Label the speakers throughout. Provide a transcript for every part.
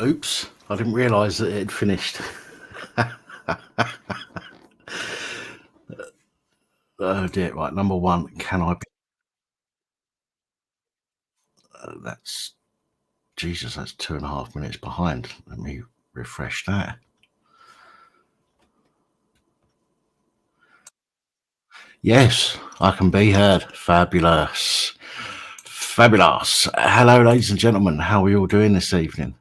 Speaker 1: Oops, I didn't realise that it had finished. Oh dear, right, number one, can I be... that's... Jesus, that's 2.5 minutes behind. Let me refresh that. Yes, I can be heard. Fabulous. Fabulous. Hello, ladies and gentlemen. How are we all doing this evening?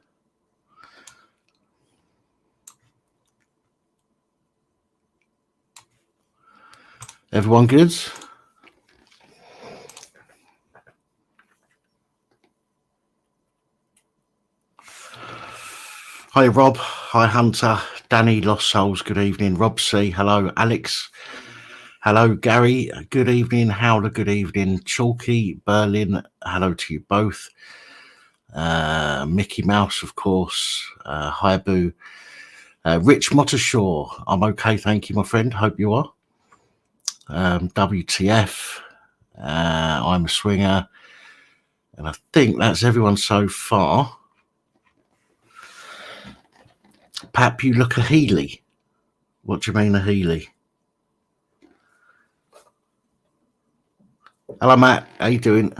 Speaker 1: Everyone good? Hi, Rob. Hi, Hunter. Danny, Lost Souls. Good evening. Rob C. Hello, Alex. Hello, Gary. Good evening. Howler. Good evening. Chalky, Berlin. Hello to you both. Mickey Mouse, of course. Hi, Boo. Rich Mottershaw. I'm okay, thank you, my friend. Hope you are. WTF. I'm a swinger. And I think that's everyone so far. Pap, you look a Healy. What do you mean a Healy? Hello, Matt. How you doing?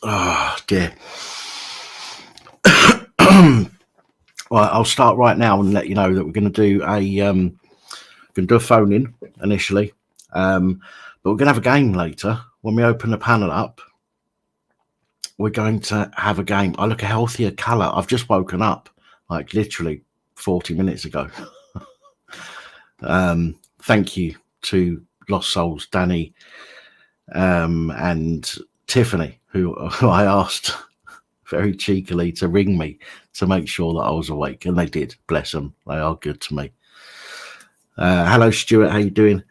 Speaker 1: Oh, dear. Well, I'll start right now and let you know that we're going to do a phone in initially, but we're going to have a game later when we open the panel up. We're going to have a game. I look a healthier colour. I've just woken up, like literally 40 minutes ago. Thank you to Lost Souls, Danny, and Tiffany, who I asked very cheekily to ring me to make sure that I was awake, and they did. Bless them. They are good to me. Hello, Stuart. How you doing?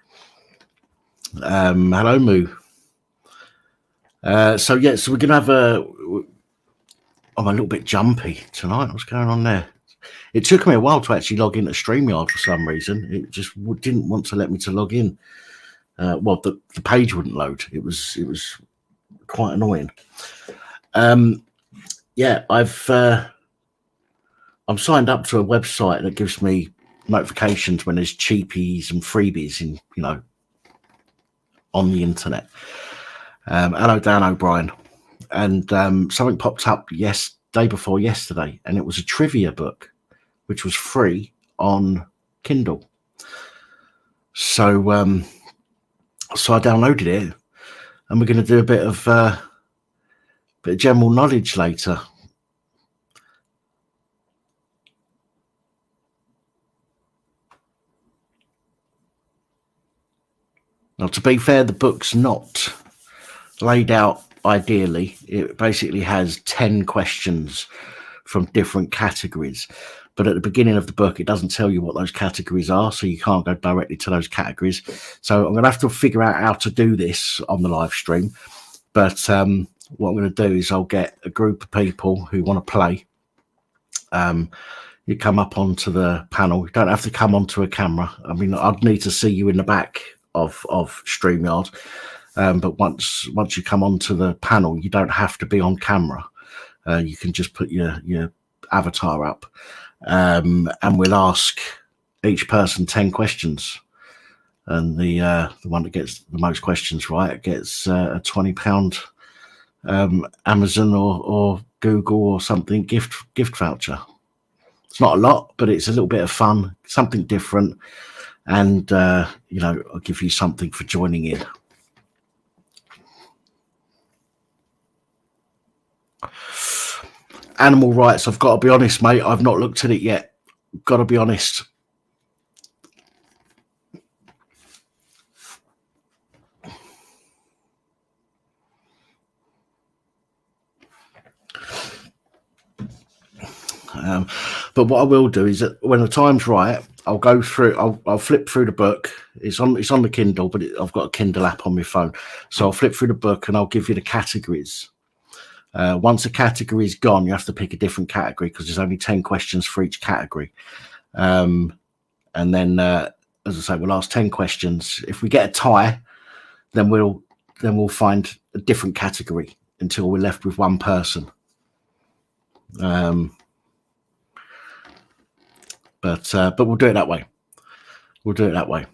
Speaker 1: Hello, Moo. So we're gonna have I'm a little bit jumpy tonight. What's going on there? It took me a while to actually log into StreamYard for some reason. It just didn't want to let me to log in. Well, the page wouldn't load. It was quite annoying. Yeah, I'm signed up to a website that gives me notifications when there's cheapies and freebies in, on the internet. Hello, Dan O'Brien. And something popped up day before yesterday, and it was a trivia book, which was free on Kindle. So I downloaded it, and we're going to do a bit of general knowledge later. Now, to be fair, the book's not laid out ideally. It basically has 10 questions from different categories. But at the beginning of the book, it doesn't tell you what those categories are, so you can't go directly to those categories. So I'm going to have to figure out how to do this on the live stream. But what I'm going to do is I'll get a group of people who want to play. You come up onto the panel. You don't have to come onto a camera. I mean, I'd need to see you in the back of StreamYard. But once you come onto the panel, you don't have to be on camera. You can just put your avatar up. And we'll ask each person 10 questions, and the one that gets the most questions right gets a £20 Amazon or Google or something gift voucher. It's not a lot, but it's a little bit of fun, something different, and I'll give you something for joining in. Animal rights, I've got to be honest, mate, I've not looked at it yet. Got to be honest. But what I will do is that when the time's right, I'll go through. I'll flip through the book. It's on the Kindle, but I've got a Kindle app on my phone, so I'll flip through the book and I'll give you the categories. Once a category is gone, you have to pick a different category because there's only 10 questions for each category. And then, as I say, we'll ask 10 questions. If we get a tie, then we'll find a different category until we're left with one person. But we'll do it that way. We'll do it that way.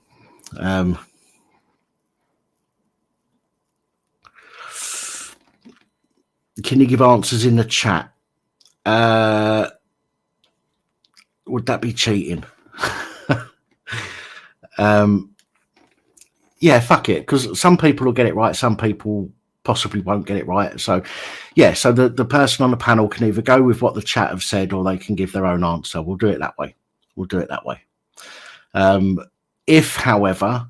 Speaker 1: Can you give answers in the chat? Would that be cheating? Yeah, fuck it. Because some people will get it right. Some people possibly won't get it right. So, yeah. So the person on the panel can either go with what the chat have said, or they can give their own answer. We'll do it that way. We'll do it that way. If, however,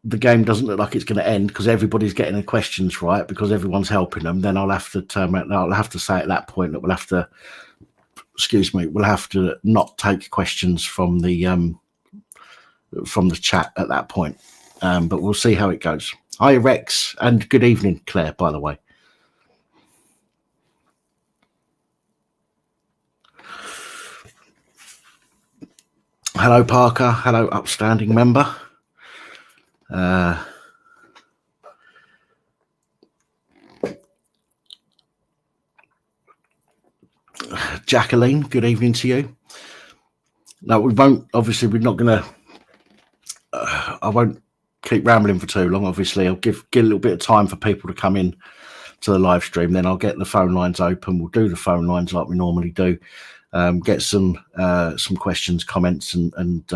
Speaker 1: the game doesn't look like it's going to end because everybody's getting the questions right because everyone's helping them, then I'll have to I'll have to say at that point that we'll have to not take questions from the chat at that point. But we'll see how it goes. Hi, Rex, and good evening, Claire, by the way. Hello, Parker. Hello, upstanding member. Jacqueline, good evening to you. No, we won't. Obviously, we're not going to. I won't keep rambling for too long. Obviously, I'll give a little bit of time for people to come in to the live stream. Then I'll get the phone lines open. We'll do the phone lines like we normally do. Get some questions, comments, and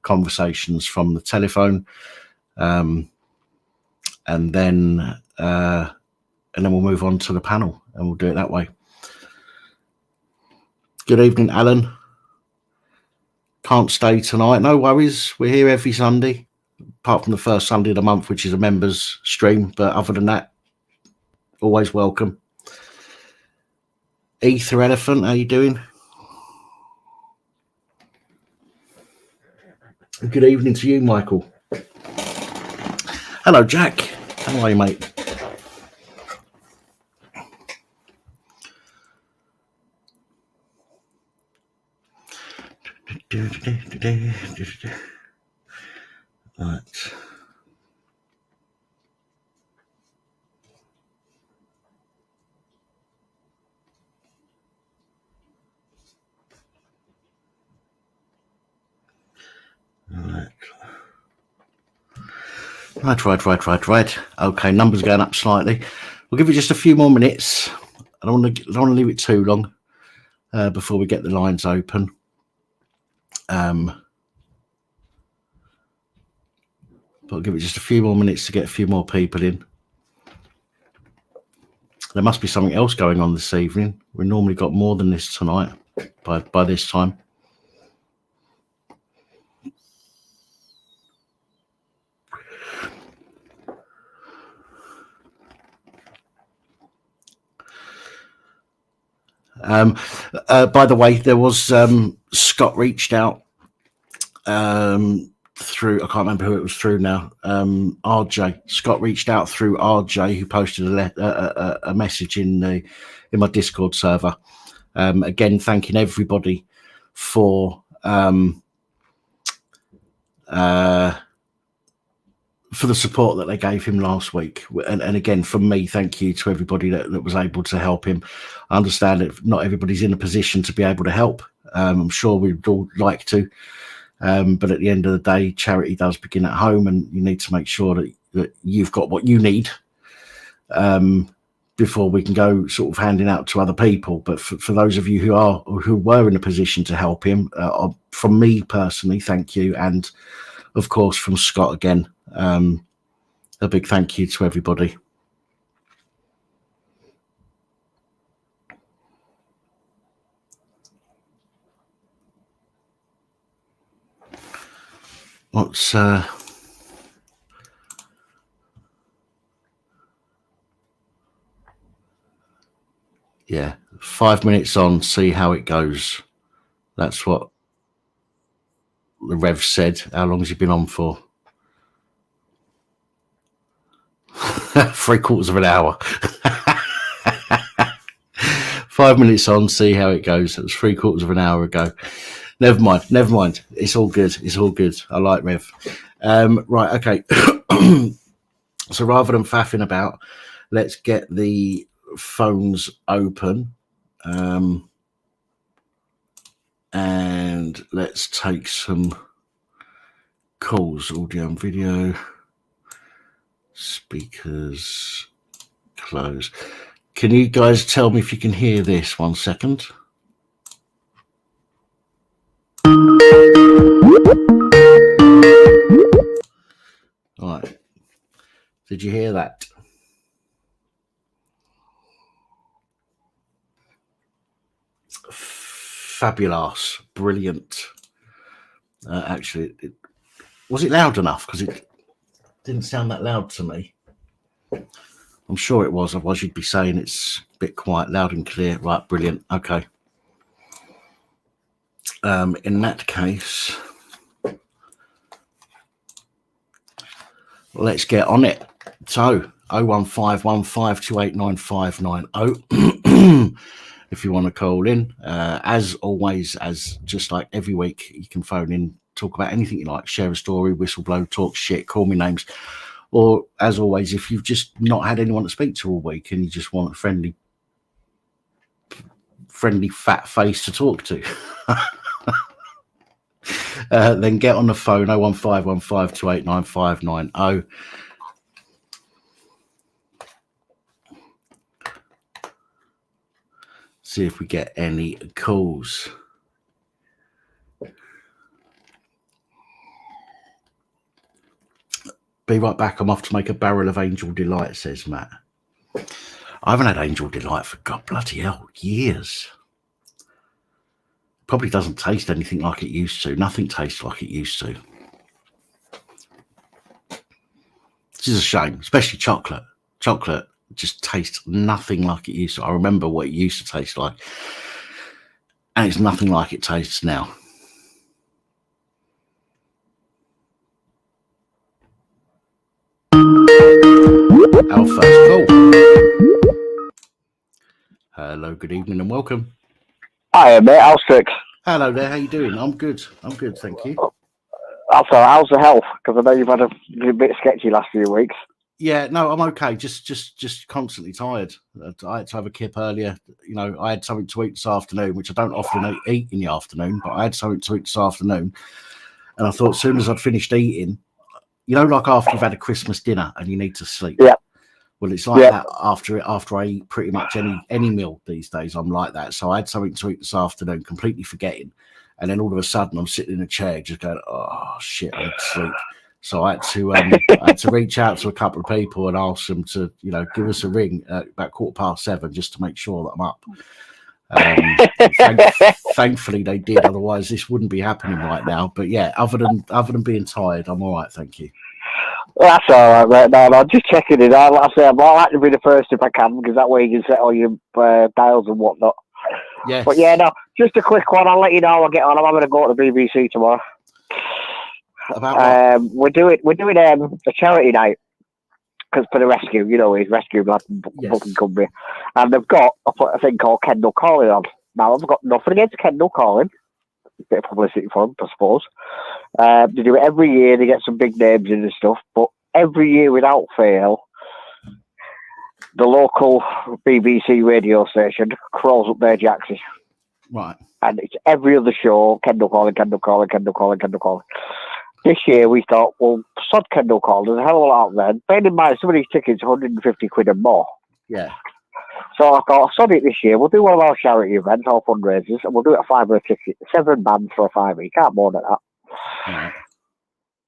Speaker 1: conversations from the telephone, and then we'll move on to the panel, and we'll do it that way. Good evening, Alan. Can't stay tonight. No worries. We're here every Sunday, apart from the first Sunday of the month, which is a members stream. But other than that, always welcome. Ether Elephant, how you doing? Good evening to you, Michael. Hello, Jack. How are you, mate? Right. Right. Okay, numbers going up slightly. We'll give you just a few more minutes. I don't want to leave it too long before we get the lines open. But I'll give it just a few more minutes to get a few more people in. There must be something else going on this evening. We normally got more than this tonight by this time. By the way, there was Scott reached out through, I can't remember who it was through now. RJ. Scott reached out through RJ, who posted a message in my Discord server. Again, thanking everybody for the support that they gave him last week. And again, from me, thank you to everybody that was able to help him. I understand that not everybody's in a position to be able to help. I'm sure we'd all like to. But at the end of the day, charity does begin at home, and you need to make sure that you've got what you need before we can go sort of handing out to other people. But for those of you who were in a position to help him, from me personally, thank you. And of course, from Scott again, a big thank you to everybody. What's yeah, 5 minutes on, see how it goes. That's what the Rev said. How long has he been on for? 3/4 of an hour. 5 minutes on, see how it goes. It was 3/4 of an hour ago. Never mind. It's all good. I like Rev. Right, okay. So rather than faffing about, let's get the phones open. And let's take some calls, audio and video. Speakers close. Can you guys tell me if you can hear this? 1 second. All right. Did you hear that? Fabulous. Brilliant. Actually, was it loud enough? Because it didn't sound that loud to me. I'm sure it was. Otherwise, you'd be saying it's a bit quiet, loud and clear. Right, brilliant. Okay. In that case, let's get on it. So, 01515289590. If you want to call in, as always, as just like every week, you can phone in, talk about anything you like, share a story, whistleblow, talk shit, call me names. Or, as always, if you've just not had anyone to speak to all week and you just want a friendly friendly fat face to talk to. Then get on the phone 01515289590. See if we get any calls. Be right back. I'm off to make a barrel of Angel Delight, says Matt. I haven't had Angel Delight for, God bloody hell, years. Probably doesn't taste anything like it used to. Nothing tastes like it used to. This is a shame, especially chocolate. Chocolate just tastes nothing like it used to. I remember what it used to taste like. And it's nothing like it tastes now. Our first call. Hello, good evening and welcome.
Speaker 2: Hi, mate. How's things?
Speaker 1: Hello there. How you doing? I'm good. I'm good, thank you.
Speaker 2: How's the health? Because I know you've had a bit sketchy last few weeks.
Speaker 1: Yeah, no, I'm okay. Just constantly tired. I had to have a kip earlier. You know, I had something to eat this afternoon, which I don't often eat in the afternoon, but I had something to eat this afternoon. And I thought as soon as I'd finished eating, you know, like after you've had a Christmas dinner and you need to sleep.
Speaker 2: Yeah.
Speaker 1: Well, it's like that after I eat pretty much any meal these days. I'm like that. So I had something to eat this afternoon, completely forgetting. And then all of a sudden I'm sitting in a chair just going, oh, shit, I need to sleep. So I had to reach out to a couple of people and ask them to, you know, give us a ring at about 7:15 just to make sure that I'm up. Thankfully they did. Otherwise this wouldn't be happening right now. But yeah, other than being tired, I'm all right. Thank you.
Speaker 2: Well, that's all right, mate. No, just checking it out. Like I say, I'd like to be the first if I can, because that way you can set all your dials and whatnot.
Speaker 1: Yes.
Speaker 2: But yeah, no, just a quick one. I'll let you know how I get on. I'm having to go to the BBC tomorrow.
Speaker 1: About what?
Speaker 2: We're doing a charity night because for the rescue, you know, he's rescued like fucking Cumbria, and they've got a thing called Kendall Calling on. Now I've got nothing against Kendall Calling, a bit of publicity for them, I suppose. They do it every year. They get some big names in and stuff, but every year without fail, the local BBC radio station crawls up their jacksie.
Speaker 1: Right.
Speaker 2: And it's every other show, Kendall Calling. This year we thought, well, sod Kendall Calling, there's a hell of a lot out there. Bearing in mind, some of these tickets are 150 quid and more.
Speaker 1: Yeah.
Speaker 2: So I thought, sod it this year. We'll do one of our charity events, our fundraisers, and we'll do it a £5 a ticket. 7 bands for a £5. You can't more than that.
Speaker 1: Right.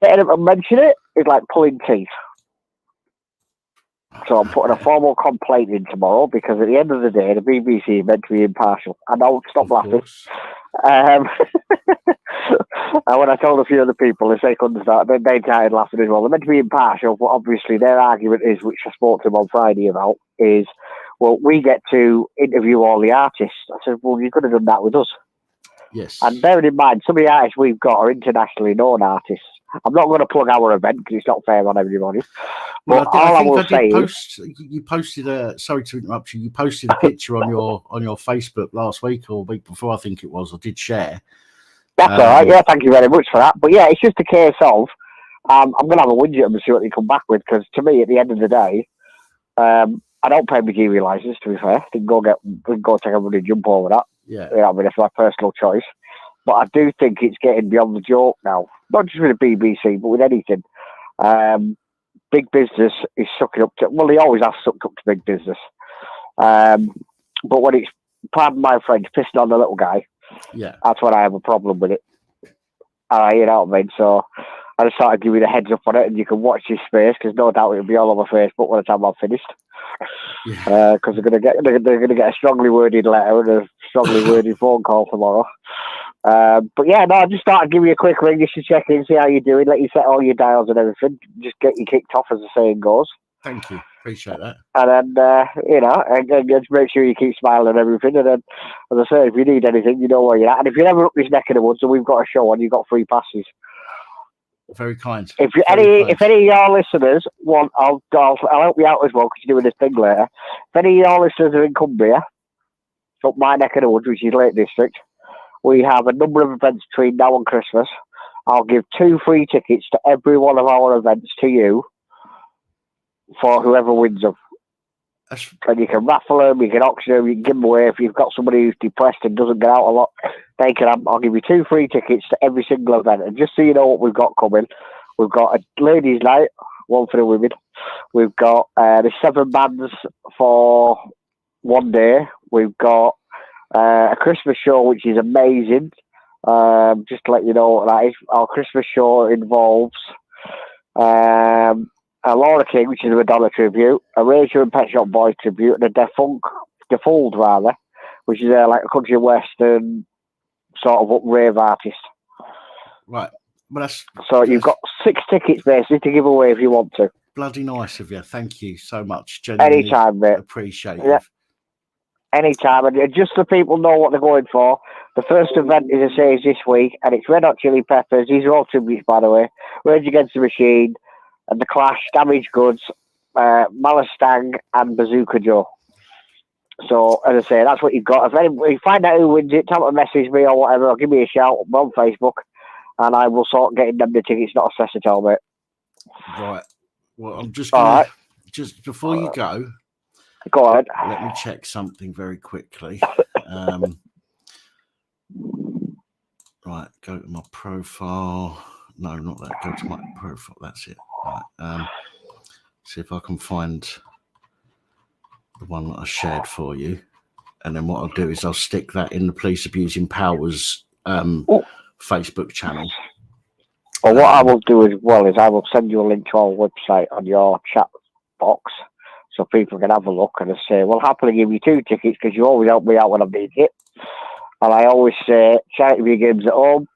Speaker 2: Getting them to mention it is like pulling teeth. So I'm putting a formal complaint in tomorrow because at the end of the day, the BBC is meant to be impartial. I don't stop laughing. And when I told a few other people, they couldn't start, they started laughing as well. They're meant to be impartial, but obviously their argument is, which I spoke to them on Friday about, is, well, we get to interview all the artists. I said, well, you could have done that with us.
Speaker 1: Yes.
Speaker 2: And bearing in mind, some of the artists we've got are internationally known artists. I'm not going to plug our event because it's not fair on everybody. But
Speaker 1: You posted a. Sorry to interrupt you. You posted a picture on your Facebook last week or week before, I think it was. I did share.
Speaker 2: That's all right. Yeah, thank you very much for that. But yeah, it's just a case of I'm going to have a whinge at them and see what they come back with. Because to me, at the end of the day, I don't pay my Kiwi license. To be fair, I can go take a running jump over that.
Speaker 1: Yeah,
Speaker 2: you know, I mean, it's my personal choice. But I do think it's getting beyond the joke now. Not just with the BBC, but with anything. Big business is sucking up to... Well, they always have sucked up to big business. But when it's, pardon my French, pissing on the little guy,
Speaker 1: yeah,
Speaker 2: that's when I have a problem with it. You know what I mean? So I just started giving you the heads up on it, and you can watch this space, because no doubt it'll be all over Facebook by the time I'm finished. Because they're gonna get a strongly worded letter and a strongly worded phone call tomorrow. But yeah, no, I just started giving you a quick ring just to check in, see how you're doing, let you set all your dials and everything, just get you kicked off, as the saying goes.
Speaker 1: Thank you, appreciate that.
Speaker 2: And then you know, and just make sure you keep smiling and everything. And then, as I say, if you need anything, you know where you're at. And if you're ever up this neck of the woods and we've got a show on, you've got free passes.
Speaker 1: Very kind.
Speaker 2: If any of your listeners want, I'll help you out as well because you're doing this thing later. If any of your listeners are in Cumbria, up my neck of the woods, which is Lake District, we have a number of events between now and Christmas. I'll give 2 free tickets to every one of our events to you for whoever wins them. And you can raffle them, you can auction them, you can give them away. If you've got somebody who's depressed and doesn't get out a lot, they can have, I'll give you 2 free tickets to every single event. And just so you know what we've got coming, we've got a ladies' night, one for the women. We've got the 7 bands for one day. We've got a Christmas show, which is amazing. Just to let you know what that is. Our Christmas show involves a Laura King, which is a Madonna tribute, a Razor and Pet Shop Boys tribute, and a Defold rather, which is like a country western sort of rave artist.
Speaker 1: Right. Well,
Speaker 2: so you've got 6 tickets basically to give away if you want to.
Speaker 1: Bloody nice of you. Thank you so much. Genuinely
Speaker 2: anytime, mate.
Speaker 1: Appreciate
Speaker 2: it. Anytime. And just so people know what they're going for, the first event, as I say, is this week, and it's Red Hot Chili Peppers. These are all tributes, by the way. Rage Against the Machine, and The Clash, Damaged Goods, Malastang, and Bazooka Joe. So, as I say, that's what you've got. If you find out who wins it, tell them to message me or whatever, or give me a shout. I'm on Facebook, and I will sort getting them the tickets. Not a stress at all, mate.
Speaker 1: Right. Well, I'm just going to, just before you go,
Speaker 2: ahead.
Speaker 1: Let me check something very quickly. Right, go to my profile. No, not that. Go to my profile. That's it. Right. See if I can find the one that I shared for you. And then what I'll do is I'll stick that in the Police Abusing Powers Facebook channel.
Speaker 2: Well, what I will do as well is I will send you a link to our website on your chat box so people can have a look and say, well, happily give you 2 tickets because you always help me out when I need it. And I always say, charity begins at home.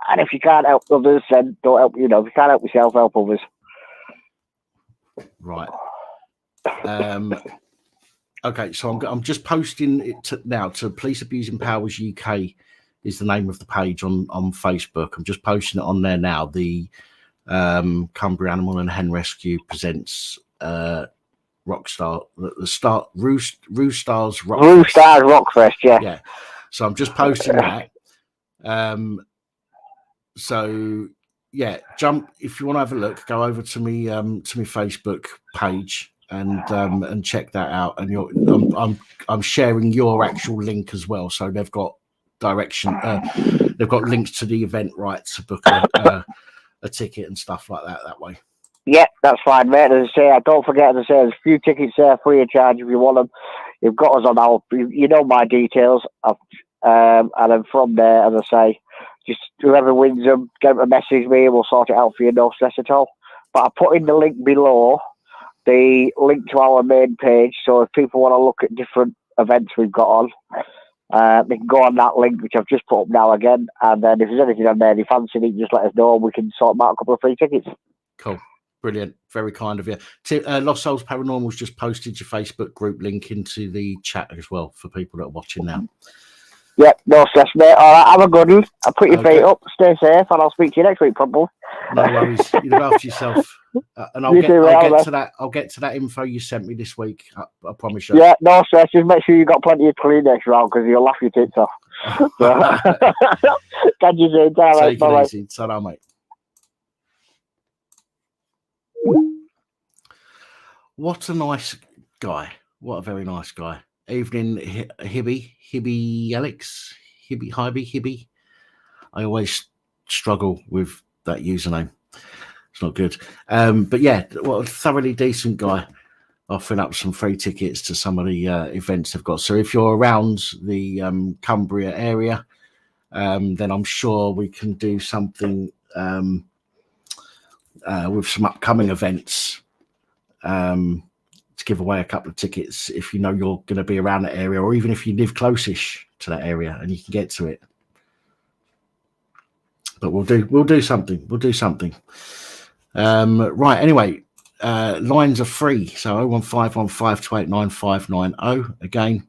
Speaker 2: And if you can't help others, then don't help, if you can't help yourself, help others.
Speaker 1: Right. Okay, so I'm just posting it now to Police Abusing Powers UK is the name of the page on Facebook. I'm just posting it on there now. The Cumbria Animal and Hen Rescue presents Rockstar, Roostars
Speaker 2: Rockfest, yeah.
Speaker 1: Yeah. So I'm just posting that. So yeah, jump if you want to have a look. Go over to me Facebook page and check that out. And I'm sharing your actual link as well. So they've got direction. They've got links to the event right to book a ticket and stuff like that way.
Speaker 2: Yeah, that's fine, mate. As I say, don't forget, as I say, there's a few tickets there free of charge if you want them. You've got us on our, you know my details. And then from there, as I say, just whoever wins them, get them to message me and we'll sort it out for you, no stress at all. But I put in the link below, the link to our main page, so if people want to look at different events we've got on, they can go on that link, which I've just put up now again, and then if there's anything on there, if you fancy it, just let us know and we can sort them out a couple of free tickets.
Speaker 1: Cool. Brilliant. Very kind of you. Lost Souls Paranormal's just posted your Facebook group link into the chat as well for people that are watching now.
Speaker 2: Yep, no stress, mate. All right, have a good one. I'll put your feet up, stay safe, and I'll speak to you next week, probably.
Speaker 1: No worries. You look after yourself. And I'll get to that. I'll get to that info you sent me this week. I promise you.
Speaker 2: Yeah, no stress. Just make sure you got plenty of clean next round because you'll laugh your tits off. Can you say that?
Speaker 1: Take it easy. Ta-ra, mate. What a nice guy. What a very nice guy. Evening, Hibby Alex. Hibby. I always struggle with that username. It's not good. But yeah, what a thoroughly decent guy, offering up some free tickets to some of the events they've got. So if you're around the Cumbria area, then I'm sure we can do something with some upcoming events to give away a couple of tickets if you know you're going to be around that area, or even if you live close-ish to that area and you can get to it. But we'll do something. Right. Anyway, lines are free. So 01515289590. Again,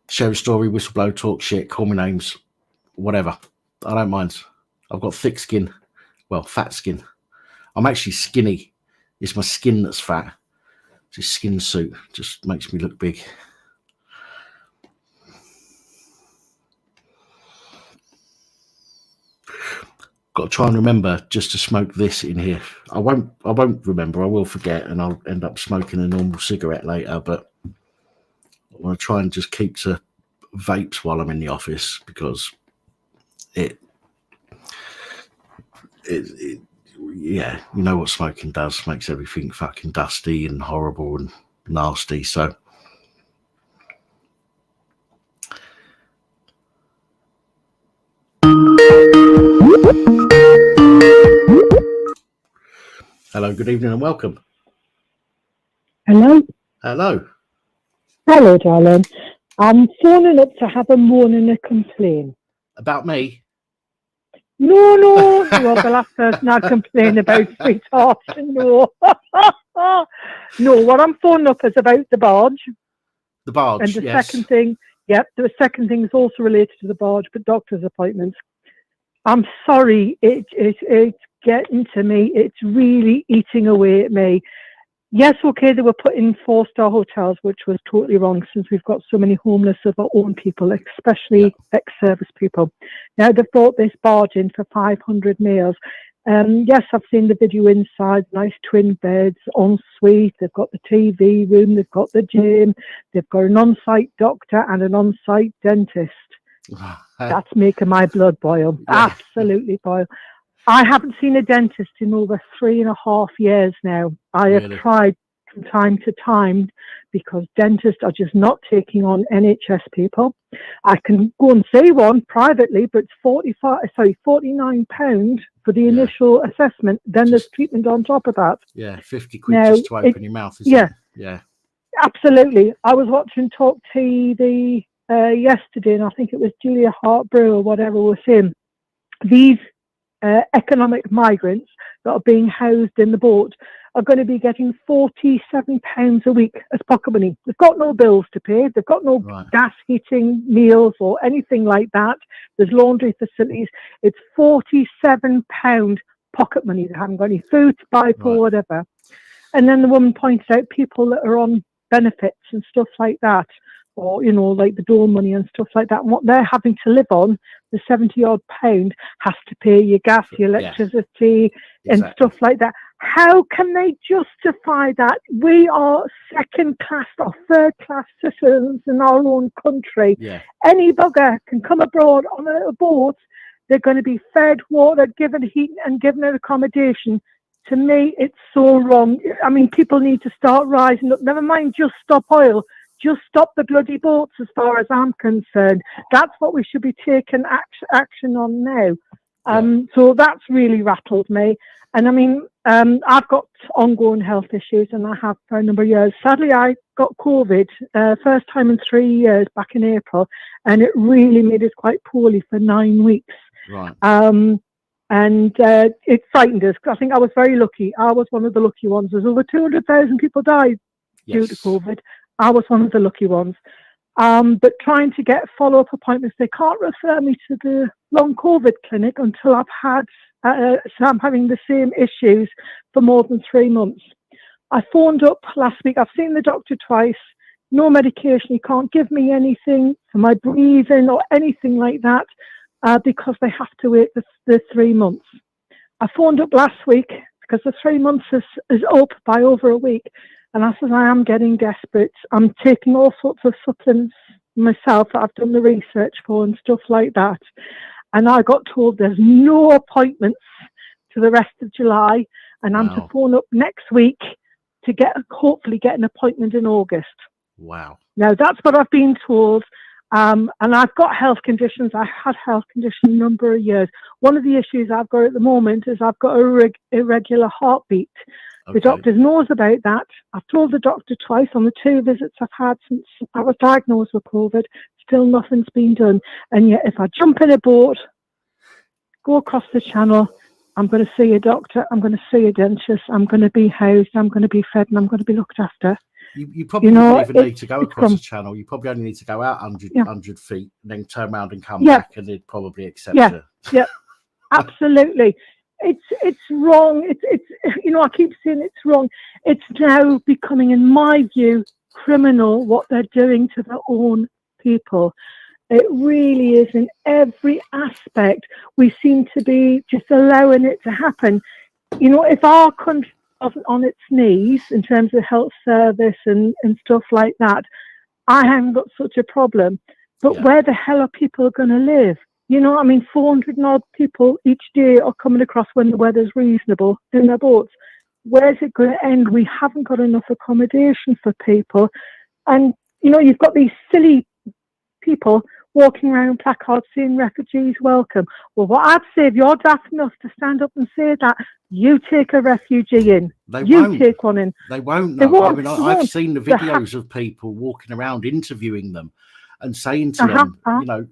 Speaker 1: share a story, whistleblow, talk shit, call me names, whatever. I don't mind. I've got thick skin. Well, fat skin. I'm actually skinny. It's my skin that's fat. This skin suit just makes me look big. got to try and remember just to smoke this in here. I won't remember. I will forget, and I'll end up smoking a normal cigarette later. But I want to try and just keep to vapes while I'm in the office, because yeah, you know what smoking does, makes everything fucking dusty and horrible and nasty. So hello, good evening and welcome.
Speaker 3: Hello, darling. I'm phoning up to have a moan and a complain.
Speaker 1: About me?
Speaker 3: No, you're the last person I complain about, sweetheart. No. No, what I'm phoning up is about the barge.
Speaker 1: The barge,
Speaker 3: and the
Speaker 1: yes.
Speaker 3: second thing, the second thing is also related to the barge, but doctor's appointments. I'm sorry, it's getting to me. It's really eating away at me. Yes, okay, they were put in 4-star hotels, which was totally wrong, since we've got so many homeless of our own people, especially ex-service people. Now they've brought this barge in for 500 meals. Yes, I've seen the video inside, nice twin beds, ensuite, they've got the TV room, they've got the gym, they've got an on-site doctor and an on-site dentist. That's making my blood boil, absolutely boil. I haven't seen a dentist in over 3.5 years now. I have tried from time to time, because dentists are just not taking on NHS people. I can go and see one privately, but it's £49 for the initial assessment. Then there's treatment on top of that.
Speaker 1: Yeah, 50 quid just to open your mouth, isn't it? Yeah,
Speaker 3: absolutely. I was watching Talk TV yesterday, and I think it was Julia Hart-Brew or whatever was saying, these economic migrants that are being housed in the boat are going to be getting £47 a week as pocket money. They've got no bills to pay. They've got no gas heating, meals or anything like that. There's laundry facilities. It's £47 pocket money. They haven't got any food to buy or whatever. And then the woman pointed out people that are on benefits and stuff like that, or, you know, like the door money and stuff like that. And what they're having to live on, the 70-odd pound, has to pay your gas, your electricity, and stuff like that. How can they justify that? We are second-class or third-class citizens in our own country. Any bugger can come abroad on a boat. They're going to be fed water, given heat, and given an accommodation. To me, it's so wrong. I mean, people need to start rising up. Never mind just stop oil. Just stop the bloody boats, as far as I'm concerned. That's what we should be taking action on now. So that's really rattled me. And I mean, I've got ongoing health issues, and I have for a number of years. Sadly, I got COVID, first time in 3 years, back in April, and it really made us quite poorly for 9 weeks. And it frightened us. I think I was very lucky. I was one of the lucky ones. There's over 200,000 people died due to COVID. I was one of the lucky ones. But trying to get follow-up appointments, they can't refer me to the long COVID clinic until I've had, so I'm having the same issues for more than 3 months. I phoned up last week. I've seen the doctor twice. No medication. He can't give me anything for my breathing or anything like that, because they have to wait the 3 months. I phoned up last week because the 3 months is up by over a week. And I said, I am getting desperate. I'm taking all sorts of supplements myself that I've done the research for and stuff like that. And I got told there's no appointments to the rest of July. And I'm to phone up next week to hopefully get an appointment in August.
Speaker 1: Wow.
Speaker 3: Now, that's what I've been told. And I've got health conditions. I had health conditions a number of years. One of the issues I've got at the moment is I've got a irregular heartbeat. The doctor knows about that. I've told the doctor twice on the 2 visits I've had since I was diagnosed with COVID. Still nothing's been done. And yet if I jump in a boat, go across the channel, I'm going to see a doctor, I'm going to see a dentist, I'm going to be housed, I'm going to be fed, and I'm going to be looked after.
Speaker 1: You probably don't even need to go across the channel. You probably only need to go out 100 feet and then turn around and come back, and they'd probably accept it.
Speaker 3: Yeah, absolutely. It's wrong. It's you know, I keep saying it's wrong. It's now becoming, in my view, criminal what they're doing to their own people. It really is in every aspect. We seem to be just allowing it to happen. You know, if our country wasn't on its knees in terms of health service and stuff like that, I haven't got such a problem. But where the hell are people going to live? You know, I mean, 400 and odd people each day are coming across when the weather's reasonable in their boats. Where's it going to end? We haven't got enough accommodation for people. And, you know, you've got these silly people walking around placards saying refugees welcome. Well, what I'd say, if you're daft enough to stand up and say that, you take a refugee in. Take one in.
Speaker 1: They won't.
Speaker 3: They won't.
Speaker 1: I mean, I've seen the videos of people walking around interviewing them and saying to them, you know,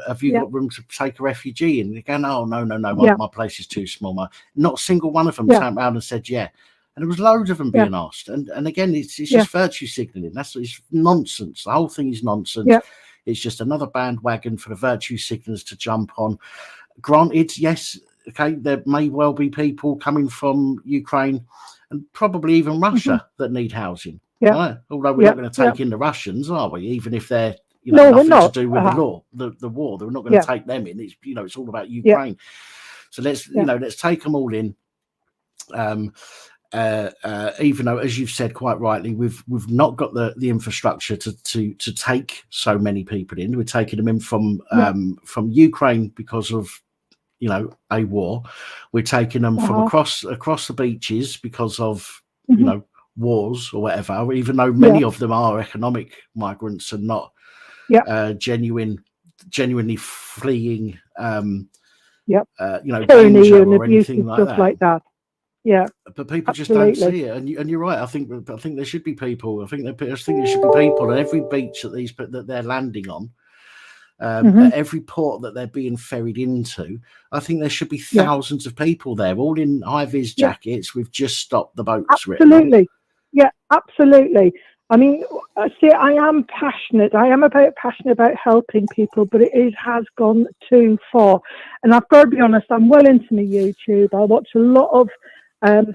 Speaker 1: have you got room to take a refugee in? They're going, oh, no, my place is too small. Not a single one of them turned around and said, yeah. And there was loads of them being asked. And again, it's just virtue signalling. It's nonsense. The whole thing is nonsense. Yeah. It's just another bandwagon for the virtue signalers to jump on. Granted, yes, okay, there may well be people coming from Ukraine and probably even Russia that need housing. Yeah. Right? Although we're not going to take in the Russians, are we? Even if they're nothing to do with the war, we're not going to take them in. It's it's all about Ukraine. So let's let's take them all in. Even though, as you've said quite rightly, we've not got the infrastructure to take so many people in. We're taking them in from Ukraine because of a war. We're taking them from across the beaches because of wars or whatever. Even though many of them are economic migrants and not genuinely fleeing danger or anything like that.
Speaker 3: Yeah,
Speaker 1: but people just don't see it, and you're right. I think there should be people. I think there should be people at every beach that they're landing on, at every port that they're being ferried into. I think there should be thousands of people there, all in high-vis jackets. We've just stopped the boats.
Speaker 3: Absolutely, absolutely. I mean, see, I am passionate. I am passionate about helping people, but it has gone too far. And I've got to be honest. I'm well into my YouTube. I watch a lot of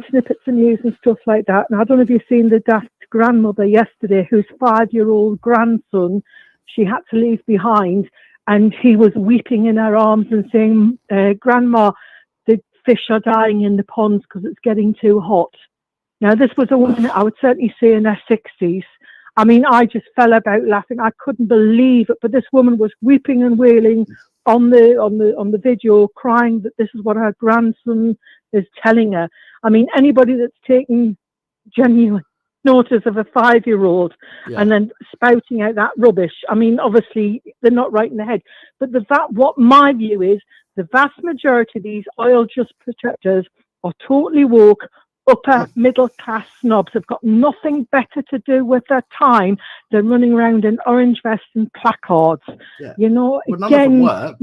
Speaker 3: snippets of news and stuff like that. And I don't know if you've seen the daft grandmother yesterday, whose 5-year-old grandson she had to leave behind, and he was weeping in her arms and saying, "Grandma, the fish are dying in the ponds because it's getting too hot." Now, this was a woman, I would certainly say, in her 60s. I mean, I just fell about laughing. I couldn't believe it. But this woman was weeping and wailing on the video, crying that this is what her grandson is telling her. I mean, anybody that's taking genuine notice of a 5-year-old and then spouting out that rubbish, I mean, obviously they're not right in the head. But what my view is, the vast majority of these oil just protectors are totally woke, upper middle class snobs. Have got nothing better to do with their time than running around in orange vests and placards.
Speaker 1: Well, none of them work.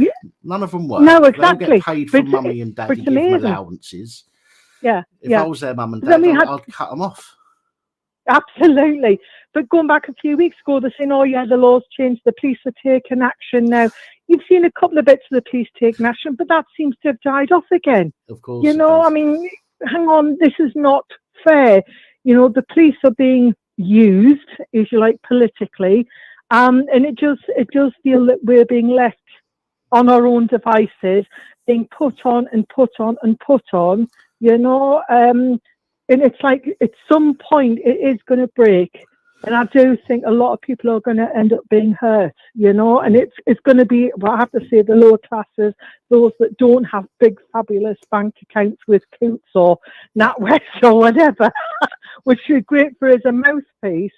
Speaker 1: None of them work.
Speaker 3: No, exactly.
Speaker 1: They get paid from mummy and daddy, give them allowances. If I was their mum and dad, I'd cut them off.
Speaker 3: Absolutely. But going back a few weeks ago, they're saying, the law's changed, the police are taking action now. You've seen a couple of bits of the police taking action, but that seems to have died off again.
Speaker 1: Of course.
Speaker 3: I mean, hang on, this is not fair. The police are being used, if you like, politically, and it does feel that we're being left on our own devices, being put on and put on and put on. And it's like at some point it is going to break, and I do think a lot of people are going to end up being hurt. And it's going to be, I have to say, the lower classes, those that don't have big fabulous bank accounts with Coots or NatWest or whatever, which is great for as a mouthpiece.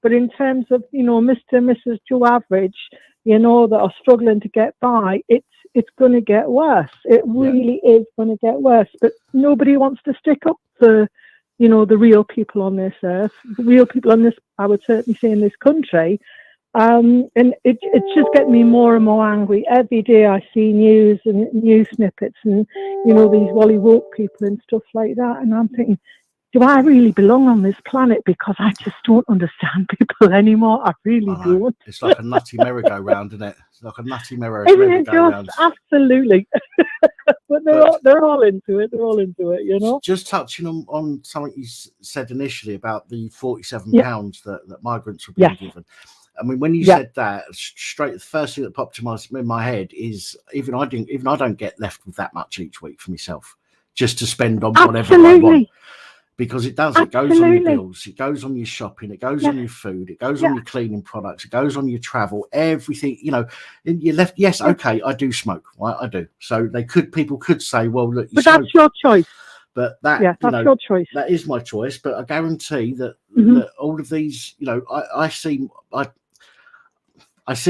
Speaker 3: But in terms of Mr. and Mrs. Joe Average, that are struggling to get by, it's going to get worse. It really is going to get worse. But nobody wants to stick up for the real people on this earth, the real people on this, I would certainly say, in this country. And it's just getting me more and more angry. Every day I see news and news snippets and, these Wally woke people and stuff like that. And I'm thinking, do I really belong on this planet? Because I just don't understand people anymore. I really don't.
Speaker 1: It's like a nutty merry-go-round, isn't it? It's like a nutty merry-go-round.
Speaker 3: Absolutely. But they're all into it. They're all into it,
Speaker 1: Just touching on something you said initially about the £47 that migrants were being given. I mean, when you said that, straight, the first thing that popped in my head is even I don't get left with that much each week for myself, just to spend on whatever I want. Because it does, it goes on your bills, it goes on your shopping, it goes on your food, it goes on your cleaning products, it goes on your travel, everything, you know. You're left, yes, okay, I do smoke, right? I do. So people could say, well, look, you smoke.
Speaker 3: That's your choice.
Speaker 1: But that,
Speaker 3: that's your choice.
Speaker 1: That is my choice. But I guarantee that, that all of these, you know, I see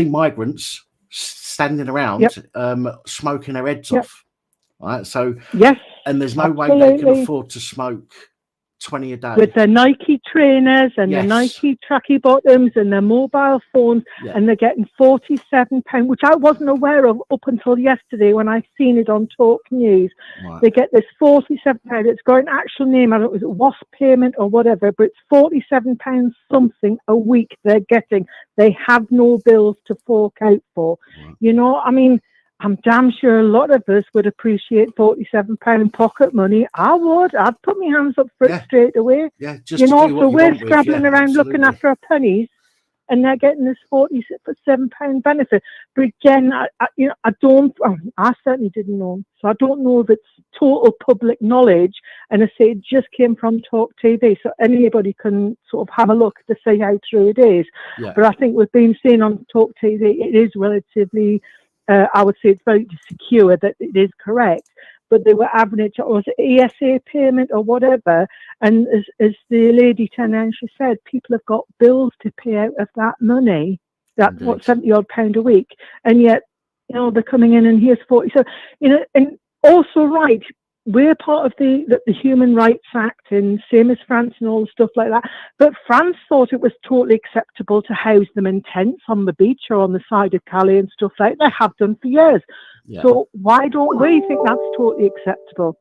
Speaker 1: migrants standing around smoking their heads off. Right. So and there's no way they can afford to smoke 20 a day
Speaker 3: with their Nike trainers and their Nike tracky bottoms and their mobile phones, and they're getting £47, which I wasn't aware of up until yesterday when I seen it on Talk News. They get this £47. It's got an actual name. I don't know, is it WASP payment or whatever, but it's £47 something a week they're getting. They have no bills to fork out for. You know, I mean, I'm damn sure a lot of us would appreciate £47 pocket money. I would. I'd put my hands up for it straight away.
Speaker 1: Yeah, just
Speaker 3: you know, so we're scrabbling around looking after our pennies, and they're getting this £47 benefit. But again, I certainly didn't know. So I don't know if it's total public knowledge. And I say it just came from Talk TV, so anybody can sort of have a look to see how true it is. Yeah. But I think we've been seeing on Talk TV, it is relatively. I would say it's very secure that it is correct, but they were average, or was it ESA payment or whatever? And as the lady turned around, she said, people have got bills to pay out of that money. That's what, £70-odd a week, and yet, you know, they're coming in and here's 40. So, you know, and also, right, we're part of the Human Rights Act, and same as France and all the stuff like that. But France thought it was totally acceptable to house them in tents on the beach or on the side of Calais and stuff like that. They have done for years. Yeah. So why don't we think that's totally acceptable?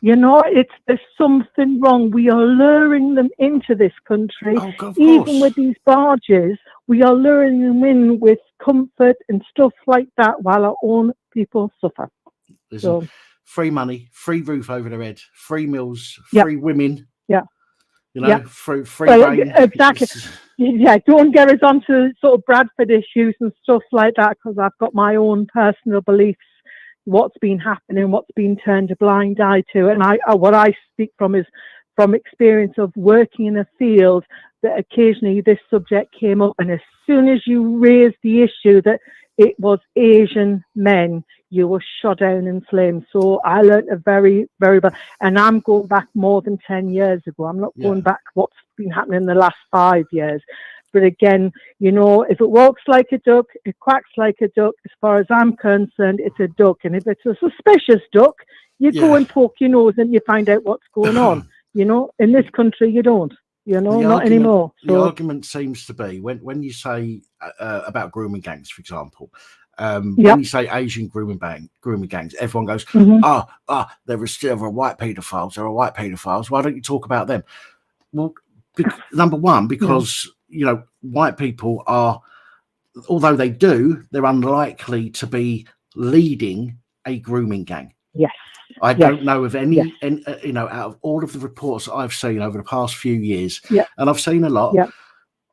Speaker 3: You know, there's something wrong. We are luring them into this country. Even with these barges, we are luring them in with comfort and stuff like that while our own people suffer.
Speaker 1: So, free money, free roof over their head, free meals, free women. Yeah. You know, free reign.
Speaker 3: Exactly. Yeah, don't get us onto sort of Bradford issues and stuff like that, because I've got my own personal beliefs, what's been happening, what's been turned a blind eye to. And what I speak from is from experience of working in a field that occasionally this subject came up. And as soon as you raised the issue that it was Asian men, you were shot down in flames. So I learned a very, very bad, and I'm going back more than 10 years ago. I'm not going back what's been happening in the last 5 years. But again, you know, if it walks like a duck, it quacks like a duck. As far as I'm concerned, it's a duck. And if it's a suspicious duck, you go and poke your nose and you find out what's going on. You know, in this country, you don't. You know, not anymore.
Speaker 1: So, the argument seems to be when you say about grooming gangs, for example, when you say Asian grooming gangs, everyone goes, there are white paedophiles. There are white paedophiles. Why don't you talk about them? Well, number one, because you know, white people are, although they're unlikely to be leading a grooming gang.
Speaker 3: Yes.
Speaker 1: I don't know of any, you know, out of all of the reports I've seen over the past few years, and I've seen a lot,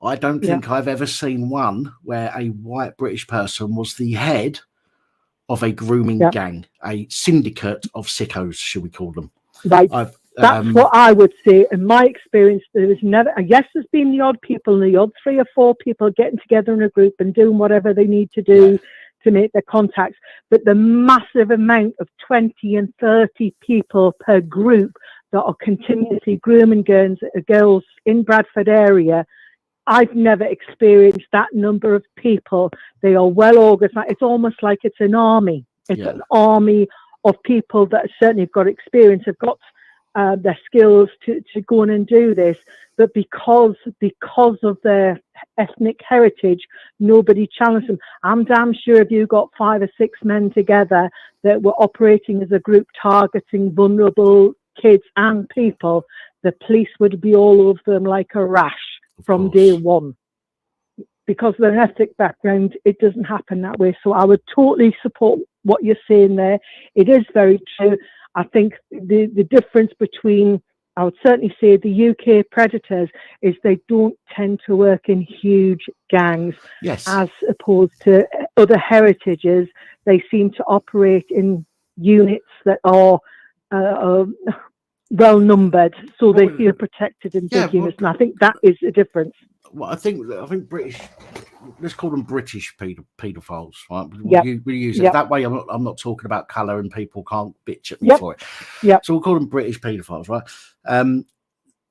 Speaker 1: I don't think I've ever seen one where a white British person was the head of a grooming gang, a syndicate of sickos, should we call them?
Speaker 3: Right. That's what I would say. In my experience, there was never, yes, there's been the odd people, the odd 3 or 4 people getting together in a group and doing whatever they need to do to make their contacts, but the massive amount of 20 and 30 people per group that are continuously grooming girls in Bradford area, I've never experienced that number of people. They are well organized. It's almost like it's an army. It's an army of people that certainly have got experience, have got their skills to go in and do this, but because of their ethnic heritage, nobody challenged them. I'm damn sure if you got 5 or 6 men together that were operating as a group targeting vulnerable kids and people, the police would be all over them like a rash from day one. Because of their ethnic background, it doesn't happen that way. So I would totally support what you're saying there. It is very true. I think the difference between I would certainly say the UK predators is they don't tend to work in huge gangs,
Speaker 1: Yes,
Speaker 3: as opposed to other heritages. They seem to operate in units that are well numbered, so they feel protected in big units, and I think that is a difference.
Speaker 1: Well, I think British, let's call them British paedophiles, right? We use it that way. I'm not talking about colour, and people can't bitch at me for it.
Speaker 3: Yeah.
Speaker 1: So we'll call them British paedophiles, right?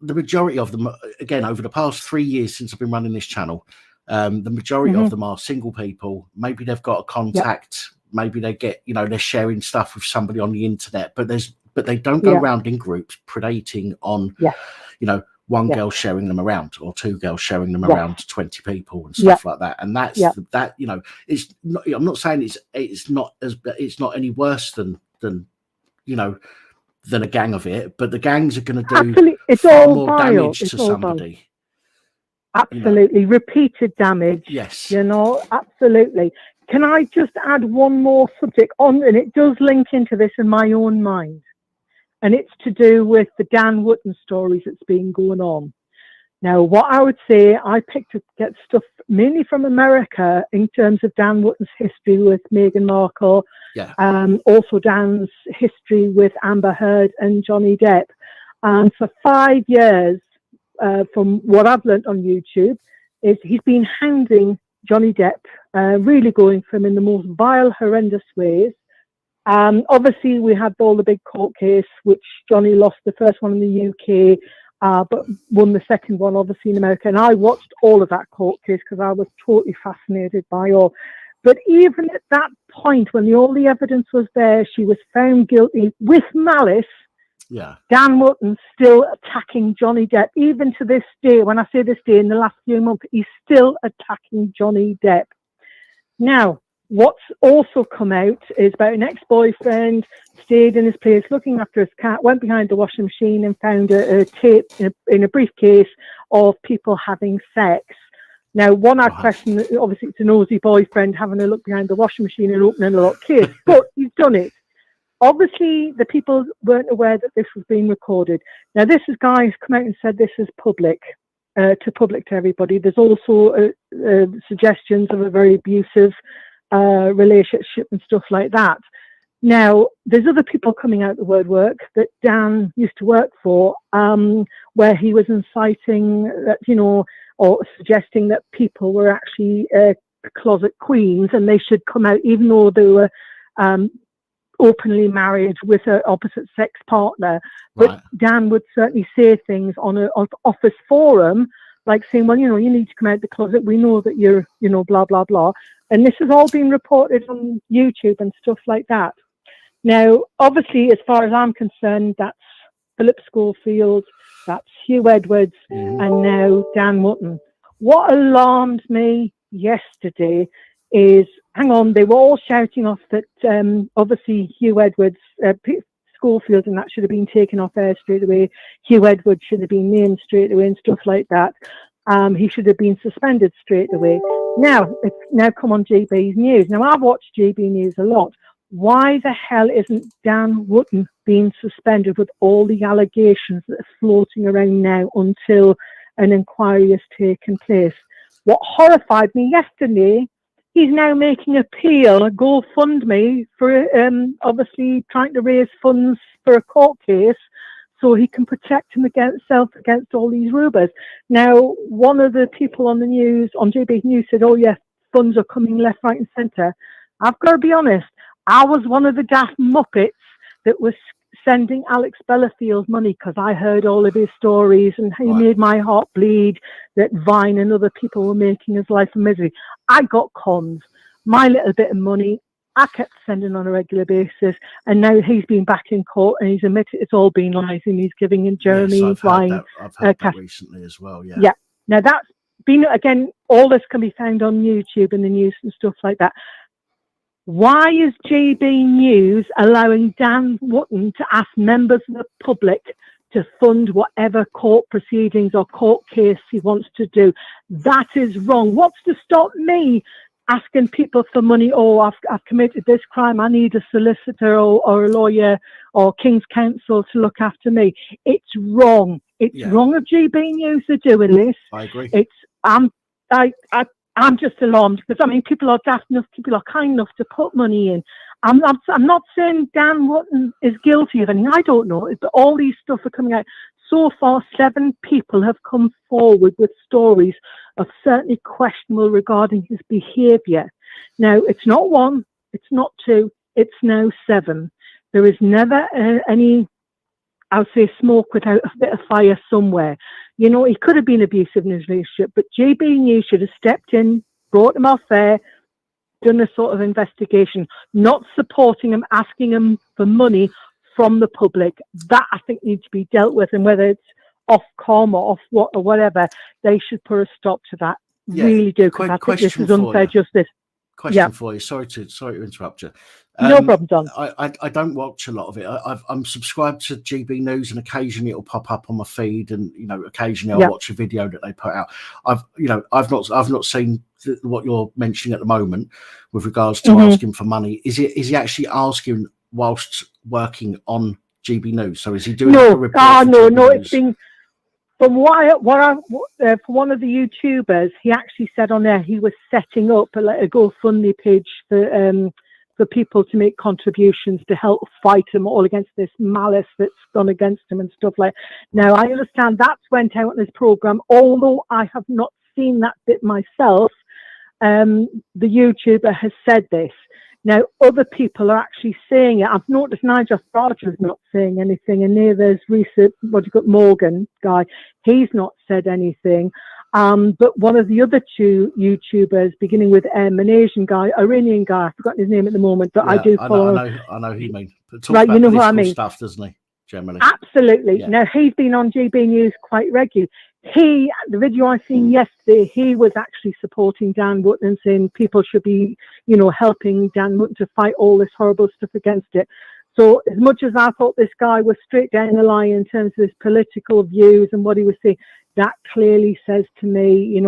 Speaker 1: The majority of them, again, over the past 3 years since I've been running this channel, the majority of them are single people. Maybe they've got a contact. Maybe they get, they're sharing stuff with somebody on the internet, but they don't go around in groups predating on, one girl sharing them around, or two girls sharing them around to 20 people and stuff like that. And that's it's not, I'm not saying it's not any worse than a gang of it, but the gangs are going to do far more damage to somebody.
Speaker 3: Absolutely. Repeated damage.
Speaker 1: Yes.
Speaker 3: Absolutely. Can I just add one more subject on, and it does link into this in my own mind, and it's to do with the Dan Wootton stories that's been going on. Now, what I would say, I picked up get stuff mainly from America in terms of Dan Wootton's history with Meghan Markle, also Dan's history with Amber Heard and Johnny Depp. And for 5 years, from what I've learned on YouTube, is he's been hounding Johnny Depp, really going for him in the most vile, horrendous ways. Obviously, we had all the big court case, which Johnny lost the first one in the UK, but won the second one, obviously, in America. And I watched all of that court case because I was totally fascinated by all. But even at that point, when all the evidence was there, she was found guilty with malice.
Speaker 1: Yeah.
Speaker 3: Dan Wootton still attacking Johnny Depp, even to this day. When I say this day, in the last few months, he's still attacking Johnny Depp. Now, what's also come out is about an ex-boyfriend stayed in his place looking after his cat, went behind the washing machine and found a tape in a briefcase of people having sex. Now, one I question, obviously it's a nosy boyfriend having a look behind the washing machine and opening a locked case, but he's done it. Obviously, the people weren't aware that this was being recorded. Now, this guy has come out and said this is public to everybody. There's also suggestions of a very abusive relationship and stuff like that. Now, there's other people coming out the woodwork that Dan used to work for, where he was inciting that, or suggesting that people were actually closet queens and they should come out, even though they were openly married with an opposite sex partner. But Dan would certainly say things on an office forum, like saying, well, you need to come out the closet. We know that you're, blah, blah, blah. And this has all been reported on YouTube and stuff like that. Now, obviously, as far as I'm concerned, that's Philip Schofield, that's Hugh Edwards, and now Dan Wootton. What alarmed me yesterday is, hang on, they were all shouting off that obviously Hugh Edwards, Schofield, and that should have been taken off air straight away. Hugh Edwards should have been named straight away and stuff like that. He should have been suspended straight away. Now, it's now come on GB's News. Now, I've watched GB News a lot. Why the hell isn't Dan Wootton being suspended with all the allegations that are floating around now until an inquiry has taken place? What horrified me yesterday, he's now making a GoFundMe for obviously trying to raise funds for a court case so he can protect himself against all these rumours. Now, one of the people on the news, on GB News, said, oh yes, funds are coming left, right and centre. I've got to be honest, I was one of the daft muppets that was sending Alex Bellafield money because I heard all of his stories and he made my heart bleed that Vine and other people were making his life a misery. I got conned. My little bit of money, I kept sending on a regular basis, and now he's been back in court and he's admitted it's all been lies and he's giving in Jeremy Vine.
Speaker 1: I've heard that recently as well, yeah.
Speaker 3: Yeah. Now that's been, again, all this can be found on YouTube and the news and stuff like that. Why is GB News allowing Dan Wootton to ask members of the public to fund whatever court proceedings or court case he wants to do? That is wrong. What's to stop me asking people for money. Oh, I've committed this crime. I need a solicitor or a lawyer or King's Counsel to look after me. It's wrong. It's wrong of GB News are doing this.
Speaker 1: I agree.
Speaker 3: I'm just alarmed because I mean people are daft enough, people are kind enough to put money in. I'm not saying Dan Wootton is guilty of anything. I don't know, but all these stuff are coming out. So far, 7 people have come forward with stories of certainly questionable regarding his behaviour. Now, it's not 1, it's not 2, it's now 7. There is never any, I would say, smoke without a bit of fire somewhere. You know, he could have been abusive in his relationship, but GB News should have stepped in, brought him off air, done a sort of investigation, not supporting him, asking him for money from the public. That I think needs to be dealt with, and whether it's Ofcom or off what or whatever, they should put a stop to that. Really do, because I think this is unfair justice.
Speaker 1: Question for you. Sorry to interrupt you.
Speaker 3: No problem, Don.
Speaker 1: I don't watch a lot of it. I'm subscribed to GB News, and occasionally it'll pop up on my feed, and occasionally I'll watch a video that they put out. I've not seen what you're mentioning at the moment with regards to asking for money. Is he actually asking whilst working on GB News? So is he doing a report?
Speaker 3: No. It's been from for one of the YouTubers. He actually said on there he was setting up a GoFundMe page for people to make contributions to help fight him all against this malice that's gone against him and stuff like that. Now, I understand that's went out on this program, although I have not seen that bit myself. The YouTuber has said this. Now, other people are actually saying it. I've noticed Nigel Farger's not saying anything, and neither there's Morgan guy. He's not said anything. But one of the other 2 YouTubers, beginning with M, an Asian guy, Iranian guy, I've forgotten his name at the moment, but I do follow.
Speaker 1: I know who you mean.
Speaker 3: Right, you know what I mean.
Speaker 1: Stuff, doesn't he? Generally.
Speaker 3: Absolutely. Yeah. Now, he's been on GB News quite regularly. The video I seen yesterday, he was actually supporting Dan Wootton and saying people should be, helping Dan Wootton to fight all this horrible stuff against it. So as much as I thought this guy was straight down the line in terms of his political views and what he was saying, that clearly says to me,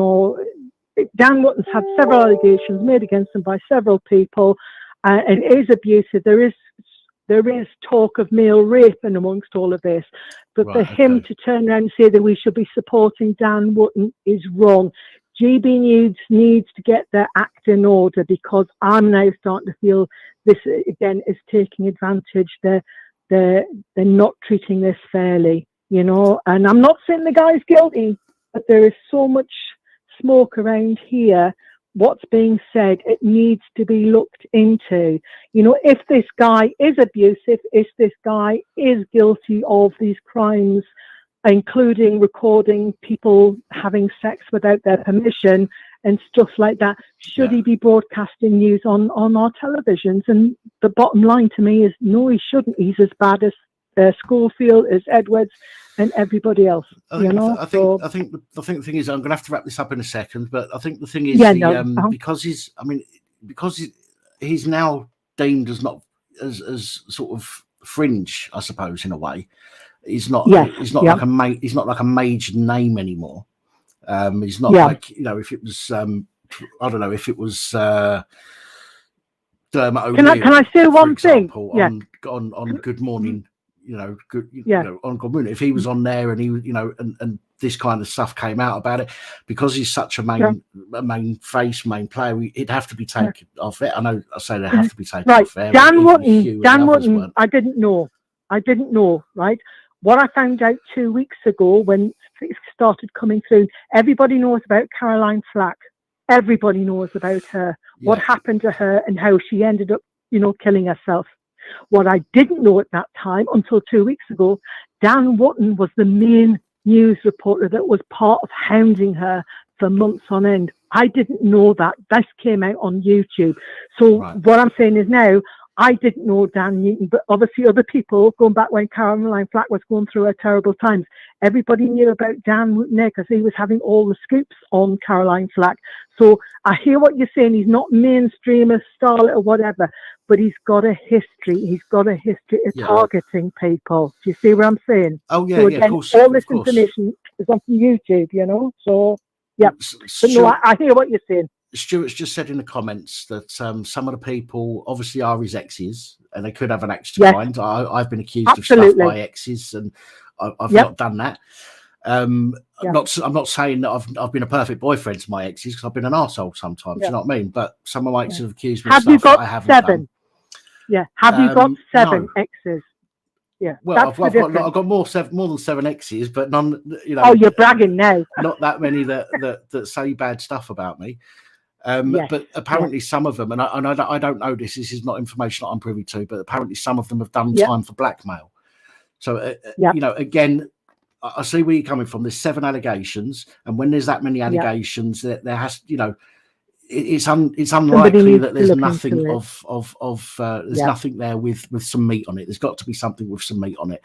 Speaker 3: Dan Wootton's had several allegations made against him by several people, and it is abusive. There is talk of male rape in amongst all of this, but for him to turn around and say that we should be supporting Dan Wootton is wrong. GB News needs to get their act in order, because I'm now starting to feel this again is taking advantage. They're not treating this fairly, and I'm not saying the guy's guilty, but there is so much smoke around here. What's being said, it needs to be looked into. If this guy is abusive, if this guy is guilty of these crimes, including recording people having sex without their permission and stuff like that, should he be broadcasting news on our televisions? And the bottom line to me is, no, he shouldn't. He's as bad as Schofield, as Edwards, and everybody else. I
Speaker 1: think the thing is, I'm going to have to wrap this up in a second, but I think the thing is, because he's now deemed as not as sort of fringe, I suppose, in a way. He's not like a major name anymore. He's not like, if it was I don't know, if it was Dermot O'Neill.
Speaker 3: Can I say one thing?
Speaker 1: On Good Morning. On Good Morning. If he was on there and he, and this kind of stuff came out about it, because he's such a main face, main player, it'd have to be taken off it. I know I say they have to be taken off air.
Speaker 3: Dan Wootton, I didn't know, right? What I found out 2 weeks ago when it started coming through, everybody knows about Caroline Flack. Everybody knows about her, what happened to her and how she ended up, killing herself. What I didn't know at that time until 2 weeks ago, Dan Wootton was the main news reporter that was part of hounding her for months on end. I didn't know that. This came out on YouTube. So what I'm saying is now, I didn't know Dan Newton, but obviously other people, going back when Caroline Flack was going through her terrible times, everybody knew about Dan Newton because he was having all the scoops on Caroline Flack. So I hear what you're saying. He's not mainstream, a starlet or whatever, but he's got a history. He's got a history of targeting people. Do you see what I'm saying?
Speaker 1: Oh, yeah,
Speaker 3: so again,
Speaker 1: of course.
Speaker 3: All this information is on YouTube, So, yeah. But no, I hear what you're saying.
Speaker 1: Stuart's just said in the comments that some of the people obviously are his exes, and they could have an axe to grind. I've been accused of stuff by exes, and I've not done that. I'm not saying that I've been a perfect boyfriend to my exes, because I've been an arsehole sometimes. You know what I mean? But some of my exes have accused me of stuff that I haven't done.
Speaker 3: Yeah. Have you got 7 exes? Yeah.
Speaker 1: Well, I've got more than 7 exes, but none. You know.
Speaker 3: Oh, you're bragging now.
Speaker 1: Not that many that say bad stuff about me. But apparently some of them, and I don't know this is not information that I'm privy to, but apparently some of them have done time for blackmail. So, you know, again, I see where you're coming from. There's 7 allegations, and when there's that many allegations, there has, you know, it's unlikely that there's nothing there's nothing there with some meat on it. There's got to be something with some meat on it.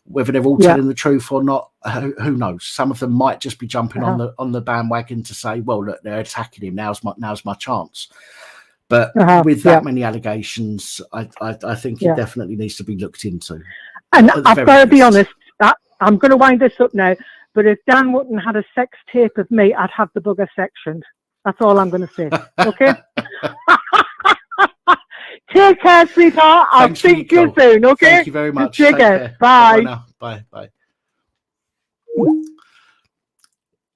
Speaker 1: Whether they're all telling the truth or not, who knows? Some of them might just be jumping on the bandwagon to say, "Well, look, they're attacking him. Now's my chance." But with that many allegations, I think it definitely needs to be looked into.
Speaker 3: And I've got to be honest, I'm going to wind this up now. But if Dan wouldn't had a sex tape of me, I'd have the bugger sectioned. That's all I'm going to say. Okay. Take care, sweetheart. I'll speak to you soon. Okay.
Speaker 1: Thank you very much.
Speaker 3: Take care. Bye.
Speaker 1: Bye.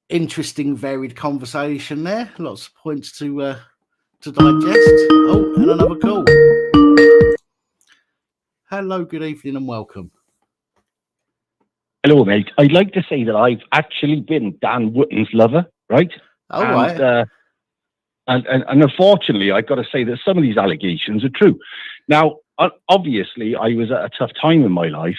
Speaker 1: Interesting, varied conversation there. Lots of points to digest. Oh, and another call. Hello, good evening, and welcome.
Speaker 4: Hello, mate. I'd like to say that I've actually been Dan Wootton's lover, right?
Speaker 1: Oh, right.
Speaker 4: And unfortunately, I've got to say that some of these allegations are true. Now, obviously, I was at a tough time in my life,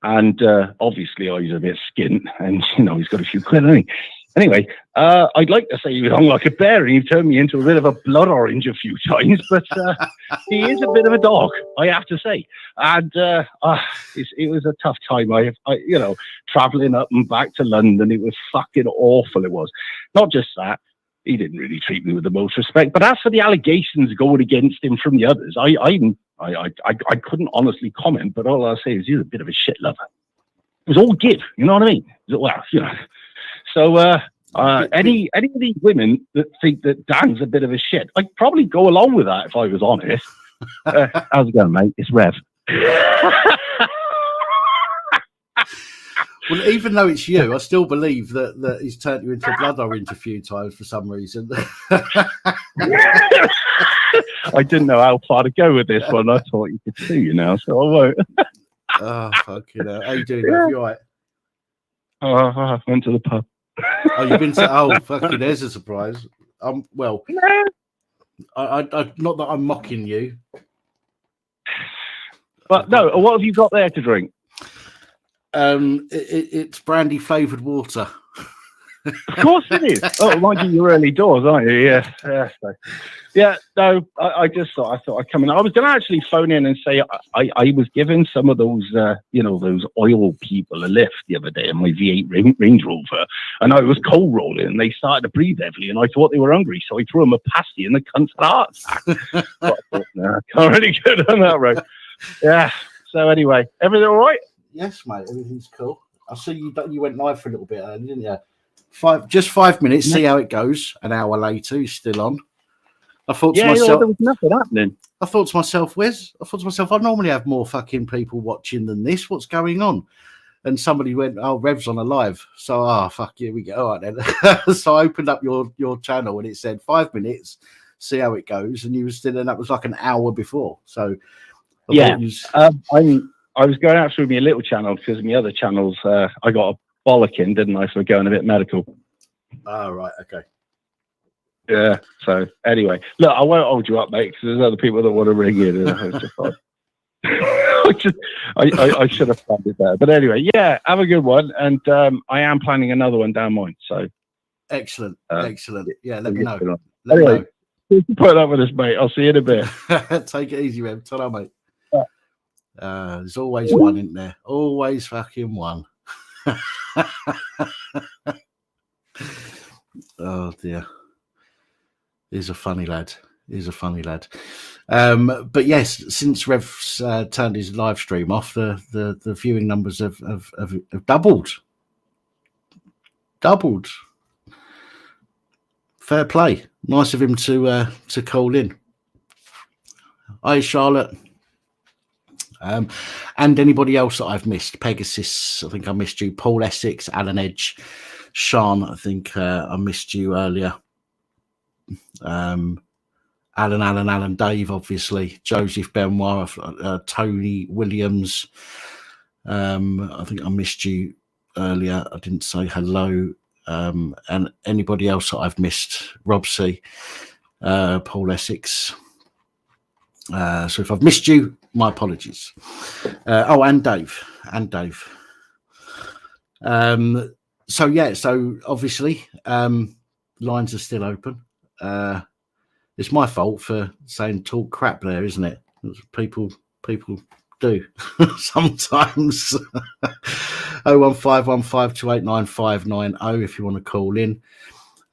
Speaker 4: and obviously, I was a bit skint, and you know, he's got a few quid, hasn't he? Anyway, I'd like to say he was hung like a bear, and he turned me into a bit of a blood orange a few times, but he is a bit of a dog, I have to say. And it was a tough time. I you know, traveling up and back to London, it was fucking awful. It was. Not just that. He didn't really treat me with the most respect. But as for the allegations going against him from the others, I couldn't honestly comment. But all I'll say is he's a bit of a shit lover. It was all give, you know what I mean? Well, you know. So any of these women that think that Dan's a bit of a shit, I'd probably go along with that if I was honest. How's it going, mate? It's Rev.
Speaker 1: Well, even though it's you, I still believe that he's turned you into a blood orange a few times for some reason.
Speaker 4: I didn't know how far to go with this one. I thought you could see, you know, so I won't.
Speaker 1: Oh, fucking hell. How you doing, Rev? You all right?
Speaker 4: Oh, I went to the pub.
Speaker 1: Oh, you've been to... Oh, fucking, there's a surprise. Well, I not that I'm mocking you.
Speaker 4: But no, what have you got there to drink?
Speaker 1: It's brandy flavoured water.
Speaker 4: Of course it is. Oh, mind you, you're early doors, aren't you? Yeah. No, I thought I'd come in. I was going to actually phone in and say I was giving some of those, those oil people a lift the other day in my V8 Range Rover, and I was cold rolling, and they started to breathe heavily, and I thought they were hungry, so I threw them a pasty, and the cunt's had a heart attack. But I thought, no, can't really go down that road. Yeah. So anyway, everything all right?
Speaker 1: Yes, mate. Everything's cool. I see you went live for a little bit early, didn't you? 5 minutes. See how it goes. An hour later, he's still on. I thought to myself,
Speaker 4: there was nothing happening.
Speaker 1: I thought to myself, I normally have more fucking people watching than this. What's going on? And somebody went, "Oh, Rev's on a live." So, fuck, here we go. All right, then. So I opened up your channel and it said 5 minutes. See how it goes. And you were still, and that was like an hour before. So,
Speaker 4: I was going out through my little channel because my other channels, I got a bollocking, didn't I, for going a bit medical.
Speaker 1: Oh, right, okay.
Speaker 4: Yeah, so anyway, look, I won't hold you up, mate, because there's other people that want to ring in. I should have planned it better. But anyway, yeah, have a good one. And I am planning another one down mine. So
Speaker 1: excellent. Yeah, let me know.
Speaker 4: Anyway, put up with us, mate. I'll see you in a bit.
Speaker 1: Take it easy, Rev. Ta-ra, mate. There's always one in there. Always fucking one. Oh dear. He's a funny lad. But yes, since Rev's turned his live stream off, the viewing numbers have doubled. Fair play. Nice of him to call in. Hi, Charlotte. And anybody else that I've missed? Pegasus, I think I missed you. Paul Essex, Alan Edge, Sean, I think I missed you earlier. Alan, Dave, obviously. Joseph Benoit, Tony Williams. I think I missed you earlier. I didn't say hello. And anybody else that I've missed? Rob C, Paul Essex. So if I've missed you, my apologies. And Dave. So obviously, lines are still open. It's my fault for saying talk crap there, isn't it? People do sometimes. 01515289590 if you want to call in.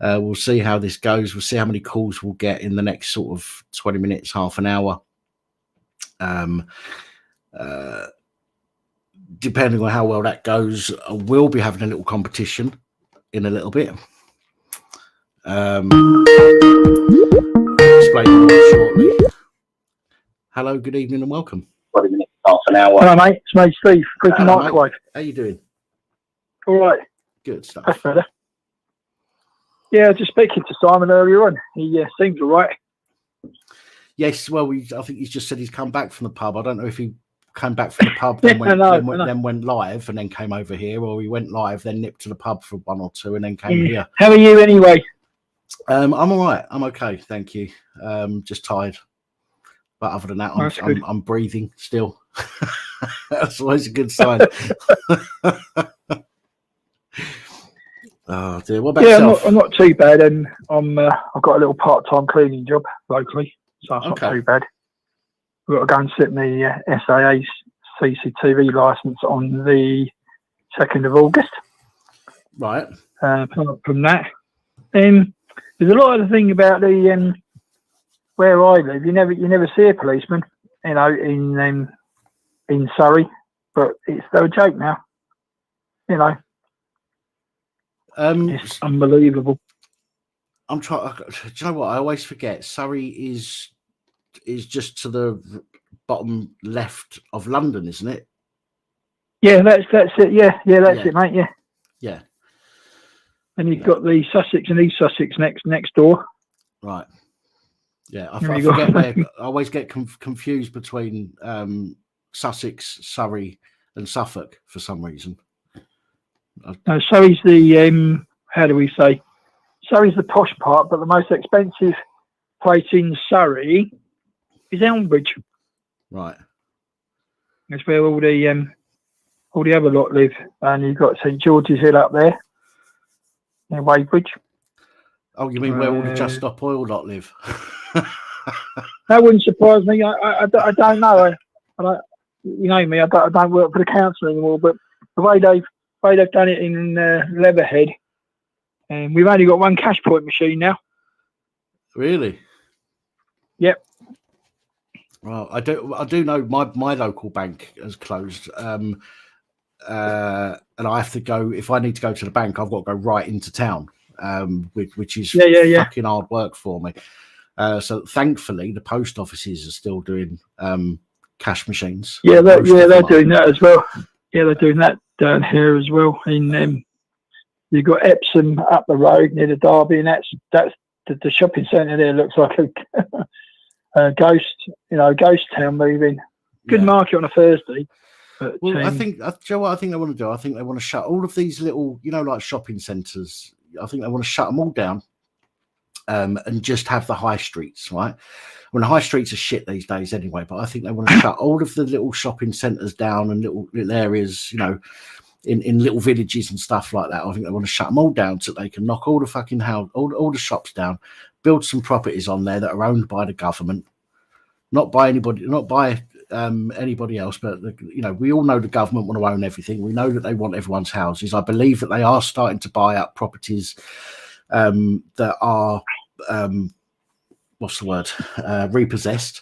Speaker 1: We'll see how this goes. We'll see how many calls we'll get in the next sort of 20 minutes, half an hour. Depending on how well that goes, I will be having a little competition in a little bit. Explain more shortly. Hello, good evening, and welcome.
Speaker 4: 20 minutes, half an hour.
Speaker 5: Hello, mate. It's mate Steve. Freaking microwave.
Speaker 1: How you doing?
Speaker 5: All right.
Speaker 1: Good stuff.
Speaker 5: That's better. Yeah, just speaking to Simon earlier on. He seems all right.
Speaker 1: Yes, well, I think he's just said he's come back from the pub. I don't know if he came back from the pub, then went live, and then came over here, or he went live, then nipped to the pub for 1 or 2, and then came here.
Speaker 5: How are you anyway?
Speaker 1: I'm all right. I'm okay, thank you. Just tired, but other than that, I'm breathing still. That's always a good sign. Oh dear. What about yourself?
Speaker 5: I'm not too bad, and I've got a little part-time cleaning job locally, so it's not too bad. I've got to go and sit my SAA CCTV licence on the 2nd of August.
Speaker 1: Right.
Speaker 5: From that, there's a lot of the thing about the where I live. You never see a policeman, in Surrey, but it's no joke now. It's unbelievable.
Speaker 1: I'm trying. Do you know what? I always forget. Surrey is just to the bottom left of London, isn't it?
Speaker 5: Yeah, that's it. Yeah, that's it, mate. Yeah.
Speaker 1: Yeah.
Speaker 5: And you've got the Sussex and East Sussex next door.
Speaker 1: Right. Yeah, I forget where. I always get confused between Sussex, Surrey, and Suffolk for some reason.
Speaker 5: Surrey's the how do we say? Surrey's the posh part, but the most expensive place in Surrey is Elmbridge.
Speaker 1: Right.
Speaker 5: That's where all the other lot live, and you've got St George's Hill up there, near Weybridge.
Speaker 1: Oh, you mean where all the Just Stop Oil lot live?
Speaker 5: That wouldn't surprise me. I don't know. You know me. I don't work for the council anymore. But the way they've done it in Leatherhead, and we've only got one cash point machine now.
Speaker 1: Really?
Speaker 5: Yep.
Speaker 1: Well, I do know my local bank has closed, and I have to go. If I need to go to the bank, I've got to go right into town, which is fucking hard work for me. So thankfully, the post offices are still doing cash machines.
Speaker 5: Yeah, they're doing that as well. Yeah, they're doing that down here as well. In you've got Epsom up the road near the Derby, and that's the shopping centre there looks like a ghost town moving. Good market on a Thursday. But,
Speaker 1: I think, do you know what I think they want to do? I think they want to shut all of these little, like shopping centres. I think they want to shut them all down, and just have the high streets, right? Well, the high streets are shit these days anyway, but I think they want to shut all of the little shopping centres down and little areas, in little villages and stuff like that. I think they want to shut them all down so they can knock all the fucking all the shops down, build some properties on there that are owned by the government, not by anybody else. But we all know the government want to own everything. We know that they want everyone's houses. I believe that they are starting to buy up properties that are repossessed.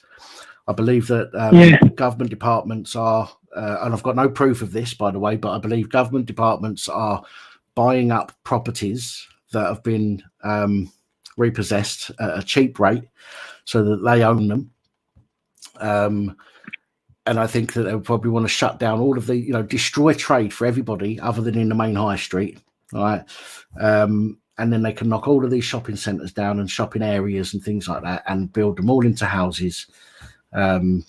Speaker 1: I believe that government departments are, and I've got no proof of this, by the way, but I believe government departments are buying up properties that have been repossessed at a cheap rate so that they own them. And I think that they'll probably want to shut down all of the, destroy trade for everybody other than in the main high street. All right. And then they can knock all of these shopping centres down and shopping areas and things like that and build them all into houses. That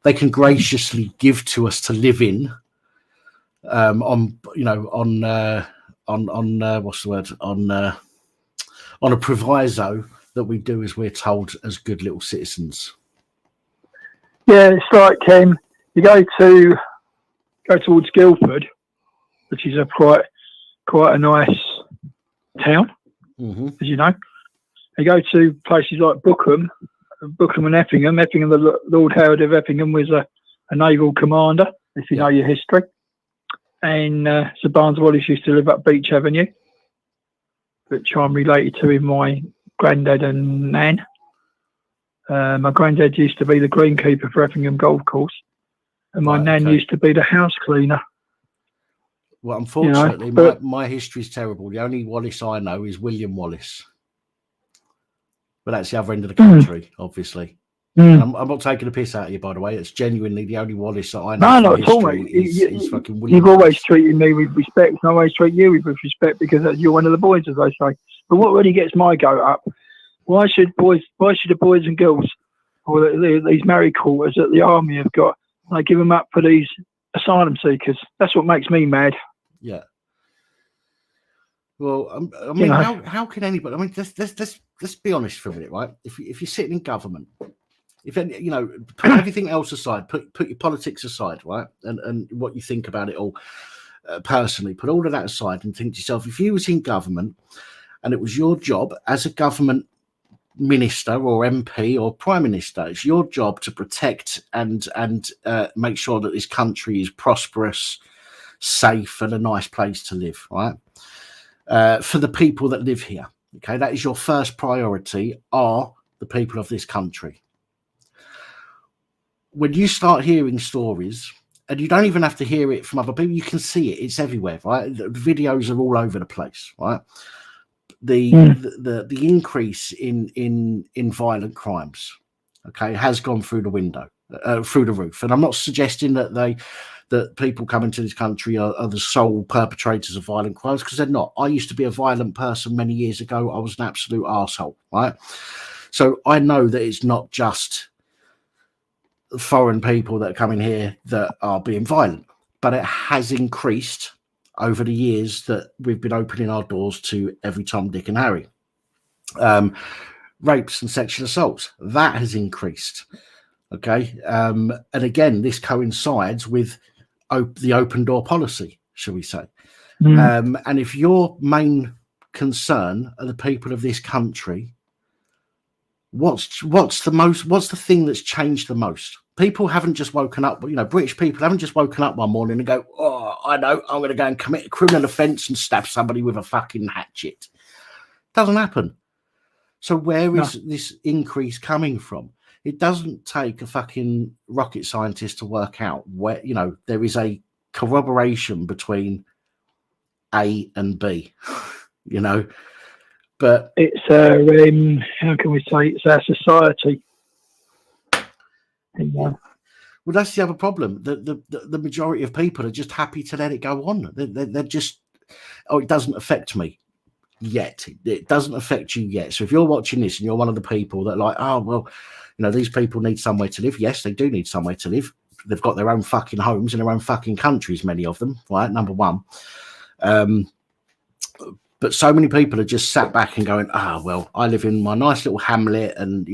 Speaker 1: they can graciously give to us to live in on a proviso that we do as we're told as good little citizens.
Speaker 5: Yeah, it's like you go towards Guildford, which is a quite a nice town, as you know. You go to places like Bookham and Effingham. Effingham, the Lord Howard of Effingham was a naval commander, if you know your history. And Sir Barnes Wallis used to live up Beach Avenue, which I'm related to in my granddad and nan. My granddad used to be the greenkeeper for Effingham Golf Course, and my nan used to be the house cleaner.
Speaker 1: Well, unfortunately, my history is terrible. The only Wallis I know is William Wallis. But that's the other end of the country, obviously. I'm not taking a piss out of you, by the way. It's genuinely the only Wallis that I know.
Speaker 5: No, not at all, mate.
Speaker 1: Is fucking William
Speaker 5: You've
Speaker 1: Wallis.
Speaker 5: always treated me with respect, and I always treat you with respect because you're one of the boys, as I say. But what really gets my goat up? Why should the boys and girls, or these married quarters that the army have got, they give them up for these asylum seekers? That's what makes me mad.
Speaker 1: Yeah. Well, I mean, how can anybody? I mean, let's be honest for a minute, right? If you're sitting in government, put everything else aside, put your politics aside, right, and what you think about it all personally, put all of that aside, and think to yourself, if you was in government and it was your job as a government minister or MP or prime minister, it's your job to protect and make sure that this country is prosperous, safe, and a nice place to live, right? For the people that live here. Okay, that is your first priority, are the people of this country. When you start hearing stories, and you don't even have to hear it from other people, you can see it, it's everywhere, right? The videos are all over the place, right? The increase in violent crimes, okay, has gone through the window, through the roof. And I'm not suggesting that people coming to this country are the sole perpetrators of violent crimes, because they're not. I used to be a violent person many years ago. I was an absolute arsehole, right? So I know that it's not just foreign people that are coming here that are being violent, but it has increased over the years that we've been opening our doors to every Tom, Dick and Harry. Rapes and sexual assaults, that has increased. Okay. And again, this coincides with the open door policy, shall we say. And if your main concern are the people of this country, what's the thing that's changed the most? People haven't just woken up, British people haven't just woken up one morning and go, oh, I know, I'm going to go and commit a criminal offence and stab somebody with a fucking hatchet. Doesn't happen. So where is this increase coming from? It doesn't take a fucking rocket scientist to work out where, there is a corroboration between A and B, but
Speaker 5: it's how can we say, it's our society.
Speaker 1: Well, that's the other problem. The majority of people are just happy to let it go on. They're just, it doesn't affect me yet. It doesn't affect you yet. So if you're watching this and you're one of the people that like, oh, well, these people need somewhere to live. Yes, they do need somewhere to live. They've got their own fucking homes in their own fucking countries, many of them, right? Number one. But so many people are just sat back and going, well, I live in my nice little hamlet and,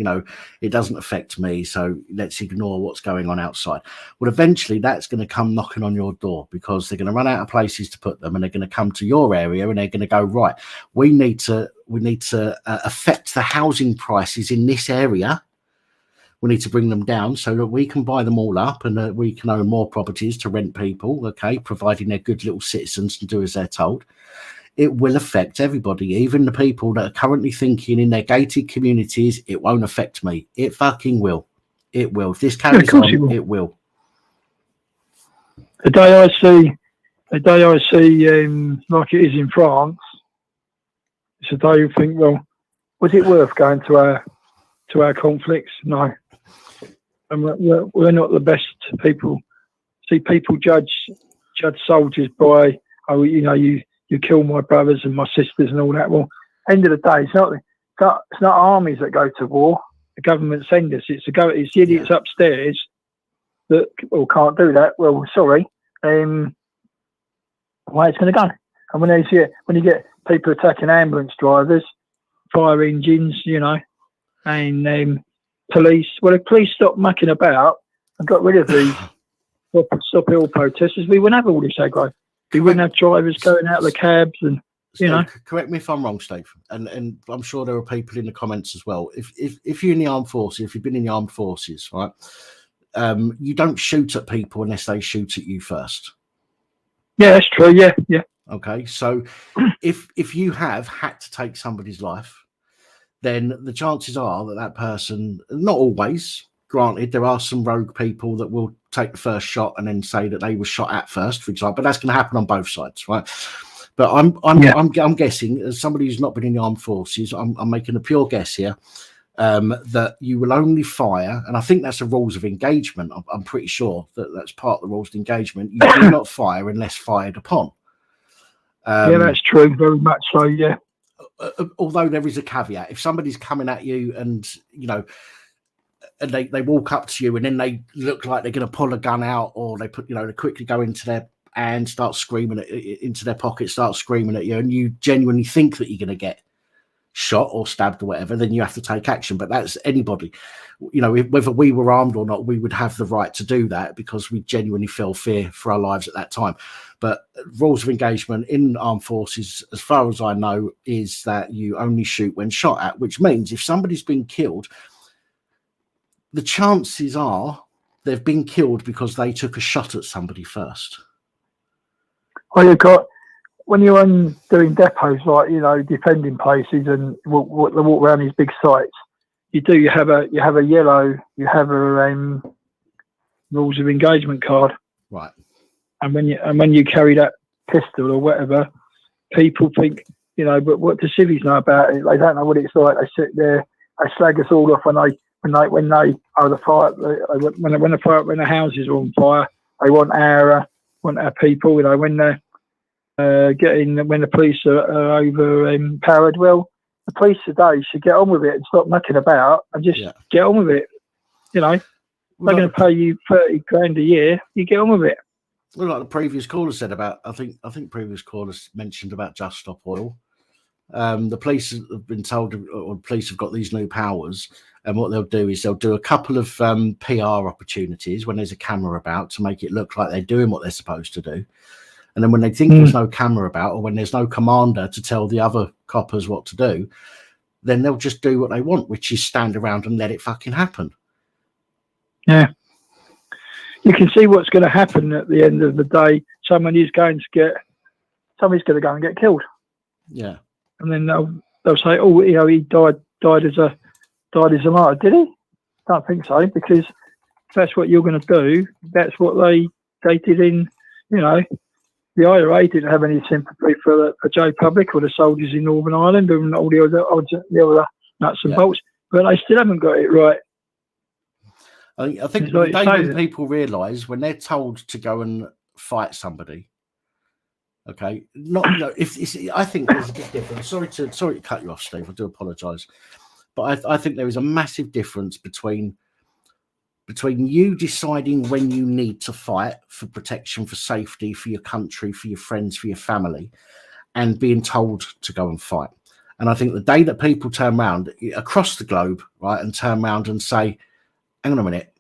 Speaker 1: it doesn't affect me. So let's ignore what's going on outside. Well, eventually that's going to come knocking on your door because they're going to run out of places to put them and they're going to come to your area and they're going to go, right, we need to affect the housing prices in this area. We need to bring them down so that we can buy them all up and that we can own more properties to rent people, okay, providing they're good little citizens and do as they're told. It will affect everybody, even the people that are currently thinking in their gated communities, it won't affect me. It fucking will. It will. If this carries on, it will.
Speaker 5: The day I see, like it is in France, it's a day you think, well, was it worth going to our conflicts? No. And we're not the best people. See, people judge soldiers by, oh, you know, you kill my brothers and my sisters and all that. Well, end of the day, it's not armies that go to war. The government send us. It's the idiots upstairs that can't do that. Well, sorry. Why it's going to go? And when you get people attacking ambulance drivers, fire engines, you know, and police. Well, if police stopped mucking about and got rid of these stop all protesters, we wouldn't have all this aggro. We wouldn't have drivers going out of the cabs and,
Speaker 1: Steve,
Speaker 5: you know.
Speaker 1: Correct me if I'm wrong, Steve, and I'm sure there are people in the comments as well. If you're in the armed forces, if you've been in the armed forces, right, you don't shoot at people unless they shoot at you first.
Speaker 5: Yeah, that's true. Yeah.
Speaker 1: Okay, so if you have had to take somebody's life, then the chances are that person, not always, granted, there are some rogue people that will take the first shot and then say that they were shot at first, for example, but that's going to happen on both sides, right? But I'm guessing, as somebody who's not been in the armed forces, I'm making a pure guess here, that you will only fire, and I think that's the rules of engagement. I'm pretty sure that that's part of the rules of engagement. You do not fire unless fired upon.
Speaker 5: Yeah, that's true. Very much so. Yeah.
Speaker 1: Although there is a caveat, if somebody's coming at you and, you know, and they walk up to you and then they look like they're going to pull a gun out, or they quickly go into their hand, start screaming into their pocket, start screaming at you, and you genuinely think that you're going to get shot or stabbed or whatever, then you have to take action. But that's anybody, you know, whether we were armed or not, we would have the right to do that because we genuinely feel fear for our lives at that time. But rules of engagement in armed forces, as far as I know, is that you only shoot when shot at, which means if somebody's been killed, the chances are they've been killed because they took a shot at somebody first.
Speaker 5: Well, you've got, when you're doing depots, like, you know, defending places and walk around these big sites, you have a rules of engagement card,
Speaker 1: right? And
Speaker 5: when you carry that pistol or whatever, people think, you know, but what do civvies know about it? They don't know what it's like. They sit there, they slag us all off when the houses are on fire. They want our people, you know, when the police are overpowered. Well, the police today should get on with it and stop mucking about and just get on with it. You know, they're going to pay you 30 grand a year. You get on with it.
Speaker 1: Well, like the previous caller said about, I think previous callers mentioned about Just Stop Oil. The police have been told, or the police have got these new powers, and what they'll do is they'll do a couple of PR opportunities when there's a camera about to make it look like they're doing what they're supposed to do. And then when they think there's no camera about, or when there's no commander to tell the other coppers what to do, then they'll just do what they want, which is stand around and let it fucking happen.
Speaker 5: Yeah. You can see what's going to happen at the end of the day. Somebody's going to go and get killed.
Speaker 1: Yeah.
Speaker 5: And then they'll say, oh, you know, he died as a martyr. Did he? Don't think so, because if that's what you're going to do, that's what they did in, you know, the IRA didn't have any sympathy for Joe Public or the soldiers in Northern Ireland and all the other nuts and bolts, but they still haven't got it right.
Speaker 1: I think the day when people realise when they're told to go and fight somebody, okay, not, you know, I think there's a big difference. Sorry to cut you off, Steve. I do apologise, but I think there is a massive difference between you deciding when you need to fight for protection, for safety, for your country, for your friends, for your family, and being told to go and fight. And I think the day that people turn around across the globe, right, and turn around and say, hang on a minute,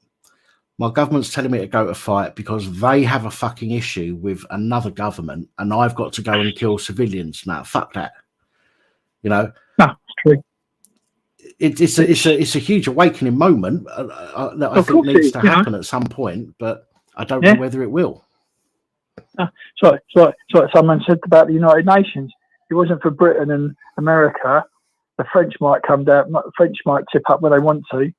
Speaker 1: my government's telling me to go to fight because they have a fucking issue with another government and I've got to go and kill civilians. Now, fuck that. You know?
Speaker 5: No, it's true.
Speaker 1: It's a huge awakening moment that I think needs to happen at some point, but I don't know whether it will.
Speaker 5: So someone said about the United Nations. If it wasn't for Britain and America, the French might come down. The French might tip up where they want to,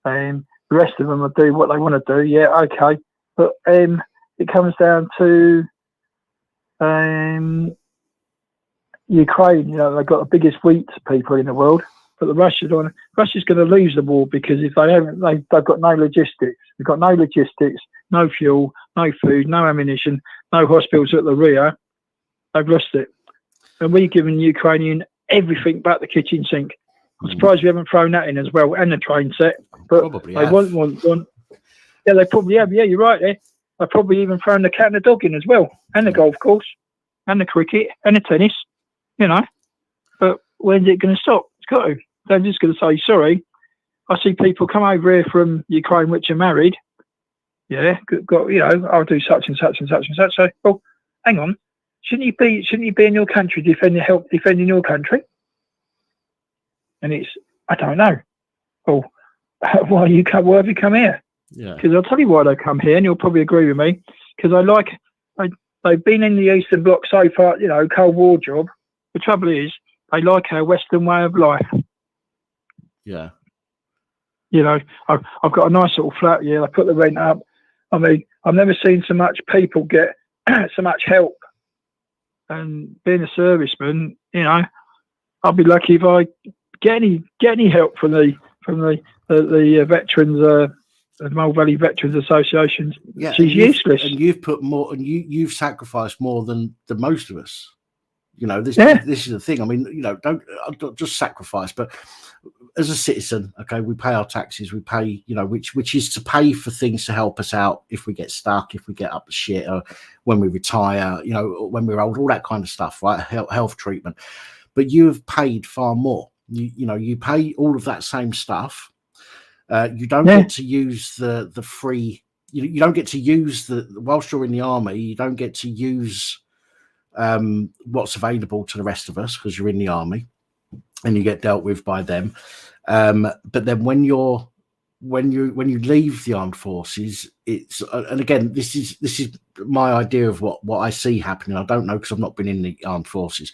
Speaker 5: and the rest of them will do what they want to do. Yeah, okay, but it comes down to Ukraine, you know, they've got the biggest wheat people in the world, but Russia's going to lose the war because if they haven't, they've got no logistics. They've got no logistics, no fuel, no food, no ammunition, no hospitals at the rear. They've lost it. And we've given Ukrainian everything but the kitchen sink. I'm surprised we haven't thrown that in as well, and the train set. But
Speaker 1: Probably
Speaker 5: they
Speaker 1: have.
Speaker 5: want. Yeah, they probably have. Yeah, you're right there. They've probably even thrown the cat and the dog in as well, and the golf course, and the cricket, and the tennis, you know. But when's it going to stop? It's got to. They're just going to say, sorry, I see people come over here from Ukraine which are married. Yeah, got, you know, I'll do such and such and such and such. So, well, hang on. Shouldn't you be in your country defending your country? And it's, I don't know. Well, why have you come here?
Speaker 1: Yeah.
Speaker 5: Because I'll tell you why they come here, and you'll probably agree with me. Because they've been in the Eastern Bloc so far, you know, Cold War job. The trouble is, they like our Western way of life.
Speaker 1: Yeah.
Speaker 5: You know, I've got a nice little flat here. I put the rent up. I mean, I've never seen so much people get so much help. And being a serviceman, you know, I'll be lucky if I get any help from the veterans, the Mole Valley Veterans Association.
Speaker 1: Yeah,
Speaker 5: she's useless.
Speaker 1: And you've put more, and you've sacrificed more than the most of us. You know, this is the thing. I mean, you know, don't just sacrifice, but as a citizen, okay, we pay our taxes, we pay, you know, which is to pay for things to help us out if we get stuck, if we get up the shit, or when we retire, you know, when we're old, all that kind of stuff, right? Health treatment. But you have paid far more. You know, you pay all of that same stuff. You don't get to use the free. You don't get to use whilst you're in the army. You don't get to use what's available to the rest of us because you're in the army, and you get dealt with by them. But then when you leave the armed forces, it's and again this is my idea of what I see happening. I don't know because I've not been in the armed forces.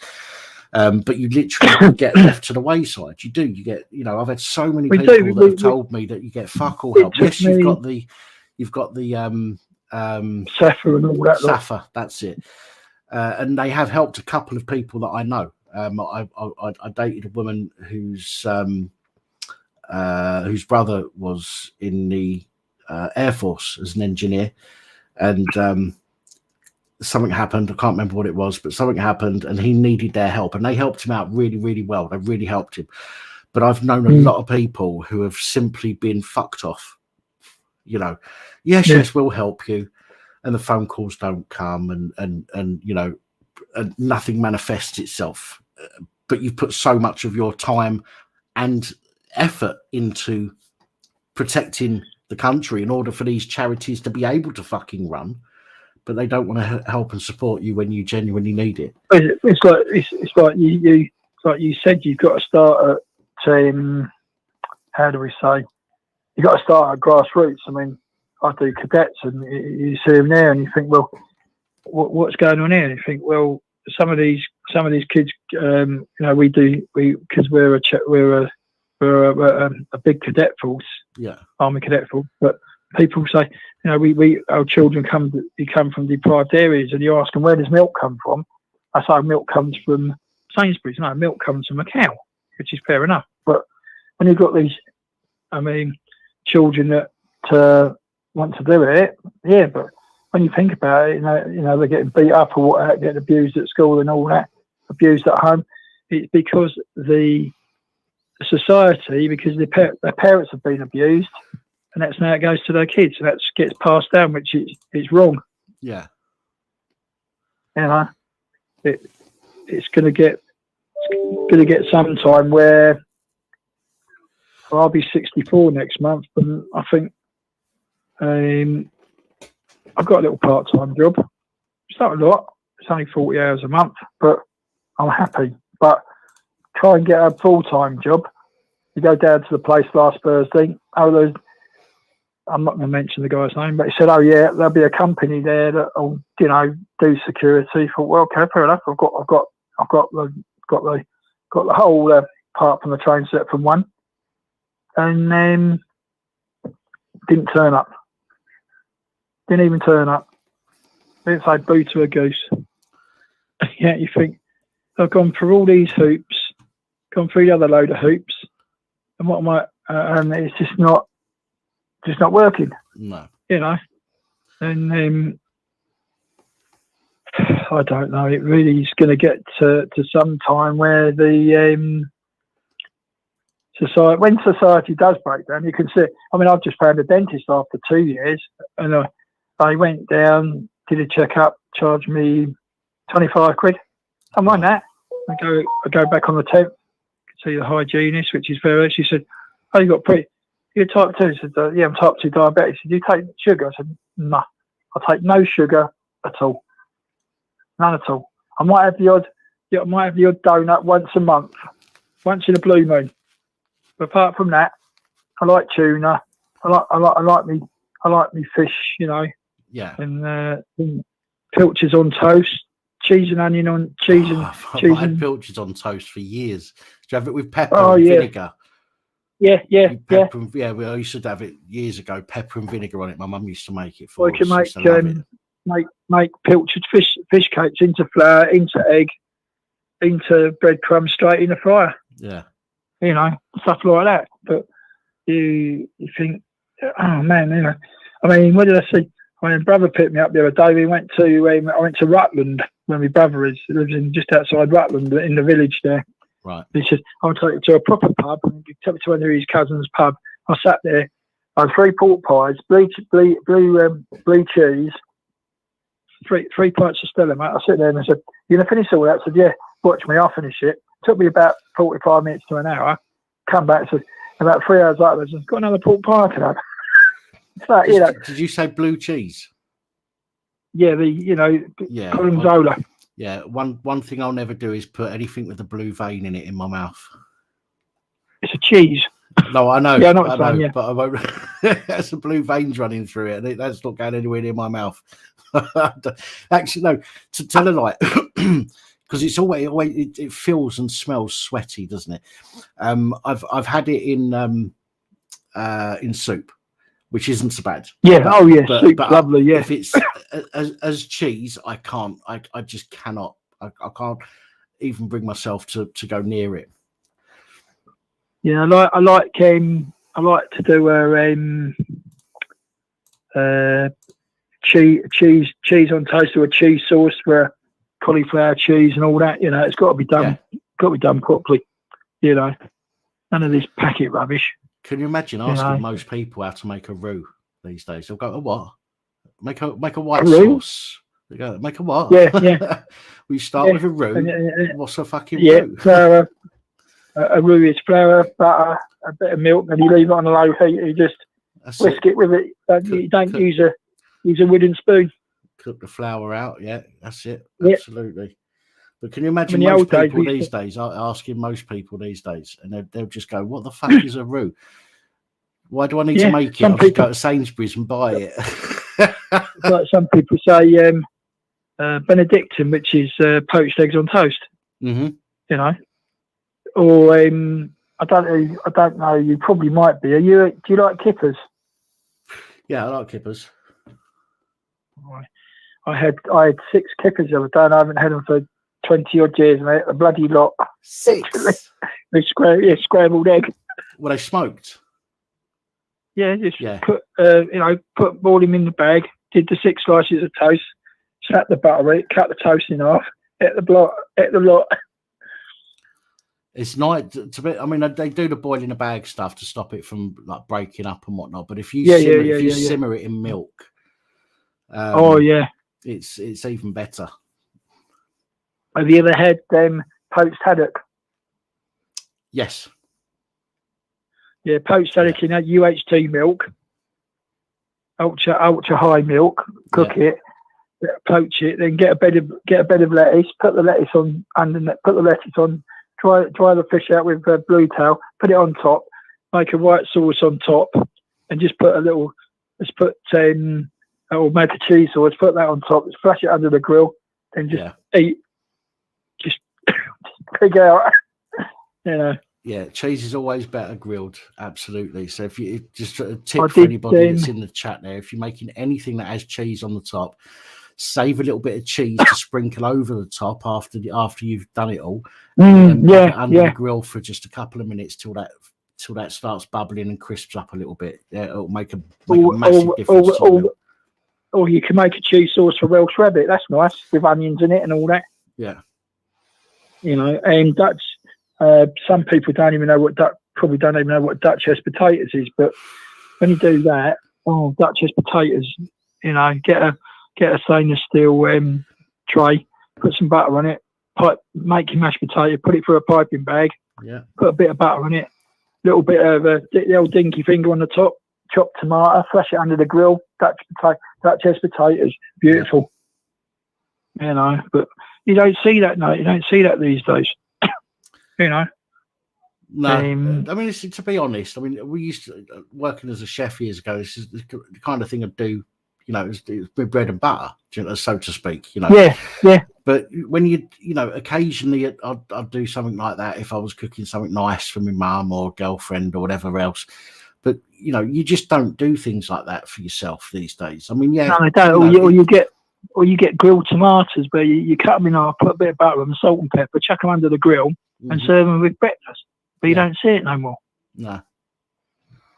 Speaker 1: But you literally get left to the wayside. You get, you know, I've had so many people that have told me that you get fuck all help. Yes, you've got the
Speaker 5: SAFA and all that.
Speaker 1: SAFA, that's it. And they have helped a couple of people that I know. I dated a woman whose brother was in the Air Force as an engineer, and something happened. I can't remember what it was, but something happened and he needed their help, and they helped him out really, really well. They really helped him. But I've known a lot of people who have simply been fucked off. You know, yes, we'll help you. And the phone calls don't come, and you know, and nothing manifests itself. But you put so much of your time and effort into protecting the country in order for these charities to be able to fucking run. But they don't want to help and support you when you genuinely need it.
Speaker 5: It's like you said, you've got to start at how do we say? You've got to start at grassroots. I mean, I do cadets, and you see them there, and you think, well, what's going on here? And you think, well, some of these kids, you know, because we're a big cadet force, Army cadet force, but people say, you know, our children come from deprived areas, and you ask them, where does milk come from? I say milk comes from Sainsbury's. No, milk comes from a cow, which is fair enough. But when you've got these, I mean, children that want to do it, but when you think about it, you know, they're getting beat up or what, getting abused at school and all that, abused at home. It's because the society, because their parents have been abused. And that's now it goes to their kids, and that gets passed down, which is wrong.
Speaker 1: Yeah.
Speaker 5: You know, it's going to get some time where I'll be 64 next month, and I think I've got a little part-time job. It's not a lot. It's only 40 hours a month, but I'm happy. But try and get a full-time job. You go down to the place last Thursday. I'm not going to mention the guy's name, but he said, "Oh yeah, there'll be a company there that will, you know, do security." I thought, well, okay, fair enough. I've got the whole part from the train set from one, and then didn't turn up. Didn't even turn up. Didn't say boo to a goose. Yeah, you think I've gone through all these hoops, gone through the other load of hoops, and what am I? And it's just not working.
Speaker 1: No.
Speaker 5: You know, and I don't know. It really is going to get to some time where the society, when society does break down, you can see. I mean, I've just found a dentist after 2 years, and I went down, did a checkup, charged me 25 quid. I mind that. I go back on the 10th, see the hygienist, which is very. She said, "Oh, you got you're type 2." I said, "Yeah, I'm type 2 diabetic." She said, "Do you take sugar?" I said, "No, I take no sugar at all, none at all. I might have the odd donut once a month, once in a blue moon. But apart from that, I like tuna. I like me fish, you know.
Speaker 1: Yeah.
Speaker 5: And pilchards on toast, cheese and onion on cheese and cheese.
Speaker 1: I had pilchards on toast for years. Do you have it with pepper
Speaker 5: and
Speaker 1: vinegar?
Speaker 5: Yeah.
Speaker 1: I used to have it years ago. Pepper and vinegar on it. My mum used to make it for
Speaker 5: us. You
Speaker 1: can
Speaker 5: make pilchard fish cakes into flour, into egg, into breadcrumbs, straight in the fryer.
Speaker 1: Yeah.
Speaker 5: You know, stuff like that. But you think, oh man, you know. I mean, what did I see? My brother picked me up the other day. I went to Rutland, where my brother lives in just outside Rutland, in the village there.
Speaker 1: Right.
Speaker 5: He said, "I'll take you to a proper pub." And he took me to one of his cousins' pub. I sat there. I had 3 pork pies, blue cheese, three pints of Stella, mate. I sit there and I said, "You gonna finish all that?" I said, "Yeah." "Watch me, I'll finish it." Took me about 45 minutes to an hour. Come back, so about 3 hours later, I said, "Got another pork pie I can have." It's like, you know.
Speaker 1: Did you say blue cheese?
Speaker 5: Yeah, Gorgonzola.
Speaker 1: Yeah, one thing I'll never do is put anything with a blue vein in it in my mouth.
Speaker 5: It's a cheese.
Speaker 1: No, I know.
Speaker 5: Yeah, I know what you're saying, yeah.
Speaker 1: But I won't. There's some blue veins running through it, and that's not going anywhere near my mouth. Actually, no. To tell a lie, because it's always it feels and smells sweaty, doesn't it? I've had it in soup, which isn't so bad.
Speaker 5: Yeah. Soup's lovely. Yeah.
Speaker 1: If it's as cheese, I can't. I just cannot. I can't even bring myself to go near it.
Speaker 5: Yeah, I like to do cheese on toast, or a cheese sauce for cauliflower cheese and all that. You know, it's got to be done.
Speaker 1: Yeah.
Speaker 5: Got to be done properly. You know, none of this packet rubbish.
Speaker 1: Can you imagine asking most people how to make a roux these days? They'll go, "Oh, what? Make a white sauce." They go, "Make a what?"
Speaker 5: Yeah.
Speaker 1: We start with a roux. What's a fucking roux?
Speaker 5: Flour. A roux is flour, butter, a bit of milk, and you leave it on a low heat. You just whisk it with it. You don't use a wooden spoon.
Speaker 1: Cook the flour out. Yeah, that's it.
Speaker 5: Yeah.
Speaker 1: Absolutely. But can you imagine most people these days asking most people these days, and they'll just go, "What the fuck is a roux? Why do I need to make it? I'll just go to Sainsbury's and buy it."
Speaker 5: Like some people say, Benedictine, which is poached eggs on toast.
Speaker 1: Mm-hmm.
Speaker 5: You know, or I don't know. You probably might be. Do you like kippers?
Speaker 1: Yeah, I like kippers.
Speaker 5: I had 6 kippers the other day, and I haven't had them for 20 odd years, mate. A bloody lot.
Speaker 1: 6.
Speaker 5: They scrambled egg.
Speaker 1: Were they smoked?
Speaker 5: Yeah, put boil him in the bag. Did the 6 slices of toast. Sat the butter in it. Cut the toast in half. Ate the lot.
Speaker 1: It's not to be. I mean, they do the boil in a bag stuff to stop it from like breaking up and whatnot. But if you simmer it in milk, it's even better.
Speaker 5: Have you ever had poached haddock?
Speaker 1: Yes.
Speaker 5: Yeah, poached haddock in UHT milk, ultra high milk. Cook it, poach it, then get a bed of lettuce. Put the lettuce on Dry the fish out with blue towel. Put it on top. Make a white sauce on top, and just put or make a cheese sauce. Put that on top. Just flash it under the grill, then just eat. Just pig out. You know.
Speaker 1: Yeah, cheese is always better grilled. Absolutely. So if you just a tip for anybody that's in the chat there, if you're making anything that has cheese on the top, save a little bit of cheese to sprinkle over the top after you've done it all, and then pop it under the grill for just a couple of minutes till that starts bubbling and crisps up a little bit. Yeah, it'll make a massive difference.
Speaker 5: Or you can make a cheese sauce for Welsh rabbit. That's nice with onions in it and all that.
Speaker 1: Yeah,
Speaker 5: you know, and Dutch. Some people don't even know what Duchess potatoes is, but when you do that, Duchess potatoes, you know, get a stainless steel tray, put some butter on it, make your mashed potato, put it through a piping bag, put a bit of butter on it, little bit of the old dinky finger on the top, chopped tomato, flash it under the grill, Duchess potatoes, beautiful. You know, but you don't see that now. You don't see that these days. You know.
Speaker 1: No, I mean, to be honest, I mean, we used to working as a chef years ago. This is the kind of thing I'd do, you know, it's with bread and butter, so to speak, you know.
Speaker 5: Yeah.
Speaker 1: But when you know, occasionally I'd do something like that if I was cooking something nice for my mum or girlfriend or whatever else. But you know, you just don't do things like that for yourself these days. I mean,
Speaker 5: no, they don't. Or you get grilled tomatoes, but you cut them in half, put a bit of butter on, salt and pepper, chuck them under the grill, and serve them with breakfast. But you don't see it no more.
Speaker 1: No.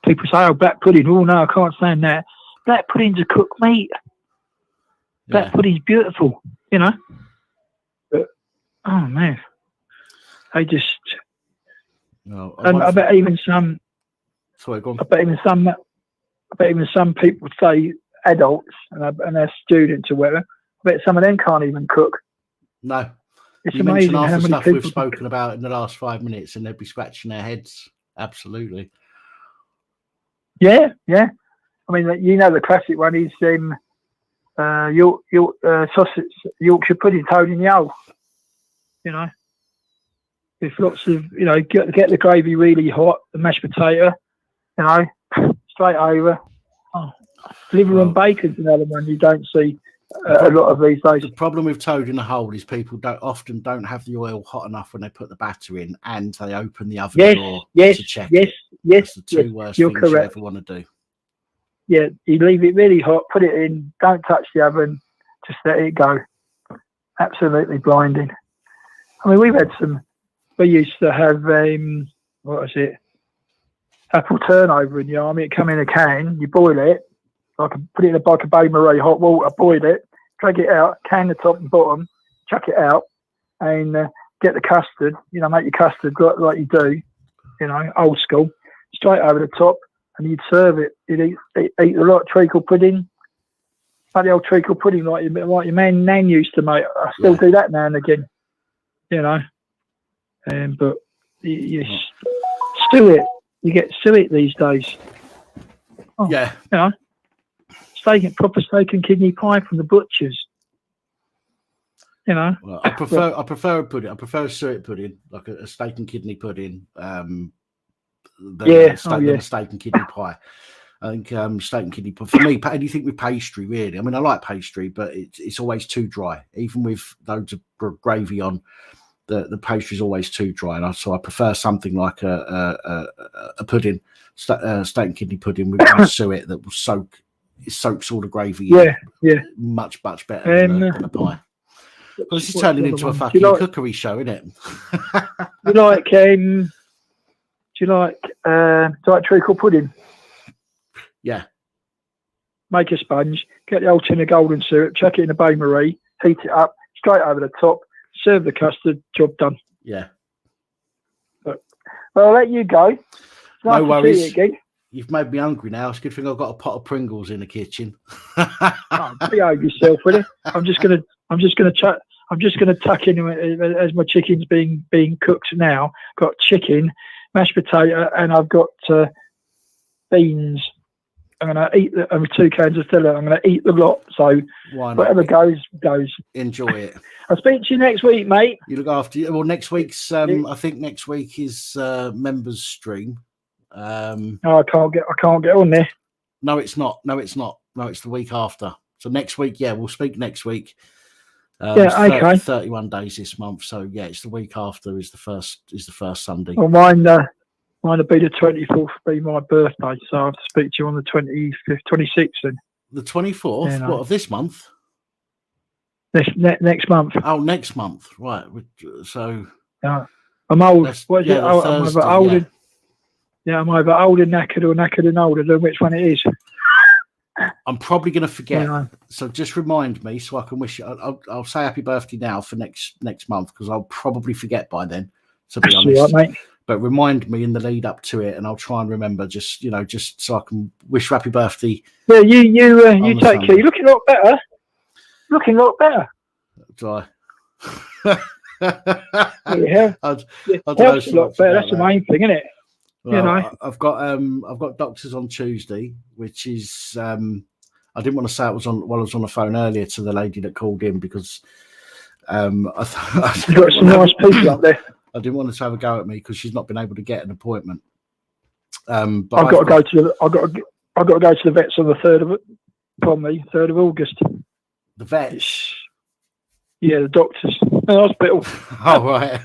Speaker 5: People say, "Oh, black pudding." Oh no, I can't stand that. Black pudding's a cooked meat. Black pudding's beautiful, you know. But oh man, they just.
Speaker 1: No,
Speaker 5: I bet even some.
Speaker 1: Sorry, go on.
Speaker 5: I bet even some people say adults and their students or whatever. I bet some of them can't even cook.
Speaker 1: No.
Speaker 5: It's
Speaker 1: you
Speaker 5: amazing
Speaker 1: mention half
Speaker 5: how
Speaker 1: the
Speaker 5: many
Speaker 1: stuff
Speaker 5: people
Speaker 1: we've spoken about in the last 5 minutes, and they'd be scratching their heads. Absolutely.
Speaker 5: Yeah. I mean, you know, the classic one is sausage, Yorkshire pudding, toad in the hole. You know, with lots of, you know, get the gravy really hot, the mashed potato, you know, straight over. Liver and bacon's another one you don't see a lot of these days.
Speaker 1: The problem with toad in the hole is people often don't have the oil hot enough when they put the batter in, and they open the oven door to check it. That's the two worst things you ever want to do.
Speaker 5: Yeah, you leave it really hot, put it in, don't touch the oven, just let it go. Absolutely blinding. I mean, we used to have, what was it? Apple turnover in the army. It come in a can, you boil it, put it in a bucket of bain-marie, hot water, boil it, drag it out, can the top and bottom, chuck it out, and get the custard. You know, make your custard like you do, you know, old school, straight over the top, and you'd serve it. You'd eat a lot of treacle pudding, like the old treacle pudding, like your man Nan used to make. I still do that now and again, you know. But you stew it. You get suet these days. You know. Proper steak and kidney pie from the butchers. You know,
Speaker 1: well, I prefer a pudding. I prefer a suet pudding, like a steak and kidney pudding. Than a steak and kidney pie. I think steak and kidney pie for me. Anything with pastry, really. I mean, I like pastry, but it's always too dry. Even with loads of gravy on, the pastry is always too dry. And so I prefer something like a pudding, steak and kidney pudding with suet that will soak. It soaks all the gravy in much better than a pie. Well, this is turning into a fucking cookery show, isn't it?
Speaker 5: Do you like treacle pudding?
Speaker 1: Yeah.
Speaker 5: Make a sponge, get the old tin of golden syrup, chuck it in a bain-marie, heat it up, straight over the top, serve the custard, job done.
Speaker 1: Yeah.
Speaker 5: Well, I'll let you go.
Speaker 1: No worries. You've made me hungry now. It's a good thing I've got a pot of Pringles in the kitchen.
Speaker 5: Behave yourself, will you? I'm just gonna tuck in as my chicken's being cooked now. Got chicken, mashed potato, and I've got beans. I'm gonna eat 2 cans of Stella. I'm gonna eat the lot. So whatever goes.
Speaker 1: Enjoy it.
Speaker 5: I'll speak to you next week, mate.
Speaker 1: You look after you. Well, next week's I think next week is members stream.
Speaker 5: I can't get on there.
Speaker 1: No, it's not. No, it's the week after. So next week, we'll speak next week.
Speaker 5: Okay.
Speaker 1: 31 days this month. So it's the week after is the first Sunday.
Speaker 5: Well, mine will be the 24th, be my birthday. So I have to speak to you on the 25th, 26th. Then
Speaker 1: the 24th. What of this month?
Speaker 5: Next month.
Speaker 1: Oh, next month, right? So
Speaker 5: I'm old.
Speaker 1: that's-
Speaker 5: What is
Speaker 1: yeah,
Speaker 5: it?
Speaker 1: the
Speaker 5: Oh, I'm
Speaker 1: Thursday,
Speaker 5: either old
Speaker 1: yeah.
Speaker 5: and I'm either old and knackered or knackered and older. Than which one it is.
Speaker 1: I'm probably going to forget.
Speaker 5: Yeah.
Speaker 1: So just remind me so I can wish you. I'll say happy birthday now for next month because I'll probably forget by then, to be
Speaker 5: That's
Speaker 1: honest.
Speaker 5: all right, mate.
Speaker 1: But remind me in the lead up to it, and I'll try and remember. Just so I can wish you happy birthday.
Speaker 5: Yeah, you
Speaker 1: On the
Speaker 5: take care.
Speaker 1: Sunday.
Speaker 5: You're looking a lot better. Looking a lot better.
Speaker 1: Do I?
Speaker 5: Yeah.
Speaker 1: I
Speaker 5: Health's
Speaker 1: don't know
Speaker 5: a
Speaker 1: so
Speaker 5: lot
Speaker 1: much
Speaker 5: better.
Speaker 1: about
Speaker 5: That's the
Speaker 1: that.
Speaker 5: main thing, isn't it?
Speaker 1: Well, I've got doctors on Tuesday, which is I didn't want to say it was on while I was on the phone earlier to the lady that called in because
Speaker 5: You've got some nice people up there.
Speaker 1: I didn't want her to have a go at me because she's not been able to get an appointment. But
Speaker 5: I've got to go to the vets on the 3rd of August.
Speaker 1: the vets.
Speaker 5: Yeah, the doctors, the hospital.
Speaker 1: Oh right.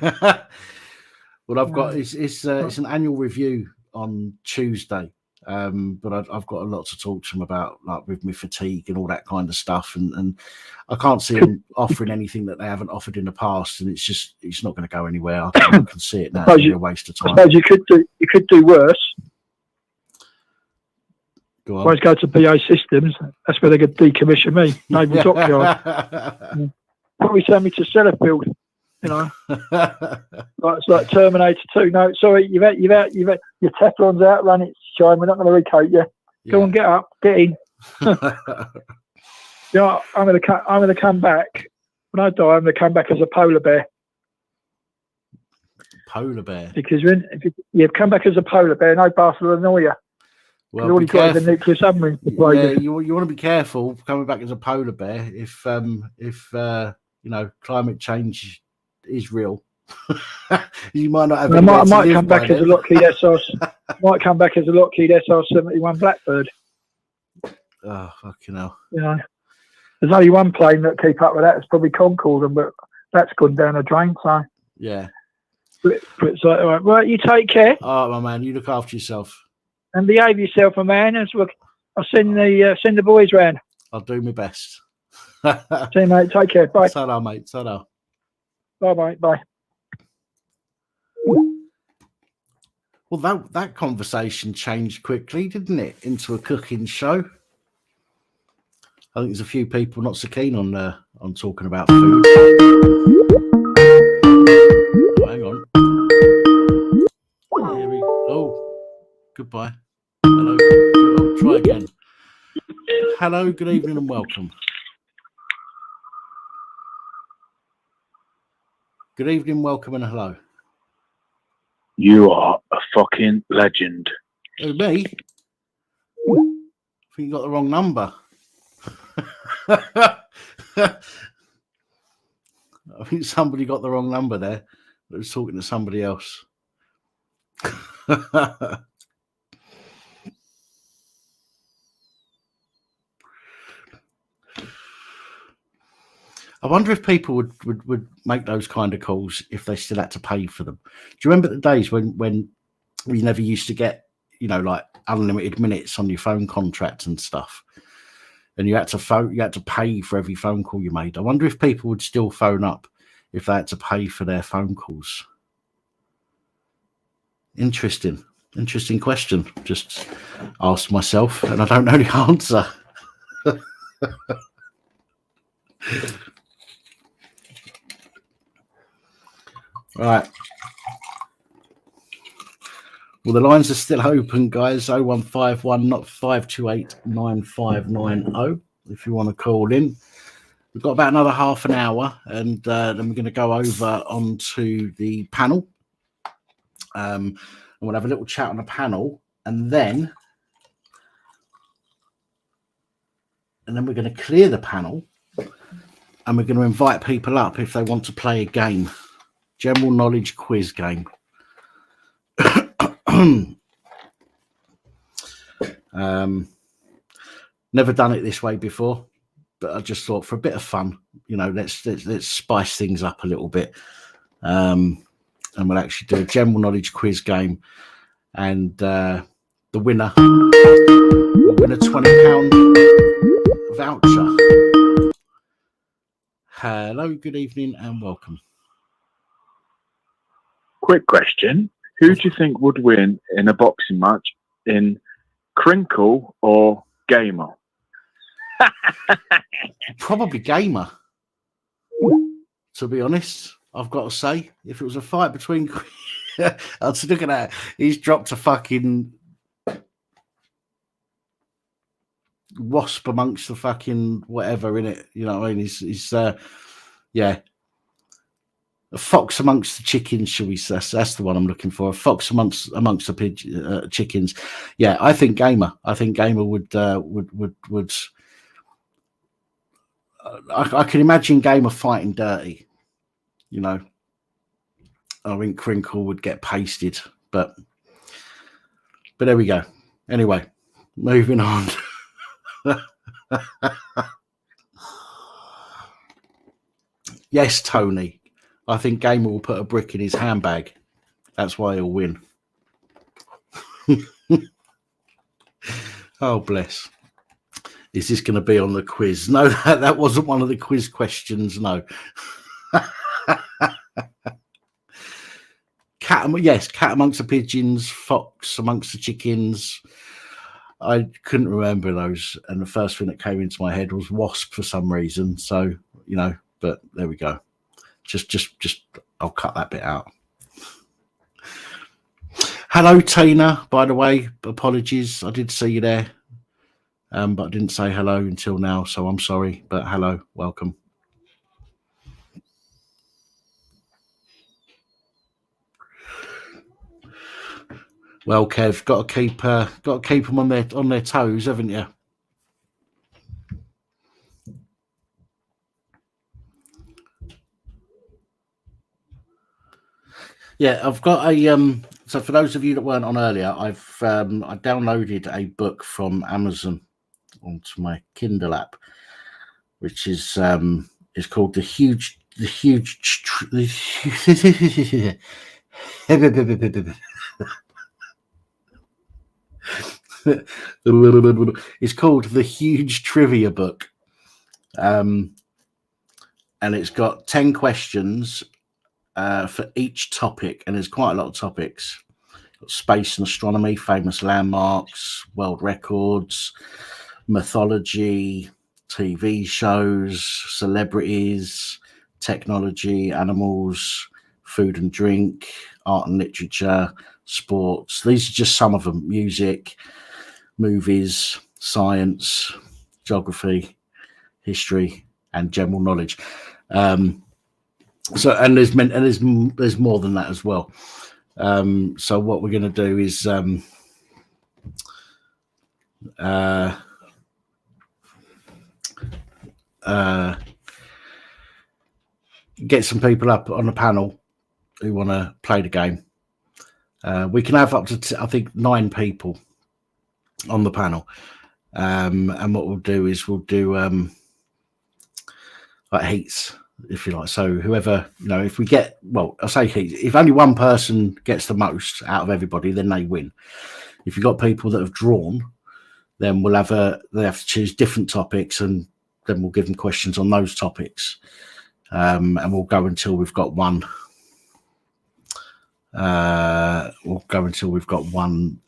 Speaker 1: Well, I've got it's an annual review on Tuesday, but I've got a lot to talk to them about, like with my fatigue and all that kind of stuff, and I can't see them offering anything that they haven't offered in the past, and it's not going to go anywhere. I can see it now. It's a waste of time.
Speaker 5: I suppose you could do worse.
Speaker 1: Go on.
Speaker 5: Always go to PA Systems. That's where they could decommission me. Naval Dockyard. Probably send me to Sellafield. It's like Terminator 2. No, sorry, you've had your Teflon's out, run it, shine. We're not going to recoat you. Go on, get up, get in. I'm going to come back. When I die, I'm going to come back as a polar bear.
Speaker 1: Polar bear.
Speaker 5: Because if you come back as a polar bear, no bastard will annoy you.
Speaker 1: Well,
Speaker 5: already got the nuclear submarine.
Speaker 1: Yeah, you want to be careful coming back as a polar bear if climate change is real. You might not have.
Speaker 5: I might come back as a Lockheed SR. Might come back as a Lockheed SR-71 Blackbird.
Speaker 1: Oh fucking hell!
Speaker 5: There's only one plane that keep up with that. It's probably Concorde, but that's gone down a drain. So
Speaker 1: yeah.
Speaker 5: But it's like, all right, well, you take care.
Speaker 1: All right, my man. You look after yourself
Speaker 5: and behave yourself, my man. I'll send the boys round.
Speaker 1: I'll do my best.
Speaker 5: See you, mate. Take care. Bye.
Speaker 1: Ta-ra, mate. Ta-ra.
Speaker 5: Bye. Bye.
Speaker 1: Well, that conversation changed quickly, didn't it? Into a cooking show. I think there's a few people not so keen on talking about food. Oh, hang on. Goodbye. Hello. Oh, try again. Hello, good evening and welcome. Good evening, welcome and hello.
Speaker 6: You are a fucking legend.
Speaker 1: Who, me? I think you got the wrong number. I think somebody got the wrong number there. I was talking to somebody else. I wonder if people would make those kind of calls if they still had to pay for them. Do you remember the days when we never used to get, like unlimited minutes on your phone contract and stuff, and you had to pay for every phone call you made? I wonder if people would still phone up if they had to pay for their phone calls. Interesting question. Just asked myself, and I don't know the answer. Right. Well, the lines are still open, guys. 0151 528 9590. If you want to call in, we've got about another half an hour, and then we're going to go over onto the panel. And we'll have a little chat on the panel, and then we're going to clear the panel, and we're going to invite people up if they want to play a game. General knowledge quiz game. Never done it this way before, but I just thought for a bit of fun, let's spice things up a little bit. And we'll actually do a general knowledge quiz game, and the winner will win a £20 voucher. Hello, good evening, and welcome.
Speaker 6: Quick question. Who do you think would win in a boxing match in Crinkle or Gamer?
Speaker 1: Probably Gamer. To be honest, I've got to say, if it was a fight between, I was looking at, he's dropped a fucking wasp amongst the fucking whatever in it. You know what I mean? He's yeah, a fox amongst the chickens, shall we say? That's the one I'm looking for. A fox amongst the chickens. Yeah, I think Gamer. I think Gamer would. I can imagine Gamer fighting dirty. You know, I think Crinkle would get pasted, but there we go. Anyway, moving on. Yes, Tony. I think Gamer will put a brick in his handbag. That's why he'll win. Oh, bless. Is this going to be on the quiz? No, that wasn't one of the quiz questions. No. Cat amongst the pigeons, fox amongst the chickens. I couldn't remember those, and the first thing that came into my head was wasp for some reason. So, you know, but there we go. Just I'll cut that bit out. Hello, Tina, by the way. Apologies. I did see you there. But I didn't say hello until now, so I'm sorry. But hello, welcome. Well, Kev, got to keep them on their toes, haven't you? Yeah, I've got a So for those of you that weren't on earlier, I downloaded a book from Amazon onto my Kindle app, which is called the huge it's called The Huge Trivia Book, and it's got 10 questions for each topic, and there's quite a lot of topics. Space and astronomy, famous landmarks, world records, mythology, TV shows, celebrities, technology, animals, food and drink, art and literature, sports. These are just some of them. Music, movies, science, geography, history, and general knowledge. So, and there's more than that as well. So what we're going to do is get some people up on the panel who want to play the game. We can have up to I think 9 people on the panel, and what we'll do is we'll do like heats, if you like. So whoever, you know, if we get, well, I say heats, if only one person gets the most out of everybody, then they win. If you've got people that have drawn, then they have to choose different topics, and then we'll give them questions on those topics, and we'll go until we've got one. We'll go until we've got one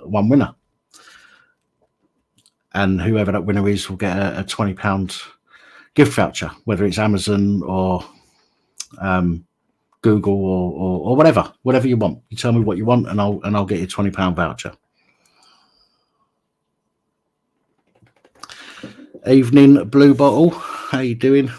Speaker 1: winner, and whoever that winner is will get a £20 gift voucher, whether it's Amazon or Google or whatever you want. You tell me what you want, and I'll get you a £20 voucher. Evening, Blue Bottle. How you doing?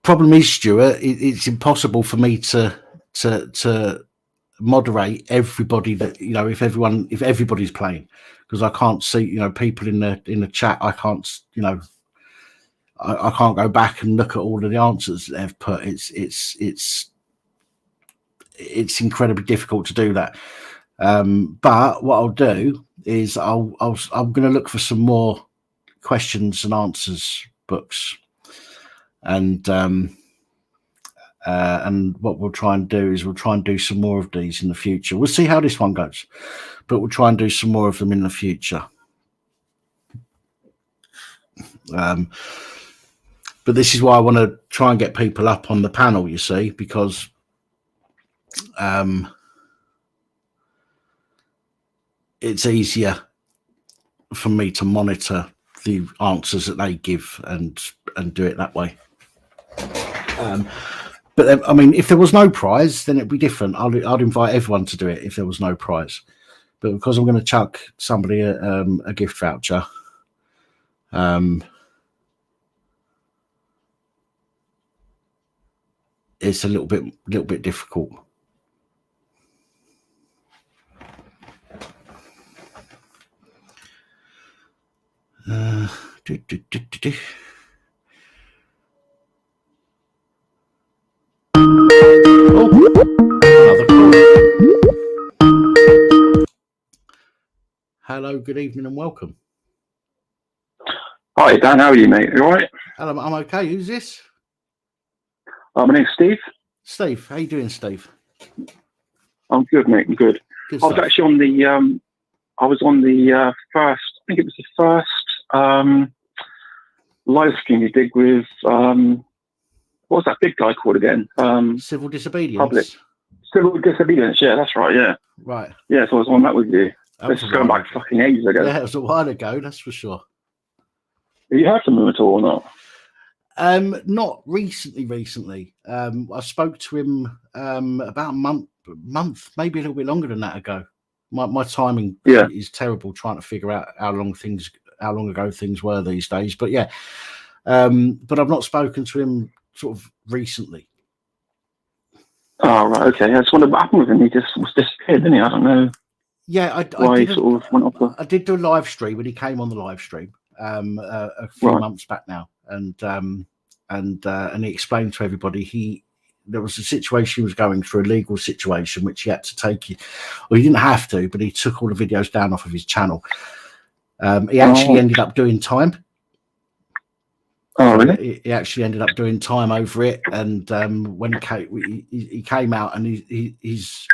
Speaker 1: Problem is, Stuart, it's impossible for me to moderate everybody that, you know, if everybody's playing, because I can't see, you know, people in the chat. I can't, you know, I can't go back and look at all of the answers that they've put. It's incredibly difficult to do that. But what I'll do is I'm going to look for some more questions and answers books, and And what we'll try and do is we'll try and do some more of these in the future. We'll see how this one goes, but we'll try and do some more of them in the future. But this is why I want to try and get people up on the panel, you see, because it's easier for me to monitor the answers that they give and do it that way. But then, I mean, if there was no prize, then it'd be different. I'd invite everyone to do it if there was no prize. But because I'm going to chuck somebody a gift voucher, it's a little bit difficult. Oh, another call. Hello, good evening and welcome.
Speaker 7: Hi Dan, how are you, mate? You all right?
Speaker 1: Hello, I'm okay. Who's this?
Speaker 7: My name's Steve.
Speaker 1: Steve, how you doing, Steve?
Speaker 7: I'm good, mate. I'm good.
Speaker 1: Good
Speaker 7: I was
Speaker 1: stuff.
Speaker 7: actually on the first. I think it was the first live stream you did with what was that big guy called again?
Speaker 1: Civil disobedience.
Speaker 7: Public. Civil disobedience. Yeah, that's right. Yeah.
Speaker 1: Right.
Speaker 7: Yeah, so I was on that with you.
Speaker 1: That
Speaker 7: This
Speaker 1: was
Speaker 7: is
Speaker 1: a
Speaker 7: going
Speaker 1: while
Speaker 7: back fucking ages ago.
Speaker 1: Yeah, it was a while ago, that's for sure.
Speaker 7: Have you heard from him at all or not?
Speaker 1: Not recently. I spoke to him about a month, maybe a little bit longer than that ago. My timing is terrible trying to figure out how long ago things were these days. But yeah, but I've not spoken to him sort of recently.
Speaker 7: Oh right, okay. I just wondered what happened with him. He just was disappeared, didn't he? I don't know.
Speaker 1: Yeah, I did do a live stream when he came on the live stream a few months back now, and he explained to everybody there was a situation he was going through, a legal situation, which he had to take. Well, he didn't have to, but he took all the videos down off of his channel. He actually ended up doing time.
Speaker 7: Oh, really?
Speaker 1: He actually ended up doing time over it, and when he came out, and he's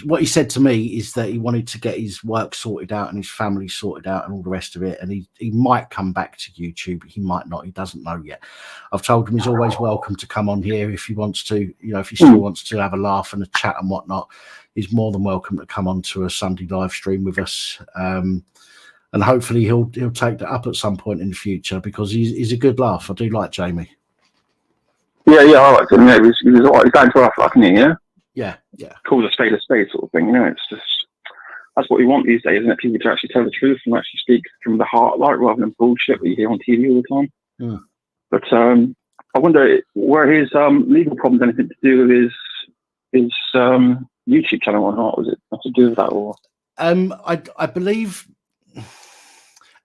Speaker 1: what he said to me is that he wanted to get his work sorted out and his family sorted out and all the rest of it, and he might come back to YouTube, he might not, he doesn't know yet. I've told him he's always welcome to come on here if he wants to, if he still wants to have a laugh and a chat and whatnot. He's more than welcome to come on to a Sunday live stream with us, and hopefully he'll take that up at some point in the future, because he's a good laugh. I do like Jamie.
Speaker 7: Yeah, I liked him. Yeah, he was all right. He's down to earth, like, isn't he? Yeah.
Speaker 1: Yeah.
Speaker 7: Call a spade sort of thing. It's just that's what we want these days, isn't it? People to actually tell the truth and actually speak from the heart, like, rather than bullshit that you hear on TV all the time.
Speaker 1: Yeah.
Speaker 7: But I wonder were his legal problems anything to do with his YouTube channel or not? Was it not to do with that, or?
Speaker 1: I believe.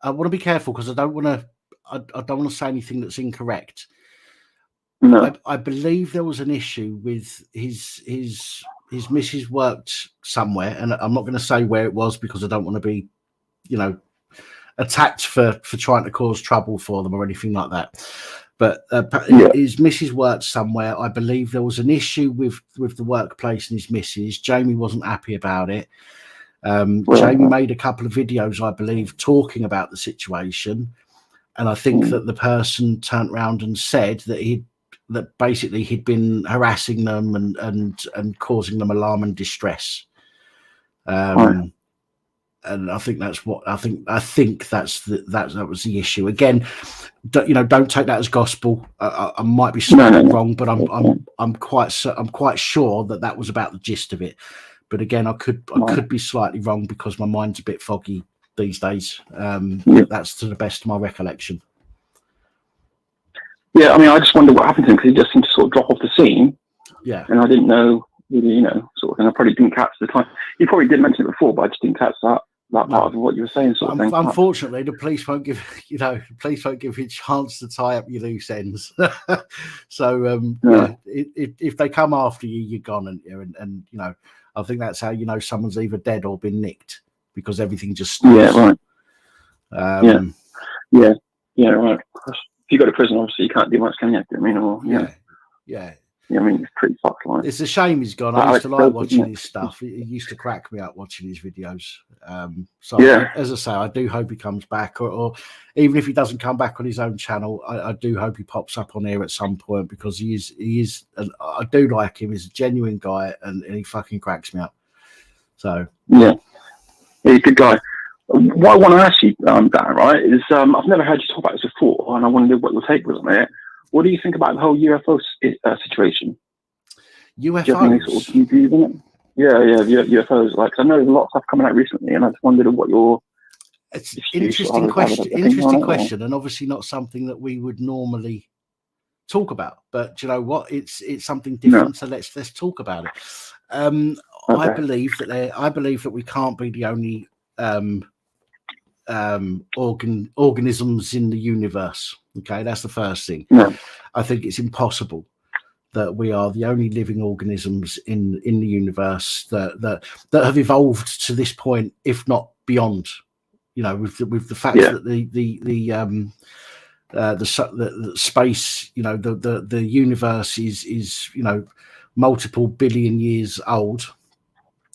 Speaker 1: I want to be careful because I don't want to say anything that's incorrect.
Speaker 7: No.
Speaker 1: I believe there was an issue with his missus worked somewhere, and I'm not going to say where it was because I don't want to be, attacked for trying to cause trouble for them or anything like that. But his missus worked somewhere. I believe there was an issue with the workplace and his missus. Jamie wasn't happy about it. Jamie made a couple of videos, I believe, talking about the situation, and I think that the person turned around and said that basically he'd been harassing them and causing them alarm and distress. And I think that's what I think that was the issue. Again, don't take that as gospel. I might be slightly wrong, but I'm quite sure that was about the gist of it. But again, I could be slightly wrong because my mind's a bit foggy these days. That's to the best of my recollection.
Speaker 7: Yeah, I mean, I just wonder what happened to him because he just seemed to sort of drop off the scene.
Speaker 1: Yeah.
Speaker 7: And I didn't know, really, sort of, and I probably didn't catch the time. You probably did mention it before, but I just didn't catch that part of what you were saying, sort of thing.
Speaker 1: Unfortunately, the police won't give you a chance to tie up your loose ends. So if they come after you, you're gone, and I think that's how you know someone's either dead or been nicked, because everything just stops.
Speaker 7: Yeah, right. Yeah, right. If you go to prison, obviously you can't do much, can you?
Speaker 1: Yeah.
Speaker 7: I mean, it's pretty fucked. Like,
Speaker 1: it's a shame he's gone. I used to like watching his stuff. It used to crack me up watching his videos. So as I say, I do hope he comes back, or even if he doesn't come back on his own channel, I do hope he pops up on here at some point, because he is. I do like him. He's a genuine guy, and he fucking cracks me up. So
Speaker 7: yeah, he's a good guy. What I want to ask you, Dan, right, is I've never heard you talk about this before, and I wondered what your take was on it. What do you think about the whole UFO situation?
Speaker 1: UFOs?
Speaker 7: Do you have any sort of views on it? Yeah, UFOs. Like, I know there's a lot of stuff coming out recently, and I just wondered what your...
Speaker 1: It's an interesting question, and obviously not something that we would normally talk about. But do you know what? It's something different. So let's talk about it. Okay. I believe that we can't be the only organisms in the universe. Okay, that's the first thing.
Speaker 7: No.
Speaker 1: I think it's impossible that we are the only living organisms in the universe that have evolved to this point, if not beyond. You know, with the fact that the space, you know, the universe is multiple billion years old,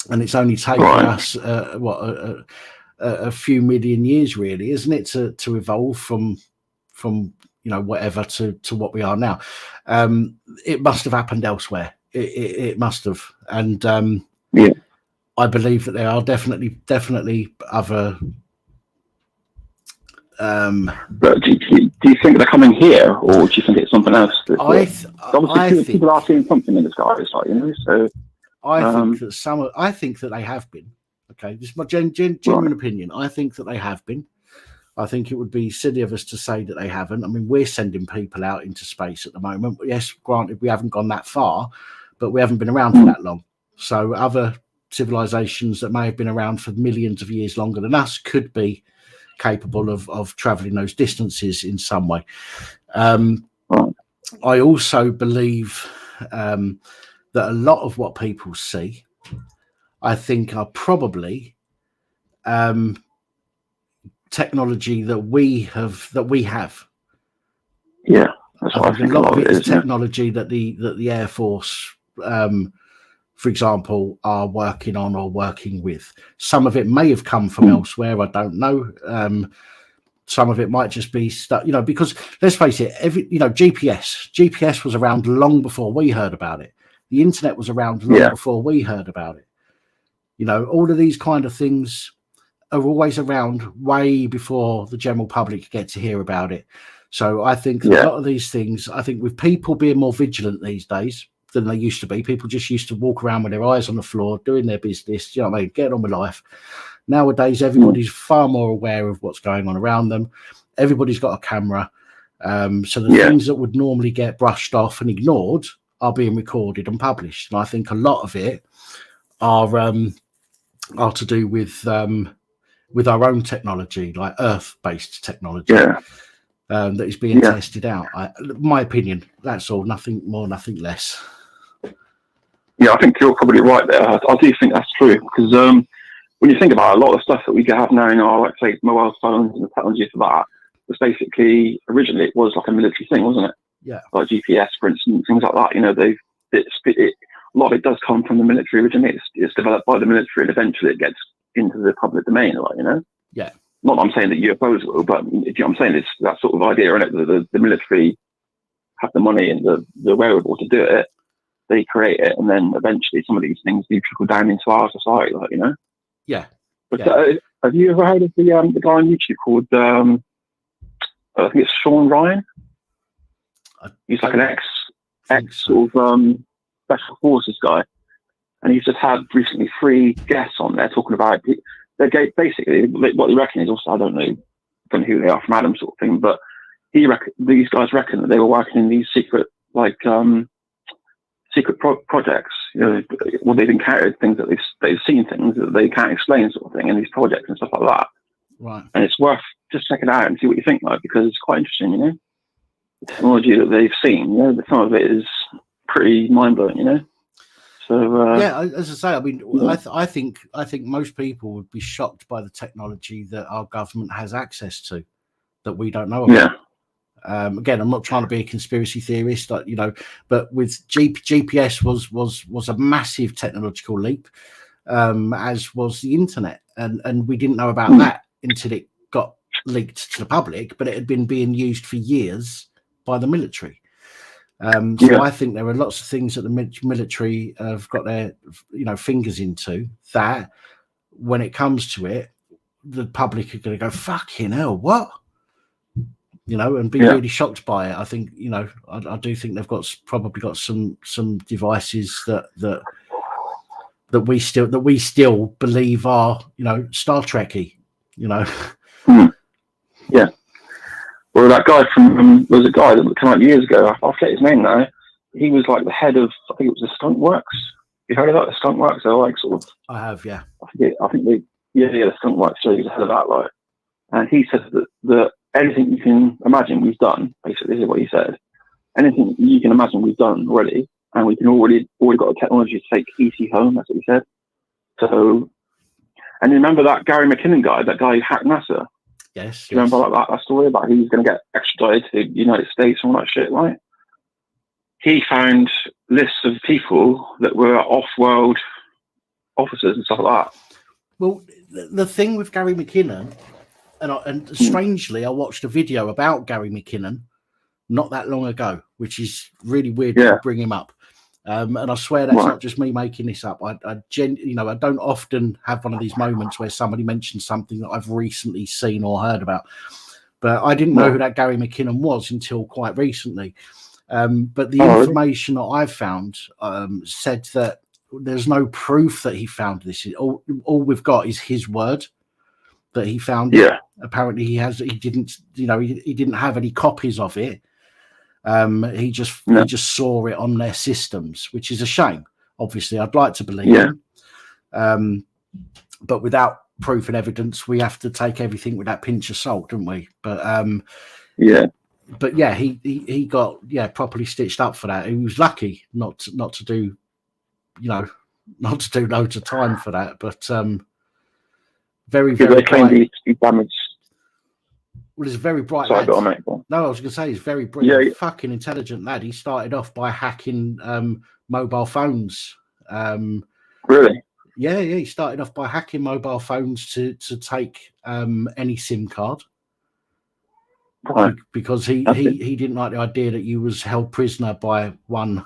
Speaker 1: and it's only taken us a few million years, really, isn't it, to evolve from whatever to what we are now. It must have happened elsewhere. It must have, and I believe that there are definitely other.
Speaker 7: But do you think they're coming here, or do you think it's something else? Obviously, people are seeing something in the sky, so.
Speaker 1: I think that they have been. Okay, this is my genuine opinion. I think that they have been. I think it would be silly of us to say that they haven't. I mean, we're sending people out into space at the moment. Yes, granted, we haven't gone that far, but we haven't been around for that long. So other civilizations that may have been around for millions of years longer than us could be capable of traveling those distances in some way. I also believe that a lot of what people see, I think, are probably technology that we have.
Speaker 7: Yeah, that's what I think.
Speaker 1: A lot of it is technology that the Air Force, for example, are working on or working with. Some of it may have come from elsewhere. I don't know. Some of it might just be stuff, because let's face it, GPS was around long before we heard about it. The internet was around long before we heard about it. All of these kind of things are always around way before the general public get to hear about it. So I think that a lot of these things, I think with people being more vigilant these days than they used to be, people just used to walk around with their eyes on the floor, doing their business, you know what I mean, getting on with life. Nowadays, everybody's far more aware of what's going on around them. Everybody's got a camera. So the things that would normally get brushed off and ignored are being recorded and published. And I think a lot of it are to do with our own technology, like Earth-based technology, that is being tested out. My opinion, that's all. Nothing more, nothing less.
Speaker 7: Yeah, I think you're probably right there. I do think that's true, because when you think about it, a lot of stuff that we have now in our, like, say, mobile phones and the technology for that was basically, originally it was like a military thing, wasn't it?
Speaker 1: Yeah.
Speaker 7: Like GPS, for instance, things like that. A lot of it does come from the military originally. It's developed by the military, and eventually it gets into the public domain,
Speaker 1: Yeah.
Speaker 7: Not that I'm saying that UFOs will, but I'm saying it's that sort of idea, isn't it? The military have the money and the wherewithal to do it. They create it, and then eventually some of these things do trickle down into our society,
Speaker 1: Yeah.
Speaker 7: But have you ever heard of the guy on YouTube called I think it's Sean Ryan? He's like an ex sort of special forces guy, and he's just had recently 3 guests on there talking about basically what they reckon is, also, I don't know from who they are, from Adam sort of thing, but these guys reckon that they were working in these secret projects. Well, they've encountered things that they've seen things that they can't explain, sort of thing, in these projects and stuff like that.
Speaker 1: Right.
Speaker 7: And it's worth just checking it out and see what you think, because it's quite interesting, the technology that they've seen. Some of it is pretty mind blowing, So
Speaker 1: as I say, I mean, I think most people would be shocked by the technology that our government has access to that we don't know about. Again, I'm not trying to be a conspiracy theorist, you know, but with GPS was a massive technological leap, as was the internet, and we didn't know about that until it got leaked to the public, but it had been being used for years by the military. So I think there are lots of things that the military have got their, you know, fingers into, that when it comes to it, the public are going to go, fucking hell, what? You know, and be really shocked by it. I think, you know, I do think they've probably got some devices that we still believe are, you know, Star Trekky, you know.
Speaker 7: Yeah. Well, that guy from there was a guy that came out years ago. I forget his name now. He was like the head of, I think it was the Skunk Works. You heard of that? The Skunk Works? They're like sort of.
Speaker 1: I have, yeah.
Speaker 7: I think the Skunk Works. So he was the head of that, like, and he said that anything you can imagine we've done. Basically, this is what he said. Anything you can imagine we've done already, and we can already got the technology to take ET home. That's what he said. So, and you remember that Gary McKinnon guy, that guy who hacked NASA?
Speaker 1: Yes.
Speaker 7: Do you remember that story about he was going to get extradited to the United States and all that shit, right? He found lists of people that were off-world officers and stuff like that.
Speaker 1: Well, the thing with Gary McKinnon, and strangely, I watched a video about Gary McKinnon not that long ago, which is really weird to bring him up. And I swear that's not just me making this up. I don't often have one of these moments where somebody mentions something that I've recently seen or heard about. But I didn't know who that Gary McKinnon was until quite recently. But the information that I've found said that there's no proof that he found this. All we've got is his word that he found it. Apparently he didn't have any copies of it. He just saw it on their systems, which is a shame. Obviously, I'd like to believe him, but without proof and evidence, we have to take everything with that pinch of salt, don't we? But he got properly stitched up for that. He was lucky not to do loads of time for that, but very bright.
Speaker 7: He damaged.
Speaker 1: Well, he's a very bright
Speaker 7: lad.
Speaker 1: No, I was going to say he's very brilliant, fucking intelligent lad. He started off by hacking mobile phones.
Speaker 7: Really?
Speaker 1: Yeah. He started off by hacking mobile phones to take any SIM card.
Speaker 7: Right.
Speaker 1: Because he didn't like the idea that you was held prisoner by one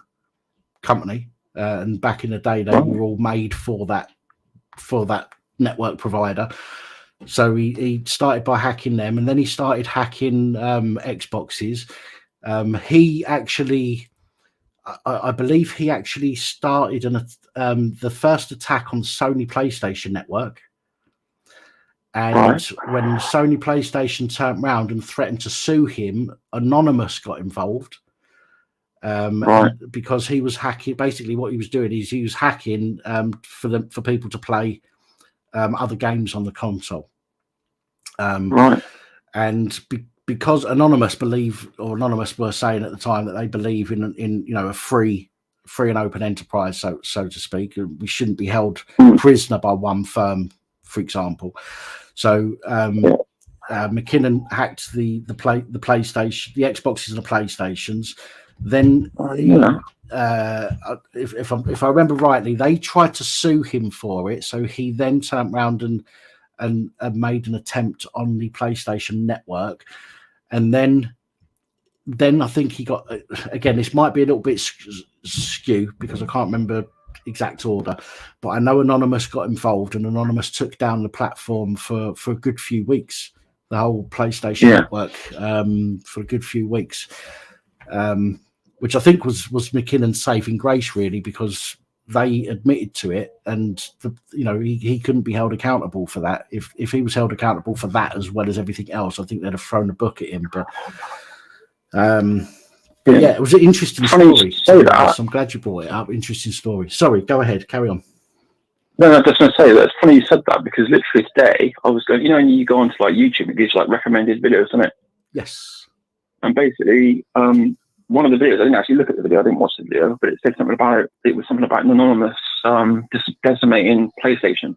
Speaker 1: company. And back in the day, they were all made for that network provider. So he started by hacking them, and then he started hacking Xboxes. He actually, I believe, he actually started the first attack on Sony PlayStation Network. And when Sony PlayStation turned around and threatened to sue him, Anonymous got involved. Because he was hacking. Basically, what he was doing is he was hacking for people to play other games on the console. And because Anonymous were saying at the time that they believe in a free and open enterprise, so to speak, and we shouldn't be held prisoner by one firm, for example. So McKinnon hacked the PlayStation, the Xboxes and the PlayStations. Then, if I remember rightly, they tried to sue him for it. So he then turned around and made an attempt on the PlayStation Network, and then I think he got, again, this might be a little bit skew because I can't remember exact order, but I know Anonymous got involved, and Anonymous took down the platform for a good few weeks, the whole PlayStation Network, for a good few weeks. Which I think was McKinnon's saving grace, really, because they admitted to it, and he couldn't be held accountable for that. If he was held accountable for that as well as everything else, I think they'd have thrown a book at him. But it was an interesting story. So I'm glad you brought it up. Interesting story. Sorry, go ahead, carry on.
Speaker 7: No, I was just going to say that it's funny you said that, because literally today I was going. When you go onto like YouTube, it gives you like recommended videos, doesn't it?
Speaker 1: Yes.
Speaker 7: And basically, one of the videos, I didn't actually look at the video, I didn't watch the video, but it said something about it was something about an Anonymous decimating PlayStation.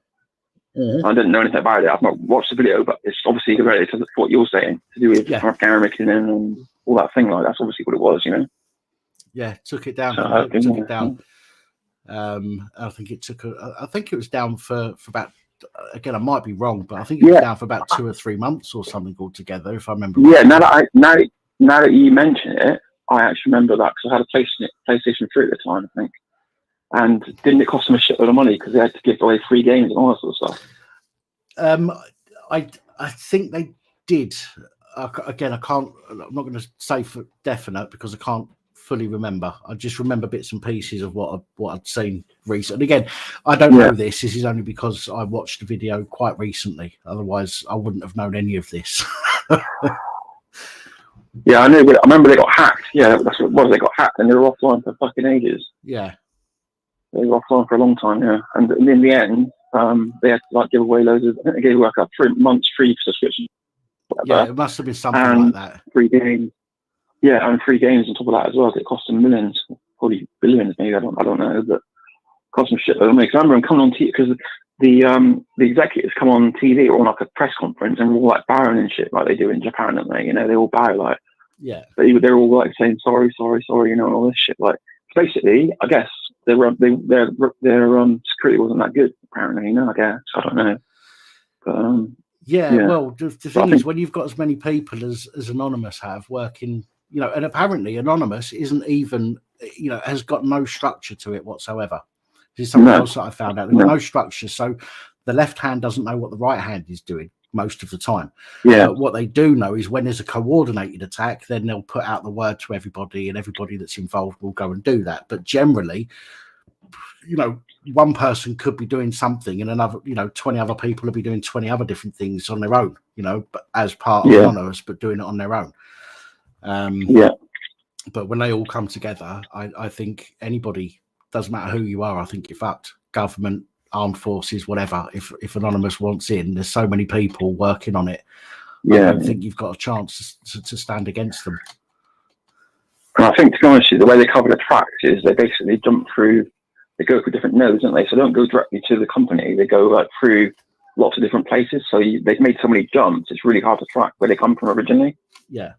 Speaker 7: I didn't know anything about it. I've not watched the video, but it's obviously related to what you're saying, to do with Gary McKinnon and all that thing. Like that's obviously what it was, you know.
Speaker 1: Yeah, took it down.
Speaker 7: So,
Speaker 1: Took it down. I think it took. I think it was down for about. Again, I might be wrong, but I think it was down for about 2 or 3 months or something altogether, if I remember.
Speaker 7: Yeah. Now that you mention it, I actually remember that because I had a PlayStation 3 at the time, I think. And didn't it cost them a shitload of money because they had to give away free games and all that sort of stuff?
Speaker 1: I think they did. Again, I can't. I'm not going to say for definite because I can't fully remember. I just remember bits and pieces of what I'd seen recently. Again, I don't know this. This is only because I watched the video quite recently. Otherwise, I wouldn't have known any of this.
Speaker 7: Yeah, I know. I remember they got hacked. Yeah, that's what it was. They got hacked and they were offline for fucking ages.
Speaker 1: Yeah.
Speaker 7: They were offline for a long time, yeah. And in the end, they had to like give away loads of. I think they gave like a 3 months free subscription.
Speaker 1: Yeah, it must have been something like that.
Speaker 7: Free games. Yeah, and free games on top of that as well. It cost them millions, probably billions, maybe. I don't know, but it cost them shit. I remember them coming on TV because the executives come on TV or on like a press conference and all like bowing and shit like they do in Japan, don't they? You know, they all bow like.
Speaker 1: Yeah.
Speaker 7: They're all like saying sorry, you know, and all this shit. Like basically, I guess their security wasn't that good. Apparently, you know. I guess I don't know. But,
Speaker 1: yeah. Well, the thing is, when you've got as many people as Anonymous have working, you know, and apparently Anonymous isn't even, you know, has got no structure to it whatsoever. This is something else that I found out. There's no structure, so the left hand doesn't know what the right hand is doing most of the time.
Speaker 7: Yeah.
Speaker 1: But what they do know is when there's a coordinated attack, then they'll put out the word to everybody, and everybody that's involved will go and do that. But generally, you know, one person could be doing something and another, you know, 20 other people will be doing 20 other different things on their own, you know, but as part of Anonymous, but doing it on their own. But when they all come together, I think anybody, doesn't matter who you are, I think you're fucked. Government, armed forces, whatever. If Anonymous wants in, there's so many people working on it. I don't think you've got a chance to stand against them.
Speaker 7: And I think, to be honest, the way they cover the tracks is they basically jump through. They go through different nodes, don't they? So they don't go directly to the company. They go like through lots of different places. So they've made so many jumps. It's really hard to track where they come from originally.
Speaker 1: Yeah.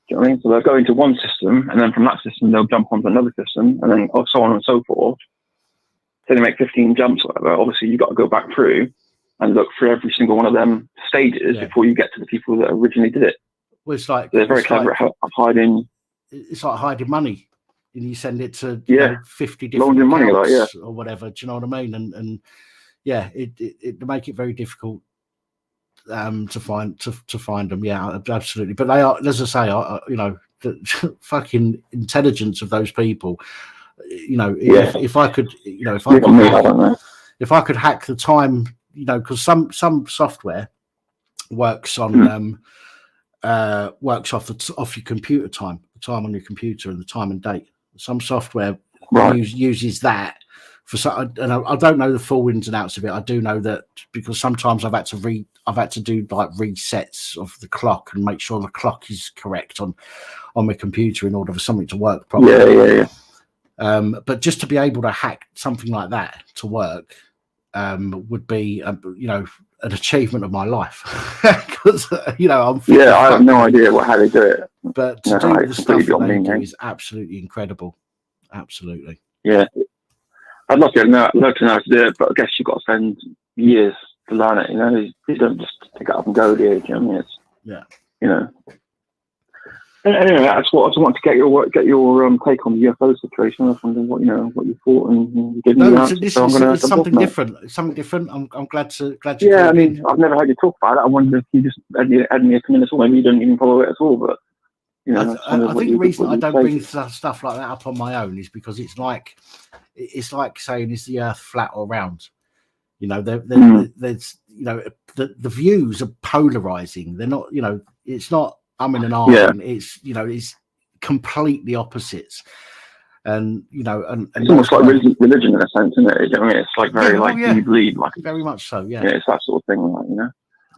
Speaker 7: Do you know what I mean? So they'll go into one system, and then from that system they'll jump onto another system, and then so on and so forth. So they make 15 jumps, or whatever. Obviously, you've got to go back through and look through every single one of them stages before you get to the people that originally did it.
Speaker 1: Well, it's like
Speaker 7: they're very clever at hiding.
Speaker 1: It's like hiding money, and you send it to 50 different
Speaker 7: laundering money, like
Speaker 1: or whatever. Do you know what I mean? And yeah, it make it very difficult to find them. Yeah, absolutely. But they are, as I say, you know, the fucking intelligence of those people. You know, if I could, you know, if I could hack the time, you know, because some software works on works off your computer time, the time on your computer and the time and date. Some software uses that for some, and I don't know the full ins and outs of it. I do know that because sometimes I've had to do like resets of the clock and make sure the clock is correct on my computer in order for something to work properly.
Speaker 7: Yeah.
Speaker 1: But just to be able to hack something like that to work would be, you know, an achievement of my life. Because, you know,
Speaker 7: I have no idea how they do it.
Speaker 1: But to do the stuff that they do is absolutely incredible. Absolutely.
Speaker 7: Yeah. I'd love to know how to do it, but I guess you've got to spend years to learn it. You know, you don't just pick it up and go, do you? Do you know what I mean? You know. Anyway, that's what I just want to get your take on the UFO situation. I was wondering what you thought and give me
Speaker 1: it's something different. It's something different. I'm glad you.
Speaker 7: Yeah, I mean, I've never heard you talk about it. I wonder if you just had me a opinion at all. Maybe you don't even follow it at all. But you know,
Speaker 1: I think the reason I don't bring stuff like that up on my own is because it's like saying, is the Earth flat or round? You know, there's you know, the views are polarizing. They're not, you know, it's not. I'm in an argument. It's, you know, it's completely opposites, and you know, and
Speaker 7: it's almost like religion in a sense, isn't it? I mean, it's like very do you believe? Like
Speaker 1: very much so. Yeah,
Speaker 7: it's that sort of thing, like, you know.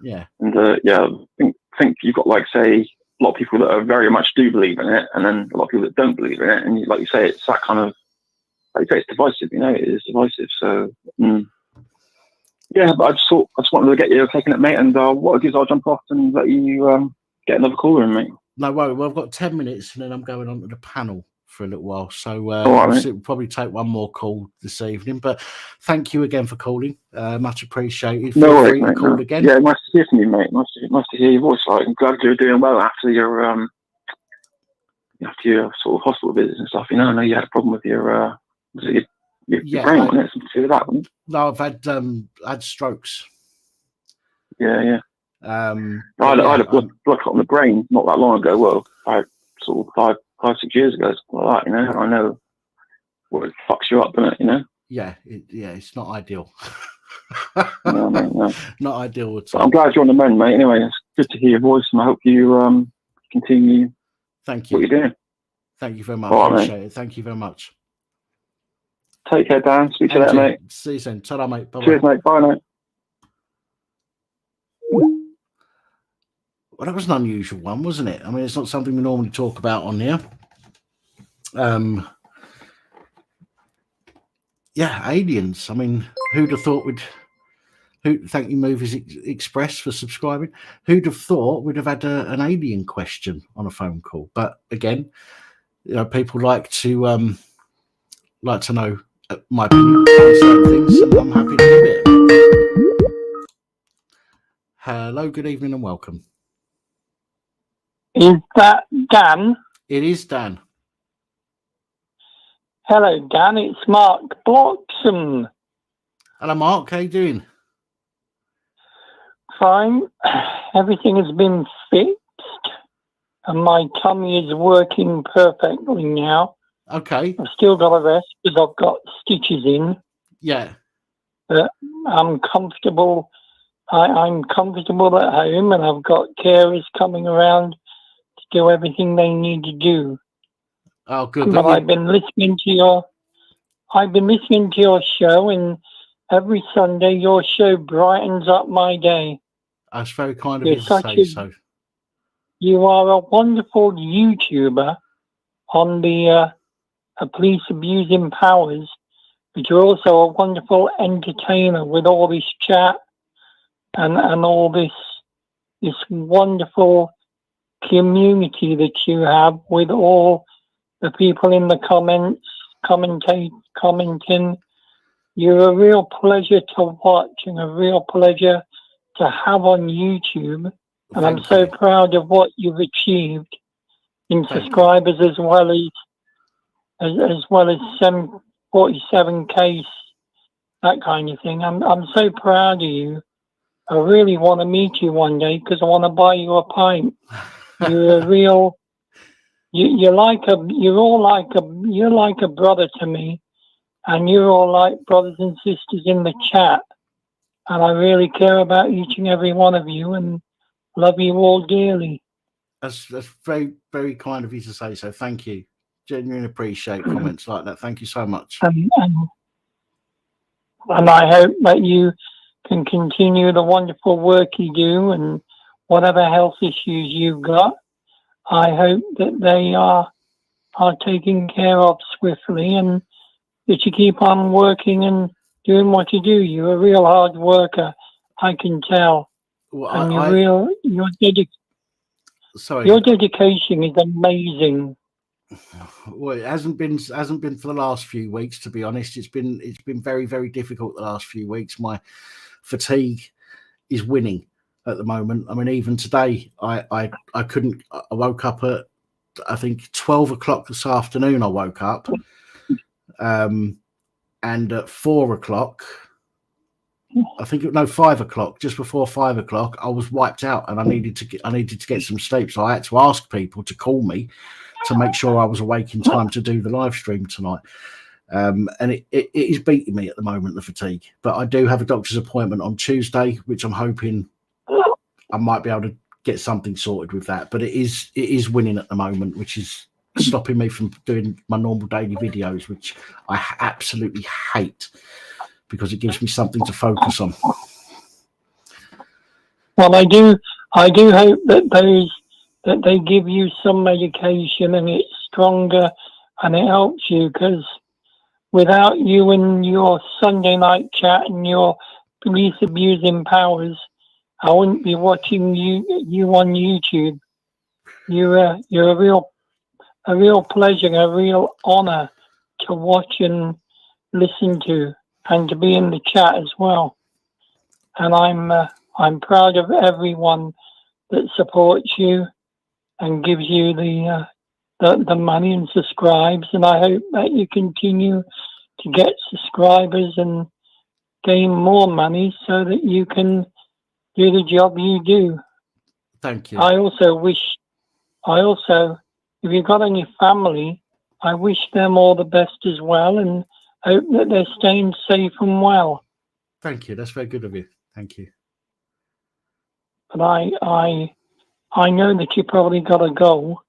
Speaker 1: Yeah,
Speaker 7: and I think you've got like say a lot of people that are very much do believe in it, and then a lot of people that don't believe in it, and like you say, it's that kind of like you say, it's divisive. You know, it is divisive. So. Yeah, but I just wanted to get you taking it, mate. And what it is, I'll jump off and let you get another caller in, mate.
Speaker 1: No, well, I've got 10 minutes and then I'm going on to the panel for a little while. So we'll probably take one more call this evening. But thank you again for calling. Much appreciated. Feel free to call again.
Speaker 7: Yeah, nice to hear from you, mate. Nice to hear your voice. Like, I'm glad you're doing well after your sort of hospital visits and stuff. You know, I know you had a problem with your brain, wasn't it? Something to do with that, wasn't it?
Speaker 1: No, I've had strokes.
Speaker 7: Yeah. I had a blood clot on the brain not that long ago. Well, sort of 5-6 years ago, something like that. You know, I know what it fucks you up, doesn't it? You know.
Speaker 1: Yeah, it's not ideal.
Speaker 7: No, mate, no.
Speaker 1: Not ideal at
Speaker 7: all.
Speaker 1: all.
Speaker 7: I'm glad you're on the mend, mate. Anyway, it's good to hear your voice, and I hope you continue.
Speaker 1: Thank you.
Speaker 7: What you're doing.
Speaker 1: Thank you very much.
Speaker 7: All right,
Speaker 1: appreciate
Speaker 7: mate.
Speaker 1: it. Thank you very much.
Speaker 7: Take care, Dan. Speak to you later, mate.
Speaker 1: See you soon. Ta-ra, mate. Bye-bye.
Speaker 7: Cheers, mate. Bye, mate.
Speaker 1: Well, that was an unusual one, wasn't it? I mean, it's not something we normally talk about on here. Yeah, aliens. I mean, who'd have thought thank you, Movies Express, for subscribing. Who'd have thought we'd have had an alien question on a phone call? But again, you know, people like to know my opinion on certain things, and I'm happy to give it. Hello, good evening, and welcome.
Speaker 8: Is that Dan?
Speaker 1: It is Dan.
Speaker 8: Hello, Dan. It's Mark Bloxham.
Speaker 1: Hello, Mark. How you doing?
Speaker 8: Fine. Everything has been fixed, and my tummy is working perfectly now.
Speaker 1: Okay.
Speaker 8: I've still got a rest because I've got stitches in.
Speaker 1: Yeah.
Speaker 8: But I'm comfortable. I'm comfortable at home, and I've got carers coming around to do everything they need to do.
Speaker 1: Oh, good.
Speaker 8: But I've been listening to your show, and every Sunday your show brightens up my day.
Speaker 1: That's very kind of you to say so.
Speaker 8: You are a wonderful YouTuber on the police abusing powers, but you're also a wonderful entertainer with all this chat and all this wonderful community that you have with all the people in the comments commenting. You're a real pleasure to watch and a real pleasure to have on YouTube. And I'm so proud of what you've achieved in subscribers as well as 47K, that kind of thing. I'm so proud of you. I really want to meet you one day because I want to buy you a pint. You're a real. You're like a brother to me, and you're all like brothers and sisters in the chat. And I really care about each and every one of you, and love you all dearly.
Speaker 1: That's very, very kind of you to say so. Thank you. Genuinely appreciate comments like that. Thank you so much.
Speaker 8: And I hope that you can continue the wonderful work you do, and whatever health issues you've got, I hope that they are taken care of swiftly, and that you keep on working and doing what you do. You're a real hard worker, I can tell.
Speaker 1: Well,
Speaker 8: and your dedication is amazing.
Speaker 1: Well, it hasn't been for the last few weeks, to be honest. It's been very, very difficult the last few weeks. My fatigue is winning at the moment. I mean, even today, I couldn't. I woke up at, I think, 12 o'clock this afternoon. I woke up, and at 4 o'clock, I think 5 o'clock, just before 5 o'clock, I was wiped out, and I needed to get some sleep. So I had to ask people to call me to make sure I was awake in time to do the live stream tonight. And it is beating me at the moment, the fatigue. But I do have a doctor's appointment on Tuesday, which I'm hoping I might be able to get something sorted with that. But it is winning at the moment, which is stopping me from doing my normal daily videos, which I absolutely hate, because it gives me something to focus on.
Speaker 8: Well, I do hope that they give you some medication and it's stronger and it helps you, because without you and your Sunday night chat and your police abusing powers, I wouldn't be watching you on YouTube. you're a real pleasure, a real honour to watch and listen to, and to be in the chat as well. And I'm proud of everyone that supports you and gives you the money and subscribes. And I hope that you continue to get subscribers and gain more money so that you can do the job you do.
Speaker 1: Thank you.
Speaker 8: I also, if you've got any family, I wish them all the best as well, and hope that they're staying safe and well.
Speaker 1: Thank you. That's very good of you. Thank you.
Speaker 8: But I know that you probably got to go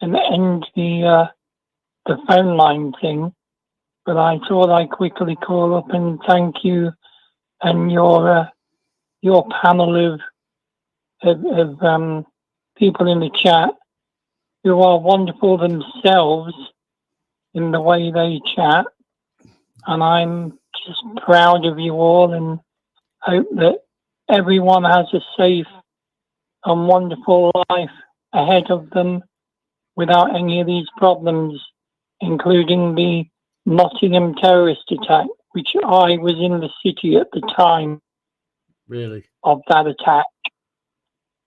Speaker 8: and end the phone line thing. But I thought I'd quickly call up and thank you and your panel of people in the chat who are wonderful themselves in the way they chat. And I'm just proud of you all and hope that everyone has a safe and wonderful life ahead of them without any of these problems, including the Nottingham terrorist attack, which I was in the city at the time.
Speaker 1: Really?
Speaker 8: Of that attack.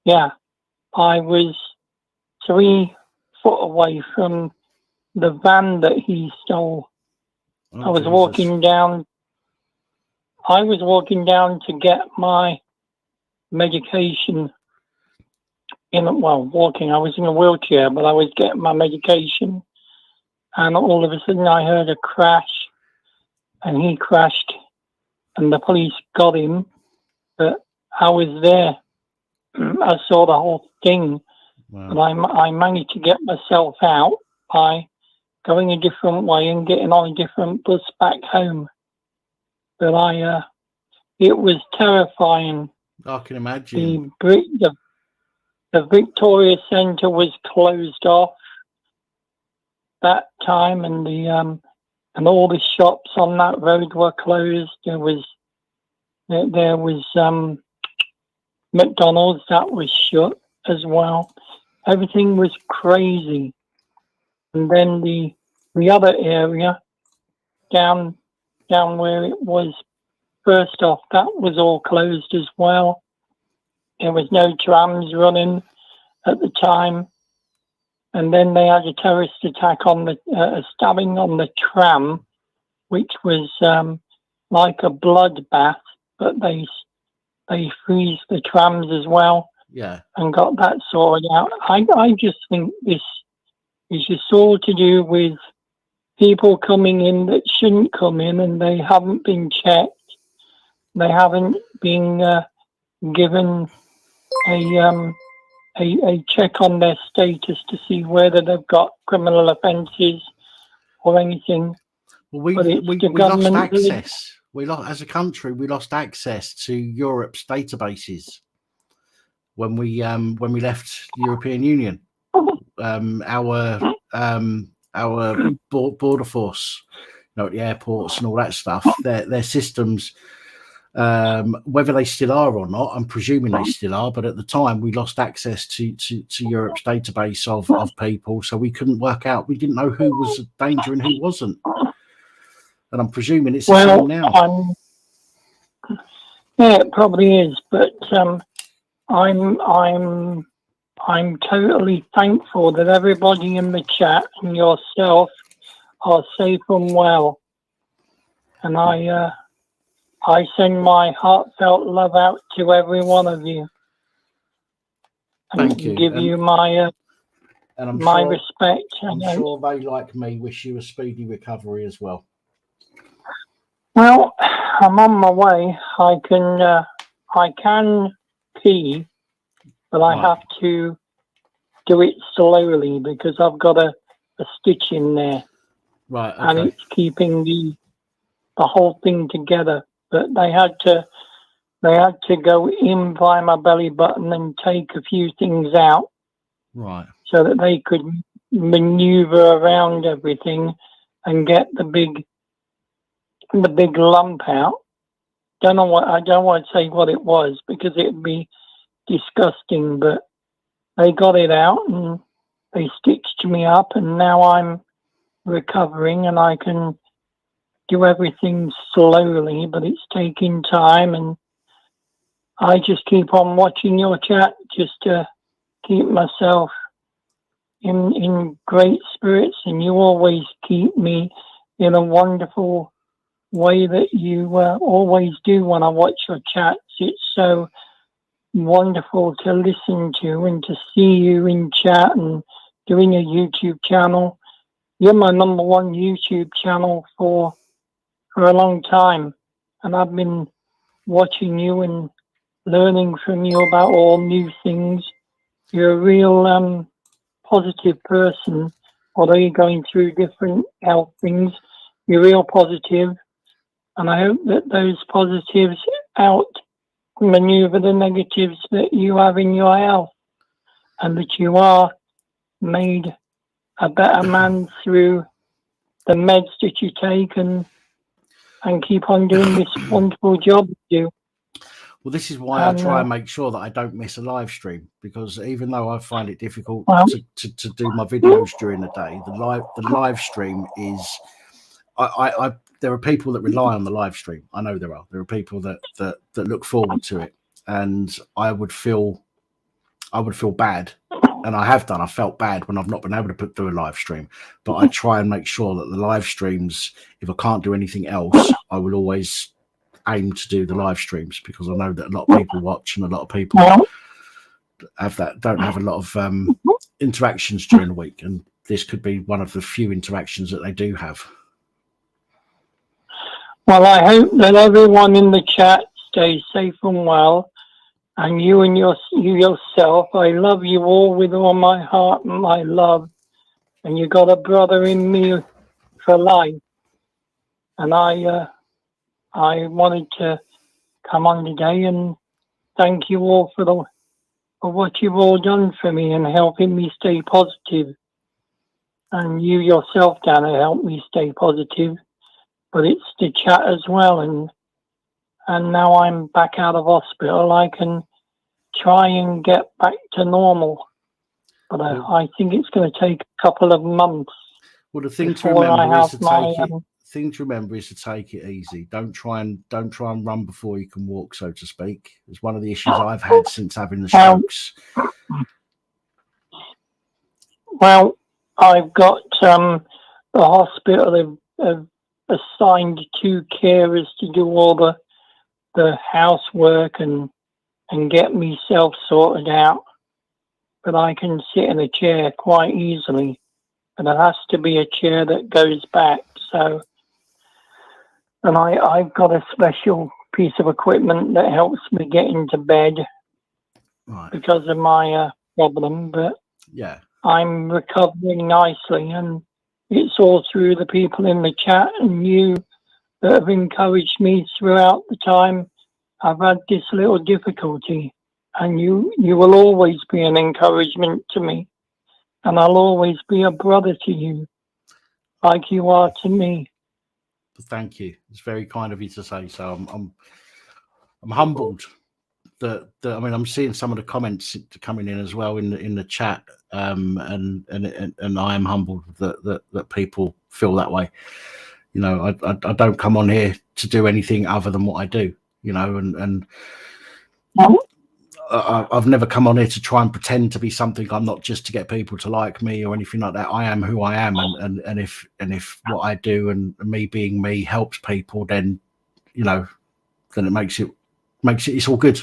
Speaker 8: Yeah. I was 3 foot away from the van that he stole.
Speaker 1: Oh,
Speaker 8: I was
Speaker 1: Jesus.
Speaker 8: walking down to get my medication. Walking. I was in a wheelchair, but I was getting my medication. And all of a sudden I heard a crash, and he crashed, and the police got him. But I was there. I saw the whole thing.
Speaker 1: Wow.
Speaker 8: But I managed to get myself out by going a different way and getting on a different bus back home. But it was terrifying.
Speaker 1: I can imagine.
Speaker 8: The Victoria Centre was closed off that time, and all the shops on that road were closed. There was McDonald's that was shut as well. Everything was crazy. And then the other area down where it was first off, that was all closed as well. There was no trams running at the time. And then they had a terrorist attack on a stabbing on the tram, which was like a bloodbath, but they freeze the trams as well.
Speaker 1: Yeah.
Speaker 8: And got that sorted out. I just think this is just all to do with people coming in that shouldn't come in, and they haven't been checked. They haven't been given a check on their status to see whether they've got criminal offences or anything.
Speaker 1: Well, we lost access. As a country, we lost access to Europe's databases when we left the European Union. Our border force, at the airports and all that stuff, their systems, whether they still are or not, I'm presuming they still are, but at the time we lost access to Europe's database of people, so we couldn't work out, we didn't know who was a danger and who wasn't. And I'm presuming it's the same now.
Speaker 8: Yeah, it probably is, but I'm totally thankful that everybody in the chat and yourself are safe and well. And I send my heartfelt love out to every one of you. And
Speaker 1: thank you.
Speaker 8: Give you my respect.
Speaker 1: I'm sure they, like me, wish you a speedy recovery as well.
Speaker 8: Well, I'm on my way. I can pee, but I have to do it slowly because I've got a stitch in there.
Speaker 1: Right. Okay.
Speaker 8: And it's keeping the whole thing together. But they had to go in by my belly button and take a few things out.
Speaker 1: Right.
Speaker 8: So that they could maneuver around everything and get the big lump out. I don't want to say what it was because it'd be disgusting, but they got it out and they stitched me up, and now I'm recovering and I can do everything slowly, but it's taking time, and I just keep on watching your chat just to keep myself in great spirits, and you always keep me in a wonderful way that you always do when I watch your chats. It's so wonderful to listen to and to see you in chat and doing a YouTube channel. You're my number one YouTube channel for a long time, and I've been watching you and learning from you about all new things. You're a real positive person, although you're going through different health things. You're real positive, and I hope that those positives outmaneuver the negatives that you have in your health, and that you are made a better man through the meds that you take, and keep on doing this wonderful job you do.
Speaker 1: Well, this is why I try and make sure that I don't miss a live stream, because even though I find it difficult to do my videos during the day, the live stream is there are people that rely on the live stream. I know there are people that look forward to it, and I would feel bad, and I have done. I felt bad when I've not been able to do a live stream, but I try and make sure that the live streams, if I can't do anything else, I will always aim to do the live streams, because I know that a lot of people watch, and a lot of people don't have a lot of interactions during the week, and this could be one of the few interactions that they do have.
Speaker 8: Well, I hope that everyone in the chat stays safe and well, and you yourself. I love you all with all my heart and my love, and you got a brother in me for life. And I wanted to come on today and thank you all for what you've all done for me and helping me stay positive. And you yourself, Dana, helped me stay positive. But it's the chat as well. And now I'm back out of hospital, I can try and get back to normal. But I think it's going to take a couple of months.
Speaker 1: Well, the thing to remember is to take it easy. Don't try and run before you can walk, so to speak. It's one of the issues I've had since having the strokes.
Speaker 8: Well, I've got the hospital have assigned 2 carers to do all the housework and get myself sorted out. But I can sit in a chair quite easily, and it has to be a chair that goes back. So, and I've got a special piece of equipment that helps me get into bed because of my problem. But
Speaker 1: yeah,
Speaker 8: I'm recovering nicely, and it's all through the people in the chat and you that have encouraged me throughout the time I've had this little difficulty. And you will always be an encouragement to me, and I'll always be a brother to you, like you are to me.
Speaker 1: Thank you. It's very kind of you to say so. I'm humbled that I mean, I'm seeing some of the comments coming in as well in the chat, and I am humbled that people feel that way. You know, I don't come on here to do anything other than what I do. You know, and I've never come on here to try and pretend to be something I'm not, just to get people to like me or anything like that. I am who I am, and if what I do and me being me helps people, then you know, then it makes it it's all good.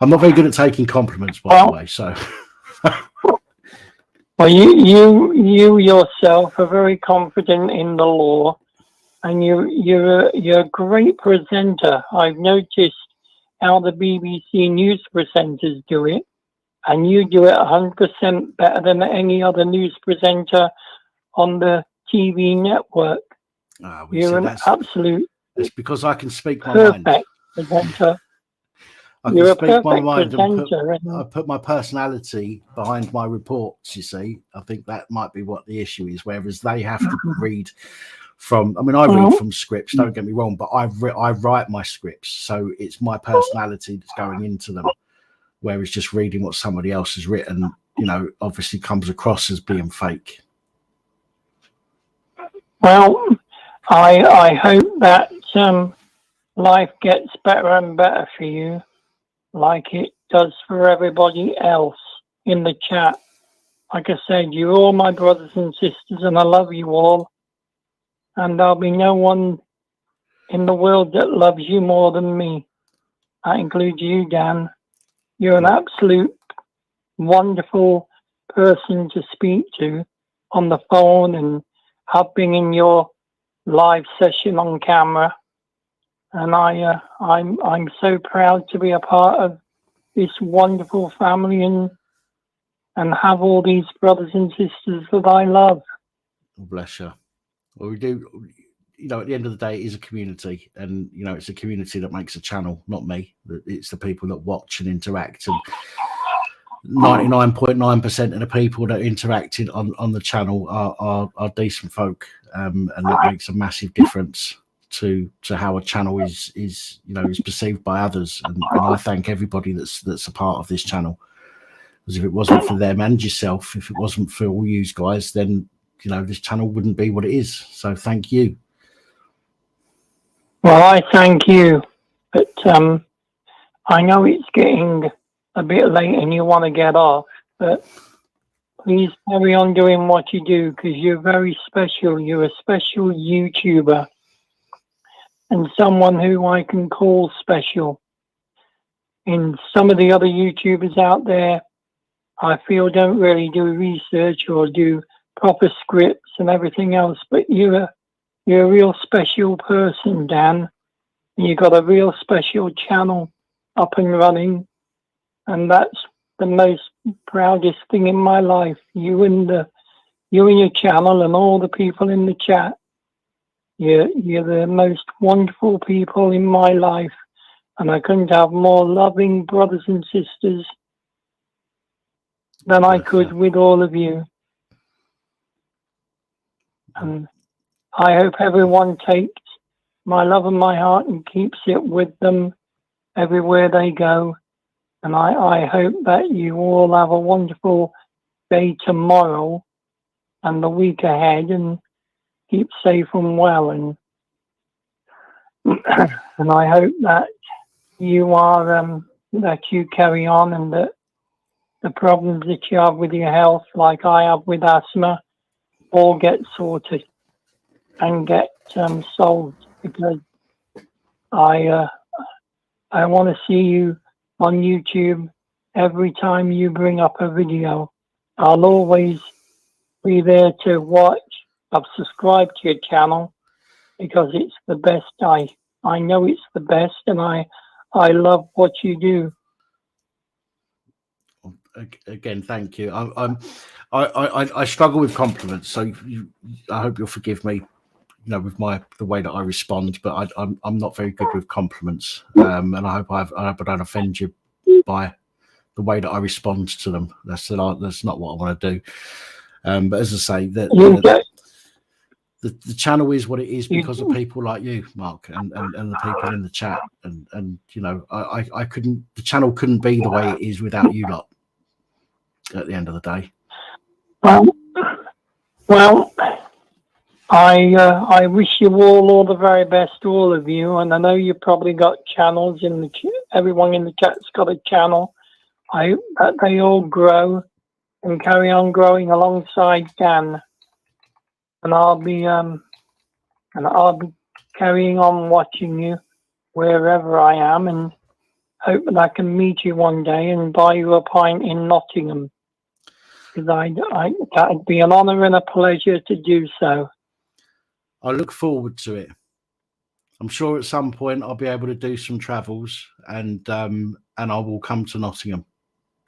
Speaker 1: I'm not very good at taking compliments, by the way. So,
Speaker 8: well, you yourself are very confident in the law, and you're a great presenter. I've noticed how the BBC news presenters do it, and you do it 100% better than any other news presenter on the TV network. You're an absolute.
Speaker 1: It's because I can speak my mind.
Speaker 8: Presenter.
Speaker 1: I can speak my mind and I put my personality behind my reports. You see, I think that might be what the issue is. Whereas they have to read from. I mean, I read from scripts. Don't get me wrong, but I write my scripts, so it's my personality that's going into them. whereas just reading what somebody else has written, you know, obviously comes across as being fake.
Speaker 8: Well, I hope that life gets better and better for you, like it does for everybody else in the chat. Like I said, you're all my brothers and sisters, and I love you all. And there'll be no one in the world that loves you more than me. That includes you, Dan. You're an absolute wonderful person to speak to on the phone, and have been in your live session on camera. And I'm so proud to be a part of this wonderful family and have all these brothers and sisters that I love.
Speaker 1: Bless you. Well, we do, you know, at the end of the day, it is a community, and, you know, it's a community that makes a channel, not me. It's the people that watch and interact, and 99.9% of the people that interacted on the channel are decent folk, and that makes a massive difference to how a channel is you know, is perceived by others. And I thank everybody that's a part of this channel, because if it wasn't for them and yourself, if it wasn't for all you guys, then, you know, this channel wouldn't be what it is. So thank you.
Speaker 8: Well, I thank you, but I know it's getting a bit late and you want to get off, but please carry on doing what you do, because you're very special. You're a special YouTuber, and someone who I can call special. And some of the other YouTubers out there, I feel, don't really do research or do proper scripts and everything else, but you're a real special person, Dan. You got a real special channel up and running, and that's the most proudest thing in my life. You and your channel and all the people in the chat. You're the most wonderful people in my life, and I couldn't have more loving brothers and sisters than I could with all of you. And I hope everyone takes my love in my heart and keeps it with them everywhere they go. And I hope that you all have a wonderful day tomorrow and the week ahead, and keep safe and well. And and I hope that you are that you carry on, and that the problems that you have with your health, like I have with asthma, all get sorted and get solved, because I want to see you on YouTube every time you bring up a video. I'll always be there to watch. I've subscribed to your channel because it's the best. I know it's the best, and I love what you do.
Speaker 1: Again, thank you. I struggle with compliments, so I hope you'll forgive me, you know, with the way that I respond. But I'm not very good with compliments, and I hope I don't offend you by the way that I respond to them. That's not what I want to do. But as I say, the channel is what it is because of people like you, Mark, and the people in the chat, and you know, I couldn't. The channel couldn't be the way it is without you lot. At the end of the day.
Speaker 8: Well, I wish you all the very best, all of you, and I know you've probably got channels in the everyone in the chat's got a channel. I hope that they all grow and carry on growing alongside Dan, and I'll be carrying on watching you wherever I am, and hope that I can meet you one day and buy you a pint in Nottingham, because that'd be an honour and a pleasure to do so.
Speaker 1: I look forward to it. I'm sure at some point I'll be able to do some travels, and I will come to Nottingham.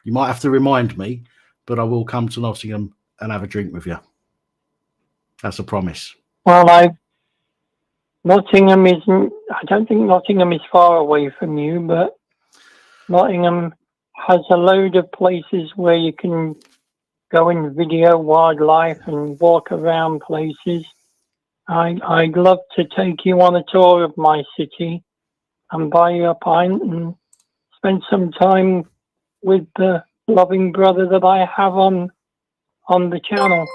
Speaker 1: You might have to remind me, but I will come to Nottingham and have a drink with you. That's a promise.
Speaker 8: Well, Nottingham isn't. I don't think Nottingham is far away from you, but Nottingham has a load of places where you can go and video wildlife and walk around places. I'd love to take you on a tour of my city and buy you a pint and spend some time with the loving brother that I have on the channel.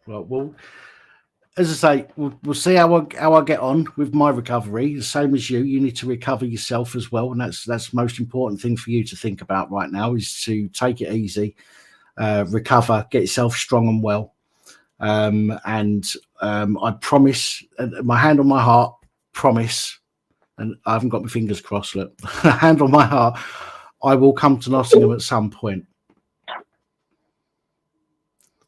Speaker 1: Well, as I say, we'll see how I get on with my recovery. The same as you need to recover yourself as well, and that's the most important thing for you to think about right now is to take it easy, recover, get yourself strong and well. I promise, my hand on my heart, promise, and I haven't got my fingers crossed. Look, hand on my heart, I will come to Nottingham at some point.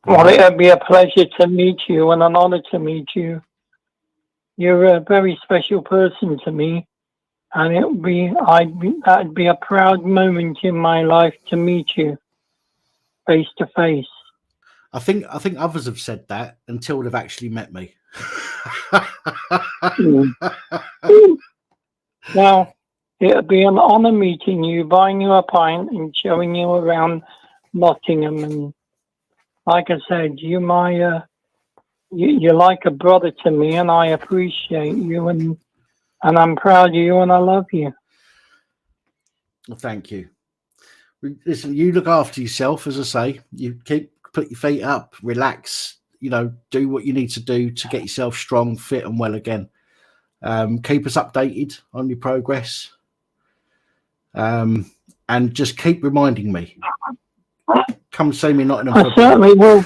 Speaker 8: Well, it'd be a pleasure to meet you and an honor to meet you. You're a very special person to me, and that'd be a proud moment in my life to meet you face to face.
Speaker 1: I think others have said that until they've actually met me.
Speaker 8: Well, it'd be an honor meeting you, buying you a pint and showing you around Nottingham. And like I said, you're like a brother to me, and I appreciate you, and I'm proud of you, and I love you.
Speaker 1: Well, thank you. Listen, you look after yourself, as I say. You put your feet up, relax. Do what you need to do to get yourself strong, fit, and well again. Keep us updated on your progress, and just keep reminding me. Come see me, Nottingham.
Speaker 8: I certainly will.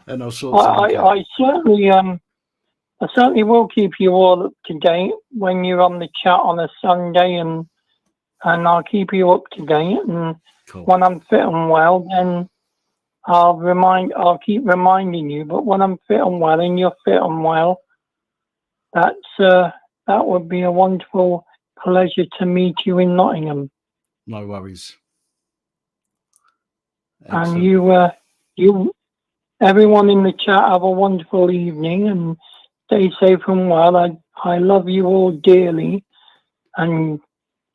Speaker 1: And I'll sort something out.
Speaker 8: I certainly will keep you all up to date when you're on the chat on a Sunday, and I'll keep you up to date. And
Speaker 1: cool. When
Speaker 8: I'm fit and well, then I'll keep reminding you. But when I'm fit and well, and you're fit and well, that would be a wonderful pleasure to meet you in Nottingham.
Speaker 1: No worries. Excellent.
Speaker 8: And you, everyone in the chat, have a wonderful evening and stay safe and well. I love you all dearly, and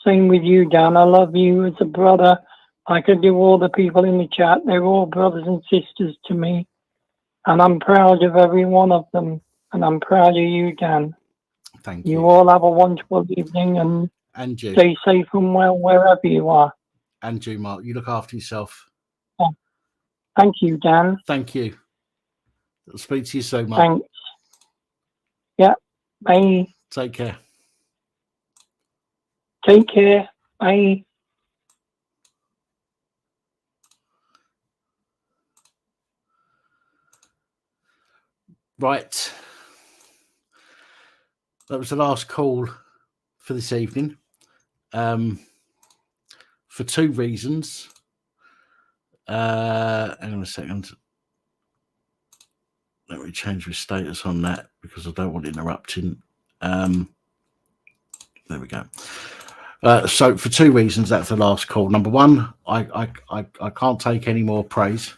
Speaker 8: same with you, Dan. I love you as a brother. Like I do all the people in the chat. They're all brothers and sisters to me, and I'm proud of every one of them. And I'm proud of you, Dan.
Speaker 1: Thank you.
Speaker 8: You all have a wonderful evening, and
Speaker 1: you
Speaker 8: stay safe and well wherever you are.
Speaker 1: And you, Mark. You look after yourself.
Speaker 8: Thank you, Dan.
Speaker 1: Thank you. I'll speak to you soon, Mark.
Speaker 8: Thanks. Yeah. Bye.
Speaker 1: Take care.
Speaker 8: Take care. Bye.
Speaker 1: Right. That was the last call for this evening. For two reasons. Hang on a second. Let me change my status on that because I don't want it interrupting. There we go. So for two reasons, that's the last call. Number one, I can't take any more praise.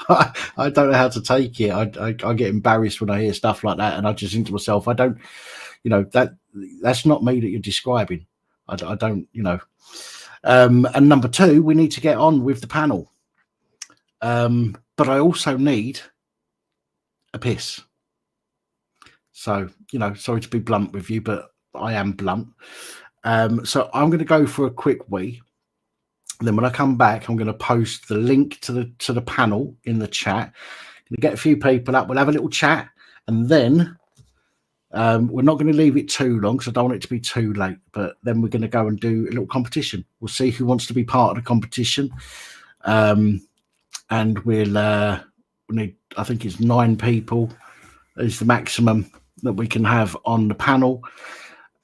Speaker 1: I don't know how to take it. I get embarrassed when I hear stuff like that, and I just think to myself, I don't, that's not me that you're describing. I don't, and number two, we need to get on with the panel. But I also need a piss. So, sorry to be blunt with you, but I am blunt. So I'm going to go for a quick wee. Then when I come back, I'm going to post the link to the panel in the chat. Going to get a few people up. We'll have a little chat, and then we're not going to leave it too long because I don't want it to be too late. But then we're going to go and do a little competition. We'll see who wants to be part of the competition, and we'll need. I think it's 9 people is the maximum that we can have on the panel,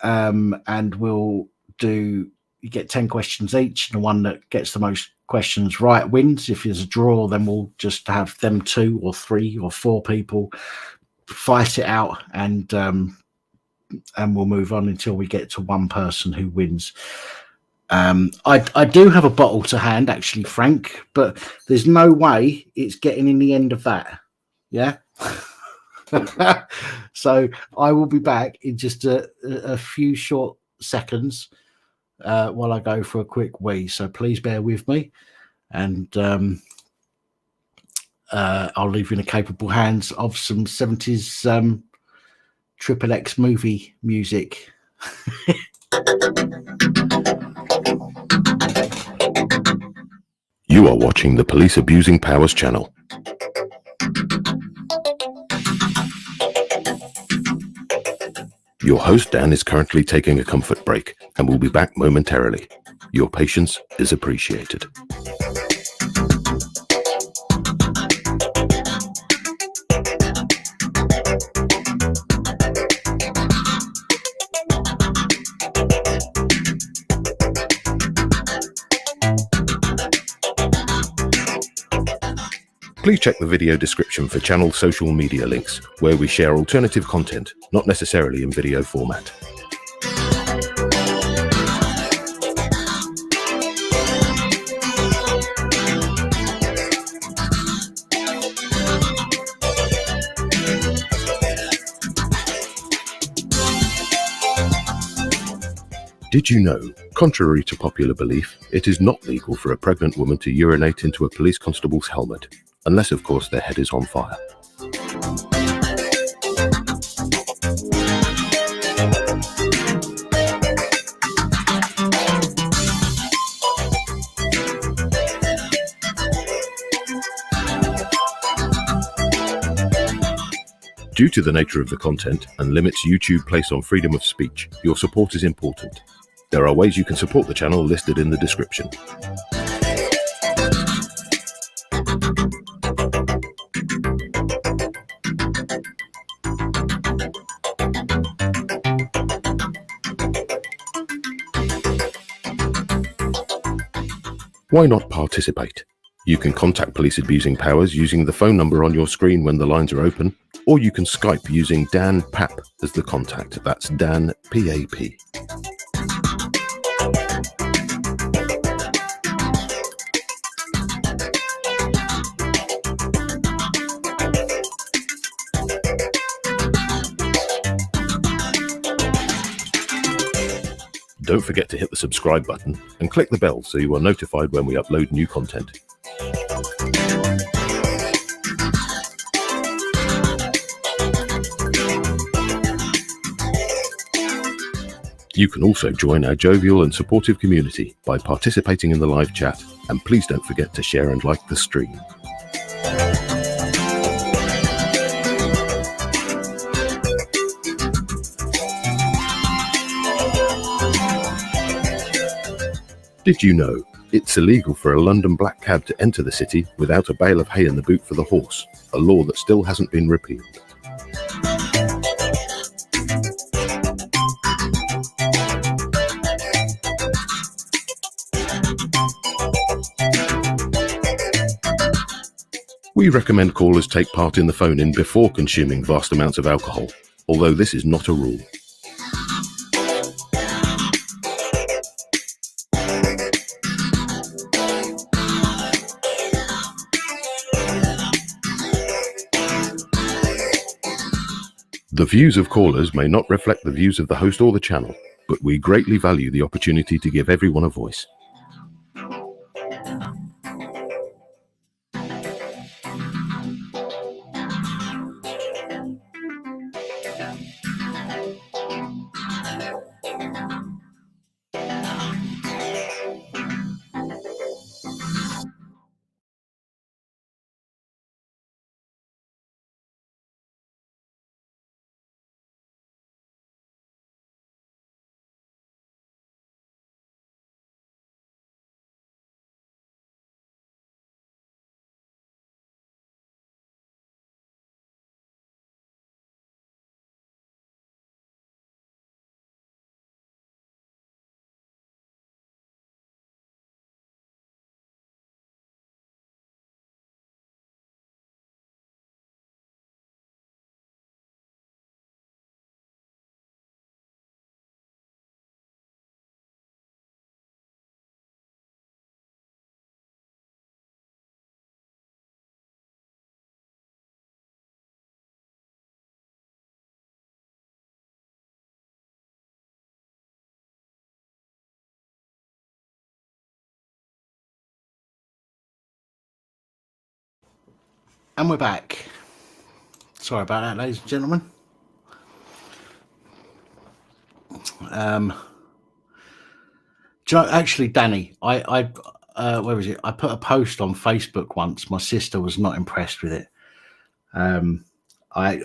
Speaker 1: and we'll do. You get 10 questions each, and the one that gets the most questions right wins. If there's a draw, then we'll just have them 2 or 3 or 4 people fight it out, and we'll move on until we get to one person who wins. I do have a bottle to hand, actually, Frank, but there's no way it's getting in the end of that. Yeah. So I will be back in just a few short seconds. While I go for a quick wee, so please bear with me, and I'll leave you in the capable hands of some 70s Triple X movie music.
Speaker 9: You are watching the Police Abusing Powers channel. Your host Dan is currently taking a comfort break and will be back momentarily. Your patience is appreciated. Please check the video description for channel social media links, where we share alternative content, not necessarily in video format. Did you know, contrary to popular belief, it is not legal for a pregnant woman to urinate into a police constable's helmet, unless of course their head is on fire. Due to the nature of the content and limits YouTube place on freedom of speech, your support is important. There are ways you can support the channel listed in the description. Why not participate? You can contact Police Abusing Powers using the phone number on your screen when the lines are open, or you can Skype using Dan Pap as the contact. That's Dan P-A-P. Don't forget to hit the subscribe button and click the bell so you are notified when we upload new content. You can also join our jovial and supportive community by participating in the live chat, and please don't forget to share and like the stream. Did you know it's illegal for a London black cab to enter the city without a bale of hay in the boot for the horse, a law that still hasn't been repealed? We recommend callers take part in the phone-in before consuming vast amounts of alcohol, although this is not a rule. The views of callers may not reflect the views of the host or the channel, but we greatly value the opportunity to give everyone a voice.
Speaker 1: And we're back. Sorry about that, ladies and gentlemen. Do you know, actually, Danny, I where was it? I put a post on Facebook once. My sister was not impressed with it. I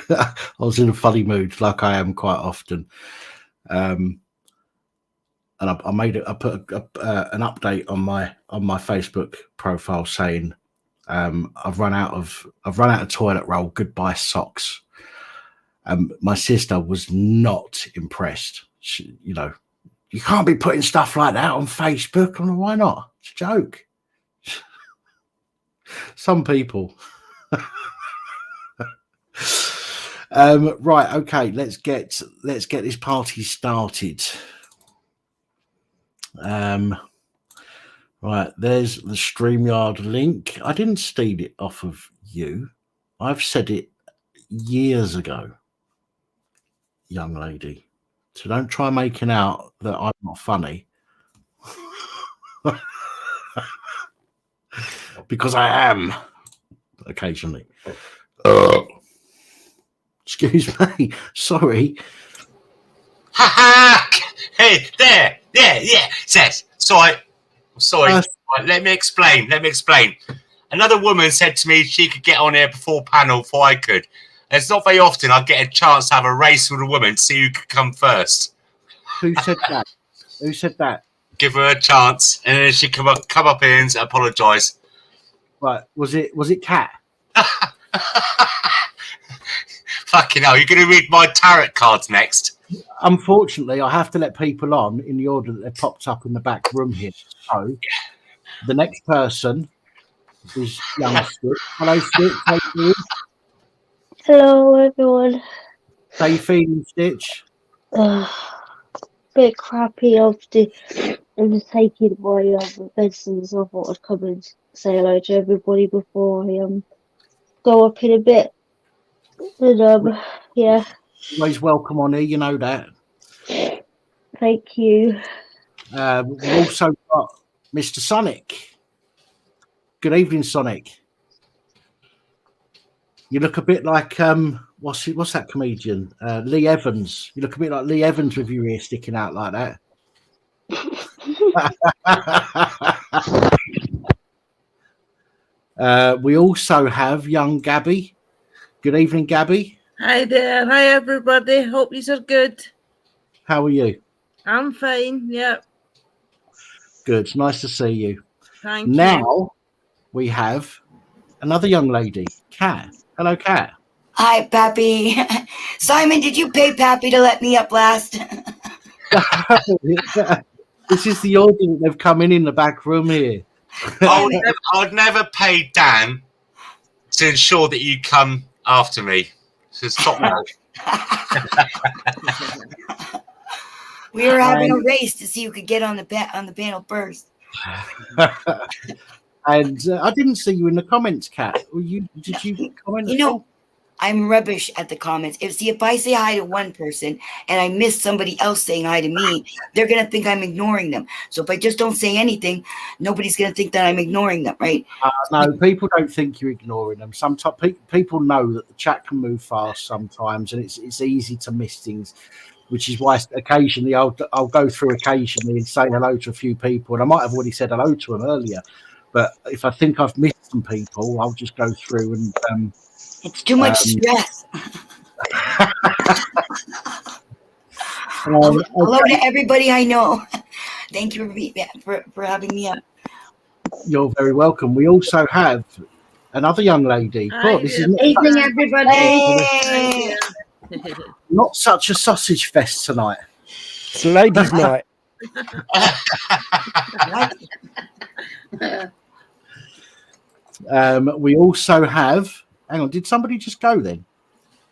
Speaker 1: I was in a funny mood, like I am quite often. And I put an update on my Facebook profile saying I've run out of toilet roll. Goodbye socks. My sister was not impressed. She, you can't be putting stuff like that on Facebook. I'm like, why not? It's a joke. Some people. Right, okay, let's get this party started. Right, there's the StreamYard link. I didn't steal it off of you. I've said it years ago, young lady. So don't try making out that I'm not funny. Because I am occasionally. Excuse me. Sorry.
Speaker 10: Ha ha! Hey, there. Yeah. Says, sorry. Right, let me explain. Another woman said to me she could get on here before panel before I could. And it's not very often I get a chance to have a race with a woman to see who could come first.
Speaker 1: Who said that? Who said that?
Speaker 10: Give her a chance, and then she come up here and apologise.
Speaker 1: Right, was it Kat?
Speaker 10: Fucking hell, you're going to read my tarot cards next.
Speaker 1: Unfortunately, I have to let people on in the order that they popped up in the back room here. So, the next person is young Stitch. Hello, Stitch. How you doing?
Speaker 11: Hello, everyone.
Speaker 1: How you feeling, Stitch?
Speaker 11: Bit crappy after taking my medicines. I thought I'd come and say hello to everybody before I go up in a bit. And yeah.
Speaker 1: Always welcome on here, you know that.
Speaker 11: Thank you.
Speaker 1: We've also got Mr. Sonic. Good evening, Sonic. You look a bit like what's that comedian? Lee Evans. You look a bit like Lee Evans with your ear sticking out like that. We also have young Gabby. Good evening, Gabby.
Speaker 12: Hi there. Hi, everybody. Hope you are good.
Speaker 1: How are you?
Speaker 12: I'm fine. Yep.
Speaker 1: Good. It's nice to see you.
Speaker 12: Thank you.
Speaker 1: Now we have another young lady, Kat. Hello, Kat.
Speaker 13: Hi, Pappy. Simon, did you pay Pappy to let me up last?
Speaker 1: This is the order that they've come in the back room here.
Speaker 10: I'd never pay Dan to ensure that you come after me. So stop now.
Speaker 13: We were having a race to see who could get on the panel first.
Speaker 1: And I didn't see you in the comments, Kat. Did you comment?
Speaker 13: You know, I'm rubbish at the comments. If I say hi to one person and I miss somebody else saying hi to me, they're gonna think I'm ignoring them. So if I just don't say anything, nobody's gonna think that I'm ignoring them, right?
Speaker 1: No, people don't think you're ignoring them. Sometimes people know that the chat can move fast sometimes, and it's easy to miss things. Which is why occasionally I'll go through occasionally and say hello to a few people, and I might have already said hello to them earlier. But if I think I've missed some people, I'll just go through and.
Speaker 13: It's too much stress. Hello to everybody I know. Thank you for having me up.
Speaker 1: You're very welcome. We also have another young lady.
Speaker 13: Hi, evening, everybody. Hey.
Speaker 1: Not such a sausage fest tonight.
Speaker 14: It's ladies' night.
Speaker 1: We also have. Hang on, did somebody just go then?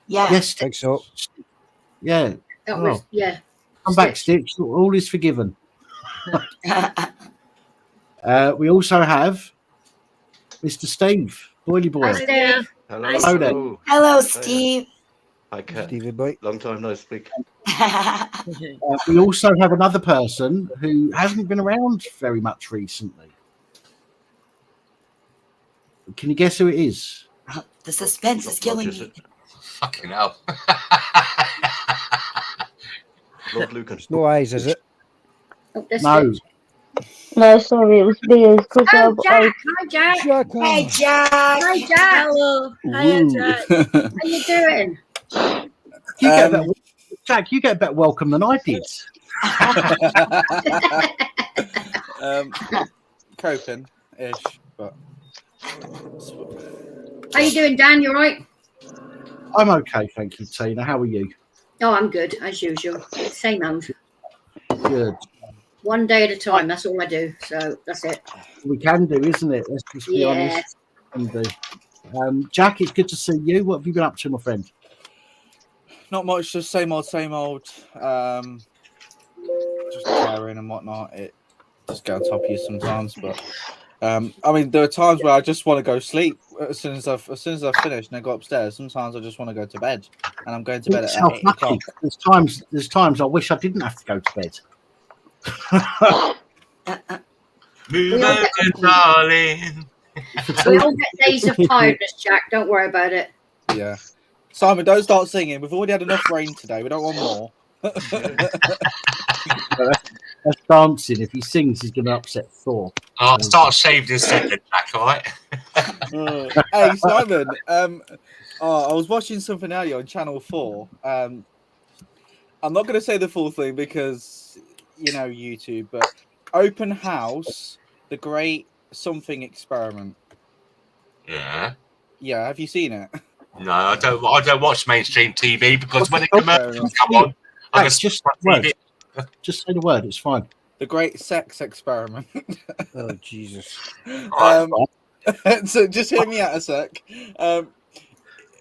Speaker 13: Yeah.
Speaker 1: Yes,
Speaker 14: I think so.
Speaker 1: Yeah.
Speaker 13: That was, yeah.
Speaker 1: Come back, Stitch. All is forgiven. We also have Mr. Steve, Boily Boy.
Speaker 13: Hi, Steve.
Speaker 15: Hello
Speaker 1: there.
Speaker 13: Hello, Steve.
Speaker 15: Hi, Kat.
Speaker 14: Stevie boy.
Speaker 15: Long time no speak.
Speaker 1: We also have another person who hasn't been around very much recently. Can you guess who it is?
Speaker 13: The suspense is killing me.
Speaker 10: Fucking hell.
Speaker 15: Lord Lucan.
Speaker 14: No eyes, is it?
Speaker 15: Oh, that's
Speaker 1: No.
Speaker 15: it.
Speaker 11: No, sorry, it was me. It was because
Speaker 15: Oh, Jack. Hi, Jack.
Speaker 13: Hey, Jack.
Speaker 15: Hi, Jack.
Speaker 12: Hello. Hiya, Jack.
Speaker 15: How you doing?
Speaker 1: You get that, Jack. You get a better welcome than I did.
Speaker 16: Coping ish, but
Speaker 15: How you doing, Dan? You all right?
Speaker 1: I'm okay, thank you, Tina. How are you?
Speaker 15: Oh, I'm good as usual. Same old.
Speaker 1: Good.
Speaker 15: One day at a time. That's all I do. So that's it.
Speaker 1: We can do, isn't it? Let's just be honest.
Speaker 15: Yes.
Speaker 1: And do. Jack, it's good to see you. What have you been up to, my friend?
Speaker 16: not much. Just same old, same old. Just caring and whatnot. It just get on top of you sometimes, but. I mean, there are times where I just want to go sleep as soon as I've finished and I go upstairs. Sometimes I just want to go to bed, and I'm going to bed at 8 o'clock.
Speaker 1: There's times I wish I didn't have to go to bed.
Speaker 10: Move over, darling.
Speaker 15: We all get days of tiredness, Jack. Don't worry about it.
Speaker 16: Yeah, Simon, don't start singing. We've already had enough rain today. We don't want more.
Speaker 1: That's dancing. If he sings, he's going to upset Thor.
Speaker 10: I'll start shaving instead, then, Jack. All right.
Speaker 16: Hey, Simon. I was watching something earlier on Channel 4. I'm not going to say the full thing because YouTube, but Open House, the Great Something Experiment.
Speaker 10: Yeah.
Speaker 16: Yeah. Have you seen it?
Speaker 10: No, I don't. I don't watch mainstream TV because when the commercials come on, I'm
Speaker 1: just say the word. It's fine.
Speaker 16: The Great Sex Experiment.
Speaker 14: Oh Jesus!
Speaker 16: So just hear me out a sec.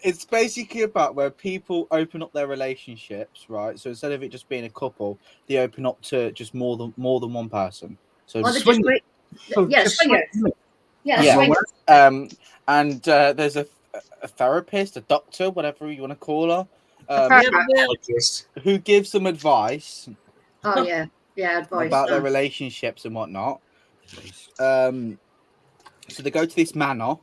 Speaker 16: It's basically about where people open up their relationships, right? So instead of it just being a couple, they open up to just more than one person. So
Speaker 15: swingers. Yeah, swingers. Yeah,
Speaker 16: swingers. And there's a therapist, a doctor, whatever you want to call her, who gives them advice.
Speaker 15: Oh yeah, advice
Speaker 16: about their relationships and whatnot. So they go to this manor.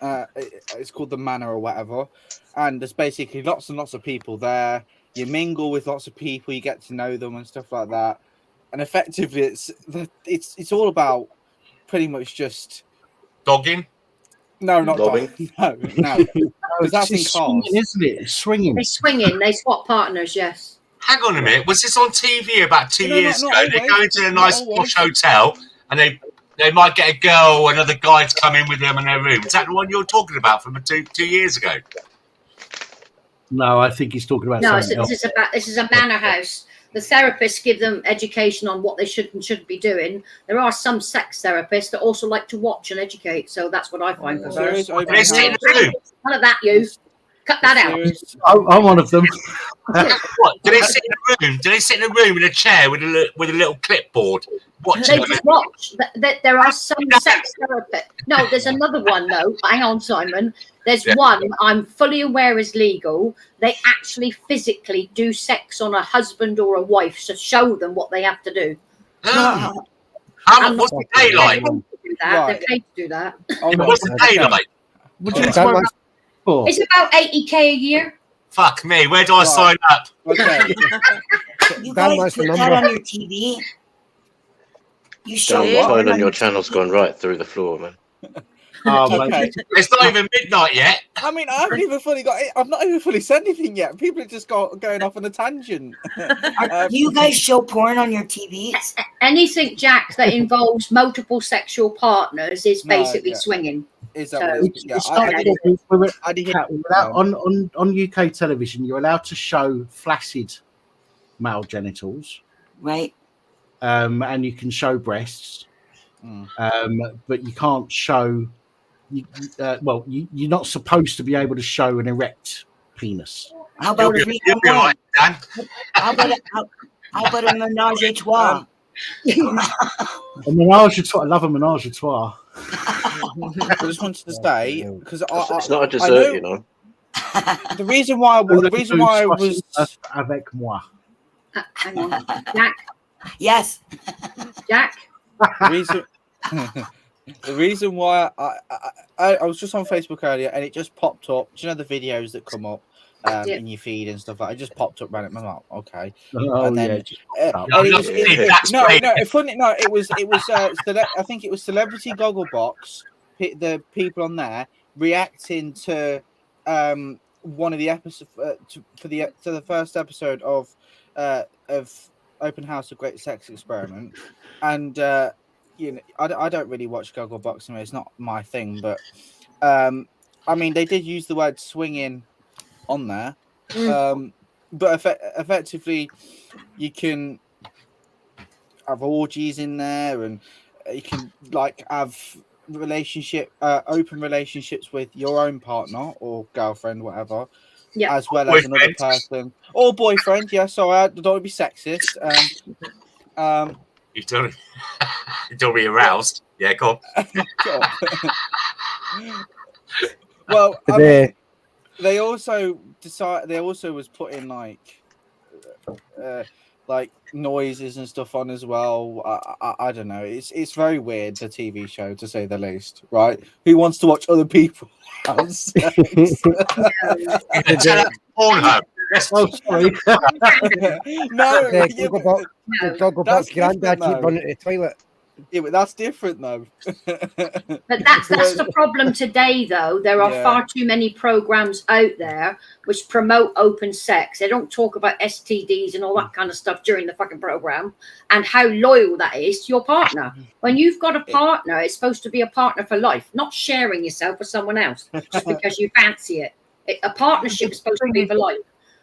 Speaker 16: It's called the manor or whatever, and there's basically lots and lots of people there. You mingle with lots of people, you get to know them and stuff like that. And effectively, it's all about pretty much just
Speaker 10: dogging.
Speaker 16: No, not
Speaker 10: dogging.
Speaker 16: No, because that's in cars,
Speaker 1: isn't it? It's swinging.
Speaker 15: They're swinging. They swap partners. Yes.
Speaker 10: Hang on a minute. Was this on TV about 2 years ago? They go into a nice posh hotel and they might get a girl or another guy to come in with them in their room. Is that the one you're talking about from 2 years ago?
Speaker 1: No, I think he's talking about something else.
Speaker 15: This is a manor house. The therapists give them education on what they should and shouldn't be doing. There are some sex therapists that also like to watch and educate. So that's what I find.
Speaker 10: Do they sit in the room?
Speaker 15: None of that, you. Cut that out.
Speaker 1: I'm one of them.
Speaker 10: What? Do they sit in a room? Do they sit in a room in a chair with a little clipboard?
Speaker 15: They just watch. There are some sex therapists. No, there's another one though. Hang on, Simon. There's one I'm fully aware is legal. They actually physically do sex on a husband or a wife to show them what they have to do.
Speaker 10: What's the pay like?
Speaker 15: They're paid to do that.
Speaker 10: What's the pay like?
Speaker 15: It's about 80k a year.
Speaker 10: Fuck me. Where do I sign up?
Speaker 13: Okay. You guys put that on your TV. You show
Speaker 17: the phone on your channel's gone right through the floor, man.
Speaker 16: Okay.
Speaker 10: It's not even midnight yet.
Speaker 16: I mean, I've not even fully said anything yet. People are just going off on a tangent.
Speaker 13: Do you guys show porn on your TVs?
Speaker 15: Anything, Jack, that involves multiple sexual partners is basically swinging.
Speaker 16: Is
Speaker 15: that
Speaker 1: on UK television, you're allowed to show flaccid male genitals,
Speaker 13: right?
Speaker 1: And you can show breasts, but you can't show. You're not supposed to be able to show an erect penis.
Speaker 13: How about a How about a menage a trois?
Speaker 1: A menage a trois. I love a menage a trois.
Speaker 16: I just wanted to say because
Speaker 17: it's not a dessert, you know.
Speaker 16: The reason why I was
Speaker 1: avec moi.
Speaker 15: Hang on, Jack.
Speaker 13: Yes,
Speaker 15: Jack.
Speaker 16: The reason why I was just on Facebook earlier and it just popped up. Do you know the videos that come up? in your feed and stuff like that. It just popped up random. I'm like, okay.
Speaker 1: Oh,
Speaker 16: And then,
Speaker 1: yeah, it just popped up.
Speaker 16: and I think it was Celebrity Gogglebox, the people on there reacting to one of the episodes to the first episode of Open House, a Great Sex Experiment, and you know, I don't really watch Gogglebox anyway. It's not my thing, but I mean, they did use the word swinging on there, but effectively, you can have orgies in there, and you can like have open relationships with your own partner or girlfriend, whatever, as well as another person or boyfriend. Yeah, so I don't want to be sexist.
Speaker 10: You don't be aroused. Yeah, go on.
Speaker 16: Well, I mean, they also was putting like noises and stuff on as well. I don't know. It's very weird, the TV show, to say the least. Right? Who wants to watch other people have sex?
Speaker 10: Pornhub.
Speaker 1: Oh, sorry.
Speaker 16: No,
Speaker 14: Gogglebox granddad keep running to the toilet.
Speaker 16: Yeah, but that's different though.
Speaker 15: But that's the problem today, though. There are far too many programs out there which promote open sex. They don't talk about STDs and all that kind of stuff during the fucking program, and how loyal that is to your partner. When you've got a partner, it's supposed to be a partner for life, not sharing yourself with someone else just because you fancy it. A partnership is supposed to be for life,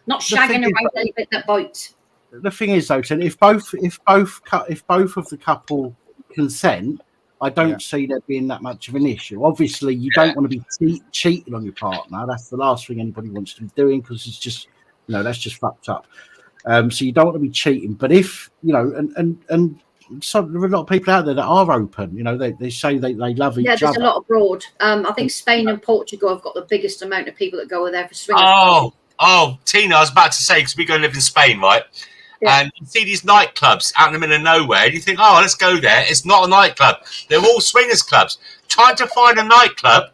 Speaker 15: not shagging around a bit that bites.
Speaker 1: The thing is, though, so if both of the couple consent, I don't see there being that much of an issue. Obviously, you don't want to be cheating on your partner. That's the last thing anybody wants to be doing, because it's just, that's just fucked up. So you don't want to be cheating. But if, and so there are a lot of people out there that are open, they say they love each other.
Speaker 15: Yeah, there's a lot abroad. I think Spain and Portugal have got the biggest amount of people that go there for swingers.
Speaker 10: Oh, Tina, I was about to say, because we go and live in Spain, right? And you see these nightclubs out in the middle of nowhere, and you think, oh, let's go there. It's not a nightclub. They're all swingers clubs. Trying to find a nightclub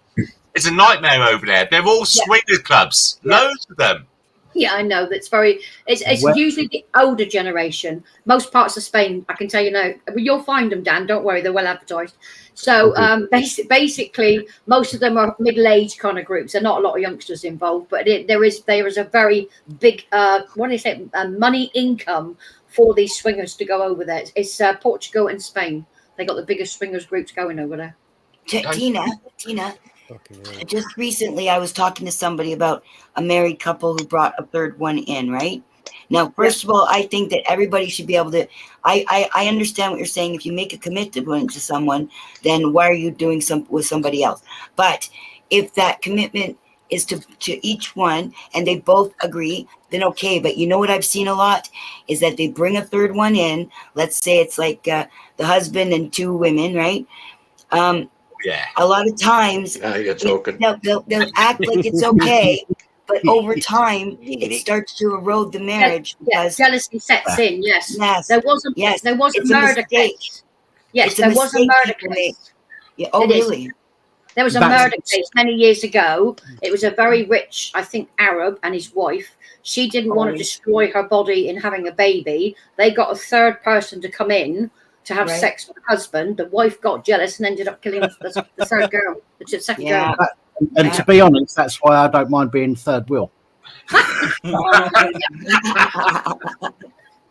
Speaker 10: is a nightmare over there. They're all swingers clubs. Loads of them.
Speaker 15: Yeah, I know. It's usually the older generation. Most parts of Spain, I can tell you now. You'll find them, Dan. Don't worry, they're well advertised. So basically, most of them are middle-aged kind of groups. There are not a lot of youngsters involved, but there is a very big money income for these swingers to go over there. It's Portugal and Spain. They got the biggest swingers groups going over there.
Speaker 13: Tina. Just recently, I was talking to somebody about a married couple who brought a third one in, right? Now, first of all, I think that everybody should be able to, I understand what you're saying. If you make a commitment to someone, then why are you doing with somebody else? But if that commitment is to each one and they both agree, then okay. But you know what I've seen a lot is that they bring a third one in. Let's say it's like the husband and two women, right? A lot of times
Speaker 17: you're talking.
Speaker 13: They'll act like it's okay, but over time it starts to erode the marriage because
Speaker 15: jealousy sets in. Yes. There was a murder case. Yes, there was a murder case.
Speaker 13: Yeah. Oh, really?
Speaker 15: There was a murder case many years ago. It was a very rich, I think, Arab and his wife. She didn't want to destroy her body in having a baby. They got a third person to come in to have sex with the husband. The wife got jealous and ended up killing the third girl, the second girl.
Speaker 1: And to be honest, that's why I don't mind being third wheel.
Speaker 15: Then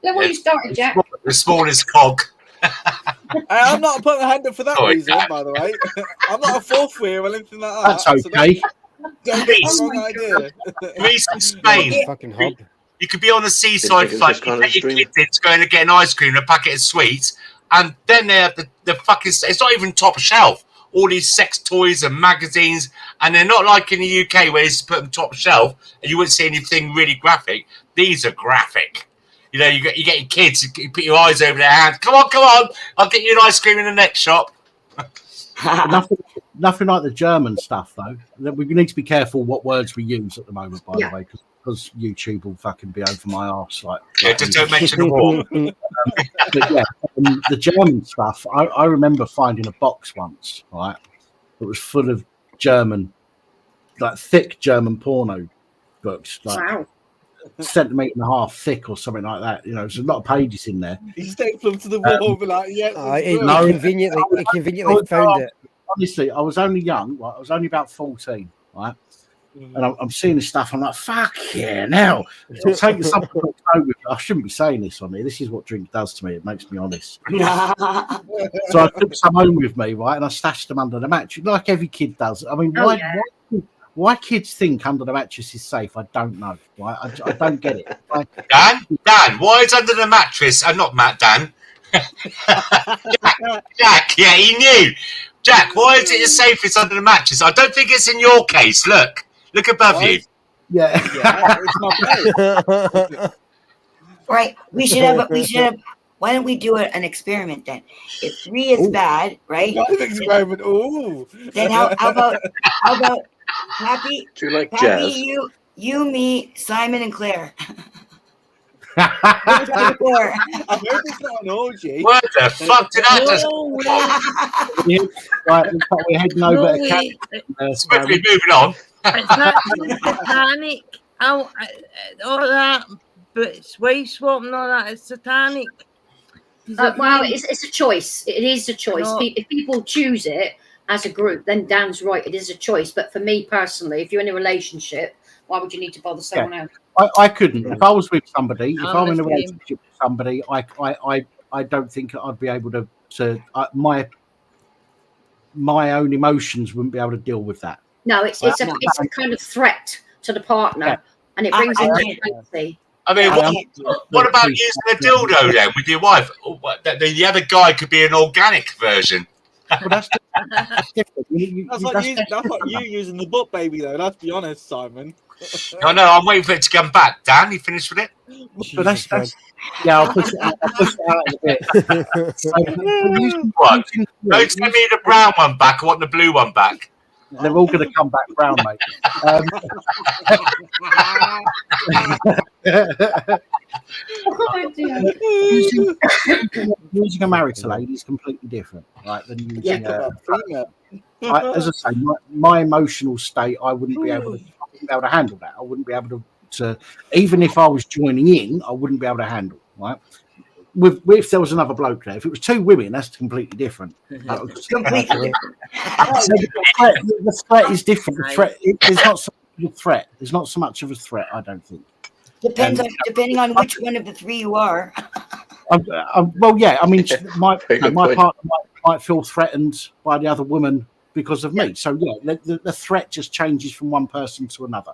Speaker 15: when you started, Jack.
Speaker 10: The smallest cog.
Speaker 16: I'm not putting a hand up for that reason, by the way. I'm not a fourth wheel or anything like that.
Speaker 1: That's okay.
Speaker 16: So don't get the wrong idea.
Speaker 10: Greece and Spain.
Speaker 14: Fucking hub.
Speaker 10: You could be on the seaside front, you take your kids in to go and get an ice cream and a packet of sweets, and then they have the fucking, it's not even top shelf. All these sex toys and magazines, and they're not like in the UK where they just put them top shelf and you wouldn't see anything really graphic. These are graphic. You get your kids, you put your eyes over their hands. Come on, I'll get you an ice cream in the next shop.
Speaker 1: Nothing like the German stuff, though. We need to be careful what words we use at the moment, by the way, because YouTube will fucking be over my arse.
Speaker 10: Just don't mention the war.
Speaker 1: But yeah, the German stuff, I remember finding a box once, right? It was full of German, like thick German porno. books, like
Speaker 15: Wow.
Speaker 1: centimetre and a half thick or something like that. You know, there's a lot of pages in there.
Speaker 16: He stapled them to the wall, be like, yeah.
Speaker 14: It conveniently found it.
Speaker 1: Honestly, I was only young. Right? I was only about 14, right? And I'm seeing this stuff. I'm like, fuck yeah, now. So I'm taking something home with. I shouldn't be saying this on here. This is what drink does to me. It makes me honest. So I took some home with me, right? And I stashed them under the mattress, like every kid does. I mean, why kids think under the mattress is safe, I don't know. Right? I don't get it.
Speaker 10: Dan, why is under the mattress? Not Matt, Dan. Jack, yeah, he knew. Jack, why is it as safe as under the mattress? I don't think it's in your case. Look above you.
Speaker 1: Yeah.
Speaker 13: It's not right. We should have. Why don't we do an experiment then? If 3 is bad, right?
Speaker 16: Experiment. Ooh.
Speaker 13: Then how about Happy?
Speaker 17: Do you like
Speaker 13: Happy,
Speaker 17: jazz?
Speaker 13: you, me, Simon, and Claire.
Speaker 16: I hope it's not an orgy.
Speaker 10: What the fuck did I just?
Speaker 1: Right, looks like we're heading over to Cat.
Speaker 10: Swiftly moving on.
Speaker 12: It's satanic. All that, but space swap and all that is satanic.
Speaker 15: Well, it's a choice. It is a choice. If people choose it as a group, then Dan's right. It is a choice. But for me personally, if you're in a relationship, why would you need to bother someone else?
Speaker 1: I couldn't. If I was with somebody, if I'm in a relationship with somebody, I don't think I'd be able to my own emotions wouldn't be able to deal with that.
Speaker 15: No, it's a kind of threat to the partner, and it brings in jealousy.
Speaker 10: I mean, what about using a dildo then with your wife? The other guy could be an organic version.
Speaker 1: Well, that's
Speaker 16: different. That's like you using the butt baby, though. Let's be honest, Simon.
Speaker 10: No, I'm waiting for it to come back. Dan, you finished with it?
Speaker 1: But that's yeah, I'll push it out a bit.
Speaker 10: What? Don't send me the brown one back. I want the blue one back.
Speaker 1: They're all going to come back brown, mate. Using a marital aid is completely different, right? Than using as I say, my emotional state, I wouldn't be able to handle that. I wouldn't be able to even if I was joining in, I wouldn't be able to handle, right? If there was another bloke there, if it was 2 women, that's completely different.
Speaker 13: Completely.
Speaker 1: The threat is different. The threat, there's not so much of a threat. There's not so much of a threat, I don't think.
Speaker 13: Depending on which one of the 3 you are.
Speaker 1: Well, yeah. I mean, my partner might feel threatened by the other woman because of me. So yeah, the threat just changes from one person to another,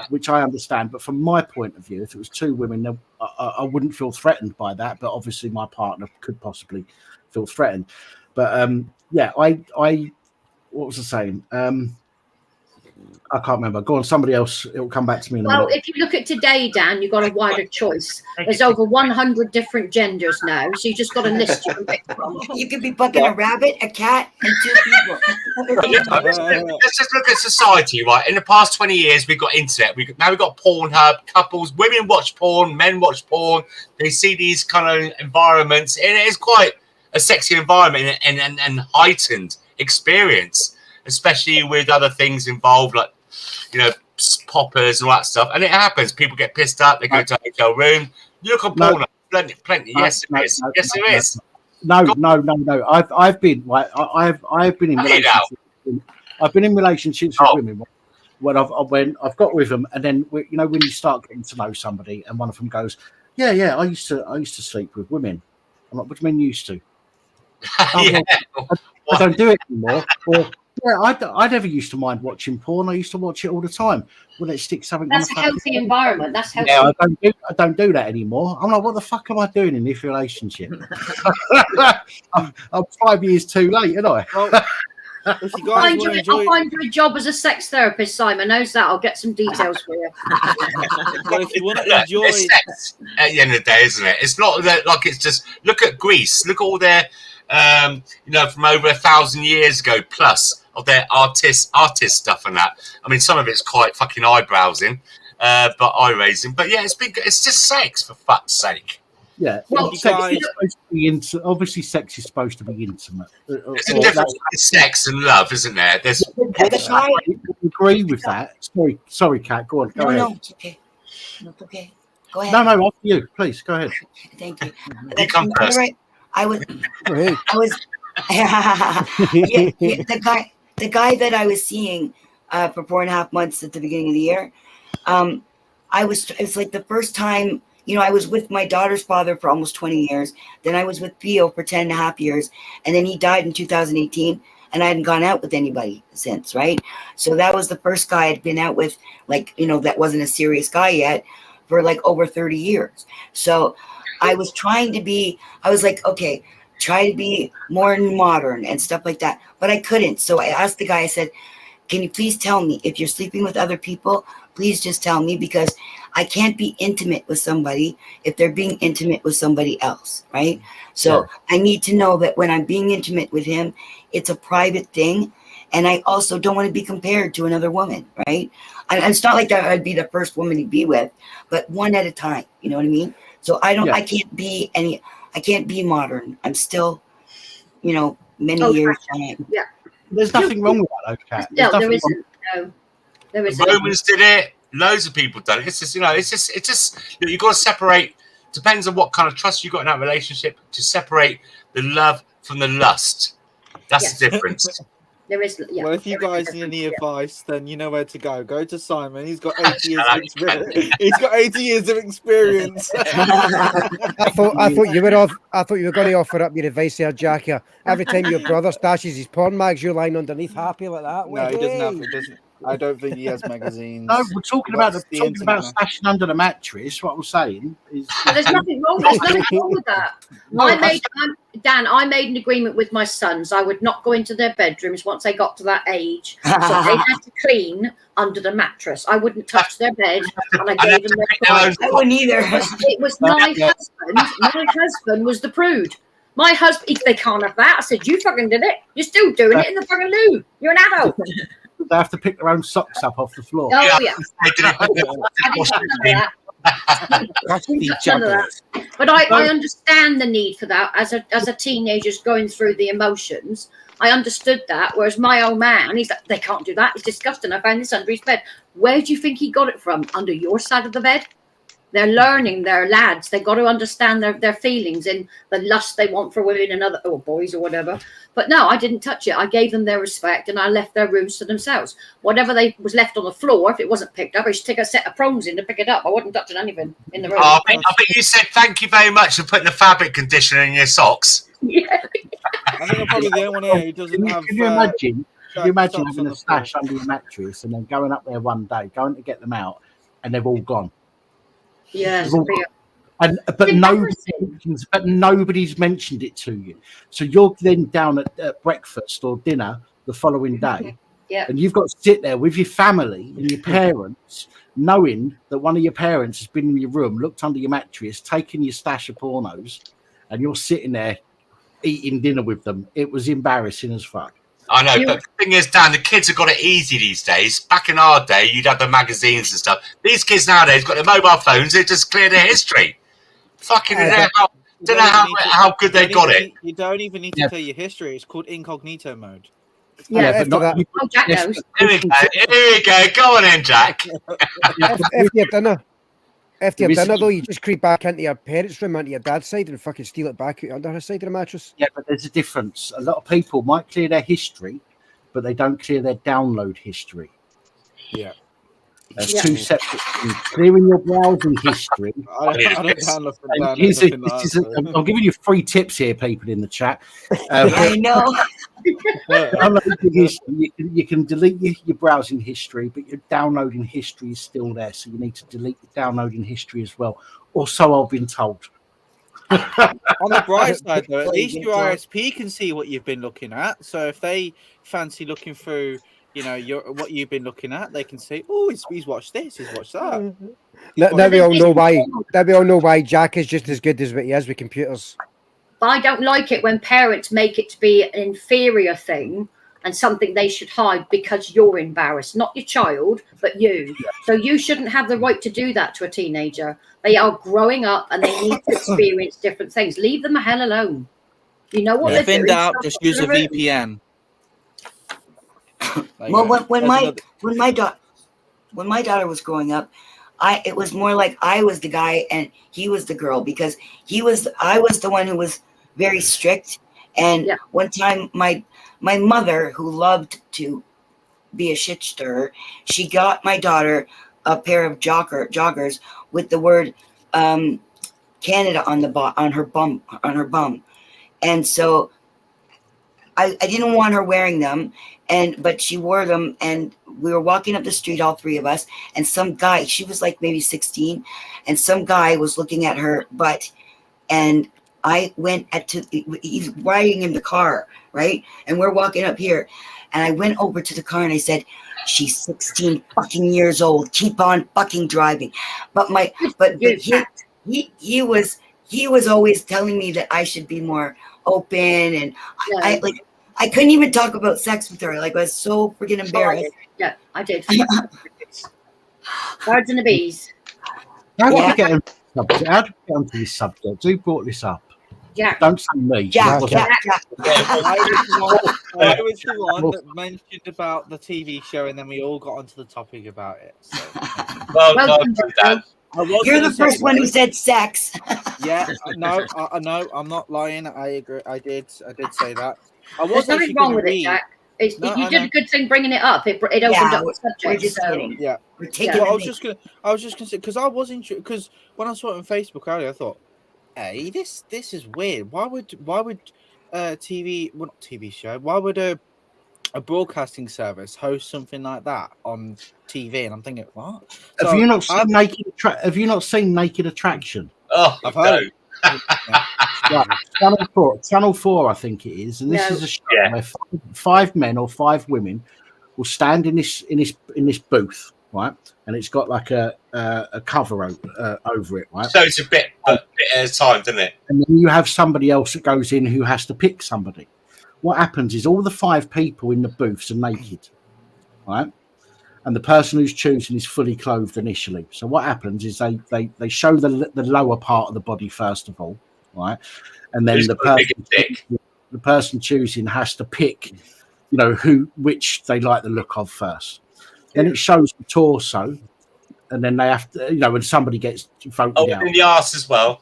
Speaker 1: which I understand. But from my point of view, if it was 2 women, I wouldn't feel threatened by that. But obviously, my partner could possibly feel threatened. But yeah, I what was I saying? I can't remember. Go on, somebody else. It will come back to me in a minute.
Speaker 15: Well, if you look at today, Dan, you've got a wider choice. There's over 100 different genders now, so you just got a list you can pick from.
Speaker 13: You could be fucking a rabbit, a cat, and 2 people.
Speaker 10: Let's just look at society, right? In the past 20 years, we've got internet. Now we've got Pornhub. Couples, women watch porn, men watch porn. They see these kind of environments, and it is quite a sexy environment and heightened experience, especially with other things involved, like, you know, poppers and all that stuff. And it happens. People get pissed up. They go to a hotel room. Look on porn. Plenty. Yes, there is. Yes, there is.
Speaker 1: No. I've been in relationships. I've been in relationships with women when I've got with them, and then you know, when you start getting to know somebody, and one of them goes, "Yeah, I used to sleep with women." I'm like, "What do you mean used to?" I don't do it anymore. Or yeah, I never used to mind watching porn. I used to watch it all the time. When it sticks something.
Speaker 15: That's a healthy environment. That's healthy.
Speaker 1: Yeah, I don't do that anymore. I'm like, what the fuck am I doing in this relationship? I'm 5 years too late, aren't I?
Speaker 16: Well, if you guys
Speaker 15: I'll find you a job as a sex therapist, Simon. Knows that. I'll get some details for you.
Speaker 16: Well, if you want to enjoy
Speaker 10: it's sex at the end of the day, isn't it? It's not that like it's just look at Greece. Look at all their you know, from over 1,000 years ago plus of their artist stuff and that. I mean, some of it's quite fucking eyebrows-ing, but eye-raising. But yeah, it's just sex, for fuck's sake.
Speaker 1: Yeah, well, sex is supposed to be obviously sex is supposed to be intimate.
Speaker 10: There's a difference between sex and love, isn't there? There's
Speaker 1: agree with that. Sorry, Kat. Go on. Go ahead.
Speaker 13: No, it's okay. No, it's okay. Go ahead.
Speaker 1: No, after you. Please, go ahead.
Speaker 13: Thank you.
Speaker 10: You come first.
Speaker 13: Right. I was the guy that I was seeing for 4.5 months at the beginning of the year. It was like the first time, I was with my daughter's father for almost 20 years. Then I was with Theo for 10.5 years. And then he died in 2018. And I hadn't gone out with anybody since, right? So that was the first guy I'd been out with, that wasn't a serious guy yet, for like over 30 years. So I was trying to be, okay, try to be more modern and stuff like that. But I couldn't. So I asked the guy, I said, can you please tell me if you're sleeping with other people? Please just tell me, because I can't be intimate with somebody if they're being intimate with somebody else, right? So I need to know that when I'm being intimate with him, it's a private thing. And I also don't want to be compared to another woman, right? And it's not like that I'd be the first woman to be with, but one at a time, you know what I mean? So I can't be modern. I'm still, many years behind.
Speaker 15: Yeah.
Speaker 1: There's nothing wrong with that, though, Kat.
Speaker 15: No, there isn't. No, there isn't.
Speaker 10: Romans did it. Loads of people done it. It's just you've got to separate. Depends on what kind of trust you got in that relationship to separate the love from the lust. That's the difference.
Speaker 15: There is. Yeah,
Speaker 16: well, if you guys need any advice, then you know where to go. Go to Simon. He's got 80 years of experience. He's got 80 years of experience.
Speaker 14: I thought you were going to offer up your advice there, Jack. Every time your brother stashes his porn mags, you're lying underneath happy like that.
Speaker 16: No, he doesn't have. He doesn't. I don't think he has magazines.
Speaker 1: No, we're talking about stashing under the mattress. What we're saying is
Speaker 15: there's nothing wrong. There's nothing wrong with that. I made an agreement with my sons. I would not go into their bedrooms once they got to that age. So they had to clean under the mattress. I wouldn't touch their bed, and I gave them their toys.
Speaker 13: I wouldn't either.
Speaker 15: It was my husband. My husband was the prude. My husband, they can't have that. I said, you fucking did it. You're still doing it in the fucking loo. You're an adult.
Speaker 1: They have to pick their own socks up off the floor.
Speaker 15: Oh, yeah. But I understand the need for that as a teenager's going through the emotions. I understood that. Whereas my old man, he's like, they can't do that. It's disgusting. I found this under his bed. Where do you think he got it from? Under your side of the bed? They're learning, they're lads. They've got to understand their feelings and the lust they want for women and other boys or whatever. But no, I didn't touch it. I gave them their respect and I left their rooms to themselves. Whatever was left on the floor, if it wasn't picked up, I should take a set of prongs in to pick it up. I wasn't touching anything in the room.
Speaker 10: I bet you said thank you very much for putting the fabric conditioner in your socks.
Speaker 15: Yeah.
Speaker 16: I think I'm probably the only one here who doesn't have.
Speaker 1: Can you imagine? Can you imagine having a stash under your mattress and then going up there one day, going to get them out, and they've all gone?
Speaker 15: Yeah,
Speaker 1: but nobody's mentioned it to you. So you're then down at breakfast or dinner the following day, and you've got to sit there with your family and your parents, knowing that one of your parents has been in your room, looked under your mattress, taken your stash of pornos, and you're sitting there eating dinner with them. It was embarrassing as fuck.
Speaker 10: I know, but the thing is, Dan, the kids have got it easy these days. Back in our day, you'd have the magazines and stuff. These kids nowadays got their mobile phones. They just clear their history. Fucking don't know how good they got it.
Speaker 16: You don't even need to clear your history. It's called incognito mode.
Speaker 1: Yeah, but not.
Speaker 15: Jack knows.
Speaker 10: Here we go. Go on in, Jack.
Speaker 14: After your dinner, though, you just creep back into your parents' room, onto your dad's side, and fucking steal it back under her side of the mattress.
Speaker 1: Yeah, but there's a difference. A lot of people might clear their history, but they don't clear their download history.
Speaker 16: Yeah.
Speaker 1: That's two separate things. Clearing your browsing history.
Speaker 16: I don't download from that.
Speaker 1: I'm giving you 3 tips here, people in the chat.
Speaker 13: I know.
Speaker 1: You can delete your browsing history, but your downloading history is still there. So you need to delete your downloading history as well. Or so I've been told.
Speaker 16: On the bright side, though, at least your ISP can see what you've been looking at. So if they fancy looking through, what you've been looking at, they can say, "Oh, he's watched this, he's watched that."
Speaker 14: Now we all know why. Now we all know why Jack is just as good as what he is with computers.
Speaker 15: But I don't like it when parents make it to be an inferior thing and something they should hide because you're embarrassed, not your child, but you. So you shouldn't have the right to do that to a teenager. They are growing up and they need to experience different things. Leave them the hell alone. You know what?
Speaker 16: If in doubt, just use a VPN.
Speaker 13: Well, when my daughter was growing up, it was more like I was the guy and he was the girl, because I was the one who was very strict. And one time my mother, who loved to be a shit stirrer, she got my daughter a pair of joggers with the word Canada on her bum. And so I didn't want her wearing them, but she wore them, and we were walking up the street, all three of us, and some guy, she was like maybe 16, and some guy was looking at her butt, and I went he's riding in the car, right? And we're walking up here, and I went over to the car and I said, she's 16 fucking years old. Keep on fucking driving. But he was always telling me that I should be more open, and I couldn't even talk about sex with her. Like, I was so freaking embarrassed.
Speaker 15: I did. Birds and the bees.
Speaker 1: How did you get onto this subject? Who brought this up?
Speaker 15: Jack.
Speaker 1: Don't say me.
Speaker 16: I was the one that mentioned about the TV show, and then we all got onto the topic about it. So.
Speaker 15: Well,
Speaker 13: You're the first one who said sex.
Speaker 16: Yeah, no, I'm not lying. I agree. I did say that.
Speaker 15: There's nothing wrong with it, Jack. You did a good thing bringing it up. It opened up the subject.
Speaker 13: We're just kidding.
Speaker 16: Yeah,
Speaker 13: we're taking.
Speaker 16: I was just gonna say, because I was interested, because when I saw it on Facebook earlier, I thought, hey, this is weird. Why would TV, well, not TV show, why would a broadcasting service host something like that on TV? And I'm thinking, what? So
Speaker 1: have you not seen Naked Attraction?
Speaker 10: Oh,
Speaker 16: I've heard.
Speaker 1: Right. Channel 4, I think it is, and this is a show where five men or five women will stand in this booth, right? And it's got like a cover over it, right?
Speaker 10: So it's a bit at a time, doesn't it?
Speaker 1: And then you have somebody else that goes in who has to pick somebody. What happens is all the five people in the booths are naked, right? And the person who's choosing is fully clothed initially. So what happens is they show the lower part of the body first of all, right? And then the person choosing has to pick, which they like the look of first. Then it shows the torso, and then they have to, when somebody gets voted out.
Speaker 10: In the arse as well.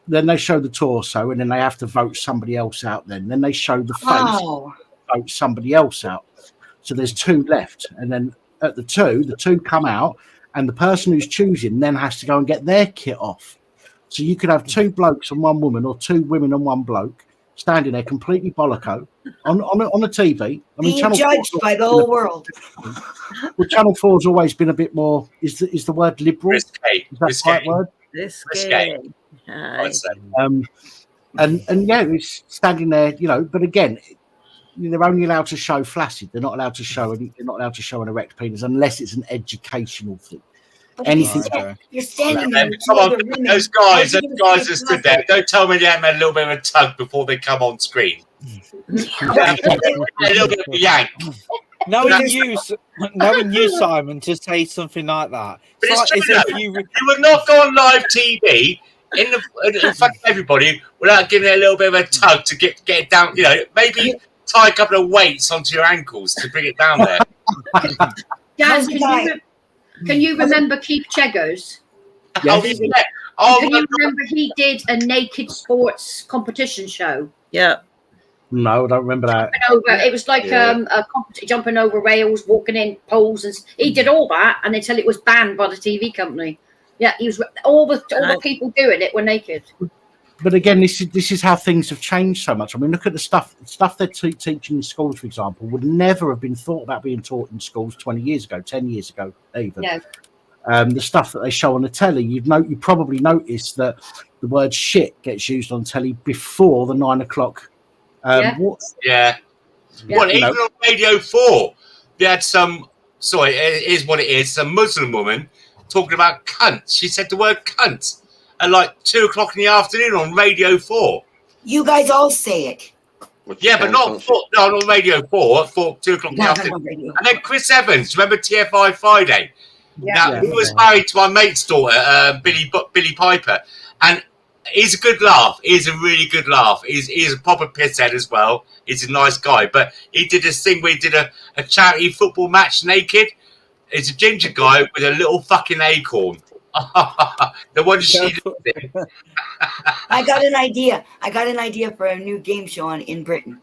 Speaker 1: Then they show the torso, and then they have to vote somebody else out. Then they show the face, vote somebody else out. So there's two left, and then at the two come out, and the person who's choosing then has to go and get their kit off. So you could have two blokes and one woman, or two women and one bloke, standing there completely bolloco on a TV. I mean,
Speaker 13: being judged by the whole world.
Speaker 1: Well, Channel 4's always been a bit more. Is the word liberal?
Speaker 10: Risque.
Speaker 1: Is that the right word?
Speaker 12: Risque.
Speaker 1: And yeah, it's standing there, But again, they're only allowed to show flaccid. They're not allowed to show They're not allowed to show an erect penis unless it's an educational thing. Anything.
Speaker 13: You're standing there.
Speaker 10: Come on, those guys that stood there. Don't tell me they haven't had a little bit of a tug before they come on screen. A little bit of a yank.
Speaker 16: Knowing you, Simon, to say something like that.
Speaker 10: But it's true, you would not go on live TV in front of everybody without giving it a little bit of a tug to get it down. Maybe tie a couple of weights onto your ankles to bring it down there.
Speaker 15: Dan, can you remember Keith Cheggers?
Speaker 1: Yes.
Speaker 15: Can you remember he did a naked sports competition show?
Speaker 12: Yeah.
Speaker 1: No, I don't remember that.
Speaker 15: It was like a jumping over rails, walking in poles, and he did all that, and until it was banned by the TV company. Yeah, he was all the people doing it were naked.
Speaker 1: But again, this is how things have changed so much. I mean, look at the stuff they're teaching in schools, for example, would never have been thought about being taught in schools 20 years ago, 10 years ago, even. Yeah. The stuff that they show on the telly, you probably noticed that the word shit gets used on telly before the 9 o'clock.
Speaker 10: Yeah. Well, even on Radio 4, they had some. Sorry, it is what it is. Some Muslim woman talking about cunt. She said the word cunt at like 2 o'clock in the afternoon on Radio 4.
Speaker 13: You guys all say it.
Speaker 10: Yeah, but not on Radio 4 at 2 o'clock in the afternoon. And then Chris Evans, remember TFI Friday? Yeah. Now, he was married to my mate's daughter, Billy Piper, and he's a good laugh. He's a really good laugh. He's a proper pisshead as well. He's a nice guy. But he did this thing where he did a charity football match naked. It's a ginger guy with a little fucking acorn. The one she did.
Speaker 13: I got an idea. I got an idea for a new game show in Britain.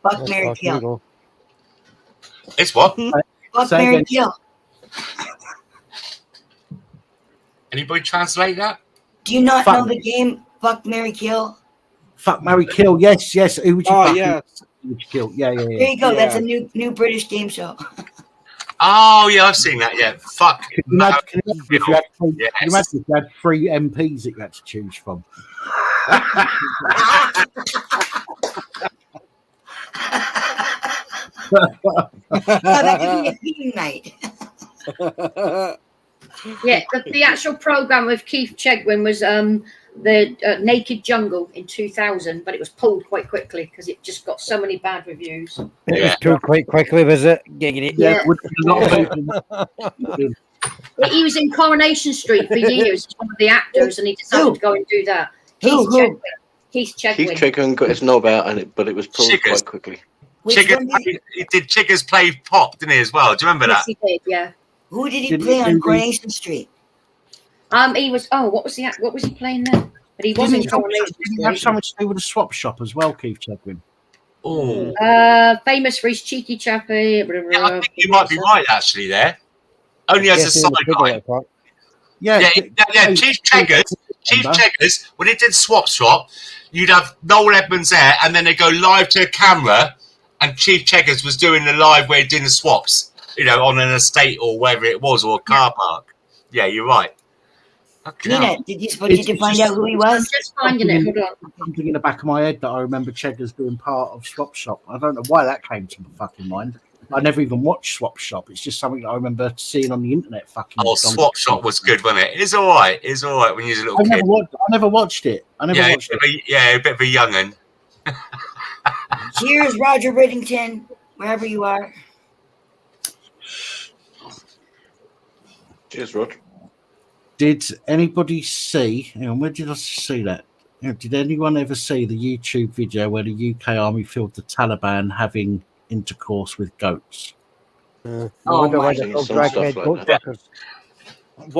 Speaker 13: Fuck, Marry, Kill.
Speaker 10: It's what?
Speaker 13: Fuck, Marry, Kill.
Speaker 10: Anybody translate that?
Speaker 13: Do you not know the game? Fuck, Marry, Kill.
Speaker 1: Fuck, marry, kill. Yes. Who would you fuck?
Speaker 16: Yeah.
Speaker 1: Who would you kill? Yeah.
Speaker 13: There you go. That's a new British game show.
Speaker 10: Oh yeah, I've seen that. Yeah. Fuck.
Speaker 1: Can you imagine if you had 3 MPs that you had to choose from?
Speaker 13: That could be a theme night.
Speaker 15: Yeah, the actual program with Keith Chegwin was the Naked Jungle in 2000, but it was pulled quite quickly because it just got so many bad reviews.
Speaker 14: It was pulled quite quickly, was it?
Speaker 15: Yeah. He was in Coronation Street for years, one of the actors, and he decided to go and do that. Keith Chegwin.
Speaker 17: Keith Chegwin got his knob out, but it was pulled quite quickly.
Speaker 10: He did Chiggers Play Pop, didn't he, as well? Do you remember that?
Speaker 15: Yes, he did, yeah.
Speaker 13: Who did he play on Coronation Street?
Speaker 15: He was. Oh, what was he playing there? But he was in Coronation Street.
Speaker 1: Didn't he have so much to do with a swap shop as well, Keith Chegwin?
Speaker 10: Oh.
Speaker 15: Famous for his cheeky chappy.
Speaker 10: Yeah, I think you might be right, actually, there. Only as a side guy. Yeah. Chief Cheggers, when it did Swap Shop, you'd have Noel Edmonds there, and then they go live to a camera, and Chief Cheggers was doing the live where he did the swaps, on an estate or wherever it was, or a car park. Yeah, you're right. Okay.
Speaker 13: Nina, did you find out who he was?
Speaker 15: I'm just finding it. Hold on.
Speaker 1: Something in the back of my head that I remember Cheggers being part of Swap Shop. I don't know why that came to my fucking mind. I never even watched Swap Shop. It's just something that I remember seeing on the internet.
Speaker 10: Swap Shop was good, wasn't it? It's all right. It's all right when you was a little kid.
Speaker 1: I never watched it. A bit
Speaker 10: of a young'un.
Speaker 13: Cheers, Roger Whittington, wherever you are.
Speaker 17: Cheers, Rod.
Speaker 1: Did anybody see? Where did I see that? Did anyone ever see the YouTube video where the UK Army filmed the Taliban having intercourse with goats?
Speaker 16: Why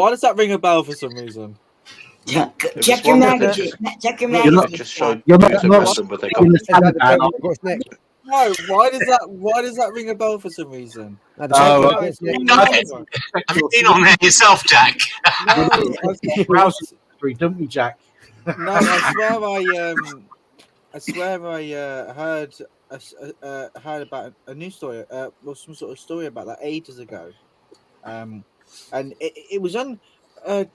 Speaker 16: does that ring a bell for some reason?
Speaker 13: Check your magazine. Check your magazine.
Speaker 16: No, why does that ring a bell for some reason?
Speaker 10: Have you been on there yourself, Jack?
Speaker 16: No,
Speaker 1: don't we, Jack?
Speaker 16: No, I swear I heard about a news story, or some sort of story about that ages ago, and it was on.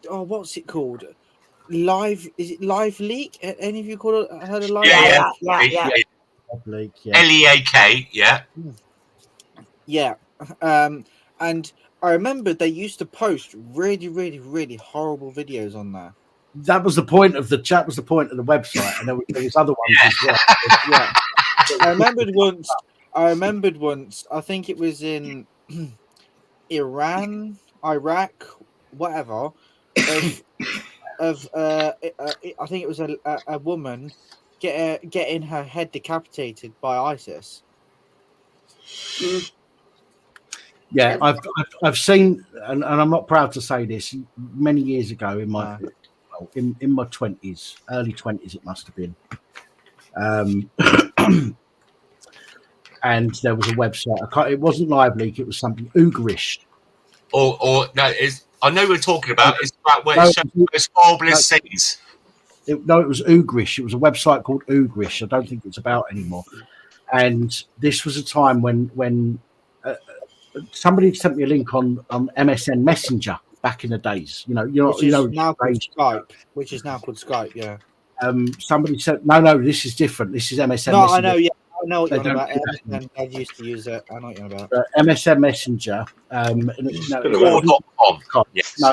Speaker 16: What's it called? Live? Is it Live Leak? Any of you heard of Live?
Speaker 10: Yeah.
Speaker 1: Leak,
Speaker 10: LEAK, yeah.
Speaker 16: Yeah. And I remember they used to post really, really, really horrible videos on there.
Speaker 1: That was the point of the chat. Was the point of the website, and there was other ones as well. Yeah.
Speaker 16: I remembered once. I think it was in Iran, Iraq, whatever. I think it was a woman getting her head decapitated by ISIS.
Speaker 1: Yeah, I've seen, and I'm not proud to say this. Many years ago, in my 20s, early 20s, it must have been. And there was a website. It wasn't Live Leak. It was something Ugarish.
Speaker 10: Or no, I know we're talking about. It's about where it shows horrible scenes.
Speaker 1: It was Ugarish. It was a website called Ugarish. I don't think it's about anymore. And this was a time when somebody sent me a link on MSN Messenger back in the days.
Speaker 16: Which is now called Skype. Which is now called Skype. Yeah.
Speaker 1: Somebody said no. This is different. This is MSN.
Speaker 16: No,
Speaker 1: Messenger.
Speaker 16: I know. Yeah, I know what you're on about. I used to use it. I know what you're on about.
Speaker 1: MSN Messenger. No, it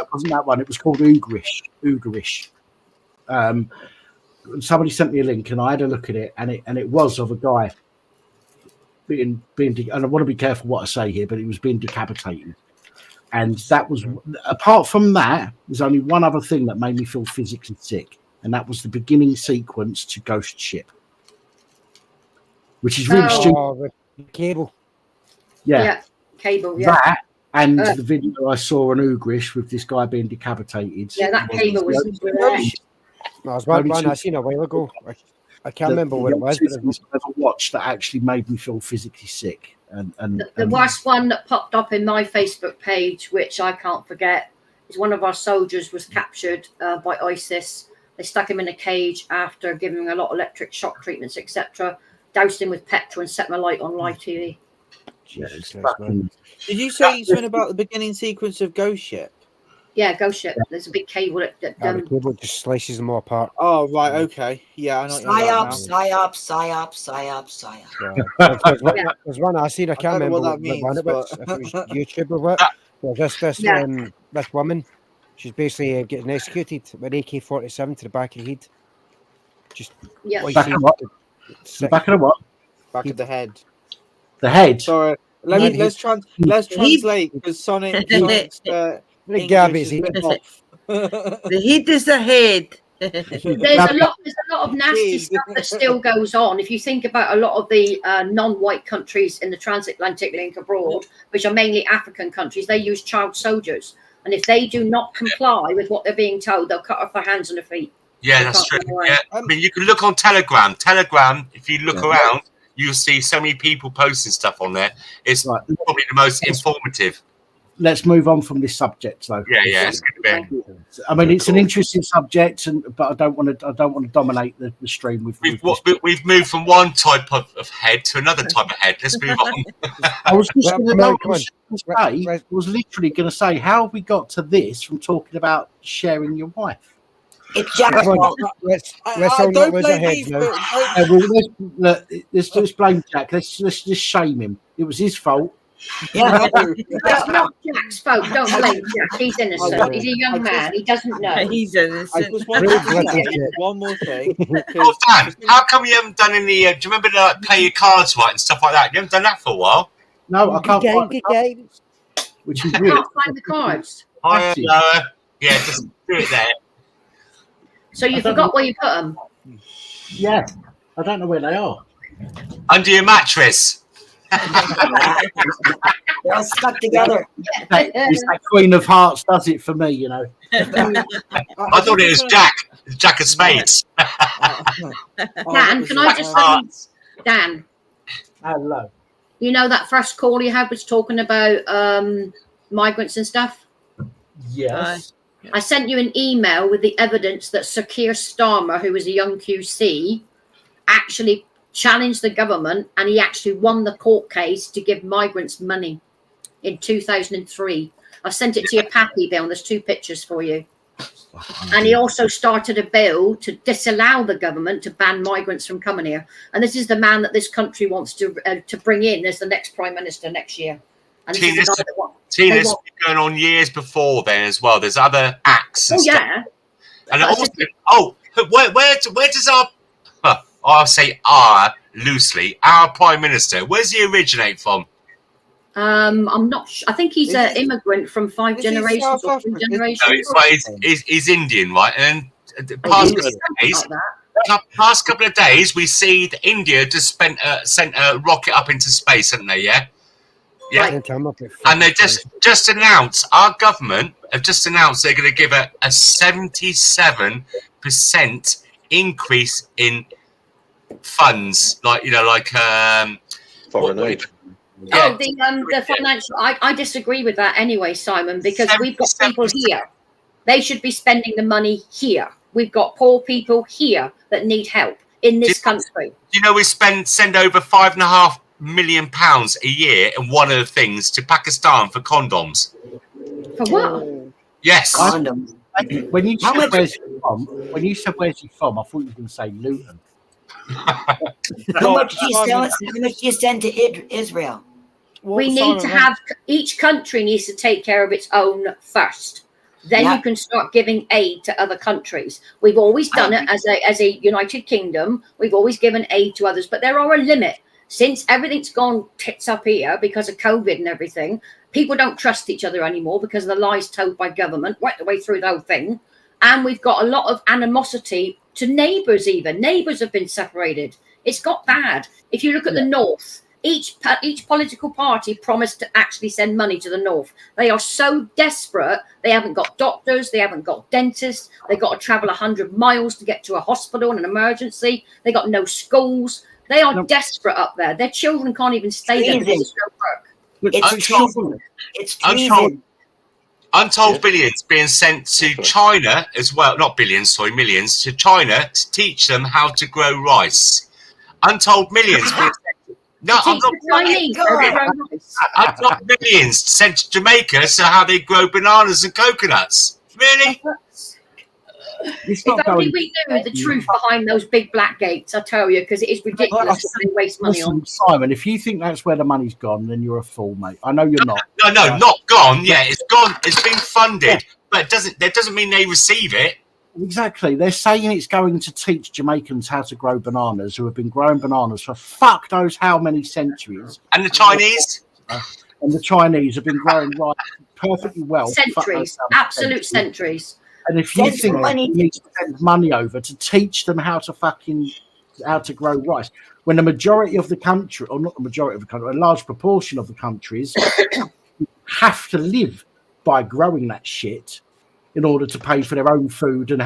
Speaker 1: wasn't that one. It was called Ugarish. Somebody sent me a link, and I had a look at it, and it was of a guy being and I want to be careful what I say here, but he was being decapitated. And that was, apart from that, there's only one other thing that made me feel physically sick. and that was the beginning sequence to Ghost Ship, which is really stupid.
Speaker 14: The cable.
Speaker 1: Yeah,
Speaker 15: cable. Yeah,
Speaker 1: that and the video I saw on Ugrish with this guy being decapitated.
Speaker 15: Yeah, that cable was.
Speaker 14: No, it was one I seen a while ago. I can't remember what it was. But
Speaker 1: I've ever watched that actually made me feel physically sick. And
Speaker 15: the worst one that popped up in my Facebook page, which I can't forget, is one of our soldiers was captured by ISIS. They stuck him in a cage after giving him a lot of electric shock treatments, etc. Doused him with petrol and set him alight on live TV.
Speaker 16: Did you say something about the beginning sequence of Ghost Ship?
Speaker 15: Yeah, Ghost Ship. There's a big cable that
Speaker 14: the cable just slices them all apart.
Speaker 16: Oh, right, okay. Yeah, I know.
Speaker 13: Psyop.
Speaker 14: There's one I seen. I can't remember
Speaker 16: what that means.
Speaker 14: If it was YouTube or what. This woman, she's basically getting executed with an AK-47 to the back of the head. Just
Speaker 1: back of what? The back of the what?
Speaker 16: Back of the head.
Speaker 1: The head.
Speaker 16: Sorry. Let's translate because Sonic's
Speaker 14: Gabby's
Speaker 15: the head is the head. There's a lot of nasty stuff that still goes on. If you think about a lot of the non-white countries in the transatlantic link abroad, which are mainly African countries, they use child soldiers, and if they do not comply with what they're being told, they'll cut off their hands and their feet.
Speaker 10: Yeah, that's true. Yeah. I mean, you can look on Telegram. If you look around, you'll see so many people posting stuff on there. It's probably the most informative.
Speaker 1: Let's move on from this subject, though.
Speaker 10: Yeah, it's good.
Speaker 1: I mean, it's an interesting subject, but I don't want to dominate the stream.
Speaker 10: We've moved from one type of head to another type of head. Let's move on.
Speaker 1: I was literally going to say, how have we got to this from talking about sharing your wife?
Speaker 13: It's Jack's fault.
Speaker 14: Let's don't blame me.
Speaker 1: Let's blame Jack. Let's just shame him. It was his fault.
Speaker 15: Yeah, that's not Jack's fault. Don't blame Jack. He's innocent. He's a young man. He doesn't know.
Speaker 12: He's innocent.
Speaker 16: One more thing.
Speaker 10: Oh, Dan, how come you haven't done any? Do you remember to play your cards right and stuff like that? You haven't done that for a while.
Speaker 1: No, I can't. Which is weird.
Speaker 15: I can't find the cards.
Speaker 10: Yeah, just do it there.
Speaker 15: So you forgot where you put them?
Speaker 1: Yeah, I don't know where they are.
Speaker 10: Under your mattress.
Speaker 13: They're all stuck together.
Speaker 1: It's that Queen of Hearts does it for me, you know.
Speaker 10: I thought it was Jack of Spades.
Speaker 15: Dan, can I just say, Dan?
Speaker 1: Hello.
Speaker 15: You know that first call you had was talking about migrants and stuff?
Speaker 1: Yes.
Speaker 15: I sent you an email with the evidence that Sir Keir Starmer, who was a young QC, actually challenged the government, and he actually won the court case to give migrants money in 2003. I sent it to your Pappy Bill, and there's 2 pictures for you. And he also started a bill to disallow the government to ban migrants from coming here. And this is the man that this country wants to bring in as the next Prime Minister next year. And
Speaker 10: Tina's been going on years before then as well. There's other acts. And stuff. And also, where does I'll say loosely, our Prime Minister, where's he originate from?
Speaker 15: I'm not sure. I think he's an immigrant from 5 generations or 3 generations.
Speaker 10: No, he's Indian, right? And the past couple of days, we see that India just sent a rocket up into space, haven't they? Yeah. Yeah, and they just announced, our government have just announced they're going to give a 77% increase in funds, foreign
Speaker 17: aid.
Speaker 15: Yeah. Oh, the financial. I disagree with that anyway, Simon, because we've got people here. They should be spending the money here. We've got poor people here that need help in this country.
Speaker 10: You know, we send over £5.5 million a year, and one of the things to Pakistan for condoms.
Speaker 15: For what?
Speaker 10: Yes.
Speaker 1: Condoms. When you said where's he from, I thought you were going to say Luton.
Speaker 13: How much do you send to Israel?
Speaker 15: We need to have, each country needs to take care of its own first. Then you can start giving aid to other countries. We've always done it as a United Kingdom. We've always given aid to others, but there are a limit. Since everything's gone tits up here because of COVID and everything, people don't trust each other anymore because of the lies told by government right the way through the whole thing. And we've got a lot of animosity to neighbours even. Neighbours have been separated. It's got bad. If you look at the North, each political party promised to actually send money to the North. They are so desperate. They haven't got doctors. They haven't got dentists. They've got to travel 100 miles to get to a hospital in an emergency. They got no schools. They are desperate up there. Their children can't even stay there because there's no work.
Speaker 13: It's treason. It's treason.
Speaker 10: Untold billions being sent to China as well, not billions, sorry, millions, to China to teach them how to grow rice. Untold millions being sent to, no, I'm not untold millions sent to Jamaica so how they grow bananas and coconuts. Really?
Speaker 15: If only we knew the truth behind those big black gates, I tell you, because it is ridiculous what they waste money on.
Speaker 18: Simon, if you think that's where the money's gone, then you're a fool, mate. I know you're not.
Speaker 10: No, not gone. Yeah, it's gone. It's been funded, but that doesn't mean they receive it.
Speaker 18: Exactly. They're saying it's going to teach Jamaicans how to grow bananas, who have been growing bananas for fuck knows how many centuries.
Speaker 10: And the Chinese?
Speaker 18: And the Chinese have been growing rice perfectly well.
Speaker 15: Centuries. Absolute centuries.
Speaker 18: And if you think you need to send money over to teach them how to grow rice, when the majority of the country, or not the majority of the country, a large proportion of the countries have to live by growing that shit in order to pay for their own food and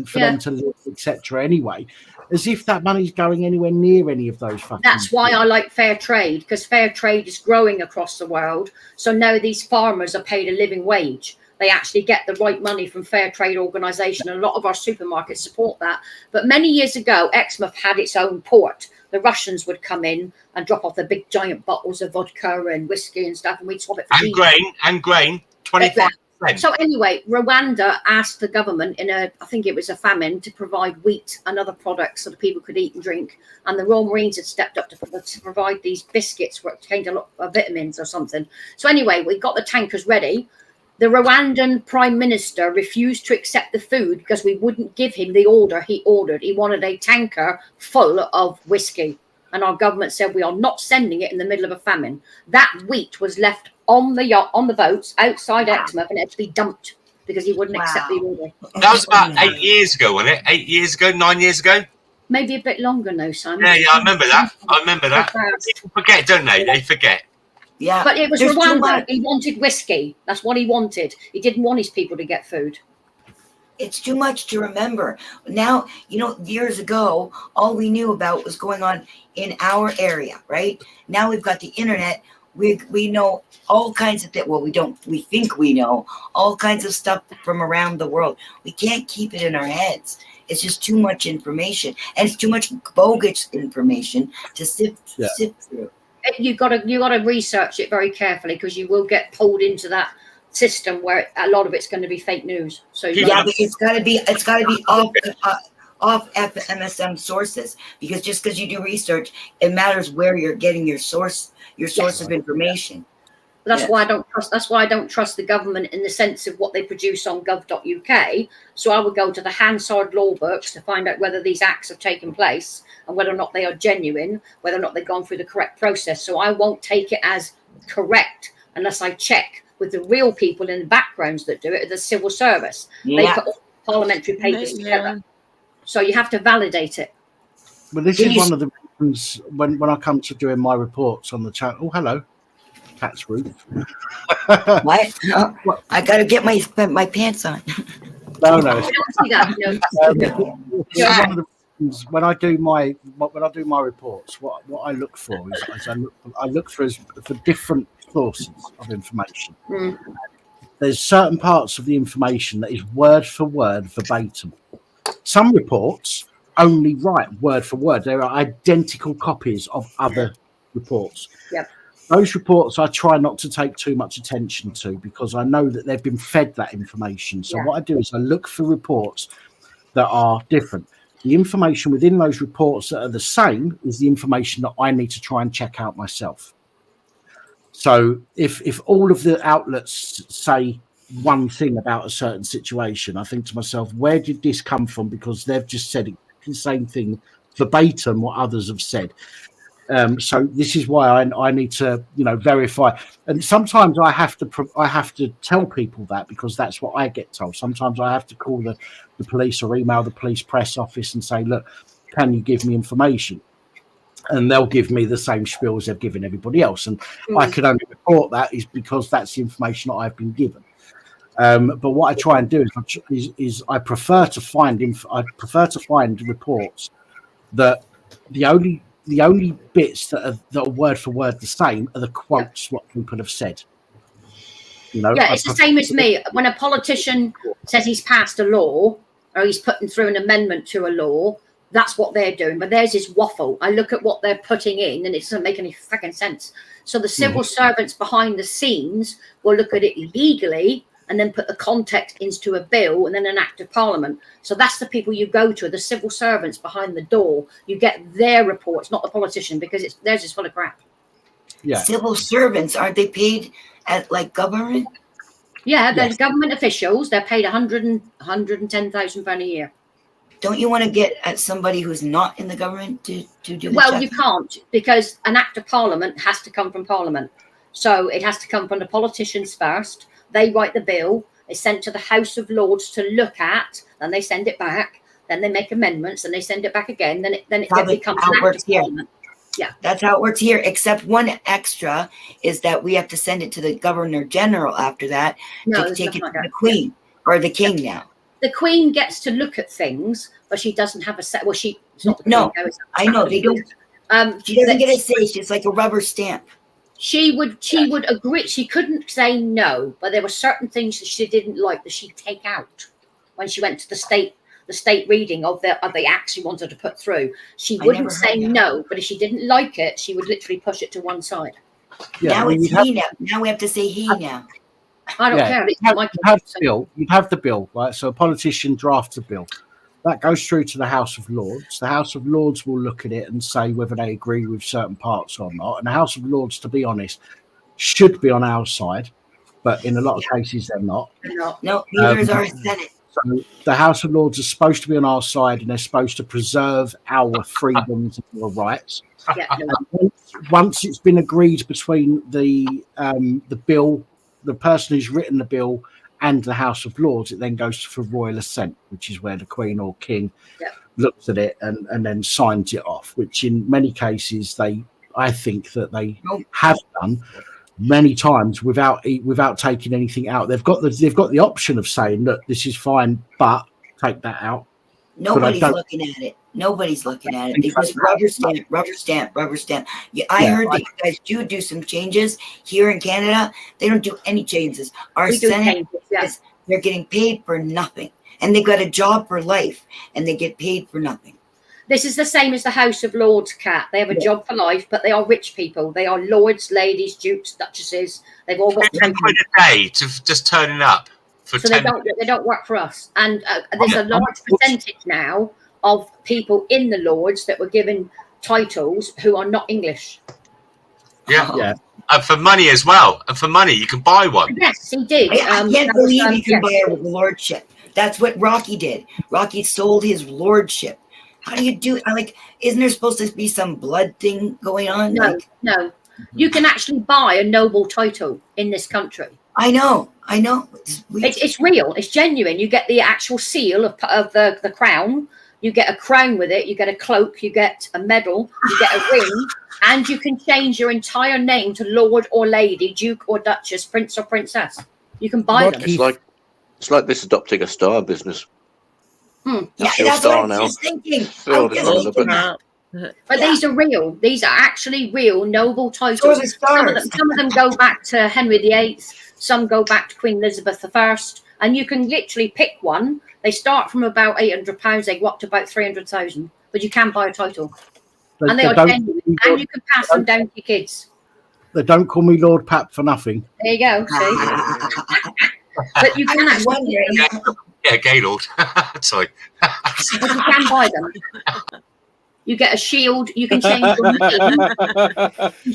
Speaker 18: for them to live, etc. Anyway, as if that money's going anywhere near any of those fucking.
Speaker 15: That's why I like fair trade, because fair trade is growing across the world. So now these farmers are paid a living wage. They actually get the right money from fair trade organisation. A lot of our supermarkets support that. But many years ago, Exmouth had its own port. The Russians would come in and drop off the big giant bottles of vodka and whiskey and stuff, and we'd swap it for
Speaker 10: grain, 25%.
Speaker 15: So anyway, Rwanda asked the government I think it was a famine, to provide wheat and other products so that people could eat and drink. And the Royal Marines had stepped up to provide these biscuits where it contained a lot of vitamins or something. So anyway, we got the tankers ready. The Rwandan Prime Minister refused to accept the food because we wouldn't give him the order he ordered. He wanted a tanker full of whiskey. And our government said, we are not sending it in the middle of a famine. That wheat was left on the yacht, on the boats outside Exmouth, and it had to be dumped because he wouldn't accept the order.
Speaker 10: That was about 8 years ago, wasn't it? 8 years ago, 9 years ago?
Speaker 15: Maybe a bit longer now, Simon.
Speaker 10: Yeah, I remember that. People forget, don't they? They forget.
Speaker 13: Yeah,
Speaker 15: but it was Rwanda. He wanted whiskey. That's what he wanted. He didn't want his people to get food.
Speaker 13: It's too much to remember. Now, years ago, all we knew about was going on in our area, right? Now we've got the internet. We know all kinds of things. Well, we think we know all kinds of stuff from around the world. We can't keep it in our heads. It's just too much information, and it's too much bogus information to sift through.
Speaker 15: You got to research it very carefully, because you will get pulled into that system where a lot of it's going to be fake news. So
Speaker 13: but it's got to be off MSM sources, because just because you do research, it matters where you're getting your source of information.
Speaker 15: That's why I don't trust the government in the sense of what they produce on gov.uk. So I would go to the Hansard law books to find out whether these acts have taken place and whether or not they are genuine, whether or not they've gone through the correct process. So I won't take it as correct unless I check with the real people in the backgrounds that do it, the civil service. They put all the parliamentary papers together. So you have to validate it.
Speaker 18: Well, this is one of the reasons when I come to doing my reports on the channel. Oh, hello. Cat's roof.
Speaker 13: What? No, I gotta get my pants on.
Speaker 18: No.
Speaker 15: I don't see that.
Speaker 18: One of the reasons when I do my reports, what I look for is I look for different sources of information. There's certain parts of the information that is word for word verbatim. Some reports only write word for word. There are identical copies of other reports.
Speaker 15: Yep.
Speaker 18: Those reports I try not to take too much attention to, because I know that they've been fed that information. So what I do is I look for reports that are different. The information within those reports that are the same is the information that I need to try and check out myself. So if all of the outlets say one thing about a certain situation, I think to myself, where did this come from? Because they've just said the same thing verbatim what others have said. So this is why I need to, verify. And sometimes I have to tell people that, because that's what I get told. Sometimes I have to call the police or email the police press office and say, look, can you give me information? And they'll give me the same spiel as they've given everybody else. And I can only report that is because that's the information that I've been given. But what I try and do is I prefer to find reports that the only bits that are word for word the same are the quotes what people have said.
Speaker 15: Yeah, it's the same as me. When a politician says he's passed a law or he's putting through an amendment to a law, that's what they're doing. But theirs is waffle. I look at what they're putting in and it doesn't make any fucking sense. So the civil servants behind the scenes will look at it legally and then put the context into a bill and then an act of parliament. So that's the people you go to, the civil servants behind the door. You get their reports, not the politician, because theirs is full of crap.
Speaker 18: Yeah.
Speaker 13: Civil servants, aren't they paid at like government?
Speaker 15: Yeah, they're government officials. They're paid £110,000 a year.
Speaker 13: Don't you want to get at somebody who's not in the government to do the
Speaker 15: Well,
Speaker 13: check?
Speaker 15: you can't, because an act of parliament has to come from parliament. So it has to come from the politicians first. They write the bill. It's sent to the House of Lords to look at. Then they send it back. Then they make amendments. Then they send it back again. Then it becomes an act of parliament. Yeah,
Speaker 13: that's how it works here. Except one extra is that we have to send it to the Governor General after that to take it to the Queen or the King now.
Speaker 15: The Queen gets to look at things, but she doesn't have a set. Well, it's not the Queen.
Speaker 13: No, I know they don't. She doesn't get a say. She's like a rubber stamp.
Speaker 15: She would agree. She couldn't say no, but there were certain things that she didn't like that she'd take out when she went to the state reading of the act she wanted to put through. She wouldn't say no, but if she didn't like it, she would literally push it to one side.
Speaker 18: Yeah,
Speaker 13: now it's he now. Now we have to say he now.
Speaker 15: I don't care.
Speaker 18: You'd have the bill, right? So a politician drafts a bill. That goes through to the House of Lords. The House of Lords will look at it and say whether they agree with certain parts or not. And the House of Lords, to be honest, should be on our side, but in a lot of cases they're not.
Speaker 13: No, neither is our Senate.
Speaker 18: So the House of Lords is supposed to be on our side, and they're supposed to preserve our freedoms and our rights. And once it's been agreed between the bill, the person who's written the bill, and the House of Lords, it then goes for royal assent, which is where the Queen or King looks at it and then signs it off, which in many cases I think that they have done many times without taking anything out. They've got the option of saying, look, this is fine, but take that out.
Speaker 13: Nobody's looking at it. Nobody's looking at it. They just rubber stamp. Yeah, I heard that you guys do some changes here in Canada. They don't do any changes. Our Senate, they're getting paid for nothing. And they got a job for life, and they get paid for nothing.
Speaker 15: This is the same as the House of Lords, Cat. They have a job for life, but they are rich people. They are lords, ladies, dukes, duchesses. They've all got
Speaker 10: £10 a day to just turning up. So
Speaker 15: they don't work for us. And there's a large percentage now of people in the Lords that were given titles who are not English.
Speaker 10: Yeah. And for money as well. And for money, you can buy one.
Speaker 15: Yes, he did.
Speaker 13: I can't believe you can buy a lordship. That's what Rocky did. Rocky sold his lordship. How do you do it? Isn't there supposed to be some blood thing going on?
Speaker 15: No. You can actually buy a noble title in this country.
Speaker 13: I know.
Speaker 15: It's real. It's genuine. You get the actual seal of the crown. You get a crown with it. You get a cloak. You get a medal. You get a ring. And you can change your entire name to Lord or Lady, Duke or Duchess, Prince or Princess. You can buy them.
Speaker 17: It's like this adopting a star business.
Speaker 13: Yeah, that's what I was just thinking.
Speaker 15: But these are real. These are actually real noble titles. Some of them go back to Henry VIII. Some go back to Queen Elizabeth I. And you can literally pick one. They start from about £800. They go up to about 300,000. But you can buy a title. And they are genuine. And you can pass them down to your kids.
Speaker 18: They don't call me Lord Pap for nothing.
Speaker 15: There you go. See? But you can actually...
Speaker 10: Yeah, Gaylord. Sorry.
Speaker 15: But you can buy them. You get a shield. You can change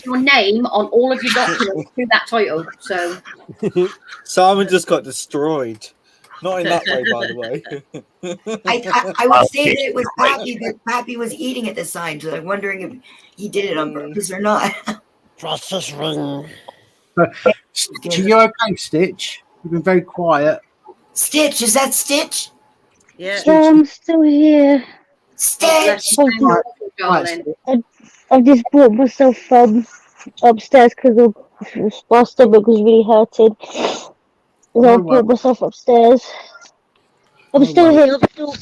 Speaker 15: your name on all of your documents to that title. So
Speaker 16: Simon just got destroyed. Not in that way, by the way.
Speaker 13: I would say that it was Pappy, but Pappy was eating at the sign, so I'm wondering if he did it on purpose or not.
Speaker 14: Process ring.
Speaker 18: Stitch, are you okay, Stitch? You've been very quiet.
Speaker 13: Stitch, is that Stitch?
Speaker 12: Yeah.
Speaker 11: Yeah, I'm still here.
Speaker 13: Stitch!
Speaker 11: I've just brought myself upstairs because my stomach was really hurting. So I brought myself upstairs. I'm still here. I'm still.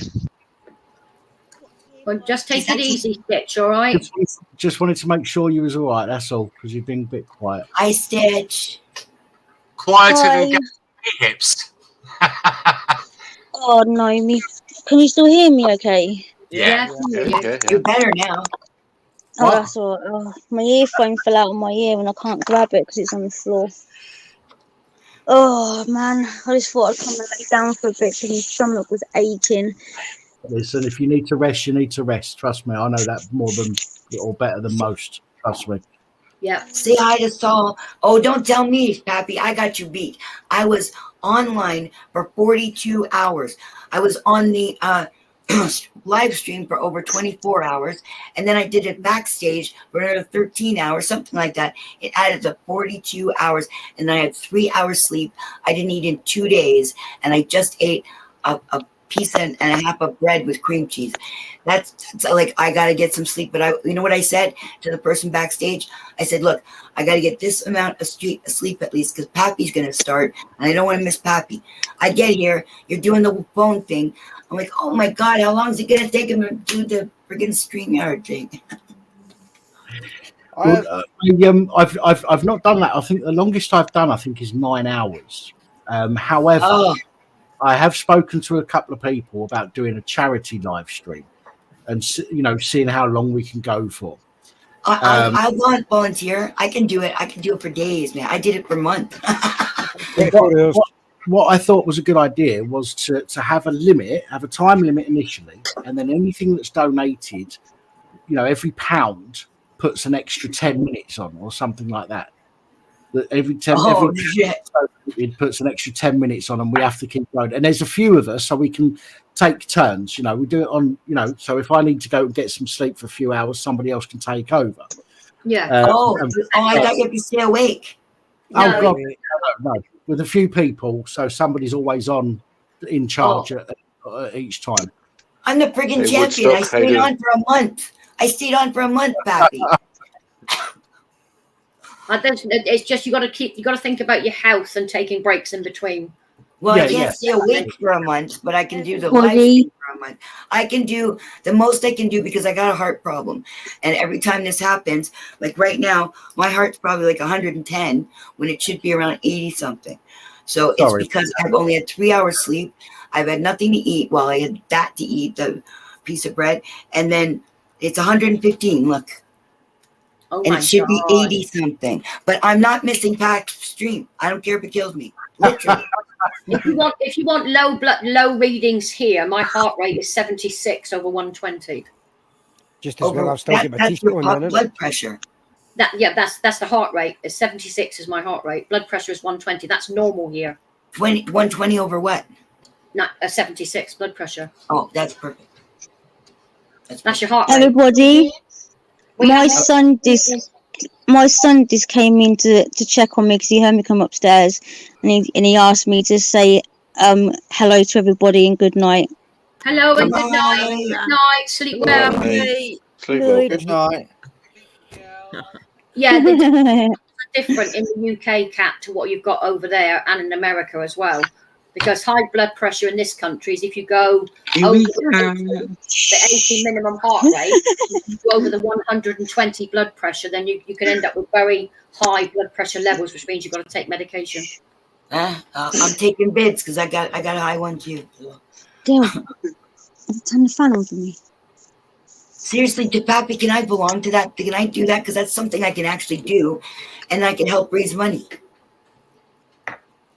Speaker 15: Well, just take it easy, Stitch, all right?
Speaker 18: Just wanted to make sure you was all right. That's all, because you've been a bit quiet.
Speaker 13: Hi, Stitch.
Speaker 10: Quieter
Speaker 11: Hi.
Speaker 10: than hips.
Speaker 11: Oh no, me. Can you still hear me? Okay.
Speaker 10: Yeah.
Speaker 13: You're better now.
Speaker 11: Oh, that's all. Oh, my earphone fell out of my ear and I can't grab it because it's on the floor. Oh man, I just thought I'd come and lay down for a bit because my stomach was aching.
Speaker 18: Listen, if you need to rest, you need to rest. Trust me, I know that more than or better than most. Trust me.
Speaker 13: Yeah. Say hi to Saul. Oh, don't tell me, Pappy. I got you beat. I was online for 42 hours. I was on the live stream for over 24 hours. And then I did it backstage for another 13 hours, something like that. It added to 42 hours. And then I had 3 hours sleep. I didn't eat in 2 days. And I just ate a piece and a half of bread with cream cheese. That's like, I got to get some sleep. But you know what I said to the person backstage? I said, look, I got to get this amount of sleep at least because Pappy's going to start. And I don't want to miss Pappy. I get here. You're doing the phone thing. I'm like, oh my God, how long is it going to take him to do the friggin' StreamYard thing?
Speaker 18: Well, I've not done that. I think the longest I've done, is 9 hours. However, I have spoken to a couple of people about doing a charity live stream, and seeing how long we can go for.
Speaker 13: I want volunteer. I can do it. I can do it for days, man. I did it for a month.
Speaker 18: What I thought was a good idea was to have a time limit initially, and then anything that's donated, every pound puts an extra 10 minutes on, or something like that. That every it puts an extra 10 minutes on, and we have to keep going. And there's a few of us, so we can take turns. We do it on, so if I need to go and get some sleep for a few hours, somebody else can take over.
Speaker 13: Yeah. I thought you had to stay awake.
Speaker 18: Oh God, no. With a few people, so somebody's always in charge at each time.
Speaker 13: I'm the friggin' champion. I stayed on for a month. Pappy.
Speaker 15: It's just you got to think about your health and taking breaks in between.
Speaker 13: Well, I can't stay awake for a month, but I can do the live stream for a month. I can do the most I can do because I got a heart problem. And every time this happens, like right now, my heart's probably like 110 when it should be around 80 something. So it's because I've only had 3 hours sleep. I've had nothing to eat. Well, I had that to eat, the piece of bread. And then it's 115, look.
Speaker 15: Oh
Speaker 13: and it should be 80 something. But I'm not missing Pat's stream. I don't care if it kills me. Literally.
Speaker 15: If you want low readings here, my heart rate is 76 over 120.
Speaker 14: Just as well I've still got my teeth going on.
Speaker 13: Blood pressure.
Speaker 15: That's the heart rate. Is 76 is my heart rate. Blood pressure is 120. That's normal here.
Speaker 13: 120 over what?
Speaker 15: Not a 76 blood pressure.
Speaker 13: Oh, that's perfect.
Speaker 15: That's your heart rate.
Speaker 11: Everybody, my son just came in to check on me because he heard me come upstairs, and he asked me to say hello to everybody and good night.
Speaker 15: Hello and good night. Good night. Sleep well.
Speaker 17: Sleep well.
Speaker 16: Good night.
Speaker 15: Yeah, it's different in the UK, Cat, to what you've got over there and in America as well. Because high blood pressure in this country is if you go over the 80 minimum heart rate, you go over the 120 blood pressure, then you can end up with very high blood pressure levels, which means you've got to take medication.
Speaker 13: I'm taking bids because I got a high one too.
Speaker 11: Damn, turn the fan on for me.
Speaker 13: Seriously, Pappy, can I belong to that? Can I do that? Because that's something I can actually do, and I can help raise money.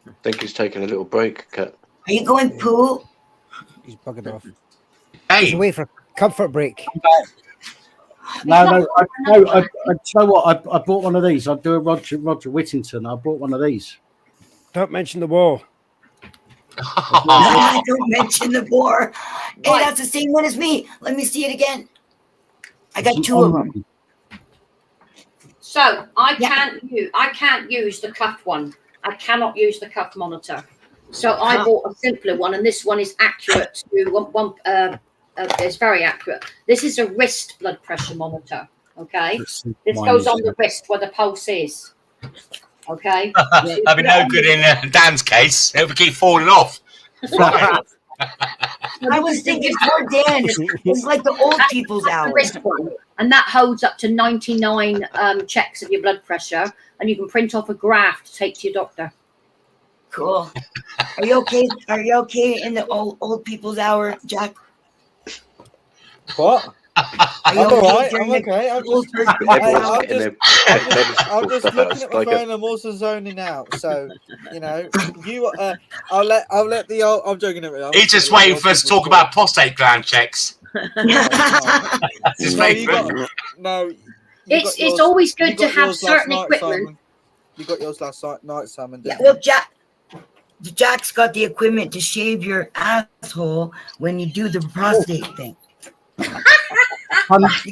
Speaker 17: I think he's taking a little break, Kat.
Speaker 13: Are you going pool?
Speaker 14: He's bugging off.
Speaker 10: Hey.
Speaker 14: He's away for a comfort break.
Speaker 18: No. I tell you what, I bought one of these. I'll do a Roger Whittington. I bought one of these.
Speaker 14: Don't mention the war.
Speaker 13: Don't mention the war. Hey, that's the same one as me. Let me see it again. I got two of them.
Speaker 15: So I can't use the cuff one. I cannot use the cuff monitor. So I bought a simpler one, and this one is accurate to it's very accurate. This is a wrist blood pressure monitor. Okay, this goes on the wrist where the pulse is. Okay,
Speaker 10: That'd be no good in Dan's case. It would keep falling off.
Speaker 13: I was thinking for Dan. It's like the old people's hour.
Speaker 15: Wrist one, and that holds up to 99 checks of your blood pressure, and you can print off a graph to take to your doctor.
Speaker 13: Cool. Are you okay? Are you okay in the old people's hour, Jack?
Speaker 16: What? I'm all right. I'm okay. I'm just looking at my phone. I'm also zoning out. So, you know, I'll let the old. I'm joking.
Speaker 10: He's just waiting for us to talk about prostate gland checks.
Speaker 15: It's always good to have certain equipment.
Speaker 16: You got yours last night, Simon.
Speaker 13: Yeah. Well, Jack's got the equipment to shave your asshole when you do the prostate thing. You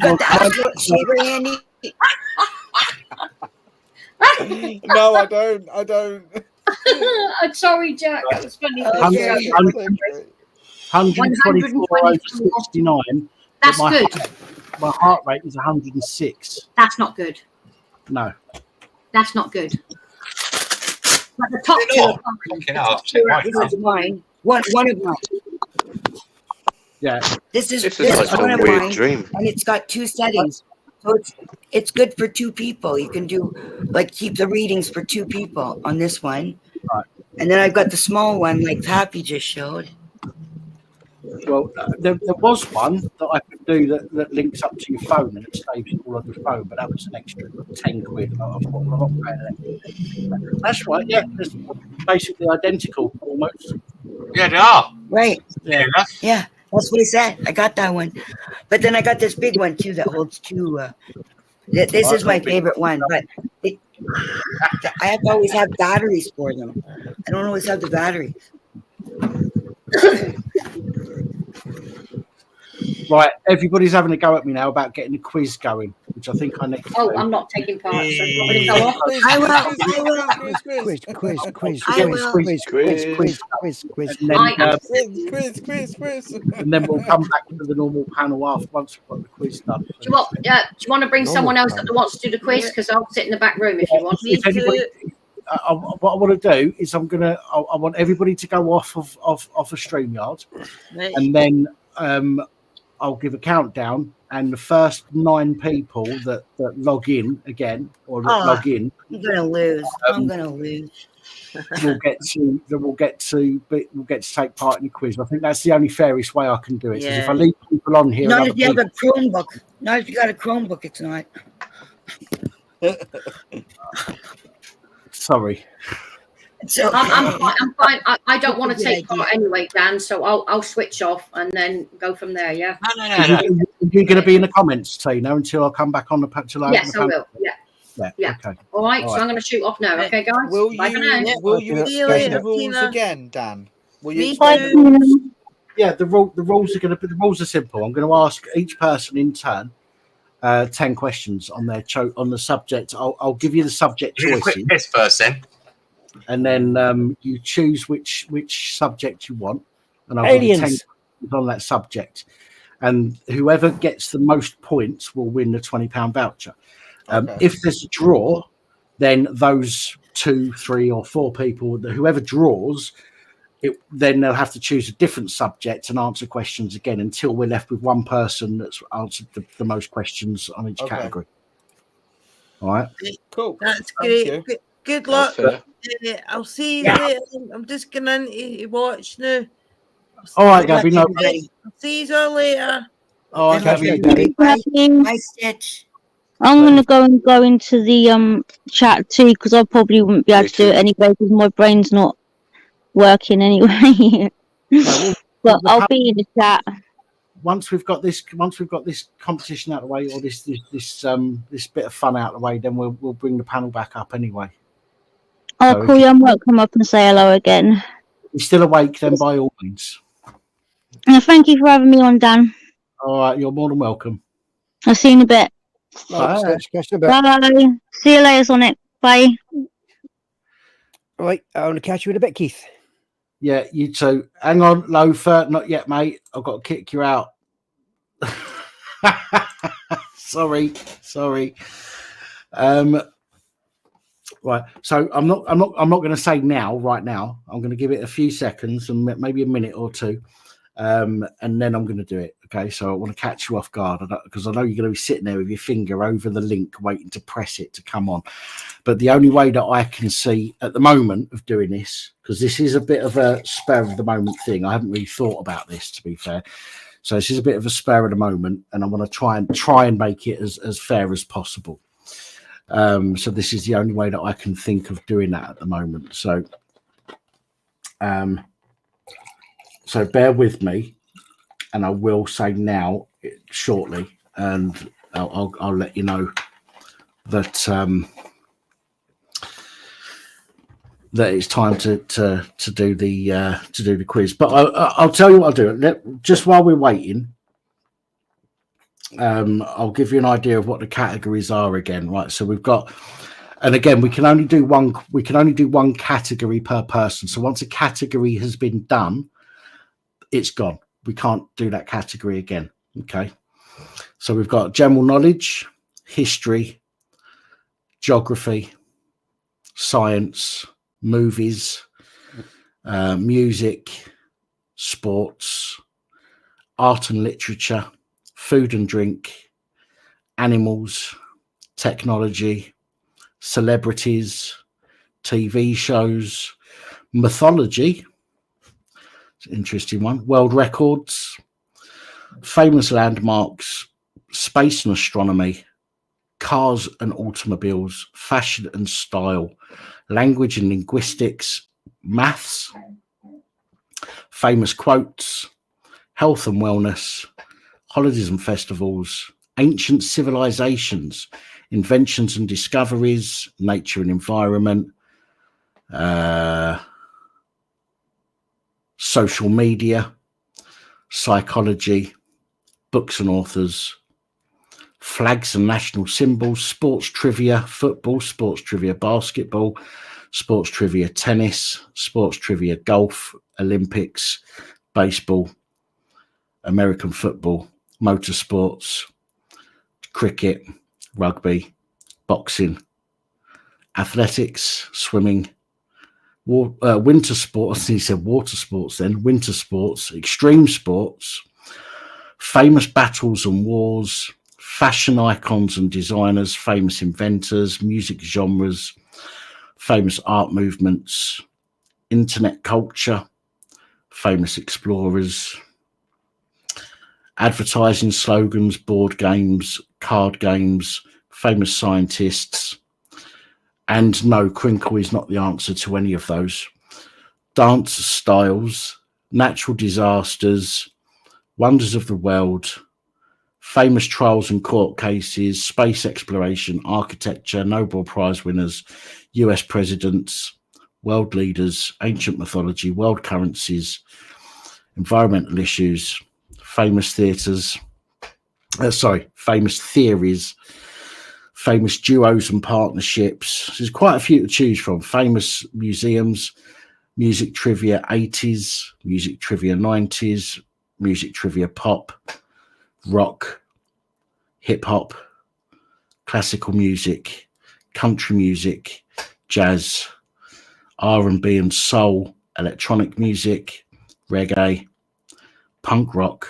Speaker 13: got the asshole shaver, Andy?
Speaker 16: No, I don't.
Speaker 15: I'm sorry, Jack. That was funny.
Speaker 18: 124/69.
Speaker 15: That's good.
Speaker 18: My heart rate is 106.
Speaker 15: That's not good.
Speaker 18: No.
Speaker 15: That's not good. But the top two are
Speaker 13: mine. One of mine.
Speaker 18: Yeah.
Speaker 13: This is
Speaker 17: like
Speaker 13: one
Speaker 17: a
Speaker 13: of
Speaker 17: weird
Speaker 13: mine,
Speaker 17: dream.
Speaker 13: and it's got two settings. So it's good for two people. You can do keep the readings for two people on this one.
Speaker 18: Right.
Speaker 13: And then I've got the small one like Pappy just showed.
Speaker 18: Well, there was one that I could do that links up to your phone and it saves it all on your phone, but that was an extra 10 quid. I thought, well, I'm not paying that. That's right, yeah. It's basically identical almost.
Speaker 10: Yeah, they are.
Speaker 13: Right.
Speaker 18: Yeah.
Speaker 13: Yeah, that's what he said. I got that one. But then I got this big one too that holds two. This is my favorite one, but I have to always have batteries for them. I don't always have the batteries.
Speaker 18: Right, everybody's having a go at me now about getting the quiz going, which I think I need to do.
Speaker 15: I'm not taking part. So you want me to go off?
Speaker 13: I will.
Speaker 18: Quiz. And then we'll come back to the normal panel after once we've got the quiz done.
Speaker 15: Do you want to bring someone else that wants to do the quiz? Because I'll sit in the back room if you want.
Speaker 18: What I want to do is I want everybody to go off of a StreamYard, and then I'll give a countdown, and the first 9 people that log in again log in.
Speaker 13: I'm gonna lose. I'm gonna lose.
Speaker 18: We'll get to take part in the quiz. I think that's the only fairest way I can do it. Because if I leave people on here,
Speaker 13: Not if you have a Chromebook. Not if you got a Chromebook, it's not.
Speaker 18: Sorry.
Speaker 13: So
Speaker 15: I'm fine. I don't want to take part anyway, Dan. So I'll switch off and then go from there. Yeah.
Speaker 10: No.
Speaker 18: You're going to be in the comments, Tina, until I come back on the patch.
Speaker 15: Yes, I will. Yeah.
Speaker 18: Okay.
Speaker 15: All right. So I'm going to shoot off now. Okay, guys.
Speaker 16: Will you explain the rules again, Dan? Will you explain?
Speaker 18: Yeah. The rules are simple. I'm going to ask each person in turn 10 questions on their on the subject. I'll give you the subject choices.
Speaker 10: Quiz first, then.
Speaker 18: And then you choose which subject you want, and I'll give you 10 questions on that subject. And whoever gets the most points will win the £20 voucher. If there's a draw, then those 2, 3, or 4 people, whoever draws, then they'll have to choose a different subject and answer questions again until we're left with one person that's answered the most questions on each category. All right.
Speaker 16: Cool.
Speaker 12: That's great. Good luck. I'll see you later. I'm just going to watch now.
Speaker 18: All right, Gabby. No.
Speaker 12: I'll see you all later.
Speaker 18: All right, Gabby.
Speaker 13: My stitch.
Speaker 11: I'm going to go into the chat too, because I probably wouldn't be able to do it anyway because my brain's not working anyway. But I'll be in the chat.
Speaker 18: Once we've got this competition out of the way, or this bit of fun out of the way, then we'll bring the panel back up anyway.
Speaker 11: I'll call you and come up and say hello again.
Speaker 18: you're still awake, then by all means.
Speaker 11: Thank you for having me on, Dan.
Speaker 18: All right, you're more than welcome.
Speaker 11: I'll see you in a bit.
Speaker 18: Bye.
Speaker 11: Bye. See you later, Sonic. Bye.
Speaker 14: All right, I want to catch you in a bit, Keith.
Speaker 18: Yeah, you too. Hang on, Loafer. Not yet, mate. I've got to kick you out. Sorry. Right. So I'm not going to say right now. I'm going to give it a few seconds and maybe a minute or two, and then I'm going to do it. Okay. So I want to catch you off guard because I know you're going to be sitting there with your finger over the link, waiting to press it to come on. But the only way that I can see at the moment of doing this, because this is a bit of a spur of the moment thing. I haven't really thought about this, to be fair. So this is a bit of a spur of the moment, and I want to try and make it as fair as possible. So this is the only way that I can think of doing that at the moment. So, so bear with me, and I will say now shortly, and I'll let you know that that it's time to do the quiz. But I'll tell you what I'll do. Just while we're waiting, I'll give you an idea of what the categories are again. Right, so we've got, and again, we can only do one category per person. So once a category has been done, it's gone. We can't do that category again. Okay, so we've got general knowledge, history, geography, science, movies, music, sports, art and literature, food and drink, animals, technology, celebrities, TV shows, mythology, it's an interesting one, world records, famous landmarks, space and astronomy, cars and automobiles, fashion and style, language and linguistics, maths, famous quotes, health and wellness, holidays and festivals, ancient civilizations, inventions and discoveries, nature and environment, social media, psychology, books and authors, flags and national symbols, sports trivia, football, sports trivia, basketball, sports trivia, tennis, sports trivia, golf, Olympics, baseball, American football, motorsports, cricket, rugby, boxing, athletics, swimming, winter sports. He said water sports then, winter sports, extreme sports, famous battles and wars, fashion icons and designers, famous inventors, music genres, famous art movements, internet culture, famous explorers, advertising slogans, board games, card games, famous scientists, and no, crinkle is not the answer to any of those. Dance styles, natural disasters, wonders of the world, famous trials and court cases, space exploration, architecture, Nobel Prize winners, US presidents, world leaders, ancient mythology, world currencies, environmental issues, famous theatres, famous theories, famous duos and partnerships. There's quite a few to choose from. Famous museums, music trivia 80s, music trivia 90s, music trivia pop, rock, hip hop, classical music, country music, jazz, R&B and soul, electronic music, reggae, punk rock,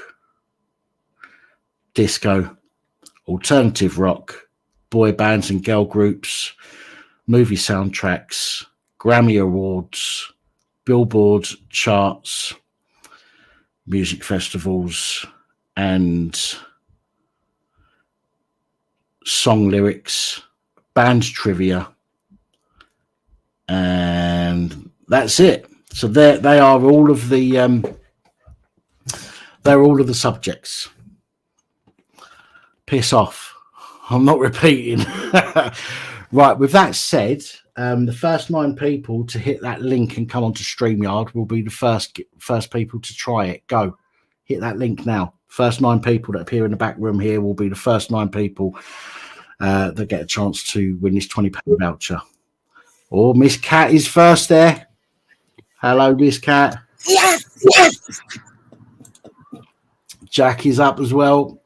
Speaker 18: disco, alternative rock, boy bands and girl groups, movie soundtracks, Grammy Awards, Billboard charts, music festivals, and song lyrics, band trivia, and that's it. So they are all of the subjects. Piss off. I'm not repeating. Right, with that said, The first 9 people to hit that link and come onto StreamYard will be the first people to try it. Go, hit that link now. First 9 people that appear in the back room here will be the first 9 people that get a chance to win this £20 voucher. Oh, Miss Cat is first there. Hello, Miss Cat.
Speaker 13: Yes, yes.
Speaker 18: Jack is up as well.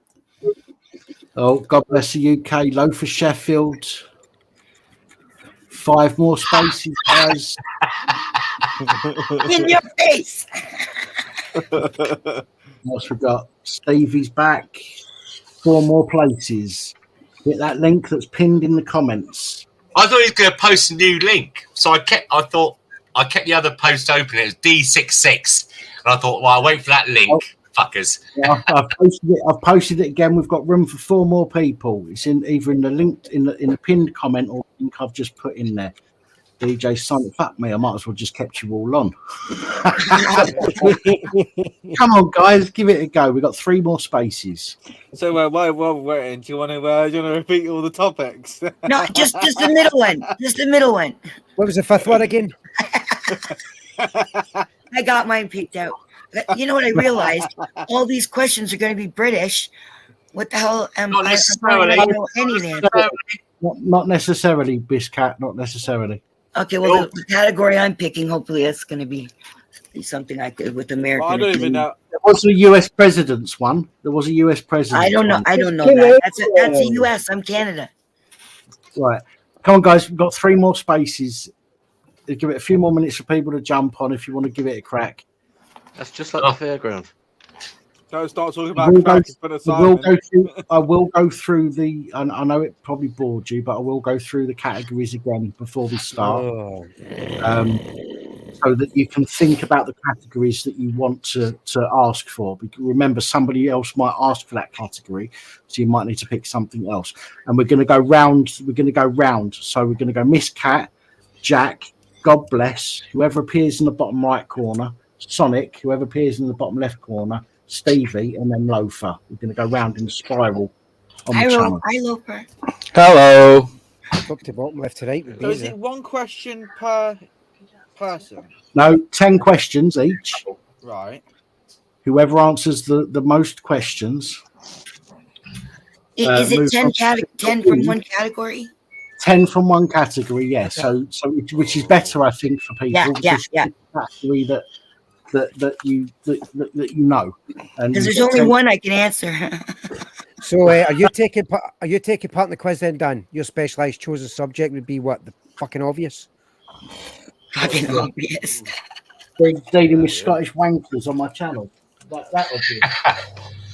Speaker 18: Oh, God bless the UK. Low for Sheffield. 5 more spaces, guys.
Speaker 13: In your face.
Speaker 18: What else we got? Stevie's back. 4 more places. Hit that link that's pinned in the comments.
Speaker 10: I thought he was going to post a new link, so I kept the other post open. It was D66, and I thought, well, I'll wait for that link, fuckers.
Speaker 18: Yeah, I've posted it again. We've got room for 4 more people. It's in either in the link in the pinned comment or the link I've just put in there. DJ Sonic, fuck me, I might as well just kept you all on. Come on, guys, give it a go. We've got 3 more spaces.
Speaker 16: So while we're waiting, do you want to repeat all the topics?
Speaker 13: No, just the middle one. Just the middle one.
Speaker 14: What was the 5th one again?
Speaker 13: I got mine picked out. You know what I realized? All these questions are going to be British. What the hell am I? I don't know anything.
Speaker 18: Not necessarily, Biscat. Not necessarily.
Speaker 13: Okay, well, the category I'm picking, hopefully that's going to be something I could with American.
Speaker 16: Well, I don't even know.
Speaker 18: There was a US president's one. There was a US president.
Speaker 13: I don't know. I don't know that. That's a US. I'm Canada.
Speaker 18: Right. Come on, guys. We've got 3 more spaces. Give it a few more minutes for people to jump on if you want to give it a crack.
Speaker 17: That's just like the fairground.
Speaker 16: Don't start talking about
Speaker 18: I will go through the. I know it probably bored you, but I will go through the categories again before we start, so that you can think about the categories that you want to ask for. Because remember, somebody else might ask for that category, so you might need to pick something else. And we're going to go round. So we're going to go Miss Cat, Jack, God bless, whoever appears in the bottom right corner, Sonic, whoever appears in the bottom left corner, Stevie, and then Loafer. We're going to go round in a spiral on the channel.
Speaker 13: Hi, Loafer.
Speaker 17: Hello.
Speaker 14: Top to bottom, left to right.
Speaker 16: So is it 1 question per person?
Speaker 18: No, 10 questions each.
Speaker 16: Right.
Speaker 18: Whoever answers the most questions.
Speaker 13: Is it 10 from one category?
Speaker 18: 10 from one category, yeah. So which is better, I think, for people.
Speaker 13: Yeah.
Speaker 18: Category that you know.
Speaker 13: Because there's only one I can answer.
Speaker 14: So are you taking part in the quiz then, Dan? Your specialised chosen subject would be what? The fucking obvious?
Speaker 13: Fucking obvious.
Speaker 18: Dealing with Scottish wankers on my channel. That would be.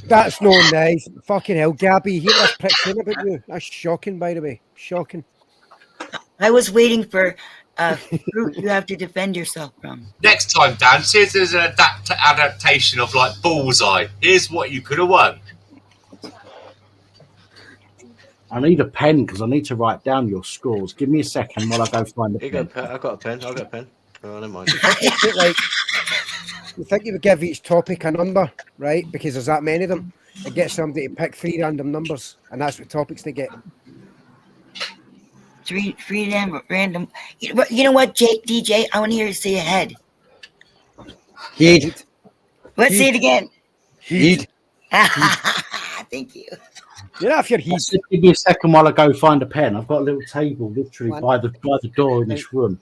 Speaker 14: That's no nice. Fucking hell, Gabby, you hear that prick saying about you? That's shocking, by the way. Shocking.
Speaker 13: I was waiting for fruit you have to defend yourself from.
Speaker 10: Next time, Dan, see if there's an adaptation of like Bullseye. Here's what you could have won.
Speaker 18: I need a pen because I need to write down your scores. Give me a second while I go find a pen.
Speaker 17: I've got a pen. I've got a pen. Oh, never mind.
Speaker 14: You think you would give each topic a number, right? Because there's that many of them. It gets somebody to pick 3 random numbers, and that's what topics they get.
Speaker 13: 3 random. You know what, DJ? I want to hear you say ahead.
Speaker 14: Heat.
Speaker 13: Let's say it again.
Speaker 14: Heat.
Speaker 13: Thank you.
Speaker 14: You're off your heat.
Speaker 18: Give me a second while I go find a pen. I've got a little table literally by the door in this room.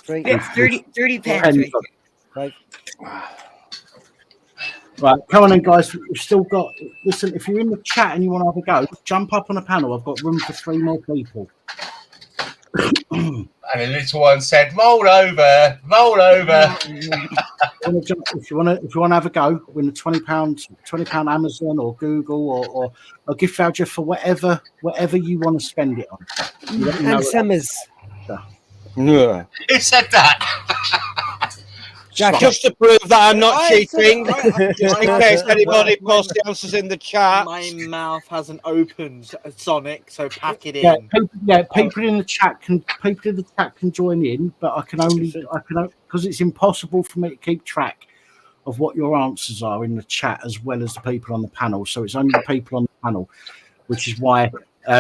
Speaker 13: Right. 30 pens.
Speaker 14: Right.
Speaker 18: Right, come on then, guys. We've still got. Listen, if you're in the chat and you want to have a go, jump up on a panel. I've got room for 3 more people.
Speaker 10: And a little one said, "Mold over."
Speaker 18: If you want to have a go, win a £20 Amazon or Google or a gift voucher for whatever you want to spend it on.
Speaker 14: And Simmers.
Speaker 10: Who said that?
Speaker 19: Jack, just to prove that I'm not cheating, just in case anybody posts the answers in the chat.
Speaker 16: My mouth hasn't opened, Sonic, so pack it in.
Speaker 18: People in the chat can join in, but I can because it's impossible for me to keep track of what your answers are in the chat as well as the people on the panel. So it's only the people on the panel, which is why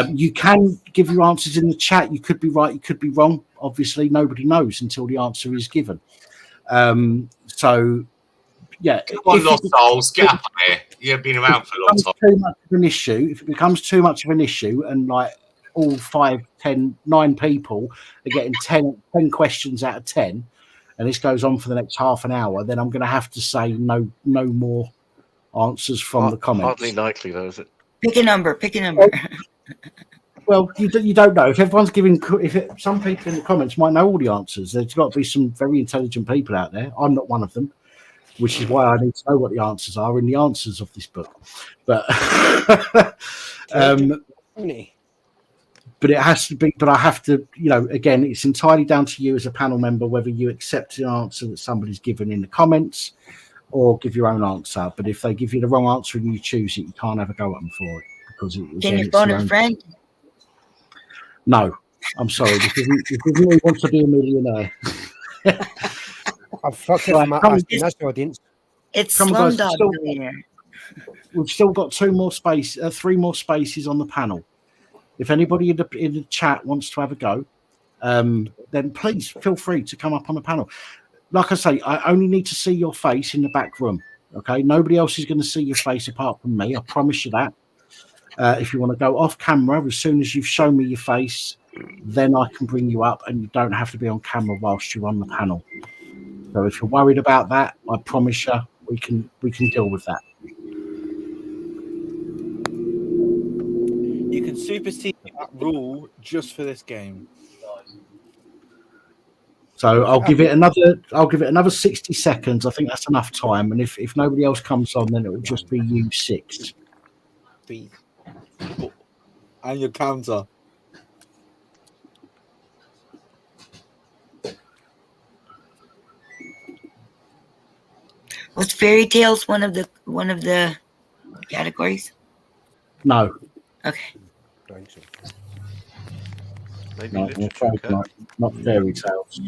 Speaker 18: You can give your answers in the chat. You could be right, you could be wrong. Obviously, nobody knows until the answer is given. So, yeah.
Speaker 10: Come on, Lost Souls, get up there. You've been around for a long time.
Speaker 18: Too much of an issue. If it becomes too much of an issue, and like all 5, 10, 9 people are getting 10 questions out of 10, and this goes on for the next half an hour, then I'm going to have to say no more answers from the comments.
Speaker 17: Hardly likely, though, is it?
Speaker 13: Pick a number. Pick a number.
Speaker 18: Well, you don't know. If everyone's giving, some people in the comments might know all the answers. There's got to be some very intelligent people out there. I'm not one of them, which is why I need to know what the answers are in the answers of this book. But but it has to be. But I have to, again, it's entirely down to you as a panel member whether you accept an answer that somebody's given in the comments or give your own answer. But if they give you the wrong answer and you choose it, you can't have a go at them for it because
Speaker 13: Can you phone a friend?
Speaker 18: No, I'm sorry. This isn't Who Wants to Be a Millionaire.
Speaker 14: I've fucked it from my audience.
Speaker 13: It's
Speaker 18: Slumdog
Speaker 13: Slumdog Millionaire.
Speaker 18: We've still got 3 more spaces on the panel. If anybody in the chat wants to have a go, then please feel free to come up on the panel. Like I say, I only need to see your face in the back room. Okay, nobody else is going to see your face apart from me. I promise you that. If you want to go off camera, as soon as you've shown me your face, then I can bring you up, and you don't have to be on camera whilst you're on the panel. So if you're worried about that, I promise you we can deal with that.
Speaker 16: You can supersede that rule just for this game.
Speaker 18: So I'll give it another 60 seconds. I think that's enough time. And if nobody else comes on, then it will just be you 6.
Speaker 16: And your counter.
Speaker 13: Was fairy tales one of the categories?
Speaker 18: No.
Speaker 13: Okay.
Speaker 18: No, I'm afraid not fairy tales.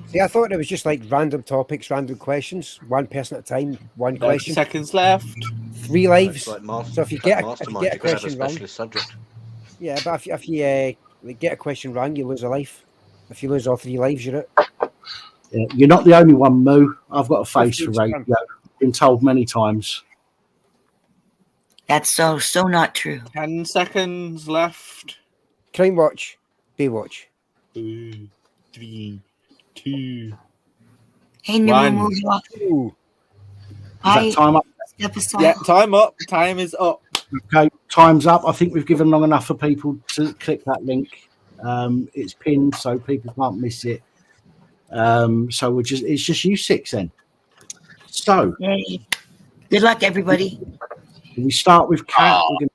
Speaker 14: See, I thought it was just like random topics, random questions, one person at a time, one question.
Speaker 16: Seconds left.
Speaker 14: 3 lives.
Speaker 17: Like
Speaker 14: So if you get a
Speaker 17: Mastermind,
Speaker 14: question wrong,
Speaker 17: subject.
Speaker 14: yeah, but if you get a question wrong, you lose a life. If you lose all 3 lives, you're out.
Speaker 18: Yeah, you're not the only one, Moo. I've got a face for
Speaker 14: 15
Speaker 18: radio. Been told many times.
Speaker 13: That's so not true.
Speaker 16: 10 seconds left.
Speaker 14: Crime Watch, Baywatch.
Speaker 16: 2, 3, 2.
Speaker 13: Hey, new move off.
Speaker 18: Is that time up?
Speaker 13: Step aside.
Speaker 16: Yeah, time up. Time is up.
Speaker 18: Okay, time's up. I think we've given long enough for people to click that link. It's pinned so people can't miss it. So it's just you 6 then. So
Speaker 13: Yay. Good luck, everybody.
Speaker 18: we start with Kat. We're gonna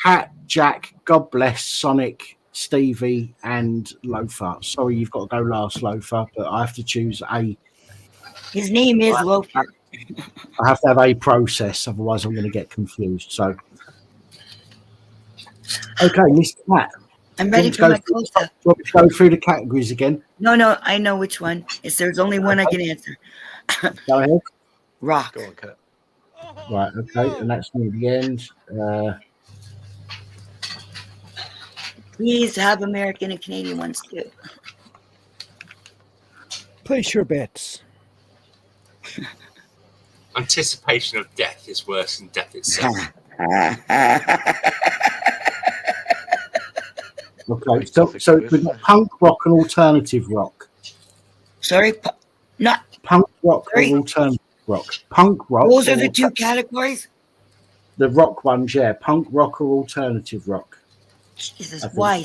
Speaker 18: Kat, Jack, God bless, Sonic, Stevie, and Loafer. Sorry, you've got to go last, Loafer, but I have to choose a.
Speaker 13: His name is Loafer.
Speaker 18: I have to have a process, otherwise I'm going to get confused. So, okay, Mr. Cat.
Speaker 13: I'm ready for my close-up.
Speaker 18: Want to go through the categories again?
Speaker 13: No, I know which one. There's only one I can answer.
Speaker 18: Go ahead.
Speaker 13: Rock.
Speaker 17: Go on, Kat.
Speaker 18: Right, okay, and that's near the end.
Speaker 13: Please have American and Canadian ones too.
Speaker 14: Place your bets.
Speaker 10: Anticipation of death is worse than death itself.
Speaker 18: Okay, so we've got punk rock and alternative rock.
Speaker 13: Sorry, not
Speaker 18: punk rock or alternative rock. Punk rock.
Speaker 13: Those are the 2 categories.
Speaker 18: The rock ones, yeah. Punk rock or alternative rock.
Speaker 13: Jesus, why?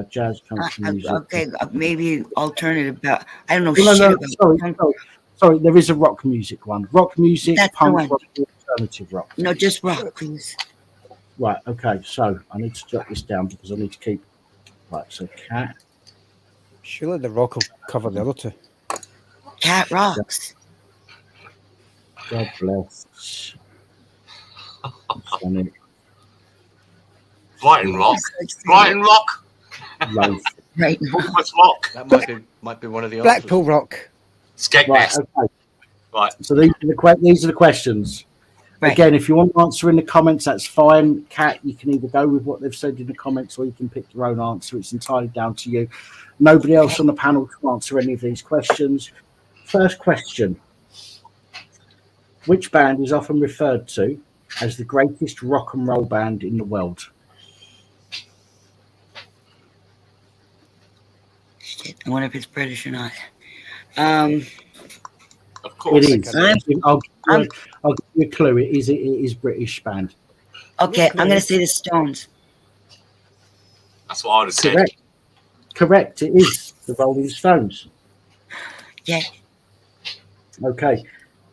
Speaker 18: Jazz, country music.
Speaker 13: Okay, maybe alternative. But I don't know
Speaker 18: Sorry, there is a rock music one. Rock music,
Speaker 13: That's
Speaker 18: punk rock, alternative rock.
Speaker 13: No, just rock, please.
Speaker 18: Right, okay, so I need to jot this down because I need to keep. Right, so Cat.
Speaker 14: Surely the rock will cover the other 2.
Speaker 13: Cat rocks.
Speaker 18: God bless.
Speaker 10: Brighton Rock. Brighton Rock.
Speaker 13: Right.
Speaker 10: Rock.
Speaker 17: That might be one of the
Speaker 14: Blackpool Rock.
Speaker 10: Skate
Speaker 18: right,
Speaker 10: nest.
Speaker 18: okay.
Speaker 10: Right.
Speaker 18: So these are the questions.
Speaker 13: Right.
Speaker 18: Again, if you want to answer in the comments, that's fine. Kat, you can either go with what they've said in the comments or you can pick your own answer. It's entirely down to you. Nobody else on the panel can answer any of these questions. First question. Which band is often referred to as the greatest rock and roll band in the world?
Speaker 13: Shit, I wonder if it's British or not.
Speaker 10: Of course.
Speaker 18: It is. I'll give you a clue. It is British band.
Speaker 13: Okay, I'm going to say the Stones.
Speaker 10: That's what I would have said.
Speaker 18: Correct. Correct. It is the Rolling Stones.
Speaker 13: Yeah.
Speaker 18: Okay.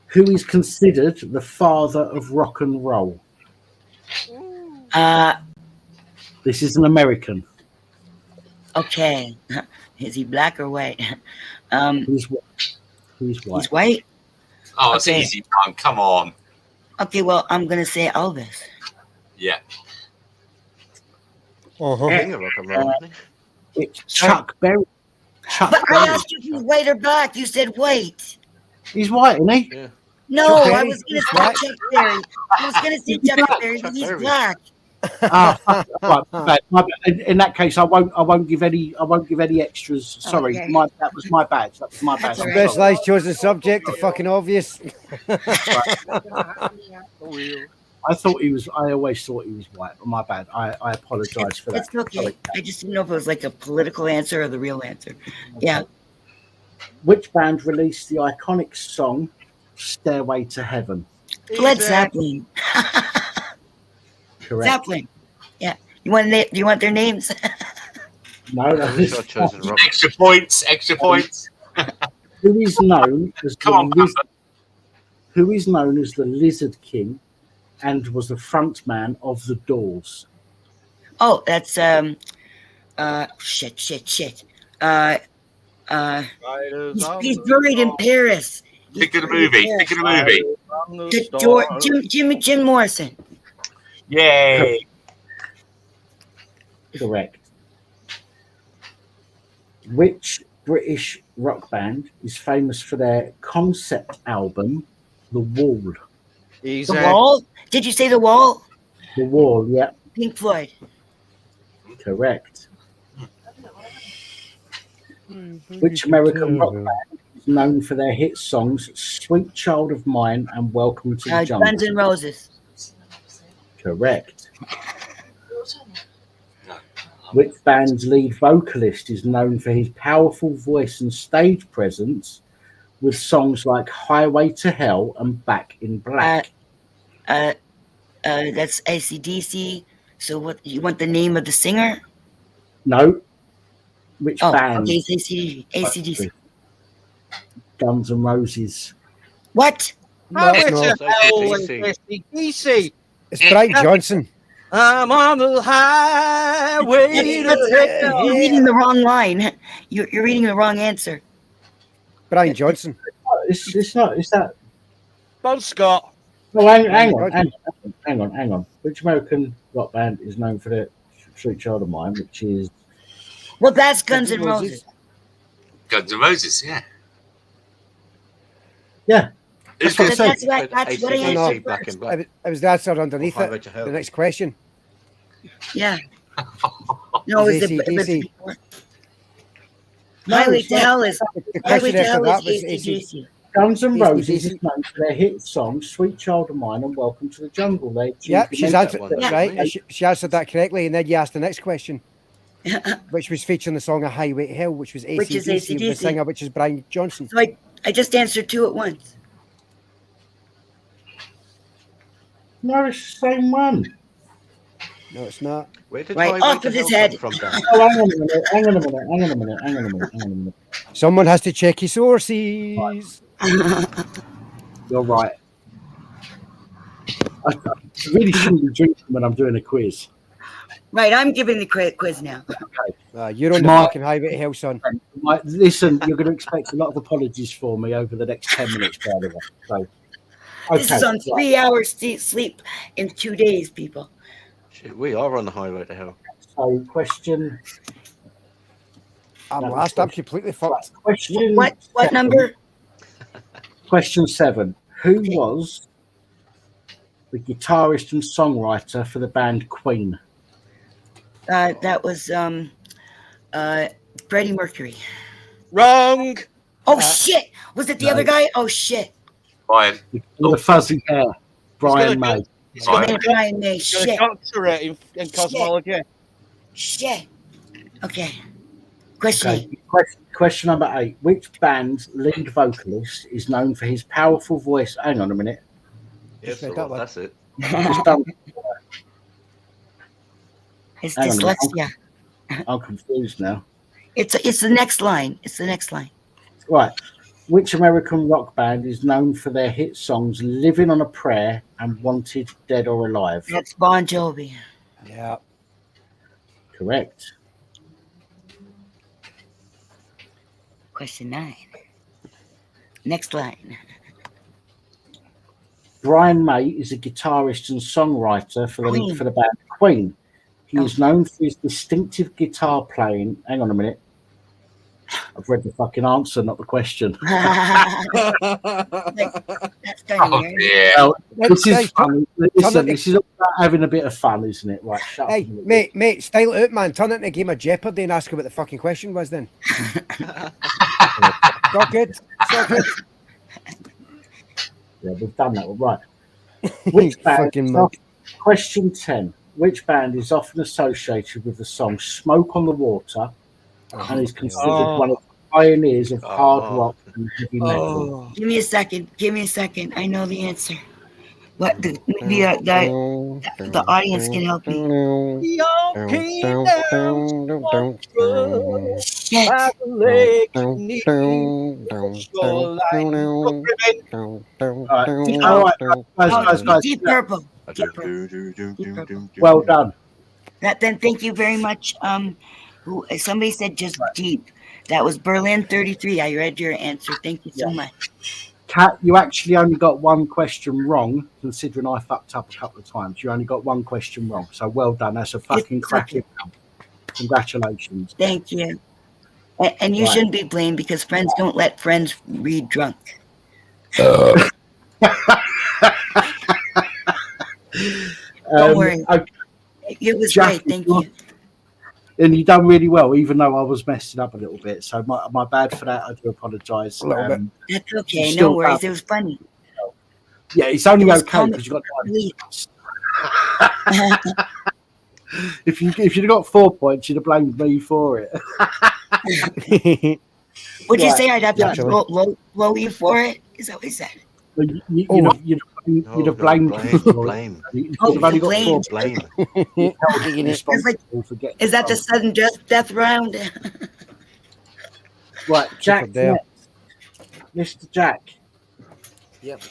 Speaker 18: Who is considered the father of rock and roll? This is an American.
Speaker 13: Okay. Is he black or white?
Speaker 18: He's white. He's white.
Speaker 13: He's white?
Speaker 10: Oh, it's
Speaker 13: Okay.
Speaker 10: easy, man. Come on.
Speaker 13: Okay, well, I'm going to say Elvis.
Speaker 10: Yeah.
Speaker 17: King of rock and roll, isn't he?
Speaker 18: It's Chuck Berry. Chuck
Speaker 13: But
Speaker 18: Berry.
Speaker 13: I asked you if he's white or black. You said white.
Speaker 18: He's white, isn't he?
Speaker 17: Yeah.
Speaker 13: No,
Speaker 18: Chuck
Speaker 13: I
Speaker 18: Berry?
Speaker 13: was going to
Speaker 18: He's
Speaker 13: say
Speaker 18: black.
Speaker 13: Chuck Berry. I was going to say Chuck Berry, but he's black.
Speaker 18: Right, my bad. In that case, I won't give any extras. Sorry,
Speaker 13: Okay.
Speaker 18: that was my bad. That was my bad. I'm sorry.
Speaker 14: Specialised chosen subject, the fucking obvious.
Speaker 18: I always thought he was white. But my bad. I apologise for that.
Speaker 13: It's okay.
Speaker 18: Sorry.
Speaker 13: I just didn't know if it was like a political answer or the real answer. Yeah.
Speaker 18: Which band released the iconic song "Stairway to Heaven"?
Speaker 13: Led Zeppelin.
Speaker 18: Correct.
Speaker 13: Zeppelin. Yeah. You want their names?
Speaker 18: No, that is
Speaker 10: Extra points. Extra points.
Speaker 18: who is known as
Speaker 10: Come on,
Speaker 18: who is known as the Lizard King, and was the front man of the Doors.
Speaker 13: Oh, that's shit. He's buried in Paris.
Speaker 10: Think of the movie. Think of the movie.
Speaker 13: Jim Morrison.
Speaker 10: Yay.
Speaker 18: Correct. Which British rock band is famous for their concept album, The Wall?
Speaker 13: The Wall? Did you say The Wall?
Speaker 18: The Wall, yeah.
Speaker 13: Pink Floyd.
Speaker 18: Correct. Which American rock band is known for their hit songs "Sweet Child of Mine" and "Welcome to the Jungle"?
Speaker 13: Guns N' Roses.
Speaker 18: Correct. Which band's lead vocalist is known for his powerful voice and stage presence with songs like "Highway to Hell" and "Back in Black"?
Speaker 13: That's AC/DC. So what? You want the name of the singer?
Speaker 18: No. Which band?
Speaker 13: Okay, it's AC/DC.
Speaker 18: Guns N' Roses.
Speaker 13: What?
Speaker 14: No,
Speaker 19: It's
Speaker 14: no.
Speaker 19: a hell of AC/DC.
Speaker 14: It's Brian Johnson.
Speaker 19: I'm on the highway to hell.
Speaker 13: You're reading the wrong line. You're reading the wrong answer.
Speaker 14: Brian Johnson.
Speaker 18: It's not. It's that.
Speaker 19: Bon Scott.
Speaker 18: No, hang on. Which American rock band is known for their "Sweet Child of Mine"? Which is.
Speaker 13: Well, that's Guns N' Roses.
Speaker 10: Guns N' Roses, yeah.
Speaker 18: Yeah.
Speaker 10: Who's
Speaker 13: That's
Speaker 10: gonna
Speaker 13: what I answered
Speaker 17: Black
Speaker 13: first.
Speaker 17: and Black.
Speaker 14: It was the answer underneath
Speaker 17: Highway
Speaker 14: it.
Speaker 17: to Hell.
Speaker 14: The next question.
Speaker 13: Yeah. No,
Speaker 14: It's
Speaker 13: it's
Speaker 14: AC/DC.
Speaker 13: Highway to Hell is
Speaker 14: The
Speaker 13: Highway
Speaker 14: question
Speaker 13: to
Speaker 14: after
Speaker 13: Hell
Speaker 14: that
Speaker 13: is
Speaker 14: was
Speaker 13: AC/DC.
Speaker 18: Guns N' Roses
Speaker 14: AC/DC.
Speaker 18: is known for their hit songs "Sweet Child of Mine" and "Welcome to the Jungle."
Speaker 14: Yeah, she's answered
Speaker 17: one.
Speaker 14: that right. She answered that correctly, and then you asked the next question, which was featuring the song "A Highway to Hell," which was
Speaker 13: Which is
Speaker 14: AC/DC, with the
Speaker 13: AC/DC.
Speaker 14: singer, which is Brian Johnson.
Speaker 13: So I just answered two at once.
Speaker 18: No, it's the same one.
Speaker 14: No, it's not.
Speaker 17: Where did
Speaker 13: Right,
Speaker 17: Highway
Speaker 13: off
Speaker 17: to
Speaker 13: with his
Speaker 17: Hell
Speaker 13: head.
Speaker 17: come from, Dan?
Speaker 18: Oh, hang on a minute.
Speaker 14: Someone has to check his sources.
Speaker 18: You're right. I really shouldn't be drinking when I'm doing a quiz.
Speaker 13: Right, I'm giving the quiz now.
Speaker 14: You're on the fucking Highway to Hell, son.
Speaker 18: Listen, you're going to expect a lot of apologies for me over the next 10 minutes, by the way. So,
Speaker 13: This is on 3 hours sleep in 2 days, people.
Speaker 17: Shit, we are on the highway to hell.
Speaker 18: So, question.
Speaker 14: I'm last. I'm completely fucked.
Speaker 18: Question.
Speaker 13: What number?
Speaker 18: Question 7. Who was the guitarist and songwriter for the band Queen?
Speaker 13: That was Freddie Mercury.
Speaker 19: Wrong.
Speaker 13: Oh shit! Was it the other guy? Oh shit!
Speaker 10: Brian.
Speaker 18: With the fuzzy hair, Brian May.
Speaker 19: He's got a
Speaker 13: Brian May.
Speaker 19: he's got a
Speaker 13: Shit.
Speaker 19: doctorate in cosmology.
Speaker 13: Shit. Okay. Question
Speaker 18: Okay. Question number 8. Which band's lead vocalist is known for his powerful voice? Hang on a minute.
Speaker 17: Yes, that's it.
Speaker 18: Just done.
Speaker 13: It's
Speaker 18: Hang on a minute.
Speaker 13: dyslexia.
Speaker 18: I'm confused now.
Speaker 13: It's the next line. It's the next line.
Speaker 18: Right. Which American rock band is known for their hit songs "Living on a Prayer" and "Wanted Dead or Alive"?
Speaker 13: That's Bon Jovi.
Speaker 14: Yeah.
Speaker 18: Correct.
Speaker 13: Question 9. Next line.
Speaker 18: Brian May is a guitarist and songwriter for
Speaker 13: Queen.
Speaker 18: the band Queen. He is known for his distinctive guitar playing. Hang on a minute. I've read the fucking answer, not the question.
Speaker 13: That's kind of weird.
Speaker 18: Well, this is fun. Listen, this is all about having a bit of fun, isn't it? Right, shut
Speaker 14: Hey,
Speaker 18: up.
Speaker 14: mate, style it out, man. Turn it into a game of Jeopardy and ask him what the fucking question was then. Got good. So good.
Speaker 18: Yeah, we've done that. Right. Which band? Question 10. Which band is often associated with the song "Smoke on the Water" and is considered one of the pioneers of hard rock and heavy metal?
Speaker 13: Give me a second. I know the answer. What maybe the audience can help me.
Speaker 18: Guys.
Speaker 13: Deep Purple.
Speaker 18: Well done.
Speaker 13: Then thank you very much. Somebody said just Deep. That was Berlin 33. I read your answer. Thank you so much.
Speaker 18: Kat, you actually only got one question wrong, considering I fucked up a couple of times. You only got one question wrong. So well done. That's a fucking cracking. Congratulations.
Speaker 13: Thank you. And you shouldn't be blamed because friends don't let friends read drunk. Don't worry.
Speaker 18: Okay.
Speaker 13: It was
Speaker 18: Jack,
Speaker 13: great. Thank you.
Speaker 18: And you done really well, even though I was messing up a little bit. So my bad for that. I do apologise.
Speaker 13: That's okay. No worries. It was funny.
Speaker 18: Yeah, it's only okay because you got. If you'd have got 4 points, you'd have blamed me for it.
Speaker 13: Would you say I'd have to blow you for it? Is that what you said?
Speaker 18: You'd have blamed me for it. You'd have only got 4
Speaker 17: blame.
Speaker 13: Is that the sudden death round?
Speaker 18: Right, Jack. Mr. Jack.
Speaker 16: Yep.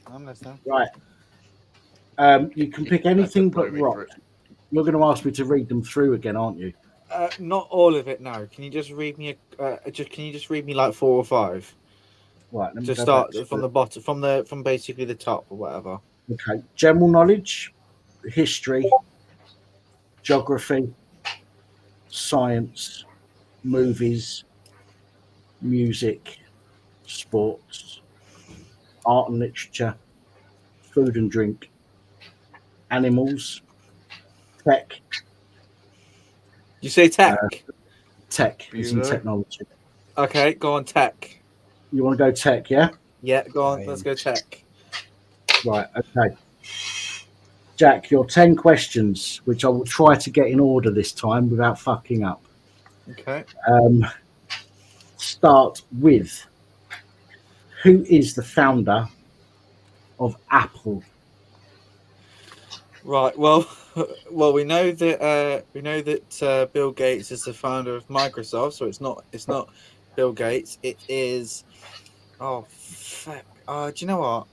Speaker 16: I'm listening.
Speaker 18: Right. You can pick anything but rock. You're going to ask me to read them through again, aren't you?
Speaker 16: Not all of it. No. Can you just read me? Can you just read me like 4 or 5?
Speaker 18: Right. Let me
Speaker 16: to
Speaker 18: go
Speaker 16: start
Speaker 18: back
Speaker 16: from the bottom, from basically the top or whatever.
Speaker 18: Okay. General knowledge, history, geography, science, movies, music, sports, art and literature, food and drink, animals, tech.
Speaker 16: You say tech?
Speaker 18: Tech is in technology.
Speaker 16: Okay, go on tech.
Speaker 18: You want to go tech, yeah?
Speaker 16: Yeah, go on. Let's go tech.
Speaker 18: Right, okay. Jack, your 10 questions, which I will try to get in order this time without fucking up.
Speaker 16: Okay.
Speaker 18: Start with, who is the founder of Apple?
Speaker 16: Right. Well, we know that Bill Gates is the founder of Microsoft, so it's not Bill Gates. It is. Oh, fuck. Do you know what?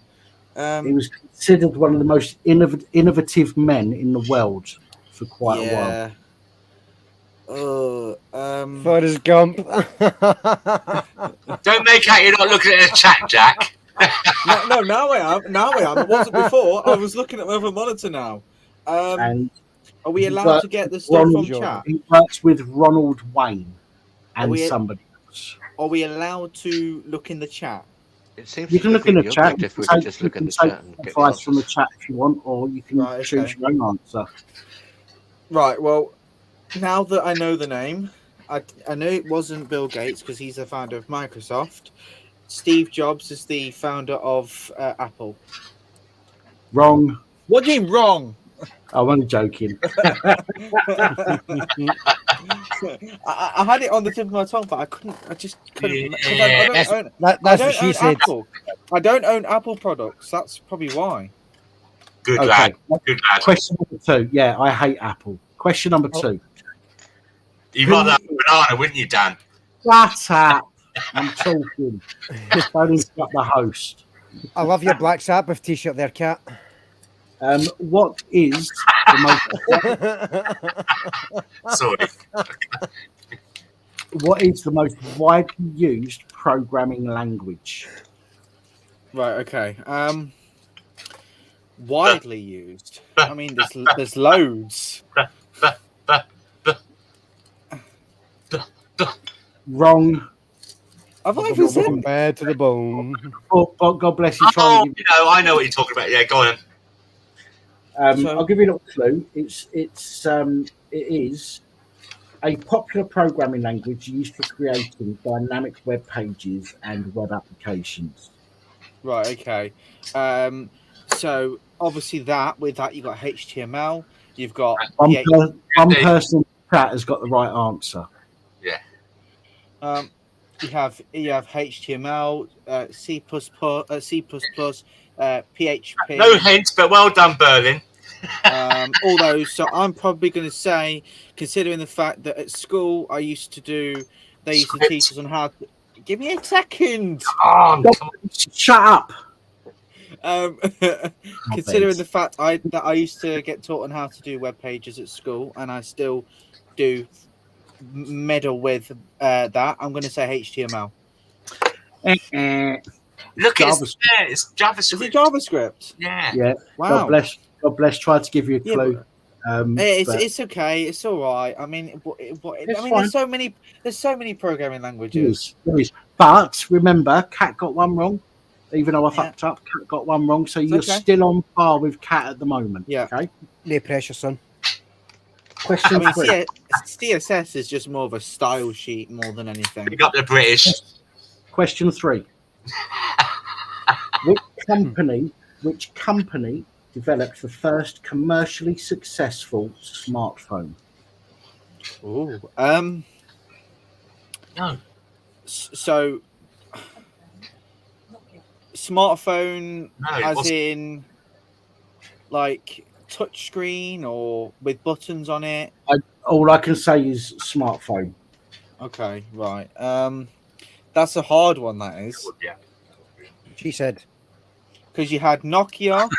Speaker 18: He was considered one of the most innovative men in the world for quite a
Speaker 16: while.
Speaker 14: Forrest Gump.
Speaker 10: Don't make out you're not looking at the chat, Jack.
Speaker 16: No, now I am. It wasn't before. I was looking at my other monitor now.
Speaker 18: And
Speaker 16: are we allowed to get the stuff from chat?
Speaker 18: He works with Ronald Wayne and somebody else.
Speaker 16: Are we allowed to look in the chat?
Speaker 17: It seems
Speaker 18: You can look in the chat.
Speaker 17: If we could just look at the chat and get the
Speaker 18: advice from the chat if you want, or you can
Speaker 16: Right,
Speaker 18: choose
Speaker 16: okay.
Speaker 18: your own answer.
Speaker 16: Right. Well, now that I know the name, I know it wasn't Bill Gates because he's the founder of Microsoft. Steve Jobs is the founder of Apple.
Speaker 18: Wrong.
Speaker 16: What do you mean wrong?
Speaker 18: I'm only joking.
Speaker 16: I had it on the tip of my tongue, but I couldn't. I just couldn't. 'Cause I don't own.
Speaker 14: That's
Speaker 16: I
Speaker 14: what
Speaker 16: don't
Speaker 14: she
Speaker 16: own
Speaker 14: said.
Speaker 16: Apple. I don't own Apple products. That's probably why.
Speaker 10: Good
Speaker 18: Okay.
Speaker 10: lad. Good lad.
Speaker 18: Question number 2. Yeah, I hate Apple. Question number 2.
Speaker 10: You'd rather have a banana, wouldn't you, Dan?
Speaker 18: Shut up. I'm talking. Don't interrupt the host.
Speaker 14: I love your Black Sabbath t-shirt there, Cat.
Speaker 18: What is the most...
Speaker 10: Sorry.
Speaker 18: What is the most widely used programming language?
Speaker 16: Right. Okay. Widely used. I mean, there's loads.
Speaker 18: Wrong.
Speaker 16: I've not even said.
Speaker 14: Bad to the bone.
Speaker 18: Oh, God bless you.
Speaker 10: Oh, you know, I know what you're talking about. Yeah, go on.
Speaker 18: I'll give you a little clue. It is a popular programming language used for creating dynamic web pages and web applications.
Speaker 16: Right. Okay. So obviously with that you've got HTML. You've got
Speaker 18: One person in the chat has got the right answer.
Speaker 10: Yeah.
Speaker 16: You have HTML, C++, PHP.
Speaker 10: No hint, but well done, Berlin.
Speaker 16: All those. So I'm probably going to say, considering the fact that at school they used to teach us on how to. Give me a second.
Speaker 18: Shut up.
Speaker 16: Considering the fact that I used to get taught on how to do web pages at school, and I still do meddle with that, I'm going to say HTML.
Speaker 10: Look, it's JavaScript.
Speaker 16: Is it JavaScript?
Speaker 10: Yeah.
Speaker 18: Yeah.
Speaker 16: Wow.
Speaker 18: God bless. Tried to give you a clue.
Speaker 16: It's okay. It's all right. I mean, there's so many programming languages.
Speaker 18: There is. But remember, Cat got one wrong. Even though I fucked up, Cat got one wrong. So you're still on par with Cat at the moment.
Speaker 16: Yeah.
Speaker 18: Okay.
Speaker 14: No pressure, son.
Speaker 18: Question 3.
Speaker 16: CSS is just more of a style sheet more than anything.
Speaker 10: Pick up the British.
Speaker 18: Question 3. Which company developed the first commercially successful smartphone?
Speaker 16: Oh,
Speaker 10: no.
Speaker 16: So, smartphone, as in like touchscreen or with buttons on it.
Speaker 18: All I can say is smartphone.
Speaker 16: Okay, right. That's a hard one. That is.
Speaker 10: Yeah.
Speaker 14: She said.
Speaker 16: Because you had Nokia,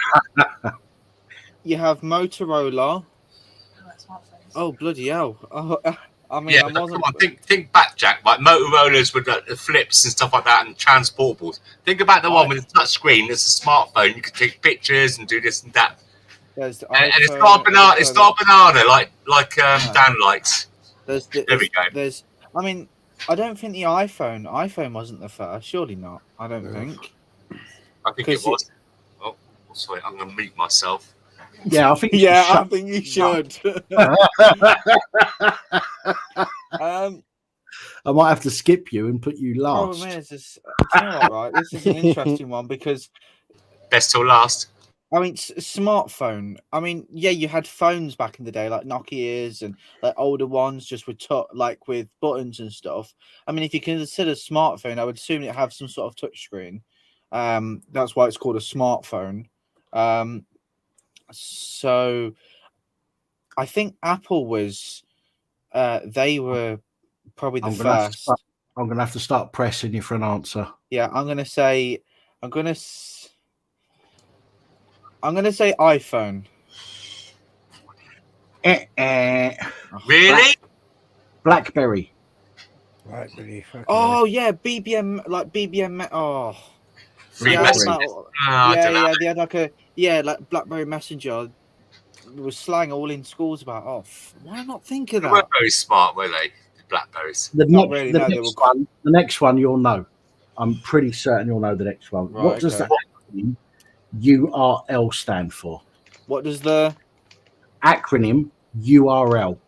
Speaker 16: you have Motorola. Oh bloody hell! Oh, I mean,
Speaker 10: Yeah,
Speaker 16: I wasn't.
Speaker 10: come on, think back, Jack. Like Motorola's with the flips and stuff like that, and transportables. Think about the one with the touch screen. It's a smartphone. You can take pictures and do this and that.
Speaker 16: There's the
Speaker 10: and it's
Speaker 16: iPhone,
Speaker 10: not a banana. It's not a banana like Dan likes.
Speaker 16: There we go. I mean, I don't think the iPhone wasn't the first. Surely not. I don't think.
Speaker 10: I think it was. Oh, sorry. I'm going to mute myself.
Speaker 18: Yeah, I think.
Speaker 16: I think you should.
Speaker 18: I might have to skip you and put you last.
Speaker 16: Problem is, you know what, right? This is an interesting one because
Speaker 10: best till last.
Speaker 16: I mean, smartphone. I mean, yeah, you had phones back in the day, like Nokia's and like older ones, just with like with buttons and stuff. I mean, if you consider smartphone, I would assume it have some sort of touch screen. That's why it's called a smartphone. So I think Apple was. They were probably the first.
Speaker 18: I'm gonna have to start pressing you for an answer.
Speaker 16: Yeah, I'm gonna say iPhone.
Speaker 10: Really?
Speaker 18: BlackBerry.
Speaker 14: BlackBerry.
Speaker 16: Oh yeah, BBM, like BBM. Oh,
Speaker 10: Free
Speaker 16: yeah,
Speaker 10: messages.
Speaker 16: They had like BlackBerry Messenger. There was slang all in schools about. Oh, why did I not think of
Speaker 10: They
Speaker 16: that?
Speaker 10: weren't very smart, were they? The Blackberries.
Speaker 18: The next one you'll know. I'm pretty certain you'll know the next one.
Speaker 16: Right,
Speaker 18: What does
Speaker 16: okay.
Speaker 18: the acronym URL stand for?
Speaker 16: What does the
Speaker 18: acronym URL?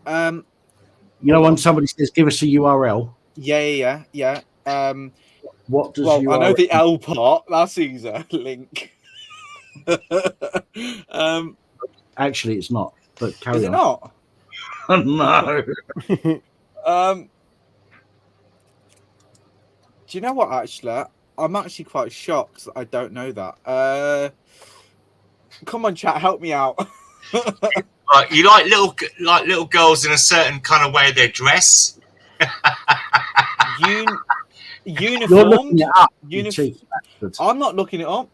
Speaker 18: You know when somebody says, "Give us a URL."
Speaker 16: Yeah.
Speaker 18: What does
Speaker 16: Well, I know
Speaker 18: URL
Speaker 16: the L part. That's easy. Link.
Speaker 18: Actually, it's not. But carry
Speaker 16: Is it
Speaker 18: on.
Speaker 16: not?
Speaker 18: No.
Speaker 16: Do you know what? Actually, I'm actually quite shocked that I don't know that. Come on, chat, help me out.
Speaker 10: Right, you like little girls in a certain kind of way they dress.
Speaker 16: Uniformed.
Speaker 18: You're looking it up. You cheeky bastard.
Speaker 16: I'm not looking it up.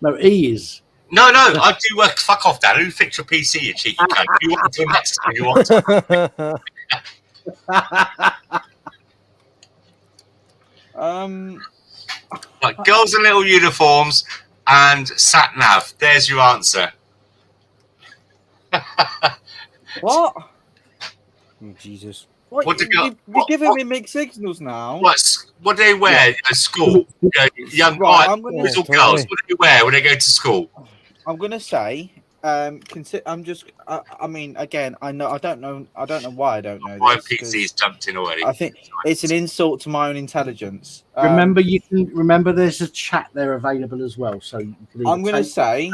Speaker 18: No, he is.
Speaker 10: No, I do work. Fuck off, Dan. Who fixed your PC, you cheeky cunt? You want to next time you want to. Right, girls in little uniforms and sat nav. There's your answer.
Speaker 16: What?
Speaker 14: Oh, Jesus.
Speaker 10: What do
Speaker 16: you're giving me mixed signals now.
Speaker 10: What do they wear at school? Young
Speaker 16: Right,
Speaker 10: boys or girls? What do they wear when they go to school?
Speaker 16: I'm gonna say, I mean, again, I don't know why I don't know
Speaker 10: My
Speaker 16: this.
Speaker 10: PC's jumped in already.
Speaker 16: I think it's an insult to my own intelligence.
Speaker 18: Remember, remember. There's a chat there available as well, so you can.
Speaker 16: I'm gonna say,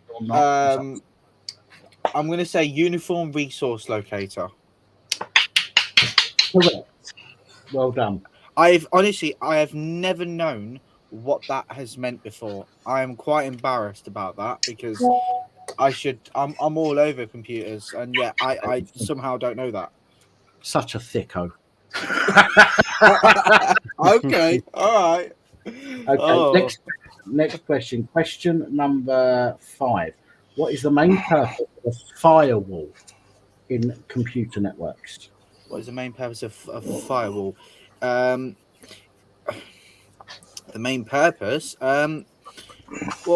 Speaker 18: or not.
Speaker 16: I'm gonna say uniform resource locator.
Speaker 18: Correct. Well done.
Speaker 16: I have never known what that has meant before. I am quite embarrassed about that because I'm all over computers, and yet I somehow don't know that.
Speaker 18: Such a thicko.
Speaker 16: Okay, all right.
Speaker 18: Okay, next question. Question number 5. What is the main purpose of a firewall in computer networks?
Speaker 16: What is the main purpose of a firewall? The main purpose. Well,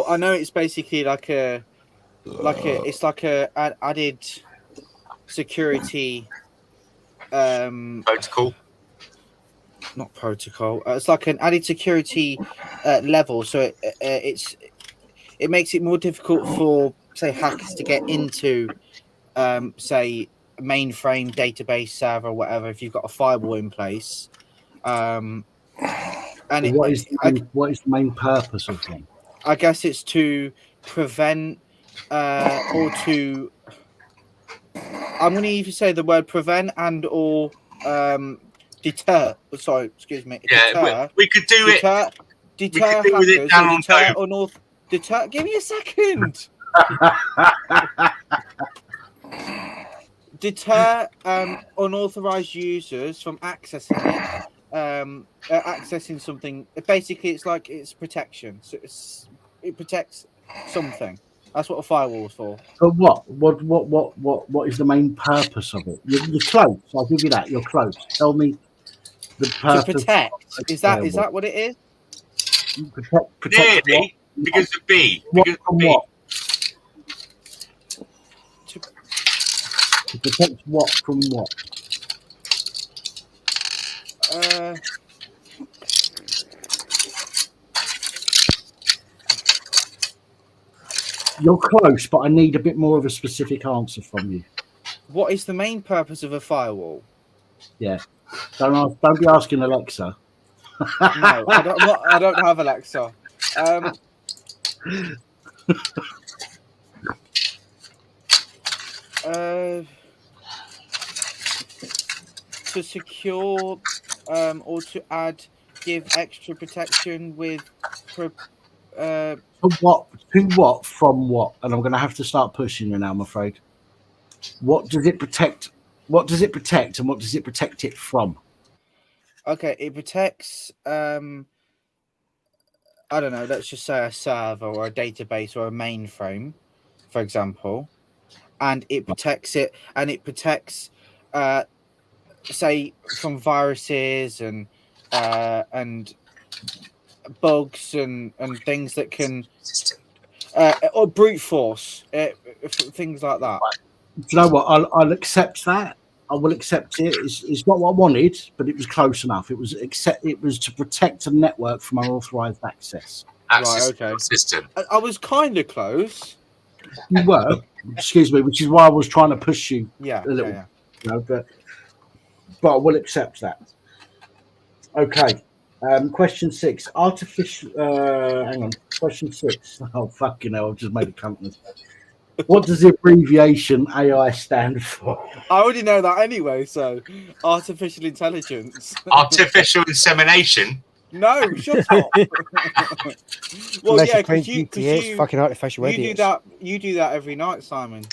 Speaker 16: I know it's basically like a added security
Speaker 10: protocol.
Speaker 16: Not protocol. It's like an added security level. So it makes it more difficult for, say, hackers to get into, say, a mainframe database server or whatever. If you've got a firewall in place, and
Speaker 18: what is the main purpose of them?
Speaker 16: I guess it's to prevent or to. I'm going to even say the word prevent and or deter. Sorry, excuse me.
Speaker 10: Yeah,
Speaker 16: deter,
Speaker 10: we could do
Speaker 16: deter,
Speaker 10: it.
Speaker 16: Deter
Speaker 10: we could do
Speaker 16: hackers.
Speaker 10: with it down
Speaker 16: Or
Speaker 10: on
Speaker 16: deter
Speaker 10: Dome.
Speaker 16: unauthorized. Deter. Give me a second. Deter unauthorized users from accessing it. Accessing something. Basically, it's protection. So it protects something. That's what a firewall is for.
Speaker 18: But what is the main purpose of it? You're close. I'll give you that. You're close. Tell me the purpose.
Speaker 16: To protect. Is that what it is?
Speaker 18: Protect
Speaker 10: Nearly, because of B. Because of B.
Speaker 18: What? To protect what from what? You're close, but I need a bit more of a specific answer from you.
Speaker 16: What is the main purpose of a firewall?
Speaker 18: Yeah. Don't be asking Alexa.
Speaker 16: No, I don't have Alexa. To secure or to give extra protection with
Speaker 18: To what from what? And I'm going to have to start pushing you now, I'm afraid. What does it protect? What does it protect, and what does it protect it from?
Speaker 16: Okay, it protects I don't know, let's just say a server or a database or a mainframe, for example, and it protects it, and it protects say from viruses and bugs and things that can or brute force things like that.
Speaker 18: Do you know what? I'll accept that. I will accept it. It's not what I wanted, but it was close enough. It was to protect a network from unauthorized access.
Speaker 16: Right, okay. I was kind of close.
Speaker 18: You were, excuse me, which is why I was trying to push you
Speaker 16: Yeah,
Speaker 18: a little,
Speaker 16: yeah.
Speaker 18: you know, but I will accept that. Okay. Question 6. Artificial. Hang on. Question 6. Oh, fucking hell. I've just made a company. What does the abbreviation AI stand for?
Speaker 16: I already know that anyway, so artificial intelligence.
Speaker 10: Artificial insemination?
Speaker 16: No, shut up. Well,
Speaker 14: Unless
Speaker 16: yeah,
Speaker 14: you're playing
Speaker 16: because
Speaker 14: GTA, it's fucking artificial idiots.
Speaker 16: You do that every night, Simon.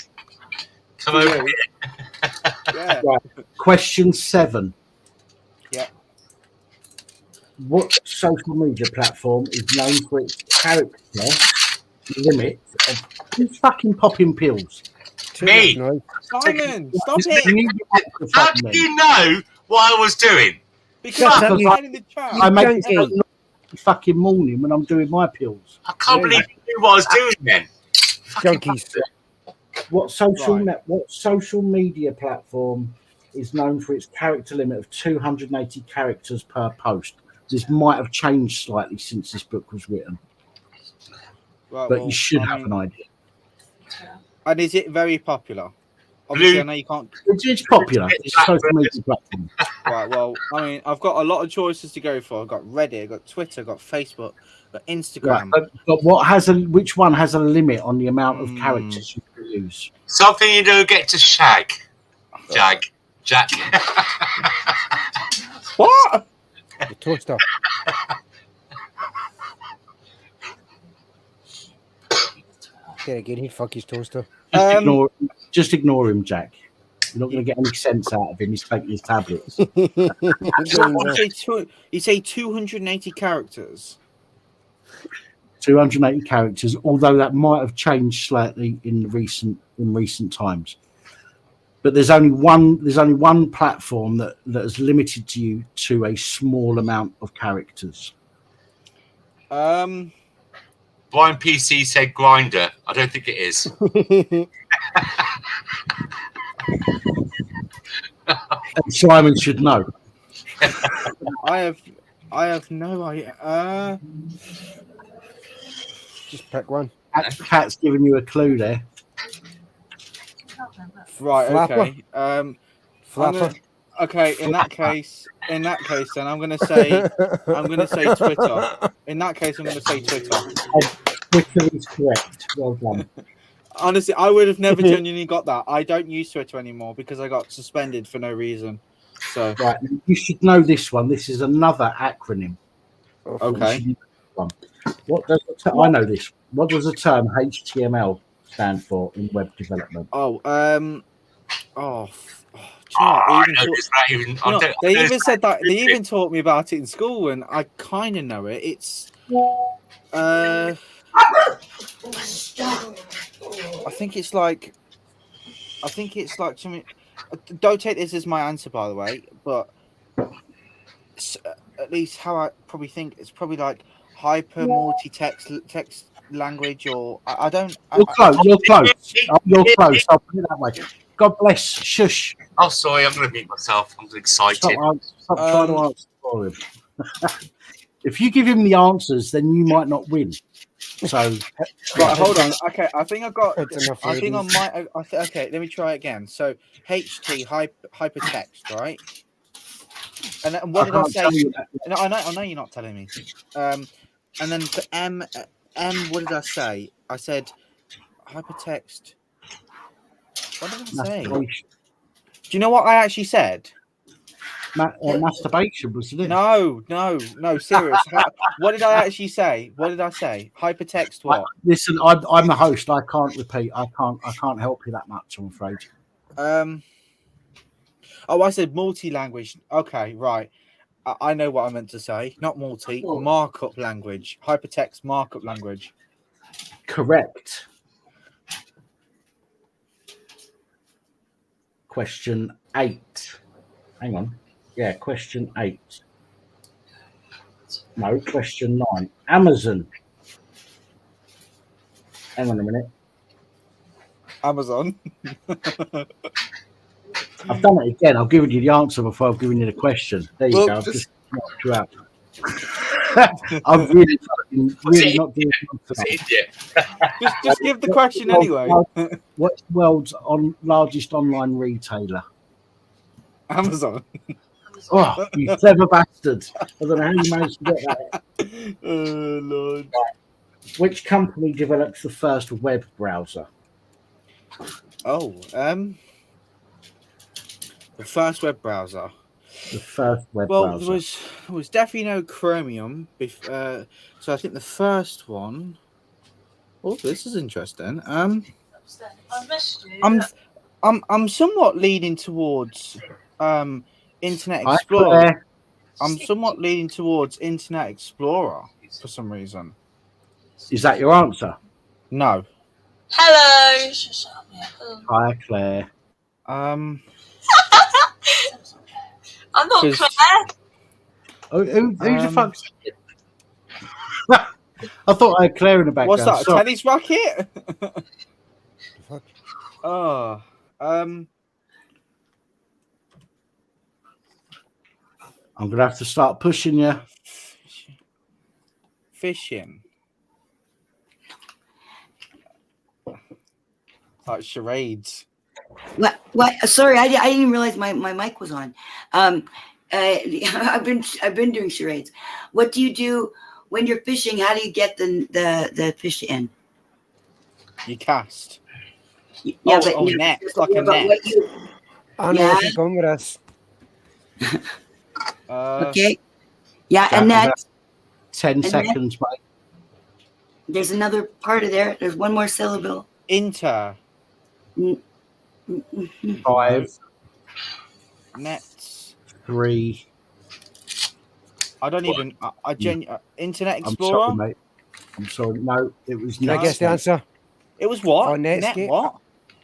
Speaker 10: Come over here.
Speaker 16: Yeah.
Speaker 18: Right. Question 7.
Speaker 16: Yeah.
Speaker 18: What social media platform is known for its character limit of who's fucking popping pills?
Speaker 10: Me.
Speaker 16: Simon, stop
Speaker 18: You
Speaker 16: it.
Speaker 18: need your microphone
Speaker 10: How did
Speaker 18: then.
Speaker 10: you know what I was doing?
Speaker 16: Because you said in the chat.
Speaker 18: I make it every fucking morning when I'm doing my pills.
Speaker 10: I can't believe you knew what I was doing then.
Speaker 14: Junkies.
Speaker 18: What social media platform is known for its character limit of 280 characters per post? This might have changed slightly since this book was written,
Speaker 16: Right,
Speaker 18: but you should have an idea.
Speaker 16: And is it very popular? Obviously, I know you can't.
Speaker 18: It's popular. It's a social media platform.
Speaker 16: Right. Well, I mean, I've got a lot of choices to go for. I've got Reddit, I've got Twitter, I've got Facebook, I've got Instagram.
Speaker 18: Right, but which one has a limit on the amount of characters you can use?
Speaker 10: Something you don't get to shag. Jack.
Speaker 16: What?
Speaker 14: The toaster. There again, he'd fuck his toaster.
Speaker 18: Just ignore him, Jack. You're not going to get any sense out of him. He's taking his tablets.
Speaker 16: You say 280 characters.
Speaker 18: 280 characters, although that might have changed slightly in recent times. But there's only one platform that has limited you to a small amount of characters.
Speaker 10: Blind PC said Grinder. I don't think it is.
Speaker 18: And Simon should know.
Speaker 16: I have no idea.
Speaker 14: Just pick one.
Speaker 18: Pat's giving you a clue there.
Speaker 16: Right.
Speaker 14: Flapper.
Speaker 16: Okay.
Speaker 14: Flapper.
Speaker 16: Okay. In that case, then I'm gonna say Twitter. In that case, I'm gonna say Twitter.
Speaker 18: Twitter is correct. Well done.
Speaker 16: Honestly, I would have never genuinely got that. I don't use Twitter anymore because I got suspended for no reason. So
Speaker 18: right, you should know this one. This is another acronym.
Speaker 16: Okay.
Speaker 18: What does I know this? What does the term HTML stand for in web development?
Speaker 16: They even said that. They even taught me about it in school, and I kind of know it. It's I think it's like something. Don't take this as my answer, by the way, but at least how I probably think it's probably like hyper multi-text language, or I don't.
Speaker 18: You're close. You're close. You're close. I'll put it that way. God bless. Shush.
Speaker 10: Oh, sorry. I'm going to mute myself. I'm excited.
Speaker 18: Stop trying to answer for him. If you give him the answers, then you might not win. So,
Speaker 16: right, hold on. Okay, I think I've got. I think I might. Okay, let me try again. So, HT hypertext, right? And what did I say? No, I know you're not telling me. And then for M, what did I say? I said hypertext. What did I say? Do you know what I actually said?
Speaker 18: Masturbation, wasn't it?
Speaker 16: No, serious. What did I actually say? What did I say? Hypertext what?
Speaker 18: Listen, I'm the host. I can't repeat. I can't help you that much, I'm afraid.
Speaker 16: Oh, I said multi-language. Okay, right. I know what I meant to say. Not multi, markup language. Hypertext markup language.
Speaker 18: Correct. Question 8. Hang on. Yeah, question 8. No, question 9. Amazon. Hang on a minute.
Speaker 16: Amazon.
Speaker 18: I've done it again. I've given you the answer before I've given you the question. There you
Speaker 16: Well,
Speaker 18: go. I've just knocked you out. I'm really not doing
Speaker 16: just give the question anyway.
Speaker 18: What's the world's largest online retailer?
Speaker 16: Amazon.
Speaker 18: Oh, you clever bastard. I don't know how you managed to get that.
Speaker 16: Oh, Lord.
Speaker 18: Which company developed the first web browser?
Speaker 16: Oh, the first web browser.
Speaker 18: The first web
Speaker 16: Well,
Speaker 18: browser.
Speaker 16: there was definitely no Chromium. So I think the first one. Oh, this is interesting. I'm somewhat leaning towards Internet
Speaker 18: Hi,
Speaker 16: Explorer.
Speaker 18: Claire.
Speaker 16: I'm somewhat leaning towards Internet Explorer for some reason.
Speaker 18: Is that your answer?
Speaker 16: No.
Speaker 12: Hello.
Speaker 18: Hi, Claire.
Speaker 12: I'm not Claire.
Speaker 18: Who the fuck's I thought I had Claire in the background.
Speaker 16: What's that?
Speaker 18: Sorry.
Speaker 16: A tennis racket? Oh,
Speaker 18: I'm gonna have to start pushing you.
Speaker 16: Fishing. Like charades.
Speaker 13: What? Sorry, I didn't even realize my mic was on. I've been doing charades. What do you do when you're fishing? How do you get the fish in?
Speaker 16: You cast.
Speaker 13: Yeah,
Speaker 16: net. It's like a net.
Speaker 14: I know where she's going with us.
Speaker 13: Okay. Yeah, and next
Speaker 18: 10 seconds, mate.
Speaker 13: There's another part of there. There's one more syllable.
Speaker 16: Inter.
Speaker 18: 5.
Speaker 16: Nets.
Speaker 18: 3.
Speaker 16: I don't even. Internet
Speaker 18: I'm
Speaker 16: Explorer.
Speaker 18: sorry, mate. I'm sorry. No, it was
Speaker 14: Can I guess the answer?
Speaker 16: It was what?
Speaker 14: Oh, Netscape.
Speaker 16: Net what?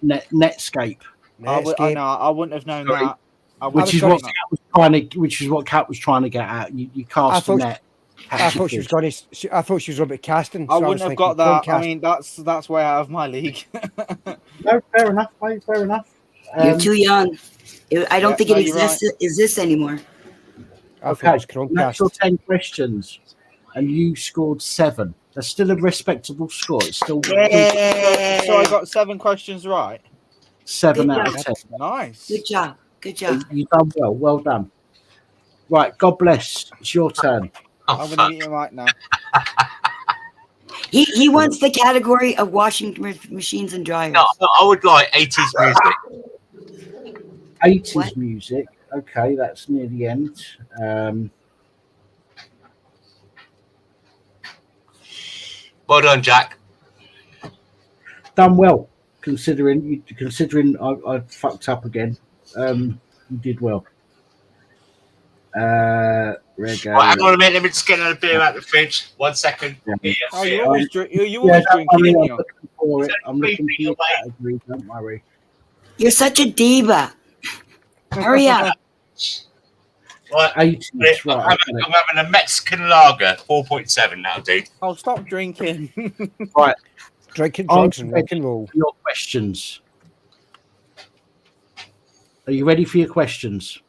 Speaker 18: Netscape.
Speaker 16: I know. I wouldn't have known
Speaker 18: Sorry.
Speaker 16: that.
Speaker 18: Which is what Kat was trying to get at. You cast the net.
Speaker 14: I thought she was going to. I thought she was a bit casting.
Speaker 16: I wouldn't have got that. I mean, that's way out of my league.
Speaker 18: No, fair enough, mate. Fair enough.
Speaker 13: You're too young. I don't think it exists anymore.
Speaker 18: Okay, natural 10 questions, and you scored 7. That's still a respectable score. It's still
Speaker 16: So I got 7 questions right.
Speaker 18: 7 out of 10.
Speaker 16: Nice.
Speaker 13: Good job. Good job.
Speaker 18: You've done well. Well done. Right, God bless. It's your turn.
Speaker 16: I'm going to get you right now.
Speaker 13: He wants the category of washing machines and dryers.
Speaker 10: No, I would like 80s music.
Speaker 18: 80s music. Okay, that's near the end.
Speaker 10: Well done, Jack.
Speaker 18: Done well, considering I fucked up again. You did well.
Speaker 10: Right, hang on a minute. Let me just get another beer out the fridge. 1 second.
Speaker 18: Yeah.
Speaker 16: Oh, you always drinking.
Speaker 18: I'm looking for your category. Don't worry.
Speaker 13: You're such a diva. Hurry up.
Speaker 10: Right,
Speaker 18: 80s, right.
Speaker 10: I'm having a Mexican lager, 4.7 now, dude.
Speaker 16: Oh, stop drinking.
Speaker 18: Right.
Speaker 14: Drinking drugs and rock and roll.
Speaker 18: Your questions. Are you ready for your questions?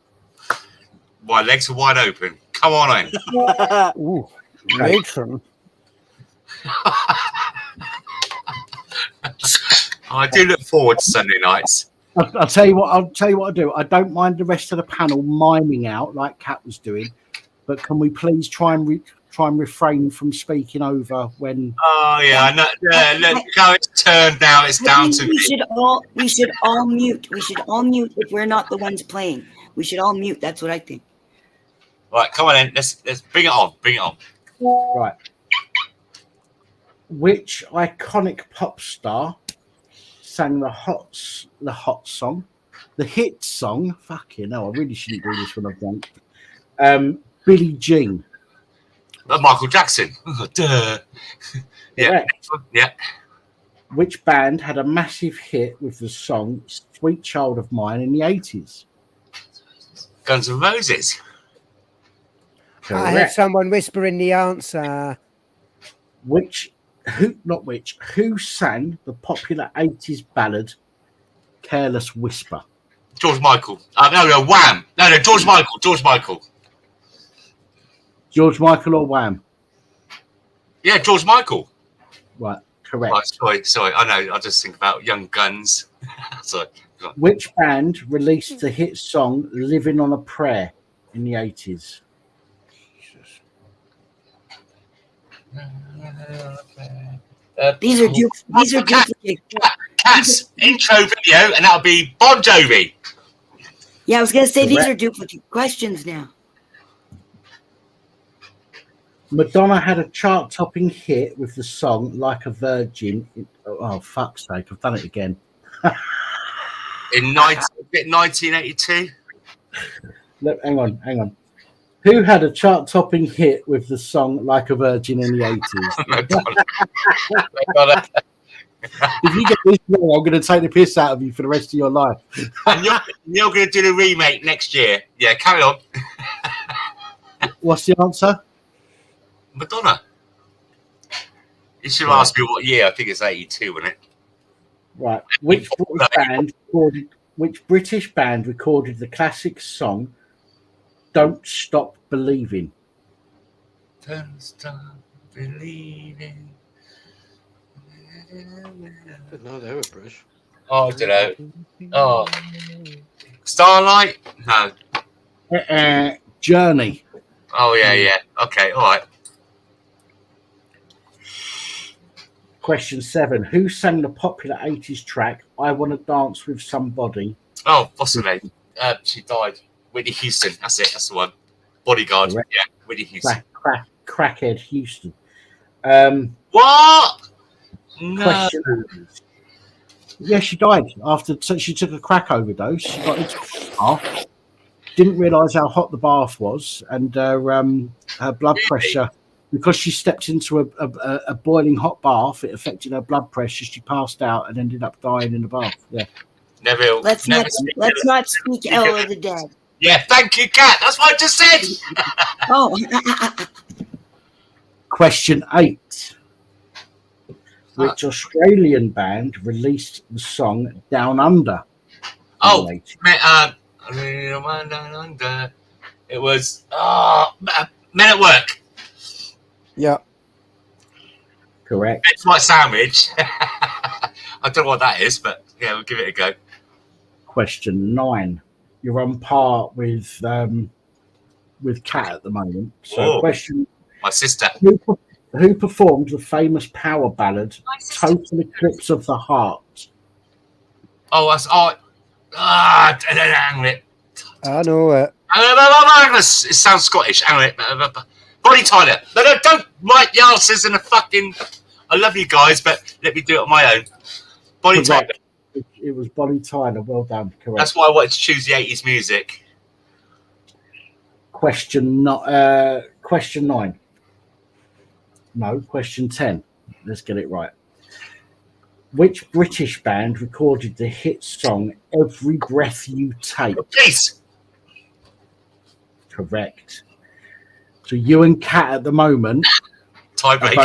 Speaker 10: My legs are wide open. Come on in.
Speaker 14: Ooh, matron.
Speaker 10: I do look forward to Sunday nights.
Speaker 18: I'll tell you what I do. I don't mind the rest of the panel miming out like Kat was doing, but can we please try and refrain from speaking over when?
Speaker 10: Oh yeah, I know. Look how it's turned now. It's down to me.
Speaker 13: We should all mute. We should all mute if we're not the ones playing. We should all mute. That's what I think.
Speaker 10: Right, come on in. Let's bring it on. Bring it on.
Speaker 18: Right. Which iconic pop star sang the hit song? Fucking hell, I really shouldn't do this when I've done. Billie Jean.
Speaker 10: Michael Jackson. Duh. Yeah. Yeah.
Speaker 18: Which band had a massive hit with the song "Sweet Child of Mine" in the 80s?
Speaker 10: Guns N' Roses.
Speaker 14: I heard someone whispering the answer.
Speaker 18: Who sang the popular 80s ballad "Careless Whisper"?
Speaker 10: George Michael. No, Wham. No, George Michael. George Michael.
Speaker 18: George Michael or Wham?
Speaker 10: Yeah, George Michael.
Speaker 18: Right, correct.
Speaker 10: Right, sorry. I know. I just think about Young Guns. Sorry.
Speaker 18: Which band released the hit song "Living on a Prayer" in the 80s?
Speaker 13: These are duplicate.
Speaker 10: Cat's intro video, and that'll be Bon Jovi.
Speaker 13: Yeah, I was going to say these
Speaker 18: Correct.
Speaker 13: are duplicate questions now.
Speaker 18: Madonna had a chart-topping hit with the song "Like a Virgin." Oh, fuck's sake! I've done it again.
Speaker 10: In 1982.
Speaker 18: Look, hang on. Who had a chart-topping hit with the song "Like a Virgin" in the 80s? If you get this wrong, I'm going to take the piss out of you for the rest of your life.
Speaker 10: And you're going to do the remake next year. Yeah, carry on.
Speaker 18: What's the answer?
Speaker 10: Madonna. You should have asked me what year. I think it's 82, wasn't it?
Speaker 18: Right. Which British band recorded the classic song "Don't Stop Believing"?
Speaker 10: Don't stop believing.
Speaker 17: No, they were British.
Speaker 10: Oh, I don't know. Oh, Starlight? No.
Speaker 18: Journey.
Speaker 10: Oh, yeah. Okay, all right.
Speaker 18: Question 7. Who sang the popular 80s track "I Want to Dance with Somebody"?
Speaker 10: Oh, what's her name? She died. Whitney Houston. That's it. That's the one. Bodyguard.
Speaker 18: Correct.
Speaker 10: Yeah, Whitney Houston.
Speaker 18: Crackhead Houston.
Speaker 10: What? No.
Speaker 18: Question. Yeah, she died after she took a crack overdose. She got into the bath, didn't realise how hot the bath was, and her blood pressure, because she stepped into a boiling hot bath, it affected her blood pressure. She passed out and ended up dying in the bath. Yeah.
Speaker 10: Neville.
Speaker 13: Let's not speak ill of the dead.
Speaker 10: Yeah, thank you, Kat. That's what I just said.
Speaker 13: Oh.
Speaker 18: Question 8. Which Australian band released the song "Down Under"?
Speaker 10: Oh, Down Under. It was Men at Work.
Speaker 14: Yeah.
Speaker 18: Correct.
Speaker 10: It's my sandwich. I don't know what that is, but yeah, we'll give it a go.
Speaker 18: Question 9. You're on par with Kat at the moment. So, question.
Speaker 10: My sister.
Speaker 18: Who performed the famous power ballad "Total Eclipse of the Heart"?
Speaker 10: Oh, that's hang on it.
Speaker 14: I know it.
Speaker 10: It sounds Scottish. Hang on it. Bonnie Tyler. No, don't write the answers in a fucking. I love you guys, but let me do it on my own. Bonnie Tyler.
Speaker 18: It was Bonnie Tyler. Well done. Correct.
Speaker 10: That's why I wanted to choose the 80s music.
Speaker 18: Question 9. No, question 10. Let's get it right. Which British band recorded the hit song "Every Breath You Take"?
Speaker 10: Please.
Speaker 18: Correct. So you and Kat at the moment
Speaker 10: tie break.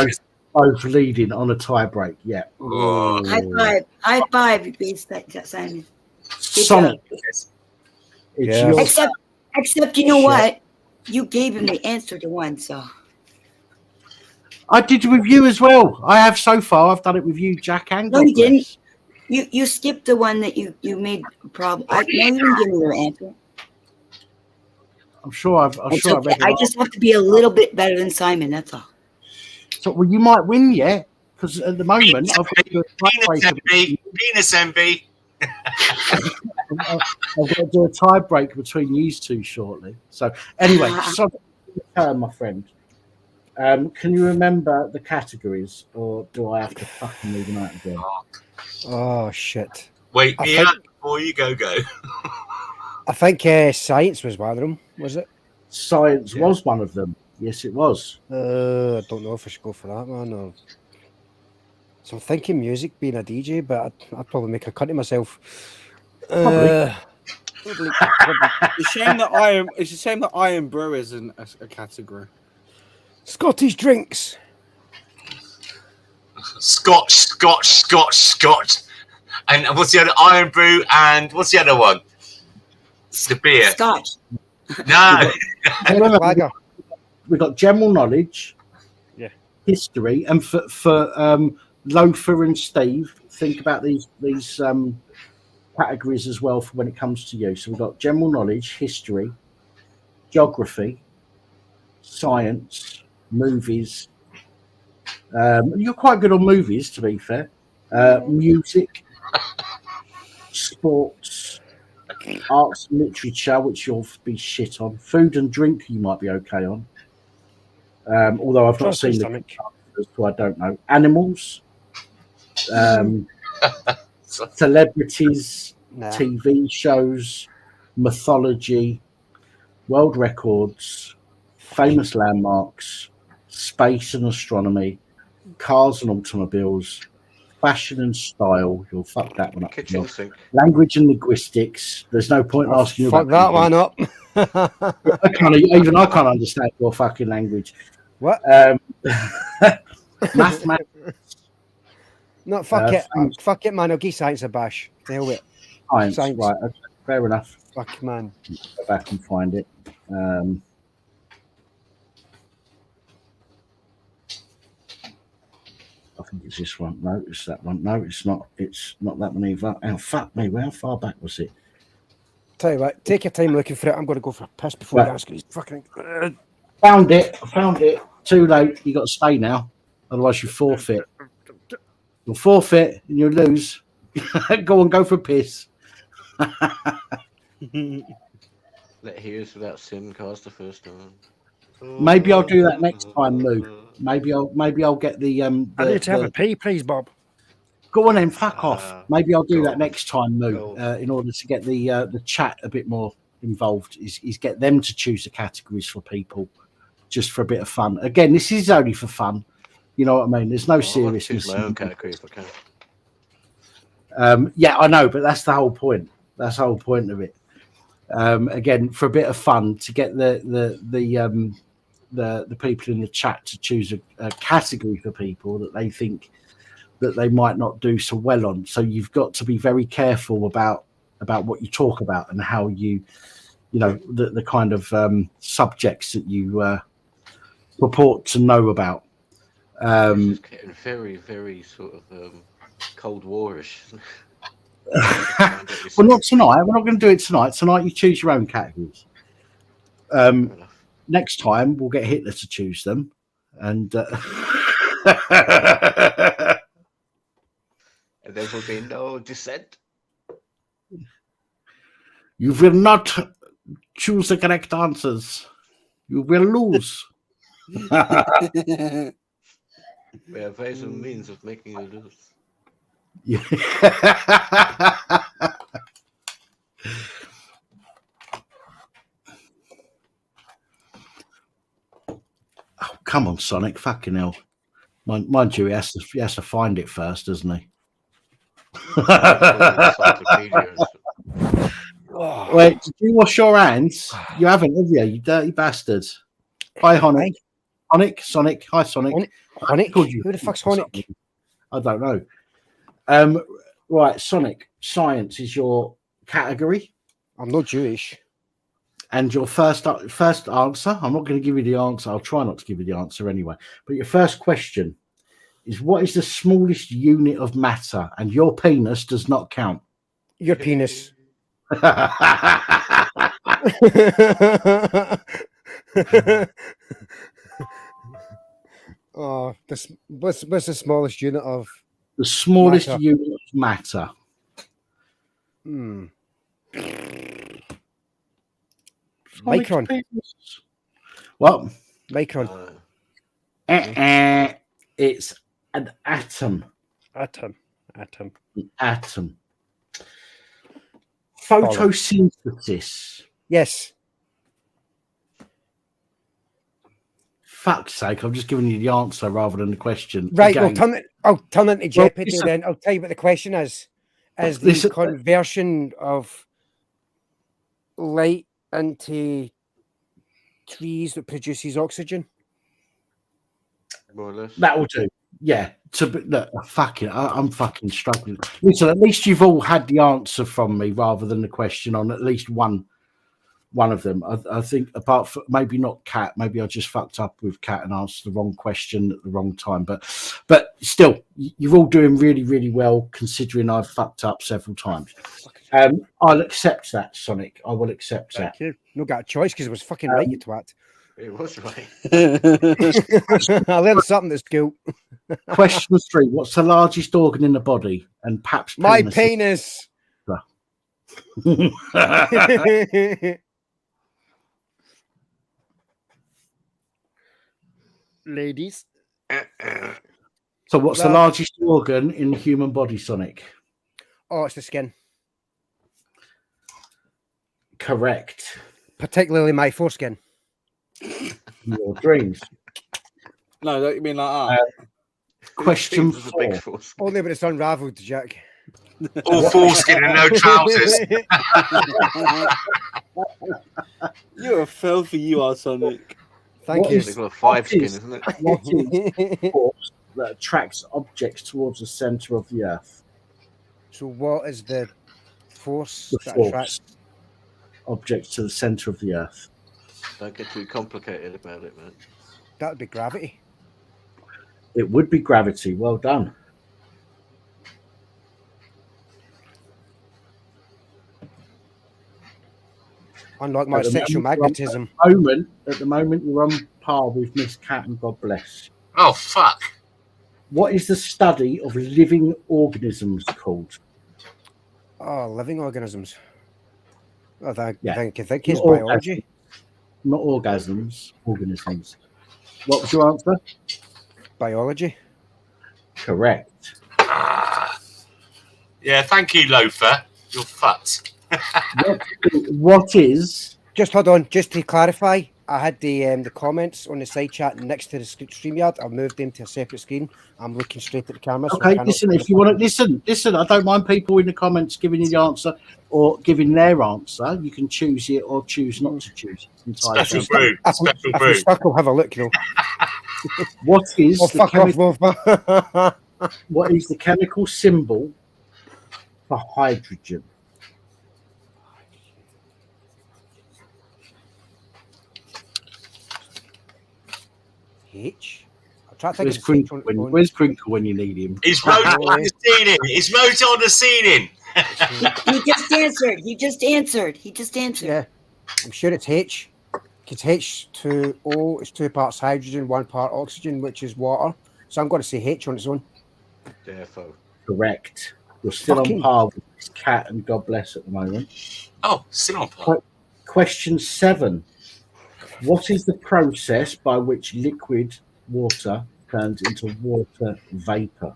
Speaker 18: Both leading on a tie break. Yeah.
Speaker 13: High five, you beat Simon.
Speaker 18: Sonic.
Speaker 13: Except you know what? You gave him the answer to one, so.
Speaker 18: I did with you as well. I have so far. I've done it with you, Jack, and
Speaker 13: no, you didn't. You skipped the one that you made a problem. No, you didn't give me your answer.
Speaker 18: I'm sure I've read it.
Speaker 13: I just have to be a little bit better than Simon. That's all.
Speaker 18: So, well, you might win, yeah, because at the moment I've got to do a
Speaker 10: Penis MB.
Speaker 18: I've got to do a tie break between you two shortly. So, anyway, my friend. Can you remember the categories, or do I have to fucking leave them out again?
Speaker 14: Oh shit!
Speaker 10: Wait me up before you go.
Speaker 14: I think science was one of them. Was it?
Speaker 18: Science was one of them. Yes, it was.
Speaker 14: I don't know if I should go for that one. Or... So I'm thinking music, being a DJ, but I'd probably make a cunt of myself.
Speaker 16: Probably. It's a shame that Iron Brew isn't a category.
Speaker 14: Scottish drinks.
Speaker 10: Scotch. And what's the other? Iron Brew, and what's the other one? The beer.
Speaker 13: Scotch.
Speaker 10: No.
Speaker 18: We've got general knowledge,
Speaker 14: yeah,
Speaker 18: history, and for Loafer and Steve, think about these categories as well for when it comes to you. So we've got general knowledge, history, geography, science, movies. You're quite good on movies, to be fair. Music, sports, arts and literature, which you'll be shit on. Food and drink, you might be okay on. Although I've not seen the answers, so I don't know. Animals, celebrities, TV shows, mythology, world records, famous landmarks, space and astronomy, cars and automobiles, fashion and style. You'll fuck that one up.
Speaker 17: Kitchen sink.
Speaker 18: Language and linguistics. There's no point asking you
Speaker 14: fuck
Speaker 18: about
Speaker 14: that one up.
Speaker 18: I can't understand your fucking language.
Speaker 14: What?
Speaker 18: Mathematics.
Speaker 14: No, fuck it. Fuck it, man. I'll give science a bash. The hell with it.
Speaker 18: Science. Right. Okay, fair enough.
Speaker 14: Fuck, man.
Speaker 18: Go back and find it. I think it's this one. No, it's that one. No, it's not. It's not that one either. Oh, fuck me. How far back was it?
Speaker 14: Tell you what, take your time looking for it. I'm going to go for a piss before you ask me. Fucking.
Speaker 18: Found it. Too late. You got to stay now. Otherwise, you forfeit. You'll forfeit and you'll lose. Go and go for a piss.
Speaker 17: Let Heroes Without Sin cast the first one.
Speaker 18: Maybe I'll do that next time, Lou. Maybe I'll get the
Speaker 14: I need to have a pee, please, Bob.
Speaker 18: Go on then, fuck off. Maybe I'll do that next time, Lou, in order to get the chat a bit more involved. Is get them to choose the categories for people, just for a bit of fun. Again, this is only for fun. You know what I mean? There's no seriousness.
Speaker 17: I'll choose my own category if I can.
Speaker 18: Yeah, I know, but that's the whole point. That's the whole point of it. Again, for a bit of fun, to get the people in the chat to choose a category for people that they think that they might not do so well on. So you've got to be very careful about what you talk about and how you know, the kind of subjects that you purport to know about.
Speaker 17: It's getting very, very sort of Cold War-ish.
Speaker 18: Well, not tonight. We're not going to do it tonight. Tonight, you choose your own categories. Next time, we'll get Hitler to choose them, and
Speaker 17: and there will be no dissent.
Speaker 18: You will not choose the correct answers. You will lose.
Speaker 17: We have ways and means of making you lose.
Speaker 18: Yeah. Oh, come on, Sonic. Fucking hell. Mind you, he has to find it first, doesn't he? Wait, did you wash your hands? You haven't, have you? You dirty bastard. Hi, Honic. Sonic. Hi, Sonic.
Speaker 14: Honic? Who the fuck's Honic?
Speaker 18: I don't know. Right, Sonic. Science is your category.
Speaker 14: I'm not Jewish.
Speaker 18: And your first answer, I'm not going to give you the answer. I'll try not to give you the answer anyway. But your first question is, what is the smallest unit of matter? And your penis does not count.
Speaker 14: Your penis. Oh, what's the smallest unit of?
Speaker 18: The smallest
Speaker 14: matter?
Speaker 18: Unit of matter.
Speaker 14: Micron.
Speaker 18: What?
Speaker 14: Micron.
Speaker 18: It's an atom.
Speaker 14: Atom.
Speaker 18: Photosynthesis.
Speaker 14: Yes.
Speaker 18: Fuck's sake, I'm just giving you the answer rather than the question.
Speaker 14: Right,
Speaker 18: Again.
Speaker 14: I'll turn into Jeopardy
Speaker 18: listen.
Speaker 14: then. I'll tell you what the question is. Is the conversion of light into trees that produces oxygen?
Speaker 17: More or less.
Speaker 18: That will do. Yeah. Look, I'm fucking struggling. Listen, at least you've all had the answer from me rather than the question on at least one one of them. I think apart from maybe not Cat, maybe I just fucked up with Cat and answered the wrong question at the wrong time. But still, you're all doing really, really well considering I've fucked up several times. I'll accept that, Sonic. I will accept that.
Speaker 14: Thank you. No got a choice because it was fucking right, you twat.
Speaker 17: It was right.
Speaker 14: I learned something at school.
Speaker 18: Question 3: what's the largest organ in the body? And Pap's
Speaker 14: My
Speaker 18: penis.
Speaker 14: Ladies.
Speaker 18: So what's the largest organ in the human body, Sonic?
Speaker 14: Oh, it's the skin.
Speaker 18: Correct.
Speaker 14: Particularly my foreskin.
Speaker 18: Your dreams.
Speaker 16: No, don't you mean like that?
Speaker 18: Question 4.
Speaker 14: Only when it's unravelled, Jack.
Speaker 10: All foreskin and no trousers.
Speaker 16: You're a filthy, you are, Sonic.
Speaker 14: Thank you.
Speaker 17: They've got a 5 skin, isn't it?
Speaker 18: What is the force that attracts objects towards the centre of the Earth?
Speaker 14: So what is the force
Speaker 18: The
Speaker 14: that
Speaker 18: force.
Speaker 14: attracts?
Speaker 18: Objects to the centre of the Earth.
Speaker 17: Don't get too complicated about it, man.
Speaker 14: That would be gravity.
Speaker 18: It would be gravity. Well done.
Speaker 14: Unlike my
Speaker 18: At the
Speaker 14: sexual
Speaker 18: moment,
Speaker 14: magnetism.
Speaker 18: At the moment, you're on par with Miss Cat and God bless.
Speaker 10: Oh, fuck.
Speaker 18: What is the study of living organisms called?
Speaker 14: Oh, living organisms. I think
Speaker 18: Not
Speaker 14: it's biology.
Speaker 18: Not orgasms, organisms. What was your answer?
Speaker 14: Biology.
Speaker 18: Correct.
Speaker 10: Yeah, thank you, Loafer. You're fucked.
Speaker 18: What is?
Speaker 14: Just hold on. Just to clarify, I had the comments on the side chat next to the StreamYard. I moved them to a separate screen. I'm looking straight at the camera. So
Speaker 18: Okay, listen. If you want to listen. I don't mind people in the comments giving you the answer or giving their answer. You can choose it or choose not to choose.
Speaker 10: Special brew. Special brew.
Speaker 14: I'll have a look, you know.
Speaker 18: What is
Speaker 14: Oh, fuck off, Wolf.
Speaker 18: what is the chemical symbol for hydrogen?
Speaker 14: H. I'll try to think
Speaker 18: Where's Crinkle when you need him?
Speaker 10: He's rotating on the ceiling. He's rotating on the ceiling.
Speaker 13: He just answered.
Speaker 14: Yeah, I'm sure it's H. It's H2O. It's 2 parts hydrogen, 1 part oxygen, which is water. So I'm going to say H on its own.
Speaker 17: Therefore.
Speaker 18: Correct. You're still on par with this Cat and God bless at the moment.
Speaker 10: Oh, still on par.
Speaker 18: Question 7. What is the process by which liquid water turns into water vapor?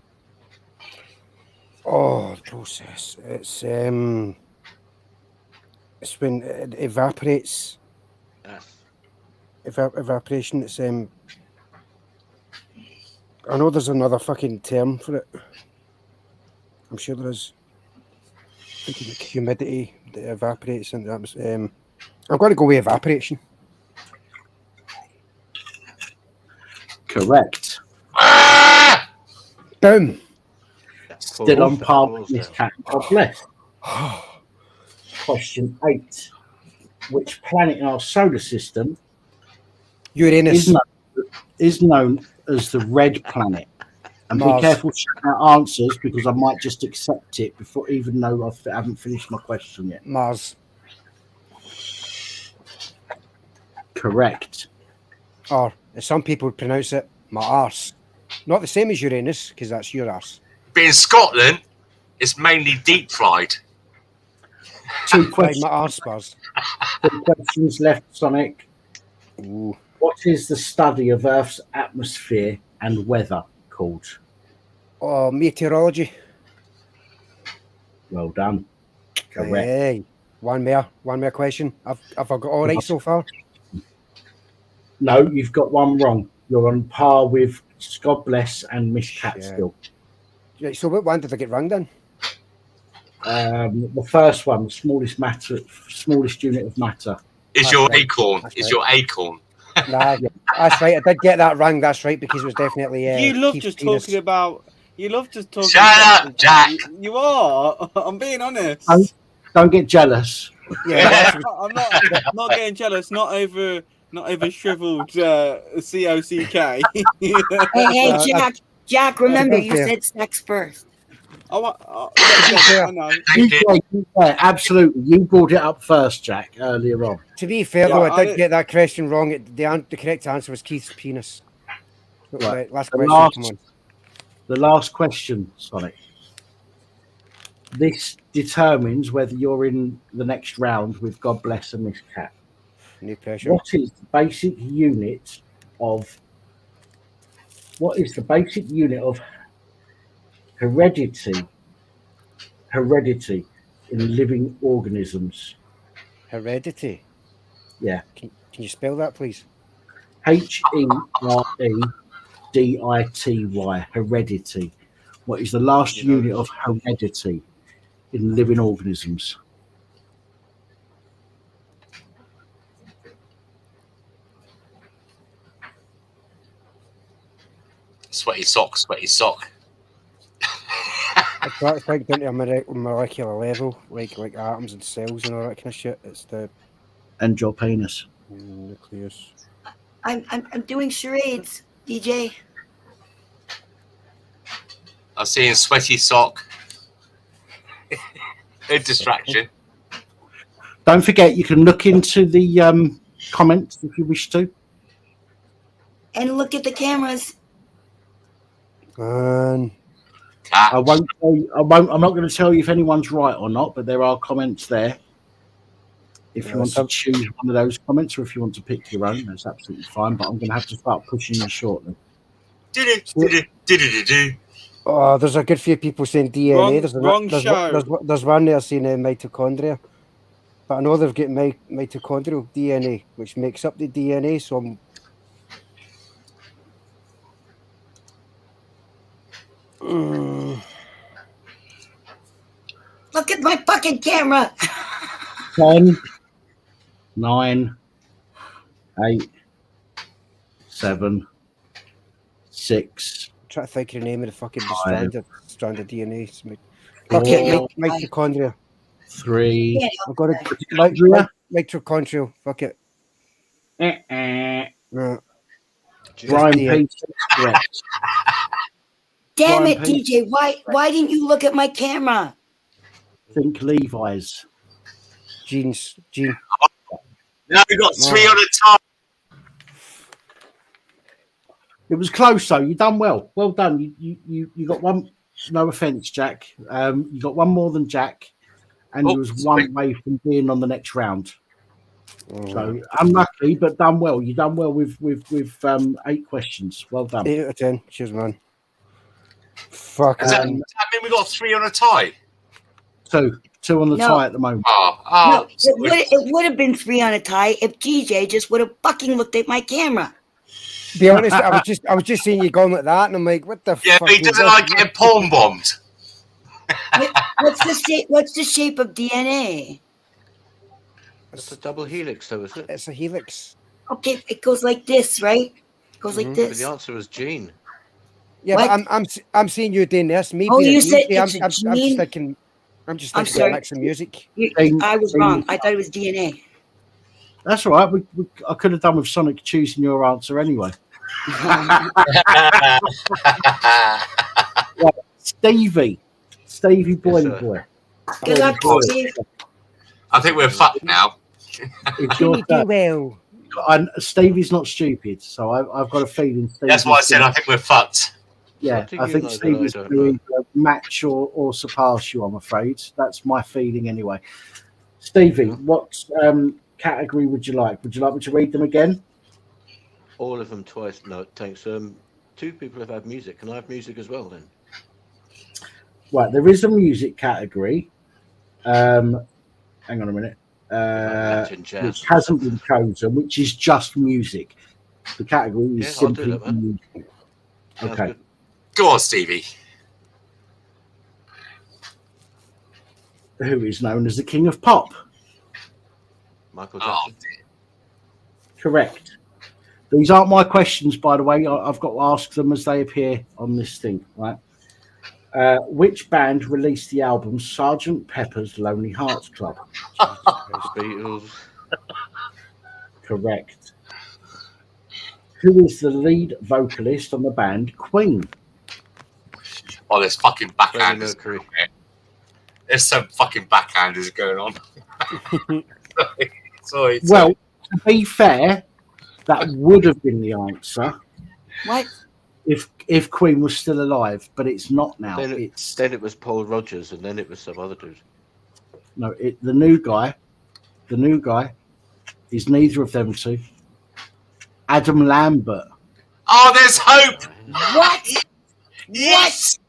Speaker 14: Oh, process. It's when it evaporates.
Speaker 17: Yes.
Speaker 14: Evaporation. It's I know there's another fucking term for it. I'm sure there is. Like humidity that evaporates, and that was. I'm going to go with evaporation.
Speaker 18: Correct.
Speaker 14: Boom.
Speaker 18: Still on par with this Cat. God bless. Question 8. Which planet in our solar system
Speaker 14: Uranus
Speaker 18: is known as the red planet? And
Speaker 14: Mars.
Speaker 18: be careful checking out answers because I might just accept it before, even though I haven't finished my question yet.
Speaker 14: Mars.
Speaker 18: Correct.
Speaker 14: Or, as some people pronounce it, my arse. Not the same as Uranus, because that's your arse.
Speaker 10: But in Scotland, it's mainly deep fried.
Speaker 18: 2 questions.
Speaker 14: My arse bars.
Speaker 18: 2 questions left, Sonic.
Speaker 14: Ooh.
Speaker 18: What is the study of Earth's atmosphere and weather called?
Speaker 14: Oh, meteorology.
Speaker 18: Well done. Correct.
Speaker 14: Hey, one more question. Have I got all right so far?
Speaker 18: No, you've got one wrong. You're on par with God bless and Miss Cat still.
Speaker 14: Right, so what one did I get wrong then?
Speaker 18: The first one, smallest unit of matter.
Speaker 10: Is your acorn. Is your acorn.
Speaker 14: Nah, that's right. I did get that wrong. That's right, because it was definitely.
Speaker 16: You love
Speaker 14: Keith's
Speaker 16: just
Speaker 14: penis.
Speaker 16: talking about. You love just talking.
Speaker 10: Shut up, Jack.
Speaker 16: You are. I'm being honest.
Speaker 18: Don't get jealous.
Speaker 14: Yeah,
Speaker 16: I'm not getting jealous. Not over shriveled COCK.
Speaker 13: Hey, Jack. Remember you said sex first.
Speaker 16: I know.
Speaker 18: Yeah, absolutely. You brought it up first, Jack, earlier on.
Speaker 14: To be fair, though, I did get that question wrong. The correct answer was Keith's penis.
Speaker 18: Right.
Speaker 14: Last question, come on.
Speaker 18: The last question, Sonic. This determines whether you're in the next round with God Bless and Miss Cat.
Speaker 14: No pressure.
Speaker 18: What is the basic unit of heredity in living organisms?
Speaker 14: Heredity.
Speaker 18: Yeah.
Speaker 14: Can you spell that, please?
Speaker 18: Heredity. Heredity. What is the last unit of heredity in living organisms?
Speaker 10: Sweaty sock, sweaty sock.
Speaker 14: It's like down to a molecular level, like atoms and cells and all that kind of shit. It's the
Speaker 18: And your penis.
Speaker 14: Nucleus.
Speaker 13: I'm doing charades, DJ.
Speaker 10: I'm seeing sweaty sock. A distraction.
Speaker 18: Don't forget, you can look into the comments if you wish to.
Speaker 13: And look at the cameras.
Speaker 18: I won't. I'm not going to tell you if anyone's right or not, but there are comments there. If you want to choose one of those comments, or if you want to pick your own, that's absolutely fine. But I'm going to have to start pushing you shortly.
Speaker 14: Oh, there's a good few people saying DNA.
Speaker 16: Wrong
Speaker 14: there's one there saying mitochondria, but I know they've got mitochondrial DNA, which makes up the DNA. So I'm...
Speaker 13: Look at my fucking camera.
Speaker 18: 10, 9, 8, 7, 6.
Speaker 14: Try to think of the name of the fucking
Speaker 18: 5,
Speaker 14: stranded DNA.
Speaker 18: Four,
Speaker 14: Mitochondria.
Speaker 18: 3.
Speaker 14: I've got a mitochondrial. Fuck it. No.
Speaker 18: Brian Peter, correct.
Speaker 13: Damn
Speaker 18: Brian
Speaker 13: it, DJ. Why didn't you look at my camera?
Speaker 18: Think Levi's.
Speaker 14: Gene.
Speaker 10: Now we got 3 on the top.
Speaker 18: It was close though. You done well. Well done. You got one. No offense, Jack. You got one more than Jack, and you was one away from being on the next round. So unlucky, but done well. You done well with 8 questions. Well done.
Speaker 14: 8 out of 10. Cheers, man. Fuck.
Speaker 10: Does that mean we got 3 on a tie?
Speaker 18: 2 on the tie at the moment.
Speaker 13: No, it would have been 3 on a tie if DJ just would have fucking looked at my camera.
Speaker 14: Be honest, I was just seeing you going like that, and I'm like, what the fuck?
Speaker 10: Yeah, but he doesn't like getting palm bombed.
Speaker 13: What's the shape of DNA?
Speaker 17: It's a double helix, though, is it?
Speaker 14: It's a helix.
Speaker 13: Okay, it goes like this, right? It goes like this.
Speaker 17: But the answer was Gene.
Speaker 14: Yeah, but I'm seeing you doing this. Me
Speaker 13: Oh,
Speaker 14: being
Speaker 13: you
Speaker 14: a
Speaker 13: said
Speaker 14: DJ,
Speaker 13: it's a
Speaker 14: I'm just
Speaker 13: gene?
Speaker 14: thinking. I'm just
Speaker 13: I'm
Speaker 14: thinking
Speaker 13: sorry.
Speaker 14: like some music.
Speaker 13: I was wrong. I thought it was DNA.
Speaker 18: That's all right. I could have done with Sonic choosing your answer anyway. Right, Stevie boy.
Speaker 13: Good luck, Steve.
Speaker 10: I think we're fucked now.
Speaker 18: It's your turn. And Stevie's not stupid, so I've got a feeling.
Speaker 10: That's why I said I think we're fucked.
Speaker 18: Yeah, I think Stevie's going to either match or surpass you. I'm afraid that's my feeling anyway. Stevie, what category would you like? Would you like me to read them again?
Speaker 17: All of them twice. No, thanks. 2 people have had music. Can I have music as well then?
Speaker 18: Right, there is a music category. Hang on a minute. Which hasn't been chosen, which is just music. The category is simply music. Okay.
Speaker 10: Go on, Stevie.
Speaker 18: Who is known as the King of Pop?
Speaker 17: Michael Jackson.
Speaker 18: Correct. These aren't my questions, by the way. I've got to ask them as they appear on this thing, right? Which band released the album Sgt. Pepper's Lonely Hearts Club?
Speaker 17: Beatles.
Speaker 18: Correct. Who is the lead vocalist on the band Queen?
Speaker 10: Oh, there's fucking backhanders.
Speaker 17: Mercury.
Speaker 10: There's some fucking backhanders going on. sorry.
Speaker 18: Well, to be fair, that would have been the answer.
Speaker 13: What?
Speaker 18: If Queen was still alive, but it's not now.
Speaker 17: Then it was Paul Rogers, and then it was some other dude.
Speaker 18: No, the new guy is neither of them two. Adam Lambert.
Speaker 10: Oh, there's hope.
Speaker 13: What?
Speaker 10: Yes.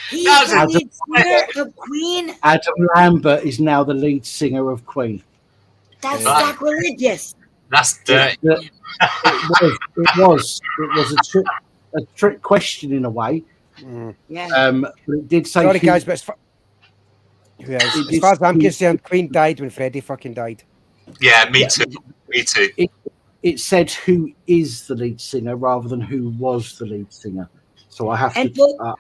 Speaker 13: He's the lead singer of Queen?
Speaker 18: Adam Lambert is now the lead singer of Queen.
Speaker 13: That's sacrilegious.
Speaker 10: That's dirty.
Speaker 18: It was a trick question in a way.
Speaker 13: Yeah.
Speaker 18: But it did say.
Speaker 14: Sorry, guys, but as far as I'm concerned, Queen died when Freddie fucking died.
Speaker 10: Yeah, me too. Me too.
Speaker 18: It said who is the lead singer rather than who was the lead singer. So I have
Speaker 13: and
Speaker 18: to.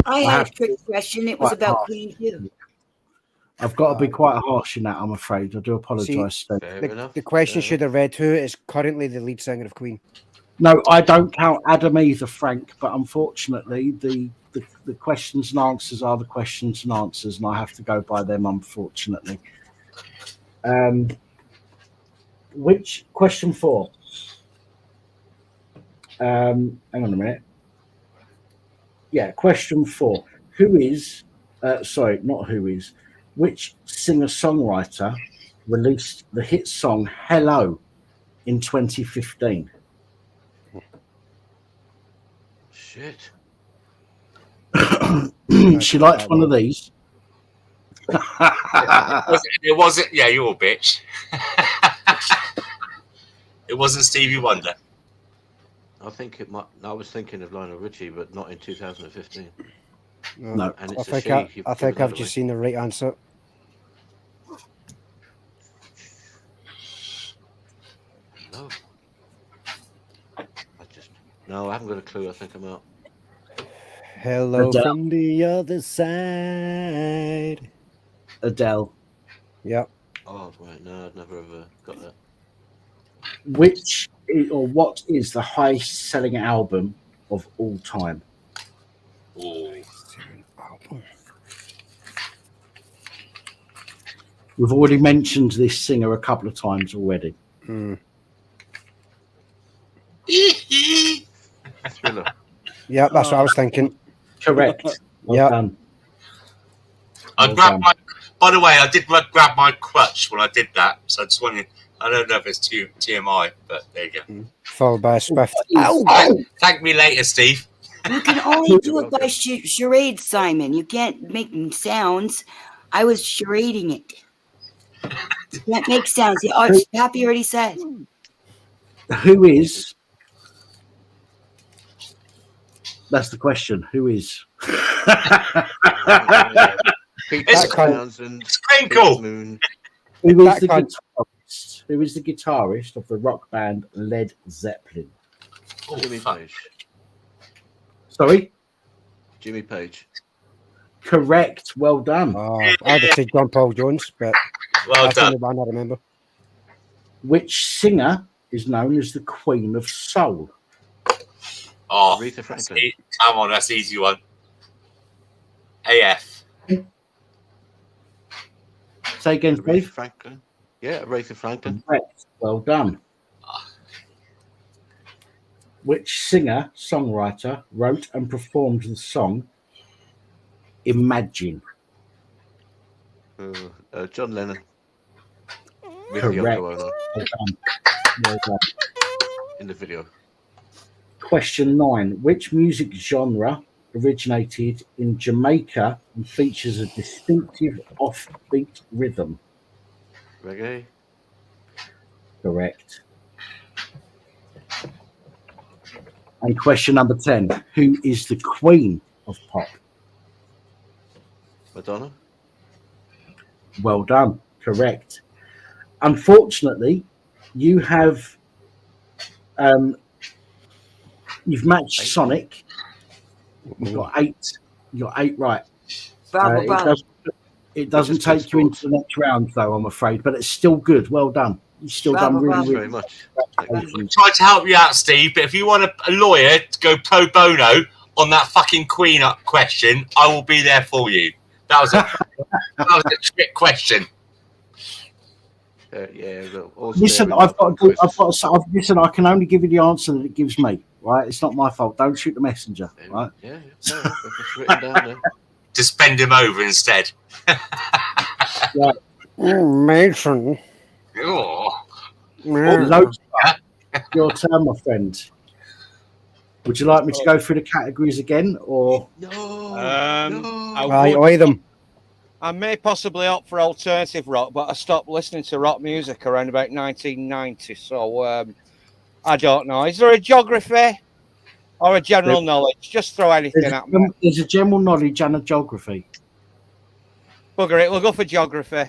Speaker 13: I had a trick question. It was about Queen too.
Speaker 18: I've got to be quite harsh in that, I'm afraid. I do apologise.
Speaker 14: The question should have read, who is currently the lead singer of Queen?
Speaker 18: No, I don't count Adam either, Frank, but unfortunately the questions and answers are the questions and answers, and I have to go by them, unfortunately. Which question 4? Hang on a minute. Yeah, question 4. Which singer-songwriter released the hit song Hello in 2015?
Speaker 17: Shit.
Speaker 18: She likes one of these.
Speaker 10: It wasn't. Yeah, you're a bitch. It wasn't Stevie Wonder.
Speaker 17: I think it might. I was thinking of Lionel Richie, but not in 2015.
Speaker 18: No,
Speaker 17: and
Speaker 14: I think I've just seen the right answer.
Speaker 17: No, I haven't got a clue. I think I'm out.
Speaker 14: Hello
Speaker 18: Adele.
Speaker 14: from the other side.
Speaker 18: Adele.
Speaker 14: Yep.
Speaker 17: Oh, right. No, I'd never have got that.
Speaker 18: What is the highest selling album of all time? We've already mentioned this singer a couple of times already.
Speaker 17: Thriller.
Speaker 14: Yeah, that's what I was thinking.
Speaker 18: Correct.
Speaker 14: Yeah.
Speaker 18: Done.
Speaker 10: By the way, I did grab my crutch when I did that, so I just wanted. I don't know if it's TMI, but there you go.
Speaker 14: Followed by a swift.
Speaker 10: Thank me later, Steve.
Speaker 13: You can only do it by charades, Simon. You can't make sounds. I was charading it. You can't make sounds. Happy already said.
Speaker 18: Who is? That's the question. Who is?
Speaker 10: It's Crinkle.
Speaker 18: Who is the guitarist? Who is the guitarist of the rock band Led Zeppelin?
Speaker 17: Jimmy Page.
Speaker 18: Sorry?
Speaker 17: Jimmy Page.
Speaker 18: Correct. Well done.
Speaker 14: I'd have said John Paul Jones, but
Speaker 10: well done.
Speaker 14: The one I remember.
Speaker 18: Which singer is known as the Queen of Soul?
Speaker 10: Oh,
Speaker 17: Aretha Franklin.
Speaker 10: Come on, that's an easy one. AF.
Speaker 18: Say again,
Speaker 17: Aretha
Speaker 18: Steve.
Speaker 17: Franklin. Yeah, Aretha Franklin.
Speaker 18: Correct. Well done. Which singer, songwriter, wrote and performed the song Imagine?
Speaker 17: John Lennon. With
Speaker 18: Correct.
Speaker 17: Yoko Ono.
Speaker 18: Well done. Well done.
Speaker 17: In the video.
Speaker 18: Question 9. Which music genre originated in Jamaica and features a distinctive offbeat rhythm?
Speaker 17: Reggae.
Speaker 18: Correct. And question number 10. Who is the queen of pop?
Speaker 17: Madonna.
Speaker 18: Well done. Correct. Unfortunately, you have you've matched Sonic. You've got 8. You got 8 right.
Speaker 13: Bravo, bravo.
Speaker 18: It doesn't take you into the next round, though, I'm afraid, but it's still good. Well done. You've still done really, really
Speaker 17: very much.
Speaker 10: Tried to help you out, Steve, but if you want a lawyer to go pro bono on that fucking Queen question, I will be there for you. That was a trick question.
Speaker 18: Listen, listen. I can only give you the answer that it gives me. Right? It's not my fault. Don't shoot the messenger. Right?
Speaker 17: Yeah. It's written down there.
Speaker 10: Just bend him over instead.
Speaker 18: Right.
Speaker 14: Mason.
Speaker 10: Oh.
Speaker 18: Your turn, my friend. Would you like me to go through the categories again, or
Speaker 19: I may possibly opt for alternative rock, but I stopped listening to rock music around about 1990. So I don't know. Is there a geography or a general knowledge? Just throw anything at me.
Speaker 18: There's a general knowledge and a geography.
Speaker 19: Bugger it. We'll go for geography.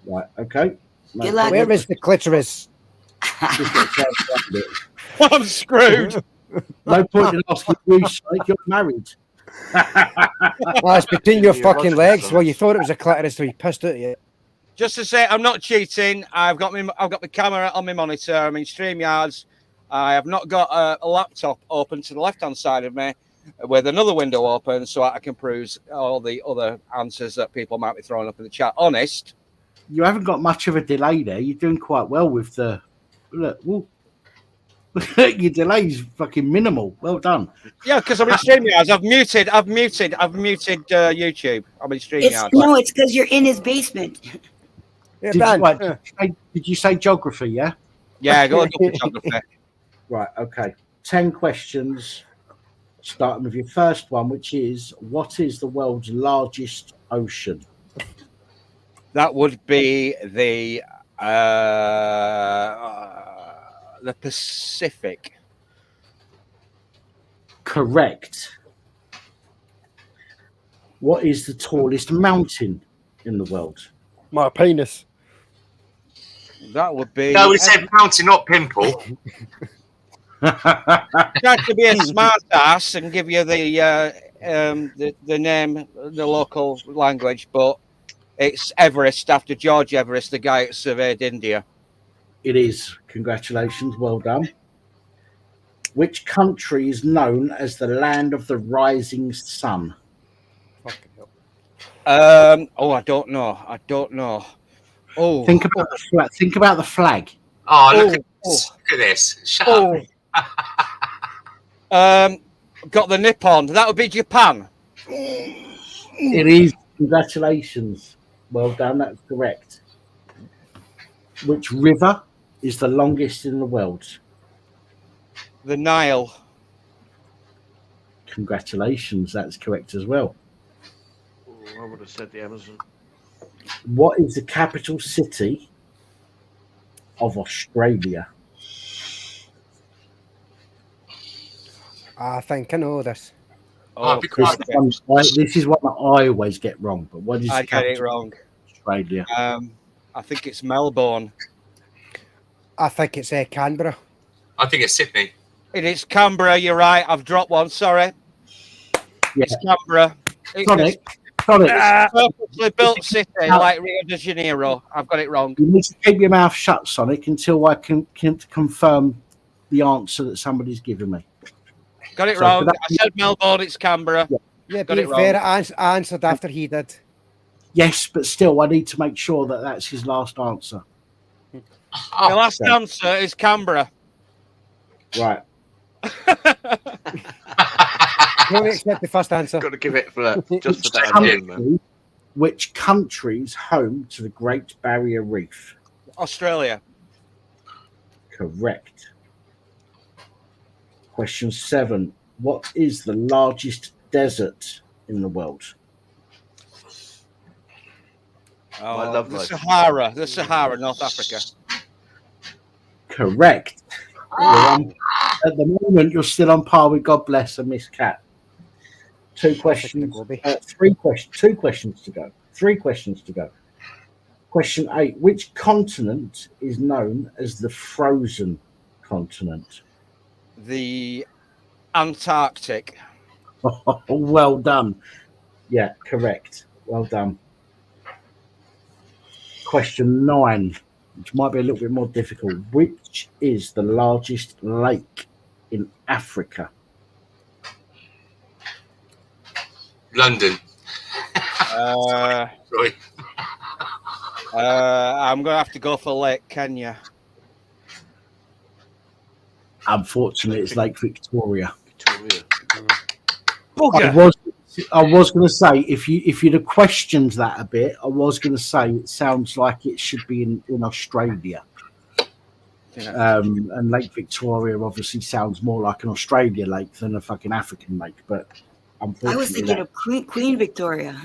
Speaker 18: Right. Okay.
Speaker 14: Where is the clitoris?
Speaker 19: I'm screwed.
Speaker 18: No point in asking you, Sonic. You're married.
Speaker 14: Well, it's between your fucking legs. Well, you thought it was a clitoris, so you pissed at you.
Speaker 19: Just to say, I'm not cheating. I've got the camera on my monitor. I'm in StreamYards. I have not got a laptop open to the left-hand side of me with another window open, so I can peruse all the other answers that people might be throwing up in the chat. Honest.
Speaker 18: You haven't got much of a delay there. You're doing quite well with the look. Your delay's fucking minimal. Well done.
Speaker 19: Yeah, because I'm in StreamYards. I've muted YouTube. I'm in StreamYards.
Speaker 13: It's because you're in his basement.
Speaker 18: Did you say geography? Yeah.
Speaker 19: Yeah, go for geography.
Speaker 18: Right. Okay. 10 questions. Starting with your first one, which is, what is the world's largest ocean?
Speaker 19: That would be the Pacific.
Speaker 18: Correct. What is the tallest mountain in the world?
Speaker 14: My penis.
Speaker 19: That would be.
Speaker 10: No, we said mountain, not pimple.
Speaker 19: Try to be a smart ass and give you the name, the local language, but it's Everest after George Everest, the guy that surveyed India.
Speaker 18: It is. Congratulations. Well done. Which country is known as the land of the rising sun?
Speaker 19: I don't know. Oh,
Speaker 18: think about the flag. Think about the flag.
Speaker 10: Oh, look at this. Look at this. Shut up.
Speaker 19: Got the Nippon. That would be Japan.
Speaker 18: It is. Congratulations. Well done. That's correct. Which river is the longest in the world?
Speaker 19: The Nile.
Speaker 18: Congratulations. That's correct as well.
Speaker 17: I would have said the Amazon.
Speaker 18: What is the capital city of Australia?
Speaker 14: I think I know this.
Speaker 18: This is one that I always get wrong. But what is
Speaker 19: I
Speaker 18: the
Speaker 19: get it
Speaker 18: capital
Speaker 19: wrong.
Speaker 18: of Australia?
Speaker 19: I think it's Melbourne.
Speaker 14: I think it's Canberra.
Speaker 10: I think it's Sydney.
Speaker 19: It is Canberra. You're right. I've dropped one. Sorry.
Speaker 18: Yeah.
Speaker 19: It's Canberra.
Speaker 18: Sonic.
Speaker 19: Purposely built city like Rio de Janeiro. I've got it wrong.
Speaker 18: You need to keep your mouth shut, Sonic, until I can confirm the answer that somebody's given me.
Speaker 19: Got it wrong. I said Melbourne. It's Canberra.
Speaker 14: Yeah,
Speaker 19: got
Speaker 14: being
Speaker 19: it wrong.
Speaker 14: fair, answered after he did.
Speaker 18: Yes, but still, I need to make sure that that's his last answer.
Speaker 19: The last answer is Canberra.
Speaker 18: Right.
Speaker 14: Can we accept the first answer?
Speaker 17: Got to give it for just for that.
Speaker 18: Which country is home to the Great Barrier Reef?
Speaker 19: Australia.
Speaker 18: Correct. Question 7. What is the largest desert in the world?
Speaker 17: I love
Speaker 19: the Sahara. The Sahara, North Africa.
Speaker 18: Correct. At the moment, you're still on par with God Bless and Miss Cat. 2 questions. 3 questions. 2 questions to go. 3 questions to go. Question 8. Which continent is known as the frozen continent?
Speaker 19: The Antarctic.
Speaker 18: Well done. Yeah, correct. Well done. Question 9, which might be a little bit more difficult. Which is the largest lake in Africa?
Speaker 10: London.
Speaker 19: Sorry. I'm going to have to go for Lake Kenya.
Speaker 18: Unfortunately, it's Lake Victoria.
Speaker 19: Bugger.
Speaker 18: I was going to say, if you'd have questioned that a bit, I was going to say it sounds like it should be in Australia. And Lake Victoria obviously sounds more like an Australia lake than a fucking African lake. But unfortunately,
Speaker 13: I was thinking of Queen Victoria.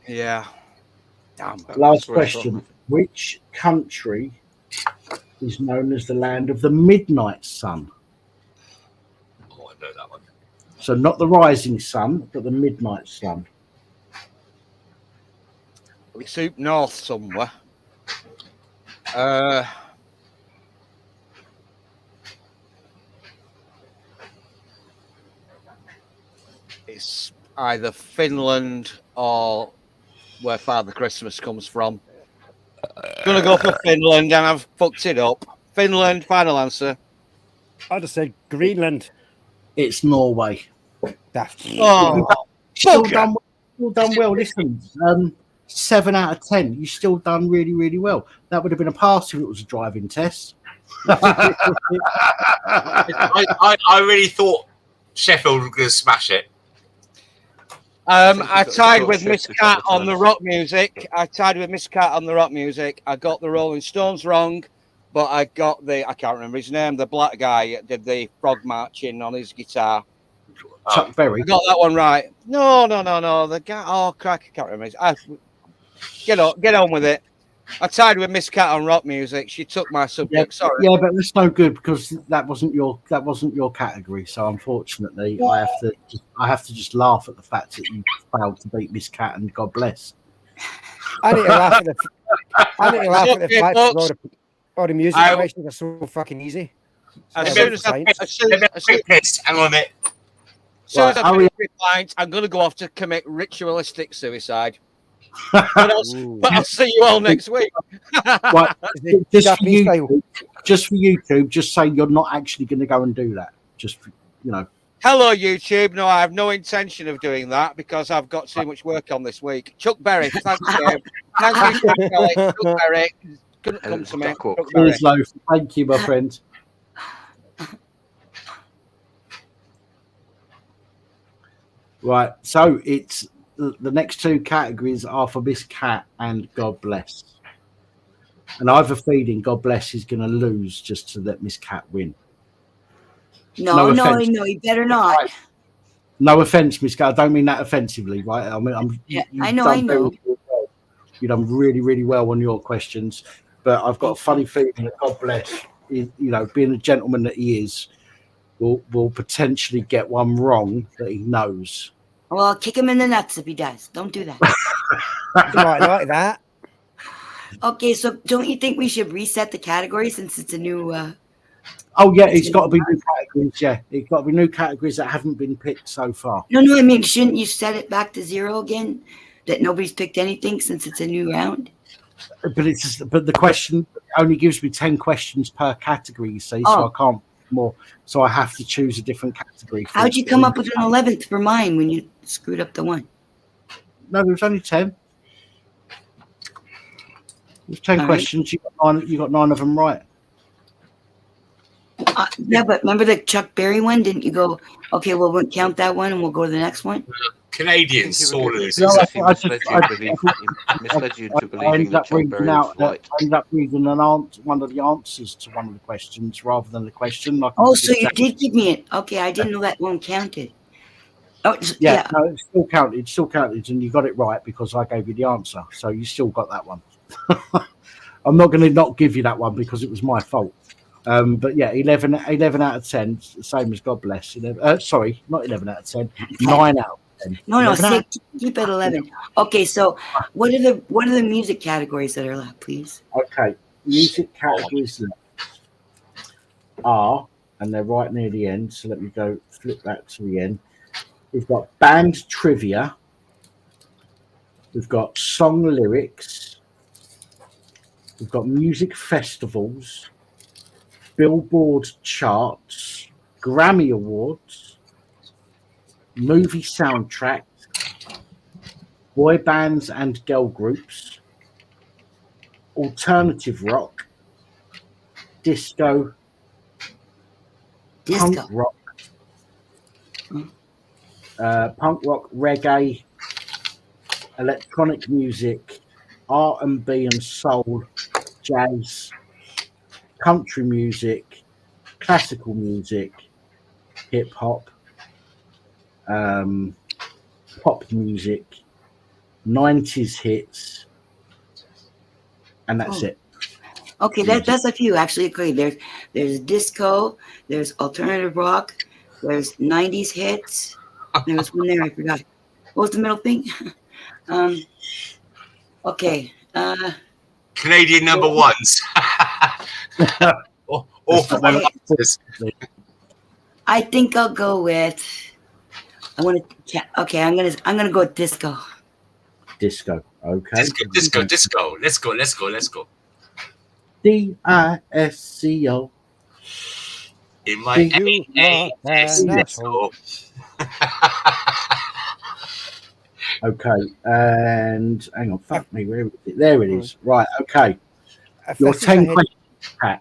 Speaker 19: Yeah. Damn.
Speaker 18: Last question. Which country is known as the land of the midnight sun?
Speaker 10: Oh, I know that one.
Speaker 18: So not the rising sun, but the midnight sun.
Speaker 19: It's up north somewhere. It's either Finland or where Father Christmas comes from. Gonna go for Finland, and I've fucked it up. Finland, final answer.
Speaker 14: I'd have said Greenland.
Speaker 18: It's Norway.
Speaker 19: Oh,
Speaker 18: still done well. Listen, 7 out of 10. You still done really, really well. That would have been a pass if it was a driving test.
Speaker 10: I really thought Sheffield was going to smash it.
Speaker 19: I tied with Miss Cat on the rock music. I got the Rolling Stones wrong, but I got I can't remember his name, the black guy that did the frog marching on his guitar.
Speaker 18: Chuck Berry.
Speaker 19: I got that one right. No. The guy, oh, crack, I can't remember. Get on with it. I tied with Miss Cat on rock music. She took my subject. Sorry.
Speaker 18: Yeah, but that's no good because that wasn't your category. So unfortunately, I have to just laugh at the fact that you failed to beat Miss Cat, and God bless.
Speaker 14: I need to laugh at the fact that all the music questions are so fucking easy.
Speaker 19: As soon as I hang on a minute. As soon as I finish my pints, I'm going to go off to commit ritualistic suicide. But I'll see you all next week.
Speaker 18: Right, just for YouTube, just say you're not actually going to go and do that. Just
Speaker 19: Hello, YouTube. No, I have no intention of doing that because I've got too much work on this week. Chuck Berry, thank you. Thank you, Chuck Berry. Couldn't come to me.
Speaker 18: Cheers, Loaf. Thank you, my friend. Right, so it's the next two categories are for Miss Cat and God Bless. And I have a feeling God Bless is going to lose just to let Miss Cat win.
Speaker 13: No, you better not.
Speaker 18: No offense, Miss Cat. I don't mean that offensively, right? I mean,
Speaker 13: I know.
Speaker 18: You've done really, really well on your questions, but I've got a funny feeling that God Bless, being a gentleman that he is, will potentially get one wrong that he knows.
Speaker 13: Well, I'll kick him in the nuts if he does. Don't do that.
Speaker 14: Right, like that.
Speaker 13: Okay, so don't you think we should reset the category since it's a new...
Speaker 18: Oh, yeah, it's got to be new categories, yeah. It's got to be new categories that haven't been picked so far.
Speaker 13: No, I mean, shouldn't you set it back to 0 again? That nobody's picked anything since it's a new round?
Speaker 18: But the question only gives me 10 questions per category, you see, so I can't more. So I have to choose a different category.
Speaker 13: How'd you come up with an 11th for mine when you screwed up the one?
Speaker 18: No, there was only 10. There's 10 questions. Right. You got 9 of them right.
Speaker 13: Yeah, but remember the Chuck Berry one? Didn't you go, okay, well, we'll count that one and we'll go to the next one?
Speaker 10: Canadians saw this.
Speaker 18: I
Speaker 17: ended up reading
Speaker 18: one of the answers to one of the questions rather than the question.
Speaker 13: So you did give me it. Okay, I didn't know that one counted. Oh,
Speaker 18: yeah. No, it still counted. It still counted, and you got it right because I gave you the answer. So you still got that one. I'm not going to not give you that one because it was my fault. But yeah, 11 out of 10, same as God Bless. Sorry, not 11 out of 10, 9 out of 10.
Speaker 13: No, keep it 11. Okay, so what are the music categories that are left, please?
Speaker 18: Okay, music categories left are, and they're right near the end. So let me go flip that to the end. We've got band trivia. We've got song lyrics. We've got music festivals, Billboard charts, Grammy Awards, movie soundtracks, boy bands and girl groups, alternative rock, disco, punk rock, reggae, electronic music, R&B and soul, jazz, country music, classical music, hip hop, pop music, 90s hits, and that's it.
Speaker 13: Okay, that's a few actually. Okay, there's disco, there's alternative rock, there's 90s hits. There was one there I forgot. What was the middle thing? Okay.
Speaker 10: Canadian number ones. Awful answers.
Speaker 13: I think I'll go with. I want to. Okay, I'm gonna go with disco.
Speaker 18: Disco. Okay.
Speaker 10: Disco. Let's go.
Speaker 18: DISCO.
Speaker 10: In my disco.
Speaker 18: Okay, and hang on, fuck me, where is it? There it is. Right, okay. Your 10 questions, Pat.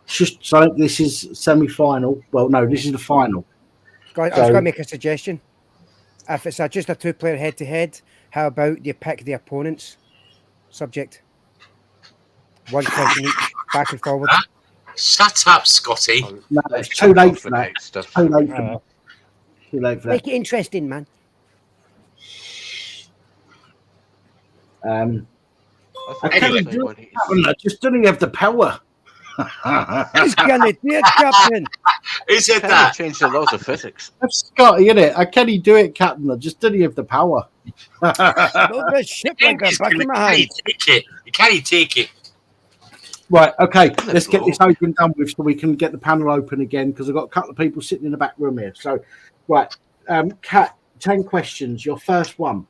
Speaker 18: Just so this is semi-final. Well, no, this is the final.
Speaker 14: I was going to make a suggestion. If it's just a two-player head-to-head, how about you pick the opponent's subject? One question each, back and forward.
Speaker 10: Shut up, Scotty.
Speaker 18: No, it's too late for that. Too late for that. Too late for that.
Speaker 14: Make it interesting, man.
Speaker 18: I can't do it. I just don't have the power.
Speaker 14: Who's gonna do it, Captain?
Speaker 10: Who said that?
Speaker 17: Change the laws of physics.
Speaker 18: That's Scotty, isn't it? I can't do it, Captain. I just don't have the power.
Speaker 14: The ship like the back of my hand.
Speaker 10: You can't take it.
Speaker 18: Right, okay. Let's get this open done with so we can get the panel open again because I've got a couple of people sitting in the back room here. So, right, Kat, 10 questions. Your first one.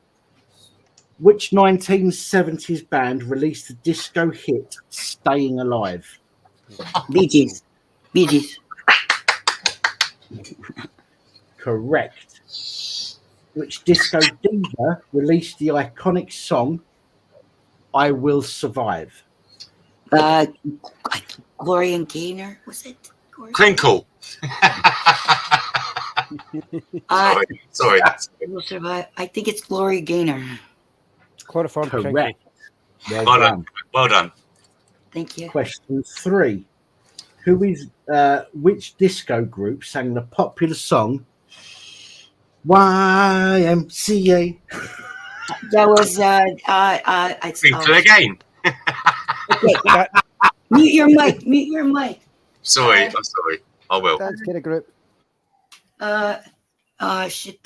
Speaker 18: Which 1970s band released the disco hit Staying Alive?
Speaker 13: Bee Gees. Bee Gees.
Speaker 18: Correct. Which disco diva released the iconic song I Will Survive?
Speaker 13: Gloria Gaynor, was it?
Speaker 10: Crinkle. Sorry.
Speaker 13: Will Survive. I think it's Gloria Gaynor.
Speaker 14: Chloroform.
Speaker 18: Correct.
Speaker 10: Well done.
Speaker 13: Thank you.
Speaker 18: Question 3. Which disco group sang the popular song YMCA?
Speaker 13: That was
Speaker 10: Crinkle again.
Speaker 13: Okay. Mute your mic.
Speaker 10: Sorry, I'm sorry. I will.
Speaker 14: Let's get a group.
Speaker 13: Shit.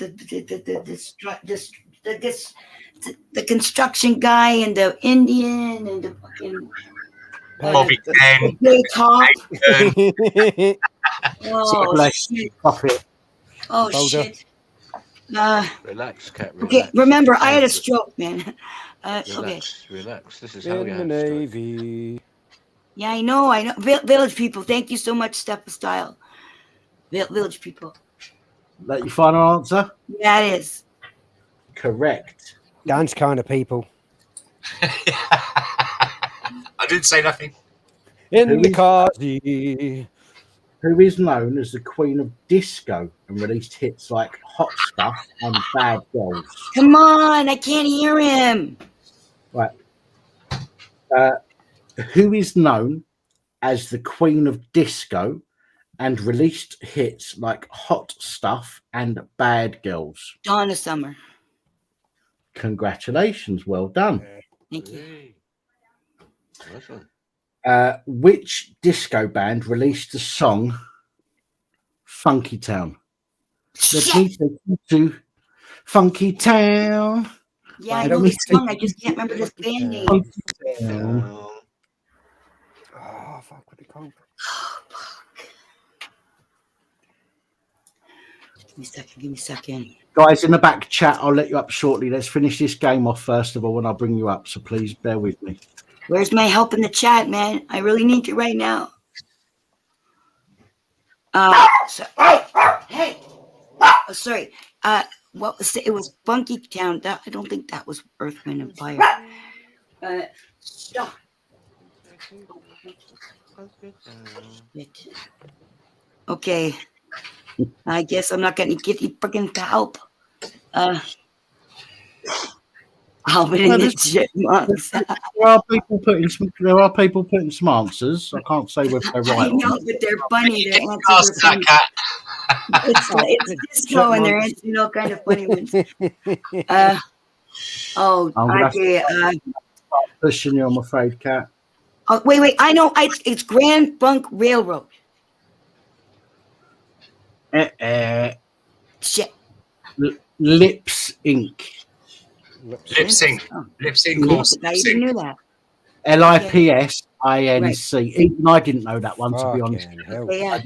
Speaker 13: The construction guy and the Indian and the fucking
Speaker 10: Bobby Ken.
Speaker 13: Big top. Oh shit. Oh shit.
Speaker 17: Relax, Cat.
Speaker 13: Okay, remember I had a stroke, man. Okay.
Speaker 17: Relax. This is how we
Speaker 14: In
Speaker 17: have
Speaker 14: the Navy.
Speaker 13: Yeah, I know. Village people, thank you so much, Step of Style. Village people.
Speaker 18: That your final answer?
Speaker 13: Yeah, it is.
Speaker 18: Correct.
Speaker 14: Dance kind of people.
Speaker 10: I didn't say nothing.
Speaker 14: In the Kazi.
Speaker 18: Who is known as the Queen of Disco and released hits like Hot Stuff and Bad Girls?
Speaker 13: Come on, I can't hear him.
Speaker 18: Right. Who is known as the Queen of Disco and released hits like Hot Stuff and Bad Girls?
Speaker 13: Donna Summer.
Speaker 18: Congratulations, well done.
Speaker 13: Thank you.
Speaker 18: Which disco band released the song Funky Town? Let me take you to Funky Town.
Speaker 13: Yeah, I know this song. I just can't remember this band name.
Speaker 18: Funky Town.
Speaker 14: Oh, fuck, what they called?
Speaker 13: Give me a second.
Speaker 18: Guys in the back chat, I'll let you up shortly. Let's finish this game off first of all, and I'll bring you up. So please bear with me.
Speaker 13: Where's my help in the chat, man? I really need you right now. Hey. Oh, sorry. What was it? It was Funky Town. I don't think that was Earth, Wind, and Fire. Stop. Okay. I guess I'm not gonna get you freaking help. Alvin and the Chipmunks.
Speaker 18: There are people putting some answers. I can't say whether they're right.
Speaker 13: I know, but they're funny. Their answers are funny. It's disco, and they're answering all kind of funny ones.
Speaker 18: Pushing you, I'm afraid, Kat.
Speaker 13: Oh, wait. I know. It's Grand Funk Railroad. Shit.
Speaker 18: Lips Inc.
Speaker 10: Lip sync. Lip sync.
Speaker 13: I even knew that.
Speaker 18: LIPSINC. Even I didn't know that one, to be honest.
Speaker 13: Yeah.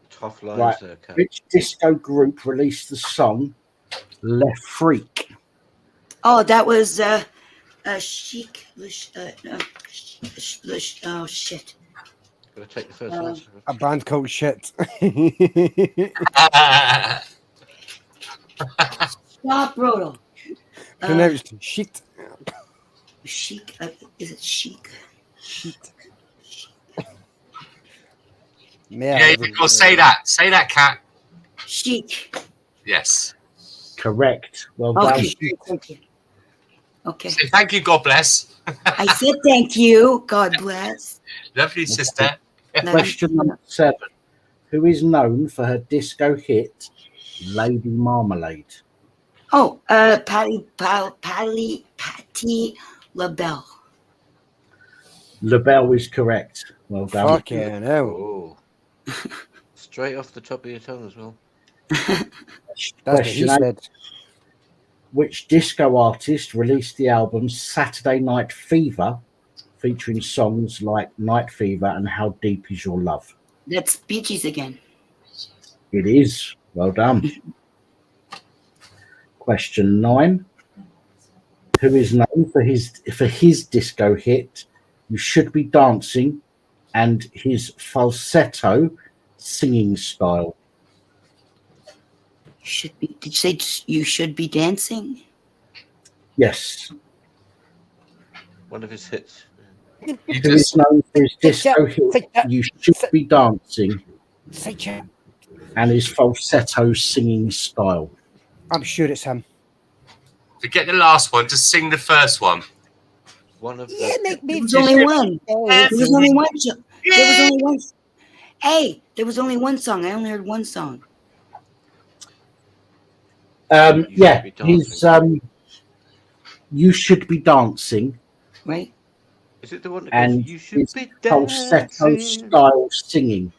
Speaker 17: Tough lines
Speaker 18: Right.
Speaker 17: there, Kat.
Speaker 18: Which disco group released the song "Left Freak"?
Speaker 13: Oh, that was Chic. Oh shit.
Speaker 17: Gotta take the first answer.
Speaker 14: A band called Shit.
Speaker 13: Stop, Roto.
Speaker 14: Pronounced shit.
Speaker 13: Chic. Is it chic?
Speaker 14: Shit.
Speaker 10: Yeah, you go say that. Say that, Kat.
Speaker 13: Chic.
Speaker 10: Yes.
Speaker 18: Correct. Well done.
Speaker 13: Okay. Thank you. Okay.
Speaker 10: Say thank you. God bless.
Speaker 13: I said thank you. God bless.
Speaker 10: Lovely sister.
Speaker 18: Question number 7. Who is known for her disco hit "Lady Marmalade"?
Speaker 13: Oh, Patti LaBelle.
Speaker 18: LaBelle is correct. Well done.
Speaker 14: Fucking hell.
Speaker 17: Oh. Straight off the top of your tongue as well.
Speaker 14: That's what he
Speaker 18: Question 8.
Speaker 14: said.
Speaker 18: Which disco artist released the album "Saturday Night Fever," featuring songs like "Night Fever" and "How Deep Is Your Love"?
Speaker 13: That's Bee Gees again.
Speaker 18: It is. Well done. Question 9. Who is known for his disco hit "You Should Be Dancing" and his falsetto singing style?
Speaker 13: Should be. Did you say you should be dancing?
Speaker 18: Yes.
Speaker 17: One of his hits.
Speaker 18: Who is known for his disco hit "You Should Be Dancing" and his falsetto singing style?
Speaker 14: I'm sure it's him.
Speaker 10: Forget the last one. Just sing the first one.
Speaker 17: One of
Speaker 13: Yeah, there was only one. There was only one. There was only one. Hey, there was only one song. I only heard one song.
Speaker 18: Yeah, he's "You Should Be Dancing,"
Speaker 13: right?
Speaker 17: Is it the one that
Speaker 18: and
Speaker 17: goes, "You should
Speaker 18: his
Speaker 17: be
Speaker 18: falsetto
Speaker 17: dancing"?
Speaker 18: style singing.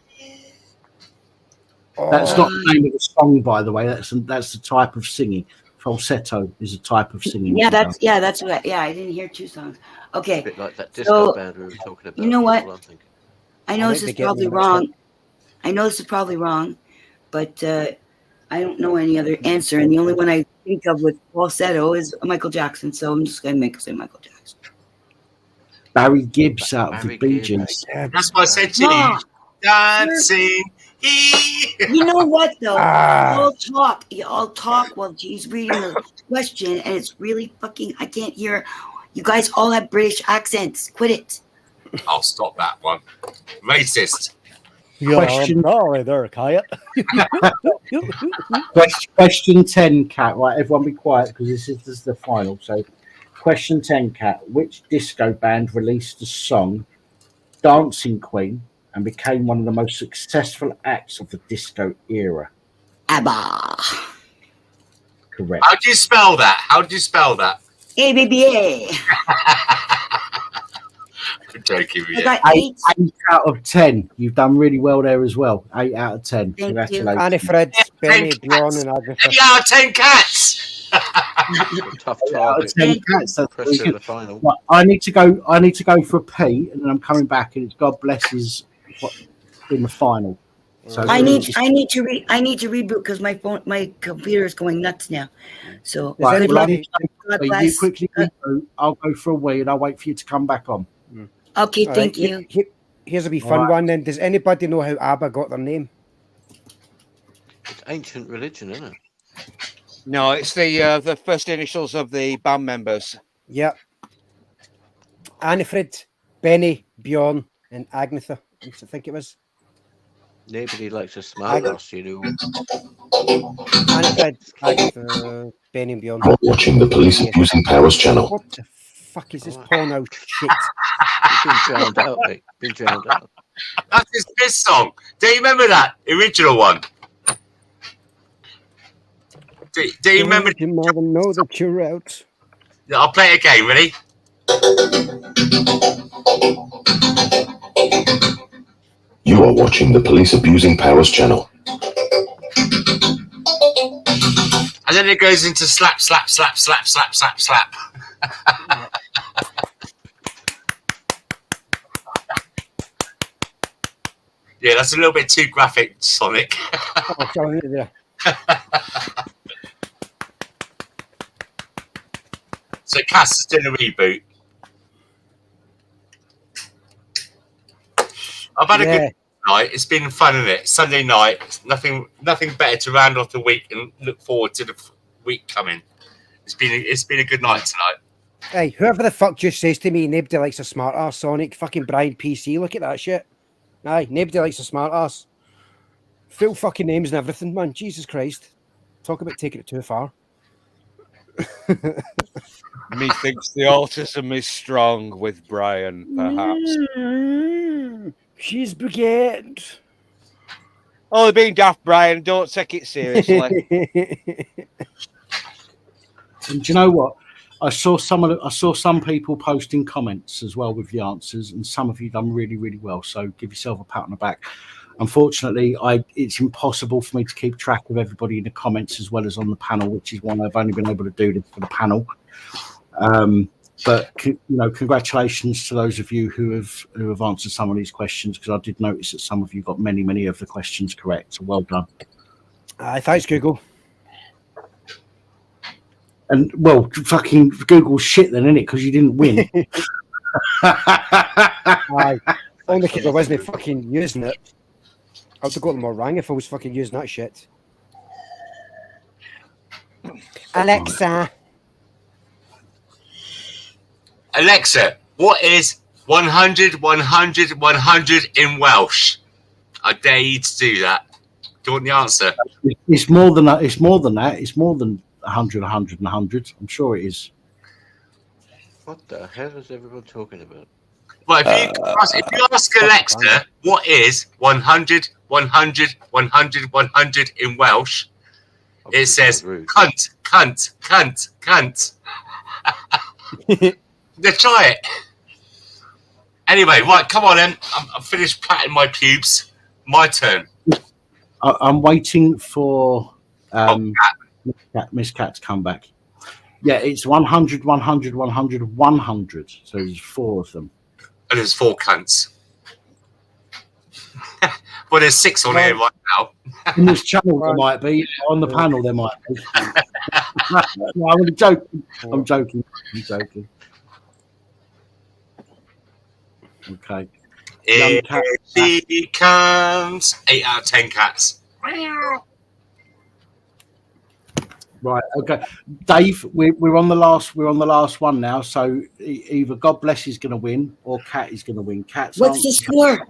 Speaker 18: That's not the name of the song, by the way. That's the type of singing. Falsetto is a type of singing.
Speaker 13: Yeah, that's what. Yeah, I didn't hear two songs. Okay.
Speaker 17: A bit like that disco
Speaker 13: So,
Speaker 17: band we were talking about.
Speaker 13: you know what?
Speaker 17: That's all I'm thinking.
Speaker 13: I know this is probably wrong. But I don't know any other answer, and the only one I think of with falsetto is Michael Jackson. So I'm just gonna say Michael Jackson.
Speaker 18: Barry Gibbs out of the Bee Gees.
Speaker 10: That's what I said to you. Dancing.
Speaker 13: You know what though? Y'all talk while he's reading the question, and it's really fucking. I can't hear. You guys all have British accents. Quit it.
Speaker 10: I'll stop that one. Racist.
Speaker 18: Question.
Speaker 20: Sorry there, Kaya.
Speaker 18: Question 10, Kat. Right, everyone be quiet because this is the final. So, question 10, Kat. Which disco band released the song "Dancing Queen" and became one of the most successful acts of the disco era?
Speaker 13: ABBA.
Speaker 18: Correct.
Speaker 10: How do you spell that?
Speaker 13: ABBA.
Speaker 10: I'm joking with you.
Speaker 13: I got 8.
Speaker 18: 8 out of 10. You've done really well there as well. 8 out of 10. Congratulations.
Speaker 14: Annie, Fred, Benny, Bjorn, and Agatha.
Speaker 10: 8 out of 10 cats.
Speaker 17: Tough
Speaker 18: 8 out of 10 cats. That's
Speaker 17: Pressure
Speaker 18: really
Speaker 17: in
Speaker 18: good.
Speaker 17: the final.
Speaker 18: Right, I need to go for a pee, and then I'm coming back, and it's God blesses in the final.
Speaker 1: So
Speaker 13: I need to reboot because my computer is going nuts now. So
Speaker 18: Right,
Speaker 13: good
Speaker 18: well,
Speaker 13: luck. God
Speaker 18: you
Speaker 13: bless.
Speaker 18: quickly reboot. I'll go for a wee and I'll wait for you to come back on.
Speaker 13: Okay,
Speaker 14: All
Speaker 13: thank
Speaker 14: right,
Speaker 13: you.
Speaker 14: Here's a wee
Speaker 18: All
Speaker 14: fun
Speaker 18: right.
Speaker 14: one then. Does anybody know how ABBA got their name?
Speaker 17: It's ancient religion, isn't it?
Speaker 19: No, it's the first initials of the band members.
Speaker 14: Yep. Annifrid, Benny, Bjorn, and Agnetha. I think it was.
Speaker 17: Nobody likes a smart ass, you know.
Speaker 14: Annifrid, Agnetha, Benny, and Bjorn.
Speaker 9: You're watching the Police Abusing Powers channel.
Speaker 14: What the fuck is this porno shit?
Speaker 17: You've been drowned out, mate. Been drowned out.
Speaker 10: That's his song. Do you remember that original one? Do you remember?
Speaker 14: Your mother know that you're out.
Speaker 10: I'll play it again. Ready?
Speaker 9: You are watching the Police Abusing Powers channel.
Speaker 10: And then it goes into slap, slap, slap, slap, slap, slap, slap. Yeah, that's a little bit too graphic, Sonic. So Cass is doing a reboot. I've had a good night. It's been fun, isn't it? Sunday night. Nothing better to round off the week and look forward to the week coming. It's been a good night tonight.
Speaker 14: Hey, whoever the fuck just says to me nobody likes a smart ass, Sonic, fucking Brian PC, look at that shit. Aye, nobody likes a smart ass. Full fucking names and everything, man. Jesus Christ. Talk about taking it too far.
Speaker 19: Methinks the autism is strong with Brian, perhaps.
Speaker 14: She's brigade.
Speaker 19: Oh, they're being daft, Brian. Don't take it seriously.
Speaker 18: And do you know what? I saw some people posting comments as well with the answers, and some of you done really, really well. So give yourself a pat on the back. Unfortunately, it's impossible for me to keep track of everybody in the comments as well as on the panel, which is why I've only been able to do this for the panel. But congratulations to those of you who have answered some of these questions, because I did notice that some of you got many, many of the questions correct. So well done.
Speaker 14: Thanks, Google.
Speaker 18: And well, fucking Google shit then, innit? Because you didn't win.
Speaker 14: Aye. Only because I wasn't fucking using it. I would have got them all wrong if I was fucking using that shit. Alexa,
Speaker 10: what is 100, 100, 100 in Welsh? I dare you to do that. Do you want the answer?
Speaker 18: It's more than that. It's more than that. It's more than 100, 100, and 100. I'm sure it is.
Speaker 17: What the hell is everyone talking about?
Speaker 10: Well, if you ask Alexa, what is 100, 100, 100, 100 in Welsh, it says cunt, cunt, cunt, cunt. Let's try it. Anyway, right, come on then. I'm finished plaiting my pubes. My turn.
Speaker 18: I'm waiting for Miss Cat to come back. Yeah, it's 100, 100, 100, 100. So there's 4 of them.
Speaker 10: And there's 4 cunts. Well, there's 6 on here right now.
Speaker 18: In this channel, there might be. On the panel, there might be. No, I'm joking. I'm joking. Okay.
Speaker 10: Here she comes. 8 out of 10 cats.
Speaker 18: Right. Okay, Dave. We're on the last. We're on the last one now. So either God Bless is going to win or Cat is going to win. Cat's.
Speaker 13: What's the score?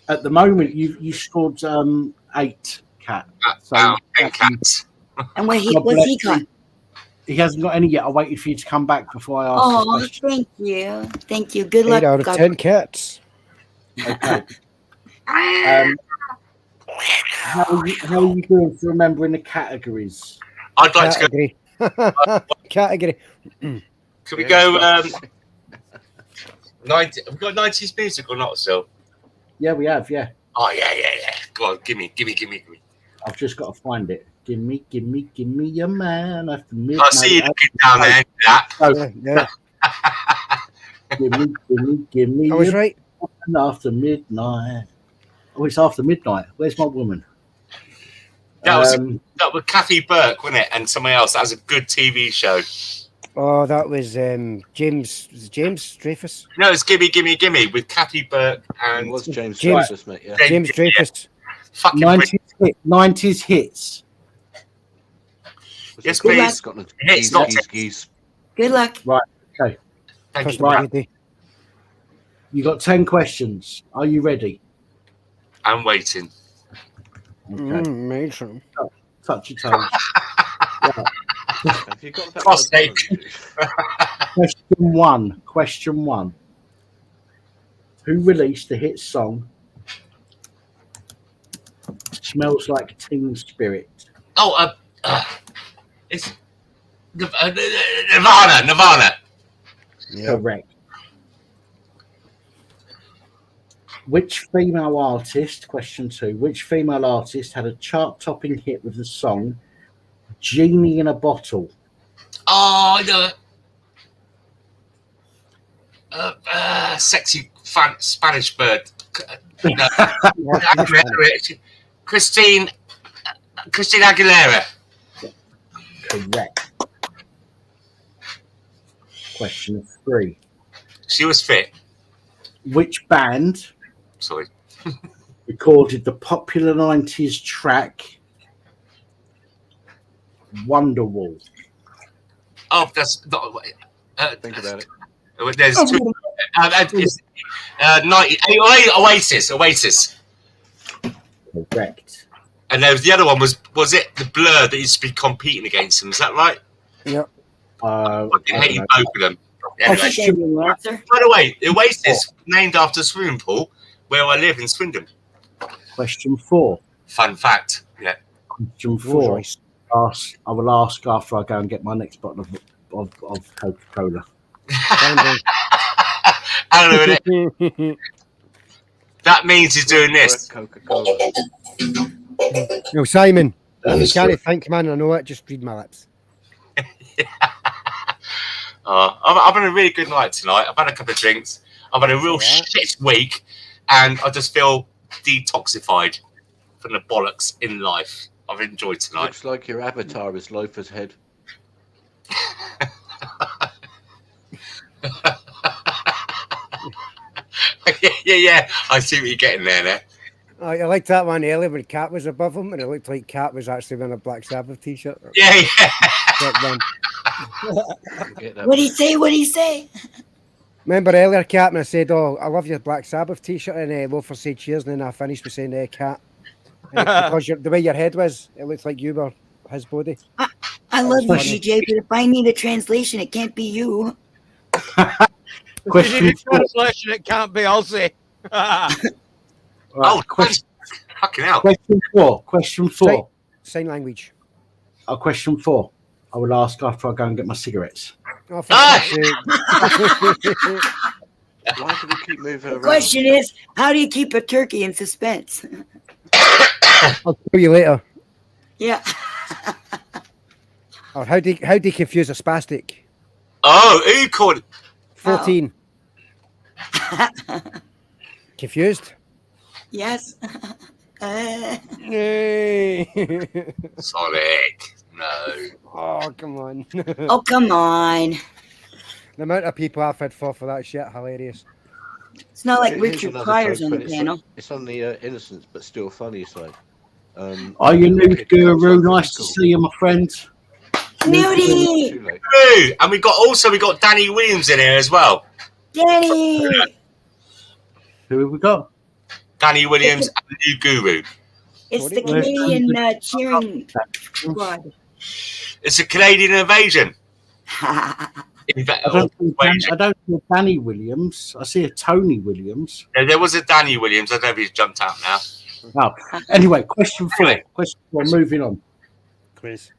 Speaker 18: At the moment, you scored 8, Cat. So
Speaker 10: 10 cats.
Speaker 13: And what's he got?
Speaker 18: He hasn't got any yet. I waited for you to come back before I asked.
Speaker 13: Oh, thank you. Thank you. Good luck.
Speaker 14: 8 out of 10 cats.
Speaker 18: Okay. How are you doing for remembering the categories?
Speaker 10: I'd like to go.
Speaker 14: Category.
Speaker 10: Can we go 90? Have we got 90s music or not still?
Speaker 18: Yeah, we have. Yeah.
Speaker 10: Oh yeah. Go on, give me.
Speaker 18: I've just got to find it. Give me your man after midnight.
Speaker 10: I see you looking down there.
Speaker 14: Yeah.
Speaker 18: Give me.
Speaker 14: I was right.
Speaker 18: After midnight. Oh, it's after midnight. Where's my woman?
Speaker 10: That was Kathy Burke, wasn't it? And somebody else. That was a good TV show.
Speaker 14: Oh, that was James. Was it James Dreyfus?
Speaker 10: No, it's Gimme, Gimme, Gimme with Kathy Burke and...
Speaker 17: It was James
Speaker 14: James-
Speaker 17: Dreyfus, mate. Yeah.
Speaker 14: James Dreyfus.
Speaker 10: Fucking
Speaker 18: 90s hits.
Speaker 10: Yes,
Speaker 13: Good
Speaker 10: please.
Speaker 13: luck.
Speaker 17: Scotland.
Speaker 10: Hits, not
Speaker 17: Geese,
Speaker 10: tips.
Speaker 17: geese.
Speaker 13: Good luck.
Speaker 18: Right. Okay.
Speaker 10: Thank you.
Speaker 18: Right. You got 10 questions. Are you ready?
Speaker 10: I'm waiting.
Speaker 18: Okay.
Speaker 14: Matron.
Speaker 18: Touch your toes.
Speaker 17: Have you got that?
Speaker 10: Prostate.
Speaker 18: Question one. Who released the hit song Smells Like Teen Spirit?
Speaker 10: Oh, it's Nirvana.
Speaker 18: Correct. Which female artist, question 2, which female artist had a chart-topping hit with the song Genie in a Bottle?
Speaker 10: Oh, the sexy Spanish bird. No. Christine Aguilera.
Speaker 18: Correct. Question 3.
Speaker 10: She was fit.
Speaker 18: Which band
Speaker 10: Sorry.
Speaker 18: recorded the popular 90s track Wonderwall?
Speaker 10: Oh, that's not.
Speaker 17: Think about it.
Speaker 10: There's two. It's, 90, Oasis.
Speaker 18: Correct.
Speaker 10: And there was the other one was it the Blur that used to be competing against them? Is that right?
Speaker 14: Yep.
Speaker 10: I hate both of them. Anyway.
Speaker 13: Answer.
Speaker 10: By the way, Oasis named after a swimming pool where I live in Swindon.
Speaker 18: Question 4.
Speaker 10: Fun fact. Yeah.
Speaker 18: Question 4. I will ask after I go and get my next bottle of Coca-Cola.
Speaker 10: Hang on a minute. That means he's doing this.
Speaker 17: Coca-Cola.
Speaker 14: No, Simon.
Speaker 10: That
Speaker 14: You
Speaker 10: is
Speaker 14: can't
Speaker 10: true.
Speaker 14: think, man. I know it. Just read my lips.
Speaker 10: I've had a really good night tonight. I've had a couple of drinks. I've had a real shit week, and I just feel detoxified from the bollocks in life. I've enjoyed tonight.
Speaker 17: Looks like your avatar is Loafer's head.
Speaker 10: yeah. I see what you're getting there now.
Speaker 14: I liked that one earlier when Cat was above him, and it looked like Cat was actually wearing a Black Sabbath t-shirt.
Speaker 10: Yeah.
Speaker 13: What'd he say? What'd he say?
Speaker 14: Remember earlier, Cat, when I said, "Oh, I love your Black Sabbath t-shirt," and Loafer said cheers, and then I finished with saying, Cat. Because the way your head was, it looks like you were his body.
Speaker 13: I love you,
Speaker 14: Funny.
Speaker 13: DJ, but if I need a translation, it can't be you.
Speaker 19: Question in translation, it can't be Aussie.
Speaker 10: Oh, fucking hell.
Speaker 18: Question 4.
Speaker 14: Sign language.
Speaker 18: Question 4. I will ask after I go and get my cigarettes.
Speaker 14: Oh, for fuck's sake.
Speaker 17: Why do we keep moving
Speaker 13: The
Speaker 17: around?
Speaker 13: question is, how do you keep a turkey in suspense?
Speaker 14: I'll tell you later.
Speaker 13: Yeah.
Speaker 14: Or how do you confuse a spastic?
Speaker 10: Oh, who called it?
Speaker 14: 14. Confused?
Speaker 13: Yes.
Speaker 14: Yay.
Speaker 10: Sonic. No.
Speaker 14: Oh, come on.
Speaker 13: Oh, come on.
Speaker 14: The amount of people I've had for that shit, hilarious.
Speaker 13: It's not like
Speaker 17: Here's
Speaker 13: Richard
Speaker 17: another
Speaker 13: Pryor's
Speaker 17: joke,
Speaker 13: on the
Speaker 17: but
Speaker 13: panel.
Speaker 17: It's on the innocence but still funny side.
Speaker 18: Are you new guru? Nice to see you, my friend.
Speaker 13: Nudie!
Speaker 10: Ooh, and we got Danny Williams in here as well.
Speaker 13: Danny!
Speaker 18: Who have we got?
Speaker 10: Danny Williams and the new guru.
Speaker 13: It's the Canadian cheering squad.
Speaker 10: It's a Canadian invasion.
Speaker 18: I don't see a Danny Williams. I see a Tony Williams.
Speaker 10: There was a Danny Williams. I don't know if he's jumped out now.
Speaker 18: Oh, anyway, question 4. Question 4. Moving on.
Speaker 14: Quiz.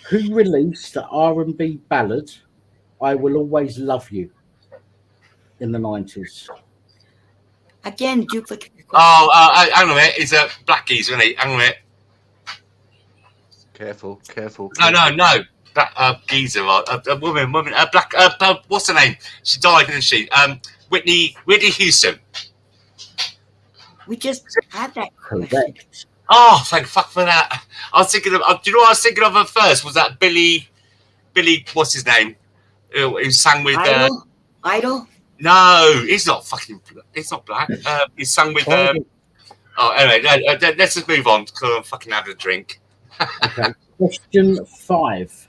Speaker 18: Who released the R&B ballad "I Will Always Love You" in the 90s?
Speaker 13: Again, duplicate.
Speaker 10: Oh, hang on a minute. He's a black geezer, isn't he? Hang on a minute.
Speaker 17: Careful.
Speaker 10: No. That geezer, a woman, black. What's her name? She died, didn't she? Whitney Houston.
Speaker 13: We just had that.
Speaker 18: Correct.
Speaker 10: Oh, thank fuck for that. I was thinking of. Do you know what I was thinking of at first? Was that Billy? What's his name? Who sang with?
Speaker 13: Idol.
Speaker 10: No, he's not fucking. He's not black. He sang with. Anyway, let's just move on because I'm fucking having a drink.
Speaker 18: Okay. Question 5.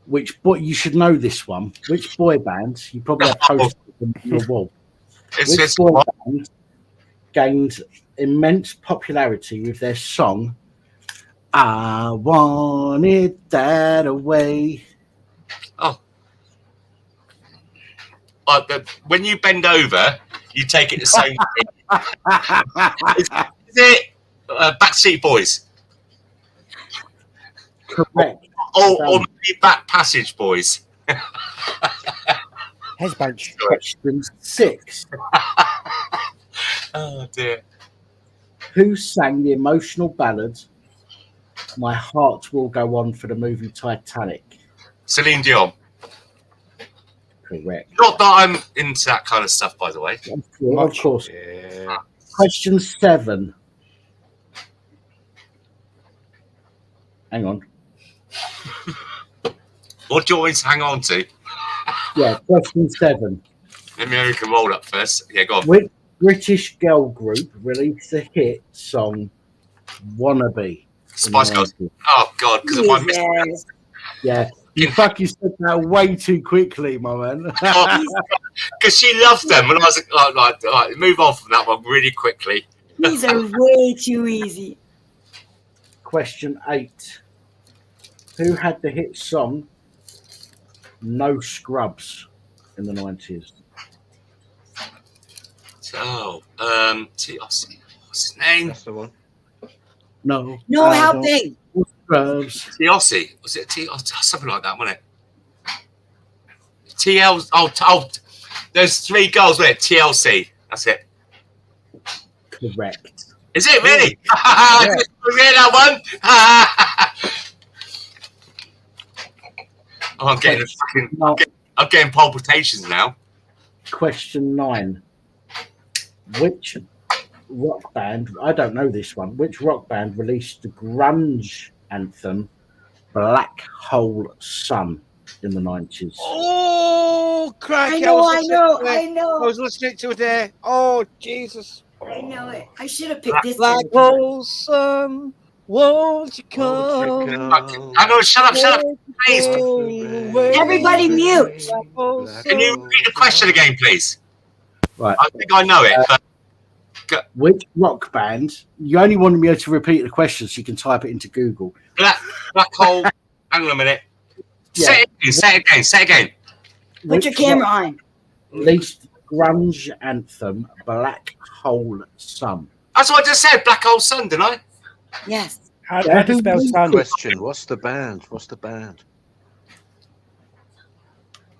Speaker 18: Which boy? You should know this one. Which boy band? You probably have posted them on your wall. Which boy band gained immense popularity with their song "I Want It That Way"?
Speaker 10: When you bend over, you take it the same thing. Is it Backstreet Boys?
Speaker 18: Correct.
Speaker 10: Or maybe Back Passage Boys?
Speaker 14: His bunch.
Speaker 18: Question 6.
Speaker 10: Oh dear.
Speaker 18: Who sang the emotional ballad "My Heart Will Go On" for the movie Titanic?
Speaker 10: Celine Dion.
Speaker 18: Correct.
Speaker 10: Not that I'm into that kind of stuff, by the way.
Speaker 18: Of course.
Speaker 10: Yeah.
Speaker 18: Question 7. Hang on.
Speaker 10: What do you want me to hang on to?
Speaker 18: Yeah, question 7.
Speaker 10: Let me make a roll up first. Yeah, go on.
Speaker 18: Which British girl group released the hit song "Wannabe"?
Speaker 10: Spice Girls. Oh God, because of my mistake.
Speaker 18: Yeah, you fucking said that way too quickly, my man.
Speaker 10: Because she loved them, and I was like, move on from that one really quickly.
Speaker 13: These are way too easy.
Speaker 18: Question 8. Who had the hit song "No Scrubs" in the 90s?
Speaker 10: Oh, what's his name? That's
Speaker 17: the one.
Speaker 18: No.
Speaker 13: No helping.
Speaker 18: Scrubs.
Speaker 10: TLC. Was it something like that, wasn't it? TL. Oh, there's 3 girls with it. TLC. That's it.
Speaker 18: Correct.
Speaker 10: Is it really?
Speaker 18: Yeah.
Speaker 10: That one? I'm getting palpitations now.
Speaker 18: Question 9. Which rock band? I don't know this one. Which rock band released the grunge anthem "Black Hole Sun" in the 90s?
Speaker 19: Oh, crack!
Speaker 13: I know.
Speaker 19: I was listening to it there. Oh, Jesus!
Speaker 13: I know it. I should have picked this.
Speaker 19: Black hole sun, won't you come?
Speaker 10: I know. Shut up, please.
Speaker 13: Everybody mute.
Speaker 10: Can you repeat the question again, please?
Speaker 18: Right.
Speaker 10: I think I know it. But
Speaker 18: which rock band? You only wanted me to repeat the question so you can type it into Google.
Speaker 10: Black hole. Hang on a minute.
Speaker 18: Yeah.
Speaker 10: Say it again.
Speaker 13: Put your camera on.
Speaker 18: Released grunge anthem "Black Hole Sun."
Speaker 10: That's what I just said. Black Hole Sun, didn't I?
Speaker 13: Yes.
Speaker 14: How do you spell sun?
Speaker 17: Question: What's the band?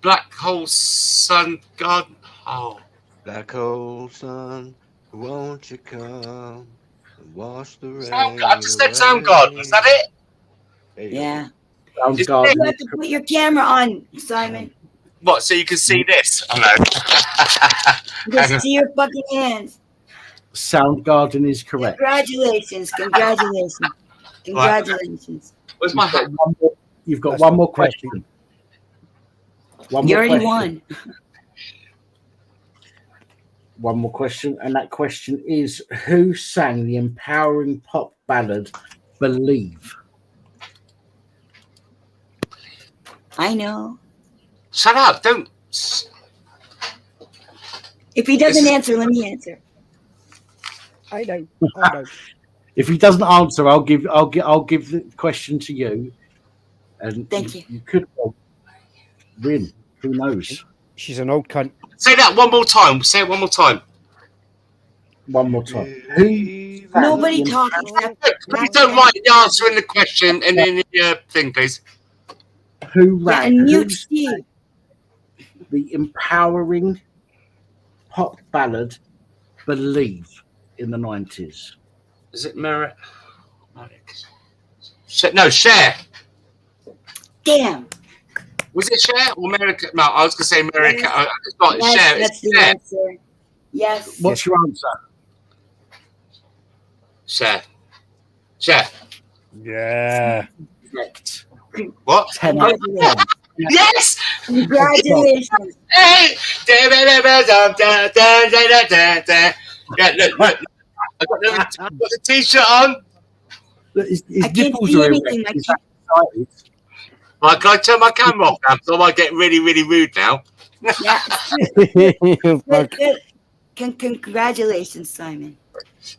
Speaker 10: Black Hole Sun. God. Oh.
Speaker 17: Black hole sun, won't you come and wash the rain?
Speaker 10: I just said Soundgarden. Is that it?
Speaker 13: Yeah.
Speaker 18: Soundgarden.
Speaker 13: You have to put your camera on, Simon.
Speaker 10: What? So you can see this? I know.
Speaker 13: Just see your fucking hands.
Speaker 18: Soundgarden is correct.
Speaker 13: Congratulations.
Speaker 10: Where's my hat?
Speaker 18: You've got one more question.
Speaker 13: You already won.
Speaker 18: One more question, and that question is: who sang the empowering pop ballad "Believe"?
Speaker 13: I know.
Speaker 10: Shut up! Don't.
Speaker 13: If he doesn't answer, let me answer.
Speaker 14: I know.
Speaker 18: If he doesn't answer, I'll give the question to you, and
Speaker 13: thank you.
Speaker 18: You could win. Who knows?
Speaker 14: She's an old cunt.
Speaker 10: Say that one more time. Say it one more time.
Speaker 18: One more time. Who?
Speaker 13: Nobody talking.
Speaker 10: You don't write the answer in the question and in the thing, please.
Speaker 18: Who ran?
Speaker 13: Mute Steve.
Speaker 18: The empowering pop ballad "Believe" in the 90s.
Speaker 10: Is it Merrick? No, Cher.
Speaker 13: Damn.
Speaker 10: Was it Cher or America? No, I was going to say America. I just got
Speaker 13: Yes,
Speaker 10: Cher.
Speaker 13: that's the answer. Yes.
Speaker 18: What's your answer?
Speaker 10: Chef.
Speaker 14: Yeah.
Speaker 10: What?
Speaker 18: 10
Speaker 10: Oh, yeah. Yes!
Speaker 13: Congratulations.
Speaker 10: Hey! Yeah, look. I got the t-shirt on.
Speaker 18: His
Speaker 13: I can't
Speaker 18: nipples
Speaker 13: see
Speaker 18: are
Speaker 13: anything.
Speaker 18: erect. He's that excited.
Speaker 10: Right, can I turn my camera off now? Because I might get really, really rude now.
Speaker 13: Yeah. Good, good. Congratulations, Simon.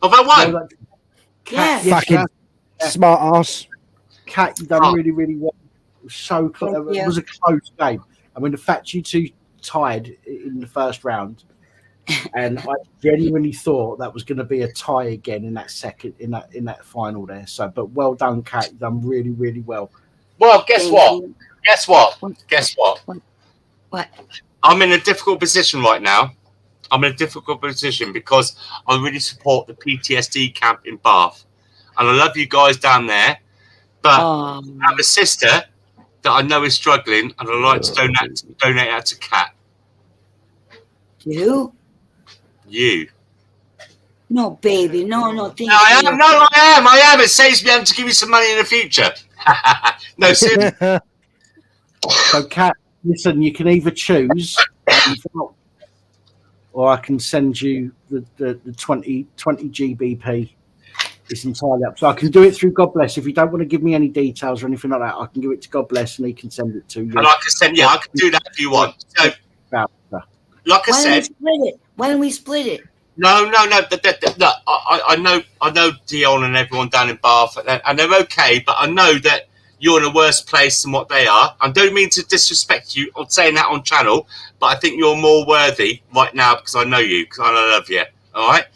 Speaker 10: Have I won?
Speaker 18: Well,
Speaker 13: Yeah.
Speaker 14: Fucking smart ass.
Speaker 18: Kat, you done really, really well. It was so close.
Speaker 13: Thank
Speaker 18: It
Speaker 13: you.
Speaker 18: was a close game. I mean, the fact you two tied in the first round, and I genuinely thought that was going to be a tie again in that final there. So, but well done, Kat. You done really, really well.
Speaker 10: Well, guess what? Guess what?
Speaker 13: What?
Speaker 10: I'm in a difficult position right now. I'm in a difficult position because I really support the PTSD camp in Bath. And I love you guys down there. But I have a sister that I know is struggling, and I'd like to donate out to Kat.
Speaker 13: You?
Speaker 10: You.
Speaker 13: No, baby. No, thank you.
Speaker 10: I am. It saves me having to give you some money in the future. No, seriously.
Speaker 18: So, Kat, listen, you can either choose, or I can send you the 20 GBP. It's entirely up. So I can do it through God Bless. If you don't want to give me any details or anything like that, I can give it to God Bless and he can send it to you.
Speaker 10: And I can I can do that if you want. So, like I said,
Speaker 13: Why don't we split it?
Speaker 10: No. I know Dion and everyone down in Bath, and they're okay. But I know that you're in a worse place than what they are. I don't mean to disrespect you on saying that on channel, but I think you're more worthy right now because I know you, because I love you. All right,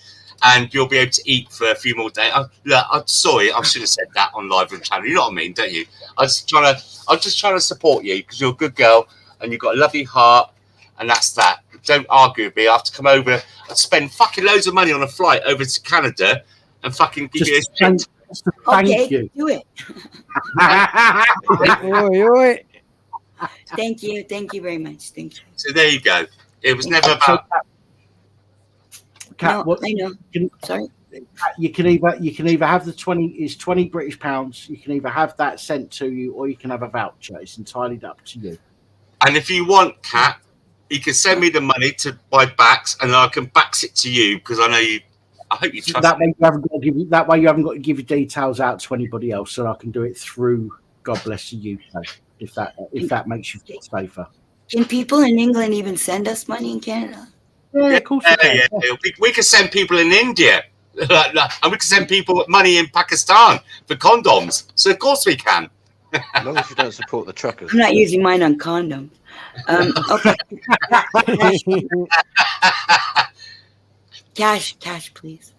Speaker 10: and you'll be able to eat for a few more days. I'm sorry, I should have said that on live on channel. You know what I mean, don't you? I'm just trying to support you because you're a good girl and you've got a lovely heart, and that's that. Don't argue with me. I have to come over and spend fucking loads of money on a flight over to Canada and fucking give you a shit.
Speaker 18: Thank you.
Speaker 13: Do it.
Speaker 14: Oi.
Speaker 13: Thank you very much. Thank you.
Speaker 10: So there you go. It was never about.
Speaker 18: Kat,
Speaker 13: No, I know. Sorry.
Speaker 18: You can either have the 20 British pounds. You can either have that sent to you, or you can have a voucher. It's entirely up to you.
Speaker 10: And if you want, Kat, you can send me the money to buy backs, and I can backs it to you because I know you. I hope you trust
Speaker 18: That
Speaker 10: me.
Speaker 18: way you haven't got to give you. That way you haven't got to give your details out to anybody else, so I can do it through God Bless the UK. If that makes you feel safer.
Speaker 13: Can people in England even send us money in Canada?
Speaker 18: Yeah, of course.
Speaker 10: We can send people in India, and we can send people money in Pakistan for condoms. So of course we can.
Speaker 17: As long as you don't support the truckers.
Speaker 13: I'm not using mine on condoms. Okay. Cash, please.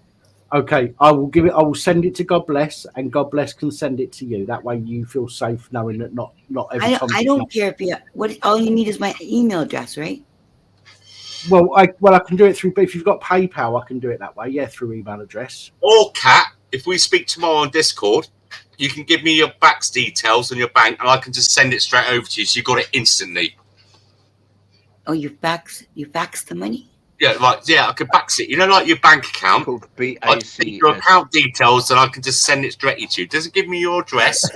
Speaker 18: Okay, I will send it to God Bless, and God Bless can send it to you. That way, you feel safe knowing that not every time.
Speaker 13: I don't care if you. All you need is my email address, right?
Speaker 18: Well, I can do it through. If you've got PayPal, I can do it that way. Yeah, through email address.
Speaker 10: Or Kat, if we speak tomorrow on Discord, you can give me your backs details and your bank, and I can just send it straight over to you. So you got it instantly.
Speaker 13: Oh, you fax the money?
Speaker 10: Yeah, right. Yeah, I can backs it. You know, like your bank account. I take your account details, and I can just send it directly to you. Does it give me your address?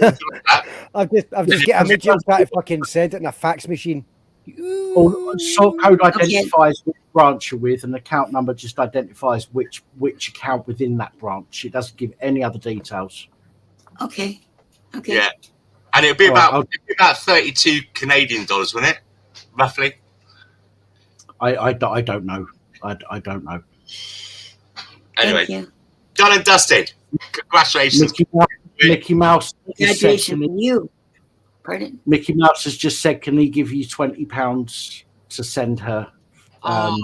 Speaker 14: I've just get a midget that fucking said it in a fax machine.
Speaker 18: Or sort code identifies which branch you're with, and the account number just identifies which account within that branch. It doesn't give any other details.
Speaker 13: Okay.
Speaker 10: Yeah, and it'll be about 32 Canadian dollars, wouldn't it? Roughly.
Speaker 18: I don't know. I don't know.
Speaker 10: Anyway, done and dusted. Congratulations,
Speaker 18: Mickey Mouse.
Speaker 13: Congratulations to you. Pardon?
Speaker 18: Mickey Mouse has just said, "Can he give you £20 to send her?"
Speaker 13: No.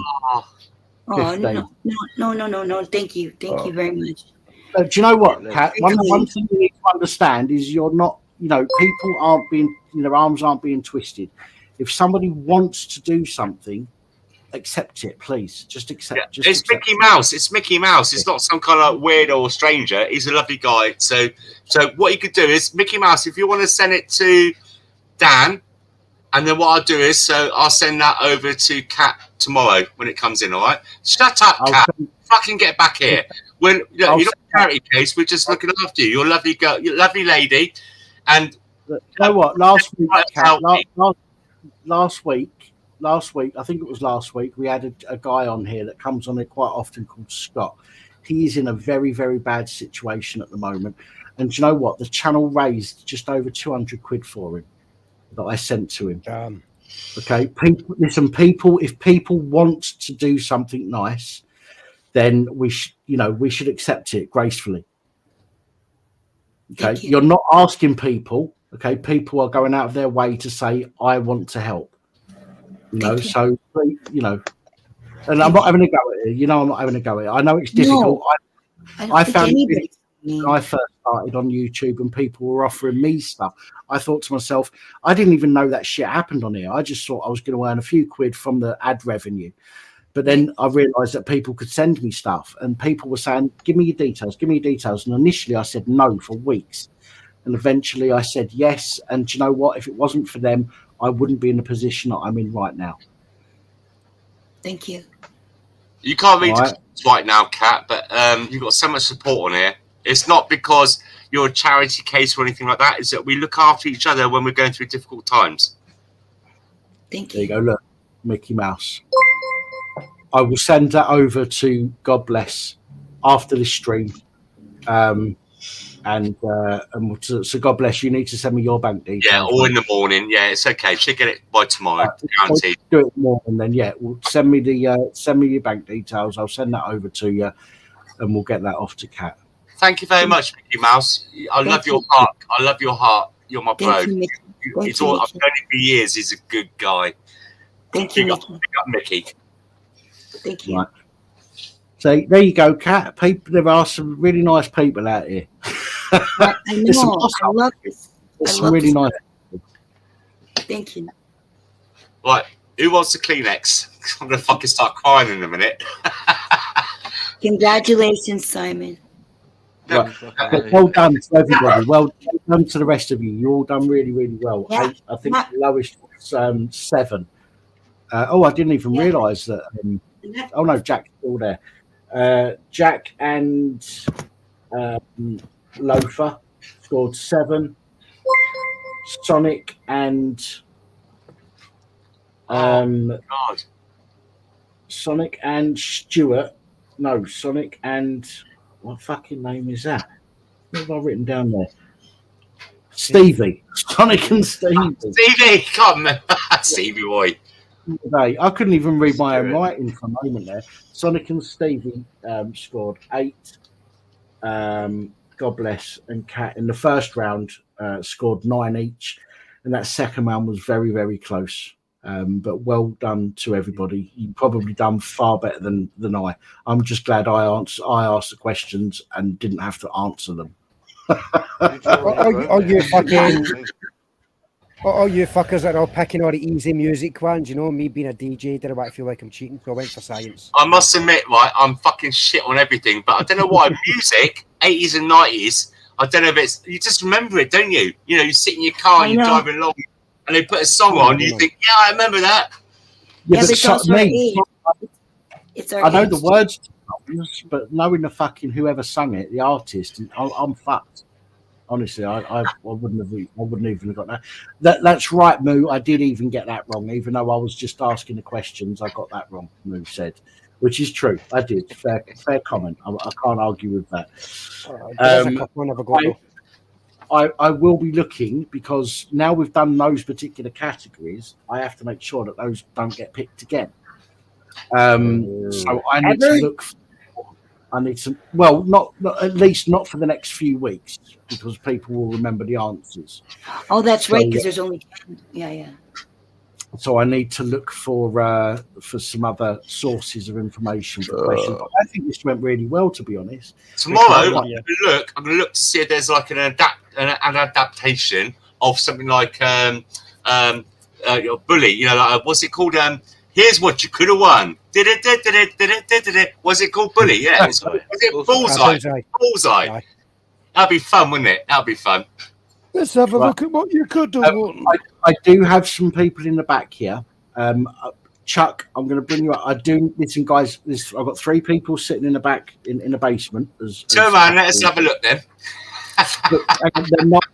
Speaker 13: Thank you very much.
Speaker 18: Do you know what, Kat? One thing you need to understand is you're not. People aren't being. Their arms aren't being twisted. If somebody wants to do something, accept it, please. Just accept.
Speaker 10: Yeah, it's Mickey Mouse. It's Mickey Mouse. It's not some kind of weirdo or stranger. He's a lovely guy. So what you could do is Mickey Mouse. If you want to send it to Dan, And then what I'll do is, so I'll send that over to Kat tomorrow when it comes in. All right. Shut up, Kat. Fucking get back here. When you're not a charity case, we're just looking after you. You're a lovely girl, you're a lovely lady. And
Speaker 18: you know what? Last week, Kat, last week, I think it was last week, we had a guy on here that comes on here quite often called Scott. He is in a very, very bad situation at the moment. And do you know what? The channel raised just over 200 quid for him that I sent to him. Okay, people, listen, people, if people want to do something nice, then we should accept it gracefully. Okay, you're not asking people. Okay, people are going out of their way to say, I want to help. So and I'm not having a go at it. I'm not having a go at it. I know it's difficult. I found it when I first started on YouTube and people were offering me stuff. I thought to myself, I didn't even know that shit happened on here. I just thought I was going to earn a few quid from the ad revenue. But then I realized that people could send me stuff and people were saying, give me your details, give me your details. And initially I said no for weeks. And eventually I said yes. And do you know what? If it wasn't for them, I wouldn't be in the position that I'm in right now.
Speaker 13: Thank you.
Speaker 10: You can't read the comments right now, Kat, but you've got so much support on here. It's not because you're a charity case or anything like that. It's that we look after each other when we're going through difficult times.
Speaker 13: Thank
Speaker 18: you. There you go. Look, Mickey Mouse. I will send that over to God Bless after this stream. So God Bless, you need to send me your bank details.
Speaker 10: Yeah, or in the morning. Yeah, it's okay. She'll get it by tomorrow, guaranteed.
Speaker 18: Do it in the morning, then yeah. Well, send me your bank details. I'll send that over to you, and we'll get that off to Kat.
Speaker 10: Thank you very much, Mickey Mouse. I love your heart. I love your heart. You're my bro. I've known him for years. He's a good guy.
Speaker 13: Thank you,
Speaker 10: Mickey. Big up, Mickey.
Speaker 13: Thank you.
Speaker 18: Right. So there you go, Kat. People, there are some really nice people out here.
Speaker 13: I know. I love this.
Speaker 18: Some really nice
Speaker 13: people. Thank you.
Speaker 10: Right. Who wants the Kleenex? I'm going to fucking start crying in a minute.
Speaker 13: Congratulations, Simon.
Speaker 18: Right. Well done to everybody. Well done to the rest of you. You all done really, really well.
Speaker 13: Yeah.
Speaker 18: I think the lowest was 7. I didn't even realise that. Oh no, Jack's still there. Jack and Loafer scored 7. Sonic and Sonic and Stuart. No, Sonic and what fucking name is that? What have I written down there? Stevie. Sonic and Stevie.
Speaker 10: Stevie, come on. Stevie boy.
Speaker 18: I couldn't even read my own writing for a moment there. Sonic and Stevie scored 8. God Bless, and Kat in the first round scored 9 each, and that second round was very, very close. But well done to everybody. You probably done far better than I. I'm just glad I asked the questions and didn't have to answer them.
Speaker 14: You fuckers that are all picking all the easy music ones, me being a DJ, didn't I feel like I'm cheating, so I went for science.
Speaker 10: I must admit, right, I'm fucking shit on everything, but I don't know why music, 80s and 90s, I don't know if it's, you just remember it, don't you? You sit in your car and you're driving along and they put a song on, you think, yeah, I remember that.
Speaker 18: Yeah, but
Speaker 13: it's
Speaker 18: I know the words to songs, but knowing the fucking whoever sung it, the artist, I'm fucked. Honestly, I wouldn't even have got that. That's right, Moo. I did even get that wrong, even though I was just asking the questions. I got that wrong. Moo said, which is true. I did. Fair comment. I can't argue with that. I will be looking, because now we've done those particular categories, I have to make sure that those don't get picked again. So I need to look. I need some. Well, not at least not for the next few weeks, because people will remember the answers.
Speaker 13: Oh, that's right, because there's only 10. Yeah.
Speaker 18: So I need to look for some other sources of information for questions. But I think this went really well, to be honest.
Speaker 10: Tomorrow, I'm going to look to see if there's like an adaptation of something like Bully. Like, what's it called? Here's what you could have won. Was it called Bully? Yeah. Was it Bullseye? Bullseye. That'd be fun, wouldn't it? That'd be fun.
Speaker 14: Let's have a
Speaker 1: Right.
Speaker 14: look at what you could do.
Speaker 1: I do have some people in the back here. Chuck, I'm going to bring you up. Listen, guys. I've got 3 people sitting in the back in the basement.
Speaker 10: Turn around, let's have a look then.
Speaker 1: They're not.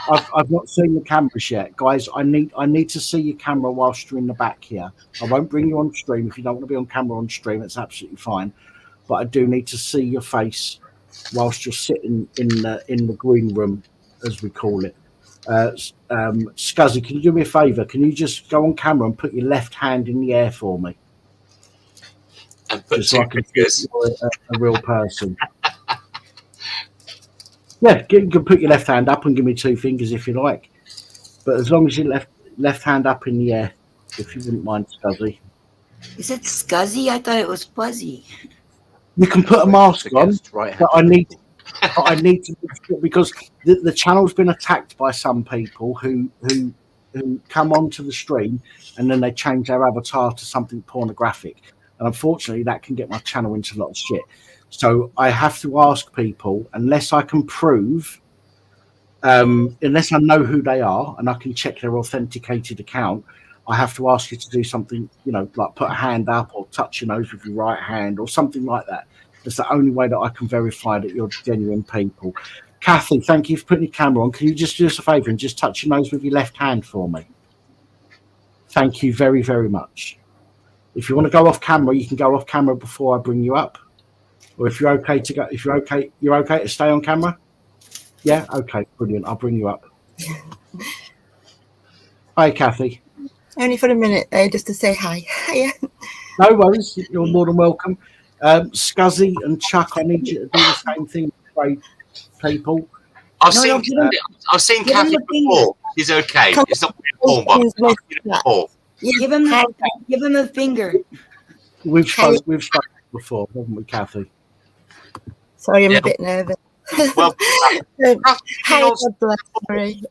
Speaker 1: I've not seen the cameras yet, guys. I need to see your camera whilst you're in the back here. I won't bring you on stream if you don't want to be on camera on stream. It's absolutely fine, but I do need to see your face whilst you're sitting in the green room, as we call it. Scuzzy, can you do me a favour? Can you just go on camera and put your left hand in the air for me?
Speaker 10: And put
Speaker 1: just so I can
Speaker 10: fingers.
Speaker 1: you're a real person. Yeah, you can put your left hand up and give me 2 fingers if you like. But as long as your left hand up in the air, if you wouldn't mind, Scuzzy.
Speaker 13: Is it Scuzzy? I thought it was Fuzzy.
Speaker 1: You can put a mask on, but I need to because the channel's been attacked by some people who come onto the stream and then they change their avatar to something pornographic, and unfortunately that can get my channel into a lot of shit. So I have to ask people, unless I can prove, unless I know who they are and I can check their authenticated account, I have to ask you to do something, like put a hand up or touch your nose with your right hand or something like that. That's the only way that I can verify that you're genuine people. Kathy, thank you for putting your camera on. Can you just do us a favour and just touch your nose with your left hand for me? Thank you very, very much. If you want to go off camera, you can go off camera before I bring you up. Or if you're okay to go, you're okay to stay on camera? Yeah? Okay, brilliant. I'll bring you up. Hi, Kathy.
Speaker 20: Only for a minute, just to say hi. Hiya.
Speaker 1: No worries. You're more than welcome. Scuzzy and Chuck, I need you to do the same thing, great people.
Speaker 10: I've seen Kathy before. He's okay. It's not porn, but
Speaker 13: Give him a finger.
Speaker 1: We've spoken before, haven't we, Kathy?
Speaker 20: Sorry, I'm a bit nervous.
Speaker 10: Well,
Speaker 20: hi, God bless. Sorry.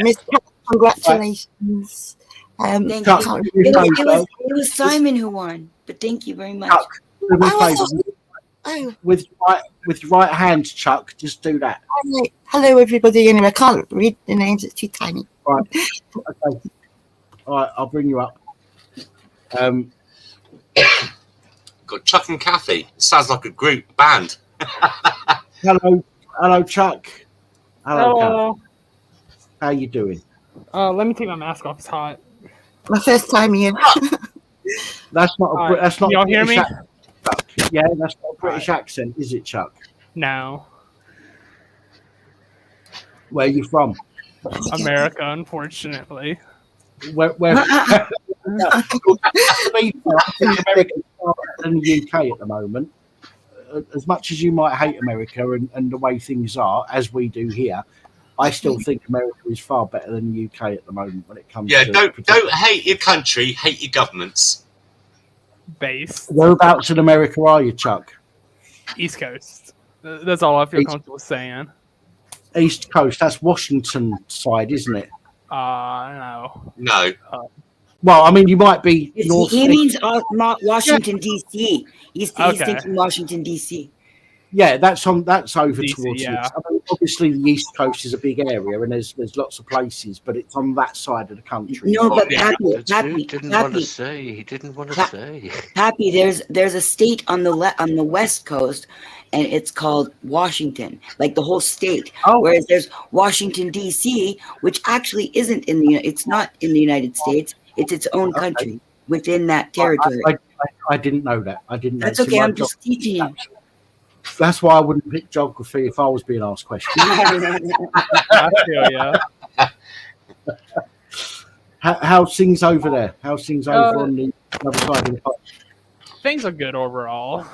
Speaker 20: Miss Cat, congratulations.
Speaker 13: It was Simon who won, but thank you very much.
Speaker 1: Chuck, with your right hand, Chuck, just do that.
Speaker 20: Hello, everybody. Anyway, I can't read the names; it's too tiny.
Speaker 1: Right. Okay. All right, I'll bring you up.
Speaker 10: Got Chuck and Kathy. Sounds like a group band.
Speaker 1: Hello, Chuck.
Speaker 21: Hello.
Speaker 1: Kathy. How you doing?
Speaker 21: Let me take my mask off. It's hot.
Speaker 20: My first time here.
Speaker 1: That's not a that's not.
Speaker 21: Y'all hear me?
Speaker 1: Yeah, that's not a British accent, is it, Chuck?
Speaker 21: No.
Speaker 1: Where are you from?
Speaker 21: America, unfortunately.
Speaker 1: Where I think America's far better than the UK at the moment. As much as you might hate America and the way things are, as we do here, I still think America is far better than the UK at the moment when it comes to...
Speaker 10: don't hate your country, hate your governments.
Speaker 21: Base.
Speaker 1: Whereabouts in America are you, Chuck?
Speaker 21: East Coast. That's all I feel comfortable saying.
Speaker 1: East Coast, that's Washington side, isn't it?
Speaker 21: No.
Speaker 10: No.
Speaker 1: Well, I mean, you might be...
Speaker 13: He means Washington, D.C. He's thinking Washington, D.C.
Speaker 1: Yeah, that's over
Speaker 21: DC,
Speaker 1: towards
Speaker 21: yeah.
Speaker 1: I mean, obviously, the East Coast is a big area, and there's lots of places, but it's on that side of the country.
Speaker 13: No, but
Speaker 17: He didn't want to say.
Speaker 13: Happy, there's a state on the West Coast, and it's called Washington, like the whole state. Whereas there's Washington D.C., which actually isn't it's not in the United States. It's its own country within that territory.
Speaker 1: I didn't know that. I didn't know.
Speaker 13: That's okay. I'm just teaching you.
Speaker 1: That's why I wouldn't pick geography if I was being asked questions.
Speaker 21: I feel ya.
Speaker 1: How's things over there? How's things over on the other side of the park?
Speaker 21: Things are good overall.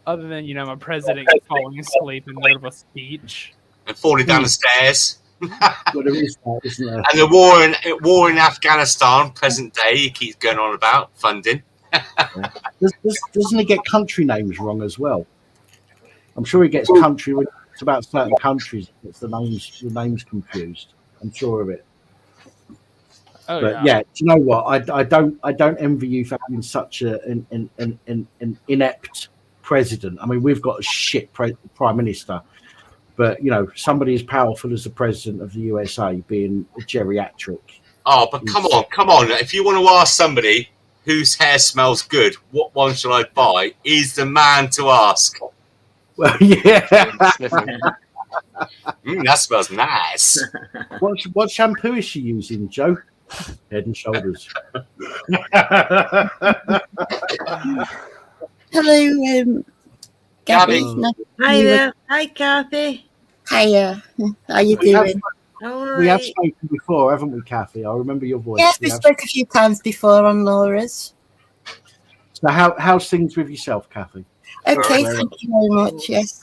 Speaker 21: Other than, my president falling asleep in the middle of a speech.
Speaker 10: And falling down the stairs.
Speaker 1: Well, there is that, isn't there?
Speaker 10: And the war in Afghanistan, present day, he keeps going on about funding.
Speaker 1: Doesn't he get country names wrong as well? I'm sure he gets country when it's about certain countries. It's the names confused. I'm sure of it. But yeah, do you know what? I don't envy you for having such an inept president. I mean, we've got a shit prime minister,
Speaker 18: But somebody as powerful as the president of the USA being a geriatric.
Speaker 10: Oh, but come on. If you want to ask somebody whose hair smells good, what one shall I buy? Is the man to ask.
Speaker 18: Well, yeah.
Speaker 10: That smells nice.
Speaker 18: What shampoo is she using, Joe? Head and Shoulders.
Speaker 20: Hello, Gabby.
Speaker 12: Hi there. Hi, Kathy.
Speaker 20: Hiya. How you doing?
Speaker 18: We have spoken before, haven't we, Kathy? I remember your voice.
Speaker 20: Yes, we spoke a few times before on Laura's.
Speaker 18: So how's things with yourself, Kathy?
Speaker 20: Okay, thank you very much. Yes,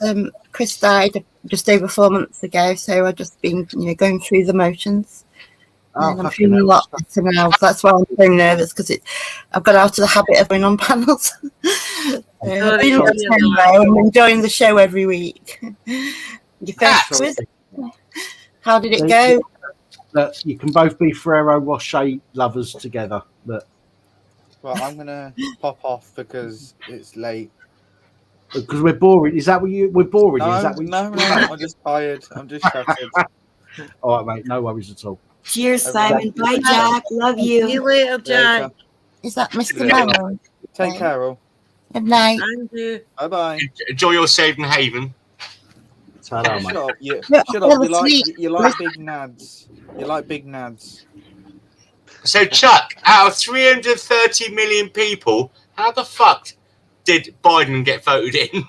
Speaker 20: Chris died just over 4 months ago, so I've just been, going through the motions. And I'm feeling a lot better now. That's why I'm so nervous, because I've got out of the habit of going on panels. I've been listening now and enjoying the show every week. Your first quiz? How did it go?
Speaker 18: That you can both be Ferrero Rocher lovers together. But
Speaker 16: Well, I'm gonna pop off because it's late.
Speaker 18: Because we're boring. Is that what we're boring?
Speaker 16: No,
Speaker 18: Is that what
Speaker 16: no, I'm just tired. I'm just shattered.
Speaker 18: All right, mate. No worries at all.
Speaker 13: Cheers, Simon. Bye, Jack. Love you.
Speaker 12: See you later, Jack.
Speaker 20: Is that Mr. Mallow?
Speaker 16: Take care, all.
Speaker 20: Good night.
Speaker 12: Thank you.
Speaker 16: Bye bye.
Speaker 10: Enjoy your saving haven.
Speaker 16: Shut up. You like big nads. You like big nads.
Speaker 10: So, Chuck, out of 330 million people, how the fuck did Biden get voted in?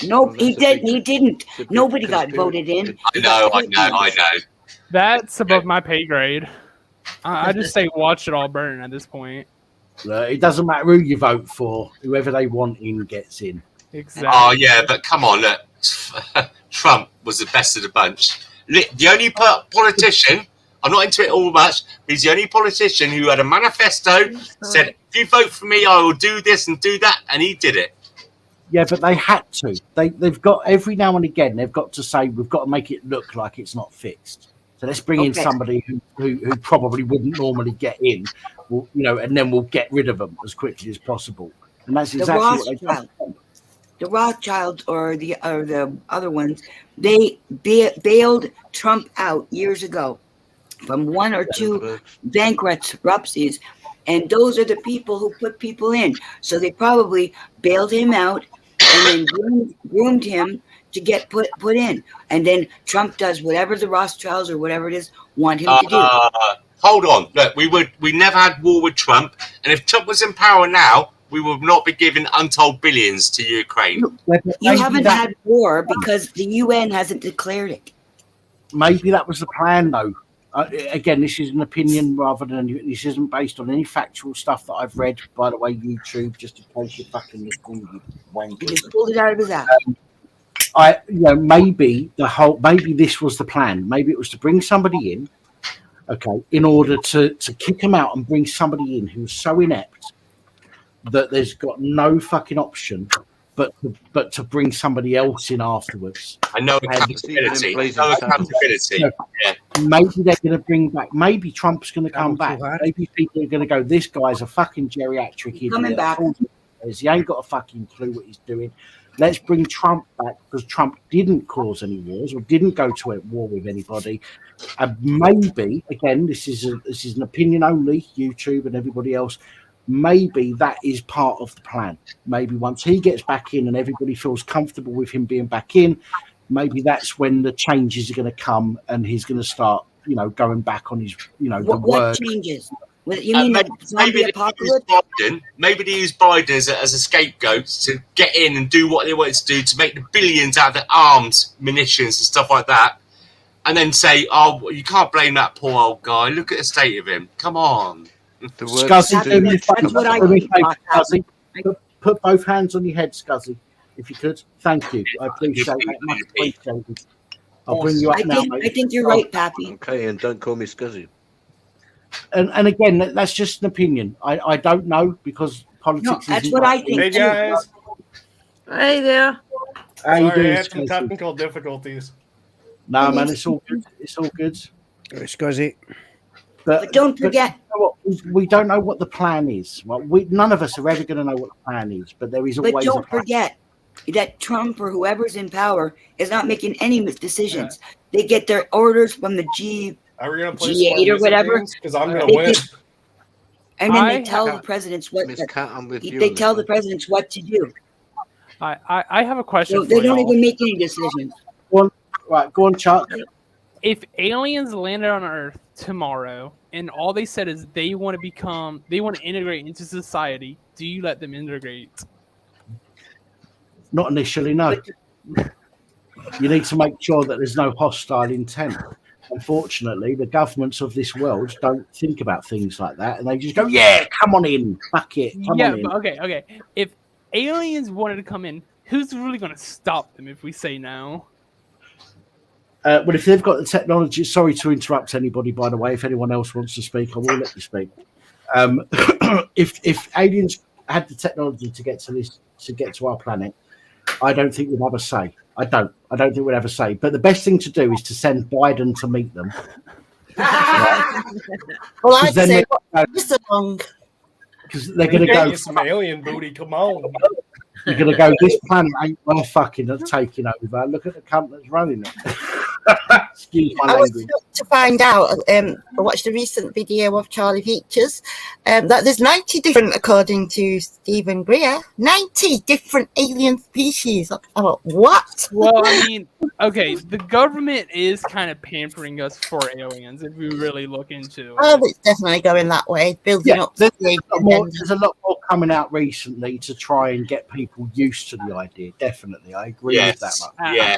Speaker 13: Nope, he didn't. He didn't. Nobody got voted in.
Speaker 10: I know.
Speaker 21: That's above my pay grade. I just say watch it all burn at this point.
Speaker 18: It doesn't matter who you vote for. Whoever they want in gets in.
Speaker 21: Exactly.
Speaker 10: Oh, yeah, but come on, look. Trump was the best of the bunch. The only politician, I'm not into it all much, but he's the only politician who had a manifesto, said, if you vote for me, I will do this and do that, and he did it.
Speaker 18: Yeah, but they had to. They've got, every now and again, they've got to say, we've got to make it look like it's not fixed. So let's bring in somebody who probably wouldn't normally get in, and then we'll get rid of them as quickly as possible. And that's exactly what they do.
Speaker 13: The Rothschilds or the other ones, they bailed Trump out years ago from one or two bankruptcies, and those are the people who put people in. So they probably bailed him out and then groomed him to get put in, and then Trump does whatever the Rothschilds or whatever it is want him to do.
Speaker 10: Hold on, look, we never had war with Trump, and if Trump was in power now, we would not be giving untold billions to Ukraine.
Speaker 13: You haven't had war because the UN hasn't declared it.
Speaker 18: Maybe that was the plan, though. Again, this is an opinion rather than this isn't based on any factual stuff that I've read. By the way, YouTube, just in case you're fucking listening, you wanker.
Speaker 13: He just pulled it out of his ass.
Speaker 18: Maybe this was the plan. Maybe it was to bring somebody in, in order to kick him out and bring somebody in who's so inept that there's got no fucking option but to bring somebody else in afterwards.
Speaker 10: I know accountability.
Speaker 18: Maybe they're going to bring back. Maybe Trump's going to come back. Maybe people are going to go, this guy's a fucking geriatric idiot.
Speaker 13: Coming back.
Speaker 18: He ain't got a fucking clue what he's doing. Let's bring Trump back because Trump didn't cause any wars or didn't go to a war with anybody. And maybe, again, this is an opinion only, YouTube and everybody else. Maybe that is part of the plan. Maybe once he gets back in and everybody feels comfortable with him being back in, maybe that's when the changes are going to come and he's going to start, going back on his, the word.
Speaker 13: What changes? You mean the zombie apocalypse?
Speaker 10: Maybe they use Biden as a scapegoat to get in and do what they want to do to make the billions out of the arms, munitions and stuff like that. And then say, oh, you can't blame that poor old guy. Look at the state of him. Come on.
Speaker 18: Scuzzy, put both hands on your head, Scuzzy, if you could. Thank you. I appreciate that. Much appreciated. I'll bring you up now, mate.
Speaker 13: I think you're right, Pappy.
Speaker 17: Okay, and don't call me Scuzzy.
Speaker 18: And again, that's just an opinion. I don't know because politics.
Speaker 13: No, that's what I think.
Speaker 2: Hey guys.
Speaker 12: Hey there.
Speaker 18: How you
Speaker 2: Sorry,
Speaker 18: doing,
Speaker 2: I had some
Speaker 18: Scuzzy?
Speaker 2: technical difficulties.
Speaker 18: No, man, it's all good. It's all good.
Speaker 14: Scuzzy.
Speaker 13: But don't forget.
Speaker 18: We don't know what the plan is. Well, none of us are ever going to know what the plan is, but there is always.
Speaker 13: But don't forget, that Trump or whoever's in power is not making any decisions. They get their orders from the
Speaker 2: Are we gonna play
Speaker 13: G8 or whatever?
Speaker 2: Because I'm gonna win.
Speaker 13: And then they tell the presidents what they tell the presidents what to do.
Speaker 21: I have a question.
Speaker 13: So they don't
Speaker 21: y'all.
Speaker 13: even make any decisions.
Speaker 18: Go on, Chuck.
Speaker 21: If aliens landed on Earth tomorrow and all they said is they want to integrate into society, do you let them integrate?
Speaker 18: Not initially, no. You need to make sure that there's no hostile intent. Unfortunately, the governments of this world don't think about things like that, and they just go, "Yeah, come on in, fuck it, come on in."
Speaker 21: But okay. If aliens wanted to come in, who's really going to stop them if we say no?
Speaker 18: Well, if they've got the technology, sorry to interrupt anybody, by the way. If anyone else wants to speak, I will let you speak. If aliens had the technology to get to our planet, I don't think we'd have a say. I don't think we'd have a say. But the best thing to do is to send Biden to meet them.
Speaker 20: Well, I'd say this along.
Speaker 18: Because they're going to go
Speaker 2: some alien booty. Come on.
Speaker 18: You're going to go, this planet ain't worth fucking taking over. Look at the cunt that's running it. Excuse my
Speaker 20: I was
Speaker 18: language.
Speaker 20: to find out, I watched a recent video of Charlie Features, that there's 90 different, according to Stephen Greer, 90 different alien species. I thought, what?
Speaker 21: Well, I mean, okay, the government is kind of pampering us for aliens if we really look into it.
Speaker 20: Oh, it's definitely going that way, building up.
Speaker 18: There's a lot more coming out recently to try and get people used to the idea. Definitely, I agree with that much.
Speaker 10: Yeah.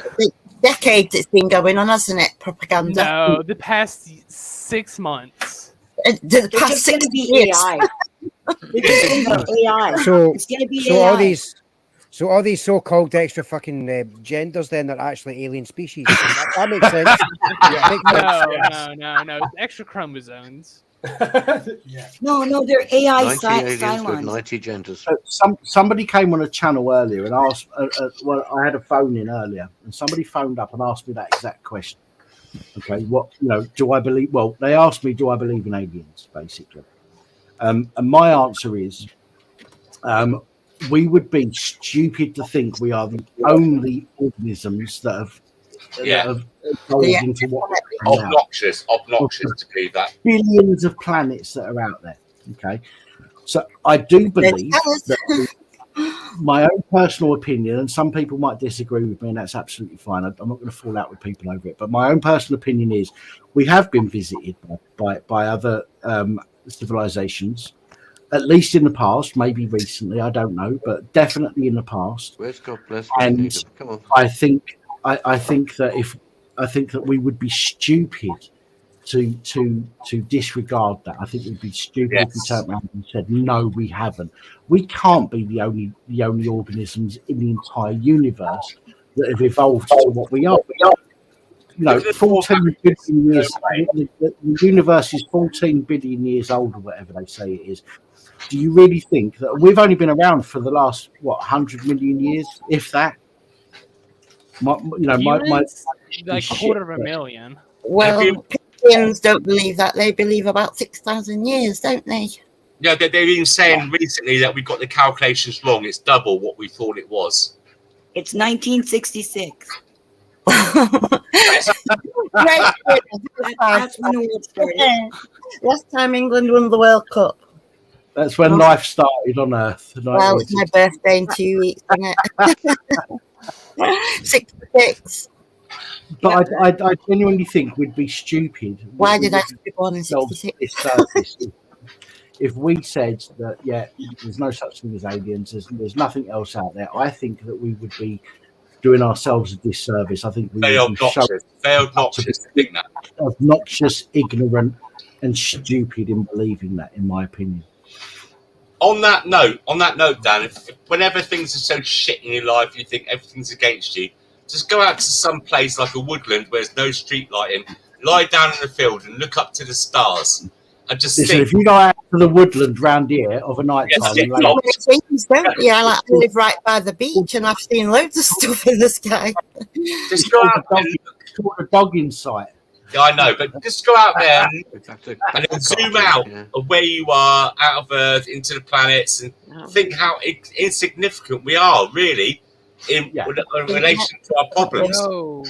Speaker 20: Decades it's been going on, hasn't it? Propaganda.
Speaker 21: No, the past 6 months.
Speaker 20: The past 6 years.
Speaker 13: AI. AI.
Speaker 14: So,
Speaker 13: It's gonna be
Speaker 14: so
Speaker 13: AI.
Speaker 14: all these so-called extra fucking genders then are actually alien species. That makes sense.
Speaker 21: No. It's extra chromosomes.
Speaker 13: No, they're AI
Speaker 17: 90 aliens with
Speaker 13: Cylons.
Speaker 17: 90 genders.
Speaker 18: Somebody came on a channel earlier and asked. Well, I had a phone in earlier, and somebody phoned up and asked me that exact question. Okay, do I believe? Well, they asked me, do I believe in aliens, basically? And my answer is, we would be stupid to think we are the only organisms that have evolved into what we are now.
Speaker 10: Obnoxious to believe that.
Speaker 18: Billions of planets that are out there. Okay, so I do believe that my own personal opinion, and some people might disagree with me, and that's absolutely fine. I'm not going to fall out with people over it, but my own personal opinion is we have been visited by other civilizations, at least in the past, maybe recently, I don't know, but definitely in the past.
Speaker 17: Where's God bless?
Speaker 18: And
Speaker 17: Come on.
Speaker 18: I think that we would be stupid to disregard that. I think we'd be stupid if we turned around and said no, we haven't. We can't be the only organisms in the entire universe that have evolved to what we are. 14 billion years. The universe is 14 billion years old, or whatever they say it is. Do you really think that we've only been around for the last 100 million years, if that?
Speaker 21: Humans, like quarter of a million.
Speaker 20: Well, Christians don't believe that. They believe about 6,000 years, don't they?
Speaker 10: Yeah, they've been saying recently that we got the calculations wrong. It's double what we thought it was.
Speaker 13: It's 1966.
Speaker 20: Right.
Speaker 13: That's when the world started.
Speaker 20: Last time England won the World Cup.
Speaker 18: That's when life started on Earth.
Speaker 20: Well, it's my birthday in 2 weeks, isn't it? 66.
Speaker 18: But I genuinely think we'd be stupid.
Speaker 20: Why did I be born in 66?
Speaker 18: If we said that, there's no such thing as aliens, there's nothing else out there, I think that we would be doing ourselves a disservice. I think we
Speaker 10: Very
Speaker 18: would be
Speaker 10: obnoxious to think that.
Speaker 18: Obnoxious, ignorant, and stupid in believing that, in my opinion.
Speaker 10: On that note, Dan, if whenever things are so shit in your life, you think everything's against you, just go out to some place like a woodland where there's no street lighting, lie down in the field and look up to the stars. And just
Speaker 18: Listen,
Speaker 10: think.
Speaker 18: if you go out to the woodland round here of a night time,
Speaker 20: I live right by the beach and I've seen loads of stuff in the sky.
Speaker 10: Just go out
Speaker 18: and a dog in sight.
Speaker 10: Yeah, I know, but just go out there and then zoom out of where you are, out of Earth, into the planets, and think how insignificant we are, really. in relation to our problems.
Speaker 21: Yo.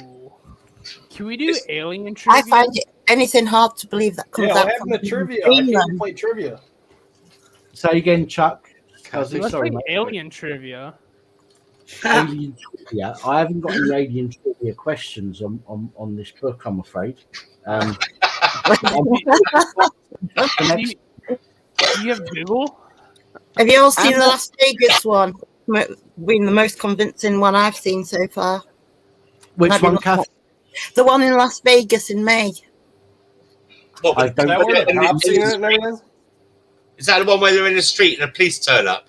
Speaker 21: Can we do alien
Speaker 20: I
Speaker 21: trivia?
Speaker 20: find it anything hard to believe that comes
Speaker 2: Yeah,
Speaker 20: out
Speaker 2: what
Speaker 20: from
Speaker 2: happened to trivia? I
Speaker 20: Greenland.
Speaker 2: can't play trivia.
Speaker 18: Say again, Chuck.
Speaker 21: Let's
Speaker 18: Sorry,
Speaker 21: play
Speaker 18: mate.
Speaker 21: alien trivia.
Speaker 18: Alien trivia. I haven't got any alien trivia questions on this book, I'm afraid.
Speaker 21: Do you have Google?
Speaker 20: Have you all seen the Las Vegas one? Been the most convincing one I've seen so far.
Speaker 18: Which
Speaker 20: Have
Speaker 18: one,
Speaker 20: you
Speaker 18: Kath?
Speaker 20: not? The one in Las Vegas in May.
Speaker 10: What,
Speaker 18: I don't-
Speaker 2: Is that where the cops seen it and everything?
Speaker 10: Is that the one where they're in the street and the police turn up?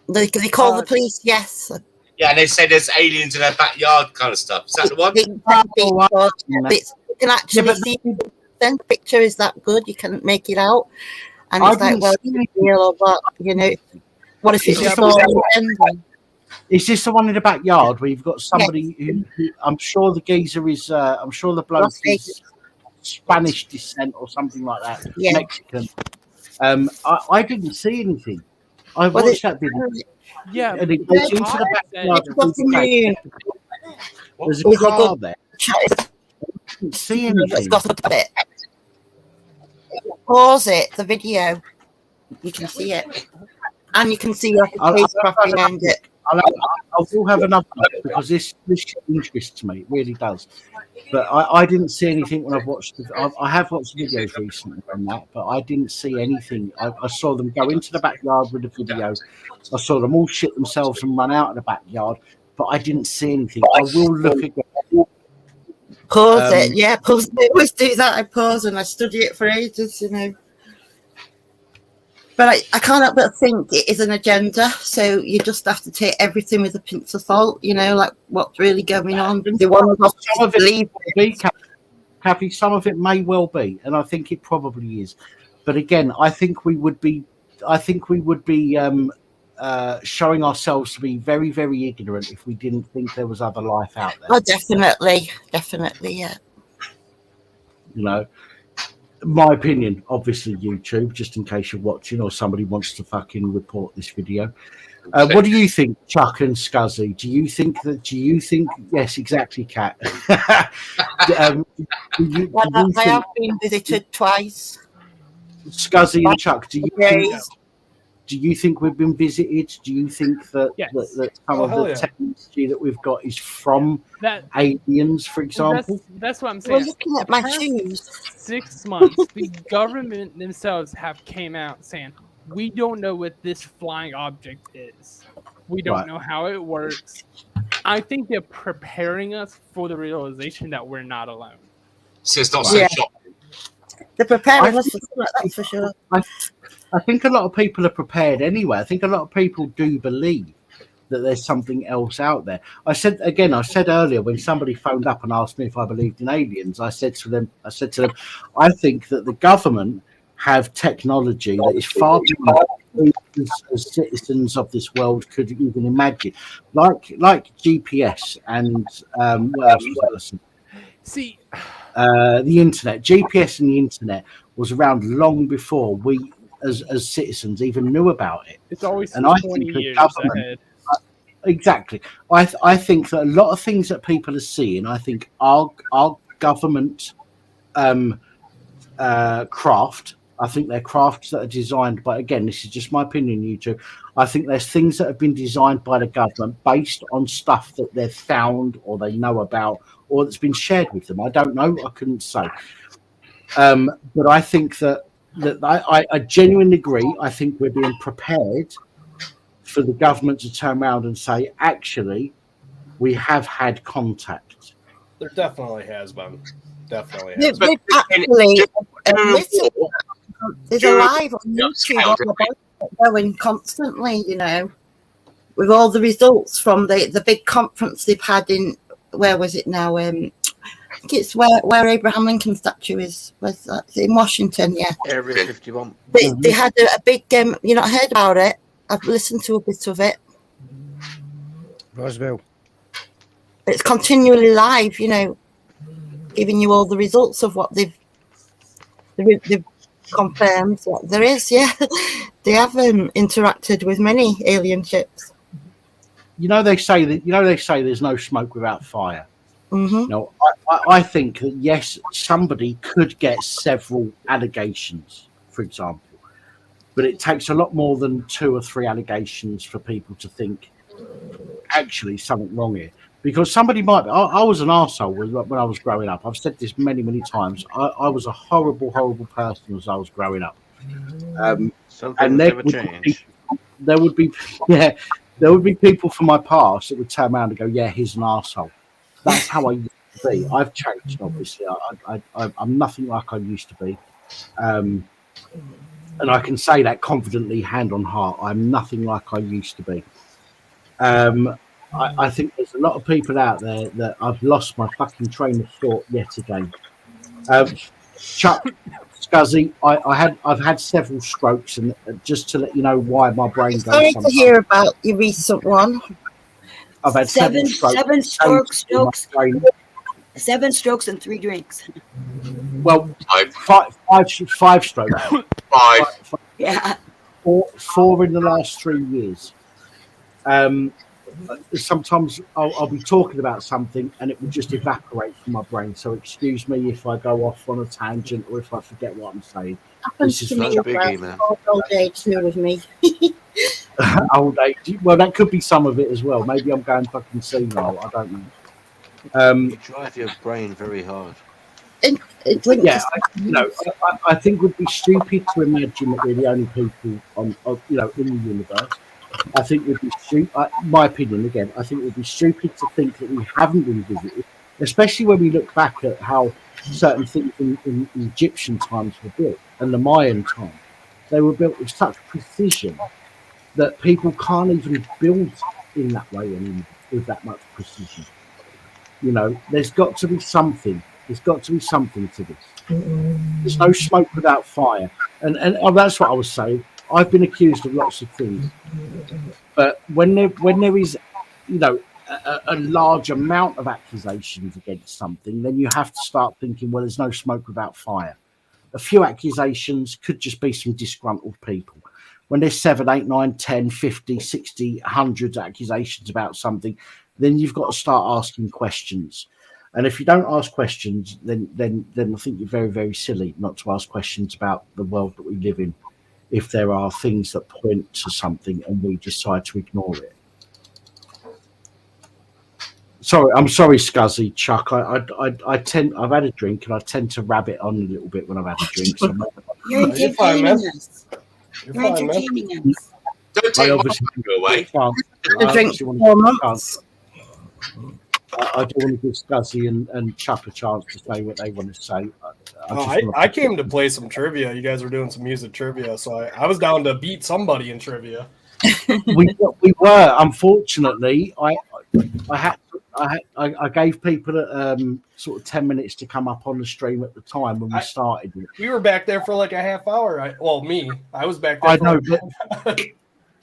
Speaker 20: They call the police, yes.
Speaker 10: Yeah, and they say there's aliens in their backyard kind of stuff. Is that the one?
Speaker 20: You can actually see the picture is that good, you can make it out. And
Speaker 18: I
Speaker 20: it's like,
Speaker 18: didn't
Speaker 20: well,
Speaker 18: see
Speaker 20: it's real or what, you know. What if it's
Speaker 18: Is
Speaker 20: a
Speaker 18: this
Speaker 20: story?
Speaker 18: Is this the one in the backyard where you've got somebody who I'm sure the geezer is, I'm sure the bloke is Spanish descent or something like that,
Speaker 20: Yeah.
Speaker 18: Mexican. I didn't see anything. I
Speaker 20: Well,
Speaker 18: watched that video.
Speaker 21: Yeah,
Speaker 18: and it goes into the backyard. There's a car there. I didn't see anything.
Speaker 20: It's got a bit. Pause it, the video. You can see it. And you can see like a spacecraft behind it.
Speaker 18: I will have another look because this interests me. It really does. But I didn't see anything when I've watched. I have watched videos recently on that, but I didn't see anything. I saw them go into the backyard with the video. I saw them all shit themselves and run out of the backyard, but I didn't see anything. I will look again.
Speaker 20: Pause it, yeah, pause it. I always do that. I pause and I study it for ages, you know. But I can't help but think it is an agenda, so you just have to take everything with a pinch of salt, you know, like what's really going on. They want us to believe
Speaker 18: it. Kathy, some of it may well be, and I think it probably is. But again, I think we would be showing ourselves to be very, very ignorant if we didn't think there was other life out there.
Speaker 20: Oh, definitely, yeah.
Speaker 18: You know, my opinion, obviously YouTube, just in case you're watching or somebody wants to fucking report this video. What do you think, Chuck and Scuzzy? Do you think yes, exactly, Kat.
Speaker 20: I have been visited twice.
Speaker 18: Scuzzy and Chuck, do you think we've been visited? Do you think that some of the technology that we've got is from aliens, for example?
Speaker 21: That's what I'm saying.
Speaker 20: We're looking at my shoes.
Speaker 21: 6 months, the government themselves have came out saying, we don't know what this flying object is. We don't know how it works. I think they're preparing us for the realization that we're not alone.
Speaker 10: So it's not so shocking.
Speaker 20: They're preparing us for that, that's for sure.
Speaker 18: I think a lot of people are prepared anyway. I think a lot of people do believe that there's something else out there. I said earlier when somebody phoned up and asked me if I believed in aliens, I said to them, I think that the government have technology that is far beyond as citizens of this world could even imagine, like GPS and what else was I
Speaker 21: See,
Speaker 18: the internet. GPS and the internet was around long before we, as citizens, even knew about it.
Speaker 21: It's always
Speaker 18: and I
Speaker 21: 20
Speaker 18: think the
Speaker 21: years
Speaker 18: government,
Speaker 21: ahead.
Speaker 18: Exactly. I think that a lot of things that people are seeing, I think our government craft. I think they're crafts that are designed by, again, this is just my opinion, YouTube. I think there's things that have been designed by the government based on stuff that they've found or they know about or that's been shared with them. I don't know. I couldn't say. But I think that I genuinely agree. I think we're being prepared for the government to turn around and say, actually, we have had contact.
Speaker 2: There definitely has been. Definitely
Speaker 20: They've
Speaker 2: has.
Speaker 20: actually admitted there's a live on YouTube all about it going constantly, you know, with all the results from the big conference they've had in, where was it now? I think it's where Abraham Lincoln's statue is. Was that in Washington? Yeah.
Speaker 17: Area 51.
Speaker 20: They had a big you not heard about it. I've listened to a bit of it.
Speaker 14: Roswell.
Speaker 20: It's continually live, you know, giving you all the results of what they've confirmed that there is. Yeah, they have interacted with many alien ships.
Speaker 18: they say there's no smoke without fire.
Speaker 20: Mm-hmm.
Speaker 18: No, I think that yes, somebody could get several allegations, for example, but it takes a lot more than 2 or 3 allegations for people to think actually something wrong here. Because somebody might. I was an arsehole when I was growing up. I've said this many, many times. I was a horrible, horrible person as I was growing up.
Speaker 17: Some
Speaker 18: And
Speaker 17: things never change.
Speaker 18: there would be people from my past that would turn around and go, "Yeah, he's an arsehole." That's how I used to be. I've changed, obviously. I'm nothing like I used to be, and I can say that confidently, hand on heart. I'm nothing like I used to be. I think there's a lot of people out there that I've lost my fucking train of thought yet again. Chuck, Scuzzy, I've had several strokes, and just to let you know why my brain goes.
Speaker 20: Sorry to
Speaker 18: sometimes.
Speaker 20: hear about your recent one.
Speaker 18: I've had seven strokes.
Speaker 13: 7 strokes and 3 drinks.
Speaker 18: Well, five strokes.
Speaker 13: Yeah.
Speaker 18: 4 in the last 3 years. Sometimes I'll be talking about something and it will just evaporate from my brain. So excuse me if I go off on a tangent or if I forget what I'm saying.
Speaker 20: Happens to me as well. Old age here with me.
Speaker 18: Old age. Well, that could be some of it as well. Maybe I'm going fucking senile. I don't know.
Speaker 17: You drive your brain very hard.
Speaker 18: Yeah, I think it would be stupid to imagine that we're the only people in the universe. I think it would be stupid. My opinion, again, I think it would be stupid to think that we haven't been visited, especially when we look back at how certain things in Egyptian times were built and the Mayan time. They were built with such precision that people can't even build in that way anymore with that much precision. There's got to be something. There's got to be something to this. There's no smoke without fire, and that's what I was saying. I've been accused of lots of things, but when there is, a large amount of accusations against something, then you have to start thinking, well, there's no smoke without fire. A few accusations could just be some disgruntled people. When there's 7, 8, 9, 10, 50, 60, 100 accusations about something, then you've got to start asking questions. And if you don't ask questions, then I think you're very, very silly not to ask questions about the world that we live in. If there are things that point to something and we decide to ignore it. I'm sorry, Scuzzy, Chuck. I've had a drink and I tend to rabbit on a little bit when I've had a drink. So
Speaker 13: You're entertaining us. You're entertaining us.
Speaker 10: Don't take my anger away.
Speaker 18: I do want to give Scuzzy and Chuck a chance to say what they want to say.
Speaker 2: I came to play some trivia. You guys were doing some music trivia, so I was down to beat somebody in trivia.
Speaker 18: we were, unfortunately. I gave people sort of 10 minutes to come up on the stream at the time when we started.
Speaker 2: We were back there for like a half hour. I was back there.
Speaker 18: I know, but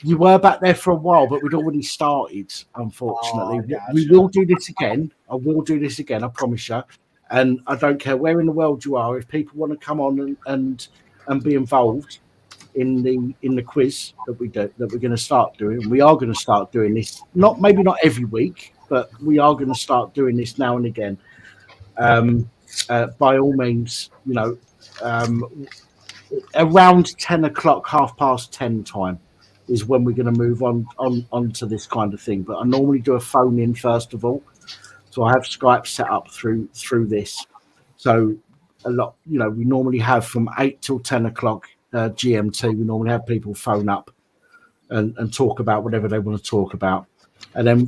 Speaker 18: you were back there for a while, but we'd already started. Unfortunately, we will do this again. I will do this again. I promise you. And I don't care where in the world you are. If people want to come on and be involved in the quiz that we're going to start doing, we are going to start doing this. Maybe not every week, but we are going to start doing this now and again. By all means, around 10 o'clock, 10:30 time is when we're going to move on to this kind of thing. But I normally do a phone in first of all. So I have Skype set up through this. So a lot, we normally have from 8 till 10 o'clock GMT. We normally have people phone up and talk about whatever they want to talk about. And then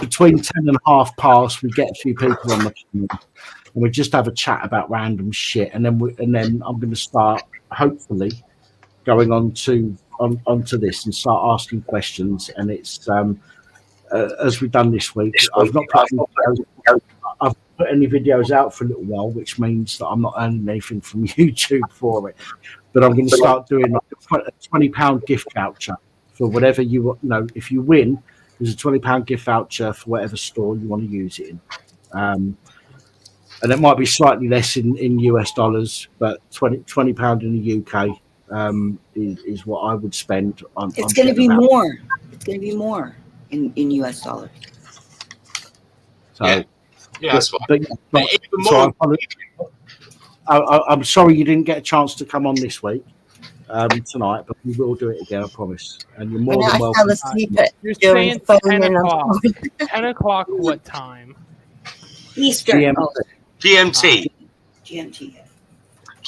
Speaker 18: between 10 and 30, we get a few people on the phone and we just have a chat about random shit. And then I'm going to start hopefully going onto this and start asking questions. And it's as we've done this week, I've not put any videos out for a little while, which means that I'm not earning anything from YouTube for it. But I'm going to start doing like a £20 gift voucher for whatever if you win, there's a £20 gift voucher for whatever store you want to use it in. And it might be slightly less in US dollars, but £20 in the UK is what I would spend on.
Speaker 13: It's going to be more. It's going to be more. in US dollars.
Speaker 1: So,
Speaker 10: Yeah, that's
Speaker 1: but,
Speaker 10: right.
Speaker 1: but,
Speaker 10: Even
Speaker 1: so
Speaker 10: more,
Speaker 1: I'm sorry you didn't get a chance to come on this week, tonight, but we will do it again, I promise. And you're more
Speaker 20: When
Speaker 1: than
Speaker 20: I
Speaker 1: welcome.
Speaker 20: fell asleep at
Speaker 21: You're
Speaker 20: during
Speaker 21: saying
Speaker 20: the
Speaker 21: 10
Speaker 20: phone
Speaker 21: o'clock. 10 o'clock what time?
Speaker 13: Eastern.
Speaker 1: GMT.
Speaker 13: Oh,
Speaker 10: GMT.
Speaker 13: GMT.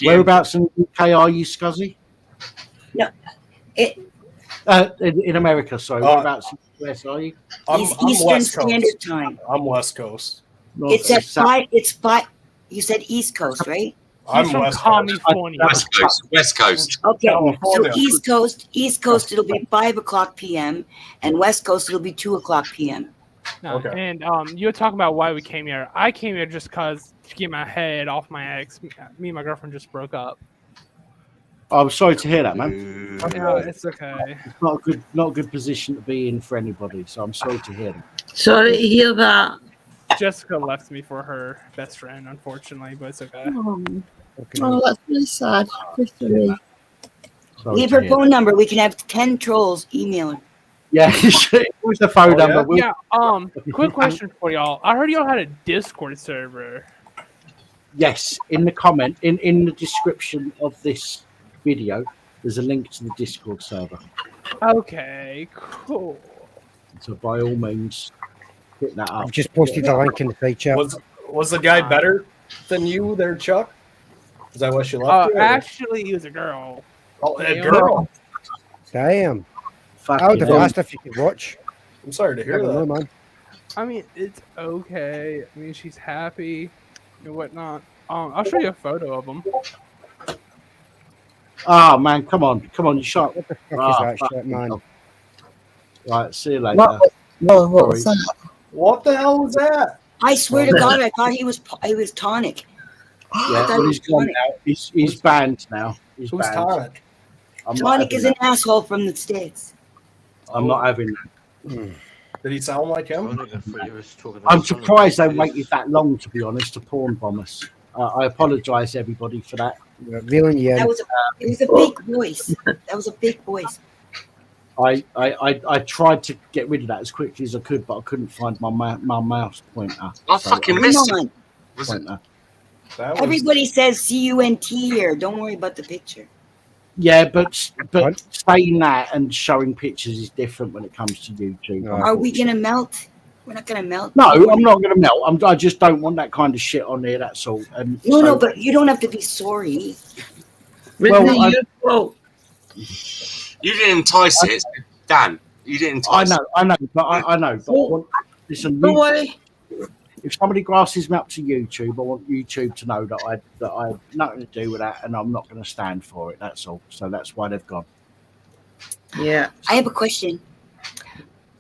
Speaker 1: Whereabouts in the UK are you, Scuzzy?
Speaker 13: No, it.
Speaker 1: In America, sorry. Whereabouts in the US are you?
Speaker 2: I'm
Speaker 13: Eastern
Speaker 2: West Coast.
Speaker 13: Standard Time.
Speaker 2: I'm West Coast.
Speaker 13: It's at 5. It's 5. You said East Coast, right?
Speaker 2: I'm West Coast.
Speaker 10: West Coast. West Coast.
Speaker 13: Okay, so
Speaker 2: California.
Speaker 13: East Coast it'll be 5 o'clock p.m. and West Coast it'll be 2 o'clock p.m.
Speaker 21: No, and you were talking about why we came here. I came here just because to get my head off my ex. Me and my girlfriend just broke up.
Speaker 1: I'm sorry to hear that, man.
Speaker 21: Yeah, it's okay.
Speaker 1: It's not a good position to be in for anybody. So I'm sorry to hear that.
Speaker 12: Sorry to hear that.
Speaker 21: Jessica left me for her best friend, unfortunately, but it's okay.
Speaker 20: Oh, that's really sad. Good for me.
Speaker 13: Leave her phone number. We can have 10 trolls email her.
Speaker 1: Yeah, who's the phone number? We'll-
Speaker 21: Yeah. Quick question for y'all. I heard y'all had a Discord server.
Speaker 1: Yes, in the comment, in the description of this video, there's a link to the Discord server.
Speaker 21: Okay, cool.
Speaker 1: So by all means, hit that up.
Speaker 14: I've just posted the link in the side chat.
Speaker 2: Was the guy better than you there, Chuck? Is that why she left you? or-
Speaker 21: Actually, he was a girl.
Speaker 2: Oh, a girl.
Speaker 14: Damn.
Speaker 1: Fuck
Speaker 14: I would have
Speaker 1: you.
Speaker 14: asked if you could watch.
Speaker 2: I'm sorry to
Speaker 14: I
Speaker 2: hear
Speaker 14: don't
Speaker 2: that.
Speaker 14: know, man.
Speaker 21: I mean, it's okay. I mean, she's happy and whatnot. I'll show you a photo of him.
Speaker 1: Oh man, come on, you shot. What the
Speaker 14: fuck is that shit, man?
Speaker 1: Right, see you later.
Speaker 20: What was
Speaker 1: Sorry.
Speaker 20: that?
Speaker 2: What the hell was that?
Speaker 13: I swear to God, I thought he was tonic.
Speaker 1: Yeah, well, he's gone now. He's banned now. He's
Speaker 2: Who's
Speaker 1: banned.
Speaker 2: tonic?
Speaker 1: I'm not
Speaker 13: Tonic
Speaker 1: having
Speaker 13: is an
Speaker 1: that.
Speaker 13: asshole from the States.
Speaker 1: I'm not having that.
Speaker 2: Did he sound like him?
Speaker 1: I'm surprised they waited that long, to be honest, to porn bomb us. I apologise, everybody, for that.
Speaker 14: Reeling you
Speaker 13: That
Speaker 14: in.
Speaker 13: was it was a big voice. That was a big voice.
Speaker 1: I tried to get rid of that as quickly as I could, but I couldn't find my mouse pointer.
Speaker 10: I fucking missed it.
Speaker 1: Pointer.
Speaker 13: Everybody says CUNT here. Don't worry about the picture.
Speaker 1: Yeah, but saying that and showing pictures is different when it comes to YouTube.
Speaker 13: Are we gonna melt? We're not gonna melt.
Speaker 1: No, I'm not going to melt. I just don't want that kind of shit on there. That's all. And
Speaker 13: No,
Speaker 1: so-
Speaker 13: but you don't have to be sorry.
Speaker 1: Well,
Speaker 10: You didn't entice it, Dan. You didn't entice
Speaker 1: I know, but I know. But I want, listen,
Speaker 12: Don't worry.
Speaker 1: if somebody grasses me up to YouTube, I want YouTube to know that I have nothing to do with that, and I'm not going to stand for it. That's all. So that's why they've gone.
Speaker 12: Yeah.
Speaker 13: I have a question.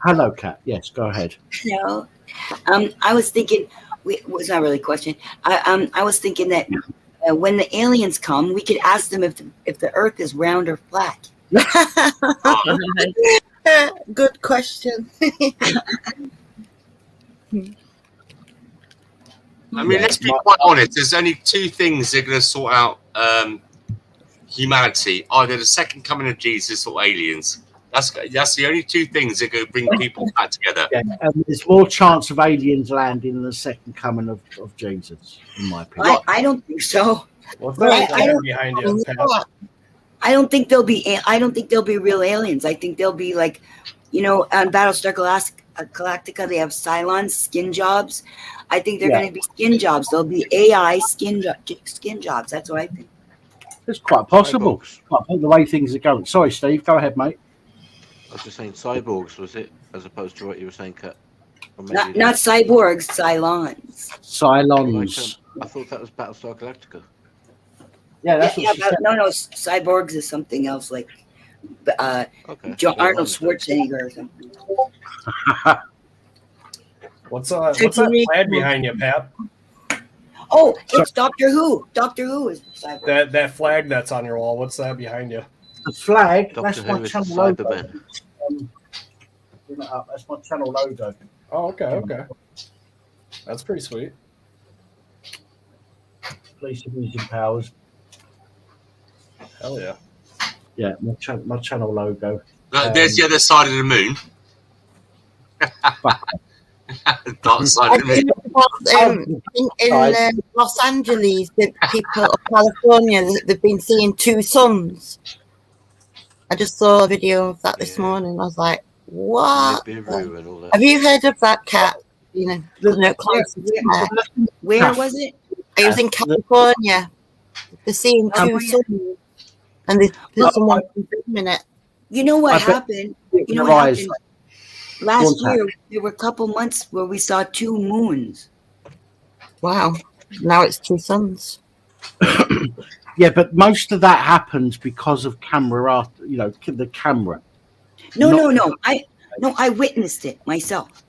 Speaker 1: Hello, Kat. Yes, go ahead.
Speaker 13: No, I was thinking. It was not really a question. I was thinking that when the aliens come, we could ask them if the Earth is round or flat.
Speaker 20: Good question.
Speaker 10: I mean, let's be quite honest. There's only two things that are going to sort out humanity: either the second coming of Jesus or aliens. That's the only two things that are going to bring people back together.
Speaker 1: Yeah, and there's more chance of aliens landing than the second coming of Jesus, in my opinion.
Speaker 13: I don't think so.
Speaker 2: What's
Speaker 13: that
Speaker 2: that behind you, Pat?
Speaker 13: I don't think they'll be real aliens. I think they'll be like, on Battlestar Galactica, they have Cylons, skin jobs. I think they're going to be skin jobs. They'll be AI skin jobs. That's what I think.
Speaker 1: It's quite possible. The way things are going. Sorry, Steve. Go ahead, mate.
Speaker 17: I was just saying cyborgs, was it? As opposed to what you were saying, Kat? Or maybe
Speaker 13: Not cyborgs, Cylons.
Speaker 1: Cylons.
Speaker 17: I thought that was Battlestar Galactica.
Speaker 1: Yeah, that's what she said.
Speaker 13: No, cyborgs is something else, like Arnold Schwarzenegger or something.
Speaker 2: What's that flag behind you, Pat?
Speaker 13: Oh, it's Doctor Who. Doctor Who is cyborg.
Speaker 2: That flag that's on your wall. What's that behind you?
Speaker 1: The flag.
Speaker 17: Doctor
Speaker 1: That's
Speaker 17: Who
Speaker 1: my
Speaker 17: is
Speaker 1: channel
Speaker 17: the
Speaker 1: logo.
Speaker 17: Cyberman.
Speaker 2: Um,
Speaker 1: That's my channel logo.
Speaker 2: Oh, okay. That's pretty sweet.
Speaker 1: Police abusing powers.
Speaker 2: Hell yeah.
Speaker 1: Yeah, my channel logo.
Speaker 10: There's the other side of the moon. Dark side of it.
Speaker 20: In Los Angeles, the people of California, they've been seeing two suns. I just saw a video of that this morning. I was like, what?
Speaker 17: Nibiru and all that.
Speaker 20: Have you heard of that cat? You know,
Speaker 13: Where was it?
Speaker 20: It was in California. They're seeing two suns. And there's someone filming it.
Speaker 13: You know what happened? You know what happened? Last year, there were a couple months where we saw two moons.
Speaker 20: Wow. Now it's two suns.
Speaker 18: Yeah, but most of that happens because of camera art, you know, the camera.
Speaker 13: No. I witnessed it myself.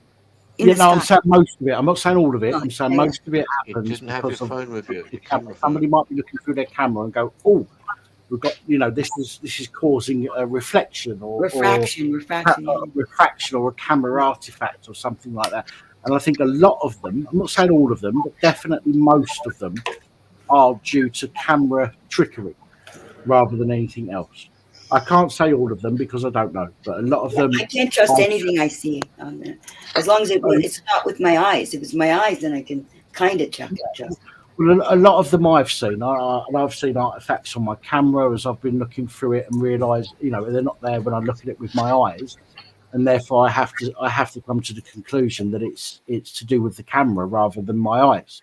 Speaker 18: I'm saying most of it. I'm not saying all of it. I'm saying most of it
Speaker 17: You
Speaker 18: happens
Speaker 17: didn't have your
Speaker 18: because
Speaker 17: phone with you.
Speaker 18: the camera. Somebody might be looking through their camera and go, "Oh, we've got, you know, this is causing a reflection or
Speaker 13: refraction,
Speaker 18: or a camera artifact or something like that." And I think a lot of them, I'm not saying all of them, but definitely most of them are due to camera trickery rather than anything else. I can't say all of them because I don't know, but a lot of them.
Speaker 13: I can't trust anything I see on there. As long as it's not with my eyes. If it's my eyes, then I can kind of trust.
Speaker 18: Well, a lot of them I've seen. I've seen artifacts on my camera as I've been looking through it and realised, you know, they're not there when I look at it with my eyes, and therefore I have to come to the conclusion that it's to do with the camera rather than my eyes.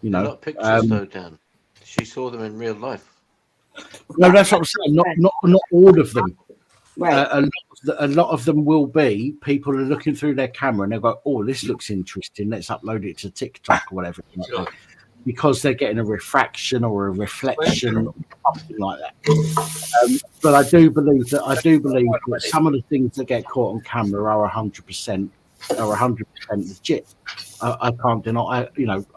Speaker 18: You know,
Speaker 17: Not pictures though, Dan. She saw them in real life.
Speaker 18: No, that's what I'm saying. Not all of them.
Speaker 13: Right.
Speaker 18: A lot of them will be people are looking through their camera and they go, "Oh, this looks interesting. Let's upload it to TikTok or whatever," because they're getting a refraction or a reflection or something like that. But I do believe that some of the things that get caught on camera are 100% legit. I can't deny.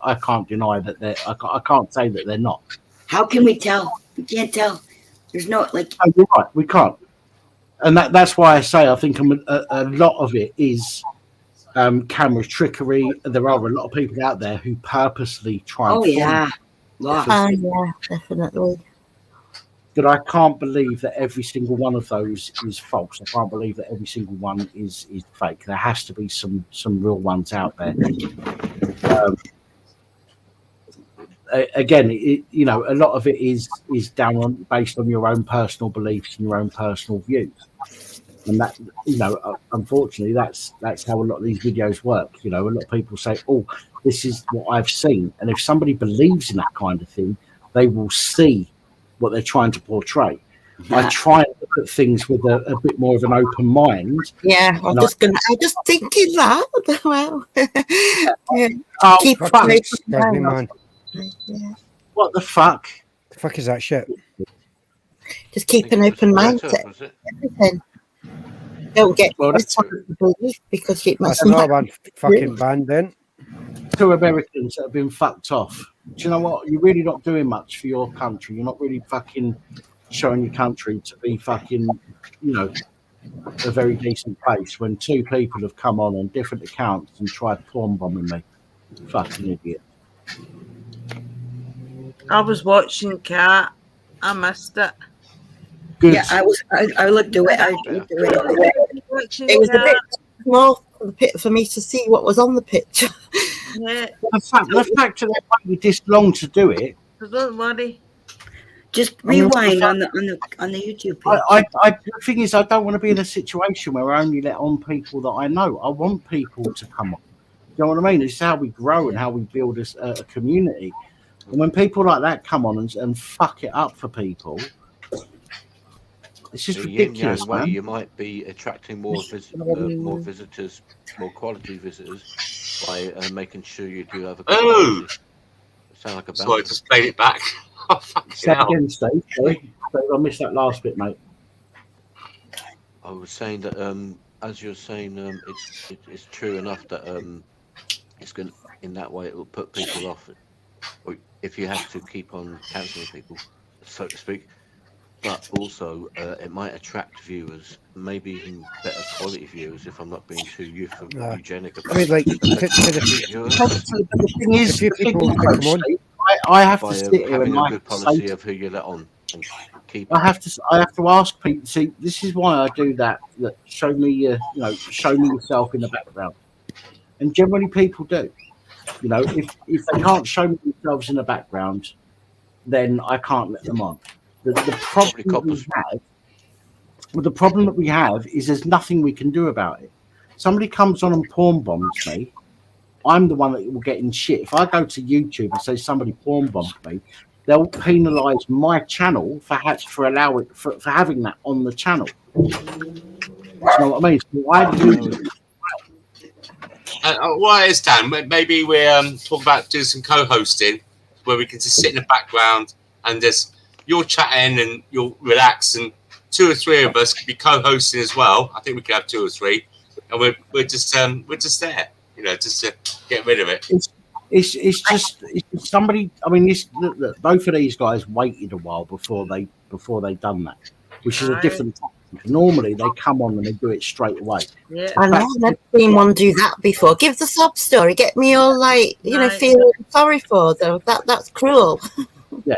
Speaker 18: I can't deny that they're. I can't say that they're not.
Speaker 13: How can we tell? We can't tell. There's no like.
Speaker 18: Oh, you're right. We can't, and that's why I say I think a lot of it is camera trickery. There are a lot of people out there who purposely try.
Speaker 20: Oh yeah, definitely.
Speaker 18: But I can't believe that every single one of those is false. I can't believe that every single one is fake. There has to be some real ones out there. Again, you know, a lot of it is based on your own personal beliefs and your own personal views, and that, you know, unfortunately, that's how a lot of these videos work. You know, a lot of people say, "Oh, this is what I've seen," and if somebody believes in that kind of thing, they will see what they're trying to portray. I try and look at things with a bit more of an open mind.
Speaker 20: Yeah, I'm just thinking that. Well,
Speaker 18: Oh,
Speaker 20: keep
Speaker 18: fuck.
Speaker 20: man.
Speaker 18: What the fuck?
Speaker 14: The fuck is that shit?
Speaker 20: Just keep an open mind to everything. Don't get this belief because it
Speaker 14: That's
Speaker 20: makes
Speaker 14: not a bad fucking band then.
Speaker 18: 2 Americans that have been fucked off. Do you know what? You're really not doing much for your country. You're not really fucking showing your country to be fucking, you know, a very decent place when 2 people have come on different accounts and tried porn bombing me. Fucking idiot.
Speaker 12: I was watching Cat. I missed it.
Speaker 18: Good.
Speaker 13: Yeah, I looked away.
Speaker 20: It was a bit small for me to see what was on the picture.
Speaker 12: Yeah.
Speaker 18: The fact that it took you this long to do it.
Speaker 12: So don't worry.
Speaker 13: Just rewind on the YouTube page.
Speaker 18: The thing is, I don't want to be in a situation where I only let on people that I know. I want people to come on. You know what I mean? It's how we grow and how we build a community. And when people like that come on and fuck it up for people, it's just ridiculous,
Speaker 17: way,
Speaker 18: man.
Speaker 17: you might be attracting more visitors, more quality visitors by making sure you do have a.
Speaker 10: Oh,
Speaker 17: sound like a.
Speaker 10: Sorry, just played it back. Oh,
Speaker 18: Say again, Steve. Sorry, I missed that last bit, mate.
Speaker 17: I was saying that as you're saying, it's true enough that it's going in that way it will put people off. Or if you have to keep on cancelling people, so to speak. But also, it might attract viewers, maybe even better quality viewers, if I'm not being too eugenic about
Speaker 14: I mean, like,
Speaker 18: the thing is,
Speaker 14: people come on.
Speaker 18: I have to sit here
Speaker 17: having
Speaker 18: and
Speaker 17: a good policy of who you let on and keep.
Speaker 18: I have to ask people. See, this is why I do that. That show me, show me yourself in the background. And generally, people do. You know, if they can't show me themselves in the background, then I can't let them on. The problem that we have is there's nothing we can do about it. Somebody comes on and porn bombs me, I'm the one that will get in shit. If I go to YouTube and say somebody porn bombed me, they'll penalise my channel for having that on the channel. Do you know what I mean? So why do you?
Speaker 10: What is Dan? Maybe we talk about doing some co-hosting where we can just sit in the background and just you're chatting and you'll relax, and 2 or 3 of us could be co-hosting as well. I think we could have 2 or 3, and we're just there, just to get rid of it.
Speaker 18: It's just somebody. I mean, look, both of these guys waited a while before they done that, which is a different tactic. Normally, they come on and they do it straight away.
Speaker 12: Yeah.
Speaker 20: I know, I've never seen one do that before. Give the sob story. Get me all feeling sorry for them. That's cruel.
Speaker 18: Yeah,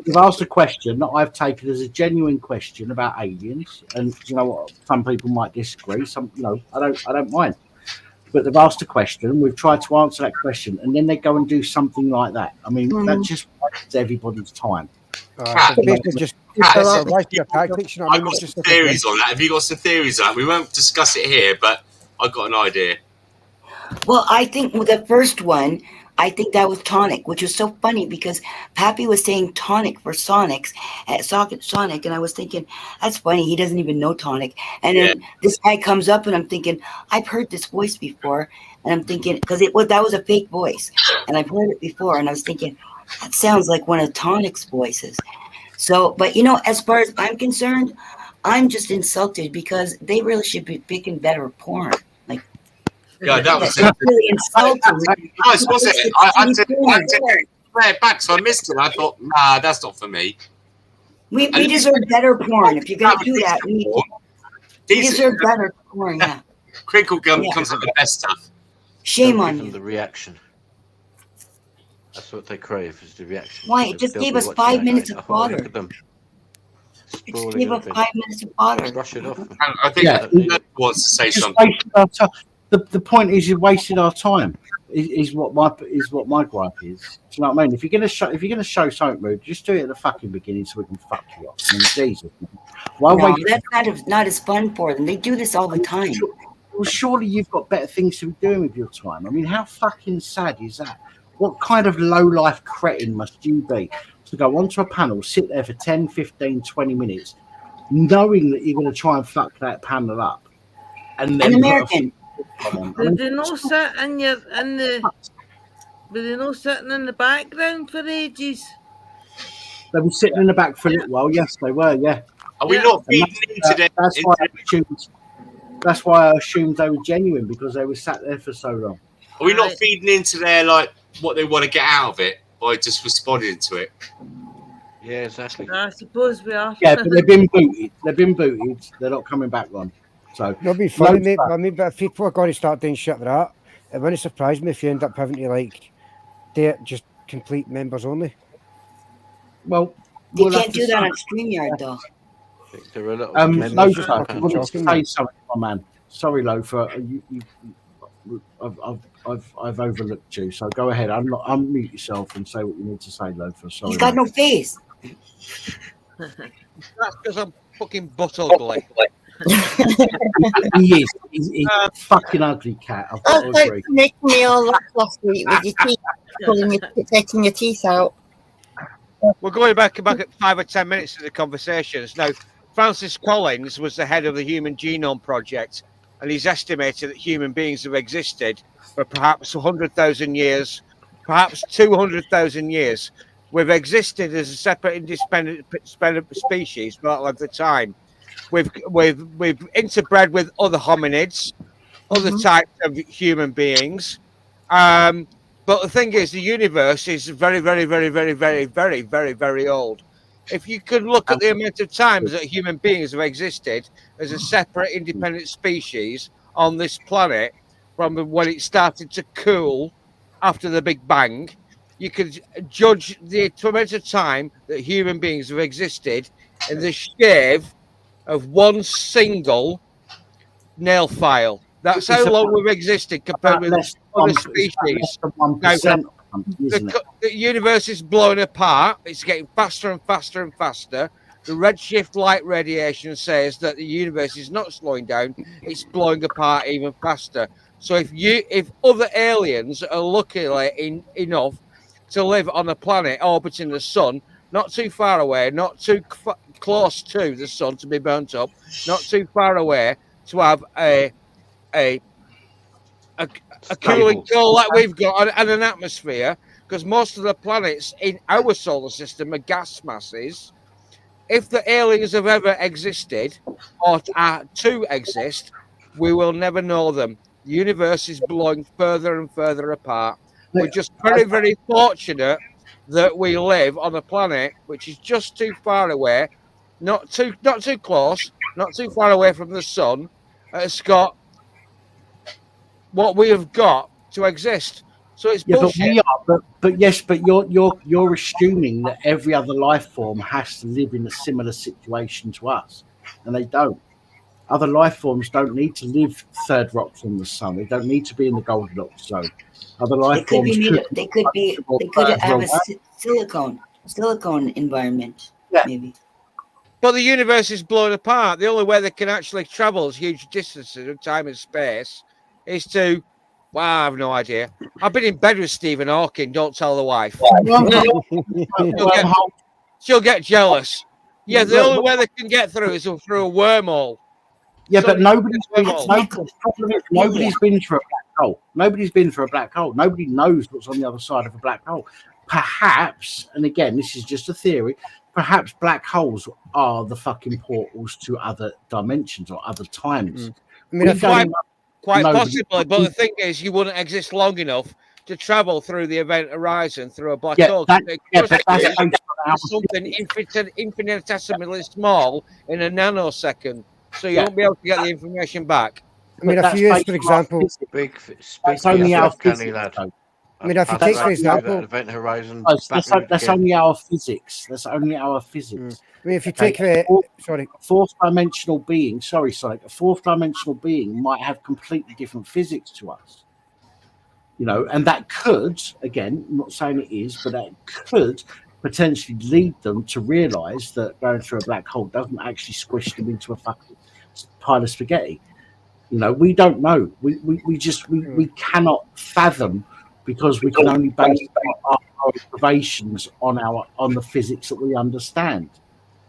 Speaker 18: you've asked a question that I've taken as a genuine question about aliens, and you know what? Some people might disagree. Some, I don't mind. But they've asked a question. We've tried to answer that question, and then they go and do something like that. I mean, that just wastes everybody's time.
Speaker 10: I've got some theories on that. Have you got some theories on that? We won't discuss it here, but I've got an idea.
Speaker 13: Well, I think with the first one, I think that was tonic, which was so funny because Pappy was saying tonic for Sonic, and I was thinking, that's funny. He doesn't even know tonic. And then this guy comes up, and I'm thinking, I've heard this voice before, and I'm thinking because that was a fake voice, and I've heard it before, and I was thinking that sounds like one of Tonic's voices. So, but as far as I'm concerned, I'm just insulted because they really should be picking better porn.
Speaker 10: Yeah, that was
Speaker 13: really insulting.
Speaker 10: Nice, was it? I had to play it back, so I missed it. I thought, nah, that's not for me.
Speaker 13: We deserve better porn. If you're going to do that, we deserve better porn. Yeah.
Speaker 10: Crinkle Gum comes up with the best stuff.
Speaker 13: Shame on you.
Speaker 17: The reaction. That's what they crave, is the reaction.
Speaker 13: Why? It just gave us 5 minutes of fodder. It just gave us 5 minutes of fodder.
Speaker 17: Brush it off.
Speaker 10: I think Ned wants to say something.
Speaker 18: The point is, you wasted our time. Is what my gripe is. Do you know what I mean? If you're gonna show something rude, just do it at the fucking beginning so we can fuck you off. I mean, Jesus.
Speaker 13: That's not as fun for them. They do this all the time.
Speaker 18: Well, surely you've got better things to be doing with your time. I mean, how fucking sad is that? What kind of low-life cretin must you be to go onto a panel, sit there for 10, 15, 20 minutes, knowing that you're going to try and fuck that panel up? And then
Speaker 12: Did they not sit were they not sitting in the background for ages?
Speaker 18: They were sitting in the back for a little while. Yes, they were. Yeah.
Speaker 10: Are we not feeding into them?
Speaker 18: That's why I assumed they were genuine, because they were sat there for so long.
Speaker 10: Are we not feeding into their what they want to get out of it by just responding to it?
Speaker 17: Yeah, exactly.
Speaker 12: I suppose we are.
Speaker 18: Yeah, but they've been booted. They're not coming back on. So
Speaker 14: it'll be funny, mate. I mean, but if people are going to start doing shit like that, it wouldn't surprise me if you end up having to do it just complete members only.
Speaker 18: Well,
Speaker 13: you can't do that on StreamYard though.
Speaker 17: There are a lot
Speaker 18: of Lofa, I wanted to say something, my man. Sorry, Lofa. I've overlooked you, so go ahead. Unmute yourself and say what you need to say, Lofa. Sorry.
Speaker 13: He's got no face.
Speaker 19: That's because I'm fucking butt ugly.
Speaker 18: He is. He's a fucking ugly cat. I've got to agree.
Speaker 20: Thanks for making me all laugh last week with your teeth, taking your teeth out.
Speaker 19: We're going back at 5 or 10 minutes of the conversations. Now, Francis Collins was the head of the Human Genome Project, and he's estimated that human beings have existed for perhaps 100,000 years, perhaps 200,000 years. We've existed as a separate, independent species for a lot of the time. We've interbred with other hominids, other types of human beings. But the thing is, the universe is very, very, very, very, very, very, very, very old. If you could look at the amount of times that human beings have existed as a separate, independent species on this planet, from when it started to cool after the Big Bang, you could judge the amount of time that human beings have existed in the shave of one single nail file. That's how long we've existed compared with other species. Now, the universe is blowing apart. It's getting faster and faster and faster. The redshift light radiation says that the universe is not slowing down; it's blowing apart even faster. So, if other aliens are lucky enough to live on a planet orbiting the sun, not too far away, not too close to the sun to be burnt up, not too far away to have a cooling coal like we've got and an atmosphere, because most of the planets in our solar system are gas masses. If the aliens have ever existed or are to exist, we will never know them. The universe is blowing further and further apart. We're just very, very fortunate that we live on a planet which is just too far away, not too close, not too far away from the sun. It's got what we have got to exist. So it's bullshit.
Speaker 18: But we are, but you're assuming that every other life form has to live in a similar situation to us, and they don't. Other life forms don't need to live third rock from the sun. They don't need to be in the Goldilocks zone. Other life forms
Speaker 13: They could have a silicone environment. Maybe.
Speaker 19: But the universe is blown apart. The only way they can actually travel huge distances of time and space is to. Well, I have no idea. I've been in bed with Stephen Hawking. Don't tell the wife. She'll get jealous. Yeah, the only way they can get through is through a wormhole.
Speaker 18: Yeah, but nobody's been through a black hole. Nobody's been through a black hole. Nobody knows what's on the other side of a black hole. Perhaps, and again, this is just a theory, perhaps black holes are the fucking portals to other dimensions or other times.
Speaker 19: I mean, quite possibly, but the thing is, you wouldn't exist long enough to travel through the event horizon through a black hole.
Speaker 18: But that's
Speaker 19: something infinitesimally small in a nanosecond, so you won't be able to get the information back.
Speaker 14: I mean, if you use, for example,
Speaker 18: that's only our physics.
Speaker 14: I mean, if you take, for example,
Speaker 17: event horizon,
Speaker 18: that's only our physics. That's only our physics.
Speaker 14: I mean, if you take
Speaker 18: fourth dimensional being, a fourth dimensional being might have completely different physics to us. You know, and that could, again, I'm not saying it is, but that could potentially lead them to realise that going through a black hole doesn't actually squish them into a fucking pile of spaghetti. You know, we don't know. We cannot fathom, because we can only base our observations on the physics that we understand.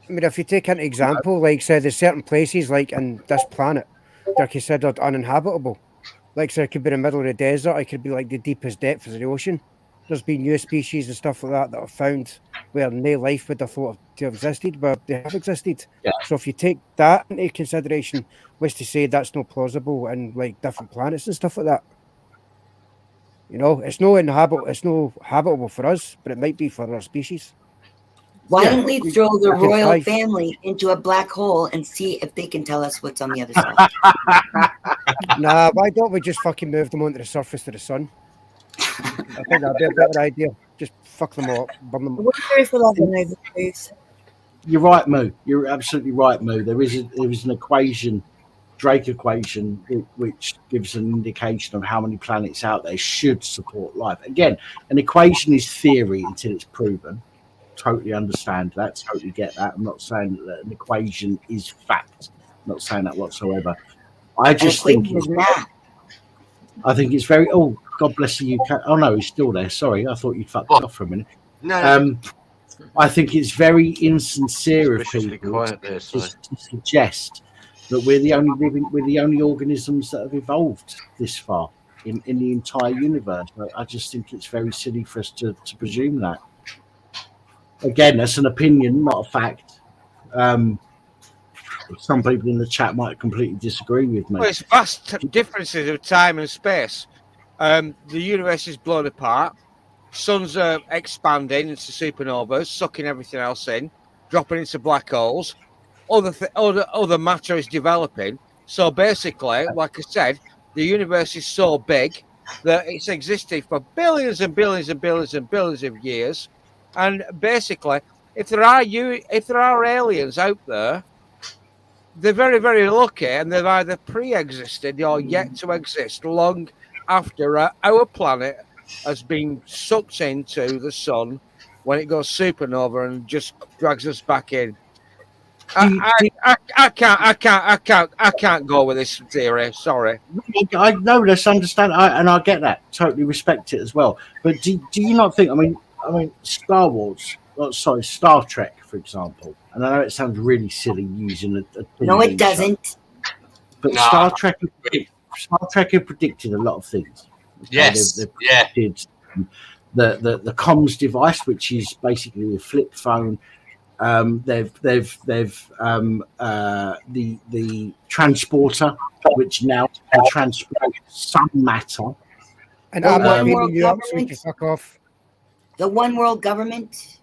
Speaker 14: I mean, if you take an example, like, say, there's certain places, like, in this planet, they're considered uninhabitable. Like, so it could be in the middle of the desert, it could be, like, the deepest depths of the ocean. There's been new species and stuff like that are found where no life would have thought to have existed, but they have existed. Yeah. So if you take that into consideration, was to say that's not plausible in, like, different planets and stuff like that. You know, it's no habitable for us, but it might be for other species.
Speaker 13: Why don't we throw the royal family into a black hole and see if they can tell us what's on the other side?
Speaker 14: Nah, why don't we just fucking move them onto the surface of the sun? I think that'd be a better idea. Just fuck them all up, burn them.
Speaker 20: I wonder if we'll ever know the truth.
Speaker 18: You're right, Moo. You're absolutely right, Moo. There is an equation, Drake equation, which gives an indication of how many planets out there should support life. Again, an equation is theory until it's proven. Totally understand that. Totally get that. I'm not saying that an equation is fact. I'm not saying that whatsoever. I just think I think it's very. Oh, God bless the UK. Oh no, he's still there. Sorry, I thought you'd fucked off for a minute.
Speaker 10: No.
Speaker 18: I think it's very insincere of people to suggest that we're the only organisms that have evolved this far in the entire universe. I just think it's very silly for us to presume that. Again, that's an opinion, not a fact. Some people in the chat might completely disagree with me.
Speaker 19: Well, it's vast differences of time and space. The universe is blown apart. Suns are expanding into supernovas, sucking everything else in, dropping into black holes. Other matter is developing. So basically, like I said, the universe is so big that it's existed for billions and billions and billions and billions of years, and basically, if there are aliens out there, they're very, very lucky, and they've either pre-existed or yet to exist long after our planet has been sucked into the sun when it goes supernova and just drags us back in. I can't go with this theory. Sorry.
Speaker 18: I know that's understand, and I get that. Totally respect it as well. But do you not think? I mean, Star Wars. Sorry, Star Trek, for example. And I know it sounds really silly using a
Speaker 13: No,
Speaker 18: TV
Speaker 13: it doesn't.
Speaker 18: show, but
Speaker 10: No,
Speaker 18: Star Trek have predicted a lot of things.
Speaker 10: Yes,
Speaker 18: They've predicted the comms device, which is basically a flip phone. They've the transporter, which now can transport some matter.
Speaker 14: And I'm not beating you up, so you can fuck off.
Speaker 13: The one world government.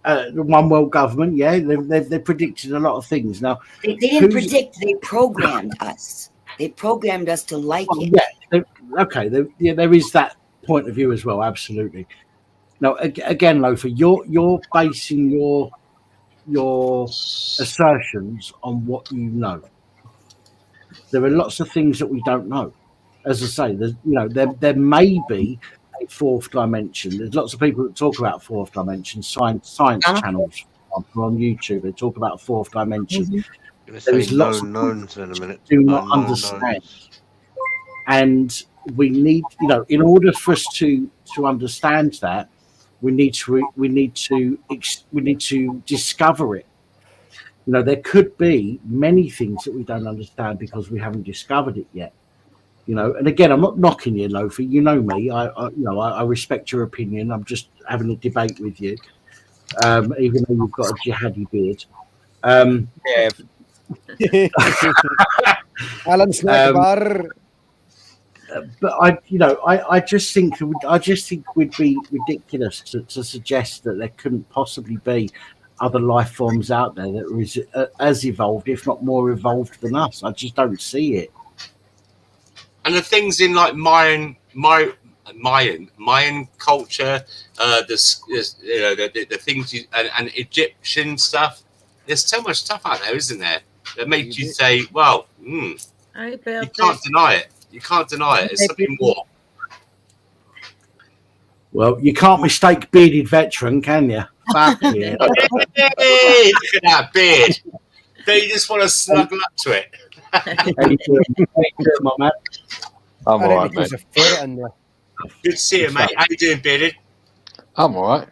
Speaker 18: The one world government, yeah, they've predicted a lot of things. Now
Speaker 13: They didn't predict; they programmed us. They programmed us to like it.
Speaker 18: Yeah, okay, there is that point of view as well. Absolutely. Now, again, Lothar, you're basing your assertions on what you know. There are lots of things that we don't know. As I say, there may be a fourth dimension. There's lots of people that talk about fourth dimension. Science channels on YouTube, they talk about fourth dimension. There is lots of
Speaker 17: knowns in a minute.
Speaker 18: do not understand, and we need, in order for us to understand that, we need to discover it. There could be many things that we don't understand because we haven't discovered it yet. And again, I'm not knocking you, Lothar. You know me. I respect your opinion. I'm just having a debate with you, even though you've got a jihadi beard.
Speaker 19: Yeah.
Speaker 14: Alan Snackbar.
Speaker 18: But I just think we'd be ridiculous to suggest that there couldn't possibly be other life forms out there that is as evolved, if not more evolved than us. I just don't see it.
Speaker 10: And the things in like Mayan culture, the things and Egyptian stuff. There's so much stuff out there, isn't there? That makes you say, well, you can't deny it. You can't deny it. It's something more.
Speaker 18: Well, you can't mistake bearded veteran, can you? Fuck yeah.
Speaker 10: Hey, look at that beard. Don't you just want to snuggle up to it?
Speaker 18: How you doing, my man?
Speaker 3: I'm all right, mate.
Speaker 10: Good to see you, mate. How you doing, bearded?
Speaker 3: I'm all right.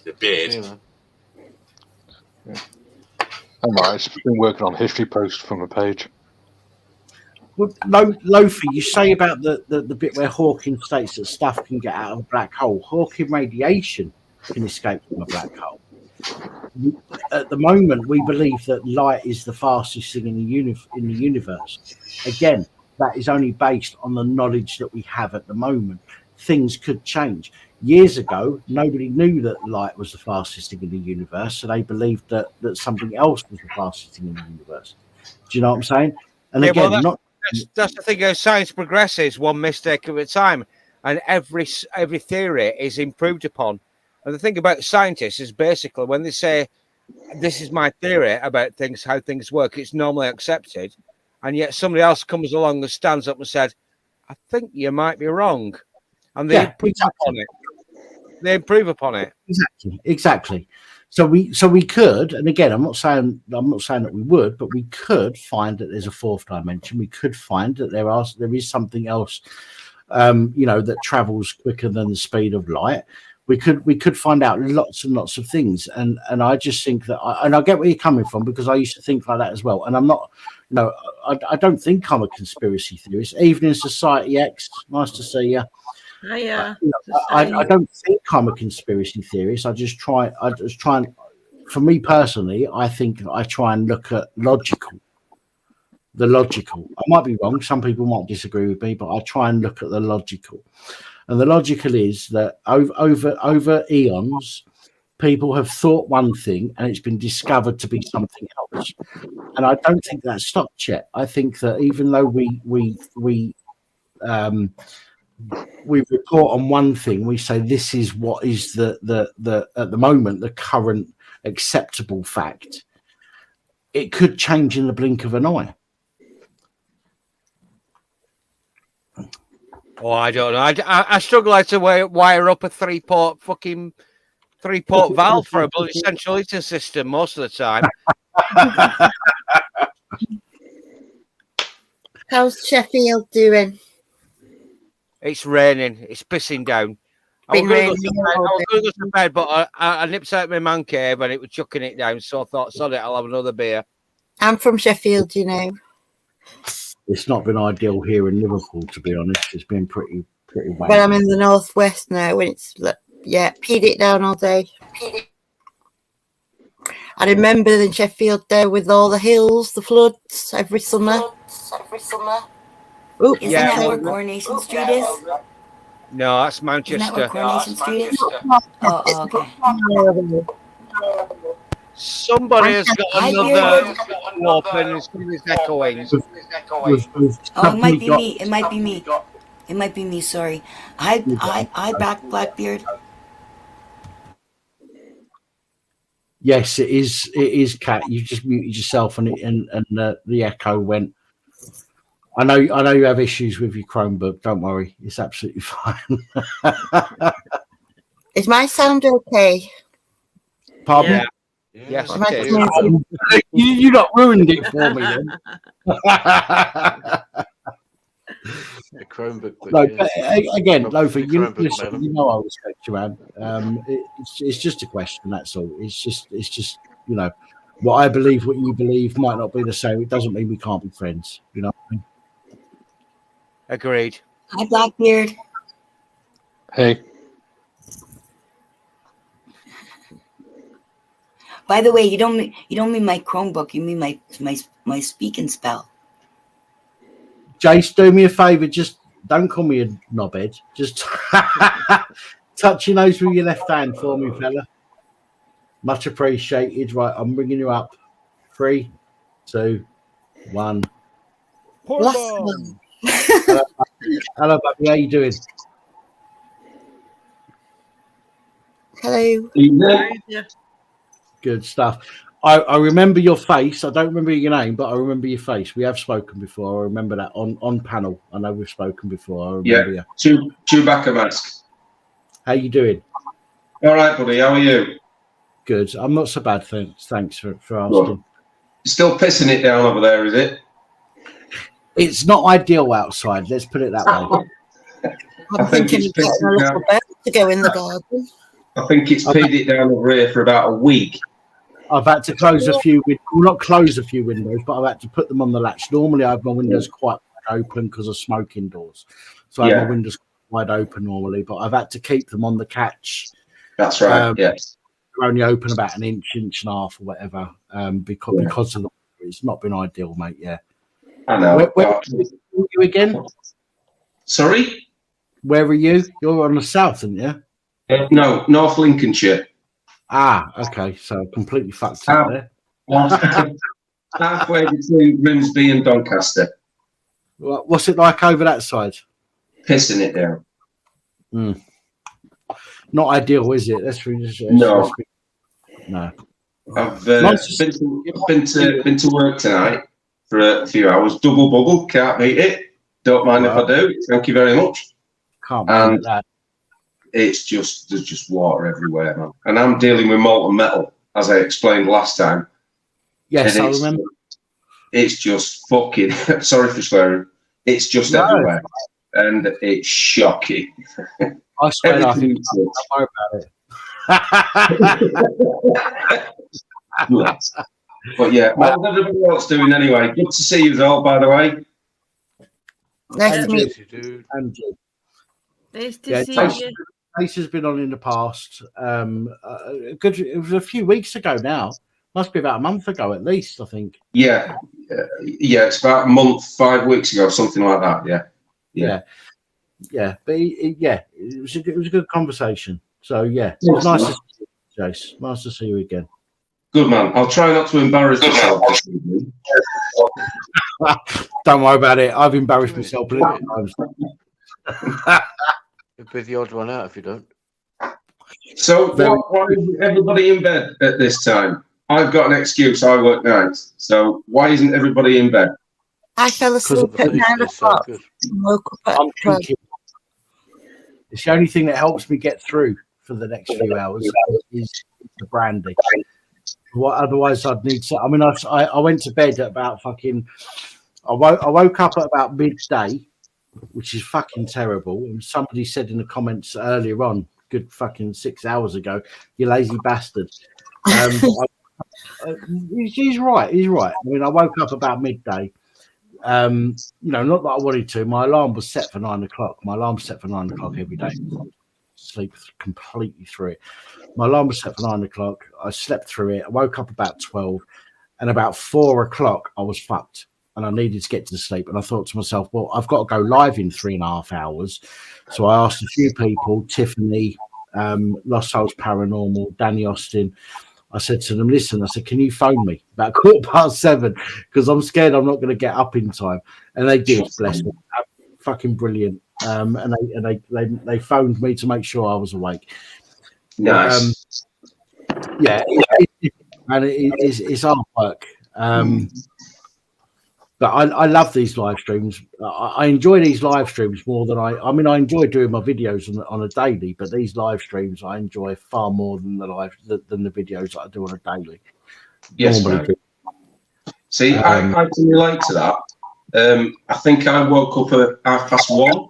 Speaker 10: The beard.
Speaker 3: I'm all right. It's been working on history posts from the page.
Speaker 18: Well, Lothar, you say about the bit where Hawking states that stuff can get out of a black hole. Hawking radiation can escape from a black hole. At the moment, we believe that light is the fastest thing in the universe. Again, that is only based on the knowledge that we have at the moment. Things could change. Years ago, nobody knew that light was the fastest thing in the universe, so they believed that something else was the fastest thing in the universe. Do you know what I'm saying? And
Speaker 19: Yeah,
Speaker 18: again,
Speaker 19: well, that's the thing. As science progresses, one mistake at a time, and every theory is improved upon. And the thing about scientists is basically when they say, "This is my theory about things, how things work," it's normally accepted, and yet somebody else comes along and stands up and said, "I think you might be wrong," and they improve upon it. They improve upon it.
Speaker 18: Exactly. So we could, and again, I'm not saying that we would, but we could find that there's a fourth dimension. We could find that there is something else, that travels quicker than the speed of light. We could find out lots and lots of things, and I just think that, and I get where you're coming from because I used to think like that as well. And I'm not, I don't think I'm a conspiracy theorist. Evening Society X, nice to see you. I don't think I'm a conspiracy theorist. I just try and, for me personally, I think I try and look at the logical. I might be wrong. Some people might disagree with me, but I try and look at the logical. And the logical is that over eons, people have thought one thing and it's been discovered to be something else. And I don't think that's stopped yet. I think that even though we we report on one thing. We say this is what is the at the moment the current acceptable fact. It could change in the blink of an eye.
Speaker 19: Oh, I don't know. I struggle to wire up a three-port valve for a bloody central heating system most of the time.
Speaker 20: How's Sheffield doing?
Speaker 19: It's raining. It's pissing down. I was going to go to bed, but I nipped out my man cave and it was chucking it down. So I thought, sod it, I'll have another beer.
Speaker 20: I'm from Sheffield, you know.
Speaker 18: It's not been ideal here in Liverpool, to be honest. It's been pretty wet.
Speaker 20: But I'm in the northwest now, when it's peed it down all day. I remember in Sheffield there with all the hills, the floods every summer.
Speaker 13: Isn't that where Coronation Street is?
Speaker 19: No, that's Manchester.
Speaker 13: Isn't that where Coronation Street is? Okay.
Speaker 19: Somebody has got another open. It's echoing.
Speaker 13: Oh, it might be me. It might be me. It might be me. Sorry. I back Blackbeard.
Speaker 18: Yes, it is. It is, Kat. You just muted yourself, and the echo went. I know you have issues with your Chromebook. Don't worry, it's absolutely fine.
Speaker 20: Is my sound okay?
Speaker 18: Pardon?
Speaker 19: Yeah. Yes, it is.
Speaker 18: You not ruined it for me then.
Speaker 17: The Chromebook.
Speaker 18: No, but again, Lothar, you know I respect you, man. It's just a question. That's all. It's just what I believe, what you believe might not be the same. It doesn't mean we can't be friends. You know what I mean?
Speaker 19: Agreed.
Speaker 13: Hi, Blackbeard.
Speaker 3: Hey.
Speaker 13: By the way, you don't mean my Chromebook. You mean my speak and spell.
Speaker 18: Jace, do me a favour. Just don't call me a knobhead. Just touch your nose with your left hand for me, fella. Much appreciated. Right, I'm bringing you up. 3, 2, 1. Hello, buddy. How you doing?
Speaker 20: Hello.
Speaker 18: Good stuff. I remember your face. I don't remember your name, but I remember your face. We have spoken before. I remember that on panel. I know we've spoken before. I remember you.
Speaker 4: Chewbacca mask.
Speaker 18: How you doing?
Speaker 4: All right, buddy. How are you?
Speaker 18: Good. I'm not so bad. Thanks for asking.
Speaker 4: Well, still pissing it down over there, is it?
Speaker 18: It's not ideal outside. Let's put it that way.
Speaker 20: I'm thinking of getting a little bed to go in the garden.
Speaker 4: I think it's peed it down over here for about a week.
Speaker 18: I've had to close a few. Well, not close a few windows, but I've had to put them on the latch. Normally, I have my windows quite wide open because of smoke indoors, so I have my windows wide open normally. But I've had to keep them on the catch.
Speaker 4: That's right. Yes,
Speaker 18: they're only open about an inch and a half, or whatever. Because of the, it's not been ideal, mate. Yeah,
Speaker 4: I know.
Speaker 18: Where are you again?
Speaker 4: Sorry,
Speaker 18: where are you? You're on the south, aren't you?
Speaker 4: No, North Lincolnshire.
Speaker 18: Ah, okay. So completely fucked up there.
Speaker 4: Halfway between Grimsby and Doncaster.
Speaker 18: What's it like over that side?
Speaker 4: Pissing it down.
Speaker 18: Not ideal, is it?
Speaker 4: No.
Speaker 18: No.
Speaker 4: I've been to work tonight for a few hours. Double bubble, can't beat it. Don't mind if I do. Thank you very much.
Speaker 18: Can't beat that.
Speaker 4: There's just water everywhere, man. And I'm dealing with molten metal, as I explained last time.
Speaker 18: Yes, I remember.
Speaker 4: It's just fucking, sorry for swearing, it's just everywhere. And it's shocking.
Speaker 18: I swear, I think don't worry about
Speaker 4: it. But yeah, how's everybody else doing anyway? Good to see you all, by the way.
Speaker 20: Nice to meet you,
Speaker 4: dude.
Speaker 18: Andrew.
Speaker 12: Nice to see you.
Speaker 18: Ace has been on in the past. It was a few weeks ago now. Must be about a month ago at least, I think.
Speaker 4: Yeah, it's about a month, 5 weeks ago, something like that. Yeah.
Speaker 18: But it was a good conversation. So yeah, it was nice to see you, Jace. Nice to see you again.
Speaker 4: Good man. I'll try not to embarrass myself.
Speaker 18: Don't worry about it. I've embarrassed myself plenty of times.
Speaker 17: You'll be the odd one out if you don't.
Speaker 4: So why is everybody in bed at this time? I've got an excuse. I work nights. So why isn't everybody in bed?
Speaker 20: I fell asleep at 9 o'clock. Woke up at 12.
Speaker 18: It's the only thing that helps me get through for the next few hours is the brandy. What otherwise I'd need to. I mean, I went to bed at about fucking. I woke up at about midday, which is fucking terrible. And somebody said in the comments earlier on, good fucking 6 hours ago, you lazy bastard. He's right. He's right. I mean, I woke up about midday. You know, not that I wanted to. My alarm was set for 9 o'clock. My alarm's set for 9 o'clock every day. Sleep completely through it. My alarm was set for 9 o'clock. I slept through it. I woke up about 12, and about 4 o'clock, I was fucked, and I needed to get to sleep. And I thought to myself, well, I've got to go live in 3.5 hours. So I asked a few people, Tiffany, Lost Souls Paranormal, Danny Austin. I said to them, listen, I said, can you phone me about 7:15? Because I'm scared I'm not going to get up in time. And they did, bless them. Fucking brilliant. And they phoned me to make sure I was awake.
Speaker 4: Nice.
Speaker 18: Yeah, and it's hard work. But I love these live streams. I enjoy these live streams more than I mean, I enjoy doing my videos on a daily, but these live streams I enjoy far more than the videos that I do on a daily.
Speaker 4: Yes, man. See, I can relate to that. I think I woke up at 1:30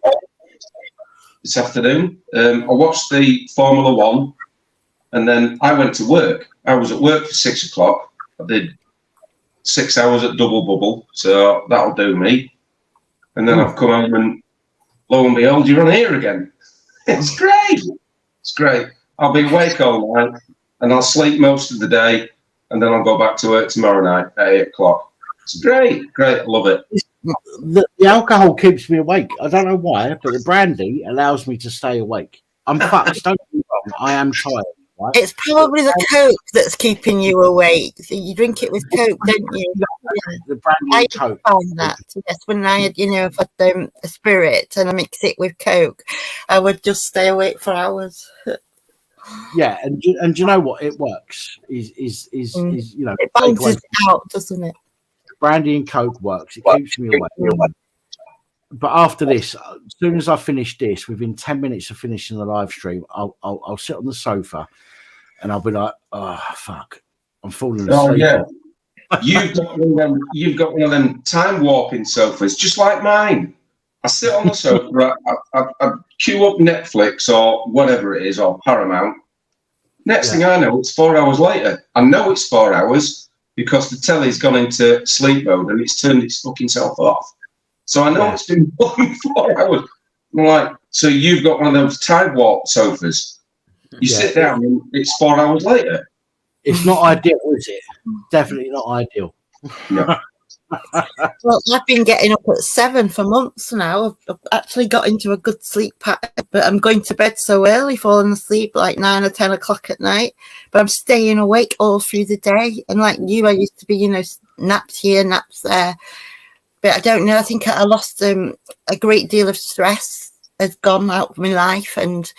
Speaker 4: this afternoon. I watched the Formula One, and then I went to work. I was at work for 6 o'clock. I did 6 hours at double bubble, so that'll do me. And then I've come home and lo and behold, you're on here again. It's great. It's great. I'll be awake all night and I'll sleep most of the day, and then I'll go back to work tomorrow night at 8 o'clock. It's great. Great. I love it.
Speaker 18: The alcohol keeps me awake. I don't know why, but the brandy allows me to stay awake. I'm fucked. Don't get me wrong. I am tired. Right?
Speaker 20: It's probably the Coke that's keeping you awake. So you drink it with Coke, don't you?
Speaker 18: The brandy
Speaker 20: I
Speaker 18: and Coke.
Speaker 20: found that. Yes, when I had, if I a spirit and I mix it with Coke, I would just stay awake for hours.
Speaker 18: Yeah, and you know what? It works. Is
Speaker 20: it balances out, doesn't it?
Speaker 18: Brandy and Coke works. It keeps me awake. But after this, as soon as I finish this, within 10 minutes of finishing the live stream, I'll sit on the sofa and I'll be like, oh fuck, I'm falling asleep.
Speaker 4: Oh yeah, you've got one of them time warping sofas, just like mine. I sit on the sofa, I queue up Netflix or whatever it is, or Paramount. Next thing I know, it's 4 hours later. I know it's 4 hours because the telly's gone into sleep mode and it's turned its fucking self off. So I know it's been 4 hours. I'm like, so you've got one of those time warp sofas. You sit down and it's 4 hours later.
Speaker 18: It's not ideal, is it? Definitely not ideal.
Speaker 4: No.
Speaker 20: Well, I've been getting up at 7 for months now. I've actually got into a good sleep pattern, but I'm going to bed so early, falling asleep like 9 or 10 o'clock at night. But I'm staying awake all through the day. And like you, I used to be, naps here, naps there. But I don't know. I think I lost a great deal of stress has gone out of my life, and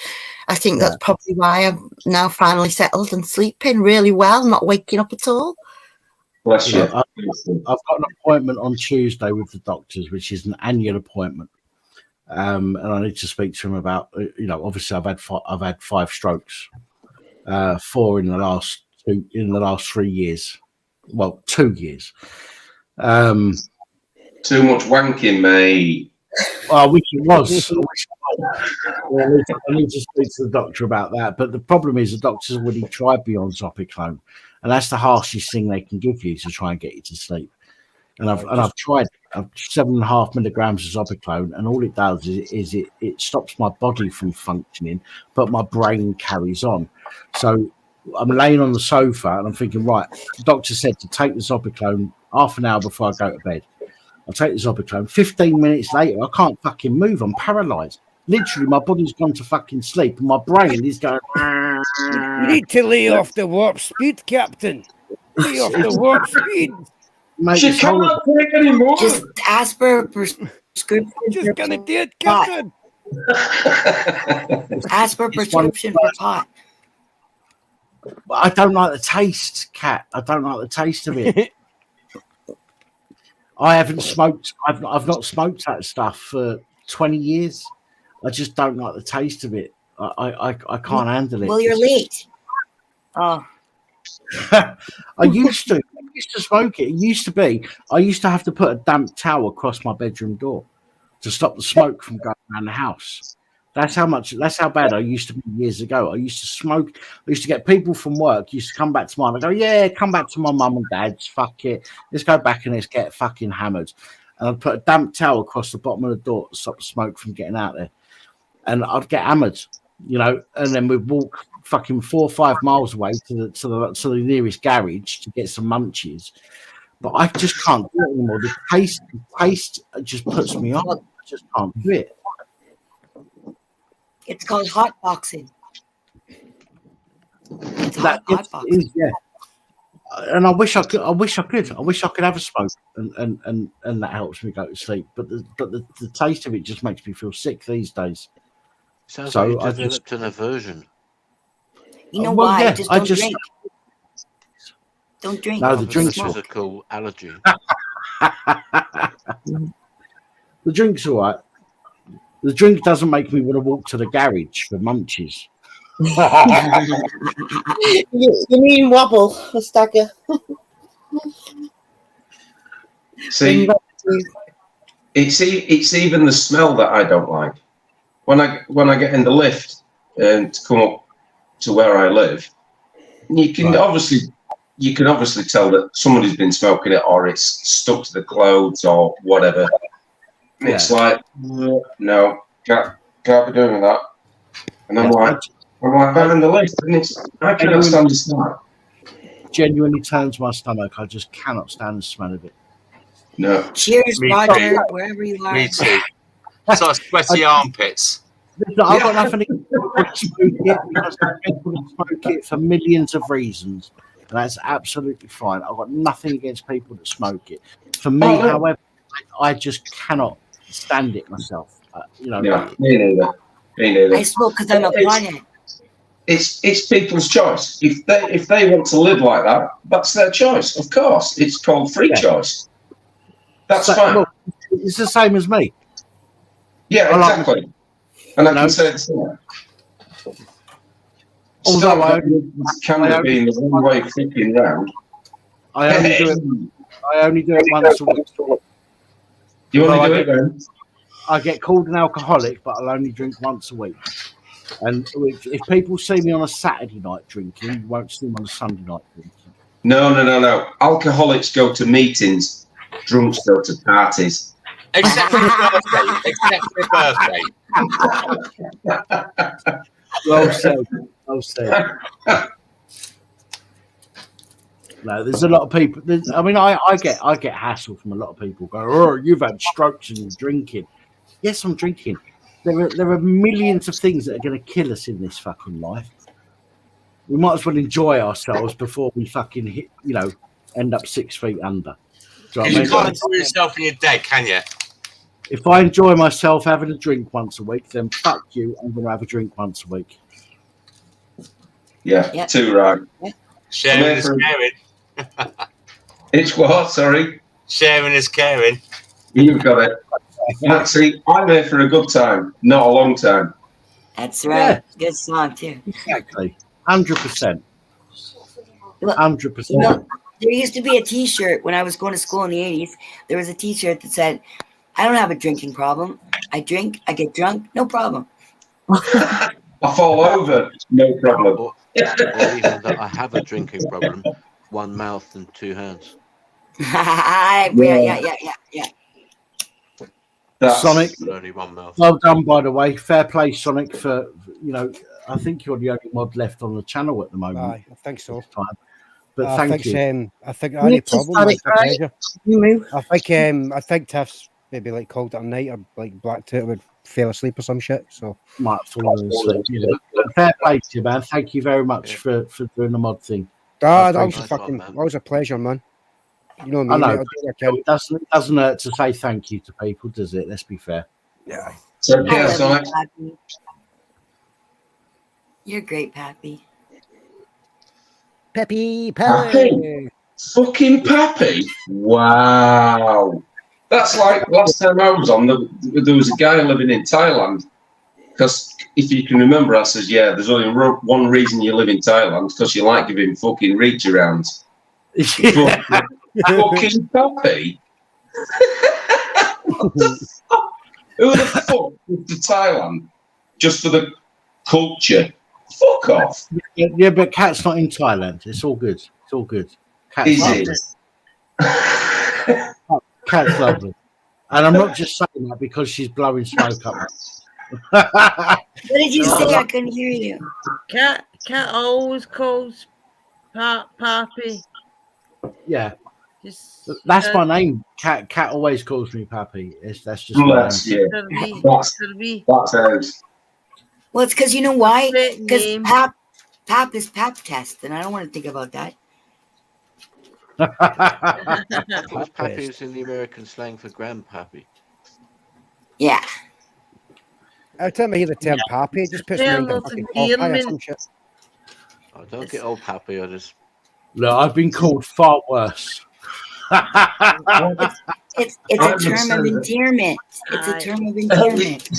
Speaker 20: I think that's probably why I'm now finally settled and sleeping really well, not waking up at all.
Speaker 4: Bless you.
Speaker 18: I've got an appointment on Tuesday with the doctors, which is an annual appointment, and I need to speak to him about. Obviously, I've had 5 strokes, 4 in the last 3 years. Well, 2 years.
Speaker 4: Too much wanking, mate.
Speaker 18: I wish it was. I need to speak to the doctor about that. But the problem is the doctor's already tried me on Zopiclone, and that's the harshest thing they can give you to try and get you to sleep. And I've tried 7.5 milligrams of Zopiclone, and all it does is it stops my body from functioning, but my brain carries on. So I'm laying on the sofa and I'm thinking, right, the doctor said to take the Zopiclone half an hour before I go to bed. I take the Zopiclone. 15 minutes later, I can't fucking move. I'm paralyzed. Literally, my body's gone to fucking sleep, and my brain is going.
Speaker 14: You need to lay off the warp speed, Captain. Stay off the warp speed.
Speaker 1: Mate,
Speaker 4: She
Speaker 1: it's horrible.
Speaker 4: can't take any more.
Speaker 13: Just ask for a prescription.
Speaker 14: Just gonna do it, Captain.
Speaker 13: Ask for a prescription for pot.
Speaker 1: I don't like the taste, Cat. I don't like the taste of it. I haven't smoked. I've not smoked that stuff for 20 years. I just don't like the taste of it. I can't handle it.
Speaker 13: Well, you're late. Oh.
Speaker 1: I used to smoke it. It used to be. I used to have to put a damp towel across my bedroom door to stop the smoke from going around the house. That's how bad I used to be years ago. I used to smoke. I used to get people from work used to come back to mine. I go, yeah, come back to my mum and dad's. Fuck it. Let's go back and let's get fucking hammered. And I'd put a damp towel across the bottom of the door to stop the smoke from getting out there. And I'd get hammered, and then we'd walk fucking 4 or 5 miles away to the nearest garage to get some munchies. But I just can't do it anymore. The taste just puts me off. I just can't do it.
Speaker 13: It's called hot boxing. It's hot boxing.
Speaker 1: Yeah. And I wish I could have a smoke, and that helps me go to sleep. But the taste of it just makes me feel sick these days.
Speaker 17: Sounds like you developed an aversion.
Speaker 13: You know why? Yeah, just don't drink. Don't drink.
Speaker 1: No, the drink's
Speaker 17: physical allergy.
Speaker 1: The drink's all right. The drink doesn't make me want to walk to the garage for munchies.
Speaker 20: You mean wobble, Stagger?
Speaker 4: See, it's even the smell that I don't like. When I get in the lift to come up to where I live, you can obviously tell that somebody's been smoking it or it's stuck to the clothes or whatever. Yeah. It's like, no, can't be doing that. And I'm like, I'm in the lift, and I cannot stand the smell.
Speaker 1: Genuinely turns my stomach. I just cannot stand the smell of it.
Speaker 4: No.
Speaker 13: Cheers, Roger, wherever you are.
Speaker 10: Me too. So sweaty armpits.
Speaker 1: I've got nothing against people that smoke it because people that smoke it for millions of reasons. And that's absolutely fine. I've got nothing against people that smoke it. For me, however, I just cannot stand it myself.
Speaker 4: Yeah, me neither.
Speaker 13: I smoke because I'm a pothead.
Speaker 4: It's people's choice. If they want to live like that, that's their choice. Of course, it's called free choice. That's fine.
Speaker 1: Well, it's the same as me.
Speaker 4: Yeah, exactly. And I can say the same.
Speaker 1: Although I
Speaker 4: be in the wrong way flipping round.
Speaker 1: I only do it once a week.
Speaker 4: You only do it then?
Speaker 1: I get called an alcoholic, but I'll only drink once a week. And if people see me on a Saturday night drinking, you won't see me on a Sunday night drinking.
Speaker 4: No. Alcoholics go to meetings. Drunks go to parties.
Speaker 10: Except for your birthday.
Speaker 1: Well said. No, there's a lot of people. I get hassle from a lot of people. Go, oh, you've had strokes and you're drinking. Yes, I'm drinking. There are millions of things that are going to kill us in this fucking life. We might as well enjoy ourselves before we fucking hit, end up 6 feet under.
Speaker 10: You can't enjoy yourself when you're dead, can you?
Speaker 1: If I enjoy myself having a drink once a week, then fuck you, I'm going to have a drink once a week.
Speaker 4: Yeah, too right.
Speaker 10: Sharing is caring.
Speaker 4: It's what? Sorry?
Speaker 10: Sharing is caring.
Speaker 4: You've got it. Actually, I'm here for a good time, not a long time.
Speaker 13: That's right. Yeah. Good song, too.
Speaker 1: Exactly. 100%. 100%.
Speaker 13: There used to be a T-shirt when I was going to school in the 80s. There was a T-shirt that said, I don't have a drinking problem. I drink, I get drunk, no problem.
Speaker 4: I fall over, no problem.
Speaker 17: Or even that I have a drinking problem, 1 mouth and 2 hands.
Speaker 13: Yeah.
Speaker 1: Sonic,
Speaker 17: only 1 mouth.
Speaker 1: Well done, by the way. Fair play, Sonic, for, I think you're the only mod left on the channel at the moment.
Speaker 14: I think so.
Speaker 1: But thank you.
Speaker 14: I think I had a problem. I think Tiff's maybe called it a night or blacked out and fell asleep or some shit. So
Speaker 1: might have fallen asleep. Fair play to you, man. Thank you very much for doing the mod thing.
Speaker 14: that was a pleasure, man. You know me,
Speaker 1: I know.
Speaker 14: mate, I'll do what I can.
Speaker 1: It doesn't hurt to say thank you to people, does it? Let's be fair.
Speaker 14: Yeah.
Speaker 4: So,
Speaker 13: I
Speaker 4: yeah,
Speaker 13: love
Speaker 4: so
Speaker 13: you,
Speaker 4: I,
Speaker 13: Pappy. You're great, Pappy.
Speaker 14: Peppy,
Speaker 4: Pappy. Fucking Pappy. Wow. That's like last time I was on, there was a guy living in Thailand. Because if you can remember, I says, yeah, there's only one reason you live in Thailand, because you like giving fucking reach arounds. Fucking Pappy. Who the fuck went to Thailand just for the culture? Fuck off.
Speaker 1: Yeah, but Cat's not in Thailand. It's all good. It's all good. Cat's
Speaker 4: Is
Speaker 1: lovely. Cat's lovely. And I'm not just saying that because she's blowing smoke up.
Speaker 13: What did you say? I couldn't hear you.
Speaker 12: Cat always calls Pappy.
Speaker 1: Yeah.
Speaker 12: Just,
Speaker 1: That's my name. Cat always calls me Pappy. That's just my name.
Speaker 4: That's ours.
Speaker 13: Well, it's because you know why? Because Pap is Pap test, and I don't want to think about that.
Speaker 17: I thought Pappy is in the American slang for grandpappy.
Speaker 13: Yeah.
Speaker 14: Every time I hear the term Pappy, it just puts me in the fucking Popeye or some shit.
Speaker 17: I don't get old Pappy. I just
Speaker 1: Look, I've been called far worse.
Speaker 13: It's a term of endearment. It's a term of endearment.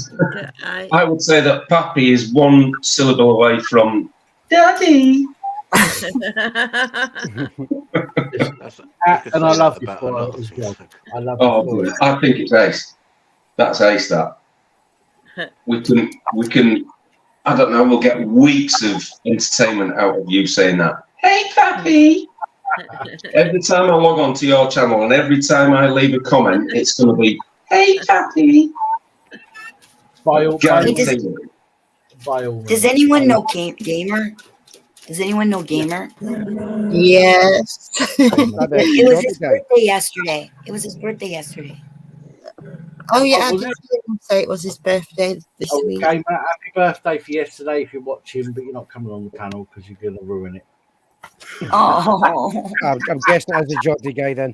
Speaker 4: I would say that Pappy is one syllable away from Daddy.
Speaker 1: And I love you for it as well. I love you for it.
Speaker 4: I think it's ace. That's ace. That we can. I don't know. We'll get weeks of entertainment out of you saying that. Hey, Pappy. Every time I log on to your channel and every time I leave a comment, it's going to be, hey, Pappy.
Speaker 13: Does anyone know Gamer? Does anyone know Gamer?
Speaker 20: Yes.
Speaker 13: It was his birthday yesterday. It was his birthday yesterday.
Speaker 20: Oh, yeah, I did say it was his birthday this week.
Speaker 1: Okay, Matt, happy birthday for yesterday if you're watching, but you're not coming on the panel because you're going to ruin it.
Speaker 13: Oh,
Speaker 14: I'm guessing as a jolly guy then.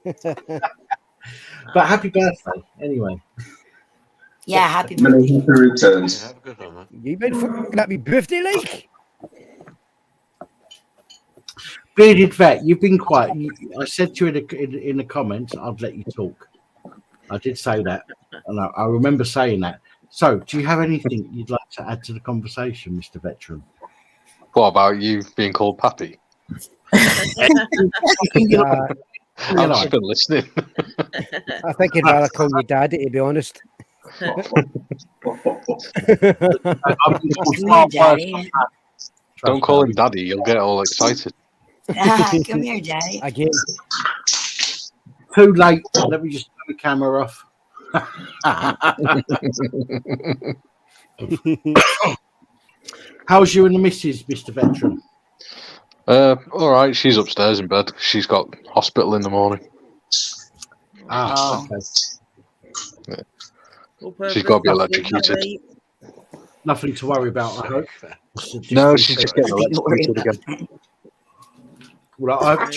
Speaker 1: But happy birthday anyway.
Speaker 13: Yeah, happy
Speaker 4: birthday. Returns.
Speaker 17: have a good one, man.
Speaker 14: You been fucking happy birthday, like?
Speaker 1: Bearded Vet, you've been quiet. I said to you in the comments, I'd let you talk. I did say that, and I remember saying that. So, do you have anything you'd like to add to the conversation, Mr. Veteran?
Speaker 3: What about you being called Pappy? I'm just been listening.
Speaker 14: I think he'd rather call you Daddy, to be honest.
Speaker 3: Don't call him Daddy, you'll get all excited.
Speaker 13: Come here, Daddy.
Speaker 14: Again.
Speaker 1: Too late. Let me just turn the camera off. How's you and the missus, Mr. Veteran?
Speaker 3: All right, she's upstairs in bed. She's got hospital in the morning.
Speaker 1: Okay.
Speaker 3: Yeah. She's got to be electrocuted.
Speaker 1: Nothing to worry about, I hope.
Speaker 3: No, she's just getting electrocuted again.
Speaker 1: Well, on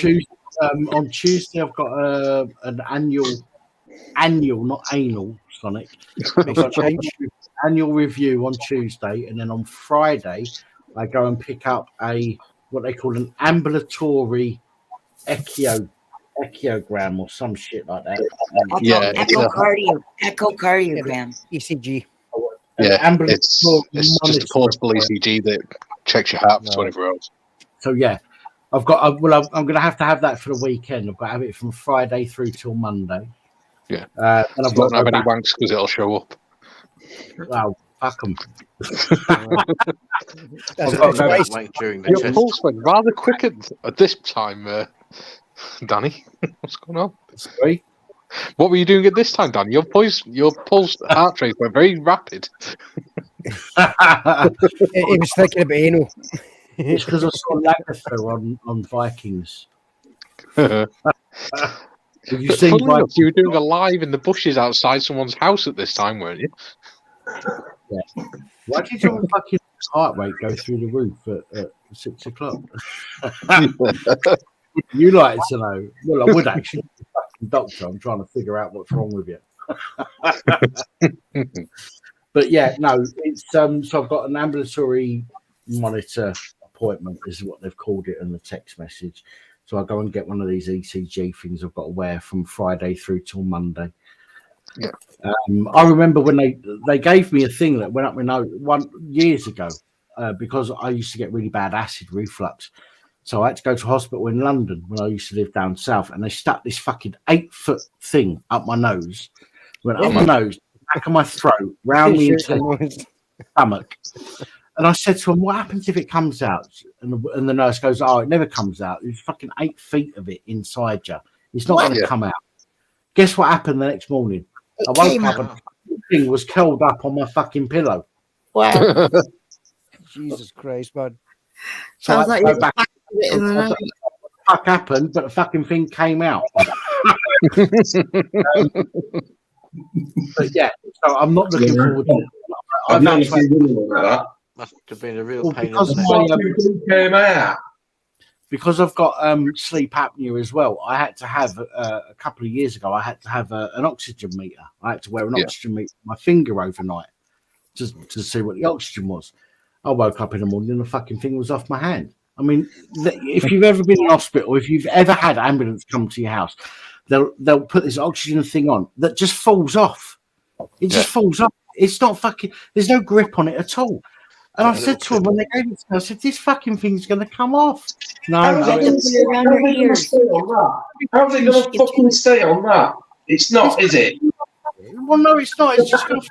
Speaker 1: Tuesday I've got an annual, not anal, Sonic. I've got an annual review on Tuesday, and then on Friday I go and pick up what they call an ambulatory echocardiogram or some shit like that.
Speaker 13: Echocardiogram.
Speaker 14: ECG.
Speaker 3: Yeah, it's just a portable ECG that checks your heart for 24 hours.
Speaker 1: So yeah, I'm going to have that for the weekend. I've got to have it from Friday through till Monday.
Speaker 3: Yeah.
Speaker 1: And I've
Speaker 3: don't have any wanks because it'll show up.
Speaker 1: Wow, fuck them.
Speaker 3: Your pulse went rather quick at this time, Danny. What's going on?
Speaker 1: Sorry?
Speaker 3: What were you doing at this time, Danny? Your pulse heart rate went very rapid.
Speaker 14: He was thinking about anal.
Speaker 1: It's because I saw Lagertha on Vikings.
Speaker 3: You were doing a live in the bushes outside someone's house at this time, weren't you?
Speaker 1: Yeah. Why did your fucking heart rate go through the roof
Speaker 18: at 6 o'clock. You like to know? Well, I would actually. Doctor, I'm trying to figure out what's wrong with you. But yeah, no, it's so I've got an ambulatory monitor appointment, is what they've called it in the text message. So I go and get one of these ECG things I've got to wear from Friday through till Monday.
Speaker 3: Yeah.
Speaker 18: I remember when they gave me a thing that went up my nose years ago because I used to get really bad acid reflux. So I had to go to hospital in London when I used to live down south, and they stuck this fucking 8-foot thing up my nose, went up my nose, back of my throat, round me into stomach. And I said to him, "What happens if it comes out?" And the nurse goes, "Oh, it never comes out. There's fucking 8 feet of it inside you. It's not going to come out." Guess what happened the next morning? I woke up and the thing was curled up on my fucking pillow.
Speaker 14: Wow. Jesus Christ, man.
Speaker 18: So
Speaker 20: Sounds
Speaker 18: I
Speaker 20: like
Speaker 18: go
Speaker 20: you
Speaker 18: back.
Speaker 20: it in the night.
Speaker 18: What the fuck happened? But the fucking thing came out. But yeah, so I'm not looking forward to it.
Speaker 4: I've known a few women like that.
Speaker 17: Must have been a real pain in
Speaker 18: because
Speaker 17: the neck.
Speaker 4: Came out.
Speaker 18: Because I've got sleep apnea as well, I had to have a couple of years ago. I had to have an oxygen meter. I had to wear an oxygen meter on my finger overnight to see what the oxygen was. I woke up in the morning and the fucking thing was off my hand. I mean, if you've ever been in hospital, if you've ever had ambulance come to your house, they'll put this oxygen thing on that just falls off. It just falls off. It's not fucking. There's no grip on it at all. And I said to him when they gave it to me, I said, "This fucking thing's going to come off." No,
Speaker 4: How's it going to stay on that? How's it going to fucking stay on that? It's not, is it?
Speaker 18: Well, no, it's not. It's just going to.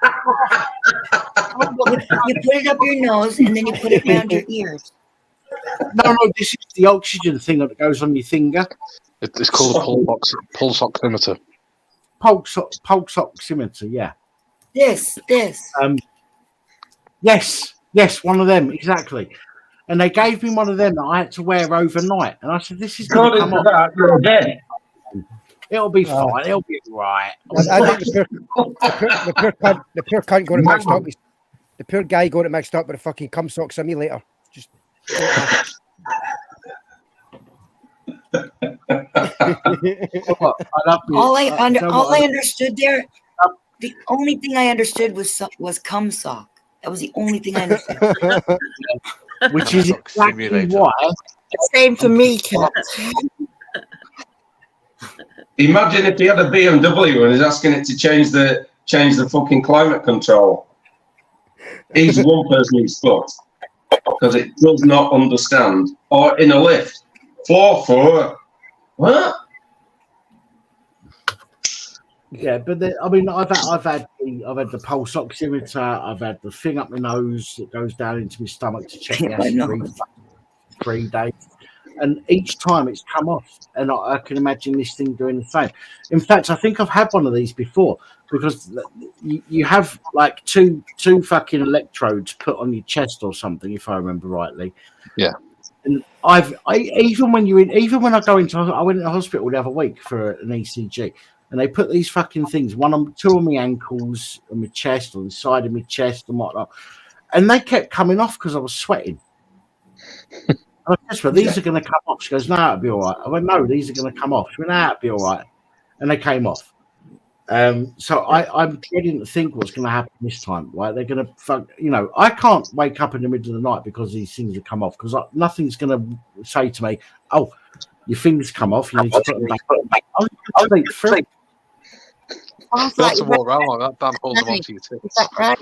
Speaker 13: You put it up your nose and then you put it around your ears.
Speaker 18: No, this is the oxygen thing that goes on your finger.
Speaker 3: It's called a pulse oximeter.
Speaker 18: Pulse oximeter, yeah.
Speaker 13: This.
Speaker 18: Yes, one of them, exactly. And they gave me one of them that I had to wear overnight. And I said, "This is going to come off. It'll be fine. It'll be right."
Speaker 14: I think the poor cunt got it mixed up. The poor guy got it mixed up with a fucking cum sock simulator. Just.
Speaker 13: All I understood there, the only thing I understood was cum sock. That was the only thing I understood.
Speaker 18: Which is exactly why.
Speaker 20: Same for me, Kat.
Speaker 4: Imagine if he had a BMW and he's asking it to change the fucking climate control. He's one person who's fucked because it does not understand. Or in a lift, floor 4. What?
Speaker 18: Yeah, but I mean, I've had the pulse oximeter. I've had the thing up my nose that goes down into my stomach to check the acid 3 days, and each time it's come off. And I can imagine this thing doing the same. In fact, I think I've had one of these before because you have like two fucking electrodes put on your chest or something, if I remember rightly.
Speaker 3: Yeah.
Speaker 18: And even when I go into, I went into hospital the other week for an ECG. And they put these fucking things, two on my ankles, on my chest, on the side of my chest, and whatnot. And they kept coming off because I was sweating. And I said, "Well, these are going to come off." She goes, "No, it'll be all right." I went, "No, these are going to come off." She went, "No, it'll be all right." And they came off. So I'm dreading to think what's going to happen this time. Right? They're going to I can't wake up in the middle of the night because these things have come off because nothing's going to say to me, "Oh, your fingers come off. You need to put them back." I'll sleep through.
Speaker 3: That's a walk around like that. Dan pulls them onto you too.
Speaker 20: Is that right?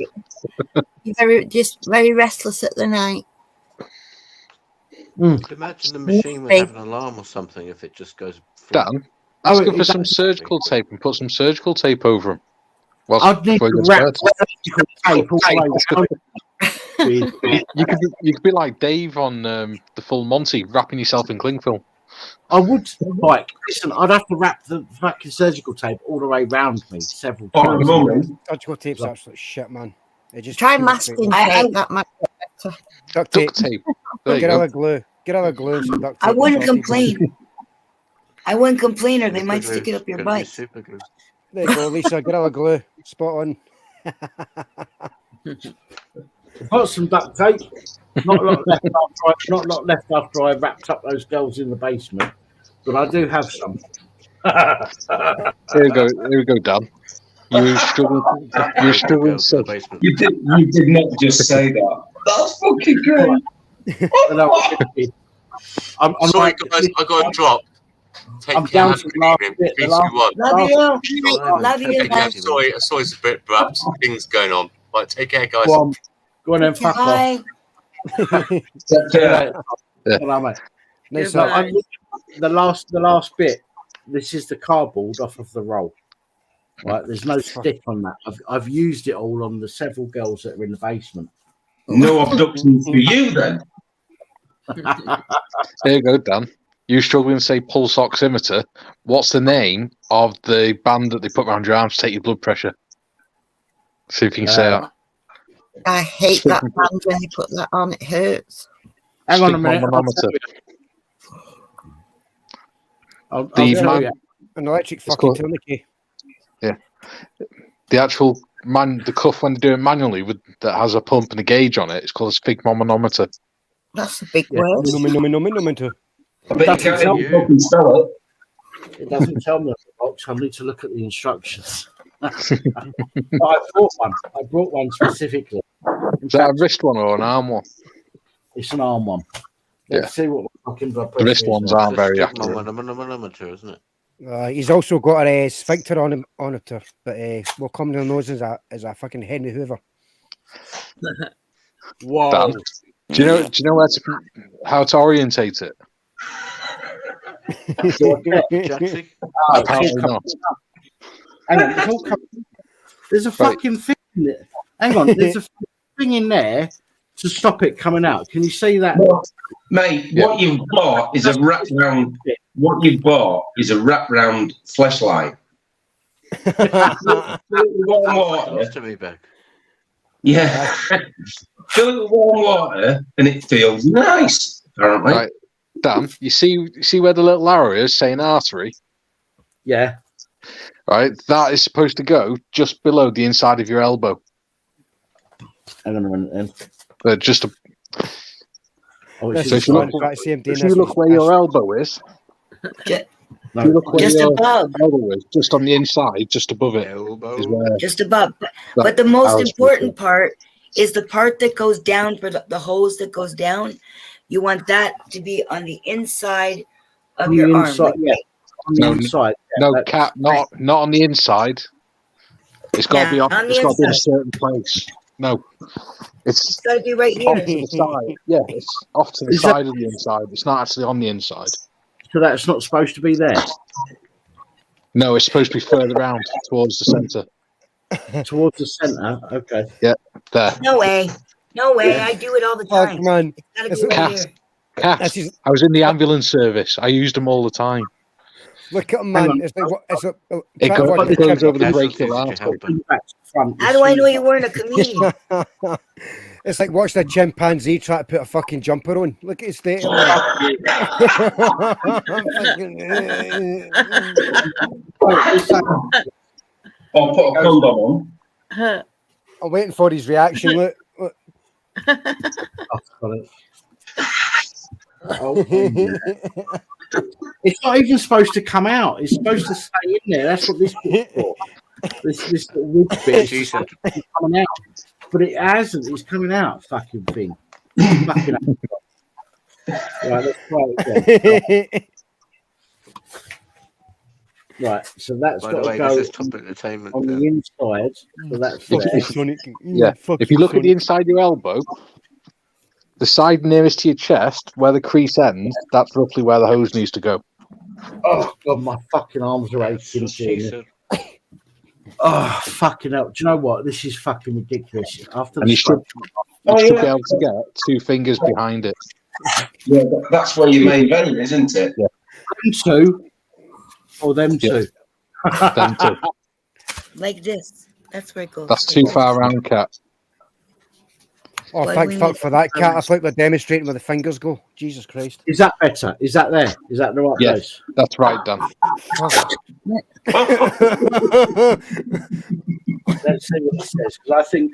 Speaker 20: You're very restless at the night.
Speaker 17: Imagine the machine would have an alarm or something if it just goes.
Speaker 3: Dan, ask him for some surgical tape and put some surgical tape over him.
Speaker 18: I'd need to wrap surgical tape all the way.
Speaker 3: You could be like Dave on the Full Monty, wrapping yourself in cling film.
Speaker 18: I would listen. I'd have to wrap the fucking surgical tape all the way around me several times.
Speaker 14: Surgical tape's absolute shit, man.
Speaker 20: Try masking tape. That might be better.
Speaker 14: Duct tape. Get out of glue. Some duct tape.
Speaker 13: I wouldn't complain. Or they might stick it up your butt.
Speaker 14: There you go, Lisa. Get out of glue. Spot on.
Speaker 18: Got some duct tape. Not a lot left after I wrapped up those girls in the basement, but I do have some.
Speaker 3: Here we go, Dan. You struggle. You struggle.
Speaker 4: You did not just say that. That's fucking great.
Speaker 18: I'm
Speaker 10: Sorry,
Speaker 18: like,
Speaker 10: guys, I got a drop. Take
Speaker 18: I'm
Speaker 10: care.
Speaker 18: down
Speaker 10: Have
Speaker 18: to
Speaker 10: a
Speaker 18: the
Speaker 10: good
Speaker 18: last
Speaker 10: evening.
Speaker 18: bit, the
Speaker 10: 3, 2,
Speaker 18: last-
Speaker 10: 1.
Speaker 13: Love you. Love you.
Speaker 10: Take care. Sorry, it's a bit abrupt. Things going on. Right, take care, guys.
Speaker 18: Go on then, fuck
Speaker 13: Bye.
Speaker 18: off.
Speaker 3: Yeah.
Speaker 18: Hello, mate.
Speaker 14: Nice.
Speaker 18: No, the last bit. This is the cardboard off of the roll. Right, there's no stick on that. I've used it all on the several girls that are in the basement.
Speaker 4: No abductions for you then.
Speaker 3: There you go, Dan. You struggling to say pulse oximeter? What's the name of the band that they put around your arm to take your blood pressure? See if you can say that.
Speaker 20: I hate that band when they put that on. It hurts.
Speaker 18: Hang on a minute. I'll tell you.
Speaker 14: An electric fucking tourniquet.
Speaker 3: Yeah. The actual the cuff when they do it manually that has a pump and a gauge on it, it's called a sphygmomanometer.
Speaker 20: That's a big word.
Speaker 4: I bet you can't even fucking spell it.
Speaker 18: It doesn't tell me on the box. I need to look at the instructions. But I bought one. I brought one specifically.
Speaker 3: Is that a wrist one or an arm one?
Speaker 18: It's an arm one. Let's see what fucking blood
Speaker 3: The wrist
Speaker 18: pressure
Speaker 3: ones
Speaker 18: is.
Speaker 3: aren't very accurate.
Speaker 17: Manometer, isn't it?
Speaker 14: He's also got a sphincter on it, but what comes on those is a fucking Henry Hoover.
Speaker 19: Whoa!
Speaker 3: Dan, do you know how to orientate it?
Speaker 17: Jackson?
Speaker 3: Apparently not.
Speaker 18: Hang on, it's all there's a fucking thing in there. Hang on, there's a thing in there to stop it coming out. Can you see that?
Speaker 4: Well, mate, what you've got is a wrap round. What you've got is a wrap round fleshlight. Warm water.
Speaker 17: To me back.
Speaker 4: Yeah. Fill it with warm water and it feels nice, apparently.
Speaker 3: Right. Dan, you see where the little arrow is saying artery?
Speaker 18: Yeah.
Speaker 3: Right, that is supposed to go just below the inside of your elbow.
Speaker 18: Hang on a minute then.
Speaker 3: Just a.
Speaker 18: Oh,
Speaker 3: So if you look where your elbow is,
Speaker 13: Just above.
Speaker 3: Elbow is, just on the inside, just above it. Is where
Speaker 13: Just above. But the most important part is the part that goes down for the hose that goes down. You want that to be on the inside of your arm.
Speaker 18: Yeah. On the inside.
Speaker 3: No, Cat, not on the inside. It's got to be on. It's got to be in a certain place. No, it's
Speaker 13: got to be right
Speaker 3: off
Speaker 13: here.
Speaker 3: to the side. Yeah, it's off to the side of the inside. It's not actually on the inside.
Speaker 18: So that's not supposed to be there.
Speaker 3: No, it's supposed to be further around towards the centre.
Speaker 18: Towards the centre. Okay.
Speaker 3: Yeah, there.
Speaker 13: No way. No way. I do it all the time.
Speaker 14: Man.
Speaker 13: It's gotta be right here.
Speaker 3: Cat. I was in the ambulance service. I used them all the time.
Speaker 14: Look at him, man. It's like,
Speaker 3: It goes over the brachial artery.
Speaker 13: How do I know you weren't a comedian?
Speaker 14: It's like watching a chimpanzee try to put a fucking jumper on. Look at his state.
Speaker 4: I'll put a condom on.
Speaker 14: I'm waiting for his reaction. Look.
Speaker 18: It's not even supposed to come out. It's supposed to stay in there. That's what this is for. This wood bit is coming out, but it hasn't. It's coming out. Fucking thing. Fucking right, let's try it again. Right, so that's
Speaker 17: By
Speaker 18: got
Speaker 17: the way,
Speaker 18: to go
Speaker 17: this is top entertainment.
Speaker 18: on the inside. So that's there.
Speaker 3: Yeah. If you look at the inside of your elbow, the side nearest to your chest, where the crease ends, that's roughly where the hose needs to go.
Speaker 18: Oh god, my fucking arms are aching. Oh fucking hell! Do you know what? This is fucking ridiculous. After
Speaker 3: And
Speaker 18: the
Speaker 3: you should be able to get 2 fingers behind it.
Speaker 4: Yeah, that's where your main vein is, isn't it?
Speaker 3: Yeah.
Speaker 18: Them two, or them two.
Speaker 3: Them two.
Speaker 13: Like this. That's where it goes.
Speaker 3: That's too far around, Cat.
Speaker 14: Oh, thank fuck for that, Cat. I thought we're demonstrating where the fingers go. Jesus Christ.
Speaker 18: Is that better? Is that there? Is that the right
Speaker 3: Yes,
Speaker 18: place?
Speaker 3: that's right, Dan.
Speaker 18: Let's see what it says. Because I think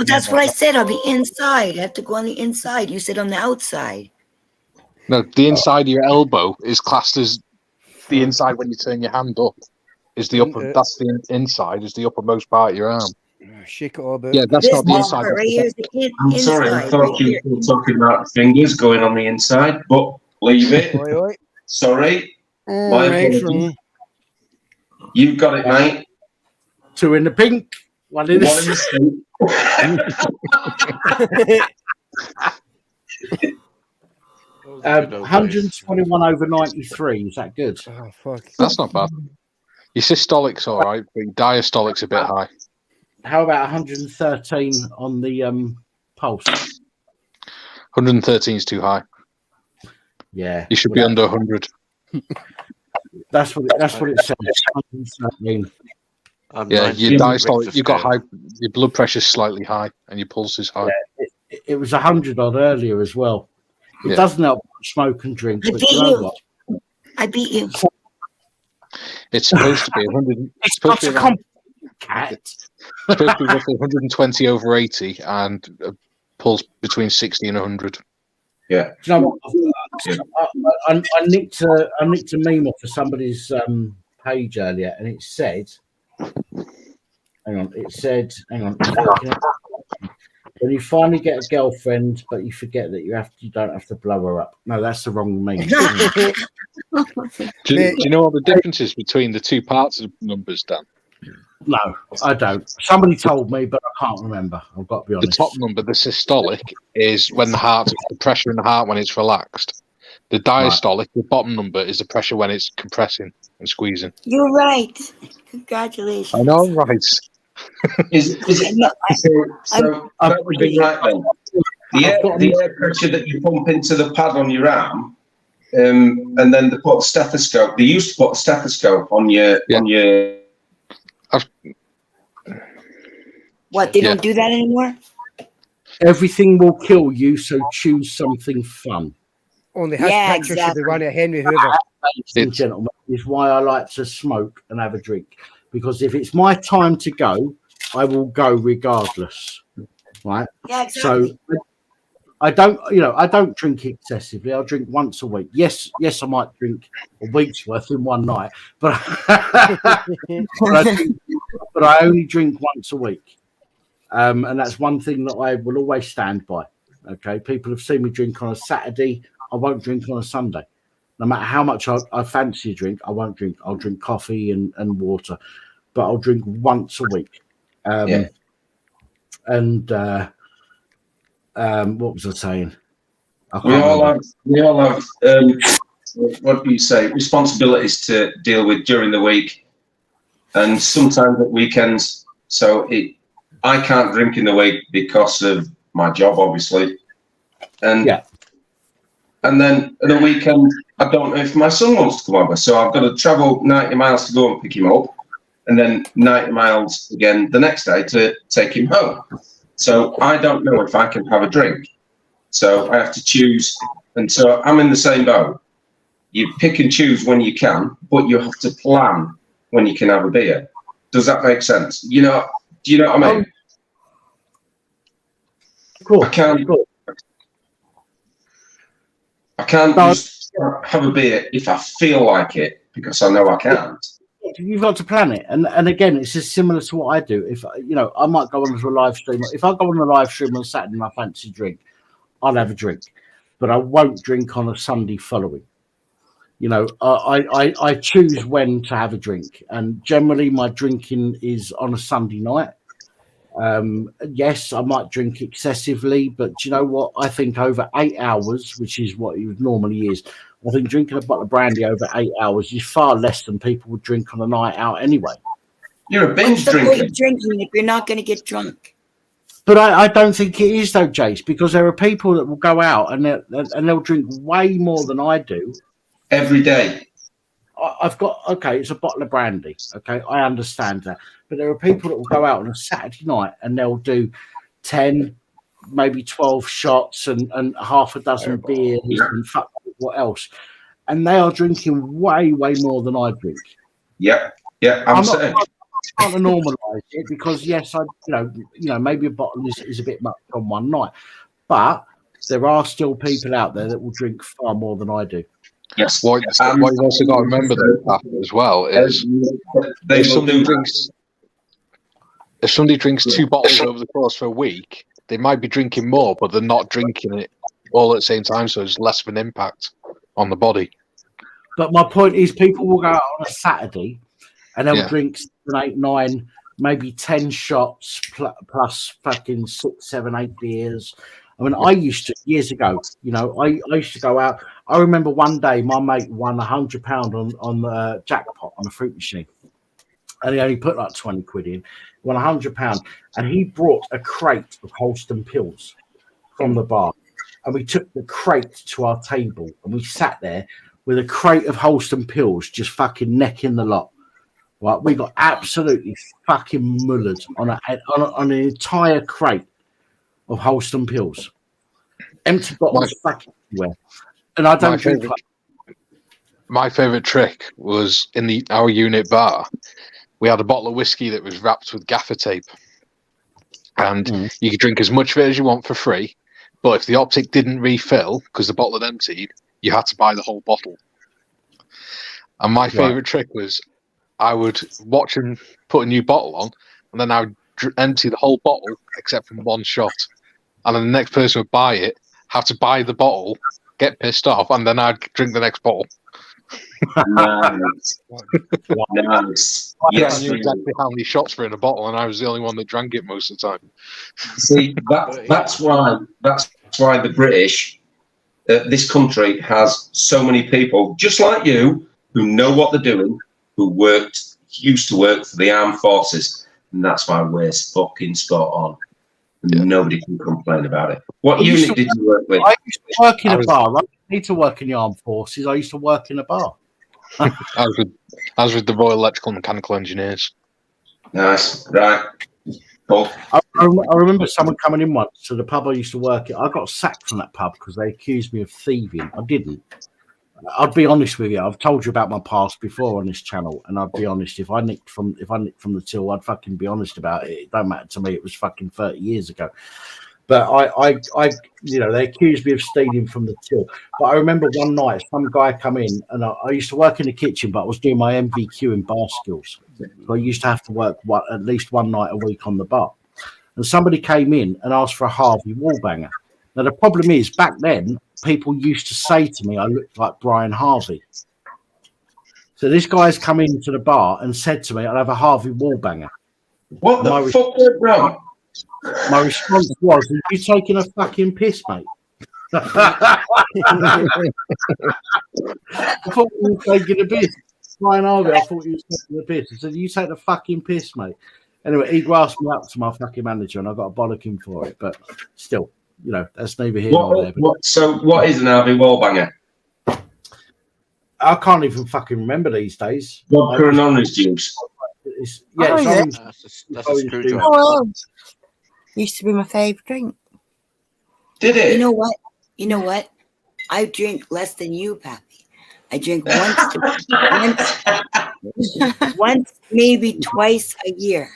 Speaker 13: That's what I said, on the inside. I have to go on the inside. You said on the outside.
Speaker 3: No, the inside of your elbow is classed as the inside when you turn your hand up. Is the upper? That's the inside. Is the uppermost part of your arm.
Speaker 14: Shake it all about.
Speaker 3: Yeah, that's not the inside.
Speaker 13: Right here is the
Speaker 4: I'm sorry, I thought you were talking about fingers going on the inside, but leave it. Sorry. My apologies. You've got it, mate.
Speaker 18: 2 in the pink, 1 in the
Speaker 4: sleep.
Speaker 18: 121 over 93. Is that good?
Speaker 14: Oh, fuck.
Speaker 3: That's not bad. Your systolic's all right, but your diastolic's a bit high.
Speaker 18: How about 113 on the pulse?
Speaker 3: 113 is too high.
Speaker 18: Yeah.
Speaker 3: You should be under 100.
Speaker 18: That's what it says. 113.
Speaker 3: Yeah, your diastolic, you've got high. Your blood pressure's slightly high, and your pulse is high.
Speaker 18: Yeah, it was 100 odd earlier as well. It doesn't help smoke and drink, but you know what?
Speaker 13: I beat you.
Speaker 3: It's supposed to be 100.
Speaker 18: It's not a
Speaker 3: cat. It's supposed to be roughly 120 over 80, and a pulse between 60 and 100.
Speaker 4: Yeah.
Speaker 18: Do you know what? I nicked a meme off of somebody's page earlier, and it said, hang on, when you finally get a girlfriend, but you forget that you don't have to blow her up. No, that's the wrong meme.
Speaker 3: Do you know what the difference is between the two parts of the numbers, Dan?
Speaker 18: No, I don't. Somebody told me, but I can't remember. I've got to be honest.
Speaker 3: The top number, the systolic, is when the pressure in the heart when it's relaxed. The diastolic, the bottom number, is the pressure when it's compressing and squeezing.
Speaker 13: You're right. Congratulations.
Speaker 3: I know, right?
Speaker 4: So that would be right then. The air pressure that you pump into the pad on your arm, and then they put a stethoscope. They used to put a stethoscope on your
Speaker 13: What, they don't do that anymore?
Speaker 18: Everything will kill you, so choose something fun.
Speaker 14: Only has pictures of the one of Henry Hoover.
Speaker 18: Ladies and gentlemen, is why I like to smoke and have a drink. Because if it's my time to go, I will go regardless. Right?
Speaker 13: Yeah, exactly.
Speaker 18: So I don't drink excessively. I'll drink once a week. Yes, I might drink a week's worth in one night, but but I only drink once a week. And that's one thing that I will always stand by. Okay, people have seen me drink on a Saturday. I won't drink on a Sunday. No matter how much I fancy a drink, I won't drink. I'll drink coffee and water, but I'll drink once a week. And what was I saying?
Speaker 4: We all have what do you say? Responsibilities to deal with during the week, and sometimes at weekends. So I can't drink in the week because of my job, obviously, and then at the weekend I don't know if my son wants to come over, so I've got to travel 90 miles to go and pick him up, and then 90 miles again the next day to take him home. So I don't know if I can have a drink. So I have to choose. And so I'm in the same boat. You pick and choose when you can, but you have to plan when you can have a beer. Does that make sense? Do you know what I mean?
Speaker 18: Cool.
Speaker 4: I can't just have a beer if I feel like it, because I know I can't.
Speaker 18: You've got to plan it, and again, it's just similar to what I do. If I might go on to a live stream. If I go on a live stream on Saturday and I fancy drink, I'll have a drink, but I won't drink on a Sunday following. I choose when to have a drink, and generally my drinking is on a Sunday night. Yes, I might drink excessively, but you know what? I think over 8 hours, which is what it normally is, I think drinking a bottle of brandy over 8 hours is far less than people would drink on a night out anyway.
Speaker 4: You're a binge drinker.
Speaker 13: Drinking if you're not going to get drunk.
Speaker 18: But I don't think it is though, Jace, because there are people that will go out and they'll drink way more than I do
Speaker 4: every day.
Speaker 18: I've got it's a bottle of brandy. Okay, I understand that, but there are people that will go out on a Saturday night and they'll do 10, maybe 12 shots and half a dozen beers and fuck what else, and they are drinking way more than I drink.
Speaker 4: Yeah, I'm saying.
Speaker 18: trying to normalise it because yes, maybe a bottle is a bit much on one night, but there are still people out there that will drink far more than I do.
Speaker 4: Yes.
Speaker 3: What you've also got to remember though, as well, is if somebody drinks 2 bottles over the course of a week, they might be drinking more, but they're not drinking it all at the same time, so there's less of an impact on the body.
Speaker 18: But my point is, people will go out on a Saturday and they'll drink 7, 8, 9, maybe 10 shots plus fucking 6, 7, 8 beers. I mean, I used to, years ago, I used to go out. I remember one day my mate won £100 on the jackpot on a fruit machine. And he only put like 20 quid in, won £100. And he brought a crate of Holston pills from the bar. And we took the crate to our table and we sat there with a crate of Holston pills, just fucking necking the lot. Right, we got absolutely fucking mullered on an entire crate of Holston pills, empty bottles fucking everywhere. And I don't drink.
Speaker 3: My favourite trick was in our unit bar. We had a bottle of whiskey that was wrapped with gaffer tape, and you could drink as much of it as you want for free. But if the optic didn't refill because the bottle had emptied, you had to buy the whole bottle. And my favourite trick was I would watch him put a new bottle on, and then I would empty the whole bottle except from one shot. And then the next person would buy it, have to buy the bottle, get pissed off, and then I'd drink the next bottle.
Speaker 4: Nice.
Speaker 3: Yes, I knew exactly how many shots were in a bottle, and I was the only one that drank it most of the time.
Speaker 4: See, that's why the British, this country has so many people just like you who know what they're doing, who used to work for the armed forces, and that's why we're fucking spot on. Nobody can complain about it. What unit did you work with?
Speaker 18: I used to work in a bar. I didn't need to work in the armed forces. I used to work in a bar.
Speaker 3: I was with the Royal Electrical and Mechanical Engineers.
Speaker 4: Nice, right. Cool.
Speaker 18: I remember someone coming in once to the pub I used to work at. I got sacked from that pub because they accused me of thieving. I didn't. I'll be honest with you. I've told you about my past before on this channel, and I'll be honest. If I nicked from the till, I'd fucking be honest about it. It don't matter to me. It was fucking 30 years ago. But I they accused me of stealing from the till. But I remember one night some guy come in, and I used to work in the kitchen, but I was doing my MVQ in bar skills. So I used to have to work at least one night a week on the bar. And somebody came in and asked for a Harvey Wallbanger. Now the problem is, back then people used to say to me I looked like Brian Harvey. So this guy's come into the bar and said to me, "I'll have a Harvey Wallbanger."
Speaker 4: What the fuck, bro?
Speaker 18: My response was, "Are you taking a fucking piss, mate?" I thought you were taking a piss. Brian Harvey, I thought you were taking a piss. I said, "You take the fucking piss, mate." Anyway, he grasped me up to my fucking manager, and I got a bollocking for it. But still, that's neither here nor there.
Speaker 4: So what is an Harvey Wallbanger?
Speaker 18: I can't even fucking remember these days.
Speaker 4: Vodka and orange juice.
Speaker 18: It's orange.
Speaker 17: That's a screwdriver.
Speaker 20: Used to be my favourite drink.
Speaker 4: Did it?
Speaker 13: You know what? I drink less than you, Pappy. I drink once, maybe twice a year.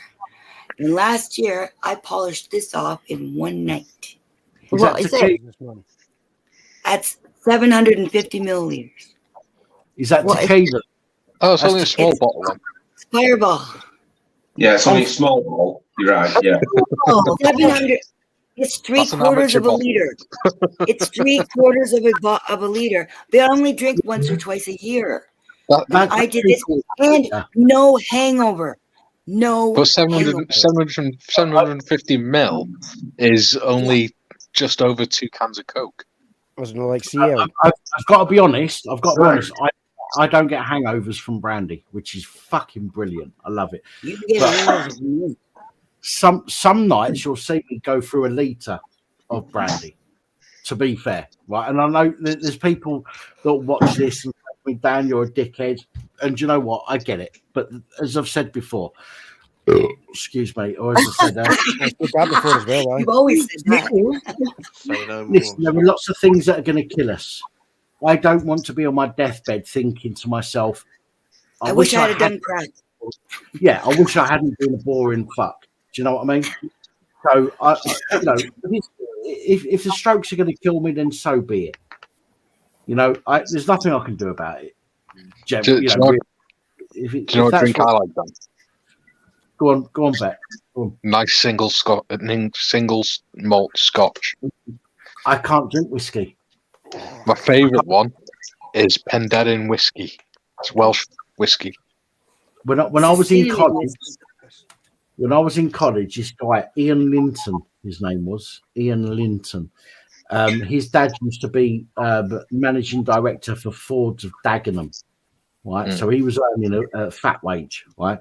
Speaker 13: And last year, I polished this off in one night.
Speaker 14: What is it?
Speaker 13: That's 750 milliliters.
Speaker 18: Is that tequila?
Speaker 3: Oh, it's only a small bottle.
Speaker 13: Fireball.
Speaker 4: Yeah, it's only a small bottle. You're right, yeah.
Speaker 13: 700. It's three-quarters of a liter. It's three-quarters of a liter. But I only drink once or twice a year. I did this, and no hangover. No.
Speaker 3: But 750 mil is only just over 2 cans of Coke.
Speaker 14: Wasn't it like Sierra?
Speaker 18: I've got to be honest. I don't get hangovers from brandy, which is fucking brilliant. I love it.
Speaker 13: You can get hangovers.
Speaker 18: Some nights you'll see me go through a litre of brandy, to be fair, right? And I know there's people that watch this and tell me, "Dan, you're a dickhead," and you know what? I get it. But as I've said before, excuse me, or as I said
Speaker 14: before as well,
Speaker 13: you've always said that.
Speaker 18: Listen, there are lots of things that are going to kill us. I don't want to be on my deathbed thinking to myself,
Speaker 13: I wish I had done crack.
Speaker 18: Yeah, I wish I hadn't been a boring fuck. Do you know what I mean? So you know, if the strokes are going to kill me, then so be it. You know, there's nothing I can do about it.
Speaker 3: Do you know what
Speaker 18: that's
Speaker 3: drink
Speaker 18: what,
Speaker 3: I like, Dan?
Speaker 18: Go on, Bet. Go on.
Speaker 3: Nice single malt Scotch.
Speaker 18: I can't drink whiskey.
Speaker 3: My favourite one is Penderyn whiskey. It's Welsh whiskey.
Speaker 18: When I was in college, this guy Ian Linton, his name was Ian Linton. His dad used to be managing director for Ford's of Dagenham, right? So he was earning a fat wage, right?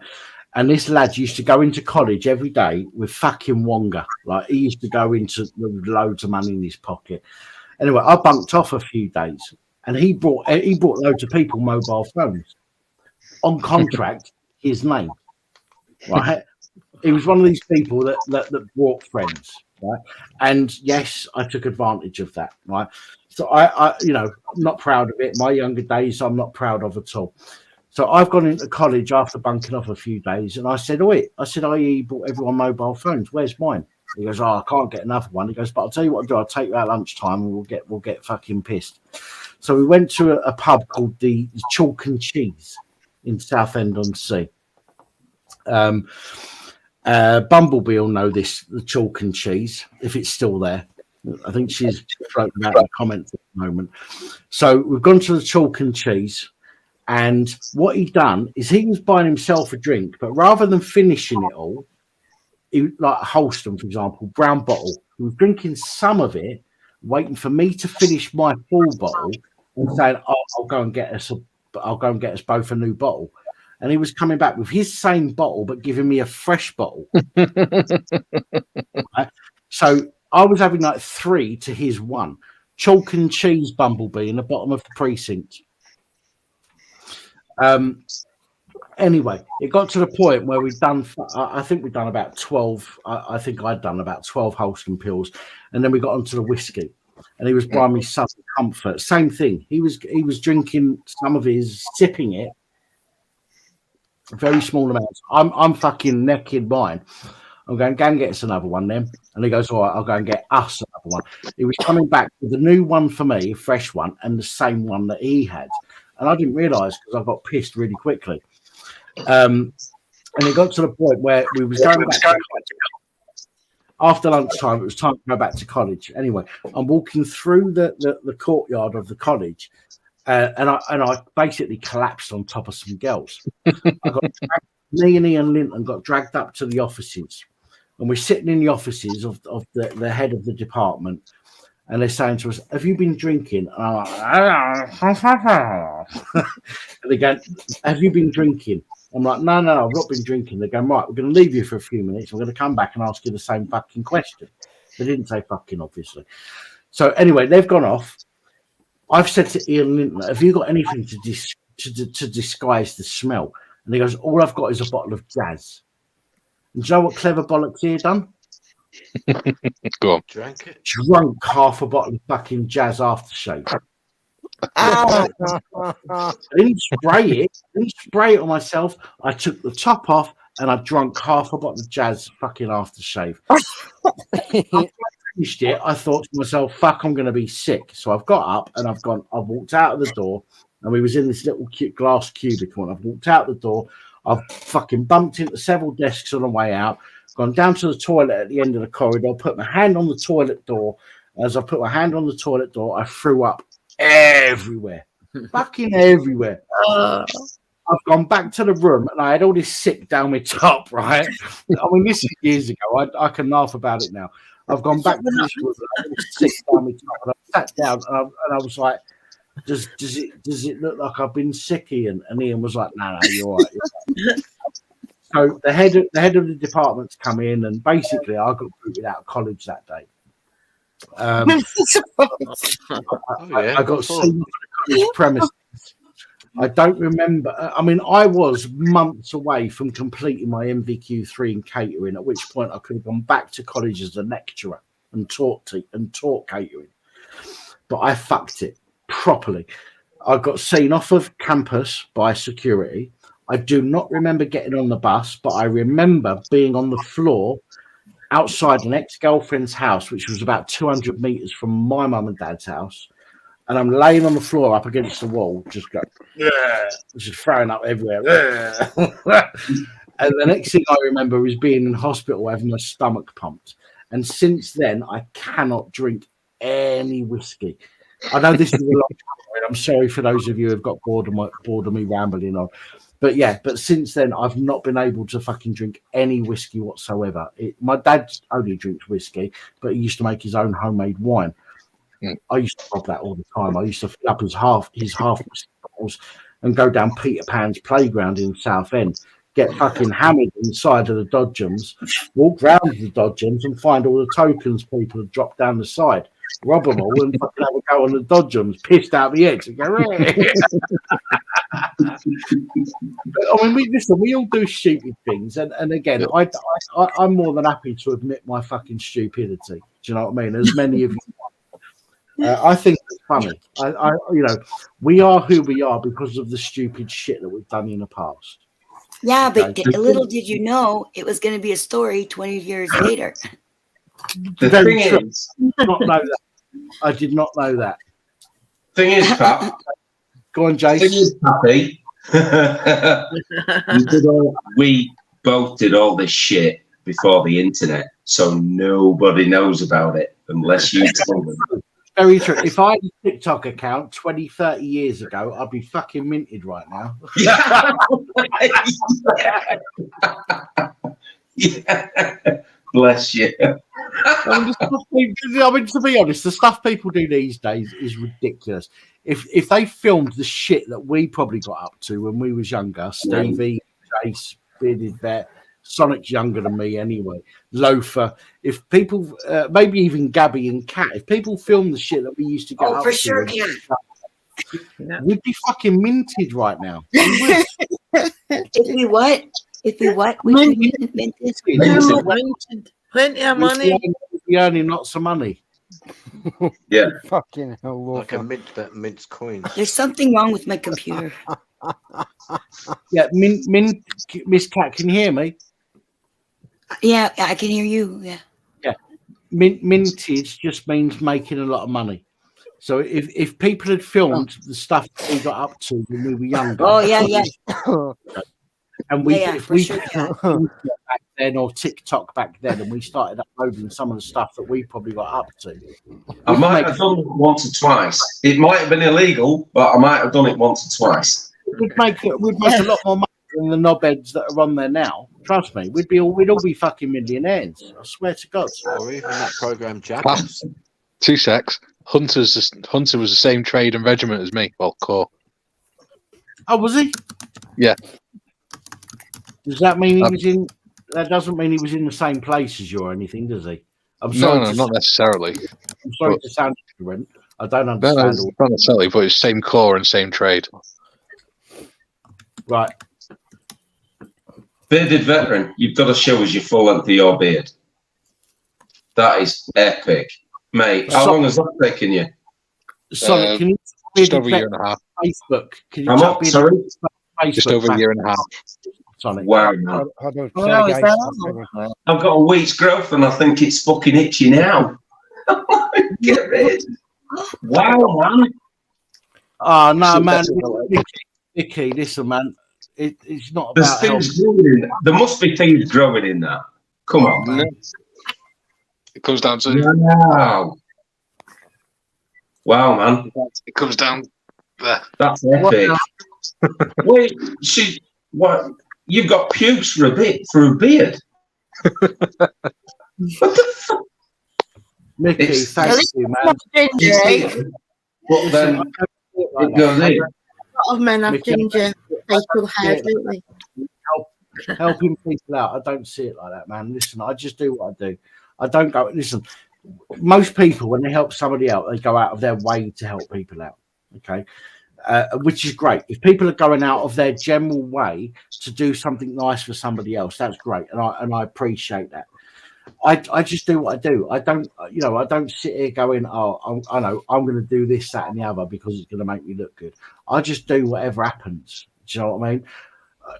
Speaker 18: And this lad used to go into college every day with fucking wonga. Like he used to go into with loads of money in his pocket. Anyway, I bunked off a few days, and he brought loads of people mobile phones on contract. His name, right? He was one of these people that brought friends, right? And yes, I took advantage of that, right? So I you know, I'm not proud of it. My younger days, I'm not proud of at all. So I've gone into college after bunking off a few days, and I said, he bought everyone mobile phones. Where's mine? He goes, I can't get another one. He goes, but I'll tell you what I'll do. I'll take you out lunchtime, and we'll get fucking pissed. So we went to a pub called the Chalk and Cheese in Southend-on-Sea. Bumblebee will know this, the Chalk and Cheese, if it's still there. I think she's floating out in the comments at the moment. So we've gone to the Chalk and Cheese, and what he'd done is he was buying himself a drink, but rather than finishing it all, he, like Holston, for example, brown bottle, he was drinking some of it, waiting for me to finish my full bottle, and saying, I'll go and get us both a new bottle. And he was coming back with his same bottle, but giving me a fresh bottle. Right? So I was having like 3 to his 1. Chalk and Cheese Bumblebee in the bottom of the precinct. Anyway, it got to the point where I think we'd done about 12. I think I'd done about 12 Holston pills. And then we got onto the whiskey. And he was buying me Southern Comfort. Same thing. He was drinking some of his, sipping it. Very small amounts. I'm fucking necking mine. I'm going, go and get us another one then. And he goes, all right, I'll go and get us another one. He was coming back with a new one for me, a fresh one, and the same one that he had. And I didn't realise because I got pissed really quickly. And it got to the point where we was going back after lunchtime. It was time to go back to college. Anyway, I'm walking through the courtyard of the college, and I basically collapsed on top of some girls. Me and Ian Linton got dragged up to the offices, and we're sitting in the offices of the head of the department, and they're saying to us, "Have you been drinking?" And I'm like, and they go, "Have you been drinking?" I'm like, no, I've not been drinking. They go, right, we're going to leave you for a few minutes. We're going to come back and ask you the same fucking question. They didn't say fucking, obviously. So anyway, they've gone off. I've said to Ian Linton, have you got anything to disguise the smell? And he goes, all I've got is a bottle of Jazz. And do you know what clever bollocks he had done?
Speaker 3: Go on.
Speaker 18: Drunk half a bottle of fucking Jazz aftershave. I didn't spray it on myself. I took the top off and I drunk half a bottle of Jazz fucking aftershave. After I finished it, I thought to myself, fuck, I'm going to be sick. So I've got up and I've walked out of the door, and we was in this little glass cubicle, and I've walked out the door. I've fucking bumped into several desks on the way out, gone down to the toilet at the end of the corridor, put my hand on the toilet door. As I put my hand on the toilet door, I threw up everywhere, fucking everywhere. I've gone back to the room and I had all this sick down my top, right? I mean, this is years ago. I can laugh about it now. I've gone back to this room and I had all this sick down my top, and I sat down and I was like, does it look like I've been sick, Ian? And Ian was like, no, you're all right. So the head of the department's come in, and basically I got booted out of college that day. I got seen for the premises. I don't remember. I mean, I was months away from completing my MVQ3 in catering, at which point I could have gone back to college as a lecturer and taught catering. But I fucked it properly. I got seen off of campus by security. I do not remember getting on the bus, but I remember being on the floor outside an ex-girlfriend's house, which was about 200 meters from my mum and dad's house. And I'm laying on the floor up against the wall, just going, just throwing up everywhere. And the next thing I remember is being in hospital having my stomach pumped. And since then, I cannot drink any whiskey. I know this is a long time. I'm sorry for those of you who have got bored of me rambling on. But yeah, but since then, I've not been able to fucking drink any whiskey whatsoever. My dad only drinks whiskey, but he used to make his own homemade wine. I used to rob that all the time. I used to fill up his half bottles and go down Peter Pan's playground in Southend, get fucking hammered inside of the Dodgems, walk round the Dodgems and find all the tokens people had dropped down the side, rob them all and fucking have a go on the Dodgems, pissed out the eggs and go, I mean, we all do stupid things. And again, I'm more than happy to admit my fucking stupidity. Do you know what I mean? As many of you I think it's funny. We are who we are because of the stupid shit that we've done in the past.
Speaker 13: Yeah, but little did you know it was going to be a story 20 years later.
Speaker 4: The thing is,
Speaker 18: I did not know that.
Speaker 4: Thing is, Pat.
Speaker 18: Go on, Jason.
Speaker 4: Thing is, Pappy. We both did all this shit before the internet, so nobody knows about it unless you tell them.
Speaker 18: Very true. If I had a TikTok account 20, 30 years ago, I'd be fucking minted right now.
Speaker 4: Yeah. Bless you.
Speaker 18: I mean, to be honest, the stuff people do these days is ridiculous. If they filmed the shit that we probably got up to when we was younger, Stevie, Jace, Bearded Vet, Sonic's younger than me anyway, Loafer, if people, maybe even Gabby and Kat, if people film the shit that we used to get up
Speaker 13: for
Speaker 18: to,
Speaker 13: sure,
Speaker 18: we'd be fucking minted right now.
Speaker 13: If we what? If we what? We
Speaker 12: minted. Plenty of money.
Speaker 18: We'd be earning lots of money.
Speaker 4: Yeah.
Speaker 14: Fucking hell,
Speaker 17: like a mint that mints coins.
Speaker 13: There's something wrong with my computer.
Speaker 18: Yeah, Miss Cat, can you hear me?
Speaker 13: Yeah, I can hear you. Yeah.
Speaker 18: Yeah. Mintage just means making a lot of money. So if people had filmed the stuff that we got up to when we were younger.
Speaker 13: Oh yeah.
Speaker 18: And we back then, or TikTok back then, and we started uploading some of the stuff that we probably got up to.
Speaker 4: I might have done it once or twice. It might have been illegal, but I might have done it once or twice.
Speaker 18: We'd make a lot more money than the knobheads that are on there now. Trust me, we'd all be fucking millionaires. I swear to God.
Speaker 17: Or even that program, Jack.
Speaker 3: 2 secs. Hunter was the same trade and regiment as me. Well, corps.
Speaker 18: Oh, was he?
Speaker 3: Yeah.
Speaker 18: Does that mean he was in? That doesn't mean he was in the same place as you or anything, does he? I'm sorry.
Speaker 3: No, not necessarily.
Speaker 18: I'm sorry to sound ignorant. I don't understand.
Speaker 3: No, not necessarily, but it's same corps and same trade.
Speaker 18: Right.
Speaker 4: Bearded veteran, you've got to show us your full length of your beard. That is epic, mate. How long has that taken you?
Speaker 18: Sorry, can you
Speaker 3: just over a year and a half.
Speaker 18: Facebook. Can you
Speaker 4: I'm sorry.
Speaker 3: Just over a year and a half.
Speaker 18: Sonic.
Speaker 4: Wow, man. I've got a week's growth and I think it's fucking itchy now. Get rid. Wow, man.
Speaker 18: Oh, no, man. Nicky, listen, man. It's not
Speaker 4: There's
Speaker 18: about
Speaker 4: things growing in that. There must be things growing in that. Come on, man.
Speaker 3: It comes down to...
Speaker 4: Wow, man.
Speaker 3: It comes down there.
Speaker 4: That's epic. Wait, what? You've got pubes for a beard. What the fuck?
Speaker 18: Mickey, thank you, man.
Speaker 4: But then it goes in.
Speaker 20: A lot of men have ginger facial hair, don't they?
Speaker 18: Helping people out. I don't see it like that, man. Listen, I just do what I do. I don't go. Listen, most people, when they help somebody out, they go out of their way to help people out. Okay. Which is great. If people are going out of their general way to do something nice for somebody else, that's great, and I appreciate that. I just do what I do. I don't sit here going, I know I'm going to do this, that, and the other because it's going to make me look good. I just do whatever happens. Do you know what I mean?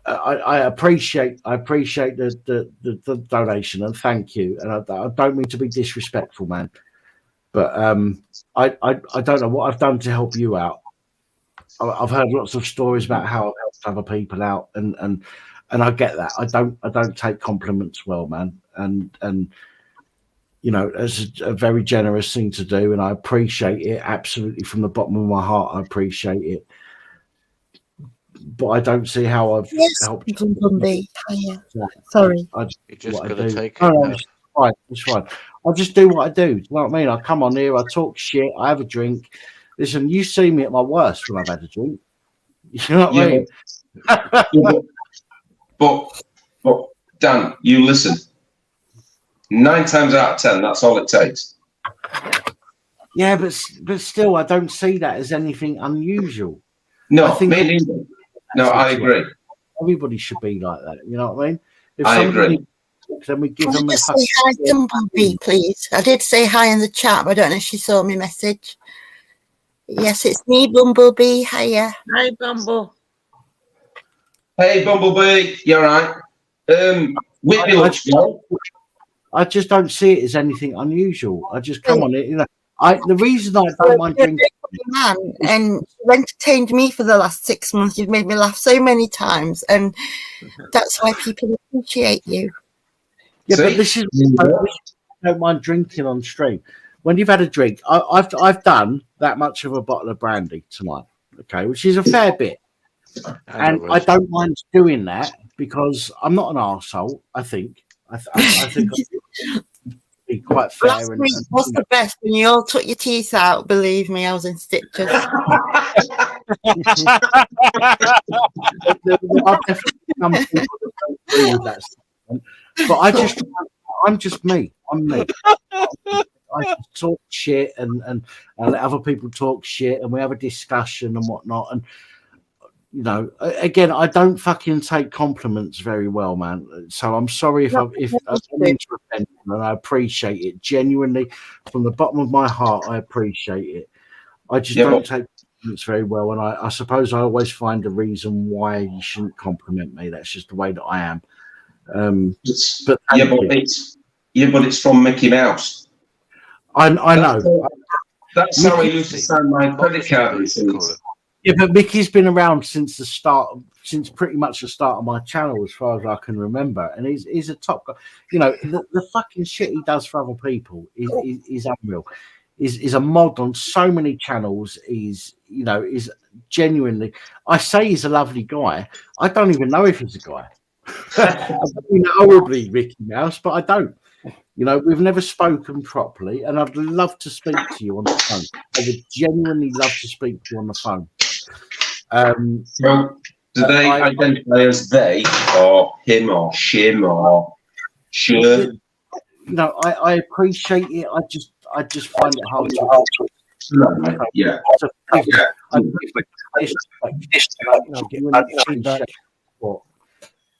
Speaker 18: I appreciate the donation, and thank you. And I don't mean to be disrespectful, man, but I don't know what I've done to help you out. I've heard lots of stories about how I've helped other people out, and I get that. I don't take compliments well, man, and you know, it's a very generous thing to do, and I appreciate it absolutely from the bottom of my heart. I appreciate it, but I don't see how I've helped.
Speaker 20: Sorry,
Speaker 17: You're just going to take
Speaker 18: No, it's fine. It's fine. I just do what I do. Do you know what I mean? I come on here, I talk shit, I have a drink. Listen, you see me at my worst when I've had a drink. You know what I mean?
Speaker 4: But Dan, you listen. 9 times out of 10, that's all it takes.
Speaker 18: Yeah, but still, I don't see that as anything unusual.
Speaker 4: No,
Speaker 18: I think
Speaker 4: me neither. No, I agree.
Speaker 18: Everybody should be like that. You know what I mean? If
Speaker 4: I
Speaker 18: somebody
Speaker 4: agree.
Speaker 18: needs, then we give
Speaker 20: Can
Speaker 18: them
Speaker 20: I
Speaker 18: a
Speaker 20: just say hi, Bumblebee, please? I did say hi in the chat, but I don't know if she saw my message. Yes, it's me, Bumblebee. Hiya.
Speaker 12: Hi, Bumble.
Speaker 4: Hey, Bumblebee, you're right. Whitney looks good.
Speaker 18: I just don't see it as anything unusual. I just come on it. You know, the reason I don't mind drinking.
Speaker 20: Man, and you've entertained me for the last 6 months. You've made me laugh so many times, and that's why people appreciate you.
Speaker 18: Yeah, but this is I don't mind drinking on stream. When you've had a drink, I've done that much of a bottle of brandy tonight, okay, which is a fair bit, and I don't mind doing that because I'm not an arsehole. I think I think I'll be quite fair.
Speaker 20: Last week was the best when you all took your teeth out. Believe me, I was in stitches.
Speaker 18: But I'm just me. I'm me. I just talk shit and let other people talk shit, and we have a discussion and whatnot. And you know, again, I don't fucking take compliments very well, man. So I'm sorry if I'm into offending, and I appreciate it genuinely from the bottom of my heart. I appreciate it. I just don't take compliments very well, and I suppose I always find a reason why you shouldn't compliment me. That's just the way that I am. But
Speaker 4: it's from Mickey Mouse.
Speaker 18: I know.
Speaker 4: That's how I used to sign my credit card receipts.
Speaker 18: Yeah, but Mickey's been around since pretty much the start of my channel, as far as I can remember, and he's a top guy. You know, the fucking shit he does for other people is unreal. Is a mod on so many channels. Is genuinely. I say he's a lovely guy. I don't even know if he's a guy. I mean, horribly Mickey Mouse, but I don't. You know, we've never spoken properly, and I'd love to speak to you on the phone. I would genuinely love to speak to you on the phone.
Speaker 4: So, do they identify as they, or him, or shim, or sure?
Speaker 18: You know, I appreciate it. I just find it hard to.
Speaker 4: Yeah.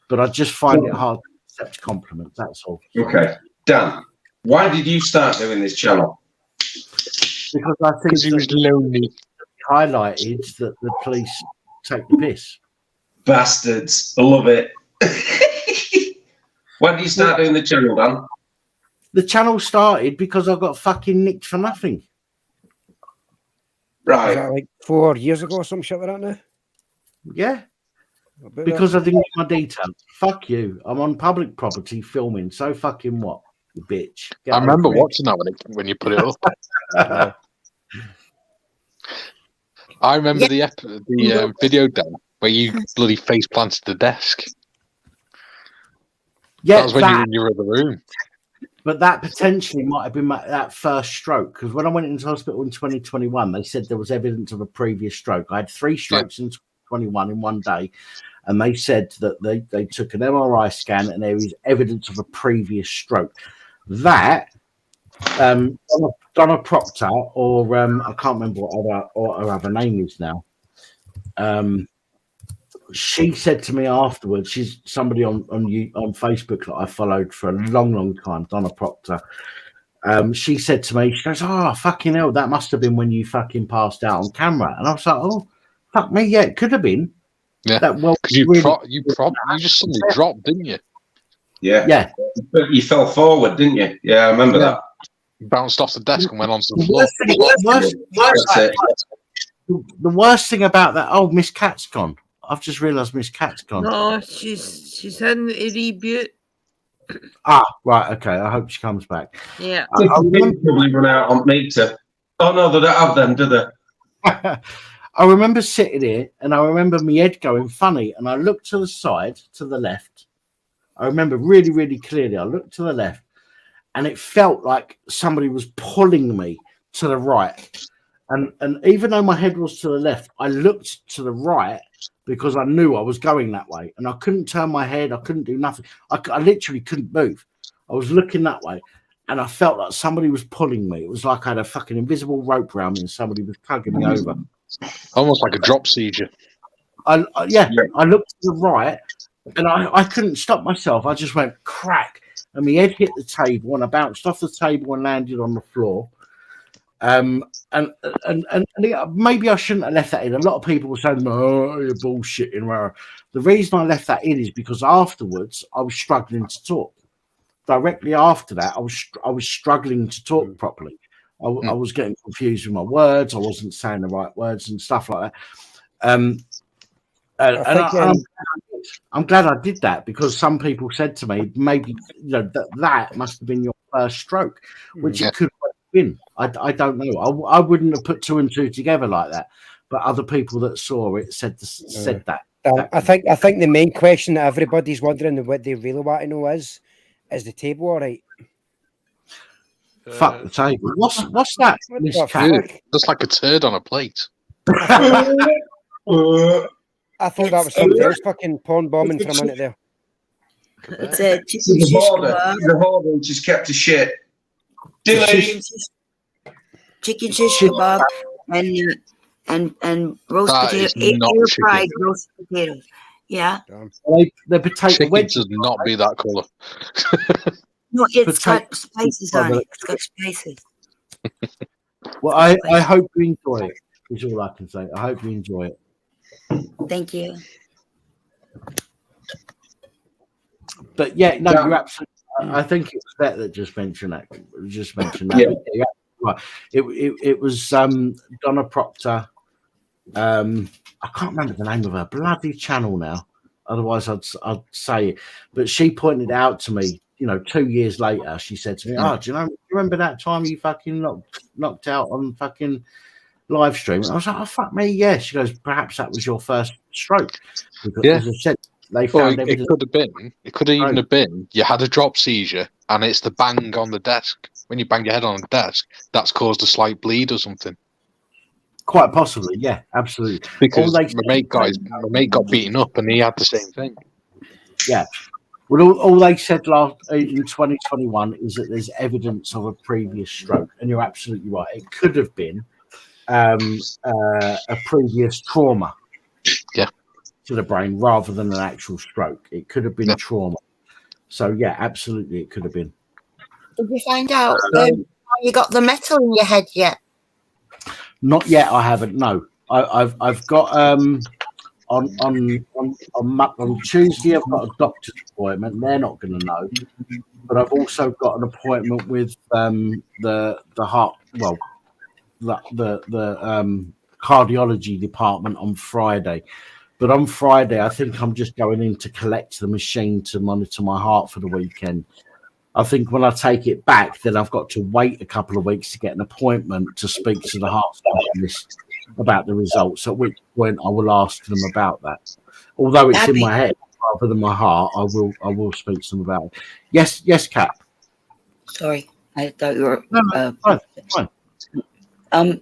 Speaker 18: But I just find it hard to accept compliments. That's all.
Speaker 4: Okay, Dan. Why did you start doing this channel?
Speaker 18: Because I think
Speaker 3: he was lonely.
Speaker 18: Highlighted that the police take the piss.
Speaker 4: Bastards. I love it. When did you start doing the channel, Dan?
Speaker 18: The channel started because I got fucking nicked for nothing.
Speaker 4: Right.
Speaker 14: Was that like 4 years ago or some shit like that now?
Speaker 18: Yeah. Because I didn't get my details. Fuck you. I'm on public property filming. So fucking what, you bitch?
Speaker 3: I remember watching that when you put it up. I remember the video, Dan, where you bloody face planted the desk.
Speaker 18: Yeah,
Speaker 3: that was when you were in your other room.
Speaker 18: But that potentially might have been that first stroke, because when I went into hospital in 2021, they said there was evidence of a previous stroke. I had 3 strokes in 2021 in one day, and they said that they took an MRI scan and there is evidence of a previous stroke. That Donna Proctor, or I can't remember what her other name is now. She said to me afterwards, she's somebody on Facebook that I followed for a long time, Donna Proctor. She said to me, she goes, "Oh, fucking hell, that must have been when you fucking passed out on camera." And I was like, "Oh, fuck me, yeah, it could have been."
Speaker 3: Yeah,
Speaker 18: That well,
Speaker 3: because you
Speaker 18: really,
Speaker 3: just suddenly dropped, didn't you?
Speaker 4: Yeah.
Speaker 18: Yeah.
Speaker 4: You fell forward, didn't you? Yeah, I remember that.
Speaker 3: Bounced off the desk and went onto the
Speaker 18: The
Speaker 3: floor.
Speaker 18: the worst thing about that. Oh, Miss Cat's gone. I've just realised Miss Cat's gone.
Speaker 12: No, she's in the reboot.
Speaker 18: Ah, right. Okay. I hope she comes back.
Speaker 12: Yeah.
Speaker 18: I remember,
Speaker 4: probably run out on meter. Oh no, they don't have them, do they?
Speaker 18: I remember sitting here, and I remember my head going funny, and I looked to the side, to the left. I remember really, really clearly. I looked to the left, and it felt like somebody was pulling me to the right. And even though my head was to the left, I looked to the right because I knew I was going that way, and I couldn't turn my head. I couldn't do nothing. I literally couldn't move. I was looking that way, and I felt like somebody was pulling me. It was like I had a fucking invisible rope around me, and somebody was tugging me over.
Speaker 3: Almost like a drop seizure.
Speaker 18: I looked to the right, and I couldn't stop myself. I just went crack, and my head hit the table, and I bounced off the table and landed on the floor. And maybe I shouldn't have left that in. A lot of people were saying, "No, you're bullshitting." The reason I left that in is because afterwards I was struggling to talk. Directly after that, I was struggling to talk properly. I was getting confused with my words. I wasn't saying the right words and stuff like that. I'm glad I did that, because some people said to me, maybe that must have been your first stroke, which it could have been. I don't know. I wouldn't have put two and two together like that, but other people that saw it said that.
Speaker 14: I think the main question that everybody's wondering and what they really want to know is the table all right?
Speaker 18: Fuck the table. What's that? Miss Cat?
Speaker 3: That's like a turd on a plate.
Speaker 14: I thought that was somebody else fucking porn bombing for a minute there.
Speaker 13: It's a
Speaker 4: the hoarder just kept a shit.
Speaker 13: Chicken shish kebab and roast potatoes, air fried roast potatoes. Yeah.
Speaker 18: The potato
Speaker 3: chicken
Speaker 18: wedge
Speaker 3: should not be that colour.
Speaker 13: No, it's got spices on it. It's got spices.
Speaker 18: Well, I hope you enjoy it. Is all I can say. I hope you enjoy it.
Speaker 13: Thank you.
Speaker 18: But yeah, no, you're absolutely. I think it was that just mentioned that. Yeah. Right. It was Donna Proctor. I can't remember the name of her bloody channel now. Otherwise, I'd say it. But she pointed out to me, 2 years later, she said to me, "Oh, do you remember that time you fucking knocked out on fucking live stream?" And I was like, "Oh, fuck me, yeah." She goes, "Perhaps that was your first stroke." Because, as I said, they found
Speaker 3: it could have been. It could even have been you had a drop seizure, and it's the bang on the desk. When you bang your head on the desk, that's caused a slight bleed or something.
Speaker 18: Quite possibly, yeah, absolutely.
Speaker 3: Because my mate got beaten up, and he had the same thing.
Speaker 18: Yeah. Well, all they said in 2021 is that there's evidence of a previous stroke, and you're absolutely right. It could have been a previous trauma, to the brain rather than an actual stroke. It could have been trauma. So yeah, absolutely, it could have been.
Speaker 20: Did you find out you got the metal in your head yet?
Speaker 18: Not yet. I haven't. No, I've got on Tuesday. I've got a doctor's appointment. They're not going to know, but I've also got an appointment with the heart. Well, the cardiology department on Friday. But on Friday, I think I'm just going in to collect the machine to monitor my heart for the weekend. I think when I take it back, then I've got to wait a couple of weeks to get an appointment to speak to the heart specialist about the results, at which point I will ask them about that. Although it's in my head rather than my heart, I will speak to them about it. Yes, Kat.
Speaker 13: Sorry, I thought you were.
Speaker 18: Fine.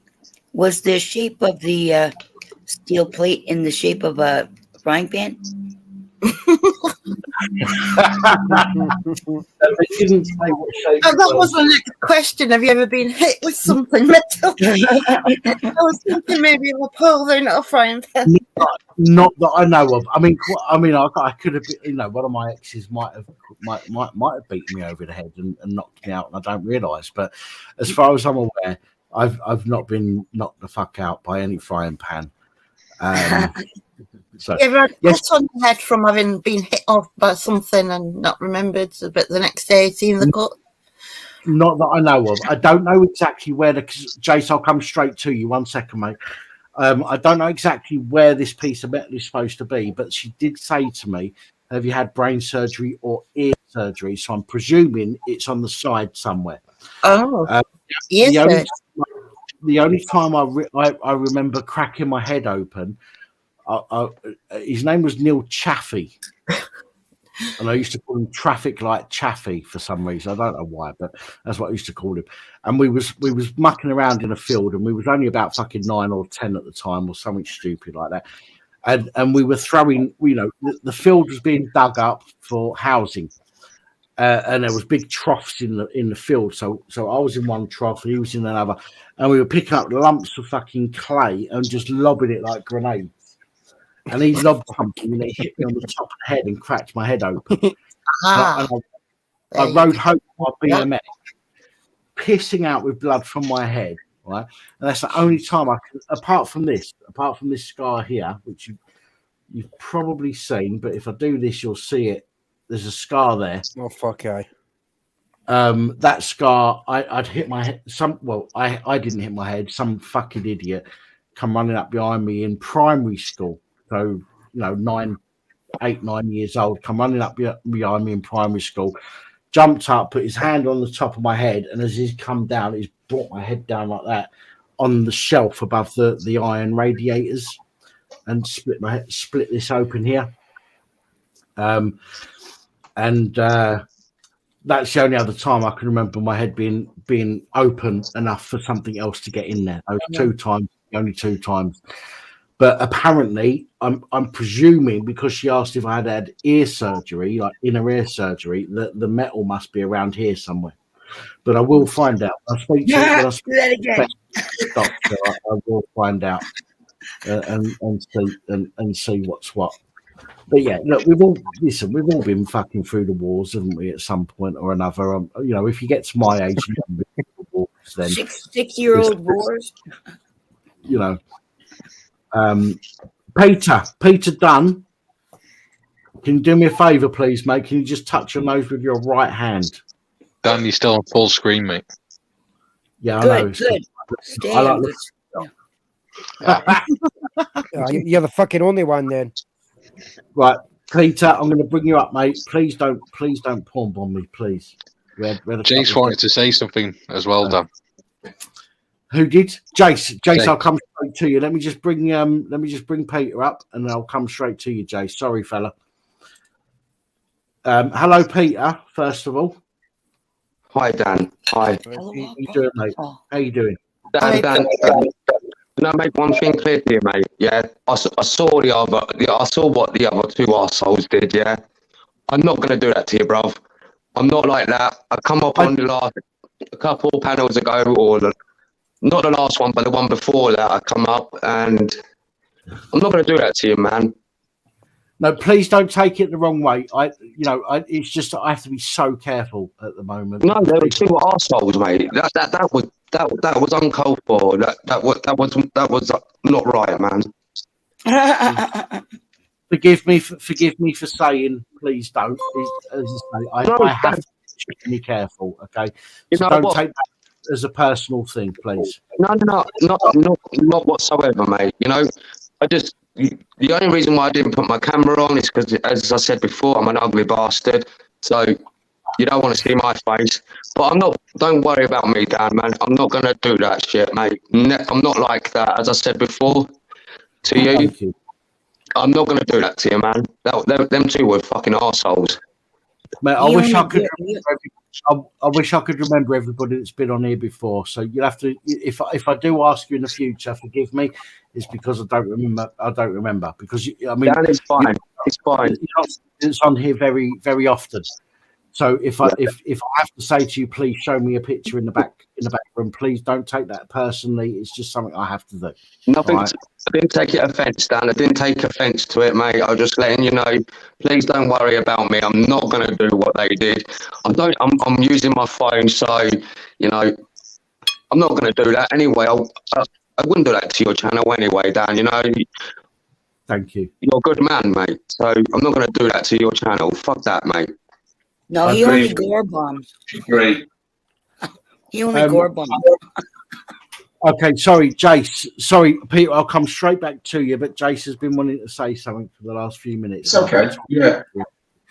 Speaker 13: Was the shape of the steel plate in the shape of a frying pan?
Speaker 20: That was the next question. Have you ever been hit with something metal? I was thinking maybe a pole, though, not a frying pan.
Speaker 18: Not that I know of. I mean, I could have been. One of my exes might have beaten me over the head and knocked me out, and I don't realise. But as far as I'm aware, I've not been knocked the fuck out by any frying pan.
Speaker 1: So
Speaker 20: You ever had a
Speaker 1: yes,
Speaker 20: cut on your head from having been hit off by something and not remembered, but the next day seeing the cut?
Speaker 1: not that I know of. I don't know exactly where Jace, I'll come straight to you. 1 second, mate. I don't know exactly where this piece of metal is supposed to be, but she did say to me, have you had brain surgery or ear surgery? So I'm presuming it's on the side somewhere.
Speaker 20: Oh,
Speaker 1: the
Speaker 20: ear
Speaker 1: only
Speaker 20: surgery.
Speaker 1: the only time I remember cracking my head open, his name was Neil Chaffee, and I used to call him Traffic Light Chaffee for some reason. I don't know why, but that's what I used to call him. And we was mucking around in a field, and we was only about fucking 9 or 10 at the time, or something stupid like that. And we were throwing, the field was being dug up for housing. And there was big troughs in the field. So I was in one trough, and he was in another, and we were picking up lumps of fucking clay and just lobbing it like grenades. And he lobbed something, and it hit me on the top of the head and cracked my head open. I rode home on my BMX, pissing out with blood from my head. Right, and that's the only time I can. Apart from this scar here, which you've probably seen, but if I do this, you'll see it. There's a scar there.
Speaker 14: Oh fuck!
Speaker 1: That scar, I'd hit my head. I didn't hit my head. Some fucking idiot come running up behind me in primary school. So 9 years old, come running up behind me in primary school, jumped up, put his hand on the top of my head, and as he's come down, he's brought my head down like that on the shelf above the iron radiators, and split this open here. That's the only other time I can remember my head being open enough for something else to get in there. Those 2 times, the only 2 times. But apparently, I'm presuming, because she asked if I had ear surgery, like inner ear surgery, that the metal must be around here somewhere. But I will find out. When I speak to the doctor, I will find out and see what's what. But yeah, look, we've all been fucking through the wars, haven't we? At some point or another, if you get to my age, you haven't been through the wars, then
Speaker 13: 6-year-old wars.
Speaker 1: Peter Dunn, can you do me a favour, please, mate? Can you just touch your nose with your right hand?
Speaker 3: Dan, you're still on full screen, mate.
Speaker 1: Yeah, I know. I like
Speaker 14: You're the fucking only one then.
Speaker 1: Right, Peter, I'm going to bring you up, mate. Please don't porn bomb me, please.
Speaker 3: Jace wanted to say something as well, Dan.
Speaker 1: Who did? Jace, I'll come straight to you. Let me just bring Peter up, and I'll come straight to you, Jace. Sorry, fella. Hello, Peter. First of all.
Speaker 5: Hi, Dan. Hi.
Speaker 1: How you doing, mate? How you doing?
Speaker 5: Dan. Can I make one thing clear to you, mate? Yeah, I saw what the other 2 arseholes did. Yeah, I'm not gonna do that to you, bruv. I'm not like that. I come up on the last a couple panels ago, or not the last one, but the one before that. I come up, and I'm not gonna do that to you, man.
Speaker 1: No, please don't take it the wrong way. It's just I have to be so careful at the moment.
Speaker 5: No, they were 2 arseholes, mate. That was uncalled for. That was not right, man.
Speaker 1: Forgive me for saying please don't. As I say, I have to be careful. Okay, so don't take that as a personal thing, please.
Speaker 5: No, not whatsoever, mate. The only reason why I didn't put my camera on is because, as I said before, I'm an ugly bastard. So you don't want to see my face. But don't worry about me, Dan, man. I'm not going to do that shit, mate. I'm not like that, as I said before to you.
Speaker 1: Thank you.
Speaker 5: I'm not going to do that to you, man. Them 2 were fucking arseholes.
Speaker 1: Mate, I wish I could remember everybody that's been on here before. So you'll have to, if I do ask you in the future, forgive me. It's because I don't remember. Because Dan,
Speaker 5: it's fine. It's fine.
Speaker 1: It's on here very, very often. So if I have to say to you, please show me a picture in the back room, please don't take that personally. It's just something I have to do.
Speaker 5: Nothing.
Speaker 1: Right?
Speaker 5: I didn't take it offence, Dan. I didn't take offence to it, mate. I was just letting you know. Please don't worry about me. I'm not going to do what they did. I'm using my phone, so I'm not going to do that anyway. I wouldn't do that to your channel anyway, Dan.
Speaker 18: Thank you.
Speaker 5: You're a good man, mate. So I'm not going to do that to your channel. Fuck that, mate.
Speaker 13: No, he only gore bomb.
Speaker 4: Great.
Speaker 13: He only gore bomb.
Speaker 18: Okay, sorry, Jace. Sorry, Peter, I'll come straight back to you, but Jace has been wanting to say something for the last few minutes.
Speaker 4: It's okay. Yeah.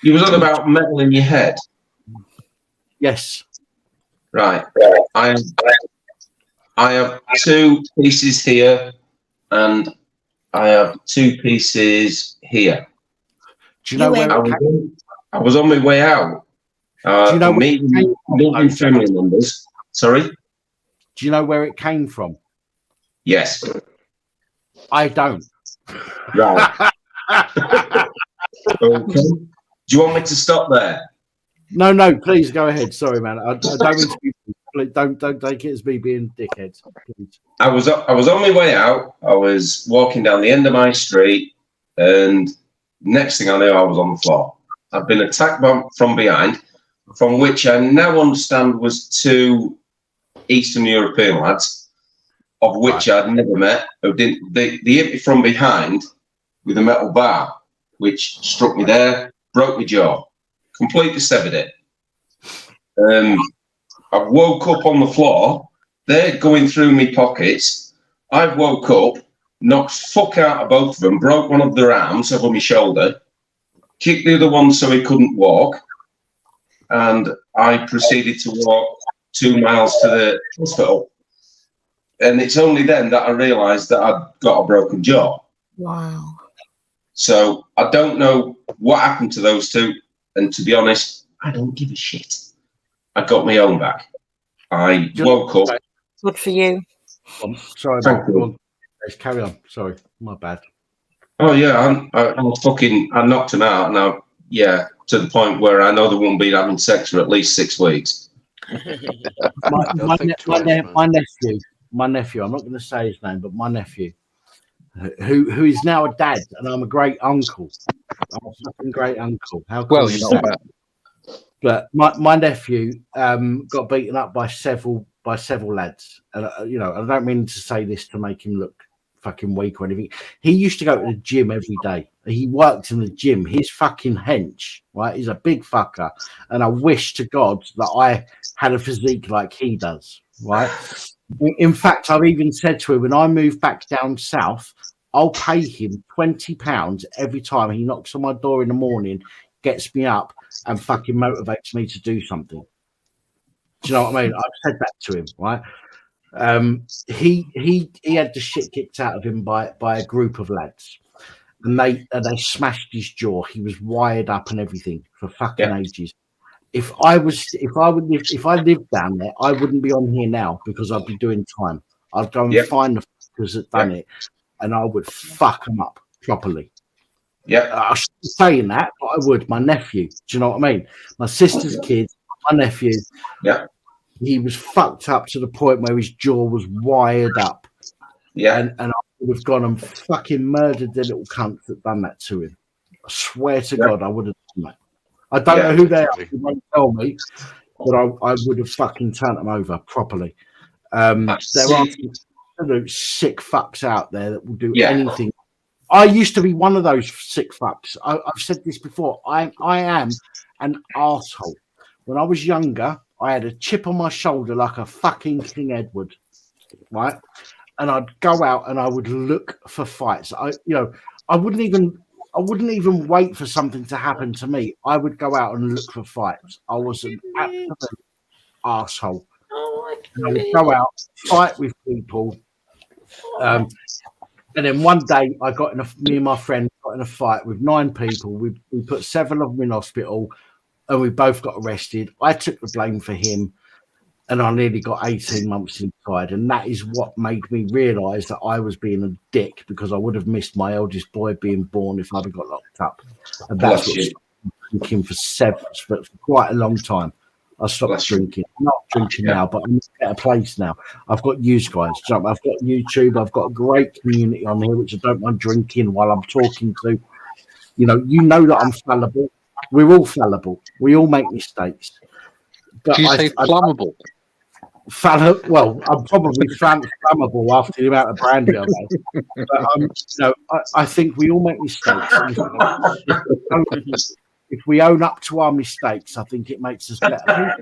Speaker 4: You was on about metal in your head.
Speaker 18: Yes.
Speaker 4: Right. I have 2 pieces here, and I have 2 pieces here.
Speaker 18: Do you know where
Speaker 4: I was on my way out.
Speaker 18: Do you know
Speaker 4: meeting family members. Sorry?
Speaker 18: Do you know where it came from?
Speaker 4: Yes.
Speaker 18: I don't.
Speaker 4: Right. Okay. Do you want me to stop there?
Speaker 18: No, please go ahead. Sorry, man. I don't mean to be. Don't take it as me being dickheads. Please.
Speaker 4: I was on my way out. I was walking down the end of my street, and next thing I knew, I was on the floor. I've been attacked from behind, from which I now understand was 2 Eastern European lads, of which I'd never met. Who didn't? They hit me from behind with a metal bar, which struck me there, broke my jaw, completely severed it. I woke up on the floor. They're going through my pockets. I woke up, knocked fuck out of both of them, broke one of their arms over my shoulder, kicked the other one so he couldn't walk, and I proceeded to walk 2 miles to the hospital. And it's only then that I realised that I'd got a broken jaw.
Speaker 13: Wow.
Speaker 4: So I don't know what happened to those 2, and to be honest, I don't give a shit. I got my own back. I woke up.
Speaker 13: Good for you.
Speaker 18: I'm sorry,
Speaker 4: Thank you.
Speaker 18: Let's carry on. Sorry, my bad.
Speaker 4: Oh yeah, I knocked him out now. Yeah, to the point where I know they won't be having sex for at least 6 weeks.
Speaker 18: my nephew. I'm not going to say his name, but my nephew, who is now a dad, and I'm a great uncle. I'm a fucking great uncle. How cool
Speaker 3: Well,
Speaker 18: is
Speaker 3: you're not
Speaker 18: that?
Speaker 3: bad.
Speaker 18: But my nephew got beaten up by several lads, and I don't mean to say this to make him look fucking weak or anything. He used to go to the gym every day. He worked in the gym. His fucking hench, right? He's a big fucker, and I wish to God that I had a physique like he does, right? In fact, I've even said to him, when I move back down south, I'll pay him £20 every time he knocks on my door in the morning, gets me up, and fucking motivates me to do something. Do you know what I mean? I've said that to him, right? He had the shit kicked out of him by a group of lads, and they smashed his jaw. He was wired up and everything for fucking ages. If I lived down there, I wouldn't be on here now because I'd be doing time. I'd go and find the fuckers that done it, and I would fuck them up properly.
Speaker 4: Yeah,
Speaker 18: I should be saying that, but I would. My nephew, do you know what I mean? My sister's kid, my nephew.
Speaker 4: Yeah,
Speaker 18: he was fucked up to the point where his jaw was wired up.
Speaker 4: Yeah,
Speaker 18: and I would have gone and fucking murdered the little cunts that done that to him. I swear to God, I would have done that. I don't know who they are. They won't tell me, but I would have fucking turned them over properly. There are absolute sick fucks out there that will do anything. I used to be one of those sick fucks. I've said this before. I am an arsehole. When I was younger, I had a chip on my shoulder like a fucking King Edward, right? And I'd go out and I would look for fights. I wouldn't even wait for something to happen to me. I would go out and look for fights. I was an absolute arsehole. And I would go out, fight with people. And then one day, me and my friend got in a fight with 9 people. We put 7 of them in hospital, and we both got arrested. I took the blame for him, and I nearly got 18 months inside. And that is what made me realise that I was being a dick, because I would have missed my eldest boy being born if I'd have got locked up. And that's what I'm thinking for quite a long time. I stopped drinking. I'm not drinking now, but I'm in a better place now. I've got you guys. I've got YouTube. I've got a great community on here, which I don't mind drinking while I'm talking to. You know that I'm fallible. We're all fallible. We all make mistakes. But
Speaker 3: do you say flammable?
Speaker 18: Well, I'm probably flammable after the amount of brandy I've had. But I think we all make mistakes. If we own up to our mistakes, I think it makes us better.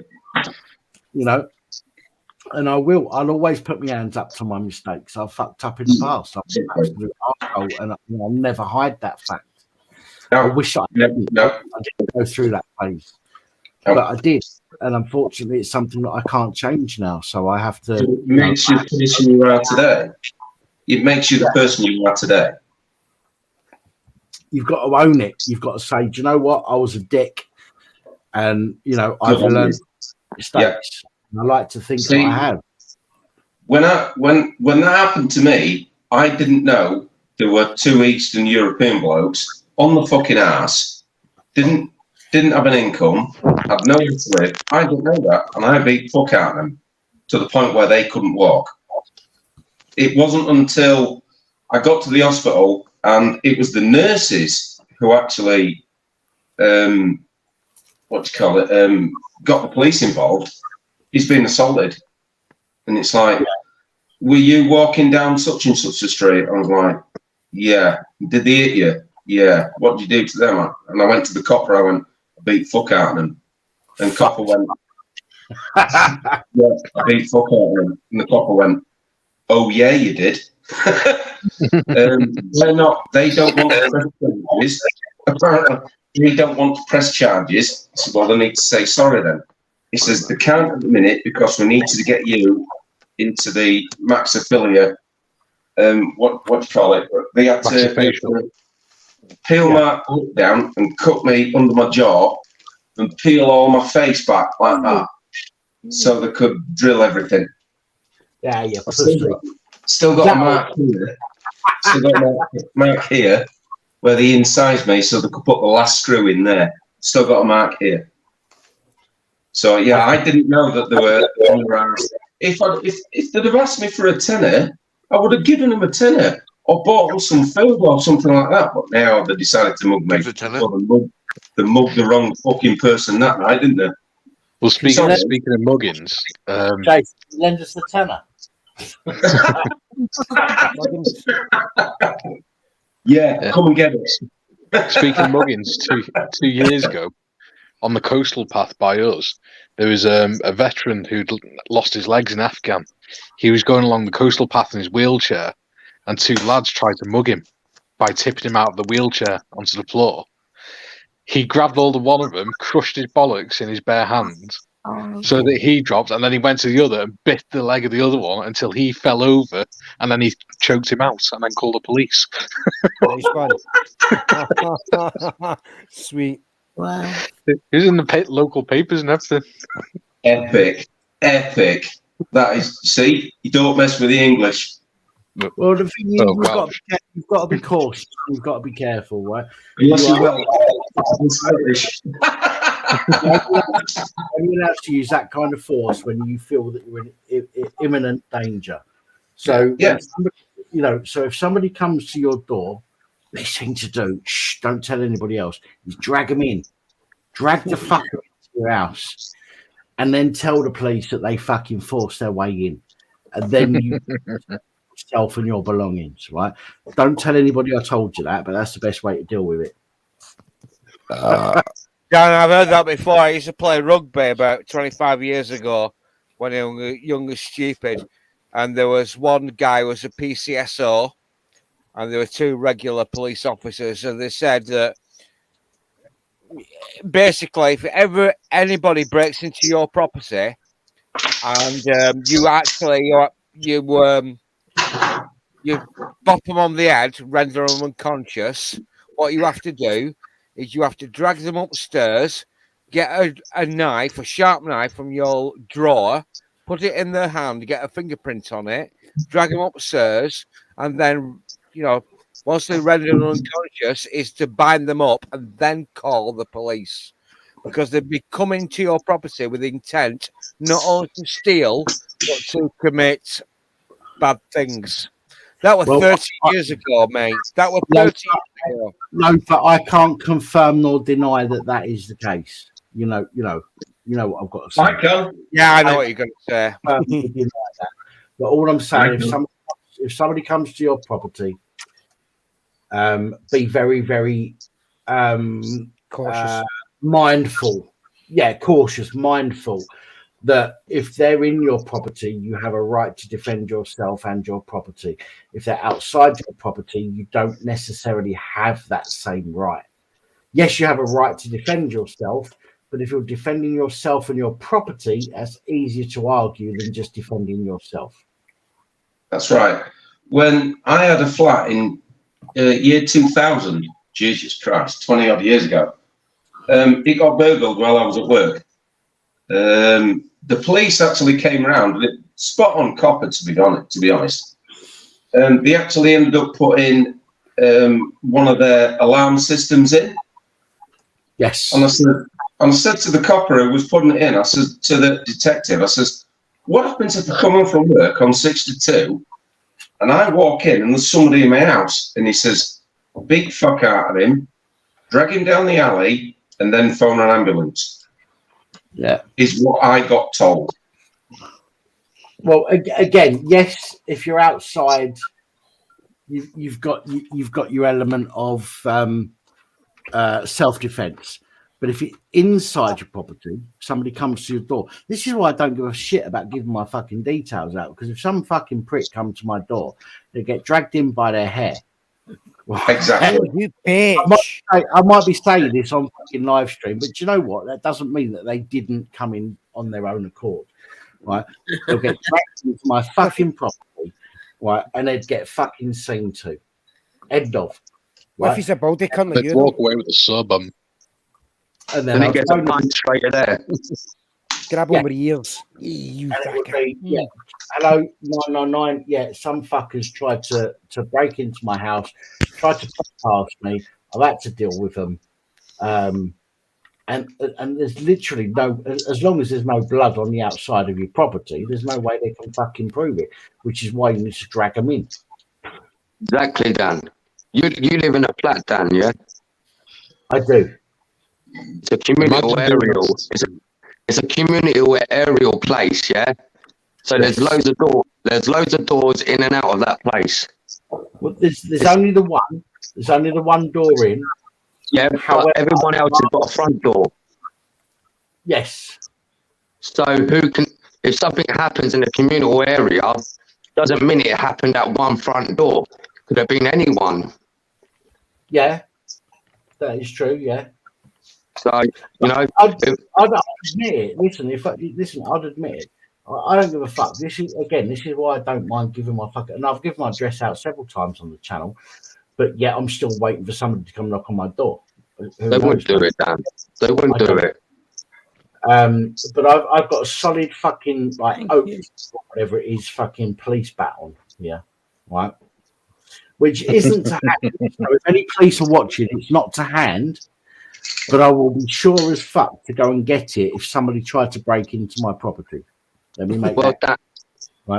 Speaker 18: And I'll always put my hands up to my mistakes. I've fucked up in the past. I'm an absolute arsehole, and I'll never hide that fact. I wish I didn't go through that phase, but I did. And unfortunately, it's something that I can't change now. So I have to.
Speaker 4: It makes you the person you are today. It makes you the person you are today.
Speaker 18: You've got to own it. You've got to say, do you know what? I was a dick, and I've learned mistakes. And I like to think that I have.
Speaker 4: When that happened to me, I didn't know there were 2 Eastern European blokes on the fucking arse. Didn't have an income, had nowhere to live. I didn't know that, and I beat fuck out of them to the point where they couldn't walk. It wasn't until I got to the hospital and it was the nurses who actually, got the police involved. He's been assaulted, and it's like, were you walking down such and such a street? I was like, yeah. Did they hit you? Yeah. What did you do to them? And I went to the copper. I went, beat fuck out of them. And copper went, yeah, I beat fuck out of them. And the copper went, oh yeah, you did. They don't want to press charges. Apparently, they don't want to press charges. I said, well, they need to say sorry then. He says, they can't at the minute because we need to get you into the maxillofacial, what do you call it? They had to peel my lip down and cut me under my jaw and peel all my face back like that so they could drill everything.
Speaker 18: Yeah, yeah.
Speaker 4: Still got a mark here. Still got a mark here where they incised me so they could put the last screw in there. Still got a mark here. So yeah, I didn't know that they were on the arse. If they'd have asked me for a tenner, I would have given them a tenner or bought them some food or something like that. But now they decided to mug me. They mugged the wrong fucking person that night, didn't they?
Speaker 3: Well, speaking of muggins,
Speaker 18: Jason, lend us the tenner.
Speaker 4: Yeah, come and get us.
Speaker 3: Speaking of muggins, two years ago, on the coastal path by us, there was a veteran who'd lost his legs in Afghan. He was going along the coastal path in his wheelchair, and 2 lads tried to mug him by tipping him out of the wheelchair onto the floor. He grabbed hold of one of them, crushed his bollocks in his bare hands, so that he dropped, and then he went to the other and bit the leg of the other one until he fell over, and then he choked him out and then called the police.
Speaker 14: Sweet.
Speaker 20: Wow.
Speaker 3: It was in the local papers and everything.
Speaker 4: Epic. That is, see, you don't mess with the English.
Speaker 18: Well, the thing is, you've got to be cautious. You've got to be careful, right?
Speaker 4: Unless you've got
Speaker 18: you're allowed to use that kind of force when you feel that you're in imminent danger. So,
Speaker 4: yeah,
Speaker 18: so if somebody comes to your door, best thing to do, don't tell anybody else, is drag them in. Drag the fucker into your house. And then tell the police that they fucking forced their way in. And then you yourself and your belongings, right? Don't tell anybody I told you that, but that's the best way to deal with it.
Speaker 19: Dan, I've heard that before. I used to play rugby about 25 years ago when I was young and stupid. And there was one guy who was a PCSO, and there were 2 regular police officers. And they said that basically, if ever anybody breaks into your property and you actually you bop them on the head, render them unconscious, what you have to do is you have to drag them upstairs, get a knife, a sharp knife from your drawer, put it in their hand, get a fingerprint on it, drag them upstairs, and then, once they render them unconscious, is to bind them up and then call the police. Because they'd be coming to your property with intent not only to steal, but to commit bad things. That was 30 years ago, mate. That was 30 years ago.
Speaker 18: No, but I can't confirm nor deny that is the case. You know what I've got to say.
Speaker 4: Michael?
Speaker 19: Yeah, I know what you're going to say.
Speaker 18: Like that. But all I'm saying, if somebody comes to your property, be very, very
Speaker 14: cautious,
Speaker 18: mindful. Yeah, cautious, mindful that if they're in your property, you have a right to defend yourself and your property. If they're outside your property, you don't necessarily have that same right. Yes, you have a right to defend yourself, but if you're defending yourself and your property, that's easier to argue than just defending yourself.
Speaker 4: That's right. When I had a flat in year 2000, Jesus Christ, 20 odd years ago, it got burgled while I was at work. The police actually came around, spot on copper, to be honest. They actually ended up putting one of their alarm systems in.
Speaker 18: Yes.
Speaker 4: And I said to the copper who was putting it in, I said to the detective, I says, what happens if I come home from work on 6 to 2 and I walk in and there's somebody in my house? And he says, beat fuck out of him, drag him down the alley, and then phone an ambulance.
Speaker 18: Yeah.
Speaker 4: Is what I got told.
Speaker 18: Well, again, yes, if you're outside, you've got your element of self-defense. But if you're inside your property, somebody comes to your door. This is why I don't give a shit about giving my fucking details out, because if some fucking prick comes to my door, they get dragged in by their hair.
Speaker 4: Exactly.
Speaker 14: You bitch.
Speaker 18: I might be saying this on fucking live stream, but do you know what? That doesn't mean that they didn't come in on their own accord, right? They'll get dragged into my fucking property, right? And they'd get fucking seen to. End of.
Speaker 14: What if he's a baldy cunt like
Speaker 3: Let's
Speaker 14: you?
Speaker 3: walk away with a sub.
Speaker 18: And
Speaker 5: then he gets a punch straight there.
Speaker 14: Grab him with the ears.
Speaker 18: Yeah. Hello, 999. Yeah, some fuckers tried to break into my house, tried to past me. I've had to deal with them. And there's literally no, as long as there's no blood on the outside of your property, there's no way they can fucking prove it, which is why you need to drag them in.
Speaker 5: Exactly, Dan. You live in a flat, Dan, yeah?
Speaker 18: I do.
Speaker 5: It's a communal aerial. It's a communal aerial place, yeah. So there's loads of doors. There's loads of doors in and out of that place.
Speaker 18: Well, there's only the one. There's only the one door in.
Speaker 5: Yeah, but everyone else has got a front door.
Speaker 18: Yes.
Speaker 5: So who can? If something happens in a communal area, doesn't mean it happened at one front door. Could have been anyone.
Speaker 18: Yeah, that is true. Yeah.
Speaker 5: So you know,
Speaker 18: I'd admit it. Listen, I'd admit it. I don't give a fuck. This is why I don't mind giving my fuck. And I've given my address out several times on the channel, but yet I'm still waiting for somebody to come knock on my door.
Speaker 5: They wouldn't do it, Dan. They wouldn't do it.
Speaker 18: But I've got a solid fucking oak, whatever it is, fucking police bat on. Yeah, right. Which isn't to hand. So if any police are watching, it's not to hand. But I will be sure as fuck to go and get it if somebody tried to break into my property. Let me make
Speaker 5: Dan,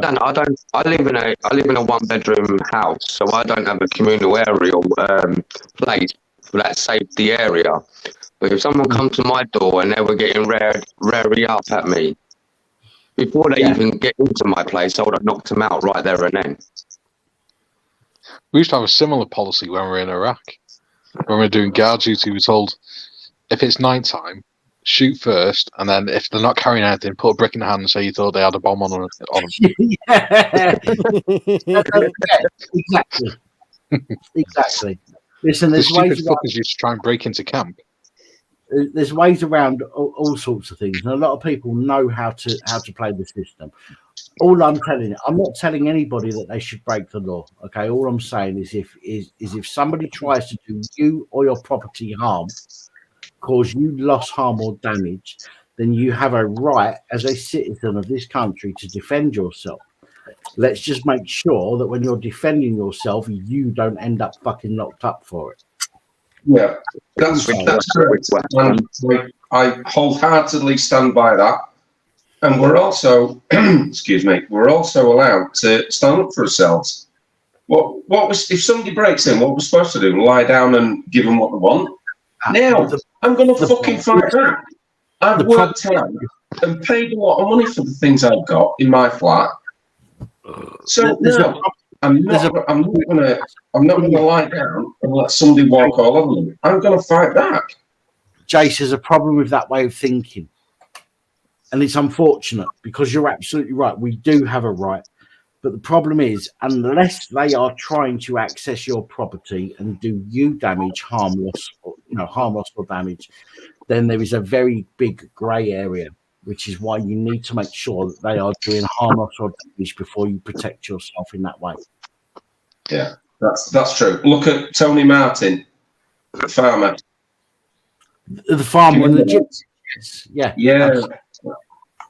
Speaker 5: Dan, I live in a 1-bedroom house, so I don't have a communal aerial place for that safety area. But if someone comes to my door and they were getting rearing up at me, before they even get into my place, I would have knocked them out right there and then.
Speaker 3: We used to have a similar policy when we were in Iraq. When we were doing guard duty, we were told if it's nighttime, shoot first, and then if they're not carrying anything, put a brick in the hand and say you thought they had a bomb on them.
Speaker 18: Exactly. Exactly. Listen,
Speaker 3: The
Speaker 18: there's
Speaker 3: stupid
Speaker 18: ways
Speaker 3: fuckers used to try and break into camp.
Speaker 18: there's ways around all sorts of things, and a lot of people know how to play the system. All I'm telling you, I'm not telling anybody that they should break the law. Okay, all I'm saying is if somebody tries to do you or your property harm, cause you loss, harm, or damage, then you have a right as a citizen of this country to defend yourself. Let's just make sure that when you're defending yourself, you don't end up fucking locked up for it.
Speaker 4: Yeah, that's correct. And I wholeheartedly stand by that. And we're also, we're also allowed to stand up for ourselves. What was if somebody breaks in? What we're supposed to do? Lie down and give them what they want? Now I'm going to fucking fight back. I've worked out and paid a lot of money for the things I've got in my flat. So no, I'm not gonna lie down and let somebody walk all over me. I'm gonna fight back.
Speaker 18: Jace, there's a problem with that way of thinking. And it's unfortunate because you're absolutely right. We do have a right. But the problem is, unless they are trying to access your property and do you damage, harm, loss, or damage, then there is a very big grey area, which is why you need to make sure that they are doing harm, loss, or damage before you protect yourself in that way.
Speaker 4: Yeah, that's true. Look at Tony Martin, the farmer.
Speaker 18: The farmer and the gypsies. Yeah.
Speaker 4: Yeah.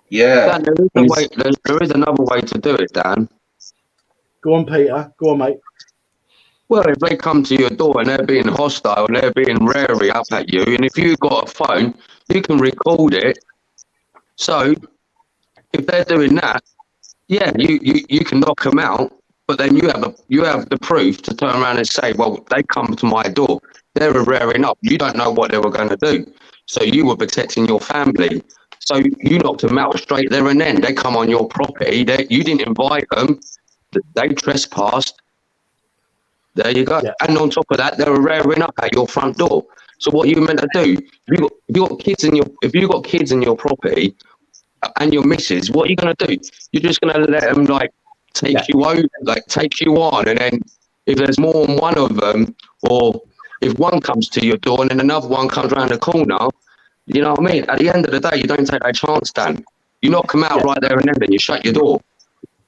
Speaker 4: Yeah.
Speaker 5: Dan, there is another way to do it, Dan.
Speaker 18: Go on, Peter. Go on, mate.
Speaker 5: Well, if they come to your door and they're being hostile, they're being rary up at you, and if you've got a phone, you can record it. So, if they're doing that, yeah, you can knock them out, but then you have the proof to turn around and say, well, they come to my door, they were raring up. You don't know what they were going to do, so you were protecting your family. So you knocked them out straight there and then. They come on your property. You didn't invite them. They trespassed. There you go. Yeah. And on top of that, they were raring up at your front door. So what are you meant to do? If you got kids in your property and your missus, what are you going to do? You're just going to let them take you over, take you on, and then if there's more than one of them, or if one comes to your door and then another one comes around the corner, you know what I mean? At the end of the day, you don't take that chance, Dan. You knock them out right there and then you shut your door.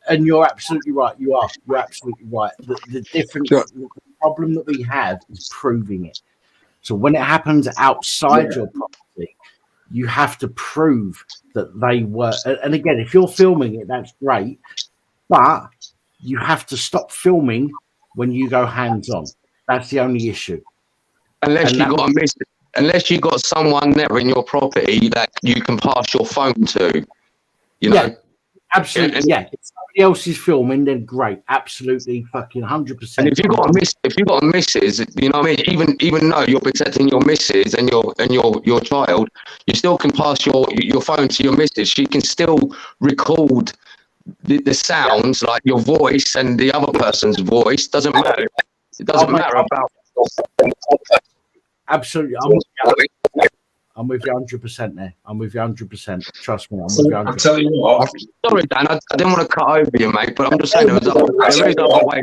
Speaker 18: And you're absolutely right. You're absolutely right. The difference, the problem that we have is proving it. So when it happens outside your property, you have to prove that they were. And again, if you're filming it, that's great. But you have to stop filming when you go hands-on. That's the only issue.
Speaker 5: Unless you got someone there in your property that you can pass your phone to, you know.
Speaker 18: Yeah, absolutely. Yeah, if somebody else is filming, then great, absolutely, fucking 100%.
Speaker 5: And if you got a missus, you know what I mean. Even though you're protecting your missus and your child, you still can pass your phone to your missus. She can still record the sounds, like your voice and the other person's voice. Doesn't matter. It doesn't matter about.
Speaker 18: Absolutely, I'm with you 100% there. I'm with you 100%. Trust me, I'm with you 100%.
Speaker 4: I'll tell you what.
Speaker 5: Sorry, Dan, I didn't want to cut over you, mate, but I'm just saying there is other ways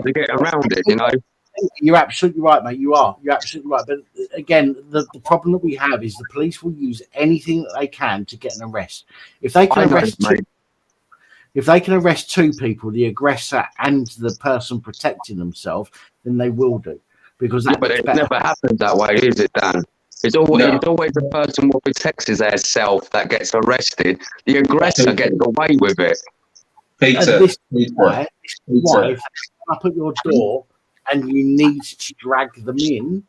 Speaker 5: to get around it, you know.
Speaker 18: You're absolutely right, mate. You're absolutely right. But again, the problem that we have is the police will use anything that they can to get an arrest. If they can arrest two people, the aggressor and the person protecting themselves, then they will do. Because
Speaker 5: but it never happens that way, is it, Dan? It's always the person who protects his self that gets arrested. The aggressor gets away with it.
Speaker 18: Peter, this is why if they up at your door and you need to drag them in,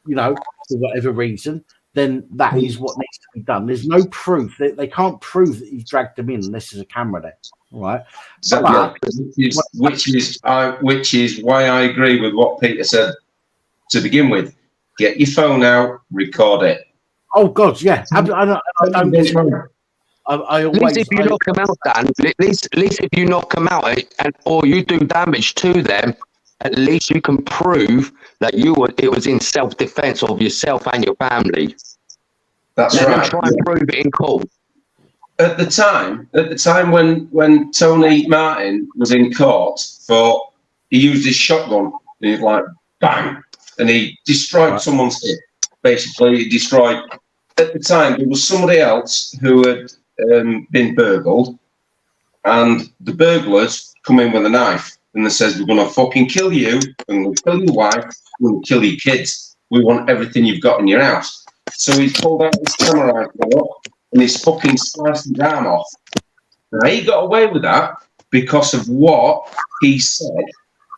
Speaker 18: you know, for whatever reason, then that is what needs to be done. There's no proof. They can't prove that you've dragged them in unless there's a camera there. All right.
Speaker 4: Which is why I agree with what Peter said to begin with. Get your phone out, record it.
Speaker 18: Oh God, yeah. I don't get wrong. I always.
Speaker 5: At least if you knock them out, Dan. At least if you knock them out, or you do damage to them, at least you can prove that it was in self-defense of yourself and your family.
Speaker 4: That's right.
Speaker 5: Try and prove it in court.
Speaker 4: At the time when Tony Martin was in court he used his shotgun and he's like bang, and he destroyed someone's hip. Basically, he destroyed. At the time, there was somebody else who had been burgled, and the burglars come in with a knife and they says, "We're gonna fucking kill you, and we'll kill your wife, we'll kill your kids. We want everything you've got in your house." So he's pulled out his camera rifle and he's fucking sliced his arm off. Now, he got away with that because of what he said,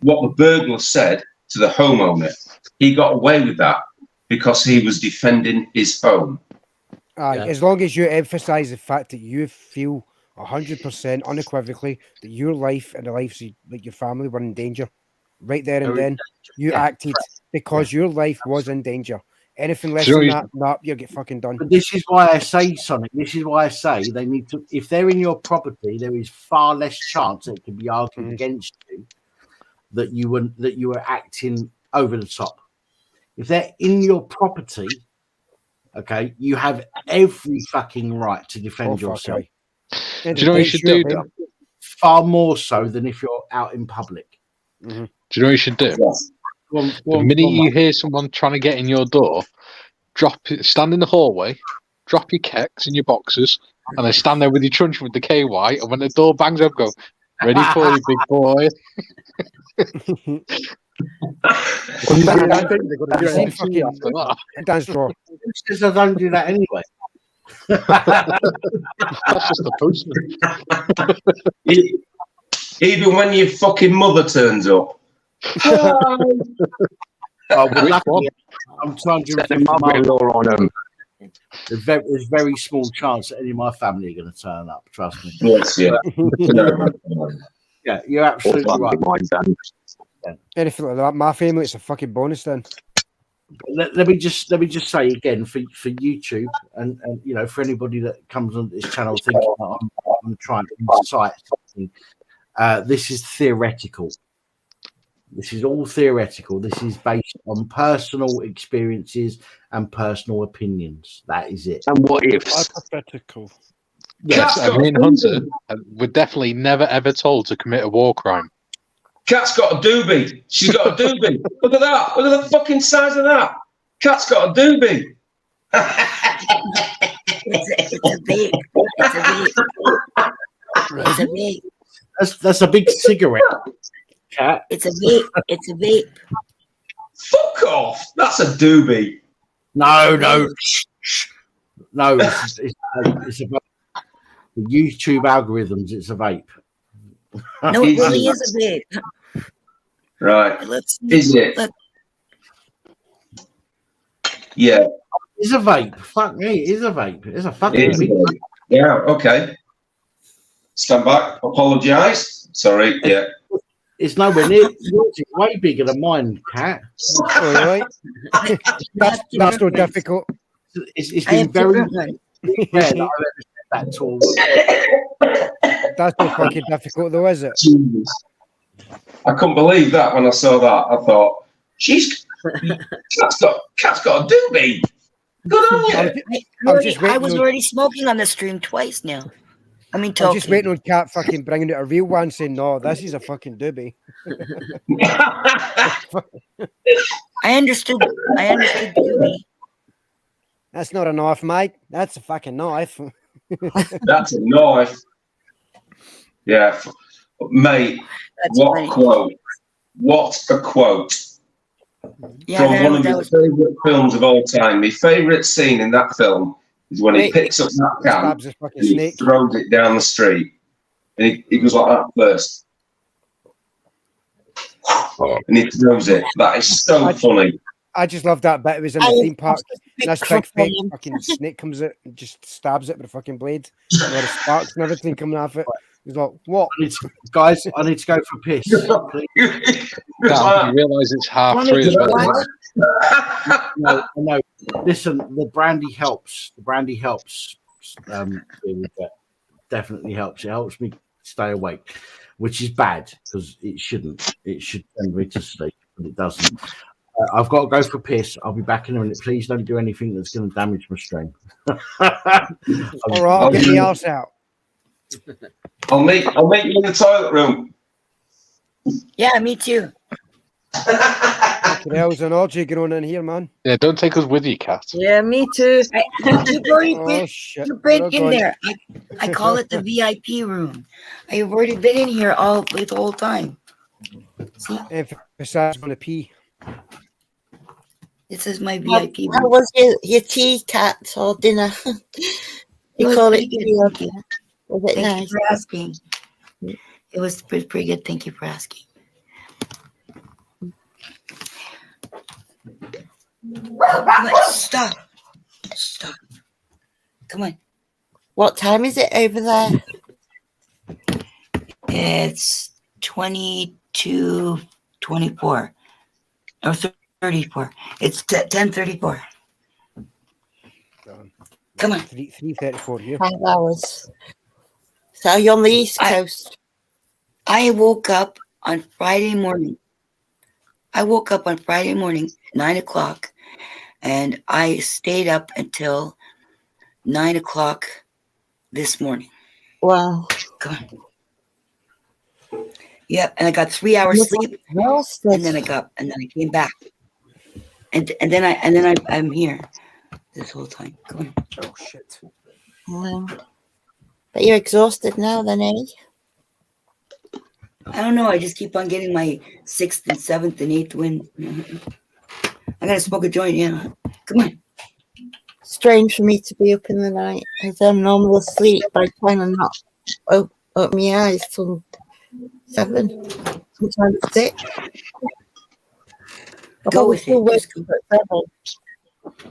Speaker 4: what the burglar said to the homeowner. He got away with that because he was defending his home.
Speaker 14: As long as you emphasise the fact that you feel 100% unequivocally that your life and the lives of your family were in danger, right there and then, you acted because your life was in danger. Anything less
Speaker 1: Sure,
Speaker 14: than
Speaker 1: you-
Speaker 14: that, no, you'll get fucking done.
Speaker 18: But this is why I say, Sonic. This is why I say they need to. If they're in your property, there is far less chance it can be argued against you that you were acting over the top. If they're in your property, okay, you have every fucking right to defend yourself.
Speaker 3: Do you know what you should do, Dan?
Speaker 18: Far more so than if you're out in public.
Speaker 3: Do you know what you should do? The minute you hear someone trying to get in your door, stand in the hallway, drop your kecks and your boxes, and then stand there with your truncheon with the KY, and when the door bangs up, go, ready for you, big boy.
Speaker 14: Dance floor.
Speaker 18: Says I don't do that anyway.
Speaker 3: That's just the postman.
Speaker 4: Even when your fucking mother turns up.
Speaker 18: Oh, well, luckily, I'm 250 miles
Speaker 5: on them.
Speaker 18: There's very small chance that any of my family are going to turn up. Trust me.
Speaker 4: Yes, yeah.
Speaker 18: Yeah, you're absolutely right.
Speaker 14: Anything like that, my family, it's a fucking bonus then.
Speaker 18: Let me just say again for YouTube and you know, for anybody that comes on this channel thinking that I'm trying to incite something, this is theoretical. This is all theoretical. This is based on personal experiences and personal opinions. That is it.
Speaker 5: And what ifs?
Speaker 14: Hypothetical.
Speaker 3: Yes, me and Hunter were definitely never ever told to commit a war crime.
Speaker 4: Cat's got a doobie. She's got a doobie. Look at that. Look at the fucking size of that. Cat's got a doobie.
Speaker 13: It's a vape. It's a vape. It's a vape.
Speaker 18: That's a big cigarette. Cat.
Speaker 13: It's a vape. It's a vape.
Speaker 4: Fuck off. That's a doobie.
Speaker 18: No. It's a vape. The YouTube algorithms, it's a vape.
Speaker 13: No, it really is a vape.
Speaker 4: Right.
Speaker 13: Let's,
Speaker 4: is it? Yeah.
Speaker 18: It's a vape. Fuck me. It is a vape. It's a fucking
Speaker 4: It is a
Speaker 18: vape.
Speaker 4: vape. Yeah, okay. Stand back. Apologise. Sorry. Yeah.
Speaker 18: It's nowhere near. Yours is way bigger than mine, Cat.
Speaker 14: All right. That's not difficult.
Speaker 18: It's been very rare that I've ever said that tall.
Speaker 14: That's not fucking difficult, though, is it?
Speaker 4: Jesus. I couldn't believe that when I saw that. I thought, Cat's got a doobie. Good on you.
Speaker 13: I was already smoking on the stream twice now. I mean,
Speaker 14: I'm
Speaker 13: talking.
Speaker 14: just waiting on Cat fucking bringing out a real one saying, no, this is a fucking doobie.
Speaker 13: I understood doobie.
Speaker 14: That's not a knife, mate. That's a fucking knife.
Speaker 4: That's a knife. Yeah. Mate, what a quote. What a quote.
Speaker 13: Yeah,
Speaker 4: From one of my favourite films of all time. My favourite scene in that film is when he picks up that can and he throws it down the street. And he goes like that first. And he throws it. That is so funny.
Speaker 14: I just love that bit. It was in the theme park. And this big fake fucking snake comes out and just stabs it with a fucking blade. And all the sparks and everything coming off it. He's like, what?
Speaker 18: Guys, I need to go for a piss. Please.
Speaker 3: You realise it's half free as well.
Speaker 18: No. Listen, the brandy helps. The brandy helps. Definitely helps. It helps me stay awake, which is bad because it shouldn't. It should send me to sleep, but it doesn't. I've got to go for a piss. I'll be back in a minute. Please don't do anything that's going to damage my stream.
Speaker 14: All right, I'll get the arse out.
Speaker 4: I'll meet you in the toilet room.
Speaker 13: Yeah, me too.
Speaker 14: There was an orgy going on in here, man.
Speaker 3: Yeah, don't take us with you, Cat.
Speaker 12: Yeah, me too.
Speaker 13: You've already
Speaker 14: Oh,
Speaker 13: been,
Speaker 14: shit.
Speaker 13: you've been
Speaker 14: We're
Speaker 13: in
Speaker 14: going.
Speaker 13: there. I call it the VIP room. I've already been in here the whole time. See,
Speaker 14: Besides, going to pee.
Speaker 13: this is my VIP room.
Speaker 20: How was your tea, Cat, or dinner? You call it tea or dinner? Was it
Speaker 13: Thank
Speaker 20: nice?
Speaker 13: you for asking. It was pretty good. Thank you for asking. Stop. Come on.
Speaker 20: What time is it over there?
Speaker 13: It's 22:24 or 34. It's 10:34. Come on.
Speaker 14: 3:34 here.
Speaker 20: 5 hours. So you're on the East Coast.
Speaker 13: I woke up on Friday morning. 9 o'clock, and I stayed up until 9 o'clock this morning.
Speaker 20: Wow.
Speaker 13: Come on. Yep, and I got 3 hours sleep, and then I came back, and then I'm here this whole time. Come on.
Speaker 14: Oh shit.
Speaker 20: Wow. But you're exhausted now, then, eh?
Speaker 13: I don't know. I just keep on getting my 6th and 7th and 8th wind. I gotta smoke a joint. Yeah. Come on.
Speaker 20: Strange for me to be up in the night because I'm normally asleep, but I kind of not open my eyes till 7, sometimes 6.
Speaker 13: Go with it.
Speaker 20: Wake up at 7,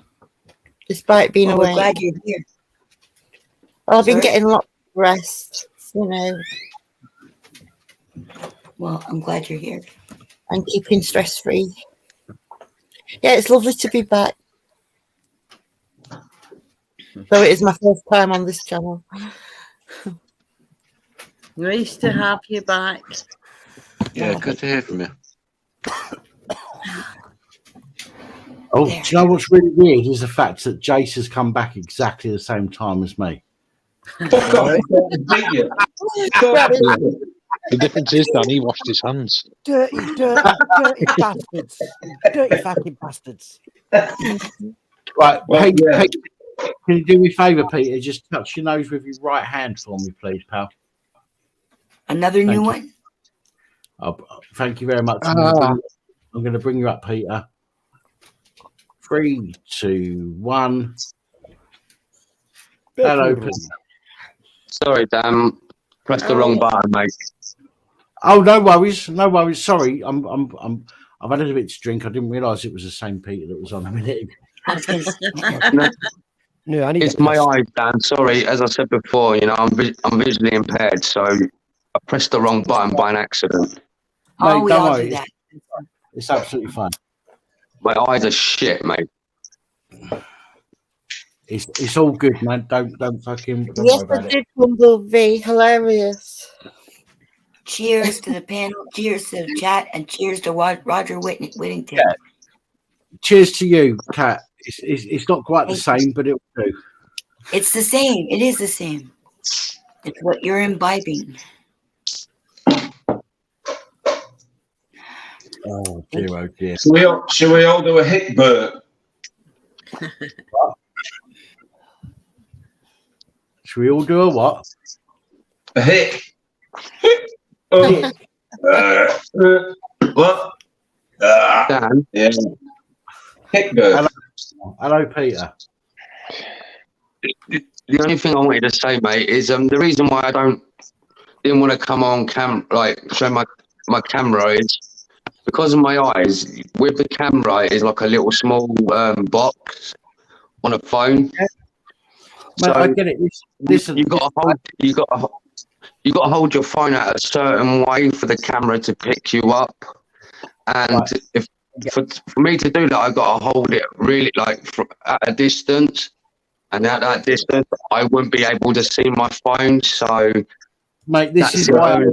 Speaker 20: despite being
Speaker 13: Well,
Speaker 20: awake.
Speaker 13: we're glad you're here.
Speaker 20: Well, I've been
Speaker 13: Sorry?
Speaker 20: getting a lot of rest, you know.
Speaker 13: Well, I'm glad you're here.
Speaker 20: And keeping stress free. Yeah, it's lovely to be back. So it is my first time on this channel.
Speaker 12: Nice to have you back.
Speaker 17: Yeah, good to hear from you.
Speaker 1: Oh, do you know what's really weird is the fact that Jace has come back exactly the same time as me.
Speaker 4: Fuck off.
Speaker 3: The difference is, Dan, he washed his hands.
Speaker 14: Dirty bastards. Dirty fucking bastards.
Speaker 1: Right,
Speaker 4: Well,
Speaker 1: Pete,
Speaker 4: yeah.
Speaker 1: Pete, can you do me a favour, Peter? Just touch your nose with your right hand for me, please, pal.
Speaker 13: Another new one?
Speaker 1: Thank you very much. I'm going to bring you up, Peter. 3, 2, 1. Hello, Peter.
Speaker 5: Sorry, Dan. Pressed the wrong button, mate.
Speaker 1: Oh, no worries, no worries. Sorry, I've had a little bit to drink. I didn't realise it was the same Peter that was on a minute ago.
Speaker 5: No, it's my eyes, Dan. Sorry, as I said before, you know, I'm visually impaired, so I pressed the wrong button by an accident.
Speaker 1: Mate, don't worry. It's absolutely fine.
Speaker 5: My eyes are shit, mate.
Speaker 1: It's all good, man. Don't fucking don't
Speaker 20: Yes,
Speaker 1: worry about
Speaker 20: I
Speaker 1: it.
Speaker 20: did, Bumblebee. Hilarious.
Speaker 13: Cheers to the panel, cheers to the chat, and cheers to Roger Whittington.
Speaker 1: Yeah. Cheers to you, Kat. It's not quite the same, but it'll do.
Speaker 13: It's the same. It is the same. It's what you're imbibing.
Speaker 1: Oh dear, oh dear.
Speaker 4: Should we all do a hit burp?
Speaker 1: Should we all do a what?
Speaker 4: A hit. What?
Speaker 5: Dan?
Speaker 4: Yeah. Hit burp.
Speaker 1: Hello, Peter.
Speaker 5: The only thing I wanted to say, mate, is the reason why I didn't want to come on show my camera is because of my eyes. With the camera, it's like a little small box on a phone.
Speaker 1: Mate, I get it. Listen,
Speaker 5: you got to hold your phone at a certain way for the camera to pick you up, and if for me to do that, I got to hold it really at a distance, and at that distance, I wouldn't be able to see my phone. So,
Speaker 1: mate, this is why.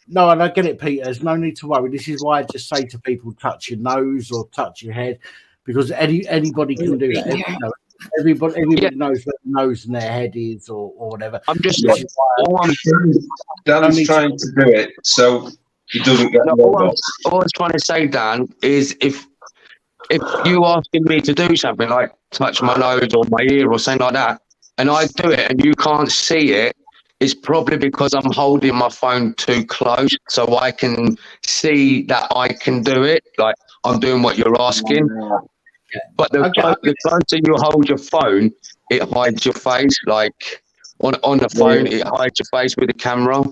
Speaker 1: No, and I get it, Peter. There's no need to worry. This is why I just say to people, touch your nose or touch your head, because anybody can do that. Everybody knows where the nose and their head is, or whatever.
Speaker 5: I'm just
Speaker 4: Dan's trying to do it so he doesn't get
Speaker 5: all I was trying to say, Dan, is if you asking me to do something like touch my nose or my ear or something like that, and I do it and you can't see it, it's probably because I'm holding my phone too close so I can see that I can do it. Like I'm doing what you're asking. But the closer you hold your phone, it hides your face. Like on the phone, it hides your face with the camera.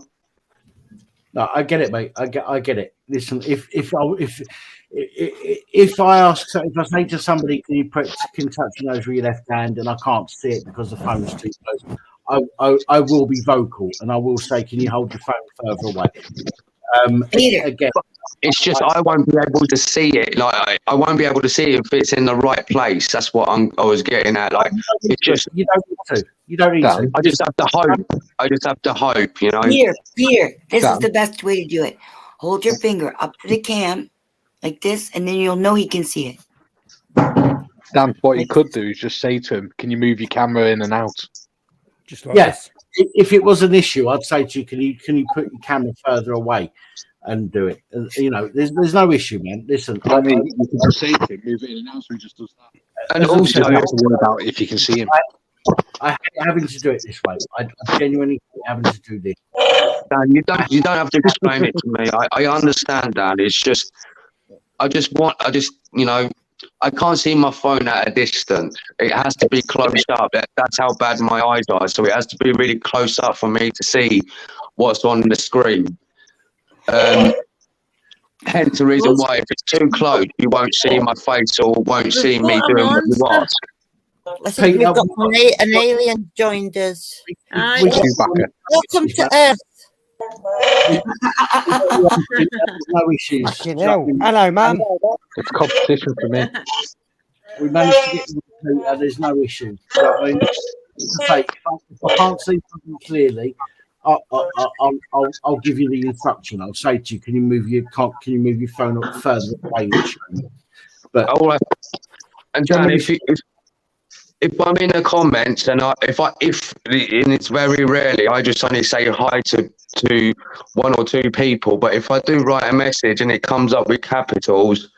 Speaker 1: No, I get it, mate. I get it. Listen, if I say to somebody, can you touch your nose with your left hand, and I can't see it because the phone's too close, I will be vocal and I will say, can you hold your phone further away?
Speaker 5: Again, it's just I won't be able to see it. Like I won't be able to see it if it's in the right place. That's what I was getting at. Like it's just
Speaker 18: you don't need to. You don't need to.
Speaker 5: I just have to hope. I just have to hope. You know.
Speaker 13: Here. This is
Speaker 5: Dan.
Speaker 13: the best way to do it. Hold your finger up to the cam like this, and then you'll know he can see it.
Speaker 3: Dan, what you could do is just say to him, "Can you move your camera in and out?"
Speaker 14: Just like
Speaker 18: Yes. If it was an issue, I'd say to you, can you put your camera further away and do it? You know, there's no issue, man. Listen,
Speaker 3: I mean, you can just say to him, "Move it in and out," so he just does that.
Speaker 18: And also,
Speaker 3: you don't have to worry about if you can see him.
Speaker 18: I hate having to do it this way. I genuinely hate having to do this.
Speaker 5: Dan, you don't have to explain it to me. I understand, Dan. It's just you know, I can't see my phone at a distance. It has to be close up. That's how bad my eyes are. So it has to be really close up for me to see what's on the screen. Hence the reason why if it's too close, you won't see my face or won't see me doing what you ask.
Speaker 20: I think we've got an alien joined us. Welcome to Earth.
Speaker 18: No issues.
Speaker 14: Hello, man.
Speaker 3: It's competition for me.
Speaker 18: We managed to get into there's no issue. So, I mean, if I can't see something clearly, I'll give you the instruction. I'll say to you, can you move your phone up further away? But
Speaker 5: and Dan, if I'm in the comments and and it's very rarely, I just only say hi to one or two people. But if I do write a message and it comes up with capitals,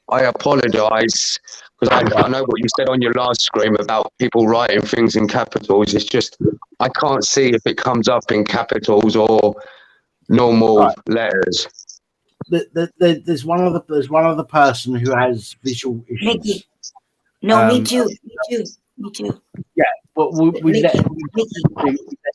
Speaker 5: I apologise because I know what you said on your last screen about people writing things in capitals. It's just I can't see if it comes up in capitals or normal letters.
Speaker 18: There's one other person who has visual issues.
Speaker 13: Mickey. No, me too.
Speaker 18: Yeah, but we let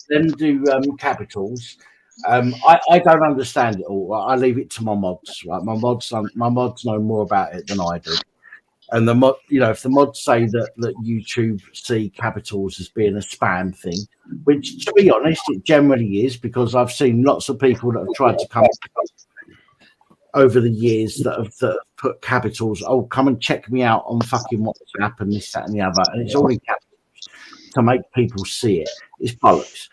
Speaker 18: them do capitals. I don't understand it all. I leave it to my mods. Right, my mods know more about it than I do. And if the mods say that YouTube see capitals as being a spam thing, which to be honest, it generally is, because I've seen lots of people that have tried to come over the years that have put capitals. Oh, come and check me out on fucking WhatsApp and this, that, and the other, and it's all in capitals to make people see it. It's bollocks.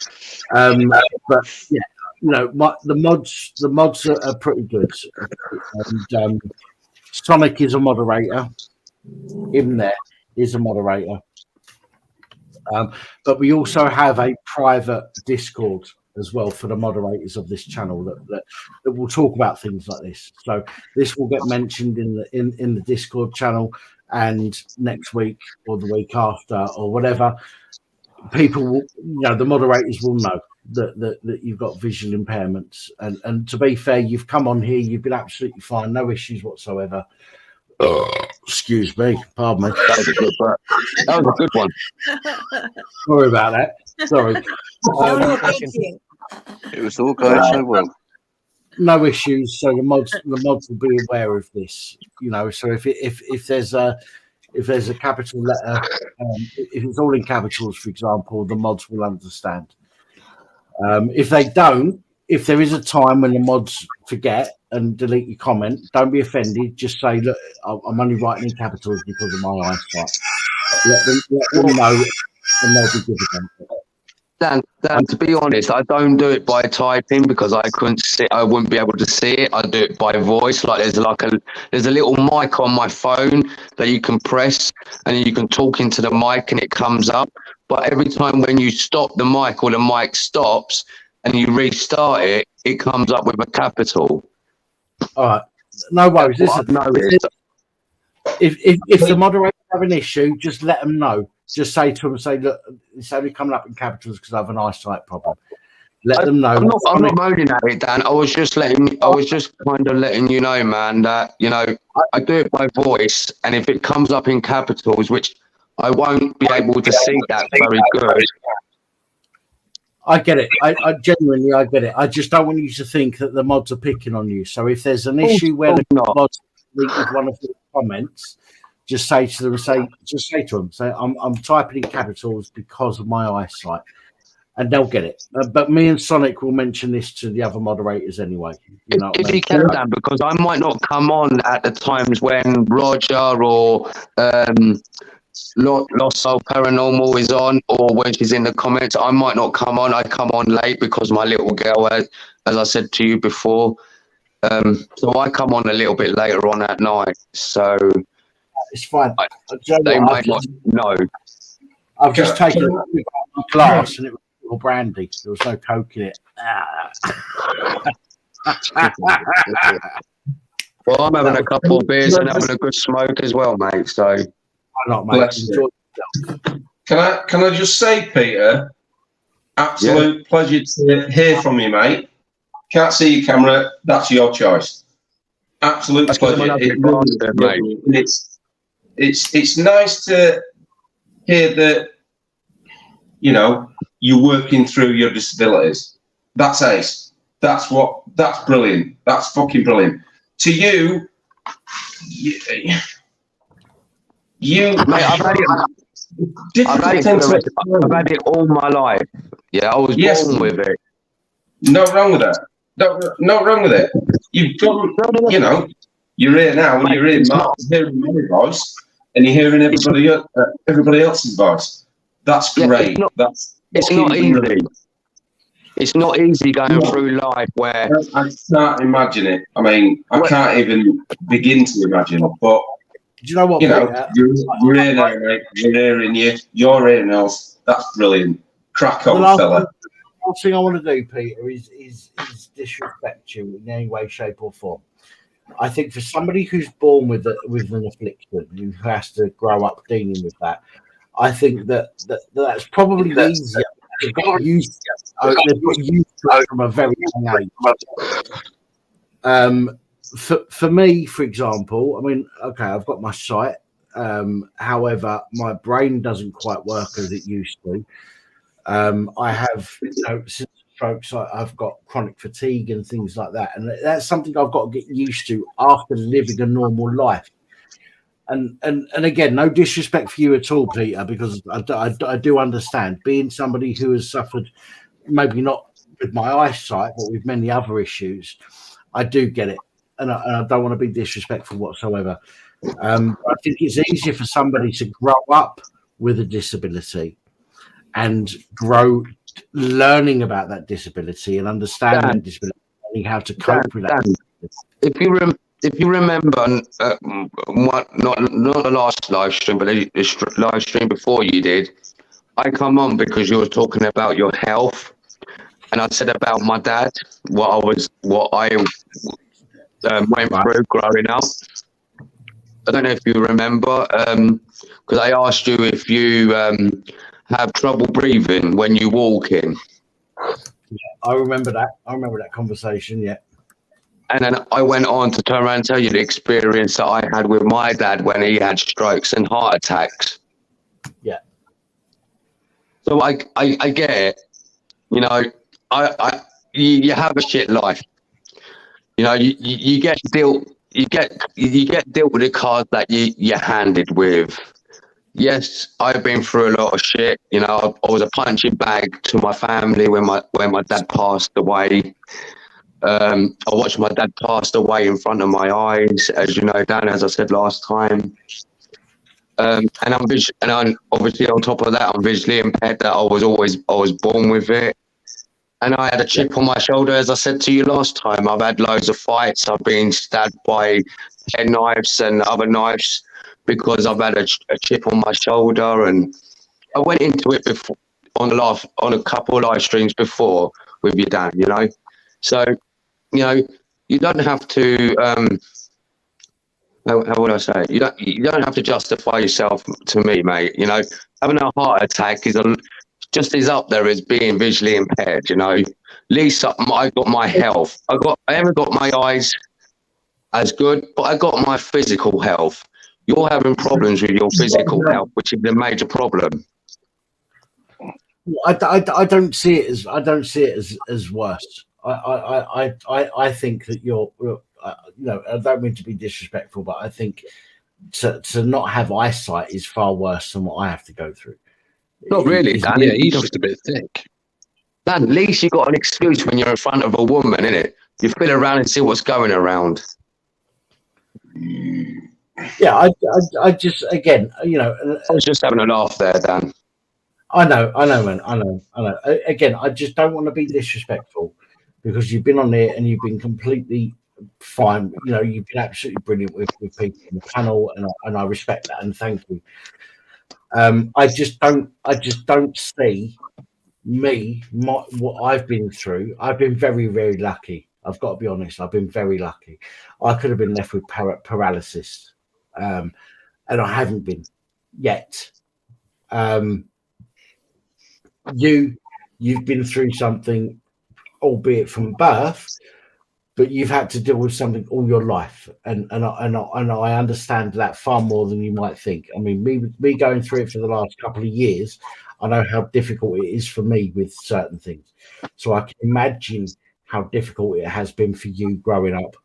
Speaker 18: But yeah, the mods are pretty good. And Sonic is a moderator. In there is a moderator. But we also have a private Discord as well for the moderators of this channel that will talk about things like this. So this will get mentioned in the Discord channel, and next week or the week after or whatever, people will, the moderators will know that you've got visual impairments. And to be fair, you've come on here, you've been absolutely fine, no issues whatsoever. Excuse me, pardon me.
Speaker 5: That was a good one.
Speaker 18: Sorry about that. Sorry.
Speaker 13: Thank you.
Speaker 17: It was all going so well.
Speaker 18: No issues. So the mods will be aware of this. So if there's a capital letter, if it's all in capitals, for example, the mods will understand. If they don't, if there is a time when the mods forget and delete your comment, don't be offended. Just say, look, I'm only writing in capitals because of my eyesight. Let them know, and they'll be good again.
Speaker 5: Dan, to be honest, I don't do it by typing because I wouldn't be able to see it. I do it by voice. Like there's a little mic on my phone that you can press and you can talk into the mic and it comes up. But every time when you stop the mic or the mic stops and you restart it, it comes up with a capital.
Speaker 18: All right, no worries. Listen, if the moderators have an issue, just let them know. Just say to them, look, it's only coming up in capitals because I have an eyesight problem. Let them know.
Speaker 5: I'm not moaning at it, Dan. I was just kind of letting you know, man, that I do it by voice, and if it comes up in capitals, which I won't be able to see that very good.
Speaker 18: I get it. I genuinely get it. I just don't want you to think that the mods are picking on you. So if there's an issue where the mods deleted one of the comments, just say to them, I'm typing in capitals because of my eyesight. and they'll get it. But me and Sonic will mention this to the other moderators anyway. You know,
Speaker 5: if you can, Dan, because I might not come on at the times when Roger or Lost Soul Paranormal is on, or when she's in the comments. I might not come on. I come on late because my little girl, as I said to you before, so I come on a little bit later on at night. So
Speaker 18: it's fine.
Speaker 5: They might not know.
Speaker 18: I've just taken a glass and it was all brandy. There was no coke in it.
Speaker 5: Well, I'm having a couple of beers and having a good smoke as well, mate. So
Speaker 18: why not, mate? Enjoy yourself.
Speaker 4: Can I just say, Peter, absolute pleasure to hear from you, mate. Can't see your camera. That's your choice. Absolute pleasure. It's nice to hear that, you know, you're working through your disabilities. That's ace. That's brilliant. That's fucking brilliant. To you,
Speaker 5: mate, I've had it all my life. Yeah, I was born with it.
Speaker 4: No wrong with that. No wrong with it. You've got, you know, you're here now, and you're hearing my voice, and you're hearing everybody else's voice. That's great.
Speaker 5: It's not easy. It's not easy going through life where
Speaker 4: I can't imagine it. I mean, I can't even begin to imagine it. But
Speaker 18: do you know what?
Speaker 4: You know, you're here now, mate. We're hearing you. You're hearing us. That's brilliant. Crack on, fella.
Speaker 18: The last thing I want to do, Peter, is disrespect you in any way, shape, or form. I think for somebody who's born with an affliction, who has to grow up dealing with that, I think that's probably easier. They've got used to it from a very young age. For me, for example, I mean, okay, I've got my sight. However, my brain doesn't quite work as it used to. I have, you know, since strokes, I've got chronic fatigue and things like that, and that's something I've got to get used to after living a normal life. And again, no disrespect for you at all, Peter, because I do understand being somebody who has suffered, maybe not with my eyesight, but with many other issues. I do get it, and I don't want to be disrespectful whatsoever. I think it's easier for somebody to grow up with a disability and grow learning about that disability and understanding that disability, learning how to cope with that.
Speaker 5: If you remember, not the last live stream, but the live stream before you did, I come on because you were talking about your health, and I said about my dad, what I went through growing up. I don't know if you remember, because I asked you if you have trouble breathing when you walk in.
Speaker 18: Yeah, I remember that. I remember that conversation. Yeah.
Speaker 5: And then I went on to turn around and tell you the experience that I had with my dad when he had strokes and heart attacks.
Speaker 18: Yeah.
Speaker 5: So I get it. You know, you have a shit life. You know, you get dealt with the cards that you're handed with. Yes, I've been through a lot of shit. You know, I was a punching bag to my family when my dad passed away. I watched my dad pass away in front of my eyes, as you know, Dan, as I said last time. And I'm obviously on top of that, I'm visually impaired. That I was born with it, and I had a chip on my shoulder, as I said to you last time. I've had loads of fights. I've been stabbed by pen knives and other knives because I've had a chip on my shoulder, and I went into it before on a couple of live streams before with you, Dan. You know, so. You know, you don't have to. How would I say? You don't have to justify yourself to me, mate. You know, having a heart attack is just as up there as being visually impaired. You know, at least I got my health. I haven't got my eyes as good, but I got my physical health. You're having problems with your physical health, which is a major problem.
Speaker 18: I don't see it as worse. I think that you're you know, I don't mean to be disrespectful, but I think to not have eyesight is far worse than what I have to go through.
Speaker 3: Not really, Dan. Yeah, he's just a bit thick.
Speaker 5: Dan, at least you got an excuse when you're in front of a woman, innit? You feel around and see what's going around.
Speaker 18: Yeah, I just, again, you know,
Speaker 5: I was just having a laugh there, Dan.
Speaker 18: I know, man. I know. Again, I just don't want to be disrespectful because you've been on there and you've been completely fine. You know, you've been absolutely brilliant with people in the panel, and I respect that and thank you. I just don't see what I've been through. I've been very, very lucky. I've got to be honest. I've been very lucky. I could have been left with paralysis, and I haven't been yet. You've been through something, albeit from birth, but you've had to deal with something all your life, and I understand that far more than you might think. I mean, me going through it for the last couple of years, I know how difficult it is for me with certain things. So I can imagine how difficult it has been for you growing up.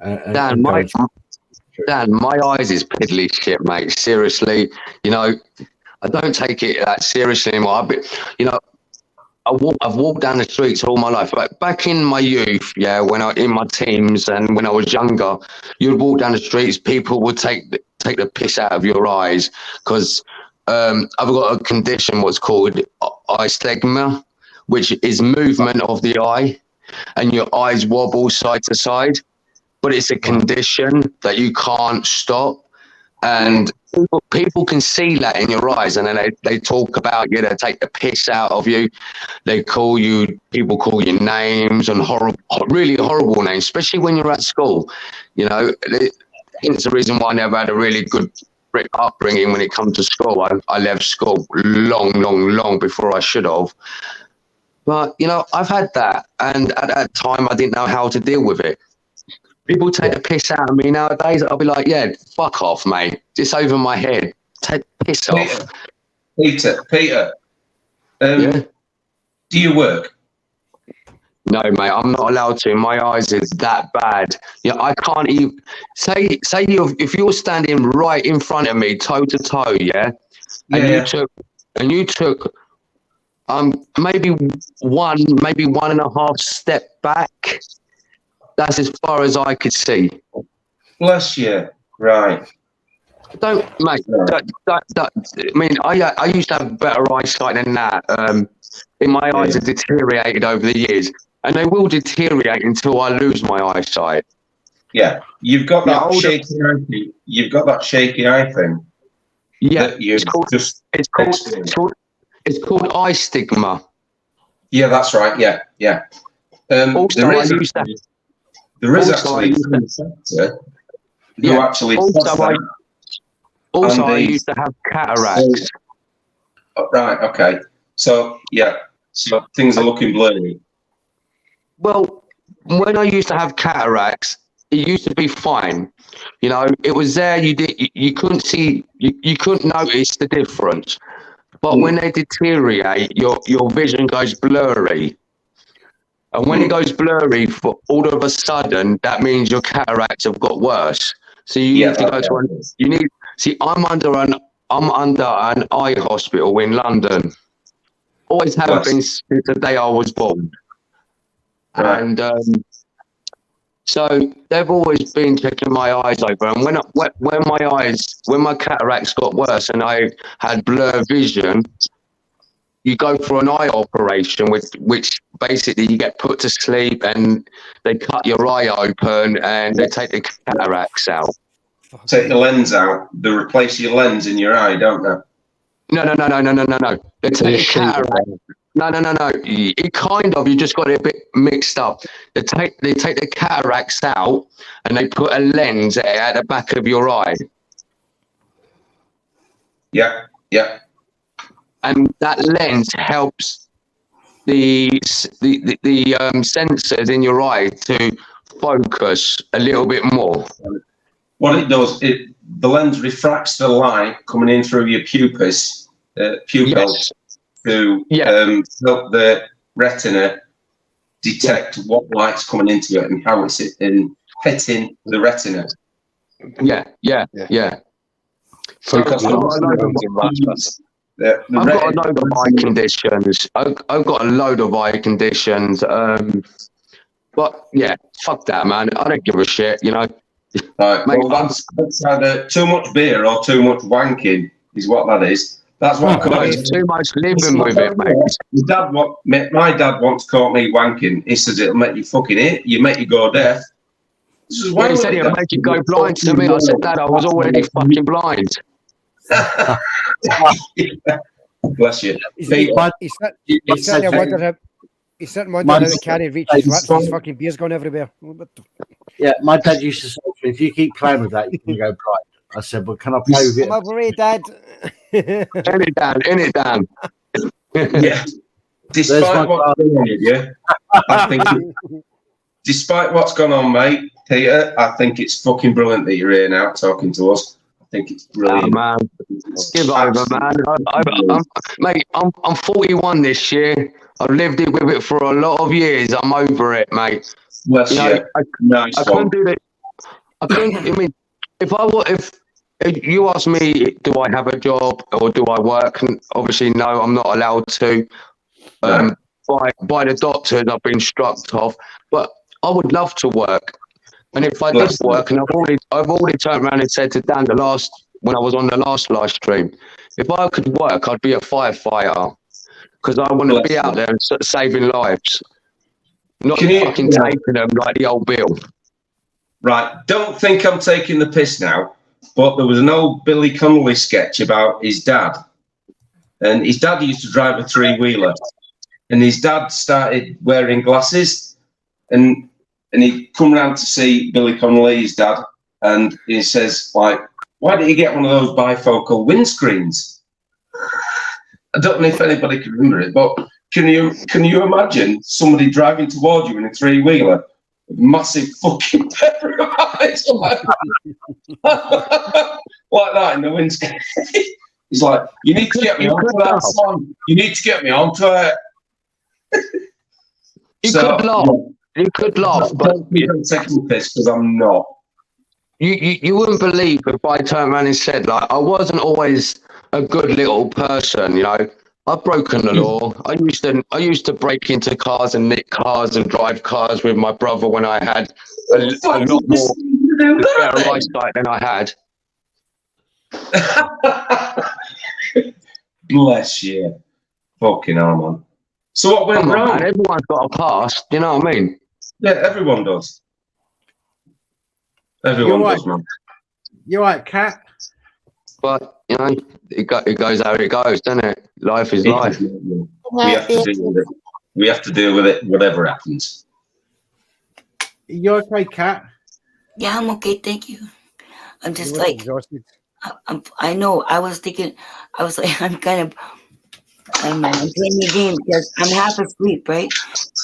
Speaker 5: Dan, my eyes is piddly shit, mate. Seriously, you know, I don't take it that seriously anymore. You know, I've walked down the streets all my life. Like back in my youth, yeah, when I in my teens and when I was younger, you'd walk down the streets, people would take the piss out of your eyes because I've got a condition what's called astigma, which is movement of the eye, and your eyes wobble side to side. But it's a condition that you can't stop, and people can see that in your eyes, and then they talk about you. They take the piss out of you. They call you. People call you names and really horrible names, especially when you're at school. You know, it's the reason why I never had a really good upbringing when it comes to school. I left school long before I should have. But you know, I've had that, and at that time, I didn't know how to deal with it. People take the piss out of me nowadays. I'll be like, yeah, fuck off, mate. It's over my head. Take the piss off.
Speaker 4: Peter, do you work?
Speaker 5: No, mate, I'm not allowed to. My eyes is that bad. Yeah, I can't even say if you're standing right in front of me, toe to toe, and you took maybe one and a half step back. That's as far as I could see.
Speaker 4: Bless you. Right.
Speaker 5: Don't, mate. I mean, I used to have better eyesight than that. My eyes have deteriorated over the years, and they will deteriorate until I lose my eyesight.
Speaker 4: Yeah, you've got that shaky eye thing. You've got that shaky eye thing.
Speaker 5: Yeah, it's called eye stigma.
Speaker 4: Yeah, that's right. Yeah.
Speaker 5: Also,
Speaker 4: there is actually a sector who actually
Speaker 5: I used to have cataracts.
Speaker 4: Right, okay. So things are looking blurry.
Speaker 5: Well, when I used to have cataracts, it used to be fine. You know, it was there. You couldn't see, you couldn't notice the difference. But when they deteriorate, your vision goes blurry. And when it goes blurry, for all of a sudden, that means your cataracts have got worse. So you need to go to I'm under an eye hospital in London. Always have been since the day I was born. Right. And so they've always been checking my eyes over. And when my cataracts got worse and I had blurred vision, you go for an eye operation, which basically you get put to sleep and they cut your eye open and they take the cataracts out.
Speaker 4: Take the lens out. They replace your lens in your eye, don't they?
Speaker 5: No. They take the cataract. No. It kind of, you just got it a bit mixed up. They take the cataracts out and they put a lens at the back of your eye.
Speaker 4: Yeah.
Speaker 5: And that lens helps the sensors in your eye to focus a little bit more.
Speaker 4: What it does, the lens refracts the light coming in through your pupils to help the retina detect what light's coming into it and how it's hitting the retina.
Speaker 5: Yeah. I've got a load of eye conditions. I've got a load of eye conditions. But yeah, fuck that, man. I don't give a shit, you know.
Speaker 4: Right, well, that's either too much beer or too much wanking is what that is. That's what
Speaker 5: too much living with it, mate.
Speaker 4: My dad once caught me wanking. He says it'll make you fucking it. You make you go deaf.
Speaker 5: Yeah, he said it'll make you go blind to me. I said, Dad, I was already fucking blind.
Speaker 4: Bless you.
Speaker 14: He's sitting there wondering how he can't reach his lips. His fucking beer's gone everywhere.
Speaker 18: Yeah, my dad used to say, if you keep playing with that, you can go blind. I said, well, can I play with it?
Speaker 14: I'm over here, Dad.
Speaker 5: In it, Dan.
Speaker 4: Yeah. Despite what's going on, yeah, I think despite what's gone on, mate, Peter, I think it's fucking brilliant that you're here now talking to us. I think it's brilliant.
Speaker 5: Oh, man. Give over, man. Mate, I'm 41 this year. I've lived it with it for a lot of years. I'm over it, mate.
Speaker 4: Bless you.
Speaker 5: I couldn't do it. I mean, if you ask me, do I have a job or do I work? And obviously, no, I'm not allowed to. By the doctors, I've been struck off. But I would love to work. And if I did work, and I've already turned around and said to Dan when I was on the last live stream, if I could work, I'd be a firefighter because I want to be out there and saving lives, not fucking taking them like the old Bill.
Speaker 4: Right, don't think I'm taking the piss now, but there was an old Billy Connolly sketch about his dad. And his dad used to drive a three-wheeler. And his dad started wearing glasses. And he'd come round to see Billy Connolly, his dad. And he says, like, why didn't you get one of those bifocal windscreens? I don't know if anybody can remember it, but can you imagine somebody driving towards you in a three-wheeler? Massive fucking pair of eyes like that in the windscreen. He's like, you need to get me onto that song. You need to get me onto it.
Speaker 5: You could laugh. You could laugh, but
Speaker 4: you don't take the piss because I'm not.
Speaker 5: You wouldn't believe if I turned around and said, like, I wasn't always a good little person, you know. I've broken the law. I used to break into cars and nick cars and drive cars with my brother when I had a lot more better eyesight than I had.
Speaker 4: Bless you. Fucking hell, man. So what went wrong?
Speaker 5: Man, everyone's got a past, you know what I mean?
Speaker 4: Yeah, everyone does. Everyone does, man.
Speaker 18: You're right, Kat.
Speaker 5: But, you know, it goes how it goes, doesn't it? Life is life.
Speaker 4: We have to deal with it. We have to deal with it, whatever happens.
Speaker 18: You okay, Kat?
Speaker 13: Yeah, I'm okay, thank you. I'm just like exhausted. I know. I was thinking. I was like, I'm playing the game because I'm half asleep, right?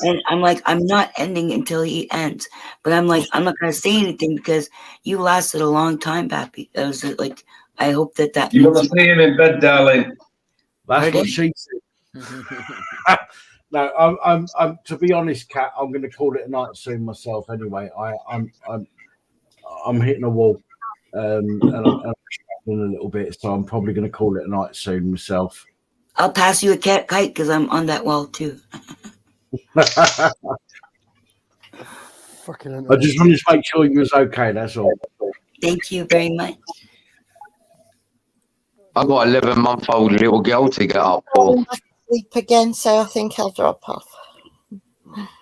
Speaker 13: And I'm like, I'm not ending until he ends. But I'm like, I'm not gonna say anything because you lasted a long time, Pappy. I was like, I hope that.
Speaker 4: You're gonna see him in bed, darling.
Speaker 18: That's what she said. No, I'm. To be honest, Kat, I'm going to call it a night soon myself. Anyway, I'm hitting a wall, and I'm struggling a little bit, so I'm probably going to call it a night soon myself.
Speaker 13: I'll pass you a cat kite because I'm on that wall too.
Speaker 18: I just wanted to make sure you was okay. That's all.
Speaker 13: Thank you very much.
Speaker 5: I've got 11-month-old little girl to get up for.
Speaker 20: Sleep again, so I think I'll drop off.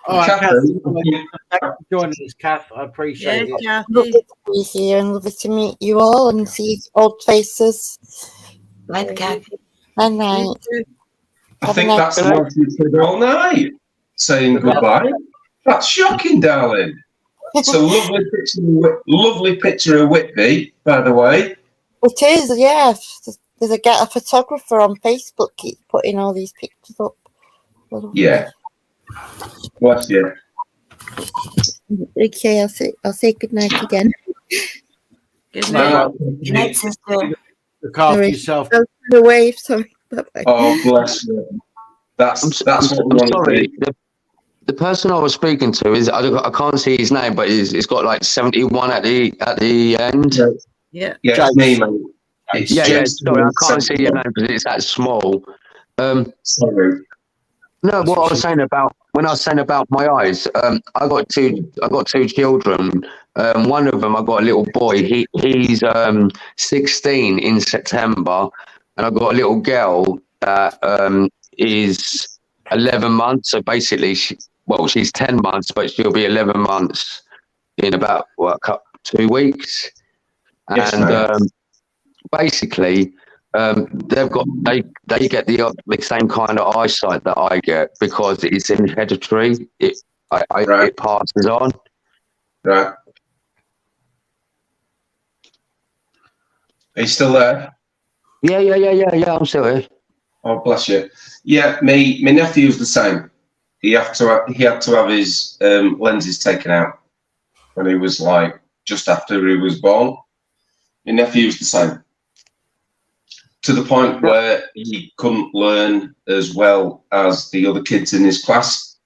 Speaker 18: All right, Kath, thanks for joining us, Kath. I appreciate it.
Speaker 20: Lovely to be here and lovely to meet you all and see old faces.
Speaker 13: Bye, Kath.
Speaker 20: Good night.
Speaker 4: I think that's the one you said all night, saying goodbye. That's shocking, darling. It's a lovely picture of Whitby, by the way.
Speaker 20: It is, yeah. There's a photographer on Facebook keeps putting all these pictures up.
Speaker 4: Yeah. Bless you.
Speaker 20: Okay, I'll say good night again.
Speaker 13: Good night. Good night, sister.
Speaker 18: Look after yourself.
Speaker 20: The wave, sorry. Bye-bye.
Speaker 4: Oh, bless you. That's what
Speaker 5: I'm sorry. The person I was speaking to is I can't see his name, but it's got like 71 at the end.
Speaker 12: Yeah.
Speaker 4: Yeah, it's me, mate.
Speaker 5: Yeah. Sorry, I can't see your name because it's that small.
Speaker 4: Sorry.
Speaker 5: No, what I was saying about when I was saying about my eyes, I got two children. One of them, I got a little boy. He's 16 in September, and I got a little girl that is 11 months. So basically, she's 10 months, but she'll be 11 months in about 2 weeks.
Speaker 4: Yes,
Speaker 5: And basically, they get the same kind of eyesight that I get because it's hereditary. It passes on.
Speaker 4: Right. Are you still there?
Speaker 5: Yeah. I'm still here.
Speaker 4: Oh, bless you. Yeah, my nephew's the same. He had to have his lenses taken out when he was like just after he was born. My nephew's the same. To the point where he couldn't learn as well as the other kids in his class.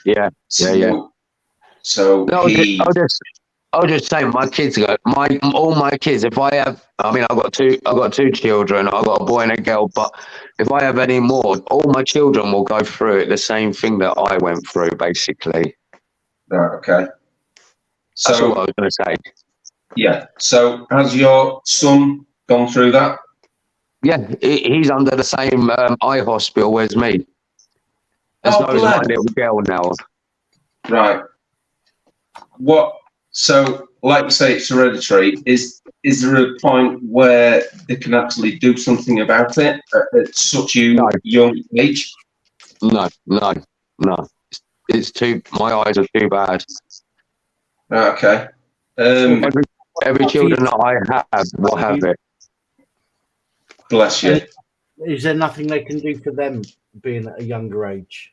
Speaker 5: Yeah.
Speaker 4: So
Speaker 5: I'll just say my kids all my kids. If I have, I've got two children. I've got a boy and a girl. But if I have any more, all my children will go through it the same thing that I went through, basically.
Speaker 4: Right. Okay. So
Speaker 5: that's what I was going to say.
Speaker 4: Yeah. So has your son gone through that?
Speaker 5: Yeah, he's under the same eye hospital as me. As
Speaker 4: Oh,
Speaker 5: knows my little girl now.
Speaker 4: Right. So, like you say, it's hereditary. Is there a point where they can actually do something about it at such a young age?
Speaker 5: No. It's my eyes are too bad.
Speaker 4: Okay.
Speaker 5: Every children that I have will have it.
Speaker 4: Bless you.
Speaker 18: Is there nothing they can do for them being at a younger age?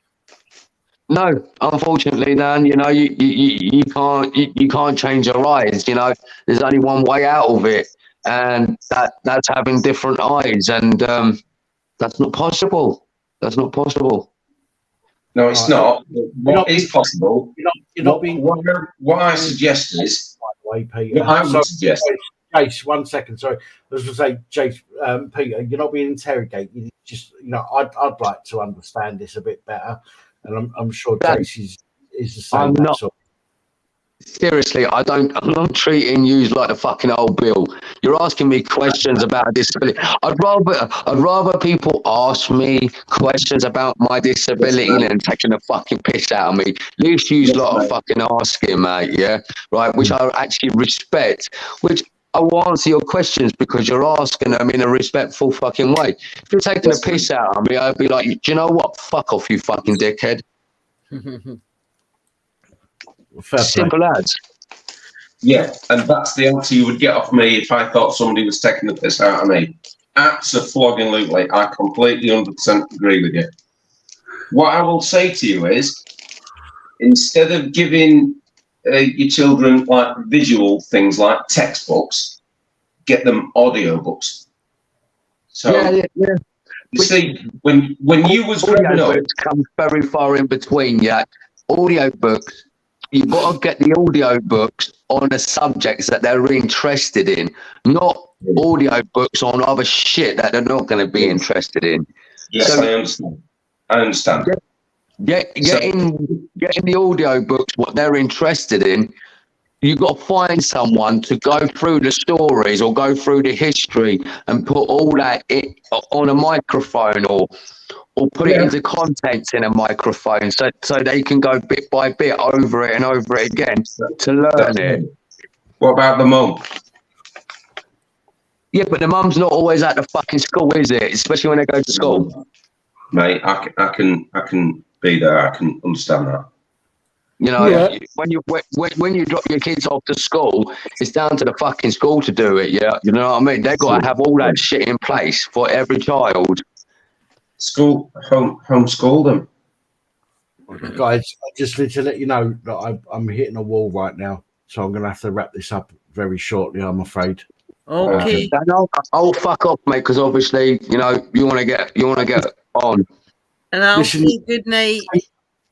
Speaker 5: No, unfortunately, Dan. You you can't change your eyes. There's only one way out of it, and that's having different eyes, and that's not possible. That's not possible.
Speaker 4: No, it's not. What is possible? What I suggest is. What I would suggest.
Speaker 18: Jace, 1 second. Sorry, I was going to say, Jace, Peter, you're not being interrogated. You just, I'd like to understand this a bit better, and I'm sure Jace is the same.
Speaker 5: I'm not. Seriously, I'm not treating you like the fucking old Bill. You're asking me questions about disability. I'd rather people ask me questions about my disability than taking the fucking piss out of me. At least use a lot of fucking asking, mate. Yeah, right. Which I actually respect. Which I will answer your questions because you're asking them in a respectful fucking way. If you're taking the piss out of me, I'd be like, do you know what? Fuck off, you fucking dickhead. Simple as.
Speaker 4: Yeah, and that's the answer you would get off me if I thought somebody was taking the piss out of me. Absolutely, I completely 100% agree with you. What I will say to you is, instead of giving your children like visual things like textbooks, get them audio books. So
Speaker 5: yeah.
Speaker 4: You see, when you was growing up,
Speaker 5: it comes very far in between. Yeah, audio books. You've got to get the audio books on the subjects that they're interested in, not audio books on other shit that they're not going to be interested in.
Speaker 4: Yes, so, I understand.
Speaker 5: Getting the audio books what they're interested in. You've got to find someone to go through the stories or go through the history and put all that on a microphone or put it into contents in a microphone so they can go bit by bit over it and over it again to learn it.
Speaker 4: What about the mum?
Speaker 5: Yeah, but the mum's not always at the fucking school, is it? Especially when they go to school.
Speaker 4: Mate, I can be there. I can understand that.
Speaker 5: When you drop your kids off to school, it's down to the fucking school to do it. Yeah, you know what I mean. They've got to have all that shit in place for every child.
Speaker 4: Homeschool them.
Speaker 18: Guys, I just need to let you know that I'm hitting a wall right now, so I'm going to have to wrap this up very shortly, I'm afraid.
Speaker 12: Okay.
Speaker 5: I'll fuck off, mate, because obviously, you want to get on.
Speaker 12: And I'll say good night.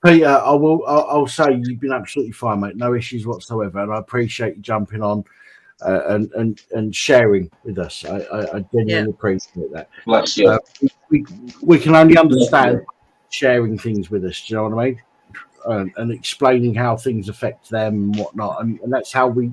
Speaker 18: Peter, I'll say you've been absolutely fine, mate. No issues whatsoever, and I appreciate you jumping on. and sharing with us. I genuinely appreciate that.
Speaker 4: Bless you.
Speaker 18: We can only understand sharing things with us. Do you know what I mean? And explaining how things affect them and whatnot, and that's how we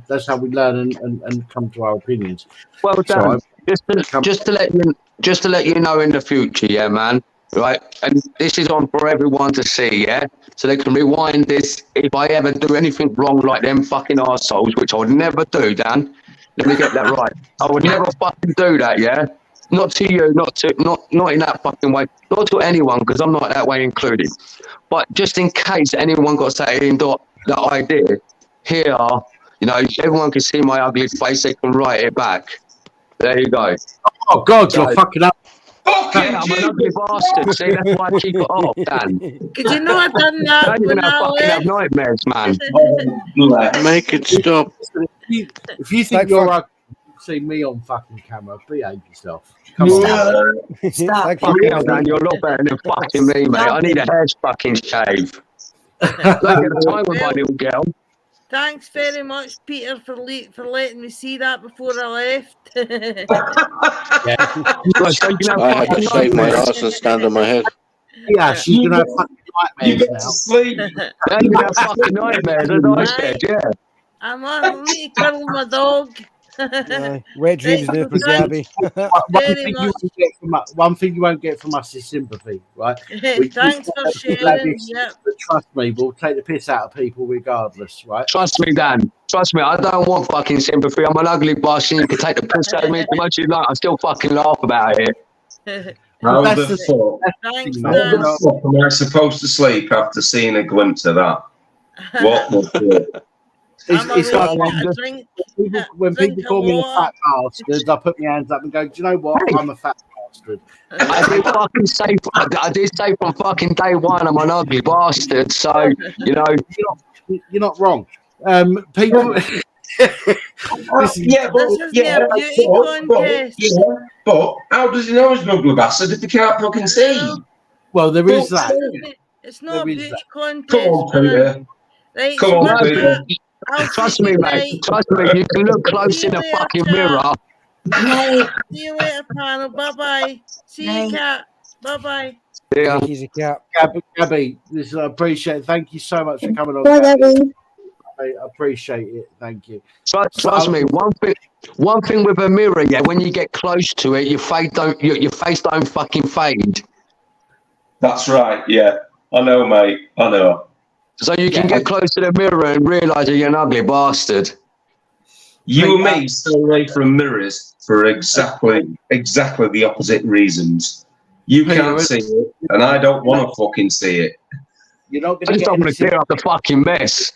Speaker 18: learn and come to our opinions.
Speaker 5: Well done.
Speaker 18: So
Speaker 5: just to let you know in the future, yeah, man. Right, and this is on for everyone to see, yeah. So they can rewind this if I ever do anything wrong like them fucking arseholes, which I would never do, Dan. Let me get that right. I would never fucking do that, yeah. Not to you, not in that fucking way, not to anyone, because I'm not that way included. But just in case anyone got saying that idea, here, you know, everyone can see my ugly face. They can write it back. There you go.
Speaker 18: Oh God, you're fucking up.
Speaker 5: Yeah, I'm an ugly bastard. See, that's why I keep it off, Dan.
Speaker 12: Because you know I've done that
Speaker 5: You're
Speaker 12: when
Speaker 5: gonna
Speaker 12: I
Speaker 5: fucking have
Speaker 12: left.
Speaker 5: nightmares, man.
Speaker 9: Make it stop.
Speaker 18: If you think you're ugly, see me on fucking camera. Behave yourself. Come on.
Speaker 13: Stop.
Speaker 5: Fucking hell, Dan, you're a lot better than fucking me, mate. I need a hair fucking shave. Don't get the time with my little girl.
Speaker 12: Thanks very much, Peter, for letting me see that before I left.
Speaker 9: I had to shave my ass and stand on my head.
Speaker 18: Yeah, she's gonna have fucking nightmares now.
Speaker 4: Sleep.
Speaker 5: Yeah, you're gonna have fucking nightmares, as I said, yeah.
Speaker 12: I'm on me to cuddle my dog.
Speaker 14: Wet dreams do for Gabby.
Speaker 18: One thing you won't get from us is sympathy, right?
Speaker 12: Thanks for sharing. Yep.
Speaker 18: But trust me, we'll take the piss out of people regardless, right?
Speaker 5: Trust me, Dan. Trust me, I don't want fucking sympathy. I'm an ugly bastard. You can take the piss out of me as much as you like. I still fucking laugh about it.
Speaker 4: How the fuck am I supposed to sleep after seeing a glimpse of that? What the fuck?
Speaker 18: It's like when people call me a fat bastard, I put my hands up and go, do you know what? I'm a fat bastard.
Speaker 5: I did say from fucking day one I'm an ugly bastard, so, you know.
Speaker 18: You're not wrong. People...
Speaker 4: But how does he know he's an ugly bastard if he can't fucking see?
Speaker 18: Well, there is that.
Speaker 12: It's not a beauty contest.
Speaker 4: Come on, Peter.
Speaker 12: Right,
Speaker 4: Come on, Peter.
Speaker 5: Trust me, mate. Trust me. You can look close in the fucking mirror.
Speaker 12: See you later, panel. Bye-bye. See you, Cat. Bye-bye.
Speaker 5: Yeah.
Speaker 14: He's a cat.
Speaker 18: Gabby, listen, I appreciate it. Thank you so much for coming on.
Speaker 20: Bye, Gabby.
Speaker 18: I appreciate it. Thank you.
Speaker 5: Trust me. One thing with a mirror, yeah. When you get close to it, your face don't fucking fade.
Speaker 4: That's right. Yeah, I know, mate. I know.
Speaker 5: So you can get close to the mirror and realise that you're an ugly bastard.
Speaker 4: You and me stay away from mirrors for exactly the opposite reasons. You can't see it, and I don't want to fucking see it.
Speaker 18: You're not
Speaker 5: I just don't want to clear up the fucking mess.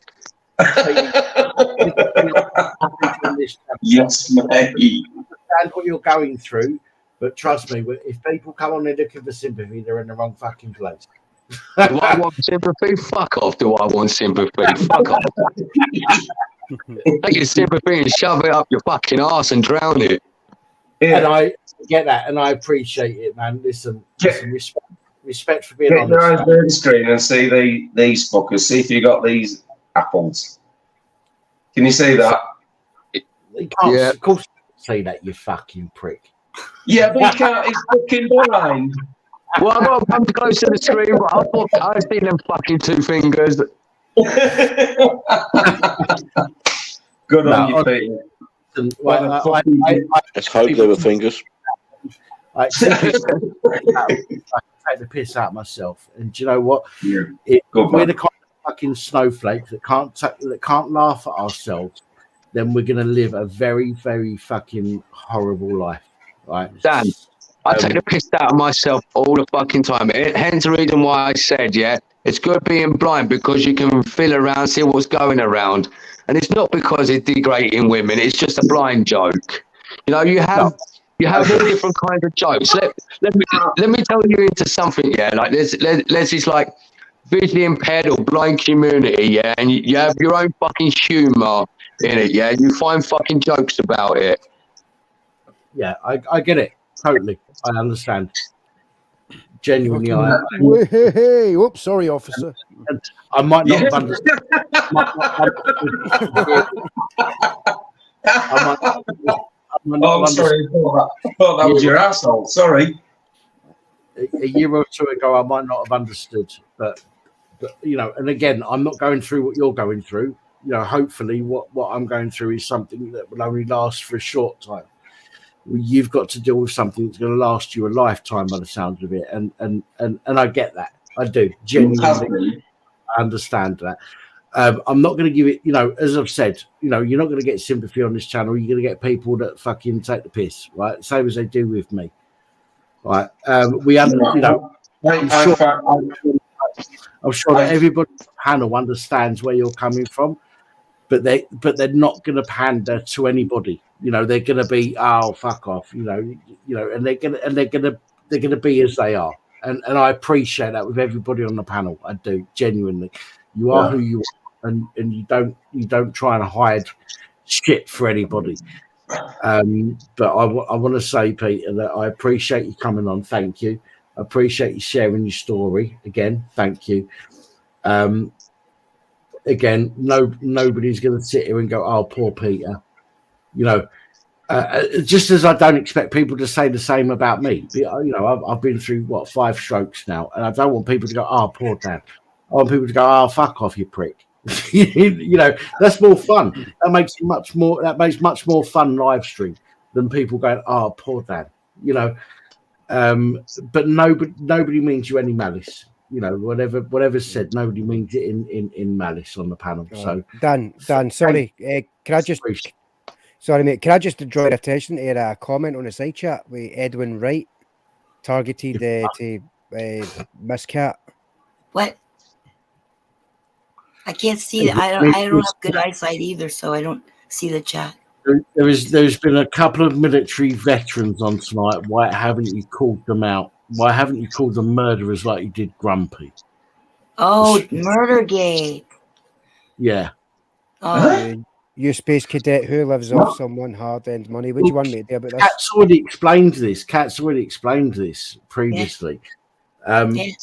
Speaker 4: Yes, mate.
Speaker 18: I understand what you're going through, but trust me, if people come on and looking for sympathy, they're in the wrong fucking place.
Speaker 5: Do I want sympathy? Fuck off. Do I want sympathy? Fuck off. Take your sympathy and shove it up your fucking ass and drown it.
Speaker 18: Yeah. And I get that, and I appreciate it, man. Listen, respect for being honest.
Speaker 4: Get your eyes near the screen and see these fuckers. See if you got these apples. Can you see that?
Speaker 18: You can't, of course you can't see that, you fucking prick.
Speaker 4: Yeah, but you can't. It's fucking blind.
Speaker 5: Well, I got to come close to the screen, but I've seen them fucking two fingers.
Speaker 4: Good on you, Peter.
Speaker 9: Let's hope they were fingers.
Speaker 18: I take the piss out myself, and do you know what? We're the kind of fucking snowflake that can't laugh at ourselves. Then we're gonna live a very, very fucking horrible life, right?
Speaker 5: Dan, I take the piss out of myself all the fucking time. Hence the reason why I said, yeah, it's good being blind because you can feel around, see what's going around. And it's not because it's degrading women, it's just a blind joke. You know, you have all different kinds of jokes. Let me tell you into something, yeah. Like there's this like visually impaired or blind community, yeah, and you have your own fucking humour in it, yeah. You find fucking jokes about it.
Speaker 18: Yeah, I get it. Totally. I understand. Genuinely,
Speaker 14: Hey, oops, sorry, officer.
Speaker 18: I might not have understood.
Speaker 4: I'm sorry. I thought that was your asshole. Sorry.
Speaker 18: A year or two ago, I might not have understood, but you know, and again, I'm not going through what you're going through. You know, hopefully, what I'm going through is something that will only last for a short time. You've got to deal with something that's going to last you a lifetime, by the sounds of it, and I get that. I do genuinely. I understand that. I'm not going to give it, you know, as I've said, you know, you're not going to get sympathy on this channel. You're going to get people that fucking take the piss, right? Same as they do with me, right? We have, you know, I'm sure that everybody on the panel understands where you're coming from, but they're not going to pander to anybody. You know, they're going to be, oh, fuck off, you know, and they're going to be as they are, and I appreciate that with everybody on the panel. I do genuinely. You are who you are, and you don't try and hide shit for anybody. But I want to say, Peter, that I appreciate you coming on. Thank you. I appreciate you sharing your story again. Thank you. Again, nobody's going to sit here and go, "Oh, poor Peter." You know, just as I don't expect people to say the same about me. You know, I've been through 5 strokes now, and I don't want people to go, "Oh, poor Dan." I want people to go, "Oh, fuck off, you prick." You know, that's more fun. That makes much more fun live stream than people going, "Oh, poor Dan." You know, but nobody means you any malice. You know, whatever's said, nobody means it in malice on the panel. So
Speaker 14: Dan, sorry, can I just, sorry mate, can I just draw your attention to a comment on the side chat with Edwin Wright targeted to Miss Cat?
Speaker 13: What? I can't see it. I don't have good eyesight either, so I don't see the chat.
Speaker 18: There's been a couple of military veterans on tonight. Why haven't you called them out? Why haven't you called them murderers like you did Grumpy?
Speaker 13: Oh, Murdergate.
Speaker 18: Yeah.
Speaker 14: You space cadet who lives off someone hard earned money. What do you want me to do about this?
Speaker 18: Cat's already explained this previously. You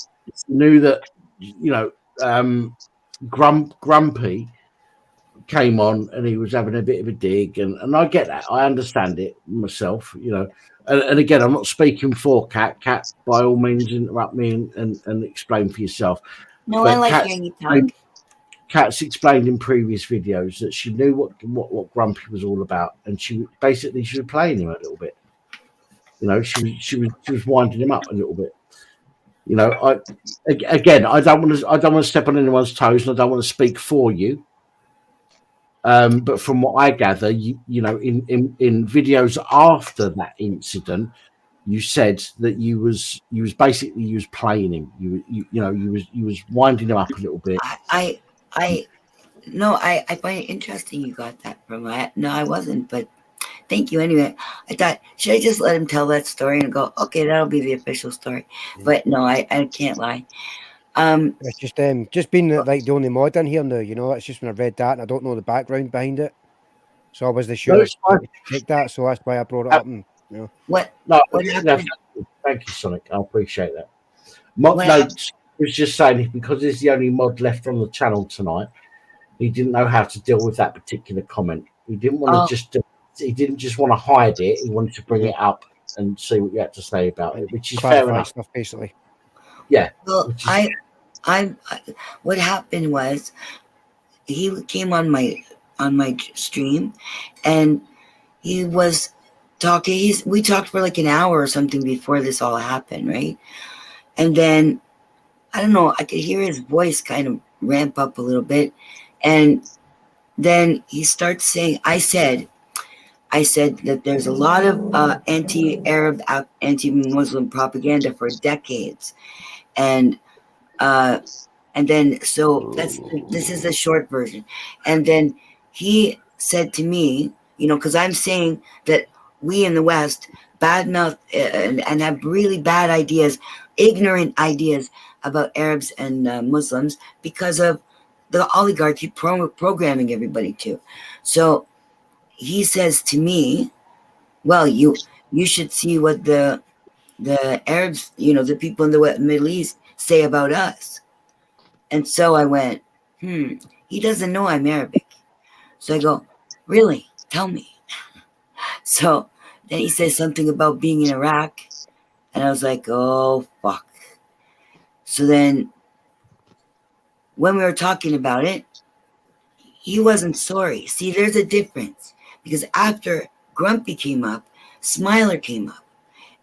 Speaker 18: knew that, you know, Grumpy came on and he was having a bit of a dig, and I get that. I understand it myself, you know. And again, I'm not speaking for Cat. Cat, by all means, interrupt me and explain for yourself.
Speaker 13: No,
Speaker 18: But
Speaker 13: I like hearing you talk.
Speaker 18: Kat's explained in previous videos that she knew what Grumpy was all about, and she was playing him a little bit. You know, she was winding him up a little bit. You know, I don't want to step on anyone's toes, and I don't want to speak for you. But from what I gather, you know, in videos after that incident, you said that you was playing him. You was winding him up a little bit.
Speaker 13: I find it interesting you got that from. No, I wasn't, but thank you anyway. I thought, should I just let him tell that story and go, okay, that'll be the official story. But no, I can't lie.
Speaker 14: It's just being like the only mod in here now, you know. It's just when I read that and I don't know the background behind it, so I wasn't sure to take that, so that's why I brought it up. And you know,
Speaker 13: what
Speaker 18: thank you, Sonic. I appreciate that. Mod Notes was just saying, because he's the only mod left on the channel tonight, he didn't know how to deal with that particular comment. He didn't want to he didn't just want to hide it. He wanted to bring it up and see what you had to say about it, which is fair enough.
Speaker 14: Stuff, basically.
Speaker 18: Yeah.
Speaker 13: Well, what happened was he came on my stream and he was talking. We talked for like an hour or something before this all happened, right? And then I don't know, I could hear his voice kind of ramp up a little bit, and then he starts saying, I said that there's a lot of anti-Arab, anti-Muslim propaganda for decades, and then so this is the short version. And then he said to me, you know, because I'm saying that we in the West badmouth and have really bad ideas, ignorant ideas about Arabs and Muslims because of the oligarchy programming everybody to. So he says to me, well, you should see what the Arabs, you know, the people in the Middle East say about us. And so I went, he doesn't know I'm Arabic. So I go, really? Tell me. So then he says something about being in Iraq. And I was like, oh, fuck. So then when we were talking about it, he wasn't sorry. See, there's a difference. Because after Grumpy came up, Smiler came up.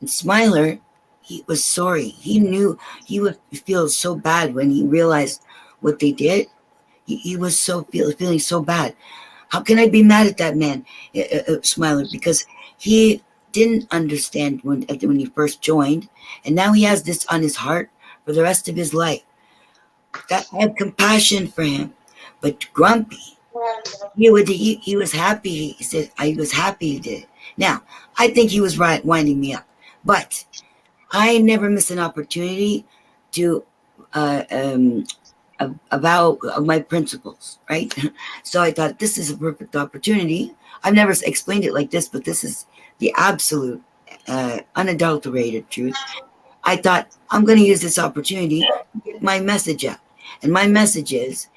Speaker 13: And Smiler, he was sorry. He knew he would feel so bad when he realized what they did. He was feeling so bad. How can I be mad at that man, Smiler? Because he didn't understand when he first joined, and now he has this on his heart for the rest of his life. That I have compassion for him. But Grumpy, he was happy. He said I was happy he did it. Now, I think he was winding me up, but I never miss an opportunity to about my principles, right? So I thought this is a perfect opportunity. I've never explained it like this, but this is the absolute unadulterated truth. I thought I'm going to use this opportunity to get my message out. And my message is,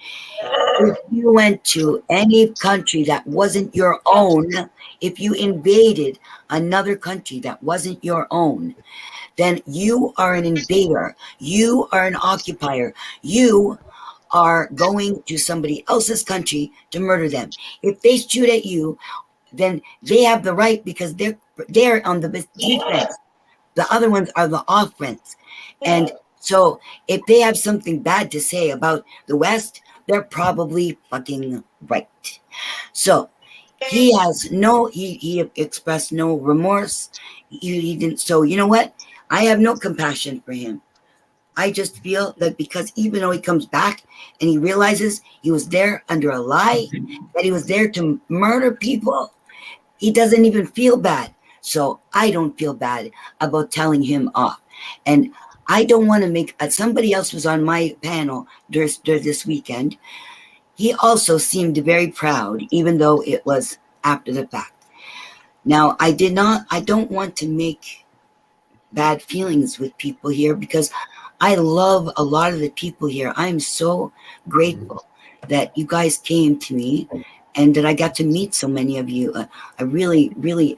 Speaker 13: if you went to any country that wasn't your own, if you invaded another country that wasn't your own, then you are an invader. You are an occupier. You are going to somebody else's country to murder them. If they shoot at you, then they have the right because they're on the defense. The other ones are the offense. And so if they have something bad to say about the West, they're probably fucking right. So he has he expressed no remorse. He didn't. So you know what? I have no compassion for him. I just feel that because even though he comes back and he realizes he was there under a lie, that he was there to murder people, he doesn't even feel bad. So I don't feel bad about telling him off. And I don't want to make, somebody else was on my panel this weekend. He also seemed very proud, even though it was after the fact. Now, I don't want to make bad feelings with people here because I love a lot of the people here. I'm so grateful that you guys came to me and that I got to meet so many of you. I really, really,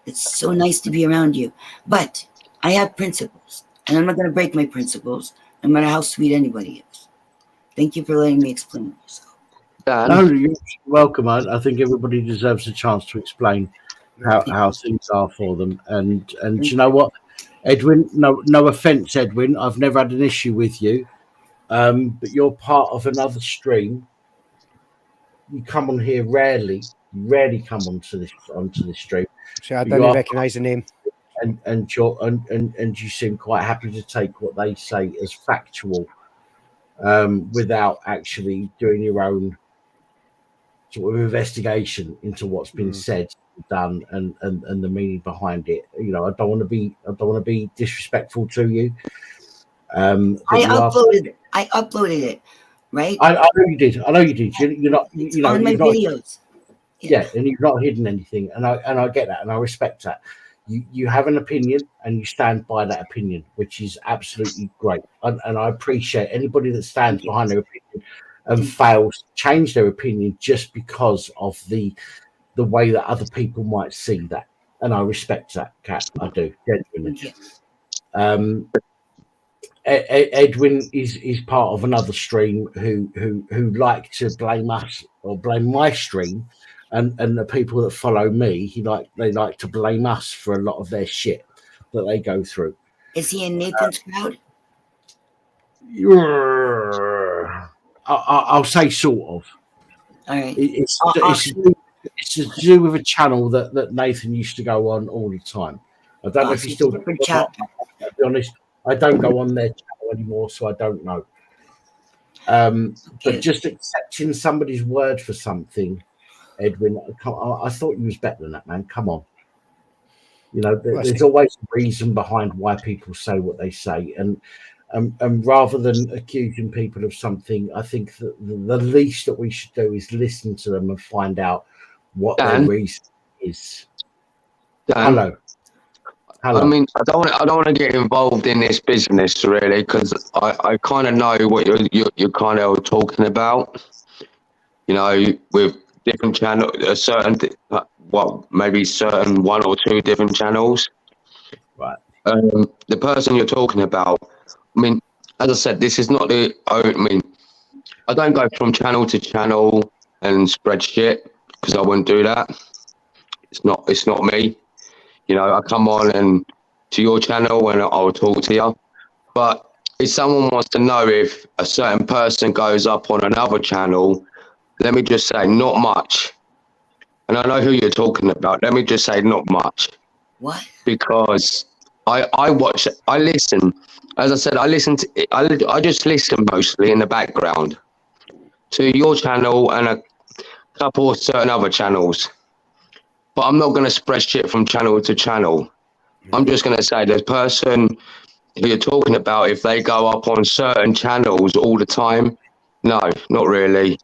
Speaker 13: it's so nice to be around you. But I have principles, and I'm not going to break my principles, no matter how sweet anybody is. Thank you for letting me explain myself.
Speaker 1: No, you're welcome. I think everybody deserves a chance to explain how things are for them. And you know what, Edwin? No offense, Edwin. I've never had an issue with you, but you're part of another stream. You come on here rarely come onto this stream.
Speaker 14: So I don't recognise the name.
Speaker 1: And you seem quite happy to take what they say as factual, without actually doing your own sort of investigation into what's been said, done, and the meaning behind it. You know, I don't want to be disrespectful to you.
Speaker 13: I uploaded it, right?
Speaker 1: I know you did. You're not. You know,
Speaker 13: on my videos.
Speaker 1: Yeah, and you've not hidden anything, and I get that, and I respect that. You have an opinion, and you stand by that opinion, which is absolutely great. And I appreciate anybody that stands behind their opinion and fails to change their opinion just because of the way that other people might see that. And I respect that, Kat. I do, genuinely. Edwin is part of another stream who like to blame us or blame my stream, and the people that follow me, they like to blame us for a lot of their shit that they go through.
Speaker 13: Is he in Nathan's crowd?
Speaker 1: I'll say sort of.
Speaker 13: All right.
Speaker 1: It's to do with a channel that Nathan used to go on all the time. I don't know if he's still. To be honest, I don't go on their channel anymore, so I don't know. But just accepting somebody's word for something, Edwin, I thought you was better than that, man. Come on. You know, there's always a reason behind why people say what they say, and rather than accusing people of something, I think that the least that we should do is listen to them and find out what their reason is.
Speaker 5: Dan, Hello. I mean, I don't want to get involved in this business really, because I kind of know what you're kind of talking about. You know, with different channels, maybe certain 1 or 2 different channels.
Speaker 18: Right.
Speaker 5: The person you're talking about, I mean, as I said, this is not the. I mean, I don't go from channel to channel and spread shit because I wouldn't do that. It's not me. You know, I come on and to your channel and I'll talk to you. But if someone wants to know if a certain person goes up on another channel, let me just say not much. And I know who you're talking about. Let me just say not much.
Speaker 13: What?
Speaker 5: Because I watch, I listen. As I said, I just listen mostly in the background to your channel and a couple of certain other channels. But I'm not going to spread shit from channel to channel. I'm just going to say the person who you're talking about, if they go up on certain channels all the time, no, not really.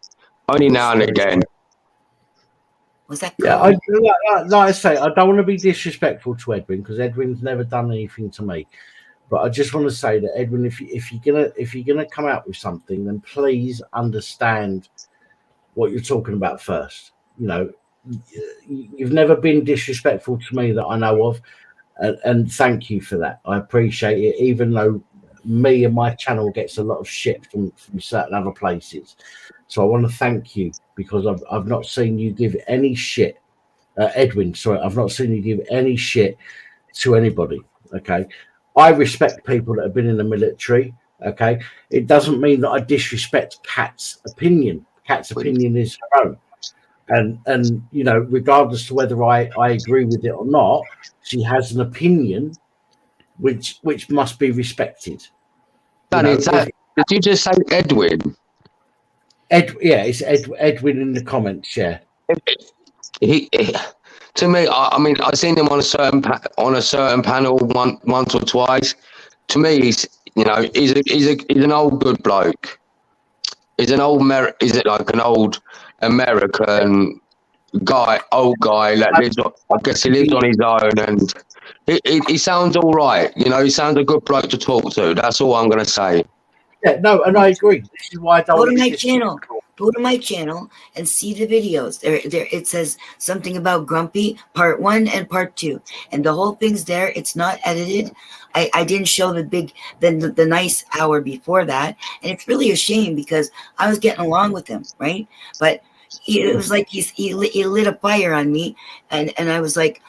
Speaker 5: Only now and again.
Speaker 13: Was that
Speaker 18: Yeah, like I say, I don't want to be disrespectful to Edwin because Edwin's never done anything to me. But I just want to say that Edwin, if you're gonna come out with something, then please understand what you're talking about first. You know, you've never been disrespectful to me that I know of, and thank you for that. I appreciate it, even though me and my channel gets a lot of shit from certain other places. So I want to thank you because I've not seen you give any shit, Edwin. Sorry, I've not seen you give any shit to anybody. Okay, I respect people that have been in the military. Okay, it doesn't mean that I disrespect Kat's opinion. Kat's opinion is her own, and you know, regardless to whether I agree with it or not, she has an opinion which must be respected.
Speaker 5: Danny, did you just say Edwin?
Speaker 18: Yeah, it's Edwin in the comments. Yeah,
Speaker 5: He to me, I mean, I've seen him on a certain panel once or twice. To me, he's an old good bloke. He's an old is it like an old American old guy that lives. I guess he lives on his own, and he sounds all right. You know, he sounds a good bloke to talk to. That's all I'm going to say.
Speaker 18: Yeah, no, and I agree. This is why I don't
Speaker 13: go to my channel. Go to my channel and see the videos. There it says something about Grumpy part 1 and part 2, and the whole thing's there. It's not edited. I didn't show the nice hour before that, and it's really a shame because I was getting along with him, right? But it was like he lit a fire on me, and I was like,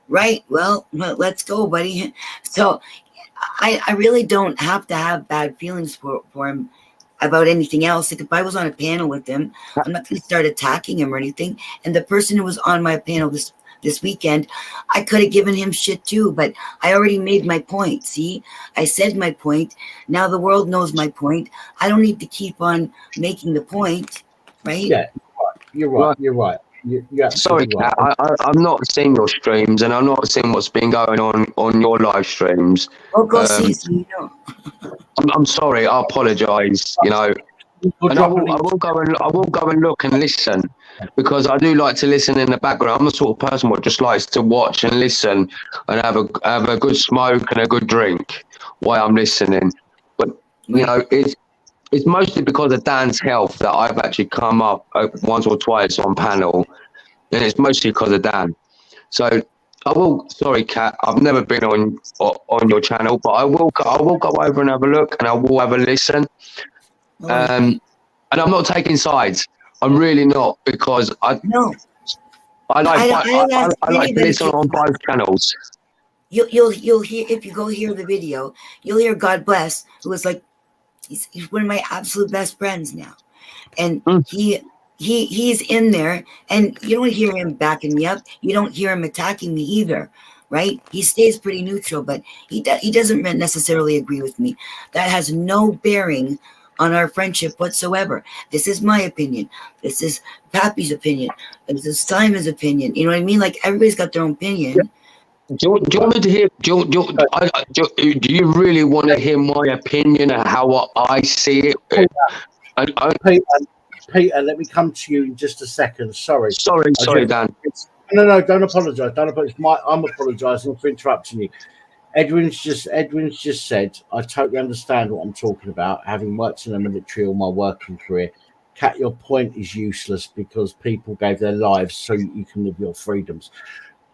Speaker 13: right, well, let's go, buddy. So I really don't have to have bad feelings for him about anything else. Like if I was on a panel with him, I'm not going to start attacking him or anything. And the person who was on my panel this weekend, I could have given him shit too, but I already made my point. See, I said my point. Now the world knows my point. I don't need to keep on making the point, right?
Speaker 18: Yeah, you're right. You're right.
Speaker 5: Sorry, Kat, I'm not seeing your streams, and I'm not seeing what's been going on your live streams.
Speaker 13: Oh, go see, so you know.
Speaker 5: I'm sorry. I apologise. You know, and I will go and look and listen because I do like to listen in the background. I'm the sort of person who just likes to watch and listen and have a good smoke and a good drink while I'm listening. But you know, it's mostly because of Dan's health that I've actually come up once or twice on panel, and it's mostly because of Dan. So I will. Sorry, Kat, I've never been on your channel, but I will go over and have a look, and I will have a listen. And I'm not taking sides. I'm really not because I like to listen on both channels.
Speaker 13: You'll hear if you go hear the video, you'll hear God Bless, who was like. He's one of my absolute best friends now, and he's in there, and you don't hear him backing me up. You don't hear him attacking me either, right? He stays pretty neutral, but he doesn't necessarily agree with me. That has no bearing on our friendship whatsoever. This is my opinion. This is Pappy's opinion. This is Simon's opinion. You know what I mean? Like everybody's got their own opinion.
Speaker 5: Yeah. Do you want me to hear? Do you really want to hear my opinion of how I see it?
Speaker 18: Peter, let me come to you in just a second. Sorry,
Speaker 5: Dan.
Speaker 18: No, don't apologise. I'm apologising for interrupting you. Edwin's just said, I totally understand what I'm talking about, having worked in the military all my working career. Kat, your point is useless because people gave their lives so you can live your freedoms.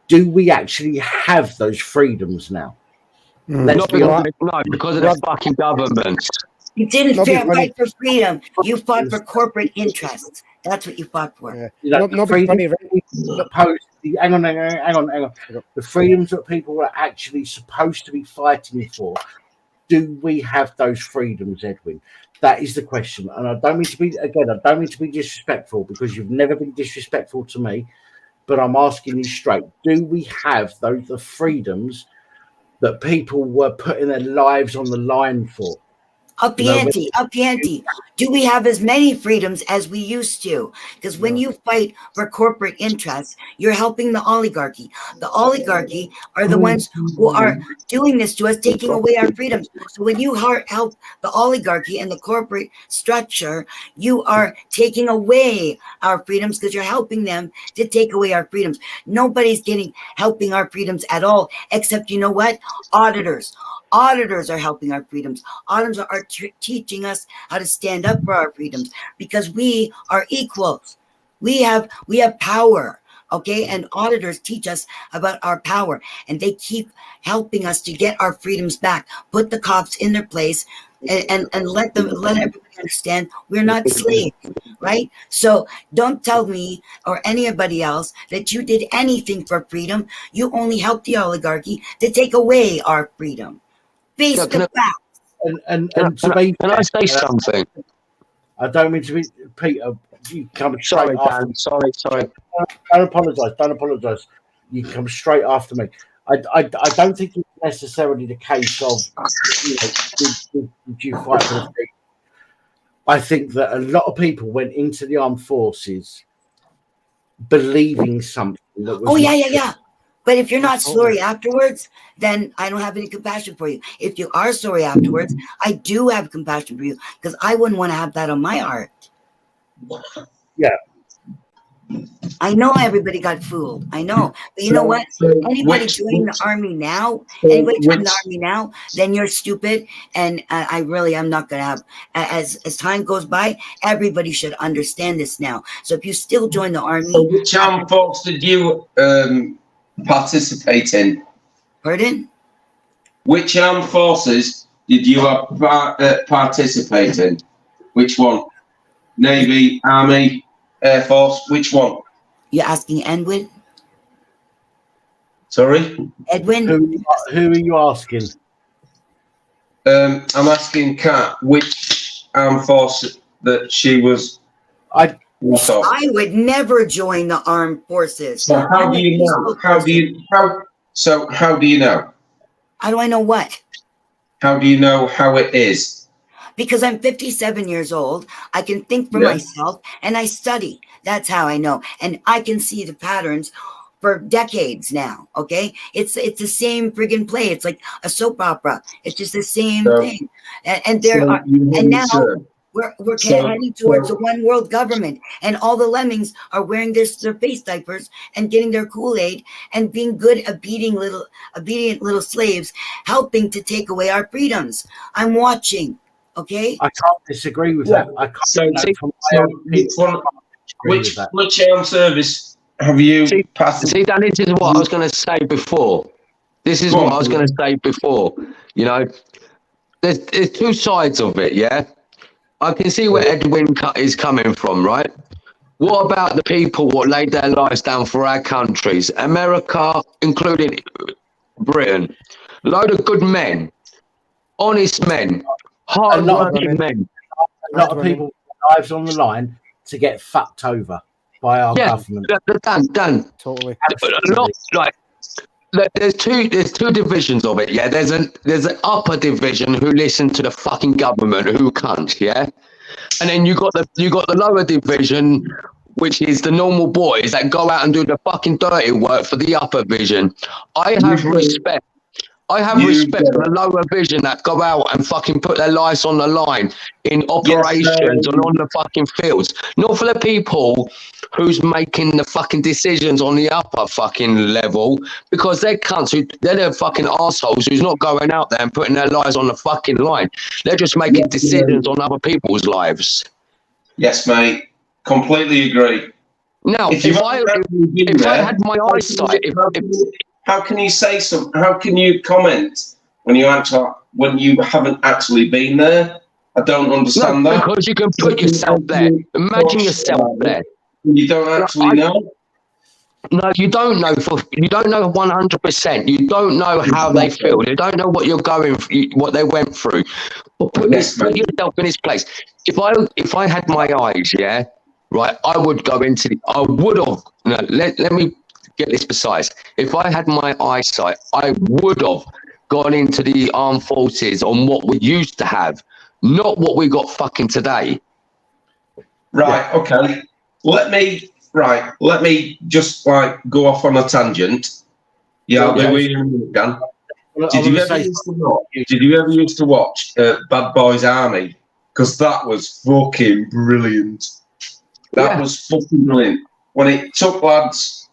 Speaker 18: Do we actually have those freedoms now? Let's
Speaker 5: Not
Speaker 18: be honest.
Speaker 5: no, because of the fucking government.
Speaker 13: You didn't
Speaker 18: Not be
Speaker 13: fight for freedom. You fought for corporate interests. That's what you fought for.
Speaker 18: You know, the freedoms hang on. The freedoms that people were actually supposed to be fighting for, do we have those freedoms, Edwin? That is the question. And I don't mean to be disrespectful, because you've never been disrespectful to me, but I'm asking you straight. Do we have the freedoms that people were putting their lives on the line for?
Speaker 13: Up the ante. Do we have as many freedoms as we used to? Because when you fight for corporate interests, you're helping the oligarchy. The oligarchy are the ones who are doing this to us, taking away our freedoms. So when you help the oligarchy and the corporate structure, you are taking away our freedoms because you're helping them to take away our freedoms. Nobody's helping our freedoms at all, except, you know what? Auditors. Auditors are helping our freedoms. Auditors are teaching us how to stand up for our freedoms, because we are equals. We have power, okay? And auditors teach us about our power, and they keep helping us to get our freedoms back. Put the cops in their place, and let everybody understand we're not slaves, right? So don't tell me or anybody else that you did anything for freedom. You only helped the oligarchy to take away our freedom. Face the facts.
Speaker 18: And to be
Speaker 5: can I say something?
Speaker 18: I don't mean to be, Peter. You come straight after.
Speaker 5: Dan, sorry.
Speaker 18: Don't apologise. You come straight after me. I don't think it's necessarily the case of, did you fight for the freedom? I think that a lot of people went into the armed forces believing something that was.
Speaker 13: Oh yeah. But if you're not sorry afterwards, then I don't have any compassion for you. If you are sorry afterwards, I do have compassion for you, because I wouldn't want to have that on my heart.
Speaker 18: Yeah.
Speaker 13: I know everybody got fooled. I know. But you know what? Anybody joining the army now, then you're stupid. And I'm not going to have, as time goes by, everybody should understand this now. So if you still join the army.
Speaker 4: So which armed force did you participate in?
Speaker 13: Pardon?
Speaker 4: Which armed forces did you participate in? Which one? Navy, Army, Air Force, which one?
Speaker 13: You're asking Edwin?
Speaker 4: Sorry?
Speaker 13: Edwin?
Speaker 18: Who are you asking?
Speaker 4: I'm asking Kat which armed force that she was.
Speaker 13: I would never join the armed forces.
Speaker 4: So how do you know? How do you know?
Speaker 13: How do I know what?
Speaker 4: How do you know how it is?
Speaker 13: Because I'm 57 years old. I can think for myself, and I study. That's how I know. And I can see the patterns for decades now, okay? It's the same friggin' play. It's like a soap opera. It's just the same thing. And now we're heading towards a one world government, and all the lemmings are wearing their face diapers and getting their Kool-Aid and being good, obedient little slaves, helping to take away our freedoms. I'm watching, okay?
Speaker 18: I can't disagree with that. I can't.
Speaker 4: Which armed service have you passed?
Speaker 5: See, Dan, this is what I was going to say before. You know, there's two sides of it, yeah? I can see where Edwin is coming from, right? What about the people what laid their lives down for our countries? America, including Britain. A load of good men, honest men, hard-working men.
Speaker 18: A lot of people put lives on the line to get fucked over by our government.
Speaker 5: Dan,
Speaker 18: totally.
Speaker 5: There's two divisions of it, yeah. There's an upper division who listen to the fucking government, who can't, yeah. And then you got the lower division, which is the normal boys that go out and do the fucking dirty work for the upper vision. I have respect for the lower vision that go out and fucking put their lives on the line in operations and on the fucking fields. Not for the people who's making the fucking decisions on the upper fucking level, because they're cunts they're the fucking assholes who's not going out there and putting their lives on the fucking line. They're just making decisions on other people's lives.
Speaker 4: Yes, mate. Completely agree.
Speaker 5: Now, if I had my eyesight,
Speaker 4: how can you say so? How can you comment when you haven't actually been there? I don't understand that.
Speaker 5: Because you can put yourself there. Imagine yourself there.
Speaker 4: You don't actually know.
Speaker 5: No, you don't know. You don't know 100%. You don't know how they feel. You don't know what you're what they went through. But put yourself in his place. If I had my eyes, yeah, right, I would go into. I would have. No, let me get this precise. If I had my eyesight, I would have gone into the armed forces on what we used to have, not what we got fucking today.
Speaker 4: Right. Okay. Let me just go off on a tangent. Yeah, I'll do it again. Did you ever used to watch Bad Boys Army? Because that was fucking brilliant. That was fucking brilliant. When it took lads,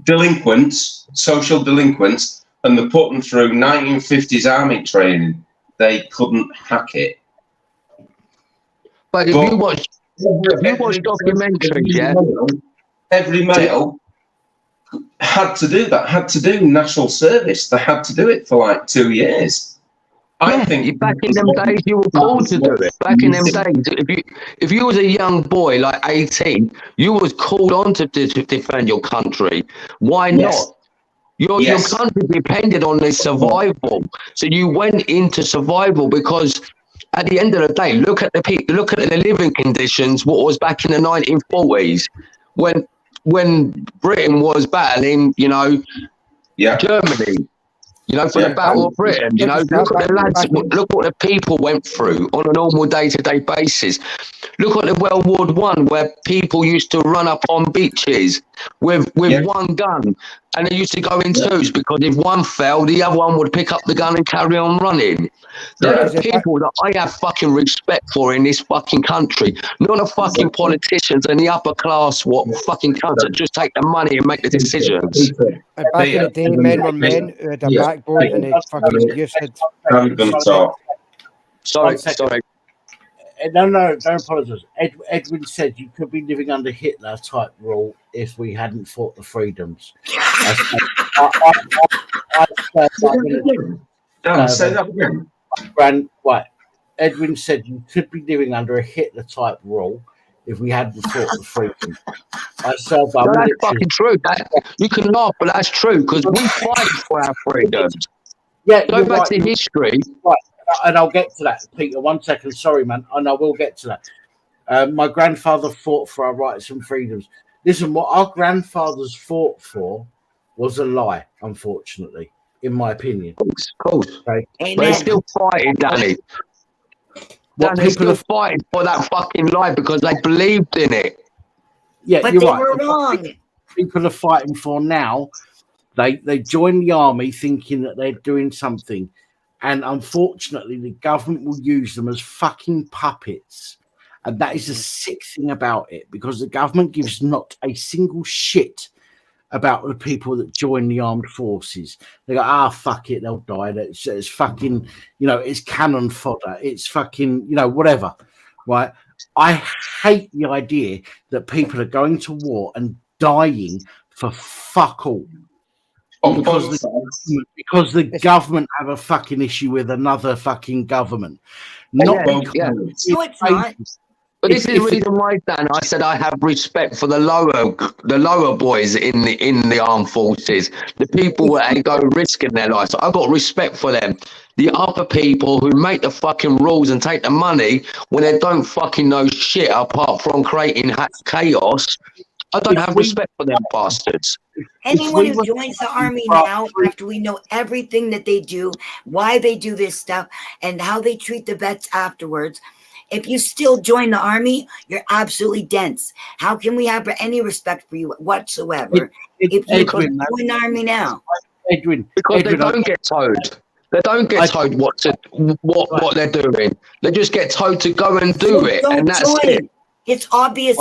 Speaker 4: delinquents, social delinquents, and they put them through 1950s army training, they couldn't hack it.
Speaker 5: But if you watch documentaries, yeah,
Speaker 4: every male had to do that. Had to do national service. They had to do it for like 2 years. I think
Speaker 5: back in them days you were called to do it. Back in them days, if you was a young boy like 18, you was called on to defend your country. Why not? Your country depended on the survival, so you went into survival because. At the end of the day, look at the living conditions. What was back in the 1940s, when Britain was battling, Germany, for the Battle of Britain. Look at the lads. Look what the people went through on a normal day-to-day basis. Look at the World War I, where people used to run up on beaches with one gun, and they used to go in twos because if one fell, the other one would pick up the gun and carry on running. They're the people that I have fucking respect for in this fucking country, not the fucking politicians and the upper class fucking cunts that just take the money and make the decisions.
Speaker 14: Back in the day, men were men who had a backbone and they fucking used it.
Speaker 5: Sorry.
Speaker 18: No, don't apologise. Edwin said you could be living under Hitler type rule if we hadn't fought the freedoms.
Speaker 4: Say that again.
Speaker 18: Edwin said you could be living under a Hitler type rule if we hadn't fought the freedom.
Speaker 5: That's fucking true. You can laugh, but that's true because we fight for our freedoms.
Speaker 18: Yeah,
Speaker 5: go back to history.
Speaker 18: Right, and I'll get to that, Peter. 1 second, sorry, man, and I will get to that. My grandfather fought for our rights and freedoms. Listen, what our grandfathers fought for was a lie, unfortunately, in my opinion.
Speaker 5: Of course.
Speaker 18: Okay?
Speaker 5: But they're still fighting, Danny. They're still fighting for that fucking lie because they believed in it.
Speaker 18: Yeah,
Speaker 13: but
Speaker 18: you're
Speaker 13: they
Speaker 18: right.
Speaker 13: were wrong.
Speaker 18: People are fighting for now. They join the army thinking that they're doing something, and unfortunately, the government will use them as fucking puppets. And that is the sick thing about it, because the government gives not a single shit about the people that join the armed forces. They go, fuck it, they'll die. It's fucking, it's cannon fodder. It's fucking, whatever, right? I hate the idea that people are going to war and dying for fuck all. Because the government have a fucking issue with another fucking government. Not
Speaker 13: No, it's not.
Speaker 5: But this is the reason why, Dan, I said I have respect for the lower boys in the armed forces, the people that go risking their lives. I've got respect for them. The upper people who make the fucking rules and take the money when they don't fucking know shit apart from creating chaos, I don't have respect for them bastards.
Speaker 13: Anyone who joins the army now, after we know everything that they do, why they do this stuff, and how they treat the vets afterwards, if you still join the army, you're absolutely dense. How can we have any respect for you whatsoever if you join the army now?
Speaker 5: Because they don't get told. They don't get told what they're doing. They just get told to go and do it, and that's it.
Speaker 13: It's obvious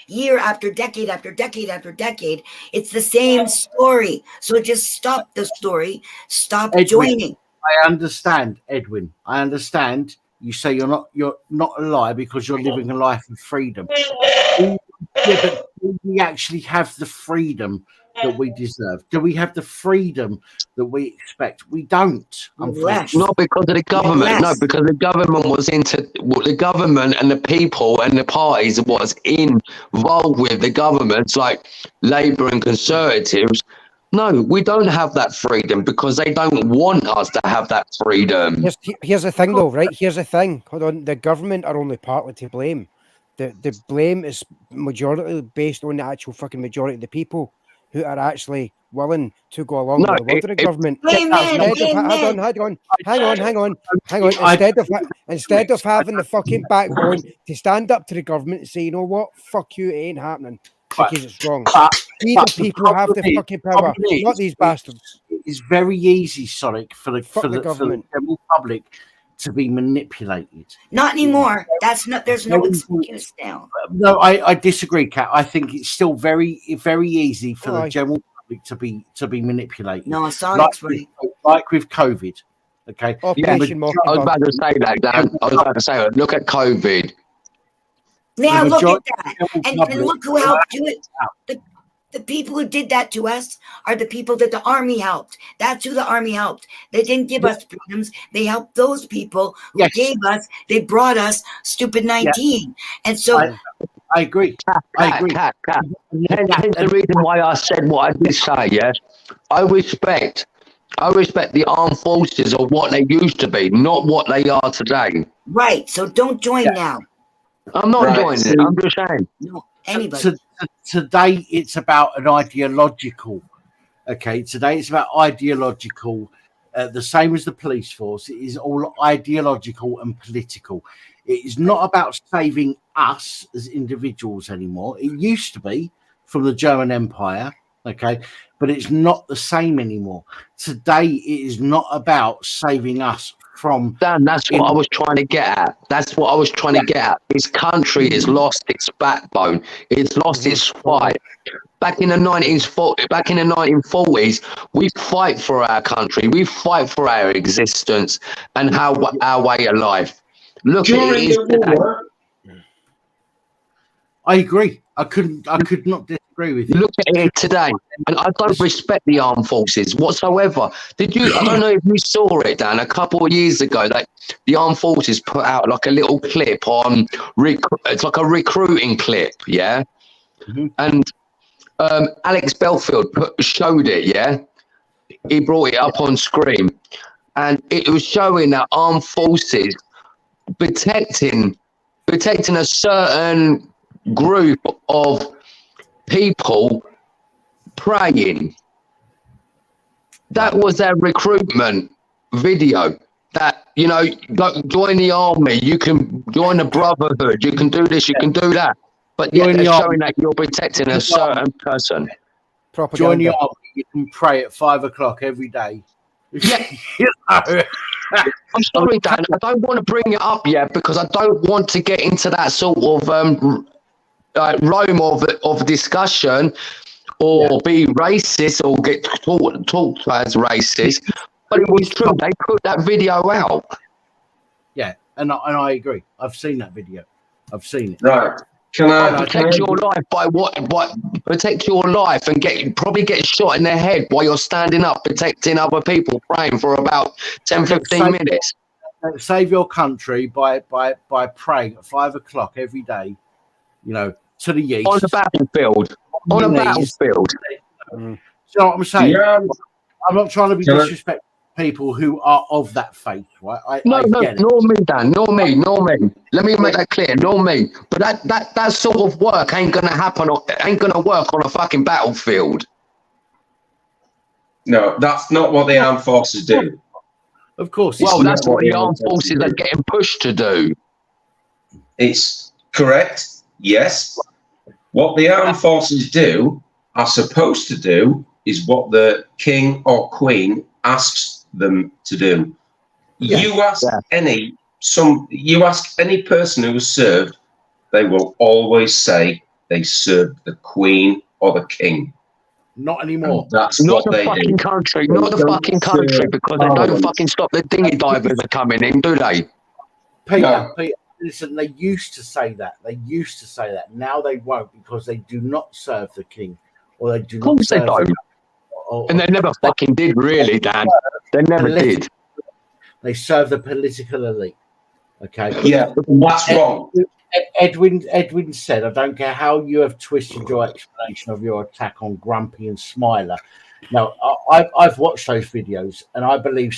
Speaker 13: year after decade after decade after decade. It's the same story. So just stop the story. Stop joining.
Speaker 18: I understand, Edwin. I understand You say you're not a liar because you're living a life of freedom. Yeah, but do we actually have the freedom that we deserve? Do we have the freedom that we expect? We don't, unfortunately.
Speaker 5: Not because of the government. No, because the government was into the government and the people and the parties was involved with the governments like Labour and Conservatives. No, we don't have that freedom because they don't want us to have that freedom.
Speaker 14: Here's the thing, though, right? Here's the thing. Hold on. The government are only partly to blame. The blame is majority based on the actual fucking majority of the people who are actually willing to go along with the word of the government. Instead of having the fucking backbone to stand up to the government and say, you know what, fuck you, it ain't happening because it's wrong. The people have the fucking power, not these bastards.
Speaker 18: It's very easy, Sonic, for the general public to be manipulated.
Speaker 13: Not anymore. There's no excuse now.
Speaker 18: No, I disagree, Kat. I think it's still very, very easy for the general public to be manipulated.
Speaker 13: No, Sonic's right.
Speaker 18: Like with COVID. Okay.
Speaker 5: Yeah, I was about to say that, Dan. I was about to say, look at COVID.
Speaker 13: Now look at that. And look who helped do it. The people who did that to us are the people that the army helped. That's who the army helped. They didn't give us freedoms. They helped those people who gave us, they brought us stupid 19. And so
Speaker 18: I agree.
Speaker 5: Hence the reason why I said what I did say, yes. I respect the armed forces of what they used to be, not what they are today.
Speaker 13: Right. So don't join now.
Speaker 5: I'm not joining it. I'm just saying.
Speaker 13: No, anybody.
Speaker 18: Today it's about an ideological. Okay, today it's about ideological. The same as the police force. It is all ideological and political. It is not about saving us as individuals anymore. It used to be from the German Empire. Okay, but it's not the same anymore. Today it is not about saving us from.
Speaker 5: Dan, that's what I was trying to get at. That's what I was trying to get at. This country has lost its backbone. It's lost its fight. Back in the 1940s, we fight for our country. We fight for our existence and our way of life. Look at it today.
Speaker 18: I agree. I could not disagree with you.
Speaker 5: Look at it today, and I don't respect the armed forces whatsoever. Did you? I don't know if you saw it, Dan. A couple of years ago, like the armed forces put out like a little clip on. It's like a recruiting clip, yeah. And Alex Belfield showed it, yeah. He brought it up on screen, and it was showing that armed forces protecting a certain group of people praying. That was their recruitment video. That, you know, join the army, you can join the brotherhood, you can do this, you can do that. But yet they're showing that you're protecting a certain person.
Speaker 18: Join the army, you can pray at 5 o'clock every day.
Speaker 5: Yeah. I'm sorry, Dan. I don't want to bring it up yet because I don't want to get into that sort of realm of discussion or be racist or get talked as racist. But it was true. They put that video out.
Speaker 18: Yeah, and I agree. I've seen that video. I've seen it.
Speaker 4: Right. Can I
Speaker 5: protect your life by what? Protect your life and probably get shot in the head while you're standing up protecting other people, praying for about 10-15 minutes.
Speaker 18: Save your country by praying at 5 o'clock every day. You know, to the east
Speaker 5: on the battlefield. On a battlefield.
Speaker 18: You know what I'm saying?
Speaker 4: Yeah.
Speaker 18: I'm not trying to be disrespectful to people who are of that faith, right?
Speaker 5: No, nor me, Dan, nor me. Let me make that clear, nor me. But that sort of work ain't gonna happen. Ain't gonna work on a fucking battlefield.
Speaker 4: No, that's not what the armed forces do.
Speaker 18: Of course.
Speaker 5: Well, that's what the armed forces are getting pushed to do.
Speaker 4: It's correct. Yes. What the armed forces are supposed to do is what the king or queen asks them to do. Yeah. You ask any person who has served, they will always say they served the queen or the king.
Speaker 18: Not anymore.
Speaker 4: And that's
Speaker 5: not
Speaker 4: what
Speaker 5: the
Speaker 4: they
Speaker 5: fucking
Speaker 4: do.
Speaker 5: country. Not the fucking country because they don't fucking stop the dinghy divers are coming in, do they?
Speaker 18: Peter, listen, they used to say that. Now they won't, because they do not serve the king, or they do
Speaker 5: Of
Speaker 18: not
Speaker 5: course they
Speaker 18: serve
Speaker 5: don't. And they never fucking did, really, Dan. They never did.
Speaker 18: They serve the political elite. Okay.
Speaker 4: Yeah, that's wrong.
Speaker 18: Edwin said, I don't care how you have twisted your explanation of your attack on Grumpy and Smiler. Now, I've watched those videos, and I believe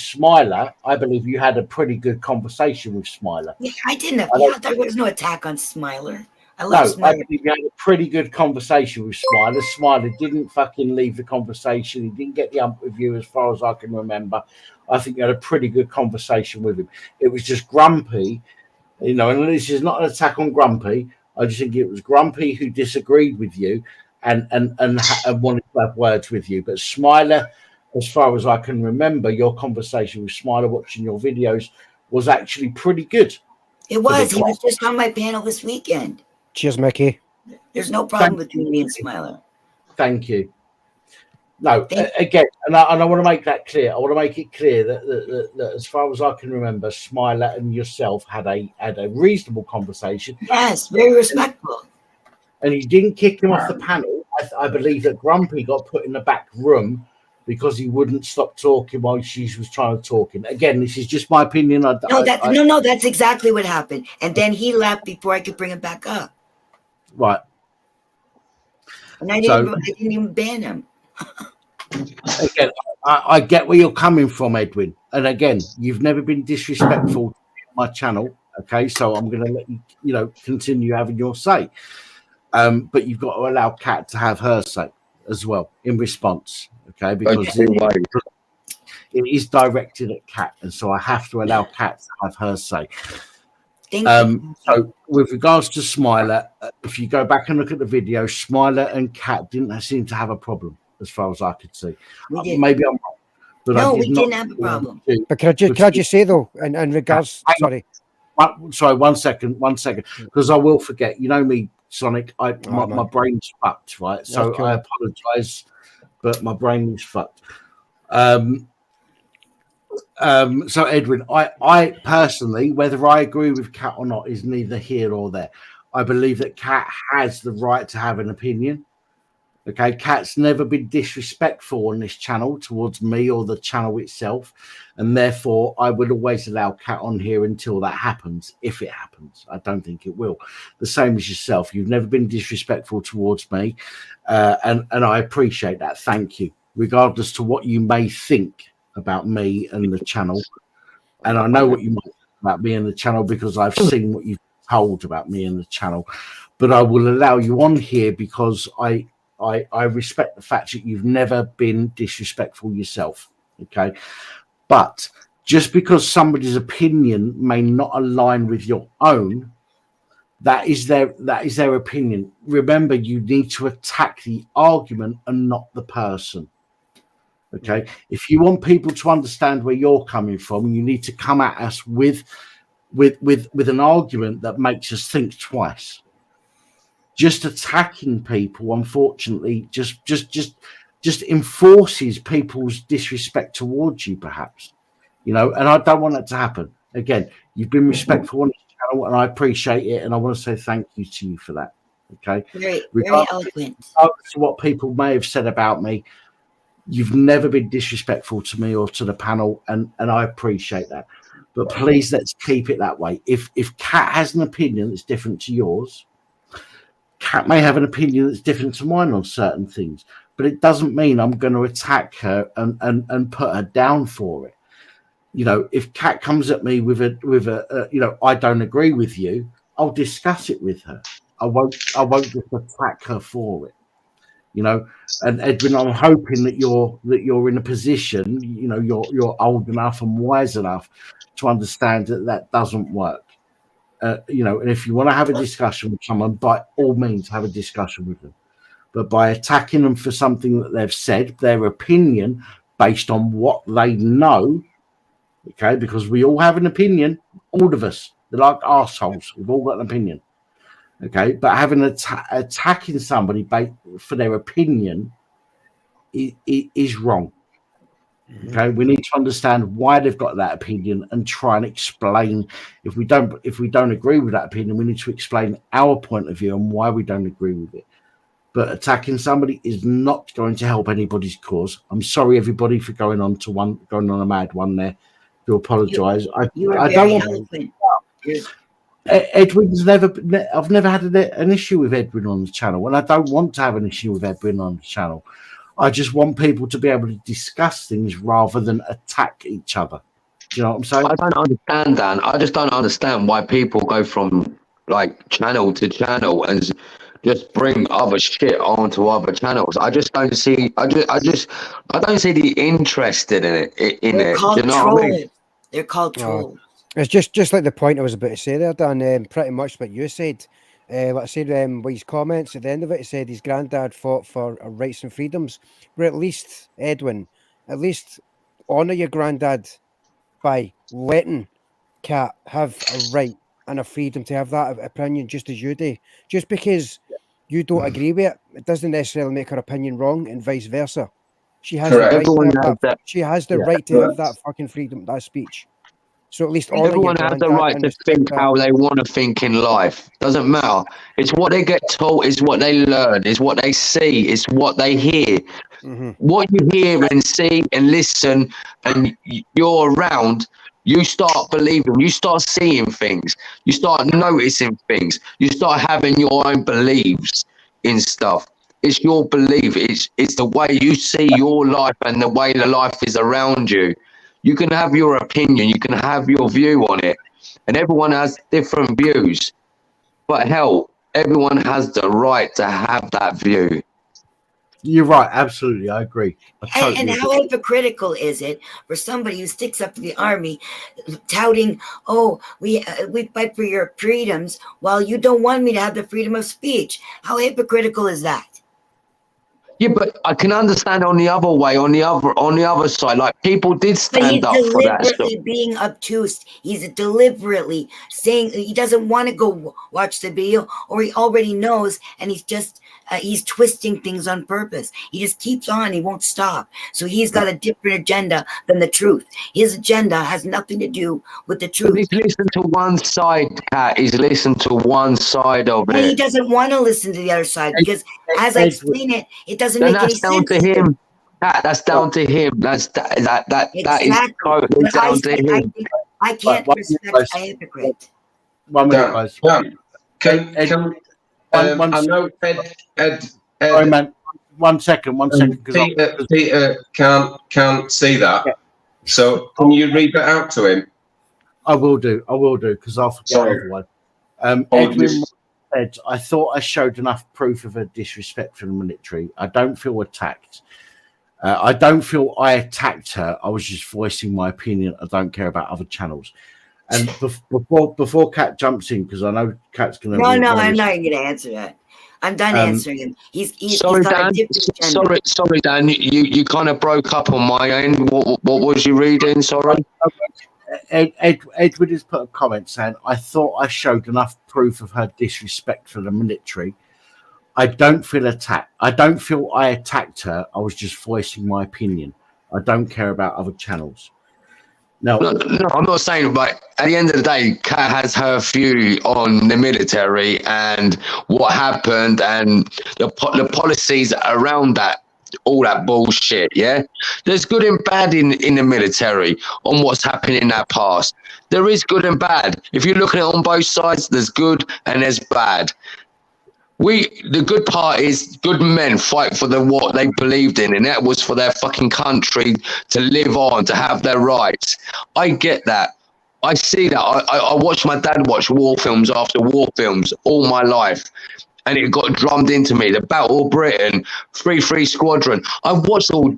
Speaker 18: you had a pretty good conversation with Smiler.
Speaker 13: Yeah, I didn't. There was no attack on Smiler. I love
Speaker 18: No, I
Speaker 13: Smiler.
Speaker 18: believe you had a pretty good conversation with Smiler. Smiler didn't fucking leave the conversation. He didn't get the ump with you, as far as I can remember. I think you had a pretty good conversation with him. It was just Grumpy, and this is not an attack on Grumpy. I just think it was Grumpy who disagreed with you and wanted to have words with you. But Smiler, as far as I can remember, your conversation with Smiler, watching your videos, was actually pretty good.
Speaker 13: It was. He was just on my panel this weekend.
Speaker 14: Cheers, Mickey.
Speaker 13: There's no problem between me and Smiler.
Speaker 18: Thank you. No, again, and I want to make that clear. I want to make it clear that as far as I can remember, Smiler and yourself had a reasonable conversation.
Speaker 13: Yes, very respectful.
Speaker 18: And you didn't kick him off the panel. I believe that Grumpy got put in the back room because he wouldn't stop talking while she was trying to talk him. Again, this is just my opinion.
Speaker 13: No, that's exactly what happened. And then he left before I could bring him back up.
Speaker 18: Right.
Speaker 13: And I didn't even ban him.
Speaker 18: Again, I get where you're coming from, Edwin. And again, you've never been disrespectful to my channel. Okay, so I'm going to let you, continue having your say. But you've got to allow Kat to have her say as well in response. Okay, because it is directed at Kat, and so I have to allow Kat to have her say. So with regards to Smiler, if you go back and look at the video, Smiler and Kat didn't seem to have a problem, as far as I could see. Maybe I'm wrong, but
Speaker 13: we didn't have a problem.
Speaker 14: But can I just say though, in regards,
Speaker 18: sorry, one second, because I will forget. You know me, Sonic. My brain's fucked, right? So I apologise, but my brain is fucked. So Edwin, I personally, whether I agree with Kat or not, is neither here or there. I believe that Kat has the right to have an opinion. Okay, Kat's never been disrespectful on this channel towards me or the channel itself, and therefore I would always allow Kat on here until that happens, if it happens. I don't think it will. The same as yourself. You've never been disrespectful towards me, and I appreciate that. Thank you. Regardless to what you may think about me and the channel, and I know what you might think about me and the channel because I've seen what you've told about me and the channel, but I will allow you on here because I respect the fact that you've never been disrespectful yourself. Okay, but just because somebody's opinion may not align with your own, that is their opinion. Remember, you need to attack the argument and not the person. Okay, if you want people to understand where you're coming from, you need to come at us with an argument that makes us think twice. Just attacking people, unfortunately, just enforces people's disrespect towards you, perhaps. And I don't want that to happen. Again, you've been respectful on this channel, and I appreciate it, and I want to say thank you to you for that. Okay,
Speaker 13: very eloquent.
Speaker 18: Regardless to what people may have said about me, you've never been disrespectful to me or to the panel, and I appreciate that. But please, let's keep it that way. If Kat has an opinion that's different to yours, Kat may have an opinion that's different to mine on certain things, but it doesn't mean I'm going to attack her and put her down for it. If Kat comes at me with a I don't agree with you, I'll discuss it with her. I won't just attack her for it. And Edwin, I'm hoping that you're in a position, you're old enough and wise enough to understand that doesn't work. And if you want to have a discussion with someone, by all means, have a discussion with them. But by attacking them for something that they've said, their opinion based on what they know, okay, because we all have an opinion, all of us, they're like arseholes, we've all got an opinion. Okay, but having attacking somebody for their opinion is wrong. Okay, we need to understand why they've got that opinion and try and explain. If we don't agree with that opinion, we need to explain our point of view and why we don't agree with it. But attacking somebody is not going to help anybody's cause. I'm sorry, everybody, for going on a mad one there. To apologise.
Speaker 13: You
Speaker 18: I
Speaker 13: are
Speaker 18: don't
Speaker 13: very
Speaker 18: want.
Speaker 13: eloquent.
Speaker 18: Edwin's I've never had an issue with Edwin on the channel, and I don't want to have an issue with Edwin on the channel. I just want people to be able to discuss things rather than attack each other. Do you know what I'm saying?
Speaker 5: I don't understand, Dan. I just don't understand why people go from like channel to channel and just bring other shit onto other channels. I just don't see. I don't see the interest in it.
Speaker 13: They're
Speaker 5: Do
Speaker 13: called
Speaker 5: you know
Speaker 13: trolls.
Speaker 5: what I mean?
Speaker 13: They're called
Speaker 14: Oh.
Speaker 13: trolls.
Speaker 14: It's just like the point I was about to say there, Dan. Pretty much what you said. Like I said, with his comments at the end of it, he said his granddad fought for rights and freedoms. But at least, Edwin, at least honour your granddad by letting Kat have a right and a freedom to have that opinion just as you do. Just because you don't agree with it, it doesn't necessarily make her opinion wrong, and vice versa. She has
Speaker 5: Correct.
Speaker 14: the right
Speaker 5: Everyone
Speaker 14: to have
Speaker 5: has
Speaker 14: that.
Speaker 5: that.
Speaker 14: She has the
Speaker 5: Yeah.
Speaker 14: right to have
Speaker 5: Correct.
Speaker 14: that fucking freedom, that speech. So at least honour your
Speaker 5: Everyone has the
Speaker 14: granddad
Speaker 5: right
Speaker 14: and
Speaker 5: to
Speaker 14: respect
Speaker 5: think
Speaker 14: that.
Speaker 5: how they want to think in life. Doesn't matter. It's what they get taught, it's what they learn, it's what they see, it's what they hear. What you hear and see and listen and you're around, you start believing, you start seeing things, you start noticing things, you start having your own beliefs in stuff. It's your belief, it's the way you see your life and the way the life is around you. You can have your opinion, you can have your view on it, and everyone has different views. But hell, everyone has the right to have that view.
Speaker 18: You're right. Absolutely, I agree. I totally
Speaker 13: And
Speaker 18: agree.
Speaker 13: how hypocritical is it for somebody who sticks up for the army, touting, "Oh, we fight for your freedoms," while you don't want me to have the freedom of speech? How hypocritical is that?
Speaker 5: Yeah, but I can understand on the other way, on the other side, like people did
Speaker 13: But he's
Speaker 5: stand up for that stuff.
Speaker 13: deliberately being obtuse. He's deliberately saying he doesn't want to go watch the video, or he already knows, and he's just he's twisting things on purpose. He just keeps on. He won't stop. So he's got a different agenda than the truth. His agenda has nothing to do with the
Speaker 5: But
Speaker 13: truth.
Speaker 5: he's listened to one side, Kat. He's listened to one side of
Speaker 13: But he
Speaker 5: it.
Speaker 13: doesn't want to listen to the other side because, as I explain it, it doesn't
Speaker 5: Then
Speaker 13: make any
Speaker 5: that's down
Speaker 13: sense.
Speaker 5: to him. That's down to him. That is
Speaker 13: Exactly.
Speaker 5: totally
Speaker 13: But I
Speaker 5: down to
Speaker 13: say I
Speaker 5: him.
Speaker 13: think I can't respect a hypocrite.
Speaker 18: 1 minute, guys.
Speaker 4: I know Ed.
Speaker 18: Sorry, man. 1 second. 1 second.
Speaker 4: Peter can't see that. So can you read that out to him?
Speaker 18: I will do, because I'll forget
Speaker 4: Sorry.
Speaker 18: otherwise.
Speaker 4: Oh,
Speaker 18: Edwin said, I thought I showed enough proof of her disrespect for the military. I don't feel attacked. I don't feel I attacked her. I was just voicing my opinion. I don't care about other channels. And before Kat jumps in, because I know Kat's going to...
Speaker 13: No, I'm not even going to answer that. I'm done answering him. He's
Speaker 5: Sorry,
Speaker 13: got a
Speaker 5: Dan.
Speaker 13: different agenda.
Speaker 5: Sorry, Dan. You kind of broke up on my end. What was you reading? Sorry.
Speaker 18: Edward has put a comment saying, I thought I showed enough proof of her disrespect for the military. I don't feel attacked. I don't feel I attacked her. I was just voicing my opinion. I don't care about other channels. No,
Speaker 5: I'm not saying, but at the end of the day, Kat has her view on the military and what happened and the policies around that, all that bullshit. Yeah, there's good and bad in the military on what's happened in that past. There is good and bad. If you're looking at it on both sides, there's good and there's bad. The good part is good men fight for what they believed in, and that was for their fucking country to live on, to have their rights. I get that. I see that. I watched my dad watch war films after war films all my life, and it got drummed into me. The Battle of Britain, 3-3 Squadron. I've watched all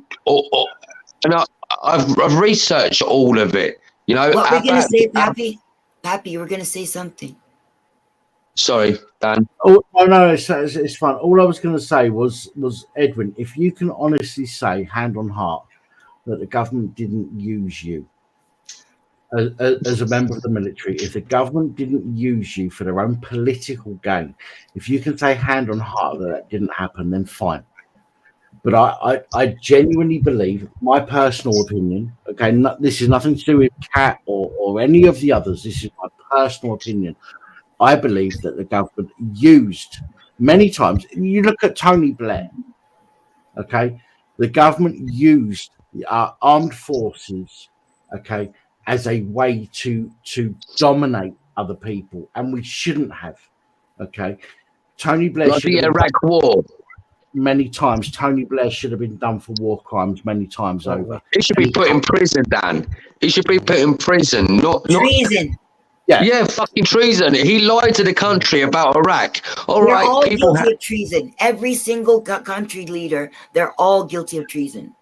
Speaker 5: and I've researched all of it. You know.
Speaker 13: What were you going to say, Pappy? Pappy, you were going to say something.
Speaker 5: Sorry, Dan.
Speaker 18: Oh no, it's fine. All I was going to say was Edwin, if you can honestly say, hand on heart, that the government didn't use you as a member of the military, if the government didn't use you for their own political gain, if you can say, hand on heart, that didn't happen, then fine. But I genuinely believe, my personal opinion, okay, this is nothing to do with Cat or any of the others. This is my personal opinion. I believe that the government used many times. You look at Tony Blair, okay, the government used our armed forces, okay, as a way to dominate other people, and we shouldn't have, okay. Tony Blair
Speaker 5: Like
Speaker 18: should
Speaker 5: the
Speaker 18: have been
Speaker 5: Iraq War.
Speaker 18: many times. Tony Blair should have been done for war crimes many times over.
Speaker 5: He should be put in prison, Dan. He should be put in prison. Not
Speaker 13: treason.
Speaker 5: Yeah, fucking treason. He lied to the country about Iraq. All
Speaker 13: They're
Speaker 5: right,
Speaker 13: all
Speaker 5: people.
Speaker 13: guilty of treason. Every single country leader, they're all guilty of treason.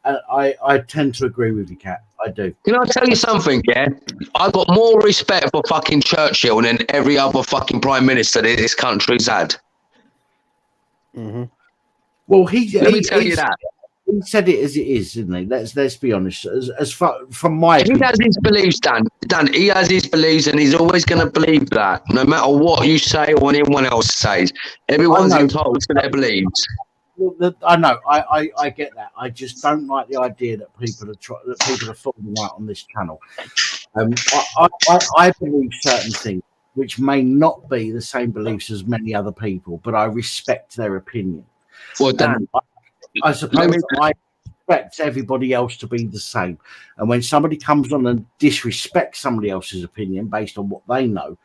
Speaker 18: I tend to agree with you, Kat. I do.
Speaker 5: Can I tell you something? Yeah, I got more respect for fucking Churchill than every other fucking prime minister that this country's had.
Speaker 18: Mm-hmm. Well,
Speaker 5: Let me tell you that.
Speaker 18: He said it as it is, didn't he? Let's be honest. As far from my
Speaker 5: He
Speaker 18: opinion,
Speaker 5: has his beliefs, Dan. Dan, he has his beliefs, and he's always going to believe that, no matter what you say or anyone else says. Everyone's entitled to their beliefs.
Speaker 18: I know. I get that. I just don't like the idea that people are falling out on this channel. I believe certain things which may not be the same beliefs as many other people, but I respect their opinion.
Speaker 5: Well, Dan,
Speaker 18: I suppose I expect everybody else to be the same. And when somebody comes on and disrespects somebody else's opinion based on what they know,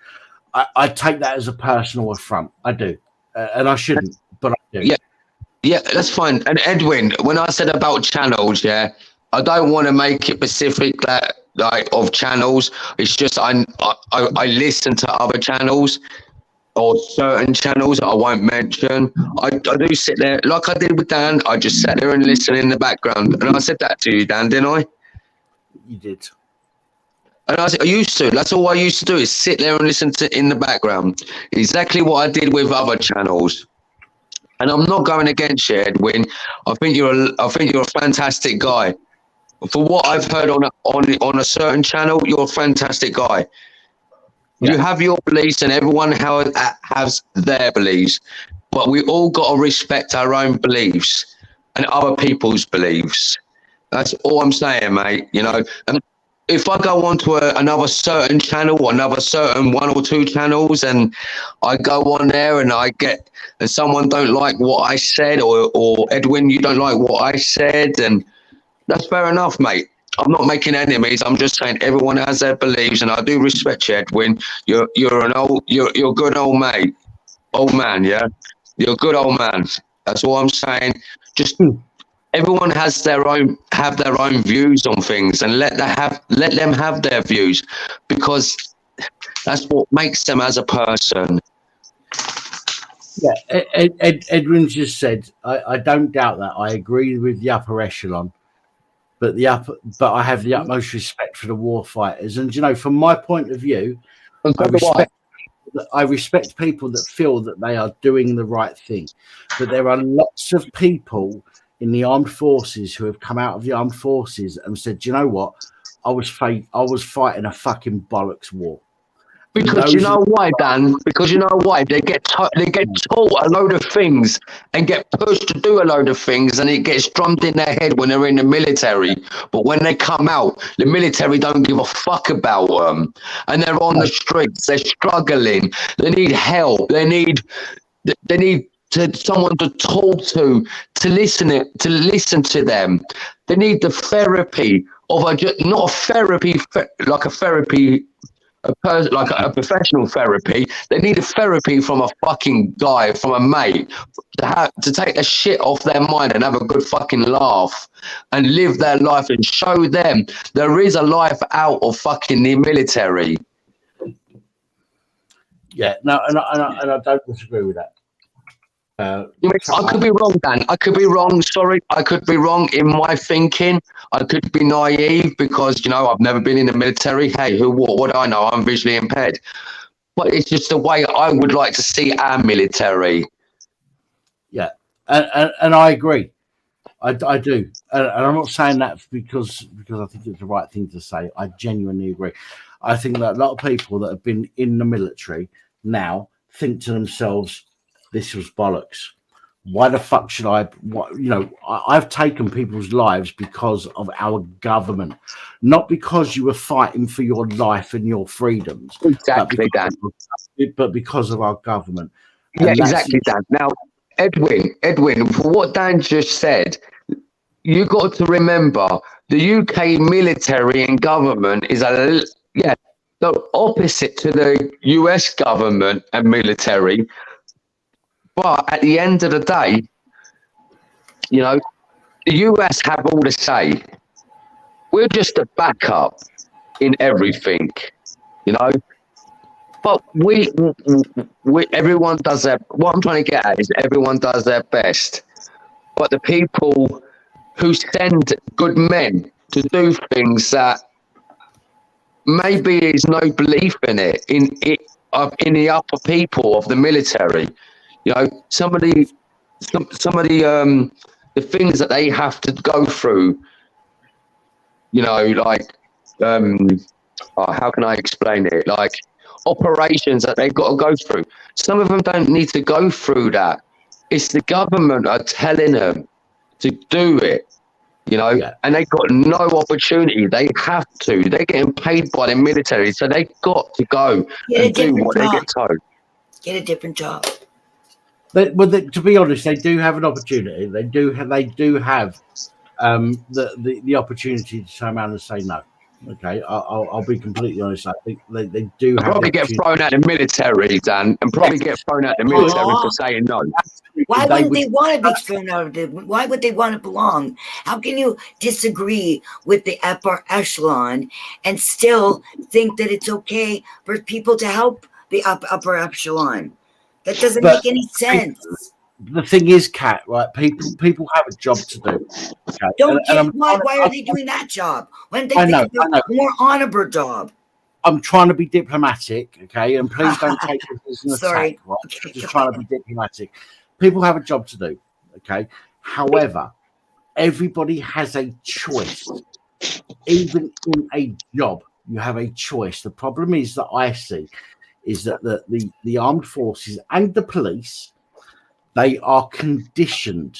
Speaker 18: I take that as a personal affront. I do, and I shouldn't, but I do.
Speaker 5: Yeah, that's fine. And Edwin, when I said about channels, yeah, I don't want to make it specific that like of channels. It's just I listen to other channels or certain channels I won't mention. I do sit there like I did with Dan. I just sat there and listen in the background, and I said that to you, Dan, didn't I?
Speaker 18: You did.
Speaker 5: And I used to. That's all I used to do is sit there and listen to in the background. Exactly what I did with other channels. And I'm not going against you, Edwin. I think you're a fantastic guy. For what I've heard on a certain channel, you're a fantastic guy. Yeah. You have your beliefs, and everyone has their beliefs. But we all got to respect our own beliefs and other people's beliefs. That's all I'm saying, mate. You know, and if I go on to another certain channel or another certain one or two channels, and I go on there and and someone don't like what I said, or Edwin, you don't like what I said, and that's fair enough, mate. I'm not making enemies. I'm just saying everyone has their beliefs, and I do respect you, Edwin. You're a good old mate, old man. Yeah, you're a good old man. That's all I'm saying. Just everyone has their own views on things, and let them have their views, because that's what makes them as a person.
Speaker 18: Yeah, Edwin just said, I don't doubt that. I agree with the upper echelon, but I have the utmost respect for the war fighters. And you know, from my point of view, I respect people that feel that they are doing the right thing. But there are lots of people in the armed forces who have come out of the armed forces and said, you know what, I was fighting a fucking bollocks war.
Speaker 5: Because you know why, Dan? Because you know why? They get taught a load of things and get pushed to do a load of things, and it gets drummed in their head when they're in the military. But when they come out, the military don't give a fuck about them, and they're on the streets. They're struggling. They need help. They need someone to talk to listen to them. They need the therapy of not a therapy like a therapy. Like a professional therapy. They need a therapy from a fucking guy, from a mate, to take the shit off their mind and have a good fucking laugh and live their life and show them there is a life out of fucking the military.
Speaker 18: Yeah, no, and I don't disagree with that.
Speaker 5: I could be wrong, Dan. I could be wrong. Sorry, I could be wrong in my thinking. I could be naive because, you know, I've never been in the military. Hey, what do I know? I'm visually impaired. But it's just the way I would like to see our military.
Speaker 18: Yeah, and I agree. I do. And I'm not saying that because I think it's the right thing to say. I genuinely agree. I think that a lot of people that have been in the military now think to themselves, this was bollocks. Why the fuck should I? I've taken people's lives because of our government, not because you were fighting for your life and your freedoms.
Speaker 5: Exactly, Dan.
Speaker 18: But because of our government.
Speaker 5: Yeah, exactly, Dan. Now, Edwin, for what Dan just said, you got to remember the UK military and government is the opposite to the US government and military. But at the end of the day, the US have all the say. We're just a backup in everything, But everyone does their. What I'm trying to get at is everyone does their best. But the people who send good men to do things that maybe there's no belief in in the upper people of the military. Some of the things that they have to go through, how can I explain it? Like operations that they've got to go through. Some of them don't need to go through that. It's the government are telling them to do it, and they've got no opportunity. They have to. They're getting paid by the military, so they've got to go and do what they get told.
Speaker 13: Get a different job.
Speaker 18: To be honest, they do have an opportunity. They do have the opportunity to turn around and say no. Okay, I'll be completely honest. I think they do have
Speaker 5: probably get thrown out of the military, Dan, and probably get thrown out of the military for saying no.
Speaker 13: Why wouldn't they want to be thrown out of the? Why would they want to belong? How can you disagree with the upper echelon and still think that it's okay for people to help the upper echelon? That doesn't make any sense.
Speaker 18: The thing is, Kat, right? People have a job to do. Okay?
Speaker 13: Why are they doing that job? When they think about a more honorable job?
Speaker 18: I'm trying to be diplomatic, okay? And please don't take this as an attack, right?
Speaker 13: Okay,
Speaker 18: Just trying to be diplomatic. People have a job to do, okay? However, everybody has a choice. Even in a job, you have a choice. The problem is that I see is that the armed forces and the police, they are conditioned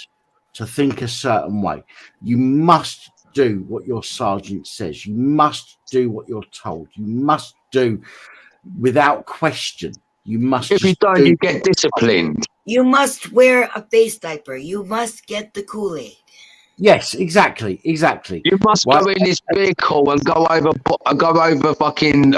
Speaker 18: to think a certain way. You must do what your sergeant says. You must do what you're told. You must do without question. You must.
Speaker 5: If you don't, you get disciplined.
Speaker 13: You must wear a face diaper. You must get the Kool-Aid.
Speaker 18: Yes, exactly.
Speaker 5: You must go in this vehicle and go over fucking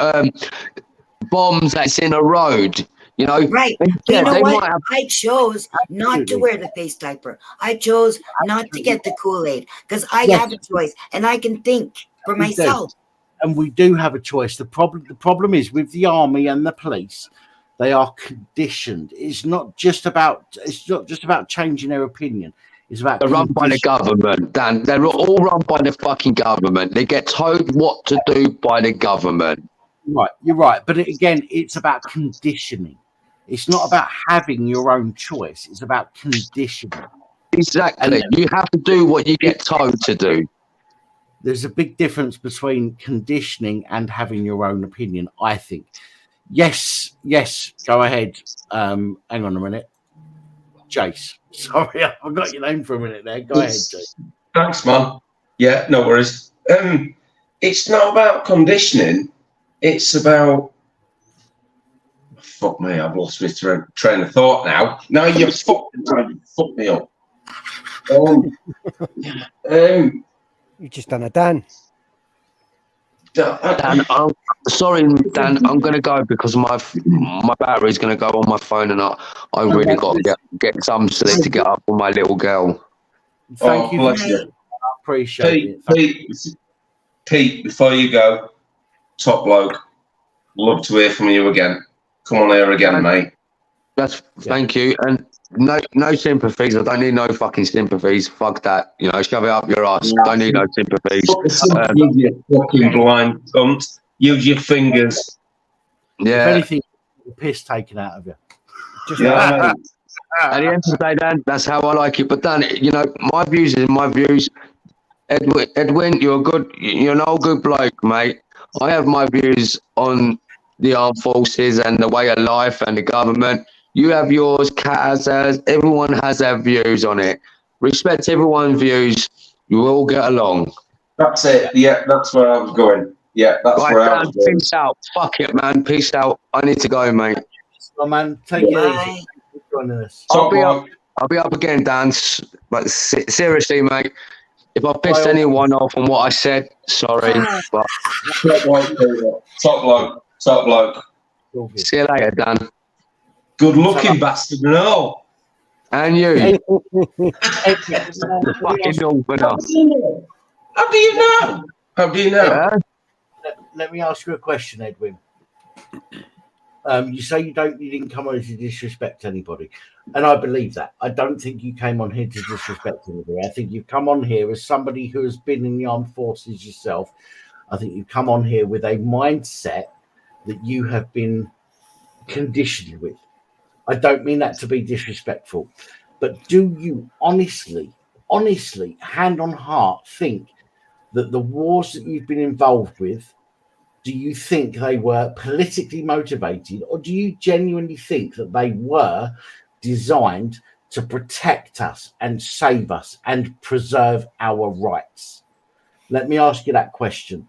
Speaker 5: bombs that's in a road.
Speaker 13: Right.
Speaker 5: Yeah,
Speaker 13: you know what?
Speaker 5: have...
Speaker 13: I chose not to wear the face diaper. I chose not to get the Kool-Aid because I have a choice and I can think for myself.
Speaker 18: And we do have a choice. The problem is with the army and the police, they are conditioned. It's not just about changing their opinion. It's about
Speaker 5: they're run by the government, Dan. They're all run by the fucking government. They get told what to do by the government.
Speaker 18: Right, you're right. But again, it's about conditioning. It's not about having your own choice. It's about conditioning.
Speaker 5: Exactly. You have to do what you get told to do.
Speaker 18: There's a big difference between conditioning and having your own opinion, I think. Yes, go ahead. Hang on a minute. Jace. Sorry, I forgot your name for a minute there. Go ahead, Jace.
Speaker 4: Thanks, man. Yeah, no worries. It's not about conditioning. It's about... Fuck me, I've lost my train of thought now. No, you fucked me up.
Speaker 14: You just done a Dan.
Speaker 5: Dan, sorry, Dan. I'm gonna go because my battery's gonna go on my phone, and I really got to get some sleep to get up for my little girl.
Speaker 18: Thank you. I appreciate it.
Speaker 4: Pete, before you go, top bloke. Love to hear from you again. Come on here again, mate.
Speaker 5: Thank you, and no sympathies. I don't need no fucking sympathies. Fuck that. Shove it up your ass. Don't need no sympathies.
Speaker 4: You fucking blind cunt. Use your fingers.
Speaker 5: Yeah.
Speaker 18: If anything, the piss taken out of you.
Speaker 5: At the end of the day, Dan, that's how I like it. But Dan, my views is my views. Edwin, you're an old good bloke, mate. I have my views on the armed forces and the way of life and the government. You have yours, Kat has hers. Everyone has their views on it. Respect everyone's views. You all get along.
Speaker 4: That's it. Yeah, that's where I was going. Yeah, that's
Speaker 5: Right,
Speaker 4: where I
Speaker 5: Dan,
Speaker 4: was going.
Speaker 5: peace out. Fuck it, man. Peace out. I need to go, mate.
Speaker 18: Oh, man, take it
Speaker 13: Bye.
Speaker 18: easy. Thank you for joining us.
Speaker 5: I'll be up again, Dan. But seriously, mate, if I pissed anyone off on what I said, sorry. But
Speaker 4: Top bloke, Peter. Top bloke. Top bloke.
Speaker 5: see you later, Dan.
Speaker 4: Good looking bastard and all.
Speaker 5: And you. Fucking opener.
Speaker 4: How do you know? How do you know?
Speaker 18: Let me ask you a question, Edwin. You say you didn't come on to disrespect anybody, and I believe that. I don't think you came on here to disrespect anybody. I think you've come on here as somebody who has been in the armed forces yourself. I think you've come on here with a mindset that you have been conditioned with. I don't mean that to be disrespectful, but do you honestly, hand on heart, think that the wars that you've been involved with, do you think they were politically motivated, or do you genuinely think that they were designed to protect us and save us and preserve our rights? Let me ask you that question.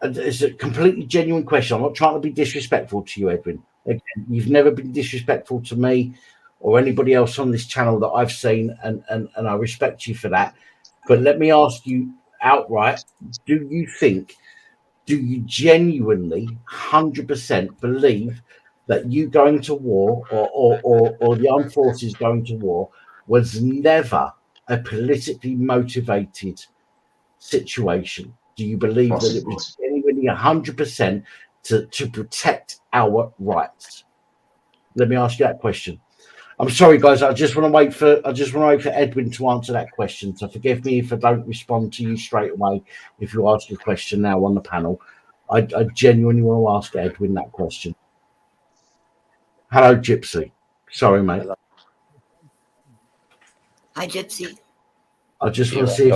Speaker 18: It's a completely genuine question. I'm not trying to be disrespectful to you, Edwin. Again, you've never been disrespectful to me or anybody else on this channel that I've seen, and I respect you for that. But let me ask you outright, do you genuinely 100% believe that you going to war or the armed forces going to war was never a politically motivated situation? Do you believe that it was genuinely 100% to protect our rights? Let me ask you that question. I'm sorry, guys. I just want to wait for Edwin to answer that question. So forgive me if I don't respond to you straight away. If you ask a question now on the panel, I genuinely want to ask Edwin that question. Hello, Gypsy. Sorry, mate.
Speaker 13: Hi, Gypsy.
Speaker 18: I just want to see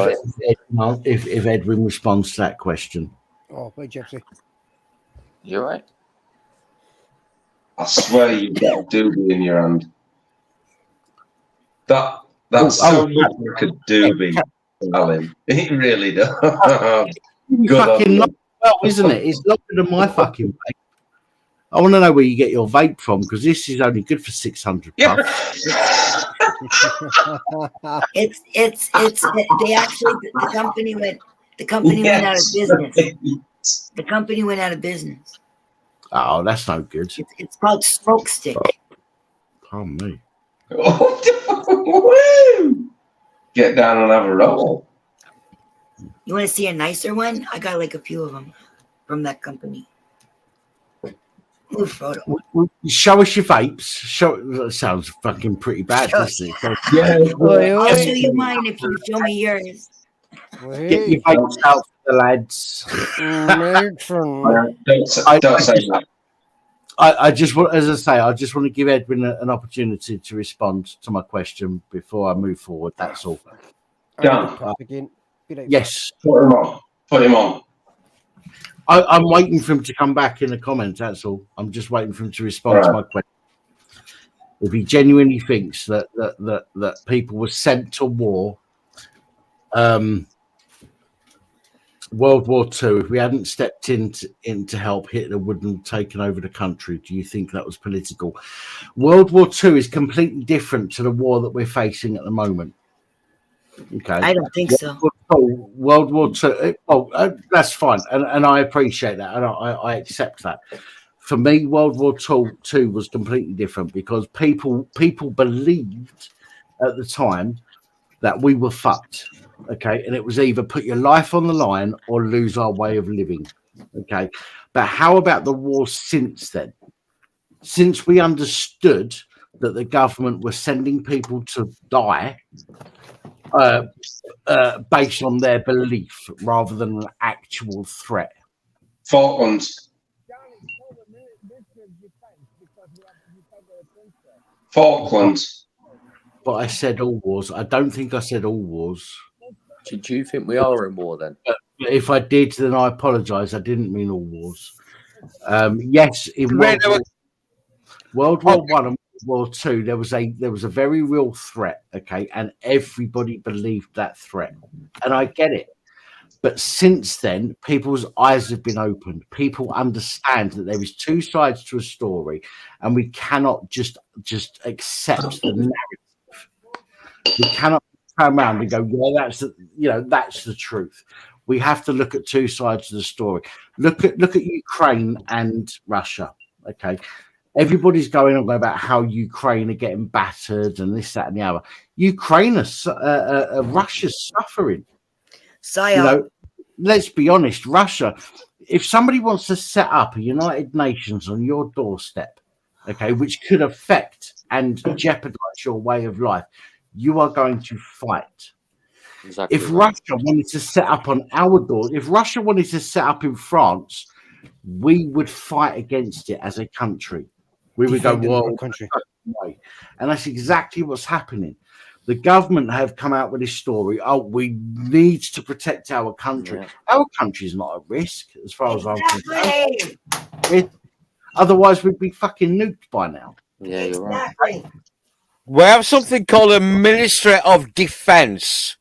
Speaker 18: if Edwin responds to that question.
Speaker 14: Oh, wait, Gypsy.
Speaker 6: You right?
Speaker 4: I swear you've got a doobie in your hand. That's so much like a doobie, Alan. It really does.
Speaker 18: Fucking locked up, isn't it? It's longer than my fucking vape. I want to know where you get your vape from, because this is only good for 600 puffs.
Speaker 13: It's they actually the company went went out of business. The company went out of business.
Speaker 18: Oh, that's no good.
Speaker 13: It's called Smoke Stick.
Speaker 18: Pardon me.
Speaker 4: Get down and have a roll.
Speaker 13: You want to see a nicer one? I got like a few of them from that company. Ooh, photo.
Speaker 18: Show us your vapes. That sounds fucking pretty bad, doesn't it?
Speaker 4: Yeah.
Speaker 13: I'll show you mine if you show me yours.
Speaker 18: Get your vapes out for the lads.
Speaker 4: Don't say that.
Speaker 18: I just want, as I say, I just want to give Edwin an opportunity to respond to my question before I move forward. That's all.
Speaker 4: Done.
Speaker 18: Yes.
Speaker 4: Put him on. Put him on.
Speaker 18: I'm waiting for him to come back in the comments. That's all. I'm just waiting for him to respond to my question. If he genuinely thinks that people were sent to war, World War II, if we hadn't stepped in to help, Hitler wouldn't have taken over the country. Do you think that was political? World War II is completely different to the war that we're facing at the moment. Okay,
Speaker 13: I don't think so.
Speaker 18: World War II. That's fine, and I appreciate that, and I accept that. For me, World War II was completely different because people believed at the time that we were fucked. Okay, and it was either put your life on the line or lose our way of living. Okay, but how about the war since then? Since we understood that the government was sending people to die based on their belief rather than an actual threat.
Speaker 4: Falklands. Falklands.
Speaker 18: But I said all wars. I don't think I said all wars.
Speaker 6: Did you think we are in war then?
Speaker 18: If I did, then I apologise. I didn't mean all wars. Yes, in World War One and World War II, there was a very real threat, okay, and everybody believed that threat, and I get it. But since then, people's eyes have been opened. People understand that there is two sides to a story, and we cannot just accept the narrative. We cannot turn around and go, yeah, that's the truth. We have to look at two sides of the story. Look at Ukraine and Russia. Okay, everybody's going on about how Ukraine are getting battered and this, that, and the other. Russia's suffering. Let's be honest, Russia, if somebody wants to set up a United Nations on your doorstep, okay, which could affect and jeopardize your way of life, you are going to fight.
Speaker 6: Exactly
Speaker 18: if
Speaker 6: right.
Speaker 18: Russia wanted to set up on our doors, if Russia wanted to set up in France, we would fight against it as a country. We would go, well, country. And that's exactly what's happening. The government have come out with this story. Oh, we need to protect our country. Yeah. Our country is not at risk, as far as I'm concerned. Otherwise, we'd be fucking nuked by now.
Speaker 6: Yeah, you're right.
Speaker 19: We have something called a Ministry of Defence.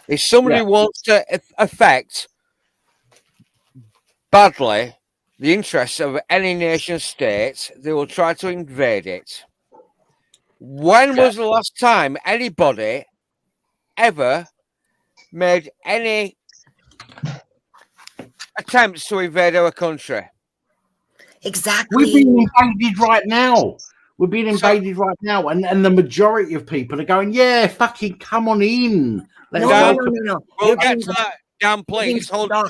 Speaker 19: If somebody wants to affect badly the interests of any nation state, they will try to invade it. When was the last time anybody ever made any attempts to invade our country?
Speaker 13: Exactly.
Speaker 18: We're being invaded right now. We're being invaded right now. And the majority of people are going, yeah, fucking come on in.
Speaker 19: No. We'll get to that. Dan, please. Hold on.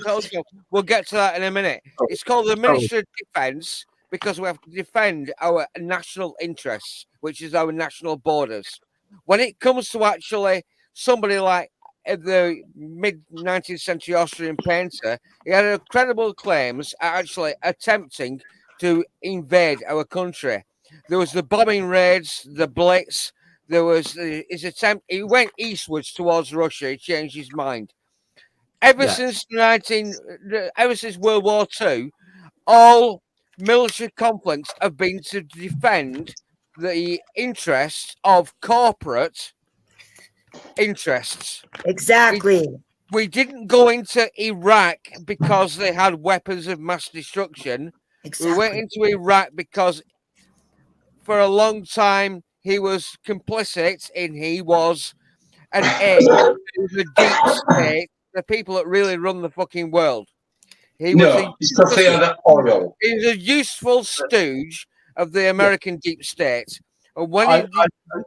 Speaker 19: We'll get to that in a minute. It's called the Ministry of Defence because we have to defend our national interests, which is our national borders. When it comes to actually somebody like the mid-19th century Austrian painter, he had incredible claims at actually attempting to invade our country. There was the bombing raids, the Blitz. There was his attempt. He went eastwards towards Russia. He changed his mind. Ever since World War II, all military conflicts have been to defend the interests of corporate interests.
Speaker 13: Exactly.
Speaker 19: We didn't go into Iraq because they had weapons of mass destruction. Exactly. We went into Iraq because for a long time he was complicit in he was an aide to the deep state, the people that really run the fucking world. He was a useful stooge of the American deep state. And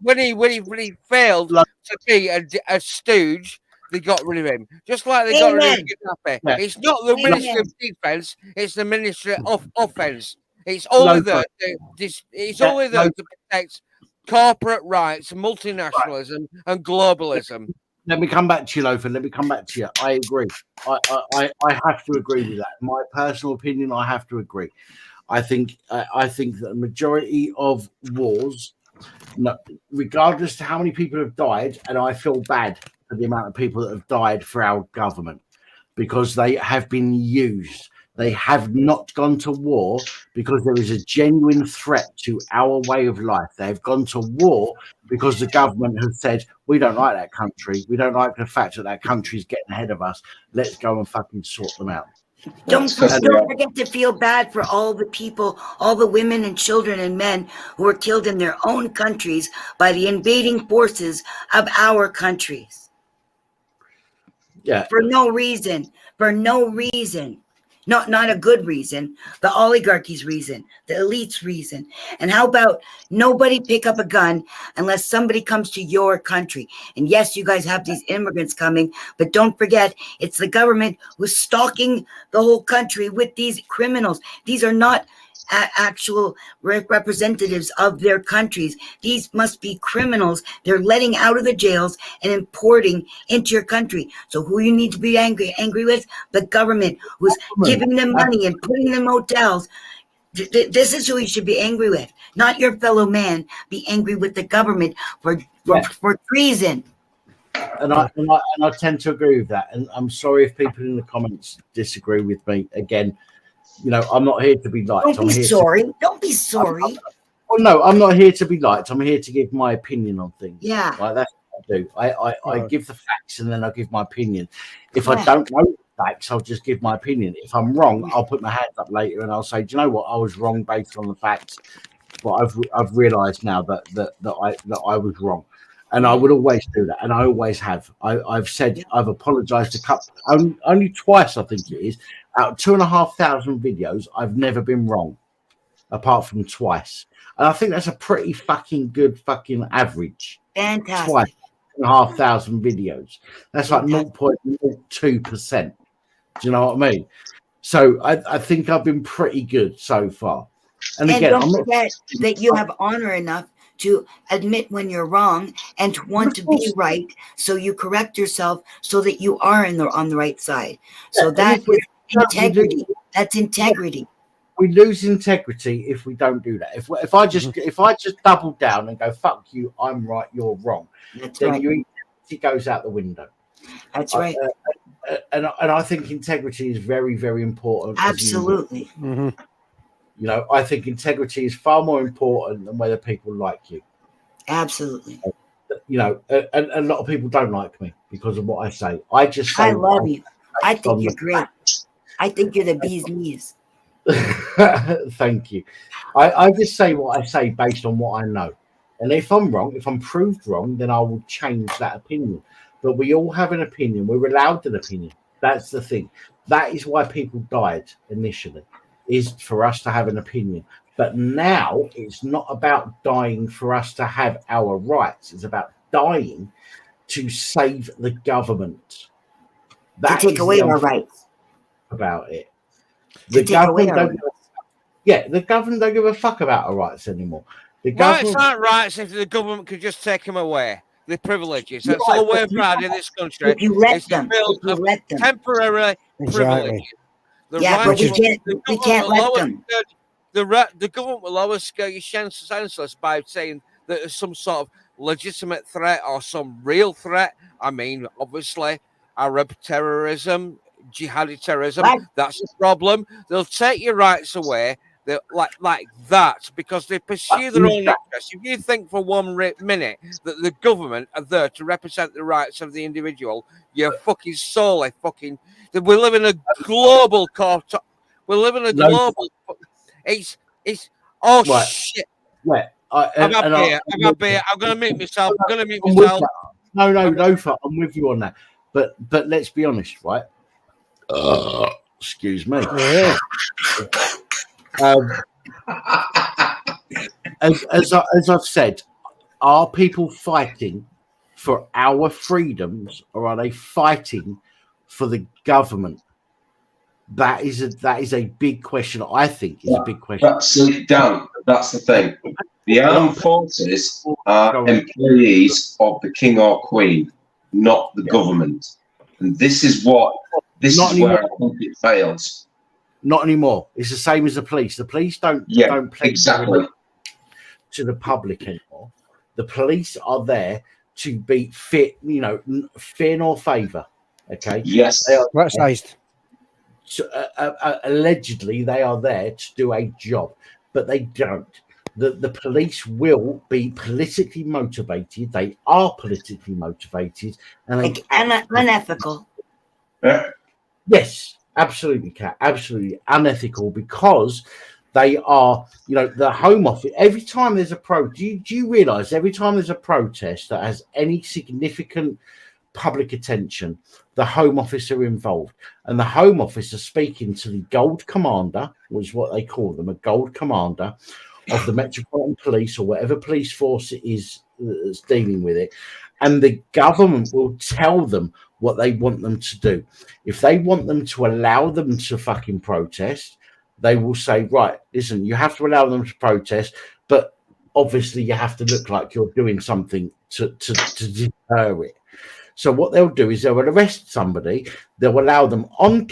Speaker 19: when he failed to be a stooge, they got rid of him. Just like they got rid of Gaddafi. Yeah. It's not the Ministry of Defense, it's the Ministry of Offense. It's only there to protect corporate rights, multinationalism, and globalism.
Speaker 18: Let me come back to you, Lothar. Let me come back to you. I agree. I have to agree with that. My personal opinion, I have to agree. I think that the majority of wars, regardless to how many people have died, and I feel bad for the amount of people that have died for our government because they have been used. They have not gone to war because there is a genuine threat to our way of life. They've gone to war because the government has said, we don't like that country. We don't like the fact that country is getting ahead of us. Let's go and fucking sort them out.
Speaker 13: Don't forget to feel bad for all the people, all the women and children and men who were killed in their own countries by the invading forces of our countries.
Speaker 18: Yeah.
Speaker 13: For no reason. Not a good reason, the oligarchy's reason, the elite's reason. And how about nobody pick up a gun unless somebody comes to your country? And yes, you guys have these immigrants coming, but don't forget, it's the government who's stalking the whole country with these criminals. These are not actual representatives of their countries. These must be criminals they're letting out of the jails and importing into your country. So who you need to be angry with? The government who's giving them money and putting them in hotels. This is who you should be angry with, not your fellow man. Be angry with the government for treason.
Speaker 18: And I tend to agree with that. And I'm sorry if people in the comments disagree with me. Again, I'm not here to be liked.
Speaker 13: Don't be sorry.
Speaker 18: Well, no, I'm not here to be liked. I'm here to give my opinion on things.
Speaker 13: Yeah.
Speaker 18: Like that's what I do. I give the facts and then I give my opinion. If I
Speaker 13: Correct.
Speaker 18: don't know the facts, I'll just give my opinion. If I'm wrong, I'll put my hands up later and I'll say, do you know what? I was wrong based on the facts. But I've realised now that I was wrong. And I would always do that, and I always have. I've said I've apologised only twice, I think it is. Out of 2,500 videos, I've never been wrong, apart from twice. And I think that's a pretty fucking good fucking average.
Speaker 13: Fantastic.
Speaker 18: Twice, 2,500 videos. That's like 0.02%. Do you know what I mean? So I think I've been pretty good so far. And again,
Speaker 13: don't
Speaker 18: I'm not
Speaker 13: forget that you have honor enough to admit when you're wrong and to want to be right, so you correct yourself so that you are on the right side. So that is integrity. That's integrity.
Speaker 18: We lose integrity if we don't do that. If I just double down and go, fuck you, I'm right, you're wrong, then your integrity goes out the window.
Speaker 13: That's right.
Speaker 18: And I think integrity is very, very important.
Speaker 13: Absolutely.
Speaker 18: You know, I think integrity is far more important than whether people like you.
Speaker 13: Absolutely.
Speaker 18: You know, and a lot of people don't like me because of what I say. I just say
Speaker 13: I love you. I think you're great. I think you're the bee's knees.
Speaker 18: Thank you. I just say what I say based on what I know. And if I'm wrong, if I'm proved wrong, then I will change that opinion. But we all have an opinion. We're allowed an opinion. That's the thing. That is why people died initially, is for us to have an opinion. But now it's not about dying for us to have our rights. It's about dying to save the government.
Speaker 13: To take away our rights.
Speaker 18: About it. The government don't give a fuck about our rights anymore. The
Speaker 19: Rights aren't rights if the government could just take them away. The privileges. That's all we've had in this country.
Speaker 13: If you let
Speaker 19: It's
Speaker 13: them.
Speaker 19: built
Speaker 13: If you let them.
Speaker 19: temporary privileges. The
Speaker 13: But we can't let them.
Speaker 19: The government will always scare you senseless by saying that there's some sort of legitimate threat or some real threat. I mean, obviously, Arab terrorism, jihadi terrorism, that's a problem. They'll take your rights away. Like that, because they pursue their own interests. If you think for one minute that the government are there to represent the rights of the individual, you're fucking solely fucking. We live in a global court. We live in a global. It's shit.
Speaker 18: Yeah,
Speaker 19: I'm going to mute myself.
Speaker 18: No, I'm with you on that. But let's be honest, right? Excuse me. As I've said, are people fighting for our freedoms, or are they fighting for the government? That is a big question. I think is a big question.
Speaker 4: Dan, that's the thing. The armed forces are employees of the king or queen, not the government, and this is where I think it fails.
Speaker 18: Not anymore. It's the same as the police. The police don't play
Speaker 4: exactly
Speaker 18: to the public anymore. The police are there to be fit, fear nor favour. Okay.
Speaker 4: Yes.
Speaker 18: They are
Speaker 14: criticized.
Speaker 18: So, allegedly, they are there to do a job, but they don't. The police will be politically motivated. They are politically motivated, and
Speaker 13: unethical.
Speaker 18: Yes. Absolutely, Kat. Absolutely unethical, because they are, the Home Office. Every time there's a do you realise every time there's a protest that has any significant public attention, the Home Office are involved, and the Home Office are speaking to the Gold Commander, which is what they call them, a Gold Commander of the Metropolitan Police or whatever police force it is that's dealing with it, and the government will tell them what they want them to do. If they want them to allow them to fucking protest, they will say, right, listen, you have to allow them to protest, but obviously you have to look like you're doing something to deter it. So what they'll do is they will arrest somebody, they'll allow them on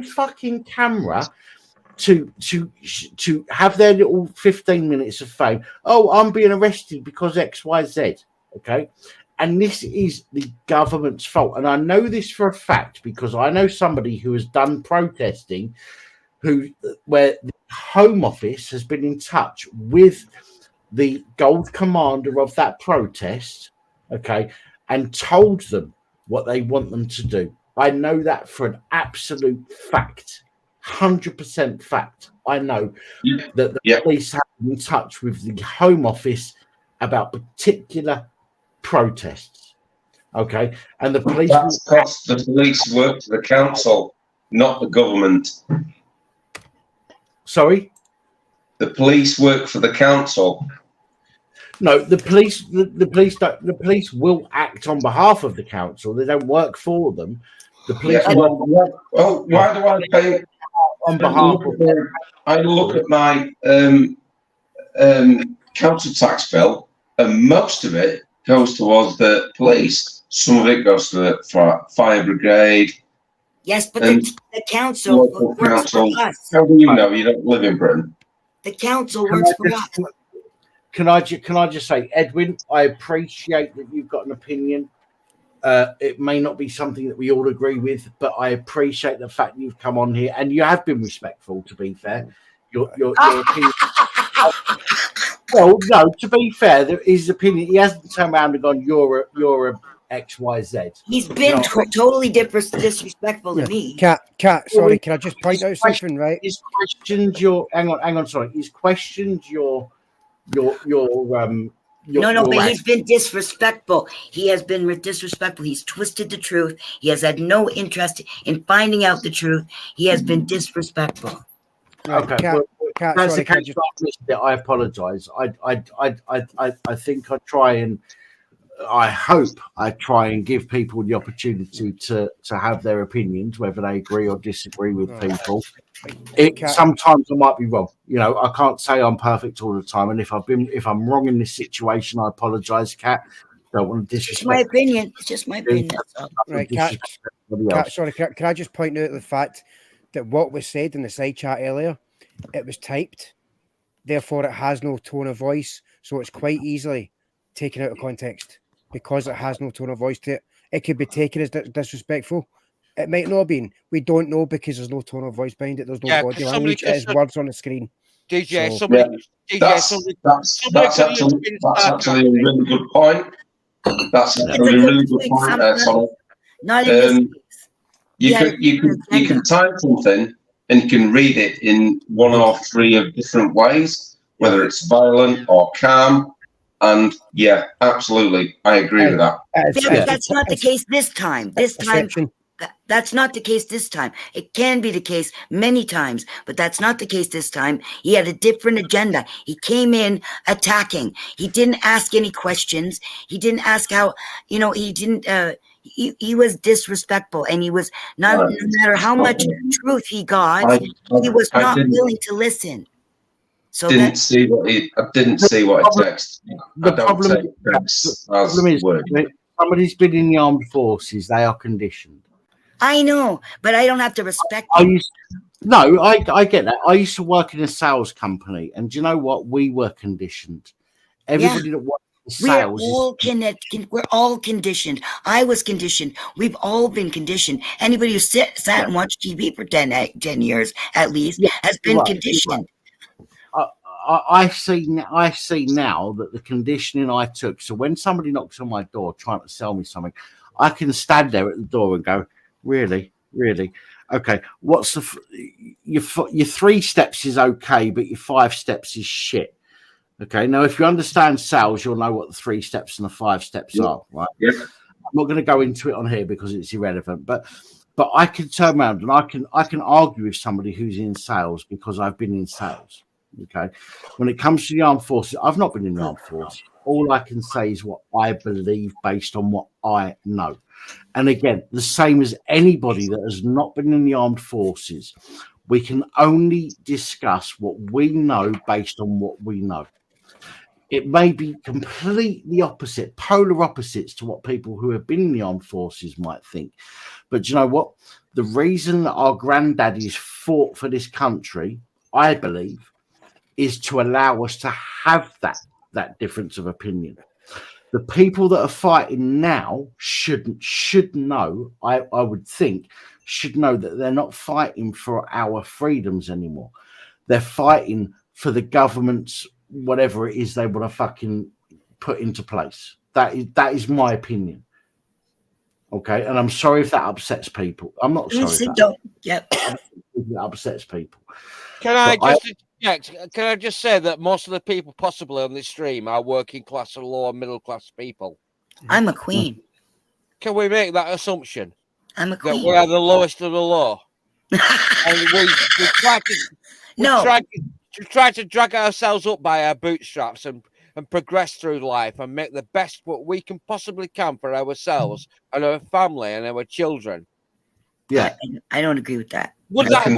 Speaker 18: fucking camera, to have their little 15 minutes of fame. Oh, I'm being arrested because XYZ. Okay. And this is the government's fault. And I know this for a fact because I know somebody who has done protesting where the Home Office has been in touch with the gold commander of that protest, okay, and told them what they want them to do. I know that for an absolute fact, 100% fact. I know that the police have been in touch with the Home Office about particular protests, okay, and the police.
Speaker 4: That's because the police work for the council, not the government.
Speaker 18: Sorry?
Speaker 4: The police work for the council.
Speaker 18: No, the police. The police don't. The police will act on behalf of the council. They don't work for them. The police.
Speaker 4: Yeah, well, why do I pay
Speaker 18: on behalf of?
Speaker 4: I look at my council tax bill, and most of it goes towards the police. Some of it goes to the fire brigade.
Speaker 13: Yes, but the council works for us.
Speaker 4: How do you know? You don't live in Britain.
Speaker 13: The council works for us.
Speaker 18: Can I just say, Edwin, I appreciate that you've got an opinion. It may not be something that we all agree with, but I appreciate the fact you've come on here and you have been respectful. To be fair, your opinion. Well, no. To be fair, his opinion. He hasn't turned around and gone, "You're a XYZ."
Speaker 13: He's been totally disrespectful to me.
Speaker 14: Cat. Sorry, can I just point out something? Right?
Speaker 18: He's questioned your. Hang on. Sorry, he's questioned your. No,
Speaker 13: but he's been disrespectful. He has been disrespectful. He's twisted the truth. He has had no interest in finding out the truth. He has been disrespectful.
Speaker 18: Okay, that's the case. I apologise. I think I hope I try and give people the opportunity to have their opinions, whether they agree or disagree with people. Sometimes I might be wrong. I can't say I'm perfect all the time. And if I'm wrong in this situation, I apologise, Kat. Don't want to disrespect.
Speaker 13: It's my opinion. It's just my opinion.
Speaker 14: Right, Kat. Sorry, can I just point out the fact that what was said in the side chat earlier, it was typed, therefore it has no tone of voice, so it's quite easily taken out of context because it has no tone of voice to it. It could be taken as disrespectful. It might not have been. We don't know because there's no tone of voice behind it. There's no body language. It's words on the screen.
Speaker 4: DJ, that's actually a really good point. That's a really good point, Solid. You can type something and you can read it in one or three of different ways, whether it's violent or calm. And yeah, absolutely, I agree with that.
Speaker 13: That's not the case this time. That's not the case this time. It can be the case many times, but that's not the case this time. He had a different agenda. He came in attacking. He didn't ask any questions. He didn't ask how, he didn't, he was disrespectful, and he was no matter how much truth he got, he was not willing to listen. So
Speaker 4: I didn't see what it texted.
Speaker 18: The problem is when somebody's been in the armed forces, they are conditioned.
Speaker 13: I know, but I don't have to respect
Speaker 18: I get that. I used to work in a sales company, and do you know what? We were conditioned. Everybody that works in sales
Speaker 13: we're all conditioned. I was conditioned. We've all been conditioned. Anybody who sat and watched TV for 10 years at least has been conditioned.
Speaker 18: I see now that the conditioning I took. So when somebody knocks on my door trying to sell me something, I can stand there at the door and go, really? Okay. What's your 3 steps is okay, but your 5 steps is shit. Okay. Now, if you understand sales, you'll know what the 3 steps and the 5 steps are, right? Yeah. I'm not going to go into it on here because it's irrelevant, but I can turn around and I can argue with somebody who's in sales because I've been in sales. Okay. When it comes to the armed forces, I've not been in the armed forces. All I can say is what I believe based on what I know. And again, the same as anybody that has not been in the armed forces, we can only discuss what we know based on what we know. It may be completely opposite, polar opposites to what people who have been in the armed forces might think. But you know what? The reason that our granddaddies fought for this country, I believe, is to allow us to have that difference of opinion. The people that are fighting now should know, I would think, should know that they're not fighting for our freedoms anymore. They're fighting for the government's whatever it is they want to fucking put into place. That is my opinion. Okay, and I'm sorry if that upsets people. I'm not sorry. If that upsets people.
Speaker 19: Can I just interject? Can I just say that most of the people possibly on this stream are working class and lower middle class people?
Speaker 13: I'm a queen.
Speaker 19: Can we make that assumption?
Speaker 13: I'm a queen.
Speaker 19: That we are the lowest of the low. And we try to drag ourselves up by our bootstraps and progress through life and make the best what we can possibly can for ourselves and our family and our children.
Speaker 18: Yeah,
Speaker 13: I don't agree with that.
Speaker 19: Would that be a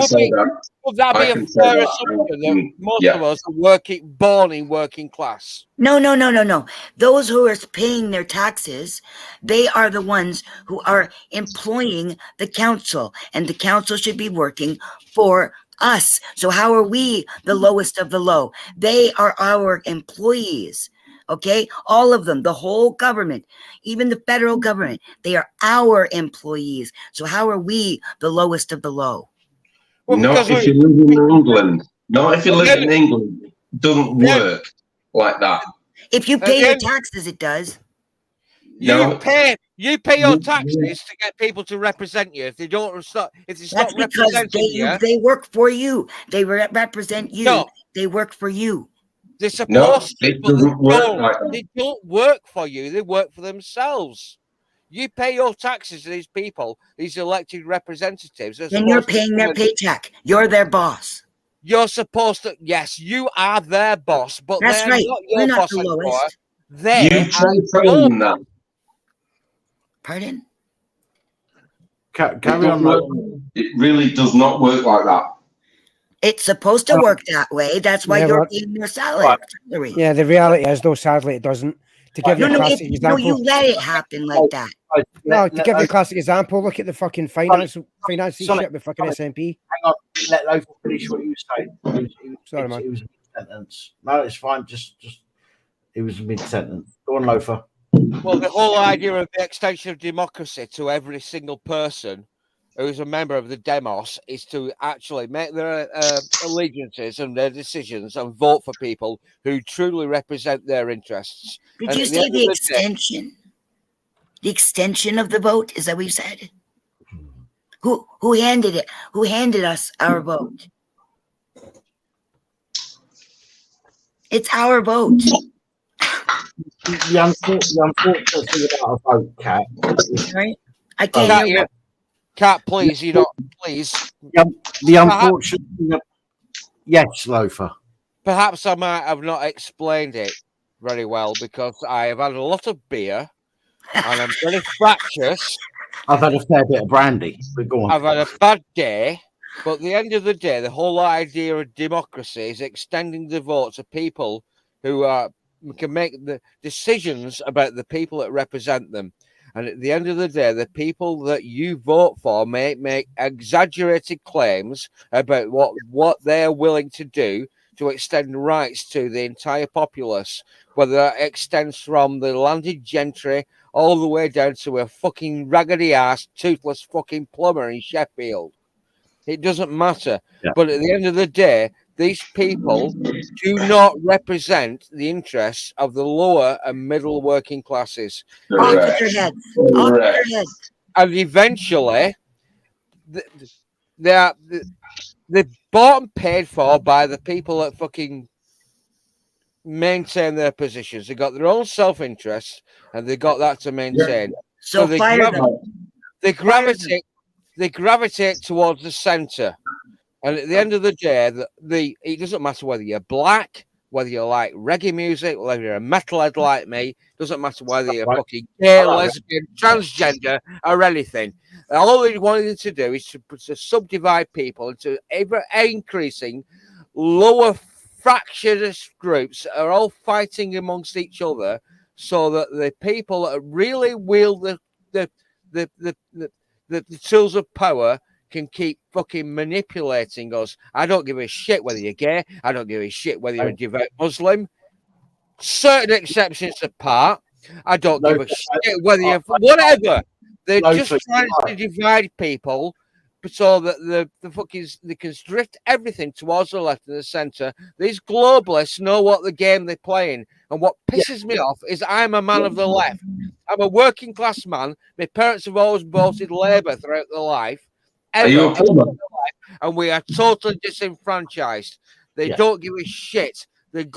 Speaker 19: fair assumption that most of us are born in working class?
Speaker 13: No. Those who are paying their taxes, they are the ones who are employing the council, and the council should be working for us. So how are we the lowest of the low? They are our employees. Okay, all of them, the whole government, even the federal government, they are our employees. So how are we the lowest of the low?
Speaker 4: Well, not if you live in England. Not if you live in England. It doesn't work like that.
Speaker 13: If you pay your taxes, it does.
Speaker 19: You pay your taxes to get people to represent you. If they don't stop, if it's not representing you,
Speaker 13: they work for you. They represent you. No. They work for you.
Speaker 19: They're supposed to, but they don't work for you. They work for themselves. You pay your taxes to these people, these elected representatives.
Speaker 13: And you're paying their paycheck. You're their boss.
Speaker 19: You're supposed to, yes, you are their boss, but
Speaker 13: that's right.
Speaker 19: Not your boss
Speaker 13: the
Speaker 19: anymore.
Speaker 13: lowest.
Speaker 19: They
Speaker 4: that.
Speaker 13: Pardon?
Speaker 18: Carry on.
Speaker 4: It really does not work like that.
Speaker 13: It's supposed to work that way. That's why you're paying their salary.
Speaker 14: Yeah, the reality is, though, sadly, it doesn't. To give you a classic example,
Speaker 13: you let it happen like that.
Speaker 14: No, to give you a classic example, look at the fucking finance shit with fucking SNP.
Speaker 18: Hang on, let Lothar finish what he was saying.
Speaker 14: Sorry, man.
Speaker 18: It was a mid-sentence. No, it's fine. Just it was a mid-sentence. Go on, Lothar.
Speaker 19: Well, the whole idea of the extension of democracy to every single person who is a member of the demos is to actually make their allegiances and their decisions and vote for people who truly represent their interests.
Speaker 13: Did you say the extension? The extension of the vote? Is that what you said? Who handed it? Who handed us our vote? It's our vote.
Speaker 18: The unfortunate thing about a vote, Kat.
Speaker 13: Right? I can't hear.
Speaker 19: Kat, please, you don't, please.
Speaker 18: The unfortunate thing. Yes, Lothar.
Speaker 19: Perhaps I might have not explained it very well because I have had a lot of beer and I'm very fractious.
Speaker 18: I've had a fair bit of brandy, but go on.
Speaker 19: I've had a bad day, but at the end of the day, the whole idea of democracy is extending the vote to people who can make the decisions about the people that represent them. And at the end of the day, the people that you vote for may make exaggerated claims about what they're willing to do to extend rights to the entire populace, whether that extends from the landed gentry all the way down to a fucking raggedy-ass, toothless fucking plumber in Sheffield. It doesn't matter. Yeah. But at the end of the day, these people do not represent the interests of the lower and middle working classes.
Speaker 13: Off their heads. Off their heads.
Speaker 19: And eventually, they're bought and paid for by the people that fucking maintain their positions. They got their own self-interest, and they got that to maintain.
Speaker 13: Yeah. So they
Speaker 19: gravitate towards the centre. And at the end of the day, it doesn't matter whether you're black, whether you like reggae music, whether you're a metalhead like me, doesn't matter whether you're fucking gay, lesbian, transgender, or anything. All they wanted to do is to subdivide people into ever-increasing lower fractious groups that are all fighting amongst each other so that the people that really wield the tools of power can keep fucking manipulating us. I don't give a shit whether you're gay. I don't give a shit whether you're a devout Muslim. Certain exceptions apart, I don't
Speaker 18: No,
Speaker 19: give a shit whether you whatever. They're
Speaker 18: No,
Speaker 19: just
Speaker 18: so
Speaker 19: trying
Speaker 18: you're
Speaker 19: to divide people so that the fucking they can drift everything towards the left and the centre. These globalists know what the game they're playing, and what pisses me off is I'm a man of the left. I'm a working class man. My parents have always voted Labour throughout their life,
Speaker 4: Are you a
Speaker 19: ever,
Speaker 4: plumber?
Speaker 19: and we are totally disenfranchised. They
Speaker 18: Yeah.
Speaker 19: don't give a shit. They're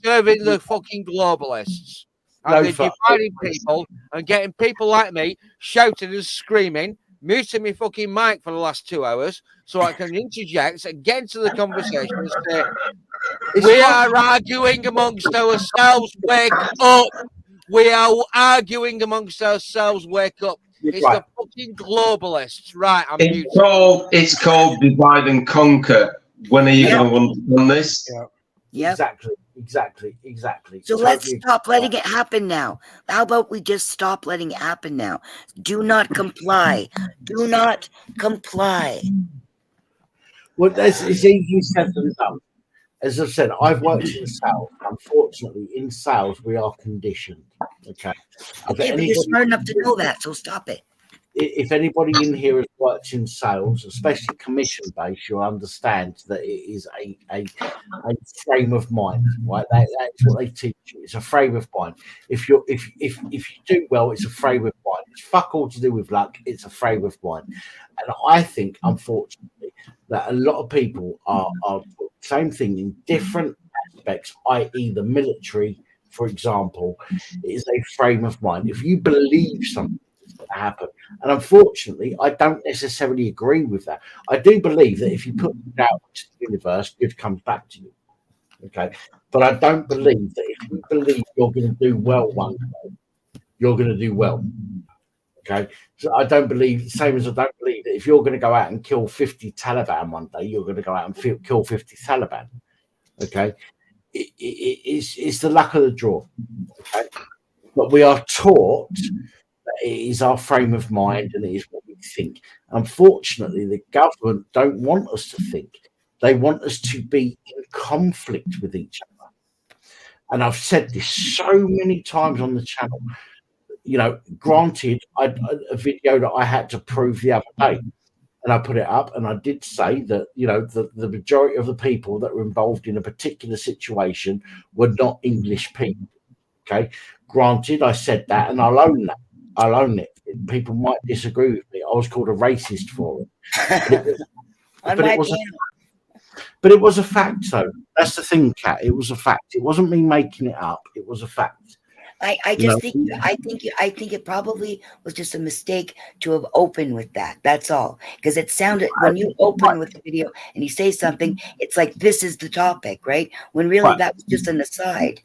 Speaker 19: serving the fucking globalists. And
Speaker 18: No,
Speaker 19: they're
Speaker 18: fuck.
Speaker 19: dividing people and getting people like me shouting and screaming, muting me fucking mic for the last 2 hours so I can interject and get into the conversation and say, we are arguing amongst ourselves, wake up. We are arguing amongst ourselves, wake up. It's
Speaker 4: Right.
Speaker 19: the fucking globalists. Right, I'm muted.
Speaker 4: It's called divide and conquer. When are you going to understand this?
Speaker 13: Yep.
Speaker 18: Exactly.
Speaker 13: So let's stop letting it happen now. How about we just stop letting it happen now? Do not comply. Do not comply.
Speaker 18: Well, it's easy said than done. As I've said, I've worked in sales. Unfortunately, in sales, we are conditioned. Okay.
Speaker 13: Okay, but you're smart enough to know that, so stop it.
Speaker 18: If anybody in here has worked in sales, especially commission based, you'll understand that it is a frame of mind, right? That's what they teach you. It's a frame of mind. If you do well, it's a frame of mind. It's fuck all to do with luck. It's a frame of mind. And I think, unfortunately, that a lot of people are the same thing in different aspects, i.e., the military, for example, is a frame of mind. If you believe something is going to happen, and unfortunately, I don't necessarily agree with that. I do believe that if you put it out to the universe, good comes back to you. Okay, but I don't believe that if you believe you're going to do well one day, you're going to do well. Okay, so I don't believe, same as I don't believe that if you're going to go out and kill 50 Taliban one day, you're going to go out and kill 50 Taliban. Okay, it's the luck of the draw. Okay, but we are taught that it is our frame of mind and it is what we think. Unfortunately, the government don't want us to think. They want us to be in conflict with each other. And I've said this so many times on the channel. You know, granted, a video that I had to prove the other day, and I put it up, and I did say that, you know, the majority of the people that were involved in a particular situation were not English people. Okay, granted, I said that, and I'll own that. I'll own it. People might disagree with me. I was called a racist for it. But it was a fact, though. That's the thing, Kat. It was a fact. It wasn't me making it up. It was a fact.
Speaker 13: I think it probably was just a mistake to have opened with that. That's all. Because it sounded, when you open with the video and you say something, it's like this is the topic, right? When really that was just an aside.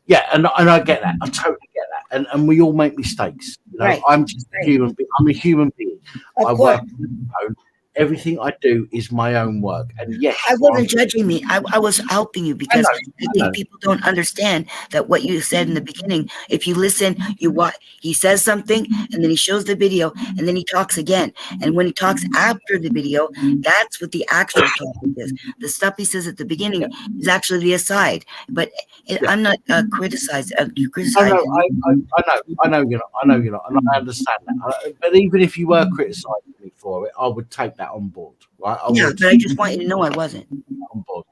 Speaker 18: Yeah, and I get that. I totally get that. And we all make mistakes. You know,
Speaker 13: Right.
Speaker 18: I'm just a human being. I'm a human being. I work on my own. Everything I do is my own work. And yes,
Speaker 13: I wasn't judging me. I was helping you because I think people don't understand that what you said in the beginning. If you listen, you watch. He says something, and then he shows the video, and then he talks again. And when he talks after the video, that's what the actual topic is. The stuff he says at the beginning is actually the aside. But I'm not criticizing. You criticize.
Speaker 18: I know you're not. I know you're not, and I understand that. But even if you were criticizing me for it, I would take that on board, right?
Speaker 13: But I just want you to know I wasn't
Speaker 18: on board.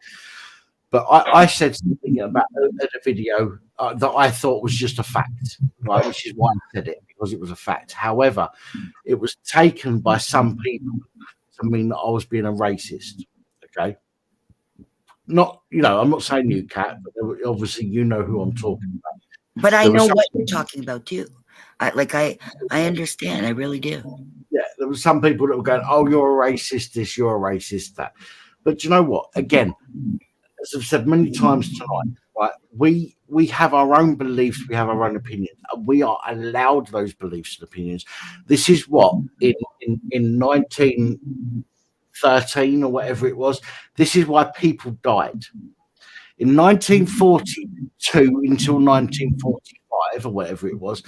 Speaker 18: But I said something about a video that I thought was just a fact, right? Which is why I said it, because it was a fact. However, it was taken by some people to mean that I was being a racist. Okay, not, you know, I'm not saying you, Kat, but obviously you know who I'm talking about.
Speaker 13: But I know what you're talking about too. I understand. I really do.
Speaker 18: Yeah, there were some people that were going, "Oh, you're a racist this, you're a racist that." But you know what? Again, as I've said many times tonight, right? We have our own beliefs, we have our own opinions, and we are allowed those beliefs and opinions. This is what in 1913 or whatever it was. This is why people died. In 1942 until 1945 or whatever it was,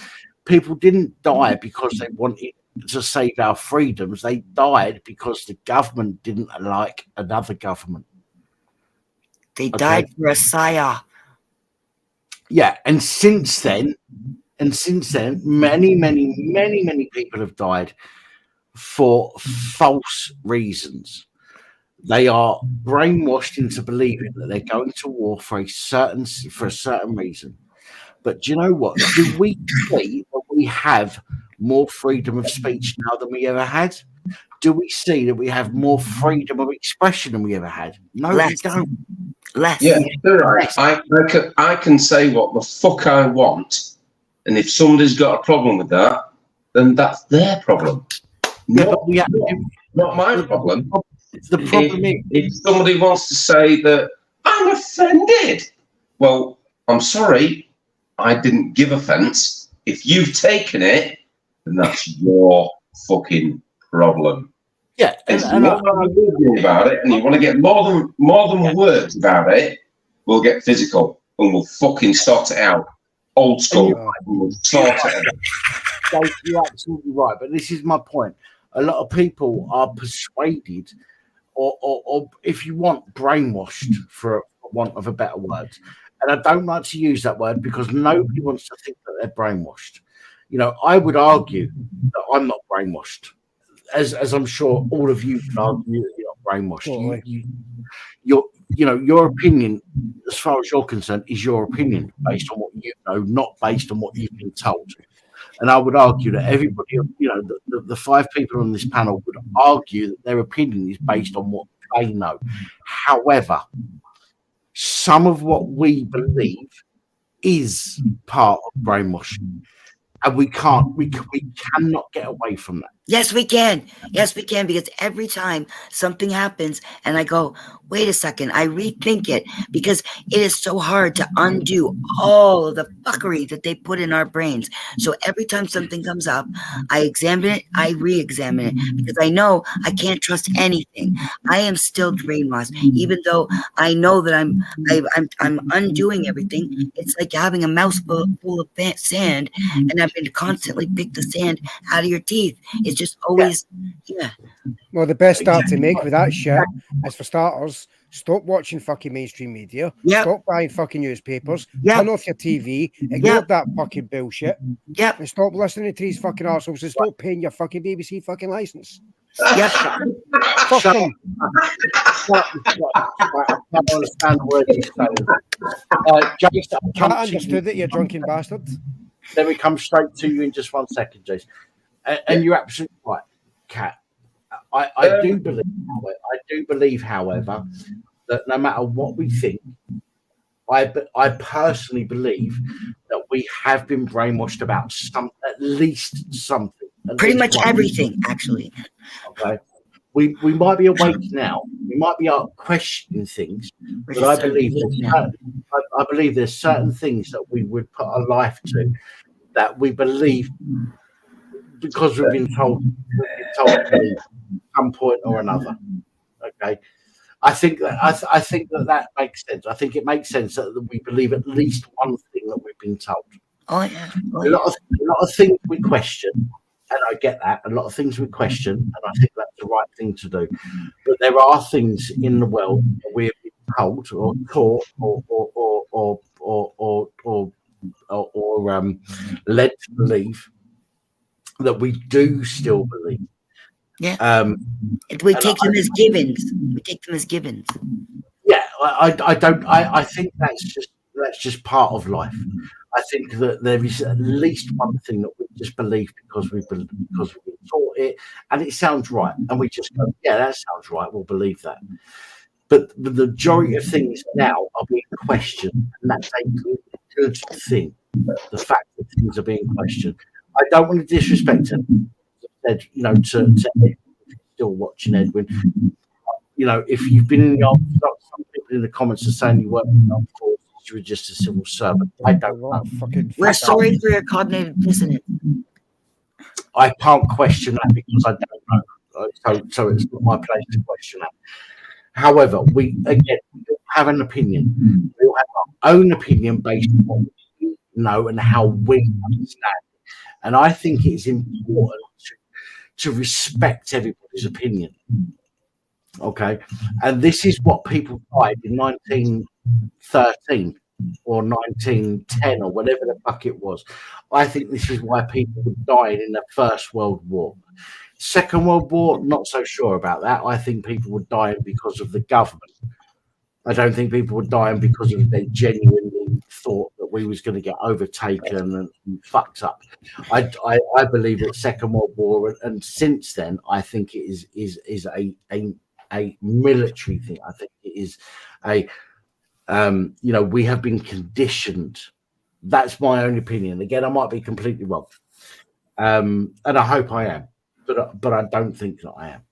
Speaker 18: people didn't die because they wanted to save our freedoms. They died because the government didn't like another government.
Speaker 13: They died for a sire.
Speaker 18: Yeah, and since then, many people have died for false reasons. They are brainwashed into believing that they're going to war for a certain reason. But do you know what? Do we see that we have more freedom of speech now than we ever had? Do we see that we have more freedom of expression than we ever had? No, we don't.
Speaker 13: Less.
Speaker 4: Yeah, you're right. I can say what the fuck I want, and if somebody's got a problem with that, then that's their problem. Not my problem.
Speaker 18: The problem
Speaker 4: if somebody wants to say that I'm offended, well, I'm sorry, I didn't give offence. If you've taken it, then that's your fucking problem.
Speaker 18: Yeah,
Speaker 4: and you want to argue about it, and you want to get more than words about it, we'll get physical and we'll fucking sort it out. Old school, we'll sort it out.
Speaker 18: Dave, you're absolutely right, but this is my point. A lot of people are persuaded, or if you want, brainwashed, for want of a better word. And I don't like to use that word because nobody wants to think that they're brainwashed. You know, I would argue that I'm not brainwashed, as I'm sure all of you can argue that you're not brainwashed. Your opinion, as far as you're concerned, is your opinion based on what you know, not based on what you've been told. And I would argue that everybody, the 5 people on this panel would argue that their opinion is based on what they know. However, some of what we believe is part of brainwashing, and we cannot get away from that.
Speaker 13: Yes, we can. Yes, we can, because every time something happens and I go, wait a second, I rethink it, because it is so hard to undo all of the fuckery that they put in our brains. So every time something comes up, I examine it, I re-examine it, because I know I can't trust anything. I am still brainwashed, even though I know that I'm undoing everything. It's like having a mouse full of sand, and having to constantly pick the sand out of your teeth. It's just always,
Speaker 14: Well, the best start to make with that shit is, for starters, stop watching fucking mainstream media. Stop buying fucking newspapers. Turn off your TV. Ignore that fucking bullshit. And stop listening to these fucking arseholes, and stop paying your fucking BBC fucking license. Fuck them.
Speaker 18: I can't understand the word you're saying.
Speaker 14: Jace, I understood that, you drunken bastard.
Speaker 18: Then we come straight to you in just 1 second, Jace. And you're absolutely right, Kat. I do believe, however, that no matter what we think, I personally believe that we have been brainwashed about at least something.
Speaker 13: Pretty much everything, actually.
Speaker 18: Okay. We might be awake now. We might be questioning things, but I believe there's certain things that we would put our life to, that we believe because we've been told to believe at some point or another. Okay. I think that makes sense. I think it makes sense that we believe at least one thing that we've been told.
Speaker 13: Oh yeah.
Speaker 18: A lot of things we question, and I get that. A lot of things we question, and I think that's the right thing to do. But there are things in the world that we've been told or taught or led to believe that we do still believe.
Speaker 13: Yeah. We take them as givens. We take them as givens.
Speaker 18: Yeah, I think that's just part of life. I think that there is at least one thing that we just believe because we've been taught it, and it sounds right, and we just go, yeah, that sounds right. We'll believe that. But the majority of things now are being questioned, and that's a good thing. The fact that things are being questioned. I don't want to disrespect him. To Edwin, still watching Edwin. If you've been in the armed forces, some people in the comments are saying you weren't in the armed forces, you were just a civil servant. I don't know.
Speaker 13: We're sorry for your cognitive dissonance.
Speaker 18: I can't question that because I don't know. So it's not my place to question that. However, we all have an opinion. We all have our own opinion based on what we know and how we understand it. And I think it's important to respect everybody's opinion. Okay. And this is what people tried in 1913 or 1910 or whatever the fuck it was. I think this is why people were dying in the First World War. Second World War, not so sure about that. I think people were dying because of the government. I don't think people were dying because of they genuinely thought that we was going to get overtaken and fucked up. I believe that Second World War and since then, I think it is a military thing. I think it is a we have been conditioned. That's my own opinion. Again, I might be completely wrong, and I hope I am, but I don't think that I am.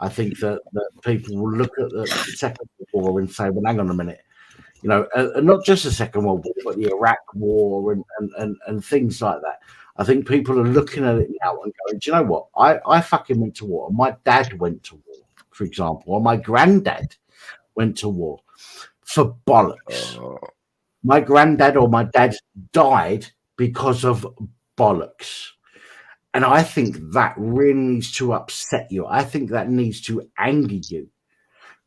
Speaker 18: I think that people will look at the Second World War and say, well, hang on a minute, and not just the Second World War, but the Iraq War and things like that. I think people are looking at it now and going, do you know what? I fucking went to war. My dad went to war, for example, or my granddad went to war for bollocks. My granddad or my dad died because of bollocks. And I think that really needs to upset you. I think that needs to anger you.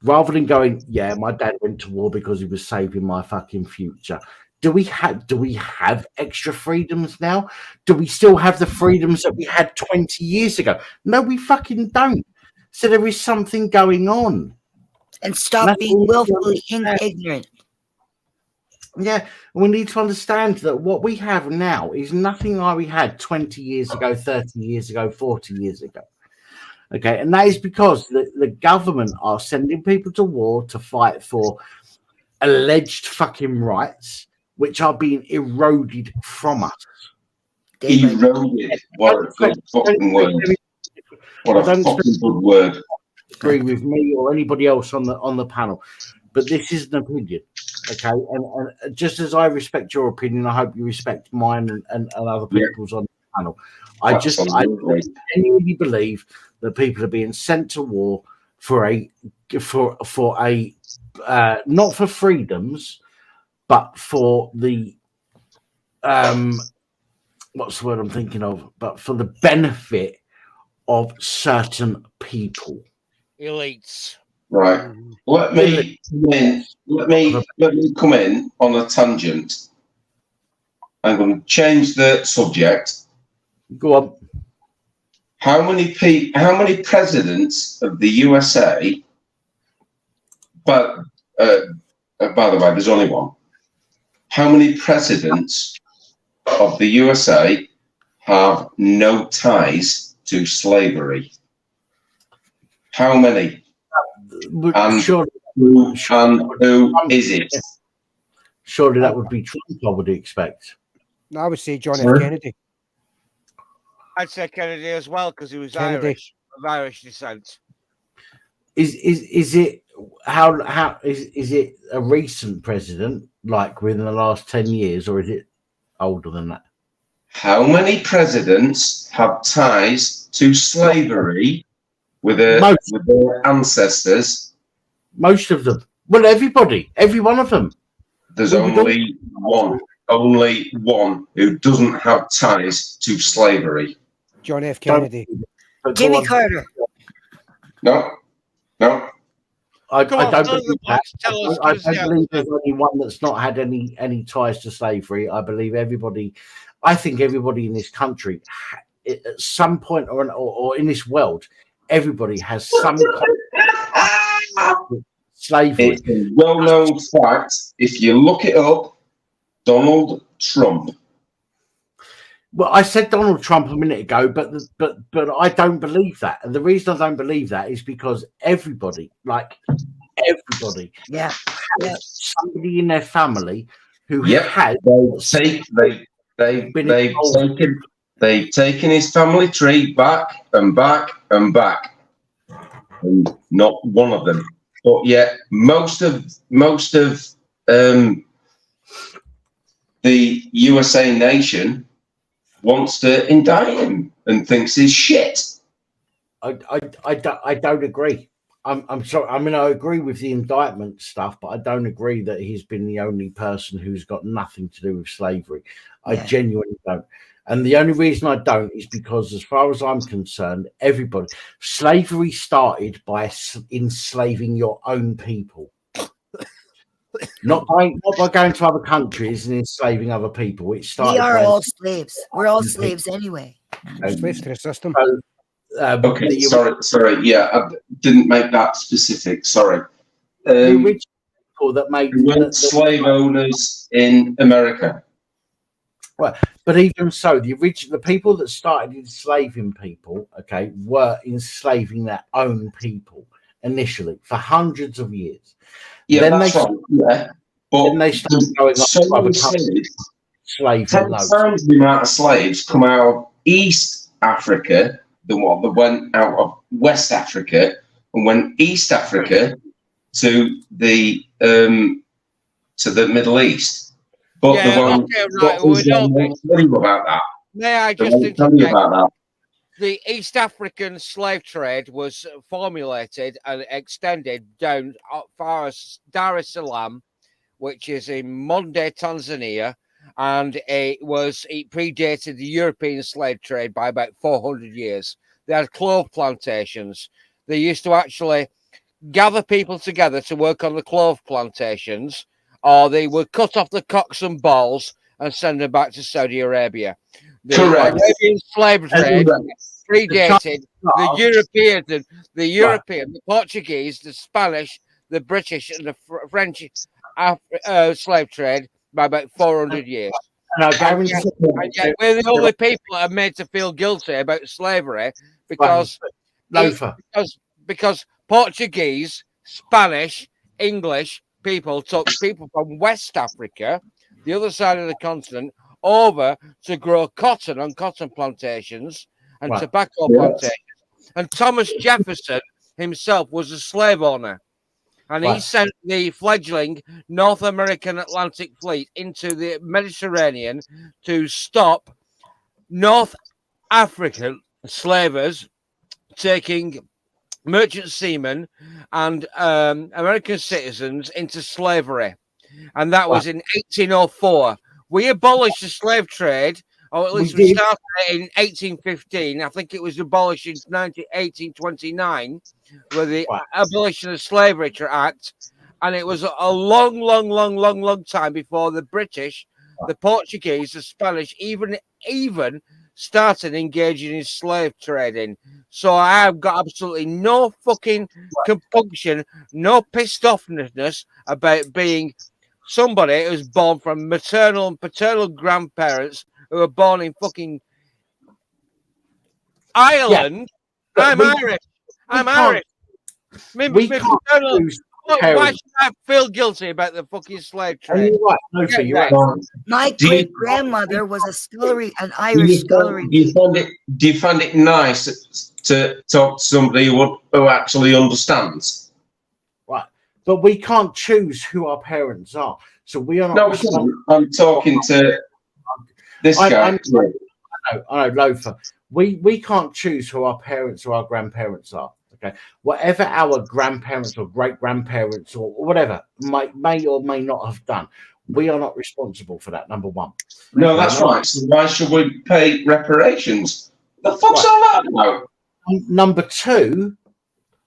Speaker 18: Rather than going, yeah, my dad went to war because he was saving my fucking future. Do we have extra freedoms now? Do we still have the freedoms that we had 20 years ago? No, we fucking don't. So there is something going on.
Speaker 13: And stop being willfully ignorant.
Speaker 18: Yeah, we need to understand that what we have now is nothing like we had 20 years ago, 30 years ago, 40 years ago. Okay, and that is because the government are sending people to war to fight for alleged fucking rights, which are being eroded from us.
Speaker 4: Eroded. What a good fucking word. What a fucking good word.
Speaker 18: Agree with me or anybody else on the panel, but this is an opinion. Okay, and just as I respect your opinion, I hope you respect mine and other people's on the panel. I genuinely believe that people are being sent to war for a not for freedoms, but for the what's the word I'm thinking of? But for the benefit of certain people,
Speaker 19: elites.
Speaker 4: Right. Let me come in on a tangent. I'm going to change the subject.
Speaker 18: Go on.
Speaker 4: How many presidents of the USA? But by the way, there's only one. How many presidents of the USA have no ties to slavery? How many? And
Speaker 18: surely,
Speaker 4: who is it?
Speaker 18: Surely that would be Trump, I would expect.
Speaker 14: I would say John F. Kennedy.
Speaker 19: I'd say Kennedy as well because he was
Speaker 14: Kennedy.
Speaker 19: Irish, of Irish descent.
Speaker 18: Is it how is it a recent president, like within the last 10 years, or is it older than that?
Speaker 4: How many presidents have ties to slavery with their ancestors?
Speaker 18: Most of them. Well, everybody, every one of them.
Speaker 4: There's only one who doesn't have ties to slavery.
Speaker 14: John F. Kennedy.
Speaker 13: Jimmy Carter.
Speaker 4: No.
Speaker 18: I don't believe that. I don't believe there's only one that's not had any ties to slavery. I believe everybody. I think everybody in this country, at some point or in this world, everybody has some kind of slavery.
Speaker 4: It's a well-known fact. If you look it up, Donald Trump.
Speaker 18: Well, I said Donald Trump a minute ago, but I don't believe that, and the reason I don't believe that is because everybody, has somebody in their family who has.
Speaker 4: They've taken his family tree back and back and back, and not one of them. But yet, most of the USA nation wants to indict him and thinks he's shit.
Speaker 18: I don't agree. I'm sorry. I mean, I agree with the indictment stuff, but I don't agree that he's been the only person who's got nothing to do with slavery. I genuinely don't. And the only reason I don't is because, as far as I'm concerned, slavery started by enslaving your own people. Not by going to other countries and enslaving other people. It
Speaker 13: We
Speaker 18: started
Speaker 13: are
Speaker 18: by
Speaker 13: all slaves. We're all
Speaker 18: enslaving
Speaker 13: slaves anyway.
Speaker 14: Slaves to the system.
Speaker 4: Okay, sorry. Yeah, I didn't make that specific. Sorry.
Speaker 18: The original people that made
Speaker 4: who weren't slave owners in America.
Speaker 18: Well, but even so, the people that started enslaving people, okay, were enslaving their own people initially for hundreds of years.
Speaker 4: Yeah,
Speaker 18: then
Speaker 4: that's right. Yeah, but
Speaker 18: then they started going up to other countries, slaving
Speaker 4: 10
Speaker 18: loads.
Speaker 4: times the amount of slaves come out of East Africa than what that went out of West Africa, and went East Africa to the Middle East. But
Speaker 19: Yeah,
Speaker 4: they won't,
Speaker 19: okay, right.
Speaker 4: but Israel won't tell you about that.
Speaker 19: May I
Speaker 4: They
Speaker 19: just
Speaker 4: won't tell you
Speaker 19: interject?
Speaker 4: about that.
Speaker 19: The East African slave trade was formulated and extended down as far as Dar es Salaam, which is in modern-day Tanzania, and it predated the European slave trade by about 400 years. They had clove plantations. They used to actually gather people together to work on the clove plantations, or they would cut off the cocks and balls and send them back to Saudi Arabia. The
Speaker 4: Correct.
Speaker 19: Arabian slave trade predated the European, the Portuguese, the Spanish, the British, and the French slave trade by about 400 years.
Speaker 18: And I guarantee
Speaker 19: and yet we're the only people that are made to feel guilty about slavery because because Portuguese, Spanish, English people took people from West Africa, the other side of the continent, over to grow cotton on cotton plantations and tobacco plantations. And Thomas Jefferson himself was a slave owner. And he sent the fledgling North American Atlantic Fleet into the Mediterranean to stop North African slavers taking merchant seamen and American citizens into slavery. And that was in 1804. We abolished the slave trade, or at least we started it in 1815. I think it was abolished in 1829 with the Abolition of Slavery Act. And it was a long time before the British, the Portuguese, the Spanish even started engaging in slave trading. So I have got absolutely no fucking compunction, no pissed offness about being somebody who's born from maternal and paternal grandparents who were born in fucking Ireland. I'm Irish. I'm Irish. Why should I feel guilty about the fucking slave trade?
Speaker 18: You're right.
Speaker 13: My great grandmother was an Irish scullery.
Speaker 4: Do you find it nice to talk to somebody who actually understands?
Speaker 18: Right, but we can't choose who our parents are, so we are not.
Speaker 4: No, I'm talking to this guy.
Speaker 18: I know, Loafer. We can't choose who our parents or our grandparents are. Okay, whatever our grandparents or great grandparents or whatever may or may not have done, we are not responsible for that. Number one.
Speaker 4: No, that's right. So why should we pay reparations? The fuck's all that about?
Speaker 18: Number two,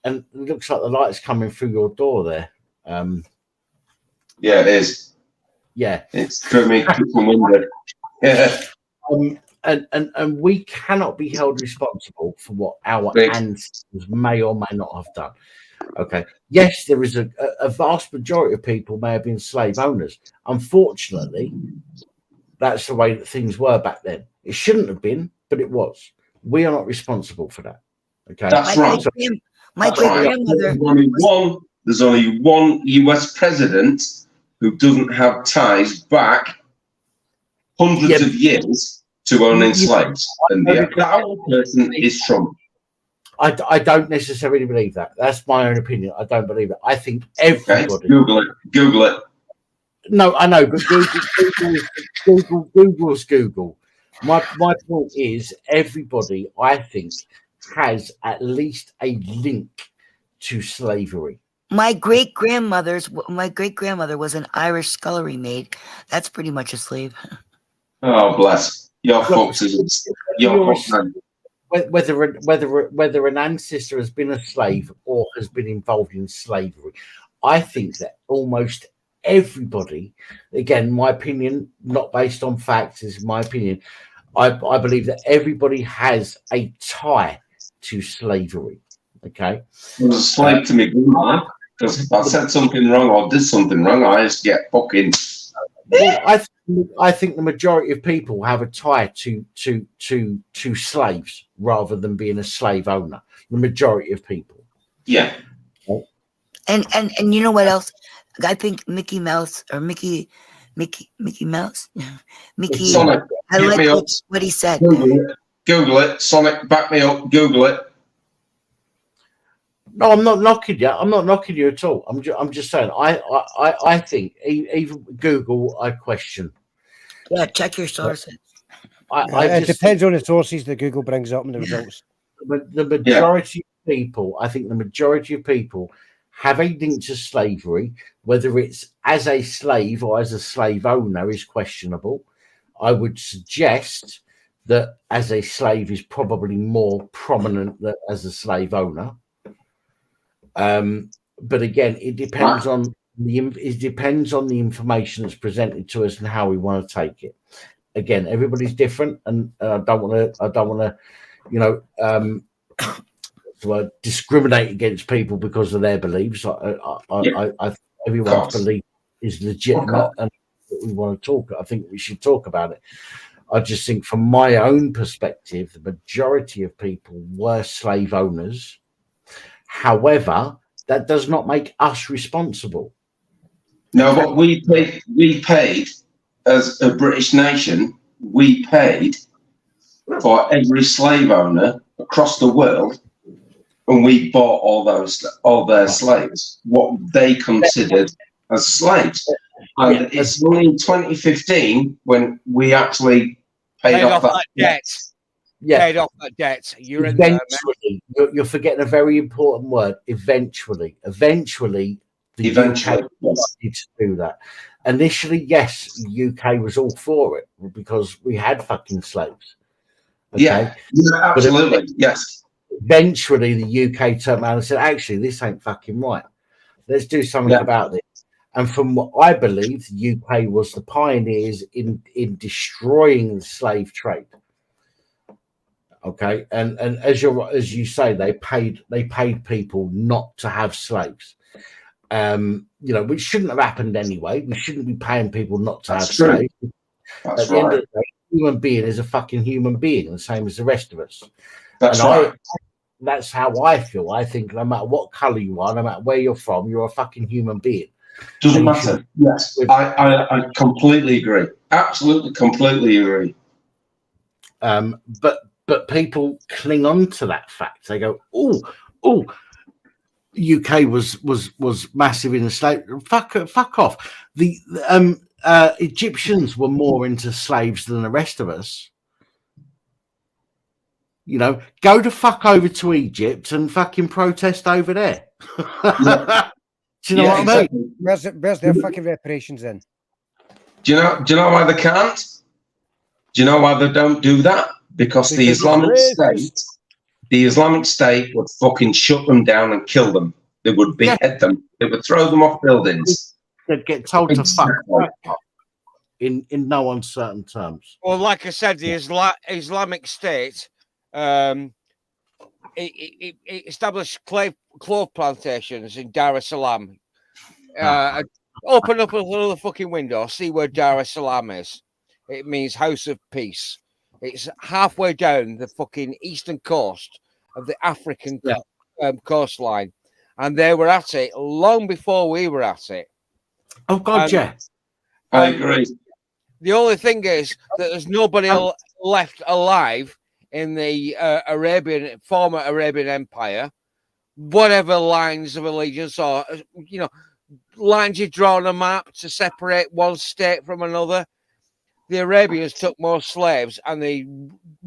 Speaker 18: and it looks like the light's coming through your door there.
Speaker 4: Yeah, it is.
Speaker 18: Yeah,
Speaker 4: it's through me kitchen window. Yeah.
Speaker 18: And we cannot be held responsible for what our ancestors may or may not have done. Okay. Yes, there is a vast majority of people may have been slave owners. Unfortunately, that's the way that things were back then. It shouldn't have been, but it was. We are not responsible for that. Okay.
Speaker 4: That's right.
Speaker 13: My great grandmother.
Speaker 4: There's only one US president who doesn't have ties back hundreds of years to owning slaves, and that person is Trump.
Speaker 18: I don't necessarily believe that. That's my own opinion. I don't believe it. I think everybody.
Speaker 4: Google it.
Speaker 18: No, I know, but Google's Google. My point is, everybody, I think, has at least a link to slavery.
Speaker 13: My great grandmother was an Irish scullery maid. That's pretty much a slave.
Speaker 4: Oh, bless. Your folks is
Speaker 18: whether an ancestor has been a slave or has been involved in slavery, I think that almost everybody, again, my opinion, not based on facts, is my opinion. I believe that everybody has a tie to slavery. Okay,
Speaker 4: I was a slave to me, because if I said something wrong or did something wrong, I used to get fucking.
Speaker 18: Well, I think the majority of people have a tie to slaves rather than being a slave owner. The majority of people.
Speaker 4: Yeah.
Speaker 13: And you know what else? I think Mickey Mouse or Mickey Mouse, Mickey.
Speaker 4: Sonic,
Speaker 13: I
Speaker 4: get
Speaker 13: like
Speaker 4: me up.
Speaker 13: what he said.
Speaker 4: Google it. Sonic, back me up. Google it.
Speaker 18: No, I'm not knocking you. I'm not knocking you at all. I'm just saying. I think even Google, I question.
Speaker 13: Yeah, check your sources.
Speaker 14: It depends on the sources that Google brings up and the results.
Speaker 18: But the majority of people, I think the majority of people have a link to slavery, whether it's as a slave or as a slave owner is questionable. I would suggest that as a slave is probably more prominent than as a slave owner. But again, it depends on the information that's presented to us and how we want to take it. Again, everybody's different, and I don't want to, you know, discriminate against people because of their beliefs. Everyone's belief is legitimate, and we want to talk. I think we should talk about it. I just think, from my own perspective, the majority of people were slave owners. However, that does not make us responsible.
Speaker 4: No, but we paid as a British nation. We paid for every slave owner across the world, and we bought all their slaves, what they considered as slaves. And it's only in 2015 when we actually paid off that
Speaker 19: debt.
Speaker 18: Yeah.
Speaker 19: Paid off that debt. You're
Speaker 18: eventually, you're forgetting a very important word. Eventually, the UK wanted to do that. Initially, yes, the UK was all for it because we had fucking slaves. Okay?
Speaker 4: Yeah, absolutely. Yes.
Speaker 18: Eventually, the UK turned around and said, "Actually, this ain't fucking right. Let's do something about this." And from what I believe, the UK was the pioneers in destroying the slave trade. Okay, and as you say, they paid people not to have slaves. You know, which shouldn't have happened anyway. We shouldn't be paying people not to have slaves. At the end of the day, a human being is a fucking human being, the same as the rest of us.
Speaker 4: That's right.
Speaker 18: That's how I feel. I think no matter what colour you are, no matter where you're from, you're a fucking human being.
Speaker 4: Doesn't matter. Yes, I completely agree. Absolutely, completely agree.
Speaker 18: But people cling on to that fact. They go, "Oh, UK was massive in the slave. Fuck off." The Egyptians were more into slaves than the rest of us. You know, go to fuck over to Egypt and fucking protest over there. Do you know what I mean?
Speaker 14: Where's their fucking reparations then?
Speaker 4: Do you know why they can't? Do you know why they don't do that? Because the Islamic State would fucking shut them down and kill them. They would behead them. They would throw them off buildings.
Speaker 18: They'd get told to fuck in no uncertain terms.
Speaker 19: Well, like I said, the Islamic State it established clove plantations in Dar es Salaam. Open up another fucking window, see where Dar es Salaam is. It means House of Peace. It's halfway down the fucking eastern coast of the African coastline. And they were at it long before we were at it.
Speaker 18: Oh, God, yeah.
Speaker 4: I agree.
Speaker 19: The only thing is that there's nobody left alive in the former Arabian Empire. Whatever lines of allegiance or, you know, lines you draw on a map to separate one state from another. The Arabians took more slaves and they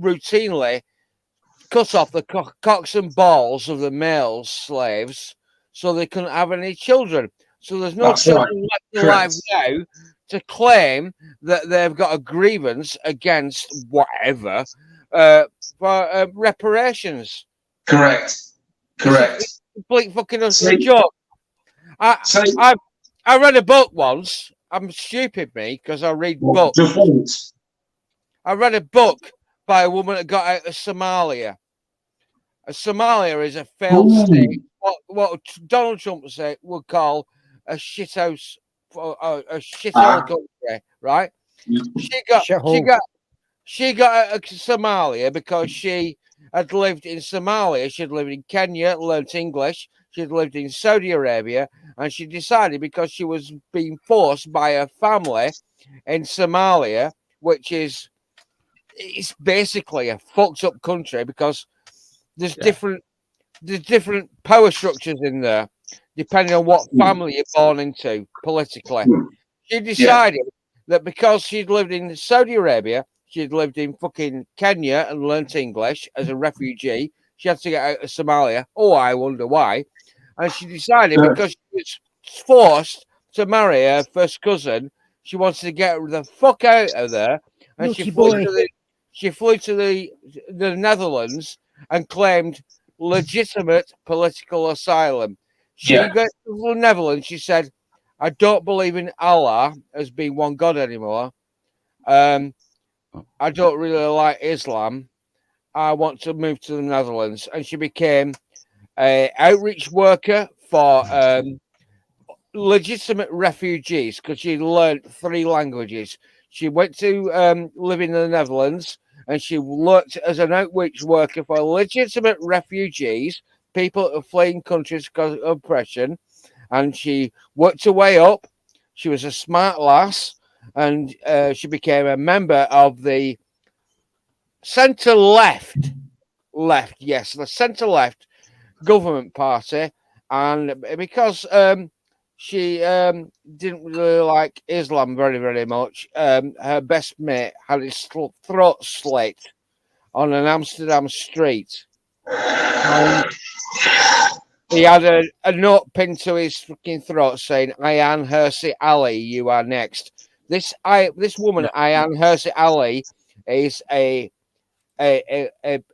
Speaker 19: routinely cut off the cocks and balls of the male slaves so they couldn't have any children. So there's no children left alive now to claim that they've got a grievance against whatever for reparations.
Speaker 4: Correct.
Speaker 19: It's a complete fucking joke. I read a book once. I'm stupid, me, because I read books.
Speaker 4: Just once.
Speaker 19: I read a book by a woman that got out of Somalia. Somalia is a failed state. What Donald Trump would call a shithouse, a shithole country, right? She got out of Somalia because she had lived in Somalia. She'd lived in Kenya, learnt English. She'd lived in Saudi Arabia, and she decided because she was being forced by her family in Somalia, which is it's basically a fucked up country because there's different power structures in there depending on what family you're born into politically. She decided that because she'd lived in Saudi Arabia, she'd lived in fucking Kenya and learnt English as a refugee, she had to get out of Somalia. Oh, I wonder why. And she decided because she was forced to marry her first cousin, she wanted to get the fuck out of there. And she flew to the Netherlands and claimed legitimate political asylum. She got to the Netherlands. She said, I don't believe in Allah as being one God anymore. I don't really like Islam. I want to move to the Netherlands. And she became an outreach worker for legitimate refugees because she learned 3 languages. She went to live in the Netherlands and she worked as an outreach worker for legitimate refugees, people who are fleeing countries because of oppression. And she worked her way up. She was a smart lass and she became a member of the centre-left, the centre-left government party. And because she didn't really like Islam very, very much, her best mate had his throat slit on an Amsterdam street. He had a note pinned to his fucking throat saying, Ayaan Hirsi Ali, you are next. This woman, Ayaan Hirsi Ali, is a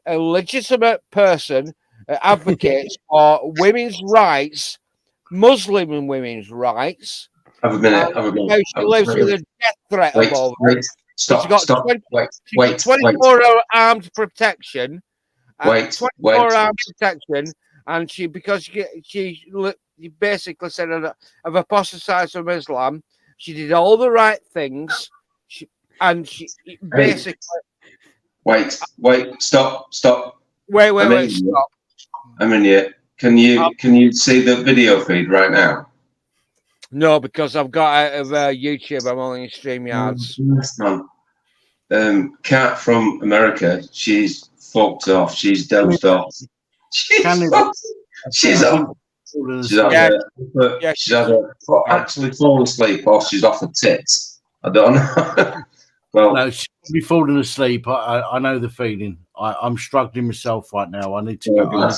Speaker 19: legitimate person that advocates for women's rights, Muslim women's rights.
Speaker 4: Have a minute.
Speaker 19: She lives with a death threat above her.
Speaker 4: Stop.
Speaker 19: She's got 24-hour armed protection. 24 armed protection. And she basically said I've apostatized from Islam. She did all the right things. She basically.
Speaker 4: Wait, stop.
Speaker 19: Wait, stop.
Speaker 4: I'm in here. Can you see the video feed right now?
Speaker 19: No, because I've got out of YouTube. I'm only in StreamYards.
Speaker 4: Kat from America, she's fucked off. She's dozed off. She's actually fallen asleep or she's off her tits. I don't know. Well,
Speaker 18: no, she'll be falling asleep. I know the feeling. I'm struggling myself right now. I need to go.
Speaker 4: Right,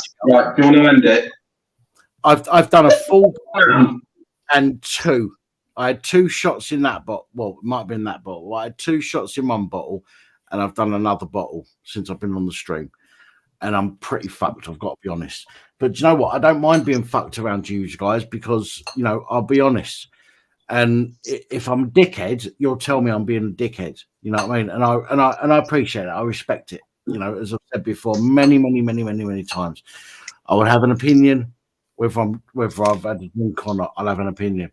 Speaker 4: do you want to end it?
Speaker 18: I've done a full and 2. I had 2 shots in that bottle. Well, it might have been that bottle. I had 2 shots in one bottle, and I've done another bottle since I've been on the stream. And I'm pretty fucked, I've got to be honest. But you know what? I don't mind being fucked around you guys because, I'll be honest. And if I'm a dickhead, you'll tell me I'm being a dickhead. You know what I mean? And I appreciate it. I respect it. As I've said before, many times, I would have an opinion. Whether I've had a drink or not, I'll have an opinion,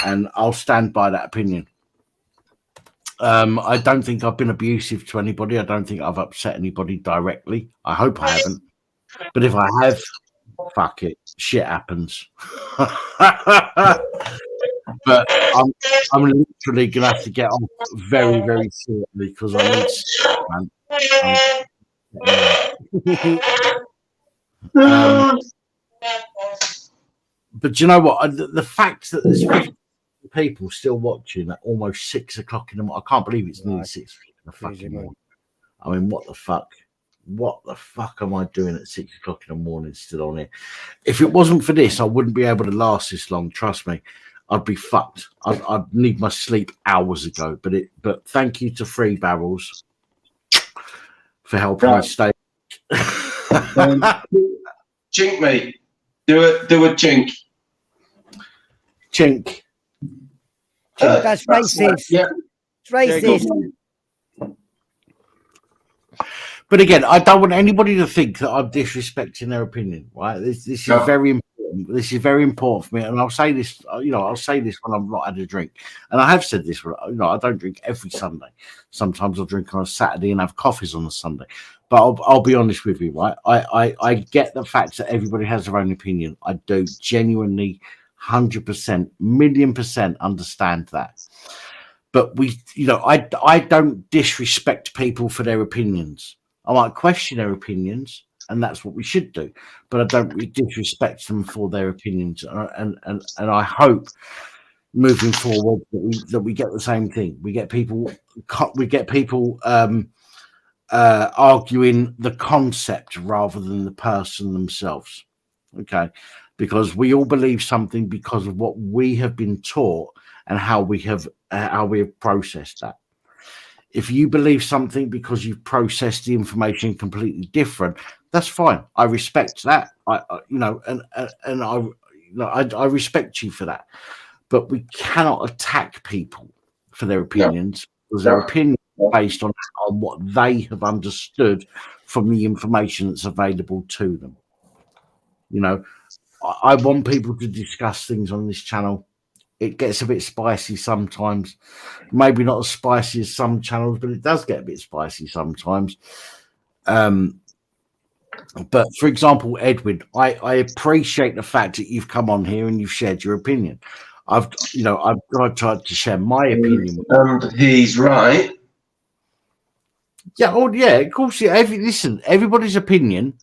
Speaker 18: and I'll stand by that opinion. I don't think I've been abusive to anybody. I don't think I've upset anybody directly. I hope I haven't. But if I have, fuck it, shit happens. But I'm literally gonna have to get off very, very shortly because I need to. But you know what? The fact that there's 50 people still watching at almost 6 o'clock in the morning. I can't believe it's nearly 6 o'clock in the fucking morning. I mean, what the fuck? What the fuck am I doing at 6 o'clock in the morning still on here? If it wasn't for this, I wouldn't be able to last this long. Trust me. I'd be fucked. I'd need my sleep hours ago. But thank you to 3 Barrels for helping me stay.
Speaker 4: Chink me. Do a chink.
Speaker 18: Chink.
Speaker 14: That's racist.
Speaker 4: Yeah.
Speaker 14: It's racist.
Speaker 1: But again, I don't want anybody to think that I'm disrespecting their opinion, right? This is very important. This is very important for me, and I'll say this. I'll say this when I'm not had a drink, and I have said this. I don't drink every Sunday. Sometimes I'll drink on a Saturday and have coffees on a Sunday. But I'll be honest with you, right? I get the fact that everybody has their own opinion. I do genuinely, 100%, million% understand that. But I don't disrespect people for their opinions. I might question their opinions, and that's what we should do. But I don't disrespect them for their opinions, and I hope moving forward that we get the same thing. We get people arguing the concept rather than the person themselves. Okay, because we all believe something because of what we have been taught and how we have processed that. If you believe something because you've processed the information completely different, that's fine. I respect that. I respect you for that. But we cannot attack people for their opinions because their opinion is based on what they have understood from the information that's available to them. I want people to discuss things on this channel. It gets a bit spicy sometimes. Maybe not as spicy as some channels, but it does get a bit spicy sometimes. But for example, Edwin, I appreciate the fact that you've come on here and you've shared your opinion. I've tried to share my opinion.
Speaker 4: And he's right.
Speaker 1: Yeah, of course. Yeah. Listen, everybody's opinion,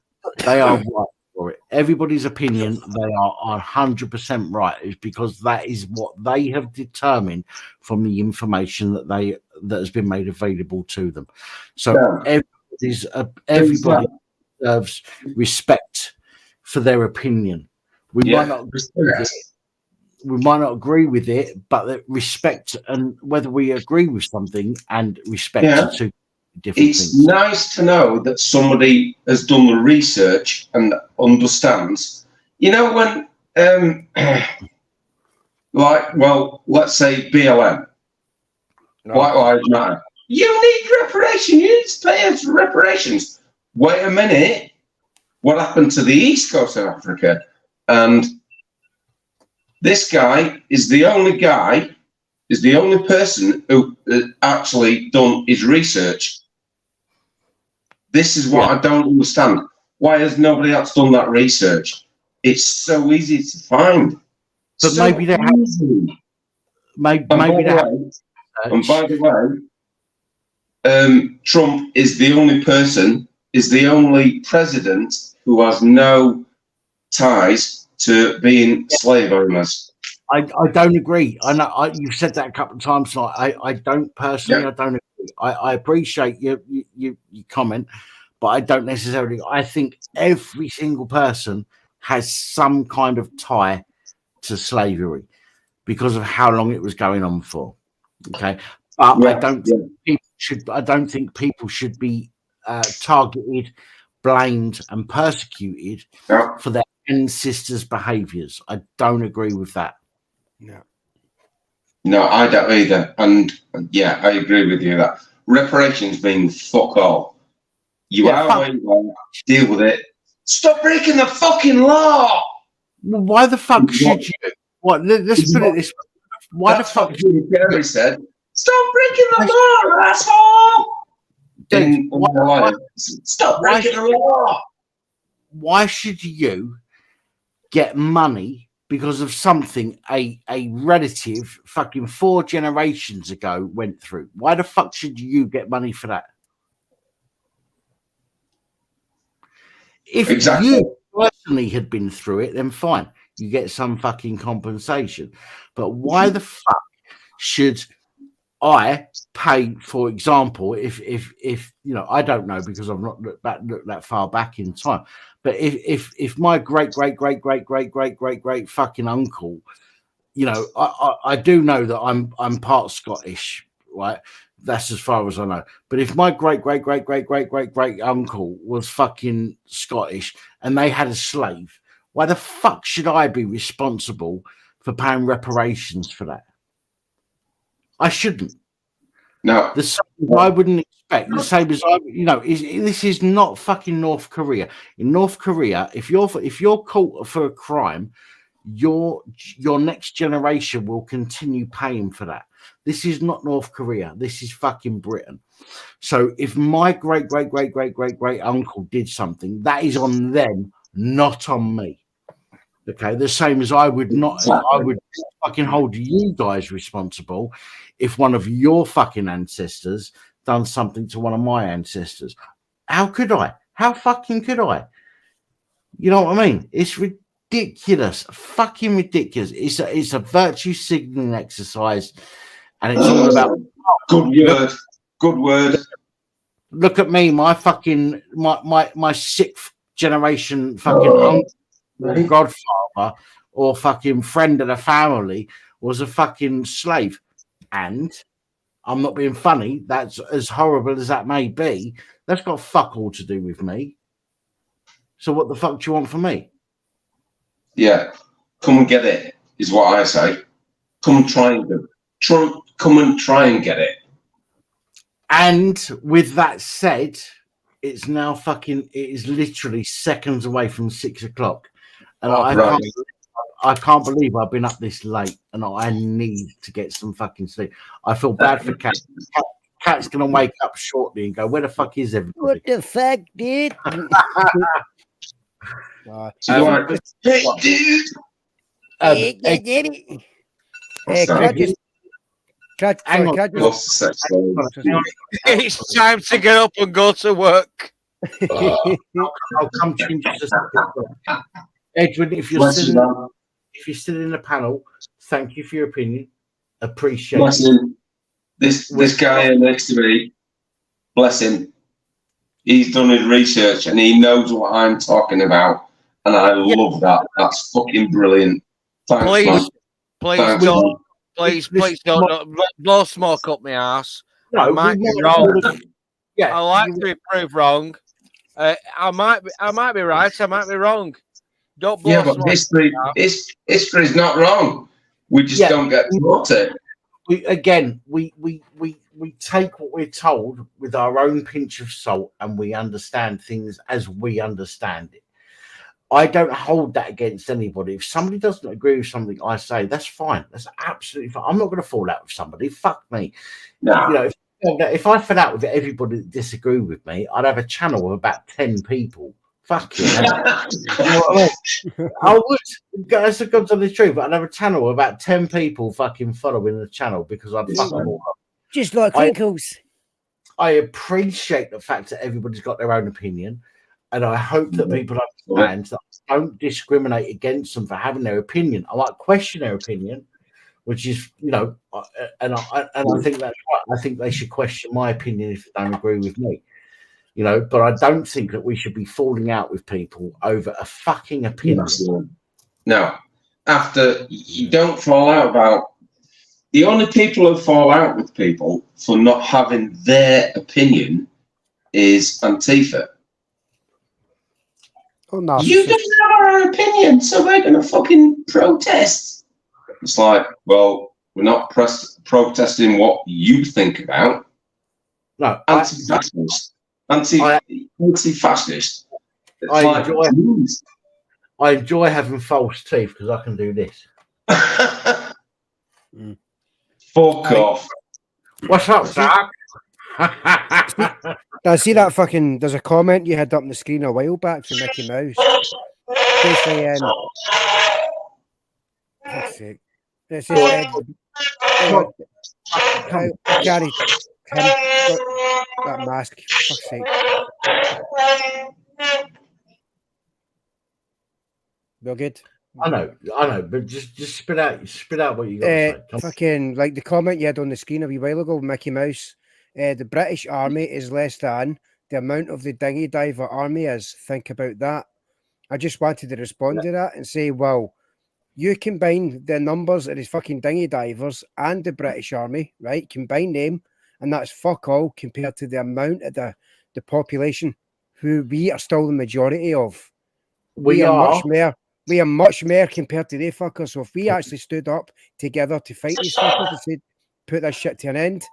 Speaker 1: they are right for it. Everybody's opinion, they are 100% right, is because that is what they have determined from the information that has been made available to them. So everybody deserves respect for their opinion. We might not agree with it, but that respect, and whether we agree with something and respect are two different
Speaker 4: it's
Speaker 1: things.
Speaker 4: nice to know that somebody has done the research and understands. When let's say BLM, Black Lives Matter. You need reparation. You need to pay us reparations. Wait a minute. What happened to the East Coast of Africa? And this guy is the only person who actually done his research. This is what I don't understand. Why has nobody else done that research? It's so easy to find.
Speaker 1: But
Speaker 4: so
Speaker 1: maybe they have. Maybe
Speaker 4: by
Speaker 1: they have.
Speaker 4: the way, Trump is the only president who has no ties to being slave owners.
Speaker 1: I don't agree. I know you've said that a couple of times tonight. I don't personally. I don't agree. I appreciate your comment, but I don't necessarily. I think every single person has some kind of tie to slavery because of how long it was going on for. Okay, but I don't think people should. I don't think people should be targeted, blamed, and persecuted for their ancestors' behaviours. I don't agree with that.
Speaker 4: No, I don't either. And yeah, I agree with you that reparations mean fuck all. You deal with it. Stop breaking the fucking law.
Speaker 1: Well, why the fuck should you? Let's put it this way. Why the fuck?
Speaker 4: Gary said, "Stop breaking the law, asshole." Stop breaking the law.
Speaker 1: Why should you get money because of something a relative fucking 4 generations ago went through? Why the fuck should you get money for that? If you personally had been through it, then fine, you get some fucking compensation. But why the fuck should I pay, for example, if I don't know because I've not looked that far back in time, but if my great fucking uncle, I do know that I'm part Scottish, right? That's as far as I know. But if my great uncle was fucking Scottish and they had a slave, why the fuck should I be responsible for paying reparations for that? I shouldn't.
Speaker 4: No.
Speaker 1: The same I wouldn't expect. The same as this is not fucking North Korea. In North Korea, if you're caught for a crime, your next generation will continue paying for that. This is not North Korea. This is fucking Britain. So if my great uncle did something, that is on them, not on me. Okay, the same as I would fucking hold you guys responsible if one of your fucking ancestors done something to one of my ancestors. How could I? How fucking could I? You know what I mean? It's ridiculous, fucking ridiculous. It's a virtue signaling exercise, and it's all about
Speaker 4: good word.
Speaker 1: Look at me, my fucking my sixth generation fucking uncle or godfather or fucking friend of the family was a fucking slave, and I'm not being funny. That's as horrible as that may be. That's got fuck all to do with me. So what the fuck do you want from me?
Speaker 4: Yeah, come and get it is what I say. Come and try and get it.
Speaker 1: And with that said, it's now it is literally seconds away from 6 o'clock. And I can't believe I've been up this late and I need to get some fucking sleep. I feel bad for Kat. Kat's going to wake up shortly and go, where the fuck is everybody?
Speaker 14: What the fuck, dude?
Speaker 4: Hey, dude.
Speaker 19: It's time to get up and go to work.
Speaker 1: I'll come to you in just a second. Edwin, if you're still in the panel, thank you for your opinion. Appreciate it.
Speaker 4: This guy here next to me, bless him. He's done his research and he knows what I'm talking about, and I love that. That's fucking brilliant. Thanks, man.
Speaker 19: Please don't blow smoke up my ass.
Speaker 1: No,
Speaker 19: I might be wrong.
Speaker 1: Yeah,
Speaker 19: I like to be proved wrong. I might be right. I might be wrong. Don't blow
Speaker 4: But
Speaker 19: smoke.
Speaker 4: history's not wrong. We just don't get taught it.
Speaker 1: We take what we're told with our own pinch of salt, and we understand things as we understand it. I don't hold that against anybody. If somebody doesn't agree with something I say, that's fine. That's absolutely fine. I'm not going to fall out with somebody. Fuck me.
Speaker 4: No.
Speaker 1: You know, if I fell out with everybody that disagreed with me, I'd have a channel of about 10 people. Fuck you. You know what I mean? I would. That's the God's honest truth. But I'd have a channel of about 10 people fucking following the channel because I'd fuck them all up.
Speaker 14: Just like Crinkles.
Speaker 1: I appreciate the fact that everybody's got their own opinion, and I hope that people understand that I don't discriminate against them for having their opinion. I might question their opinion, which is, and I think that's right. I think they should question my opinion if they don't agree with me. But I don't think that we should be falling out with people over a fucking opinion.
Speaker 4: No, after you don't fall out about. The only people who fall out with people for not having their opinion is Antifa.
Speaker 14: Oh, no.
Speaker 4: You don't have our opinion, so we're going to fucking protest. It's like, well, we're not protesting what you think about.
Speaker 1: No,
Speaker 4: anti-fascist. Anti-fascist.
Speaker 1: I enjoy having false teeth because I can do this.
Speaker 4: Fuck off.
Speaker 1: What's up, Zach?
Speaker 14: I see that fucking. There's a comment you had up on the screen a while back from Mickey Mouse. Basically, fuck's sake. It says, Gary, that mask. Fuck's sake. Real good.
Speaker 1: I know, but just spit out what you got to say.
Speaker 14: Fucking like the comment you had on the screen a wee while ago, Mickey Mouse. The British Army is less than the amount of the dinghy diver army is. Think about that. I just wanted to respond to that and say, well, you combine the numbers of these fucking dinghy divers and the British Army, right? Combine them, and that's fuck all compared to the amount of the population who we are still the majority of. We are much more. We are much more compared to they fuckers. So if we actually stood up together to fight these fuckers and said, put that shit to an end.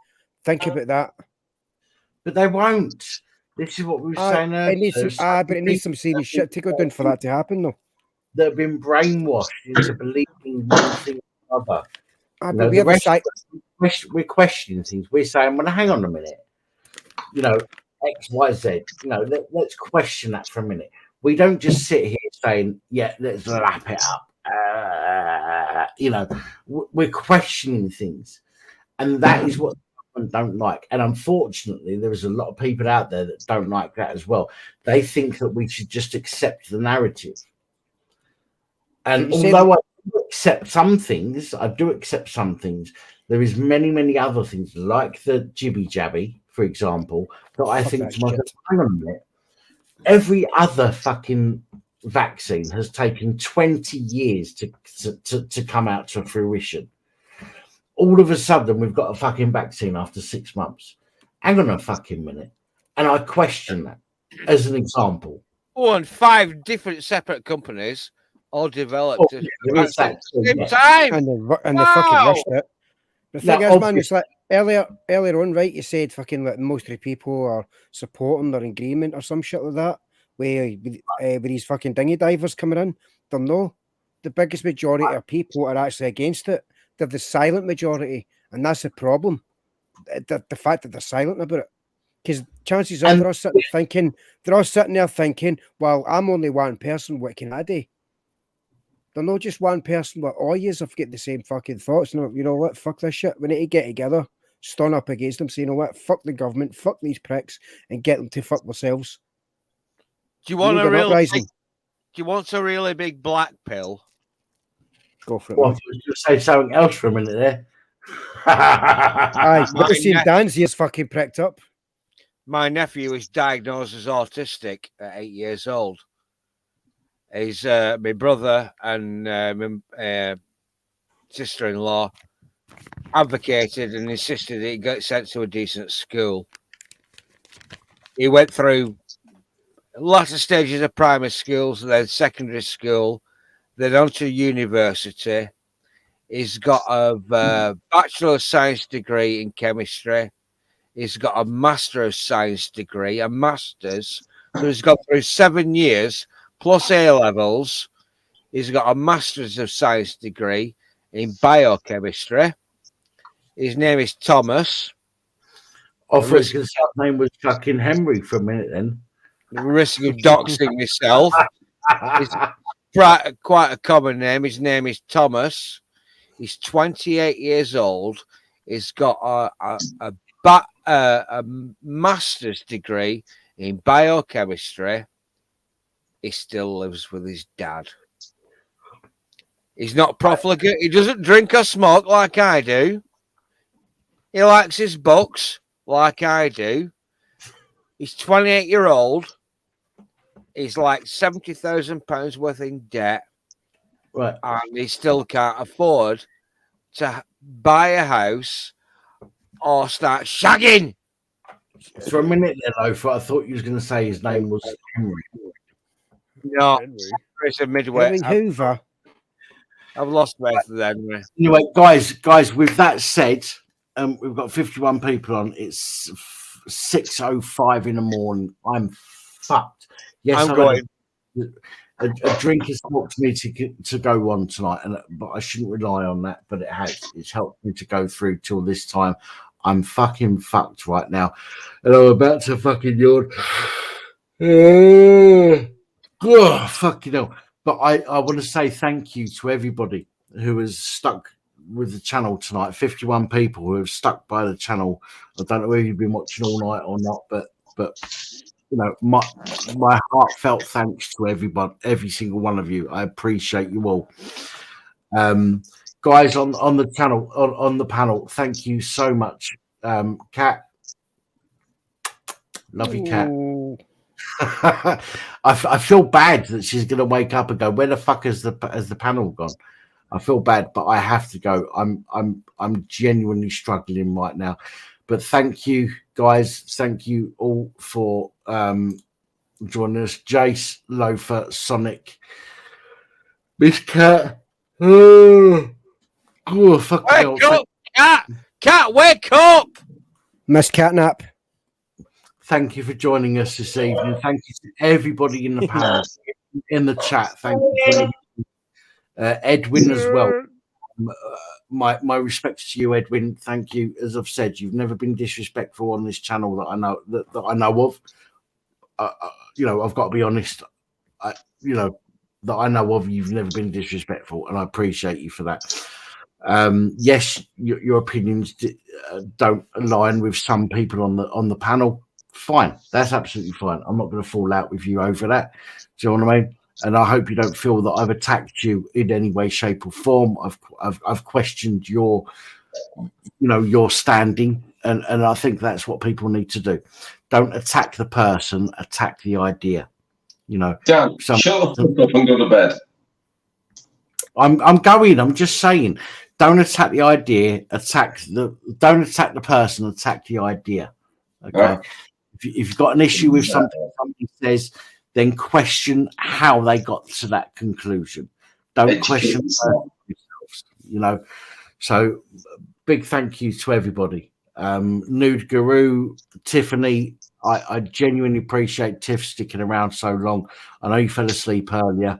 Speaker 14: Think about that.
Speaker 1: But they won't. This is what we were saying earlier.
Speaker 14: But it needs some serious shit to go down for that to happen, though.
Speaker 1: That have been brainwashed into believing one thing or another.
Speaker 14: But we have the site.
Speaker 1: We're questioning things. We're saying, well, hang on a minute. You know, X, Y, Z. You know, let's question that for a minute. We don't just sit here saying, yeah, let's lap it up. You know, we're questioning things. And that is what don't like. And unfortunately, there's a lot of people out there that don't like that as well. They think that we should just accept the narrative. And although I do accept some things, there is many other things like the jibby jabby, for example, that I think to myself, hang on a minute, every other fucking vaccine has taken 20 years to come out to fruition. All of a sudden, we've got a fucking vaccine after 6 months. Hang on a fucking minute. And I question that as an example.
Speaker 19: Oh, and 5 different separate companies all developed at the same time.
Speaker 14: And they fucking rushed it. The thing is, man, it's like earlier on, right, you said fucking like most of the people are supporting their agreement or some shit like that, with these fucking dinghy divers coming in. They're no. The biggest majority of people are actually against it. They're the silent majority, and that's the problem. The fact that they're silent about it. Because chances are they're all sitting there thinking, well, I'm only one person, what can I do? They're not just one person, but all yous have got the same fucking thoughts. No, you know what? Fuck this shit. We need to get together, stand up against them, say, you know what? Fuck the government, fuck these pricks, and get them to fuck themselves.
Speaker 19: Do you want a really big black pill?
Speaker 14: Go for it.
Speaker 1: Well, I was going to say something else for a minute there.
Speaker 14: I've never seen Dan's ears fucking pricked up.
Speaker 19: My nephew was diagnosed as autistic at 8 years old. He's my brother and my sister-in-law advocated and insisted that he got sent to a decent school. He went through latter stages of primary schools, then secondary school, then on to university. He's got a Bachelor of Science degree in chemistry. He's got a Master of Science degree, a Master's. So he's gone through 7 years plus A-levels. He's got a Master's of Science degree in biochemistry. His name is Thomas.
Speaker 1: I thought his name was fucking Henry for a minute then.
Speaker 19: The risk of doxing myself. It's quite a common name. His name is Thomas. He's 28 years old. He's got a master's degree in biochemistry. He still lives with his dad. He's not profligate. He doesn't drink or smoke like I do. He likes his books like I do. He's 28-year-old. He's like £70,000 worth in debt.
Speaker 1: Right.
Speaker 19: And he still can't afford to buy a house or start shagging.
Speaker 1: For a minute there, Loaf, I thought you was going to say his name was Henry.
Speaker 19: No, it's a midway.
Speaker 14: Hoover.
Speaker 19: I've lost both of them.
Speaker 1: Anyway, guys, with that said, we've got 51 people on. It's 6:05 in the morning. I'm fucked. Yes,
Speaker 19: I'm going.
Speaker 1: A drink has helped me to go on tonight, but I shouldn't rely on that. But it has. It's helped me to go through till this time. I'm fucking fucked right now, and I'm about to fucking yawn. Oh, fucking hell. But I want to say thank you to everybody who has stuck with the channel tonight. 51 people who have stuck by the channel. I don't know whether you've been watching all night or not, but you know, my heartfelt thanks to everybody, every single one of you. I appreciate you all. Guys on the channel, on the panel, thank you so much. Kat, love you, Kat. I feel bad that she's going to wake up and go, where the fuck has the panel gone? I feel bad, but I have to go. I'm genuinely struggling right now. But thank you, guys. Thank you all for joining us. Jace, Loafer, Sonic, Miss Cat. Oh, fuck.
Speaker 19: Wake up, Cat! Cat, wake up!
Speaker 14: Miss Catnap.
Speaker 1: Thank you for joining us this evening. Thank you to everybody in the panel, in the chat. Thank you for Edwin as well. My respects to you, Edwin. Thank you. As I've said, you've never been disrespectful on this channel that I know that I know of. You know, I've got to be honest. You know, that I know of, you've never been disrespectful, and I appreciate you for that. Yes, your opinions don't align with some people on the panel. Fine, that's absolutely fine. I'm not going to fall out with you over that. Do you know what I mean? And I hope you don't feel that I've attacked you in any way, shape, or form. I've questioned your, you know, your standing, and I think that's what people need to do. Don't attack the person, attack the idea. You know,
Speaker 4: Dan, shut the fuck up and go to bed.
Speaker 1: I'm just saying, don't attack the idea, don't attack the person, attack the idea. Okay.
Speaker 4: Right.
Speaker 1: If you've got an issue with something somebody says, then question how they got to that conclusion. Don't question yourselves, you know. So big thank you to everybody. Nude Guru, Tiffany, I genuinely appreciate Tiff sticking around so long. I know you fell asleep earlier,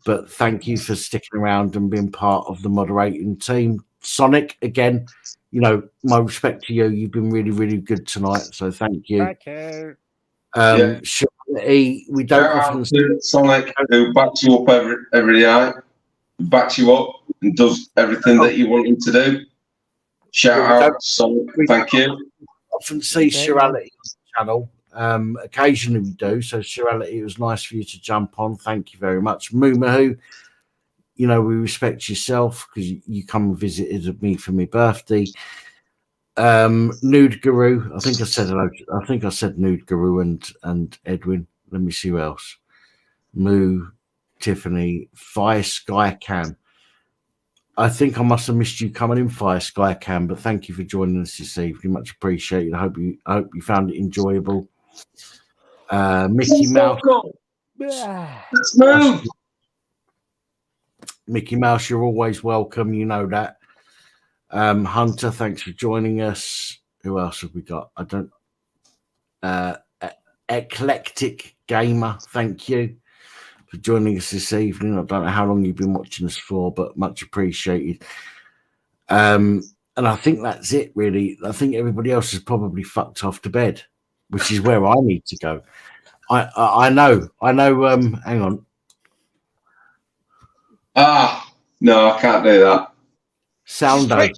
Speaker 1: but thank you for sticking around and being part of the moderating team. Sonic, again, you know, my respect to you. You've been really, really good tonight. So thank you.
Speaker 14: Thank you.
Speaker 1: We don't often
Speaker 4: see Sonic, who backs you up every night, backs you up and does everything that you want him to do. Shout out, Sonic. Thank you.
Speaker 1: Often see Shirality on the channel. Occasionally we do. So Shirality, it was nice for you to jump on. Thank you very much. Moomahu, you know, we respect yourself because you come and visited me for my birthday. Nude Guru, I think I said hello. I think I said Nude Guru and Edwin. Let me see who else. Moo, Tiffany, Fire Sky Cam. I think I must have missed you coming in, Fire Sky Cam, but thank you for joining us this evening. Much appreciated. I hope you found it enjoyable. Mickey Mouse.
Speaker 4: Let's move.
Speaker 1: Mickey Mouse, you're always welcome. You know that. Hunter, thanks for joining us. Who else have we got? I don't. Eclectic Gamer, thank you for joining us this evening. I don't know how long you've been watching us for, but much appreciated. And I think that's it, really. I think everybody else has probably fucked off to bed, which is where I need to go. I know. Hang on.
Speaker 4: No, I can't do that.
Speaker 1: Soundo.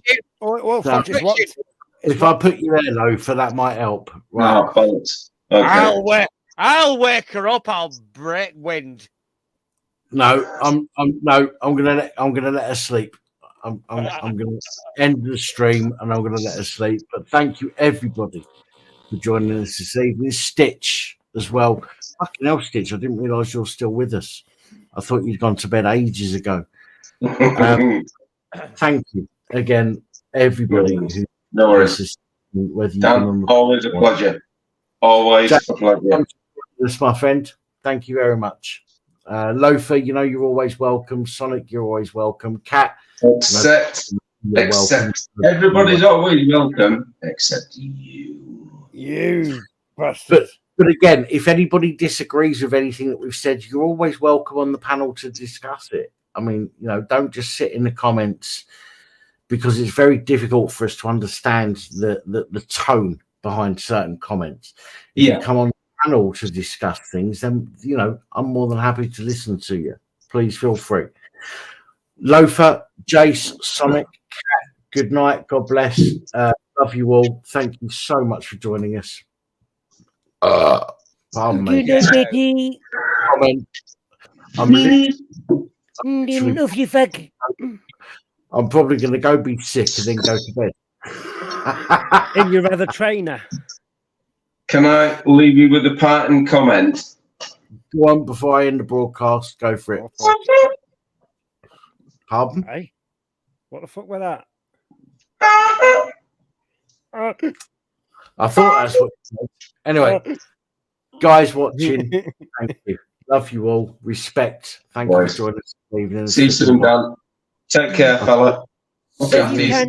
Speaker 1: If I put you there, though, for that might help. Right.
Speaker 4: Okay.
Speaker 19: I'll wake her up. I'll break wind.
Speaker 1: No, I'm gonna let her sleep. I'm gonna end the stream and I'm gonna let her sleep. But thank you everybody for joining us this evening. Stitch as well. Fucking hell, Stitch! I didn't realise you're still with us. I thought you'd gone to bed ages ago. Thank you again, everybody.
Speaker 4: No worries.
Speaker 1: Whether you've
Speaker 4: Dan,
Speaker 1: been on the
Speaker 4: always a pleasure. Always a pleasure.
Speaker 1: That's my friend. Thank you very much. Loafer, you know you're always welcome. Sonic, you're always welcome. Cat,
Speaker 4: except everybody's always welcome, except you.
Speaker 1: But again, if anybody disagrees with anything that we've said, you're always welcome on the panel to discuss it. I mean, you know, don't just sit in the comments, because it's very difficult for us to understand the tone behind certain comments. If you come on the panel to discuss things, then, you know, I'm more than happy to listen to you. Please feel free. Loafer, Jace, Sonic, Cat, good night. God bless. Love you all. Thank you so much for joining us. Pardon me.
Speaker 14: Love you, fag.
Speaker 1: I'm probably going to go be sick and then go to bed.
Speaker 14: And you're rather trainer.
Speaker 4: Can I leave you with a parting comment?
Speaker 1: Go on, before I end the broadcast, go for it. Pardon?
Speaker 14: Hey, what the fuck was that?
Speaker 1: I thought that's what. Anyway, guys watching, thank you. Love you all. Respect. Thank you for joining us this evening.
Speaker 4: See you soon, Dan. Take care, fella.
Speaker 14: If you can,